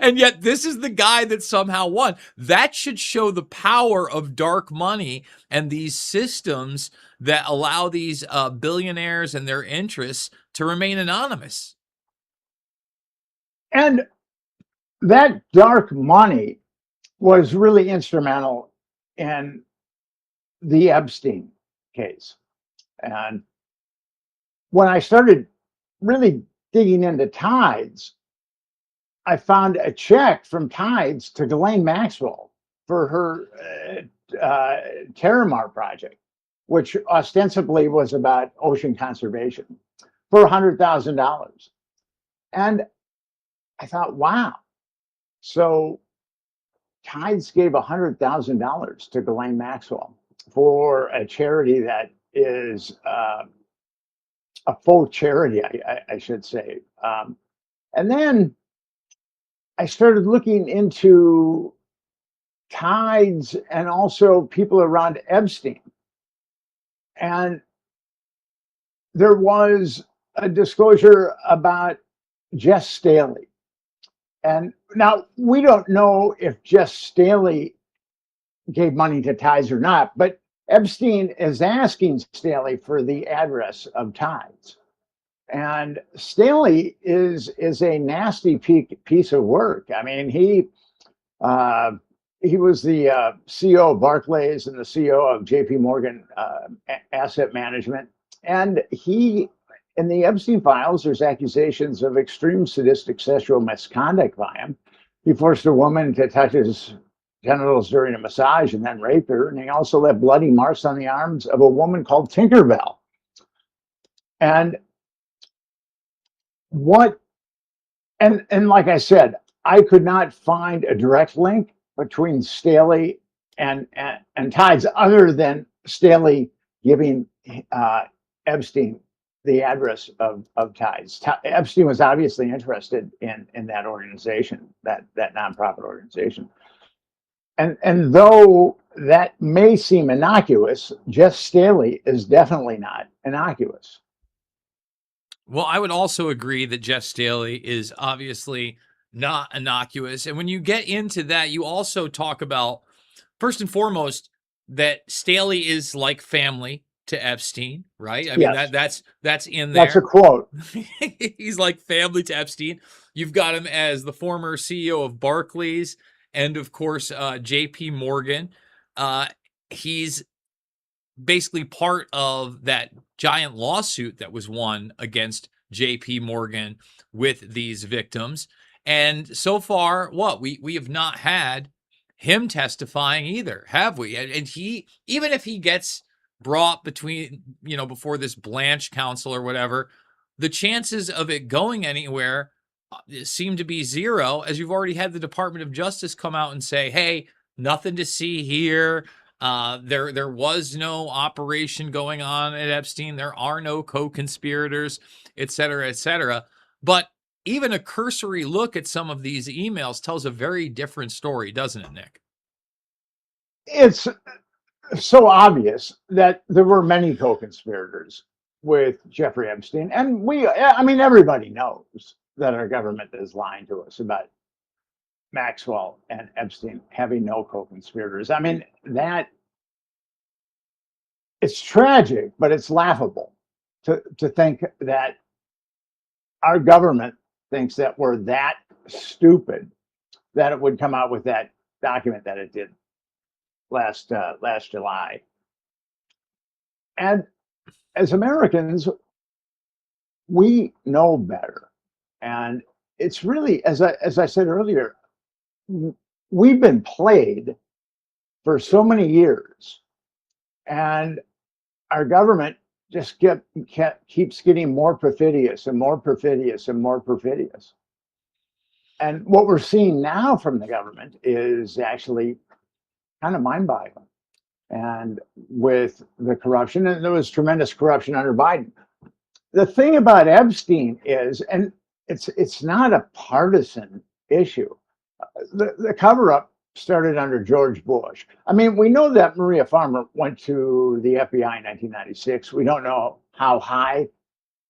And yet this is the guy that somehow won. That should show the power of dark money and these systems that allow these billionaires and their interests to remain anonymous.
And that dark money was really instrumental in the Epstein case. And when I started really digging into Tides, I found a check from Tides to Ghislaine Maxwell for her Terramar project, which ostensibly was about ocean conservation, for $100,000. And I thought, wow. So Tides gave $100,000 to Ghislaine Maxwell for a charity that is a full charity, I should say. And then I started looking into Tides and also people around Epstein. And there was a disclosure about Jess Staley. And now we don't know if Jess Staley gave money to Tides or not, but Epstein is asking Staley for the address of Tides. And Staley is a nasty piece of work. I mean, he was the CEO of Barclays and the CEO of JP Morgan Asset Management. And he, in the Epstein files, there's accusations of extreme sadistic sexual misconduct by him. He forced a woman to touch his genitals during a massage and then raped her. And he also left bloody marks on the arms of a woman called Tinkerbell. And like I said, I could not find a direct link between Staley and Tides, other than Staley giving Epstein the address of Tides. Epstein was obviously interested in that organization, that nonprofit organization. And though that may seem innocuous, Jeff Staley is definitely not innocuous.
Well, I would also agree that Jeff Staley is obviously not innocuous. And when you get into that, you also talk about, first and foremost, that Staley is like family to Epstein, right? I mean,
Yes.
that's in there.
That's a quote.
He's like family to Epstein. You've got him as the former CEO of Barclays and, of course, JP Morgan. He's basically part of that giant lawsuit that was won against JP Morgan with these victims. And so far, we have not had him testifying either, have we? And he, even if he gets brought before this Blanche Council or whatever, the chances of it going anywhere seem to be zero, as you've already had the Department of Justice come out and say, hey, nothing to see here. There was no operation going on at Epstein. There are no co-conspirators, et cetera, et cetera. But even a cursory look at some of these emails tells a very different story, doesn't it, Nick?
It's so obvious that there were many co-conspirators with Jeffrey Epstein. And everybody knows that our government is lying to us about Maxwell and Epstein having no co-conspirators. I mean, it's tragic, but it's laughable to think that our government thinks that we're that stupid that it would come out with that document that it did last July. And as Americans, we know better. And it's really, as I said earlier, we've been played for so many years, and our government just keeps getting more perfidious and more perfidious and more perfidious. And what we're seeing now from the government is actually kind of mind-boggling. And with the corruption, and there was tremendous corruption under Biden. The thing about Epstein is, and it's not a partisan issue. The cover-up started under George Bush. I mean, we know that Maria Farmer went to the FBI in 1996. We don't know how high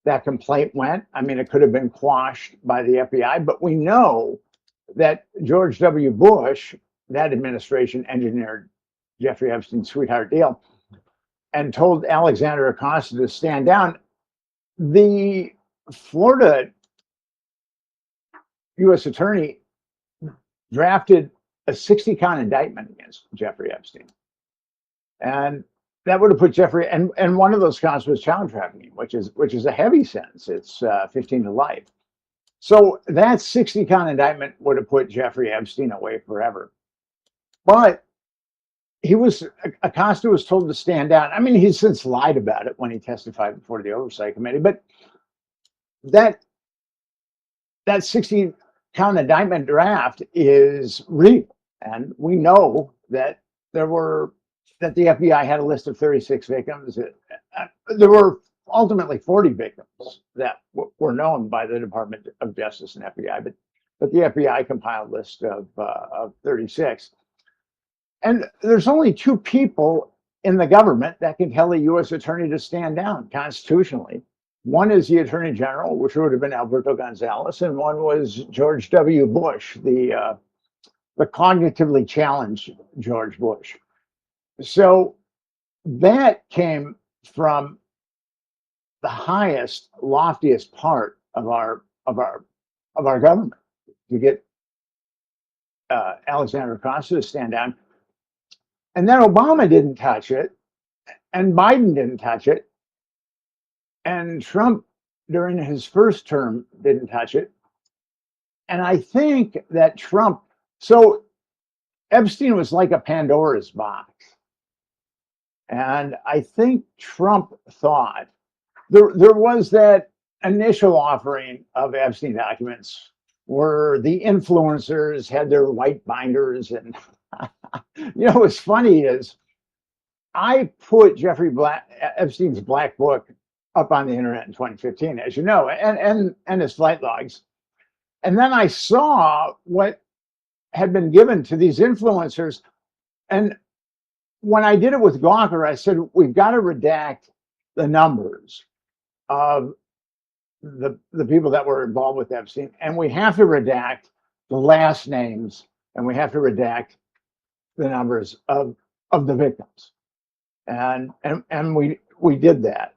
that complaint went. I mean, it could have been quashed by the FBI, but we know that George W. Bush, that administration, engineered Jeffrey Epstein's sweetheart deal and told Alexander Acosta to stand down. The Florida U.S. attorney drafted a 60-count indictment against Jeffrey Epstein. And that would have put Jeffrey, and one of those counts was child trafficking, which is a heavy sentence. It's 15 to life. So that 60-count indictment would have put Jeffrey Epstein away forever. But Acosta was told to stand down. I mean, he's since lied about it when he testified before the Oversight Committee, but that 60-count indictment draft is real. And we know that the FBI had a list of 36 victims. There were ultimately 40 victims that were known by the Department of Justice and FBI, but the FBI compiled a list of 36. And there's only two people in the government that can tell a U.S. attorney to stand down constitutionally. One is the Attorney General, which would have been Alberto Gonzales, and one was George W. Bush, the cognitively challenged George Bush. So that came from the highest, loftiest part of our government to get Alexander Acosta to stand down. And then Obama didn't touch it, and Biden didn't touch it, and Trump during his first term didn't touch it. And I think that Trump, so Epstein was like a Pandora's box. And I think Trump thought there was that initial offering of Epstein documents where the influencers had their white binders. And, what's funny is I put Epstein's black book up on the internet in 2015, as you know, and his flight logs. And then I saw what had been given to these influencers. And when I did it with Gawker, I said, we've got to redact the numbers of the people that were involved with Epstein. And we have to redact the last names, and we have to redact the numbers of the victims. And we did that.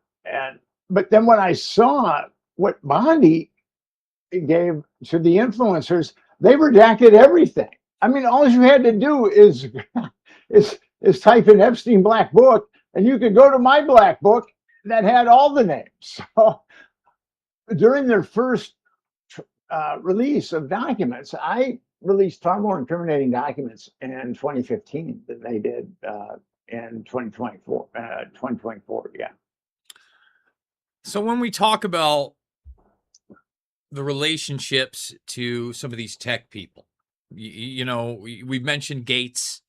But then when I saw what Bondi gave to the influencers, they redacted everything. I mean, all you had to do is type in Epstein Black Book, and you could go to my Black Book that had all the names. So during their first release of documents, I released far more incriminating documents in 2015 than they did in 2024. 2024, yeah.
So when we talk about the relationships to some of these tech people, we've mentioned Gates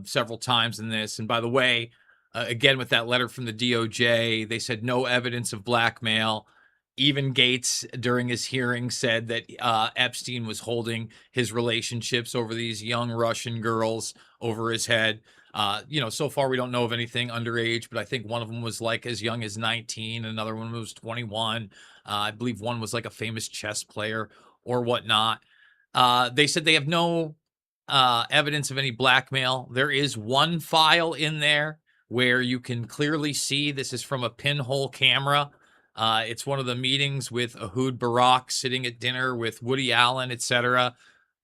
several times in this. And by the way, again, with that letter from the DOJ, they said no evidence of blackmail. Even Gates, during his hearing, said that Epstein was holding his relationships over these young Russian girls over his head. So far we don't know of anything underage, but I think one of them was like as young as 19. Another one was 21. I believe one was like a famous chess player or whatnot. They said they have no evidence of any blackmail. There is one file in there where you can clearly see this is from a pinhole camera. It's one of the meetings with Ehud Barak sitting at dinner with Woody Allen, etc.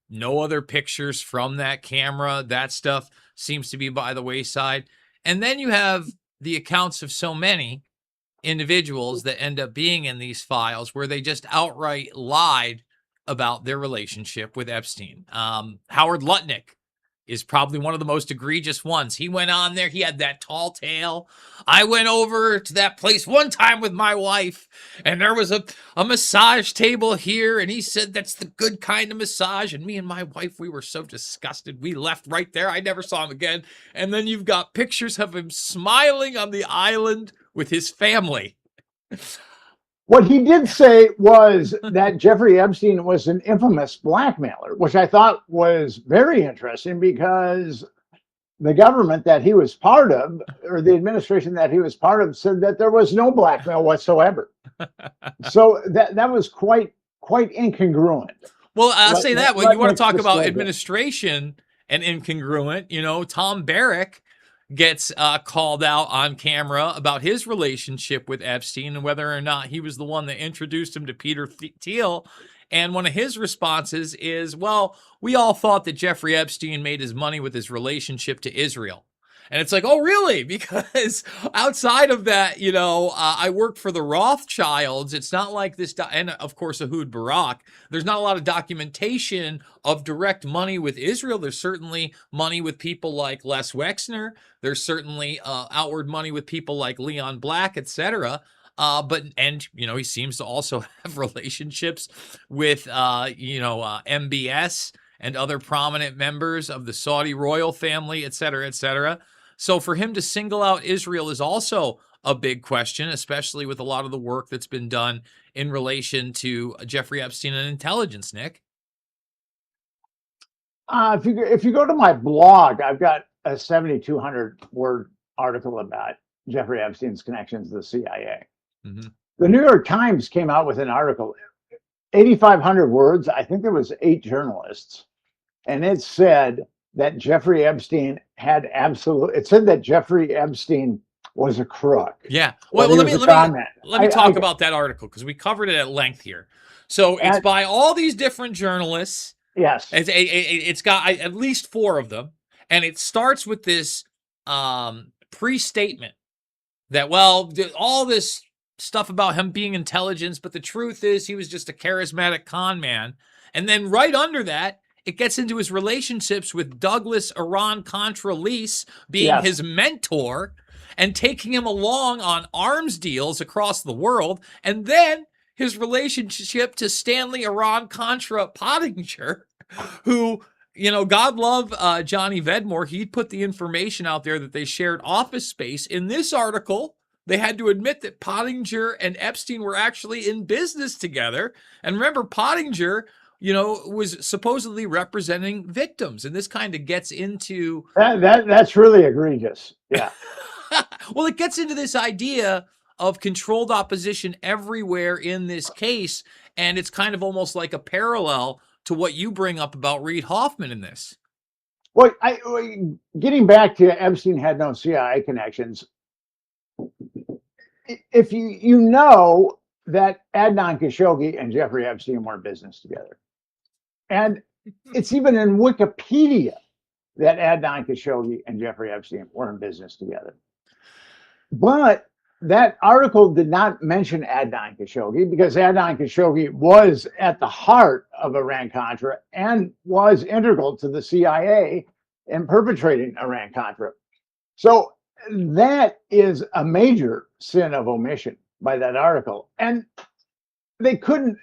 No other pictures from that camera. That stuff seems to be by the wayside. And then you have the accounts of so many individuals that end up being in these files where they just outright lied about their relationship with Epstein. Howard Lutnick is probably one of the most egregious ones. He went on there. He had that tall tale. I went over to that place one time with my wife, and there was a massage table here, and he said that's the good kind of massage. And me and my wife, we were so disgusted. We left right there. I never saw him again. And then you've got pictures of him smiling on the island with his family.
What he did say was that Jeffrey Epstein was an infamous blackmailer, which I thought was very interesting because the government that he was part of, or the administration that he was part of, said that there was no blackmail whatsoever. So that was quite incongruent.
Well, I'll say that when you want to talk about administration and incongruent, Tom Barrack gets called out on camera about his relationship with Epstein and whether or not he was the one that introduced him to Peter Thiel. And one of his responses is, well, we all thought that Jeffrey Epstein made his money with his relationship to Israel. And it's like, oh, really? Because outside of that, I worked for the Rothschilds. It's not like this, and of course, Ehud Barak. There's not a lot of documentation of direct money with Israel. There's certainly money with people like Les Wexner. There's certainly outward money with people like Leon Black, etc. He seems to also have relationships with, MBS and other prominent members of the Saudi royal family, etc., etc. So for him to single out Israel is also a big question, especially with a lot of the work that's been done in relation to Jeffrey Epstein and intelligence, Nick.
If you go to my blog, I've got a 7,200 word article about Jeffrey Epstein's connections to the CIA.
Mm-hmm.
The New York Times came out with an article, 8,500 words. I think there was 8 journalists, and it said that Jeffrey Epstein it said that Jeffrey Epstein was a crook.
Yeah. Well, let me talk about that article because we covered it at length here. So it's by all these different journalists.
Yes.
It's got at least 4 of them, and it starts with this pre-statement that, well, all this stuff about him being intelligence, but the truth is he was just a charismatic con man. And then right under that, it gets into his relationships with Douglas Iran-Contra Lease being his mentor and taking him along on arms deals across the world. And then his relationship to Stanley Iran-Contra Pottinger, who, you know, God love Johnny Vedmore. He put the information out there that they shared office space. In this article, they had to admit that Pottinger and Epstein were actually in business together. And remember, Pottinger, you know, was supposedly representing victims. And this kind of gets into...
That's really egregious. Yeah.
Well, it gets into this idea of controlled opposition everywhere in this case. And it's kind of almost like a parallel to what you bring up about Reid Hoffman in this.
Well, getting back to Epstein had no CIA connections. If you know that Adnan Khashoggi and Jeffrey Epstein were in business together, and it's even in Wikipedia that Adnan Khashoggi and Jeffrey Epstein were in business together. But that article did not mention Adnan Khashoggi because Adnan Khashoggi was at the heart of Iran-Contra and was integral to the CIA in perpetrating Iran-Contra. So that is a major sin of omission by that article. And they couldn't,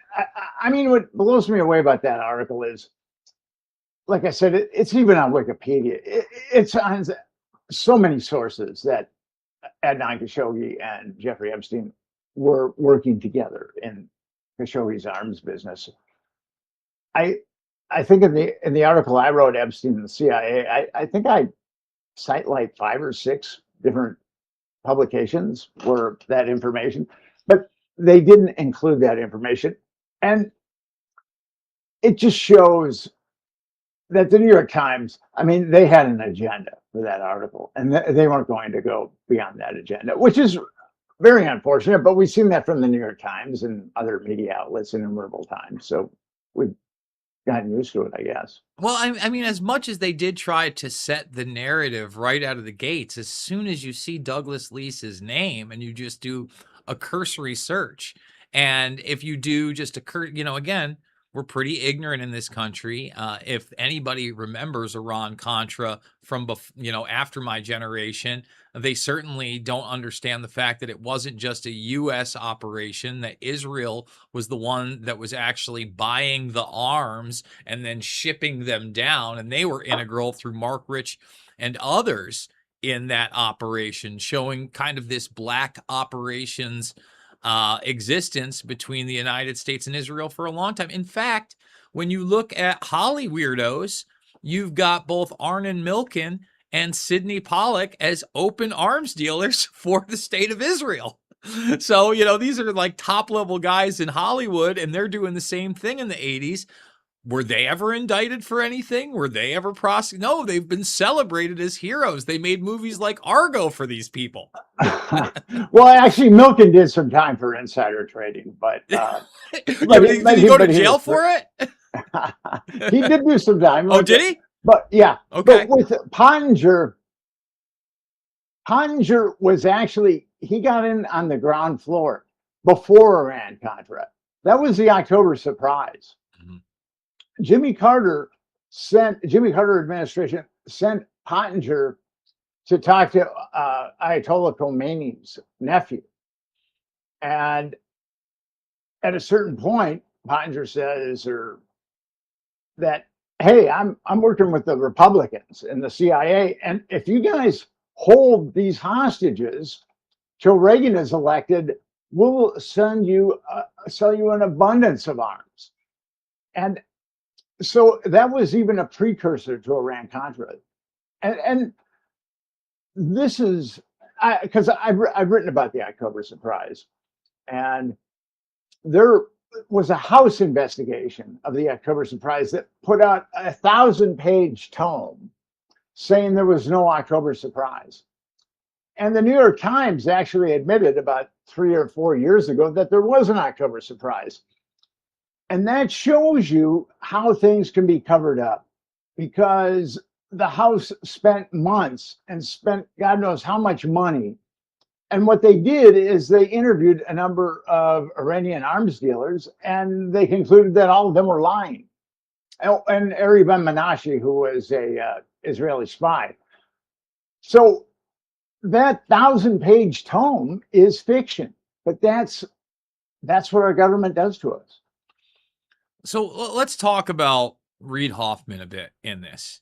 I mean, what blows me away about that article is, like I said, it's even on Wikipedia. It's on so many sources that Adnan Khashoggi and Jeffrey Epstein were working together in Khashoggi's arms business. I think in the article I wrote, Epstein and the CIA, I think I cite like 5 or 6 different publications were that information, but they didn't include that information. And it just shows that the New York Times, I mean, they had an agenda for that article, and they weren't going to go beyond that agenda, which is very unfortunate, but we've seen that from the New York Times and other media outlets innumerable times. So we've gotten used to it, I guess.
Well, I mean, as much as they did try to set the narrative right out of the gates, as soon as you see Douglas Lease's name and you just do a cursory search, and if you do just you know, again, we're pretty ignorant in this country. If anybody remembers Iran-Contra from, you know, after my generation, they certainly don't understand the fact that it wasn't just a U.S. operation, that Israel was the one that was actually buying the arms and then shipping them down. And they were integral through Mark Rich and others in that operation, showing kind of this black operations existence between the United States and Israel for a long time. In fact, when you look at Holly weirdos, you've got both Arnon Milken and Sidney Pollack as open arms dealers for the state of Israel. So, you know, these are like top level guys in Hollywood, and they're doing the same thing in the 80s. Were they ever indicted for anything? Were they ever prosecuted? No, they've been celebrated as heroes. They made movies like Argo for these people.
Well, actually, Milken did some time for insider trading, but
did he go to jail for it?
He did do some time.
Oh, did he?
But yeah,
okay.
But with Pottinger was actually, he got in on the ground floor before Iran-Contra. That was the October surprise. Mm-hmm. Jimmy Carter administration sent Pottinger to talk to Ayatollah Khomeini's nephew. And at a certain point, Pottinger says that, hey, I'm working with the Republicans and the CIA, and if you guys hold these hostages till Reagan is elected, we'll sell you an abundance of arms. And so that was even a precursor to Iran-Contra. And this is, because I've written about the October surprise, and there was a House investigation of the October surprise that put out a 1,000-page tome saying there was no October surprise. And the New York Times actually admitted about 3 or 4 years ago that there was an October surprise. And that shows you how things can be covered up, because the House spent months and spent God knows how much money. And what they did is they interviewed a number of Iranian arms dealers, and they concluded that all of them were lying. And Eri Ben Menashe, who was a Israeli spy. So that 1,000-page tome is fiction, but that's what our government does to us.
So let's talk about Reid Hoffman a bit in this.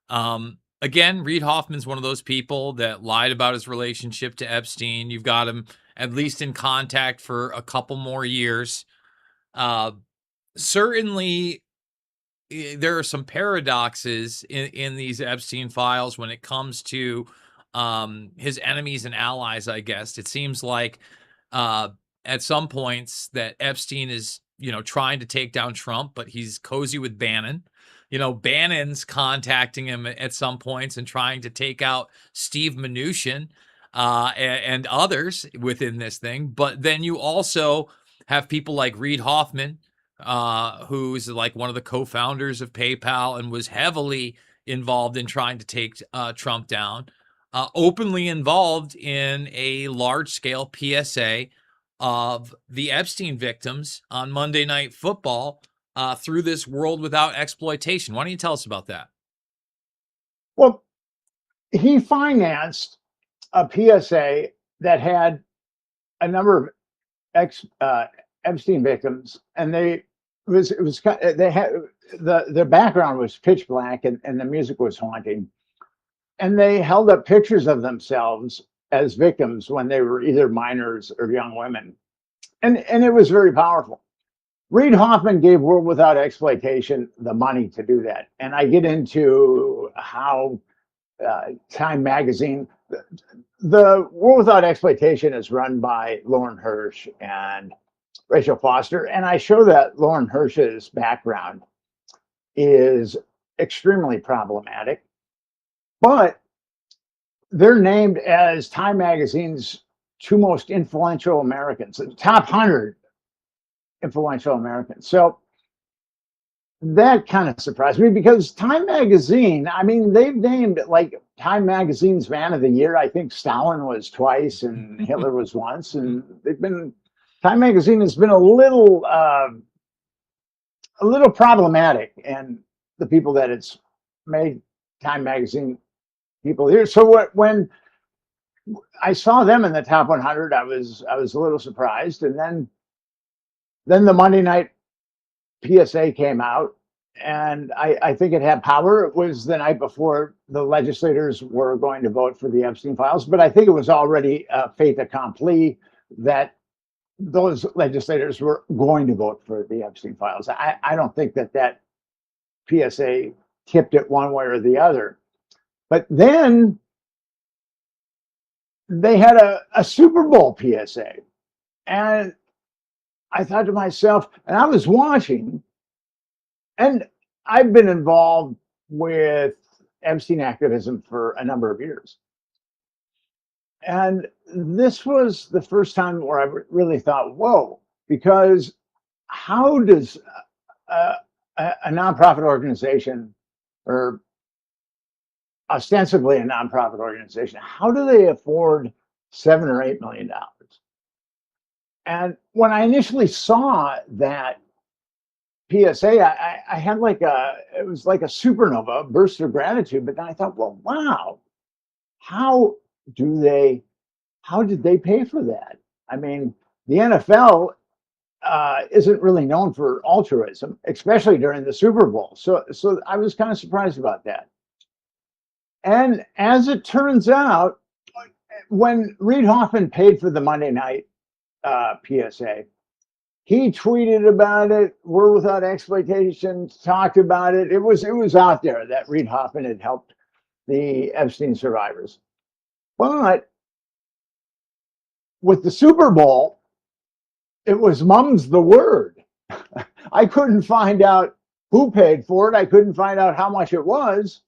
Again, Reid Hoffman's one of those people that lied about his relationship to Epstein. You've got him at least in contact for a couple more years. Certainly, there are some paradoxes in these Epstein files when it comes to his enemies and allies, I guess. It seems like at some points that Epstein is, trying to take down Trump, but he's cozy with Bannon. Bannon's contacting him at some points and trying to take out Steve Mnuchin and others within this thing. But then you also have people like Reid Hoffman, who's like one of the co-founders of PayPal and was heavily involved in trying to take Trump down, openly involved in a large-scale PSA of the Epstein victims on Monday Night Football through this world without exploitation. Why don't you tell us about that?
Well, he financed a PSA that had a number of Epstein victims, and their background was pitch black, and the music was haunting, and they held up pictures of themselves as victims when they were either minors or young women, and it was very powerful. Reid Hoffman gave World Without Exploitation the money to do that, and I get into how Time Magazine, the World Without Exploitation is run by Lauren Hirsch and Rachel Foster, and I show that Lauren Hirsch's background is extremely problematic, but they're named as Time Magazine's 2 most influential Americans, the top 100 influential Americans. So that kind of surprised me, because Time Magazine, I mean, they've named like Time Magazine's Man of the Year. I think Stalin was twice and Hitler was once, and Time Magazine has been a little problematic, and the people that it's made Time Magazine people here. So when I saw them in the top 100, I was a little surprised, and then the Monday night PSA came out, and I think it had power. It was the night before the legislators were going to vote for the Epstein files, but I think it was already a fait accompli that those legislators were going to vote for the Epstein files. I don't think that PSA tipped it one way or the other. But then they had a Super Bowl PSA, and I thought to myself, and I was watching, and I've been involved with Epstein activism for a number of years. And this was the first time where I really thought, whoa, because how does a nonprofit organization, or ostensibly a nonprofit organization, how do they afford $7 or $8 million? And when I initially saw that PSA, I had it was like a supernova, a burst of gratitude. But then I thought, well, wow, how did they pay for that? I mean, the NFL isn't really known for altruism, especially during the Super Bowl. So I was kind of surprised about that. And as it turns out, when Reid Hoffman paid for the Monday night PSA, he tweeted about it. World Without Exploitation talked about it. It was out there that Reid Hoffman had helped the Epstein survivors. But with the Super Bowl, it was mum's the word. I couldn't find out who paid for it. I couldn't find out how much it was.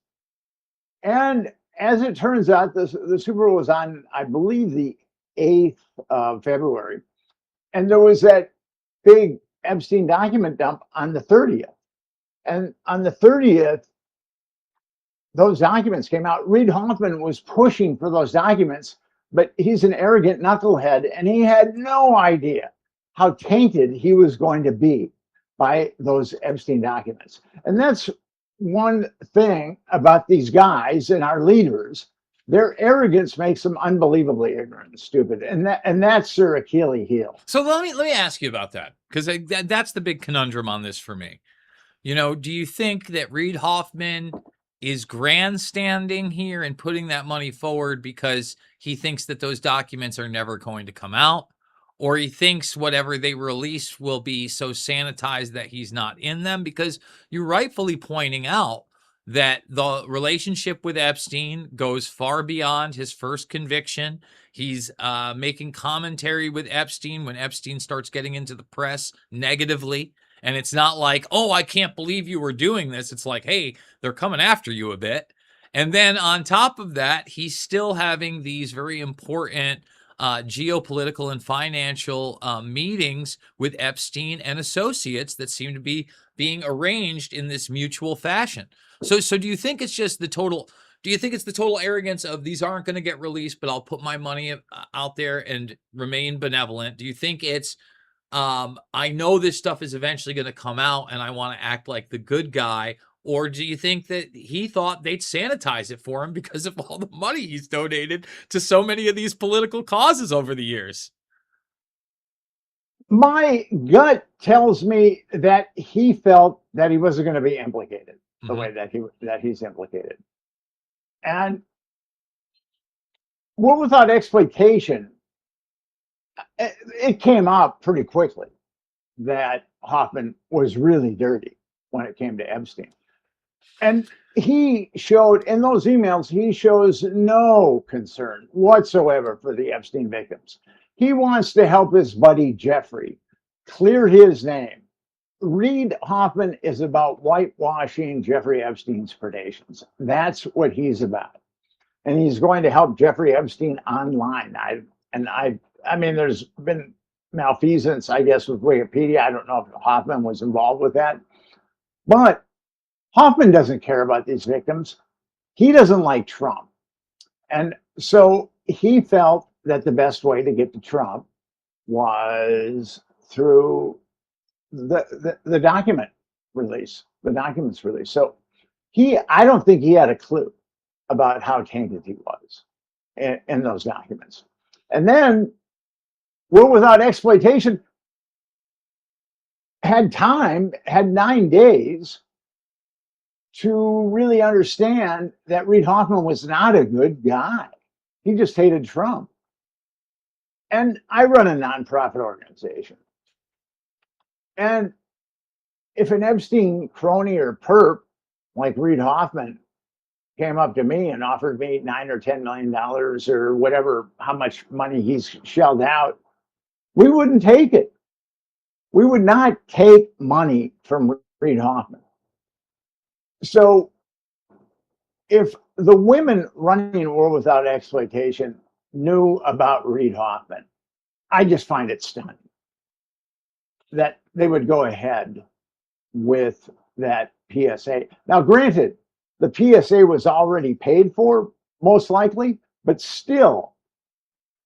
And as it turns out, the Super Bowl was on, I believe, the 8th of February. And there was that big Epstein document dump on the 30th. And on the 30th, those documents came out. Reid Hoffman was pushing for those documents, but he's an arrogant knucklehead, and he had no idea how tainted he was going to be by those Epstein documents. And that's one thing about these guys and our leaders. Their arrogance makes them unbelievably ignorant and stupid, and that's their Achilles heel.
So let me ask you about that, because that's the big conundrum on this for me. You know, do you think that Reid Hoffman is grandstanding here and putting that money forward because he thinks that those documents are never going to come out, or he thinks whatever they release will be so sanitized that he's not in them? Because you're rightfully pointing out that the relationship with Epstein goes far beyond his first conviction. He's making commentary with Epstein when Epstein starts getting into the press negatively. And it's not like, oh, I can't believe you were doing this. It's like, hey, they're coming after you a bit. And then on top of that, he's still having these very important geopolitical and financial meetings with Epstein and associates that seem to be being arranged in this mutual fashion. So do you think it's just the total, do you think it's the total arrogance of these aren't going to get released, but I'll put my money out there and remain benevolent? Do you think it's, I know this stuff is eventually going to come out and I want to act like the good guy? Or do you think that he thought they'd sanitize it for him because of all the money he's donated to so many of these political causes over the years?
My gut tells me that he felt that he wasn't going to be implicated the way that he's implicated. And War Without Exploitation, it came out pretty quickly that Hoffman was really dirty when it came to Epstein. And he showed, in those emails, he shows no concern whatsoever for the Epstein victims. He wants to help his buddy Jeffrey clear his name. Reid Hoffman is about whitewashing Jeffrey Epstein's predations. That's what he's about. And he's going to help Jeffrey Epstein online. I mean, there's been malfeasance, I guess, with Wikipedia. I don't know if Hoffman was involved with that. But Hoffman doesn't care about these victims. He doesn't like Trump. And so he felt that the best way to get to Trump was through the document release, the documents release. So I don't think he had a clue about how tainted he was in those documents. And then War Without Exploitation had 9 days to really understand that Reid Hoffman was not a good guy. He just hated Trump. And I run a nonprofit organization. And if an Epstein crony or perp like Reid Hoffman came up to me and offered me $9 or $10 million or whatever, how much money he's shelled out, we wouldn't take it. We would not take money from Reid Hoffman. So if the women running War Without Exploitation knew about Reid Hoffman, I just find it stunning that they would go ahead with that PSA. Now, granted, the PSA was already paid for, most likely, but still,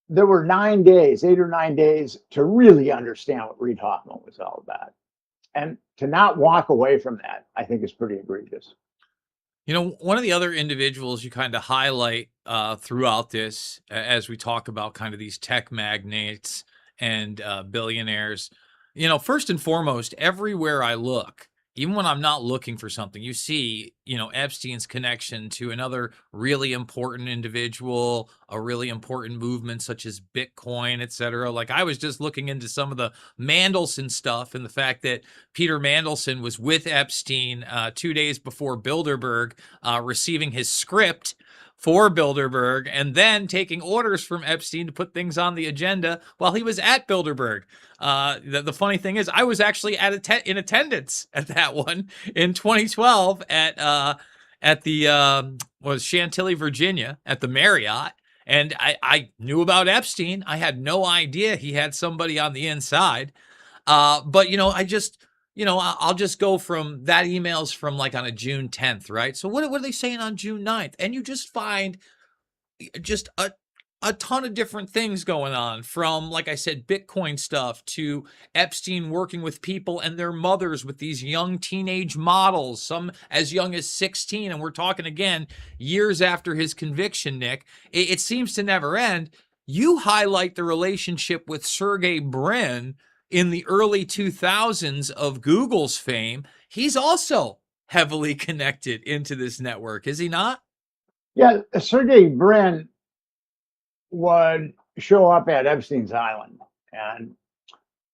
there were 9 days, 8 or 9 days, to really understand what Reid Hoffman was all about. And to not walk away from that, I think is pretty egregious.
You know, one of the other individuals you kind of highlight throughout this, as we talk about kind of these tech magnates and billionaires, you know, first and foremost, everywhere I look, even when I'm not looking for something, you see, you know, Epstein's connection to another really important individual, a really important movement such as Bitcoin, et cetera. Like I was just looking into some of the Mandelson stuff and the fact that Peter Mandelson was with Epstein 2 days before Bilderberg, receiving his script for Bilderberg and then taking orders from Epstein to put things on the agenda while he was at Bilderberg. The funny thing is I was actually in attendance at that one in 2012 at the Chantilly, Virginia, at the Marriott. And I knew about Epstein. I had no idea he had somebody on the inside. But I'll just go from that email's from like on a June 10th, right? So what are they saying on June 9th? And you just find just a ton of different things going on, from, like I said, Bitcoin stuff to Epstein working with people and their mothers with these young teenage models, some as young as 16. And we're talking again years after his conviction, Nick. It seems to never end. You highlight the relationship with Sergey Brin in the early 2000s of Google's fame. He's also heavily connected into this network, is he not?
Yeah, Sergey Brin would show up at Epstein's Island. And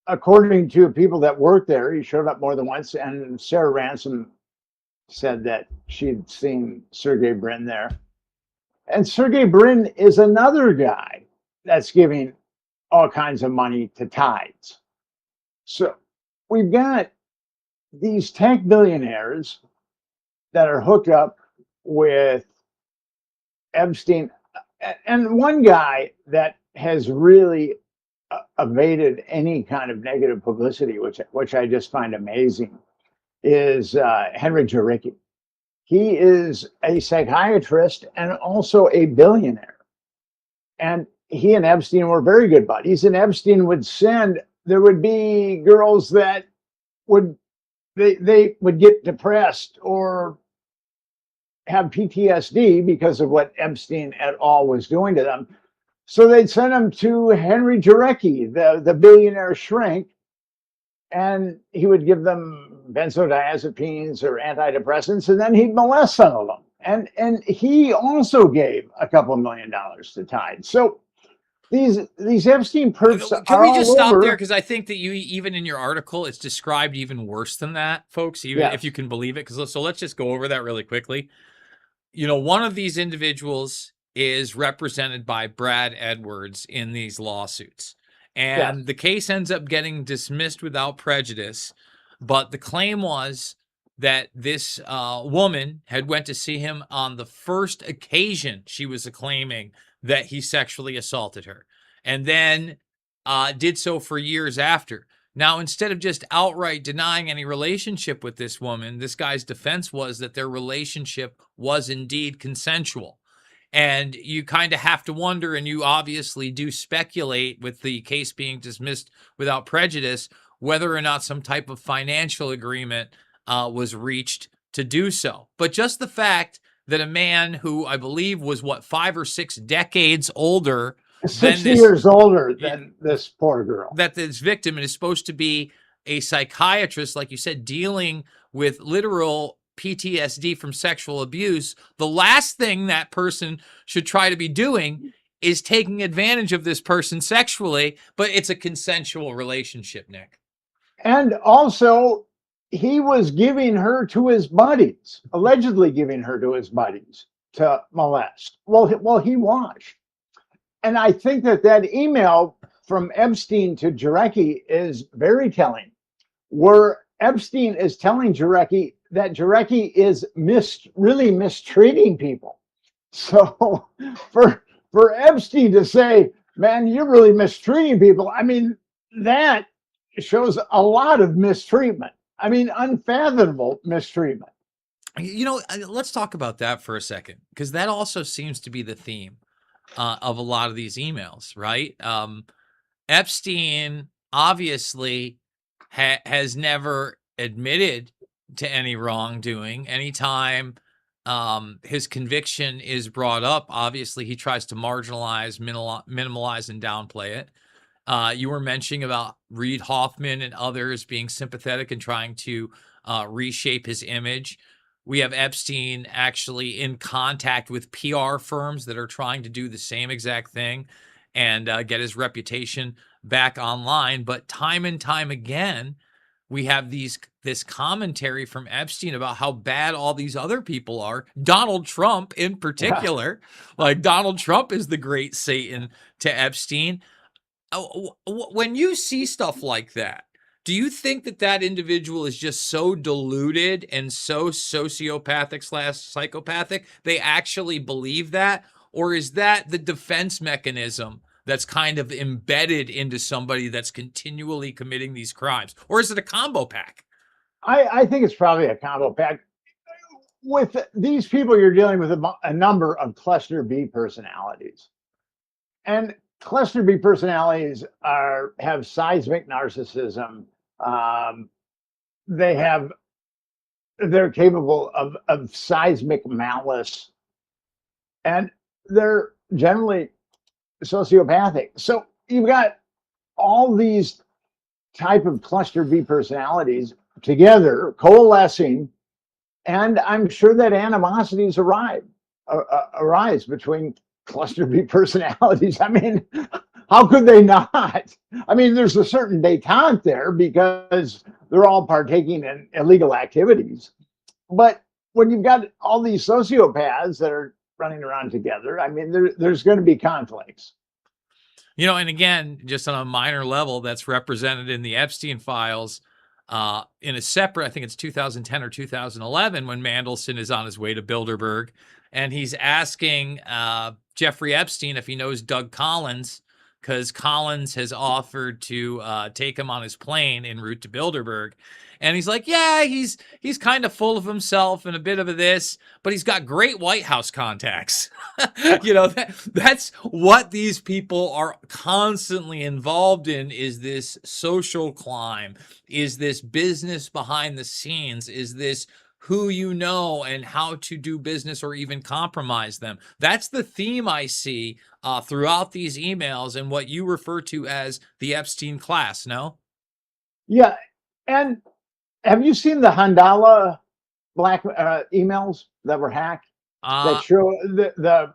according to people that worked there, he showed up more than once. And Sarah Ransom said that she'd seen Sergey Brin there. And Sergey Brin is another guy that's giving all kinds of money to Tides. So we've got these tech billionaires that are hooked up with Epstein. And one guy that has really evaded any kind of negative publicity, which I just find amazing, is Henry Jarecki. He is a psychiatrist and also a billionaire. And he and Epstein were very good buddies. And Epstein would there would be girls that they would get depressed or have PTSD because of what Epstein et al. Was doing to them. So they'd send them to Henry Jarecki, the billionaire shrink, and he would give them benzodiazepines or antidepressants, and then he'd molest some of them. And he also gave a couple $1 million to Tide. So these Epstein perps are all over.
Can we just stop there? Because I think that you, even in your article, it's described even worse than that, folks, even if you can believe it. So let's just go over that really quickly. One of these individuals is represented by Brad Edwards in these lawsuits. And the case ends up getting dismissed without prejudice. But the claim was that this woman had went to see him on the first occasion she was claiming that he sexually assaulted her, and then did so for years after. Now, instead of just outright denying any relationship with this woman, this guy's defense was that their relationship was indeed consensual. And you kind of have to wonder, and you obviously do speculate with the case being dismissed without prejudice, whether or not some type of financial agreement was reached to do so. But just the fact that a man who I believe was 5 or 6 decades older,
60 years older than this poor girl,
that this victim is supposed to be a psychiatrist, like you said, dealing with literal PTSD from sexual abuse, the last thing that person should try to be doing is taking advantage of this person sexually, but it's a consensual relationship, Nick.
And also, he was giving her to his buddies, allegedly giving her to his buddies to molest. Well, he watched. And I think that email from Epstein to Jarecki is very telling, where Epstein is telling Jarecki that Jarecki is really mistreating people. So for Epstein to say, man, you're really mistreating people, I mean, that shows a lot of mistreatment. I mean, unfathomable mistreatment.
Let's talk about that for a second, because that also seems to be the theme of a lot of these emails, right? Epstein obviously has never admitted to any wrongdoing. Anytime his conviction is brought up, obviously he tries to marginalize, minimalize, and downplay it. You were mentioning about Reid Hoffman and others being sympathetic and trying to reshape his image. We have Epstein actually in contact with PR firms that are trying to do the same exact thing and get his reputation back online. But time and time again, we have this commentary from Epstein about how bad all these other people are. Donald Trump in particular, like Donald Trump is the great Satan to Epstein. When you see stuff like that, do you think that individual is just so deluded and so sociopathic/psychopathic they actually believe that? Or is that the defense mechanism that's kind of embedded into somebody that's continually committing these crimes? Or is it a combo pack?
I think it's probably a combo pack. With these people, you're dealing with a number of cluster B personalities. And cluster B personalities have seismic narcissism. They're capable of seismic malice, and they're generally sociopathic. So you've got all these type of cluster B personalities together coalescing, and I'm sure that animosities arise between cluster B personalities. I mean, how could they not? I mean, there's a certain detente there because they're all partaking in illegal activities. But when you've got all these sociopaths that are running around together, I mean, there's going to be conflicts.
You know, and again, just on a minor level, that's represented in the Epstein files in a separate, I think it's 2010 or 2011, when Mandelson is on his way to Bilderberg, and he's asking Jeffrey Epstein if he knows Doug Collins, because Collins has offered to take him on his plane en route to Bilderberg. And he's like, yeah, he's kind of full of himself and a bit of a this, but he's got great White House contacts. You know, that's what these people are constantly involved in, is this social climb, is this business behind the scenes, is this who you know and how to do business or even compromise them. That's the theme I see throughout these emails and what you refer to as the Epstein class, no?
Yeah, and have you seen the Handala black emails that were hacked that show the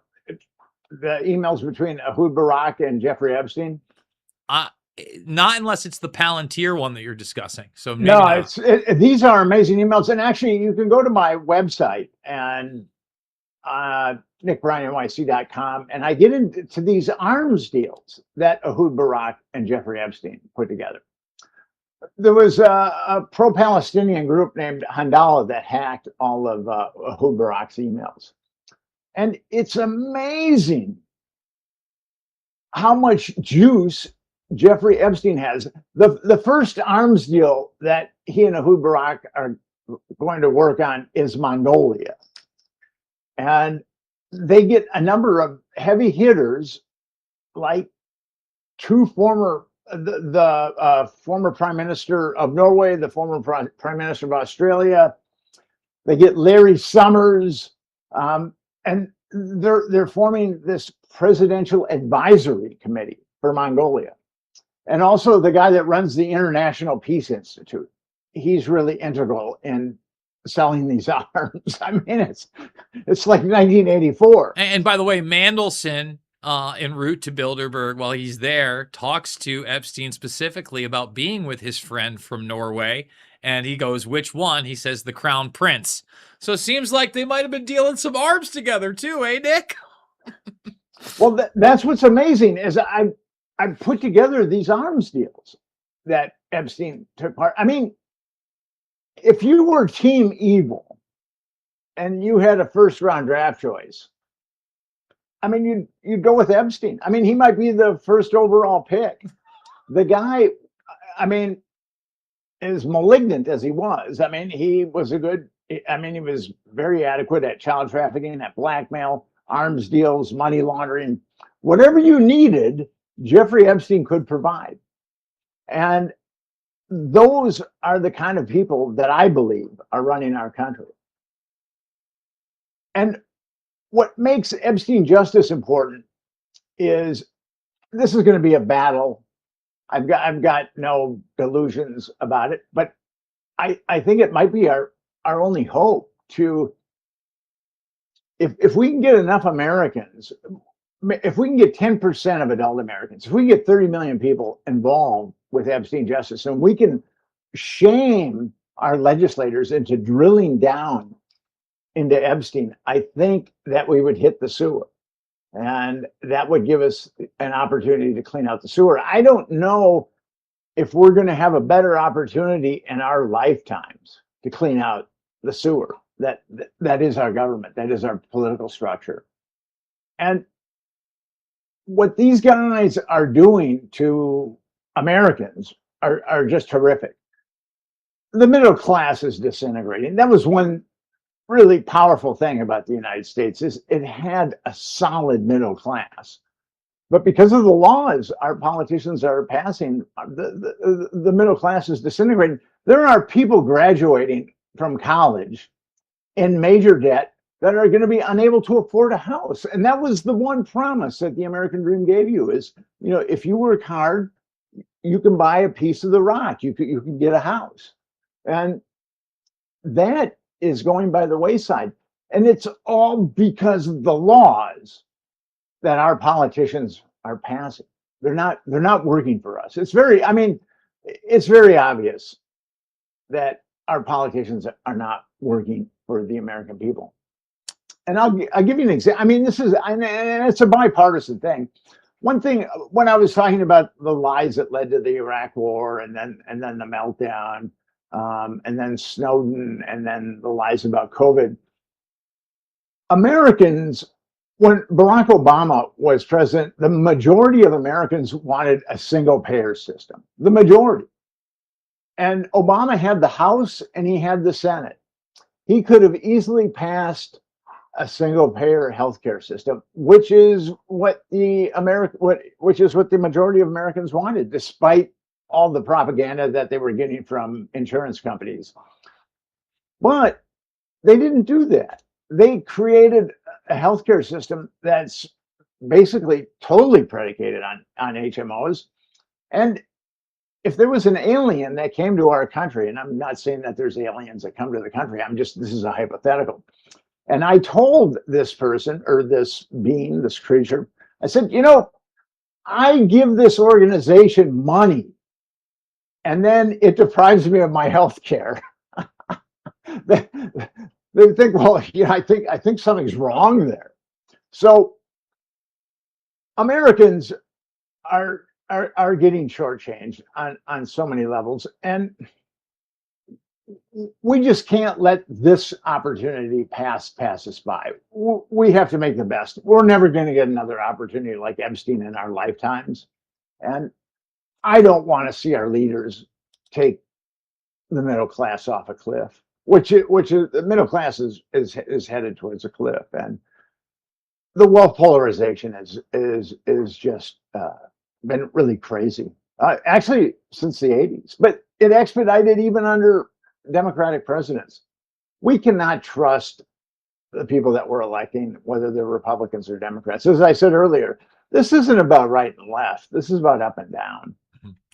emails between Ehud Barak and Jeffrey Epstein?
Not unless it's the Palantir one that you're discussing. So maybe
no,
not.
These are amazing emails, and actually, you can go to my website and nickbryannyc.com, and I get into these arms deals that Ehud Barak and Jeffrey Epstein put together. There was a pro-Palestinian group named Handala that hacked all of Ehud Barak's emails. And it's amazing how much juice Jeffrey Epstein has. The first arms deal that he and Ehud Barak are going to work on is Mongolia. And they get a number of heavy hitters, like two former the former Prime Minister of Norway, the former Prime Minister of Australia. They get Larry Summers, and they're forming this presidential advisory committee for Mongolia, and also the guy that runs the International Peace Institute. He's really integral in selling these arms. I mean, it's like 1984.
And by the way, Mandelson, en route to Bilderberg, while he's there, talks to Epstein specifically about being with his friend from Norway. And he goes, which one? He says, the Crown Prince. So it seems like they might have been dealing some arms together too, eh, Nick?
Well, that's what's amazing is I put together these arms deals that Epstein took part. I mean, if you were Team Evil and you had a first-round draft choice, I mean, you'd go with Epstein. I mean, he might be the first overall pick. The guy, I mean, as malignant as he was, I mean, he was he was very adequate at child trafficking, at blackmail, arms deals, money laundering. Whatever you needed, Jeffrey Epstein could provide. And those are the kind of people that I believe are running our country. And what makes Epstein justice important is this is going to be a battle. I've got no delusions about it, but I think it might be our only hope to, if we can get enough Americans, if we can get 10% of adult Americans, if we can get 30 million people involved with Epstein justice, and we can shame our legislators into drilling down into Epstein, I think that we would hit the sewer, and that would give us an opportunity to clean out the sewer. I don't know if we're going to have a better opportunity in our lifetimes to clean out the sewer. That is our government. That is our political structure. And what these guys are doing to Americans are just horrific. The middle class is disintegrating. That was one really powerful thing about the United States, is it had a solid middle class. But because of the laws our politicians are passing, the middle class is disintegrating. There are people graduating from college in major debt that are going to be unable to afford a house. And that was the one promise that the American dream gave you is, if you work hard, you can buy a piece of the rock. You can get a house. And that is going by the wayside. And it's all because of the laws that our politicians are passing. They're not working for us. It's very obvious that our politicians are not working for the American people. And I'll give you an example. It's a bipartisan thing. One thing, when I was talking about the lies that led to the Iraq War, and then the meltdown, and then Snowden, and then the lies about COVID, Americans, when Barack Obama was president, the majority of Americans wanted a single-payer system. The majority. And Obama had the House and he had the Senate. He could have easily passed a single-payer healthcare system, which is what the majority of Americans wanted, despite all the propaganda that they were getting from insurance companies. But they didn't do that. They created a healthcare system that's basically totally predicated on HMOs. And if there was an alien that came to our country, and I'm not saying that there's aliens that come to the country, this is a hypothetical. And I told this person, or this being, this creature, I said, I give this organization money, and then it deprives me of my health care. They think, well, I think something's wrong there. So Americans are getting shortchanged on so many levels, and we just can't let this opportunity pass us by. We have to make the best. We're never going to get another opportunity like Epstein in our lifetimes, and I don't want to see our leaders take the middle class off a cliff. Which is the middle class is headed towards a cliff, and the wealth polarization is just been really crazy. Actually, since the 80s, but it expedited even under Democratic presidents. We cannot trust the people that we're electing, whether they're Republicans or Democrats. As I said earlier, this isn't about right and left. This is about up and down.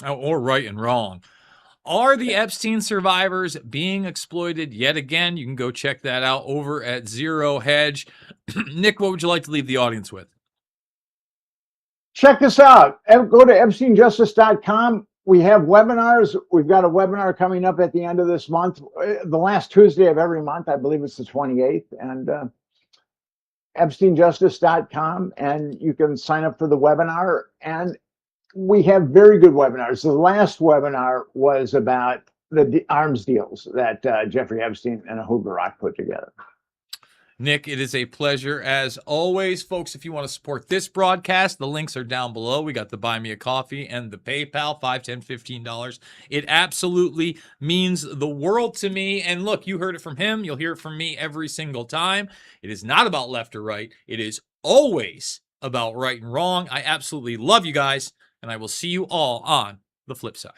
Or right and wrong. Are the Epstein survivors being exploited yet again? You can go check that out over at Zero Hedge. Nick, what would you like to leave the audience with?
Check this out. Go to EpsteinJustice.com. We have webinars. We've got a webinar coming up at the end of this month, the last Tuesday of every month. I believe it's the 28th. And EpsteinJustice.com. And you can sign up for the webinar. And we have very good webinars. The last webinar was about the arms deals that Jeffrey Epstein and Ehud Barak put together.
Nick, it is a pleasure as always. Folks, if you want to support this broadcast, the links are down below. We got the Buy Me a Coffee and the PayPal, $5, $10, $15. It absolutely means the world to me. And look, you heard it from him. You'll hear it from me every single time. It is not about left or right. It is always about right and wrong. I absolutely love you guys, and I will see you all on the flip side.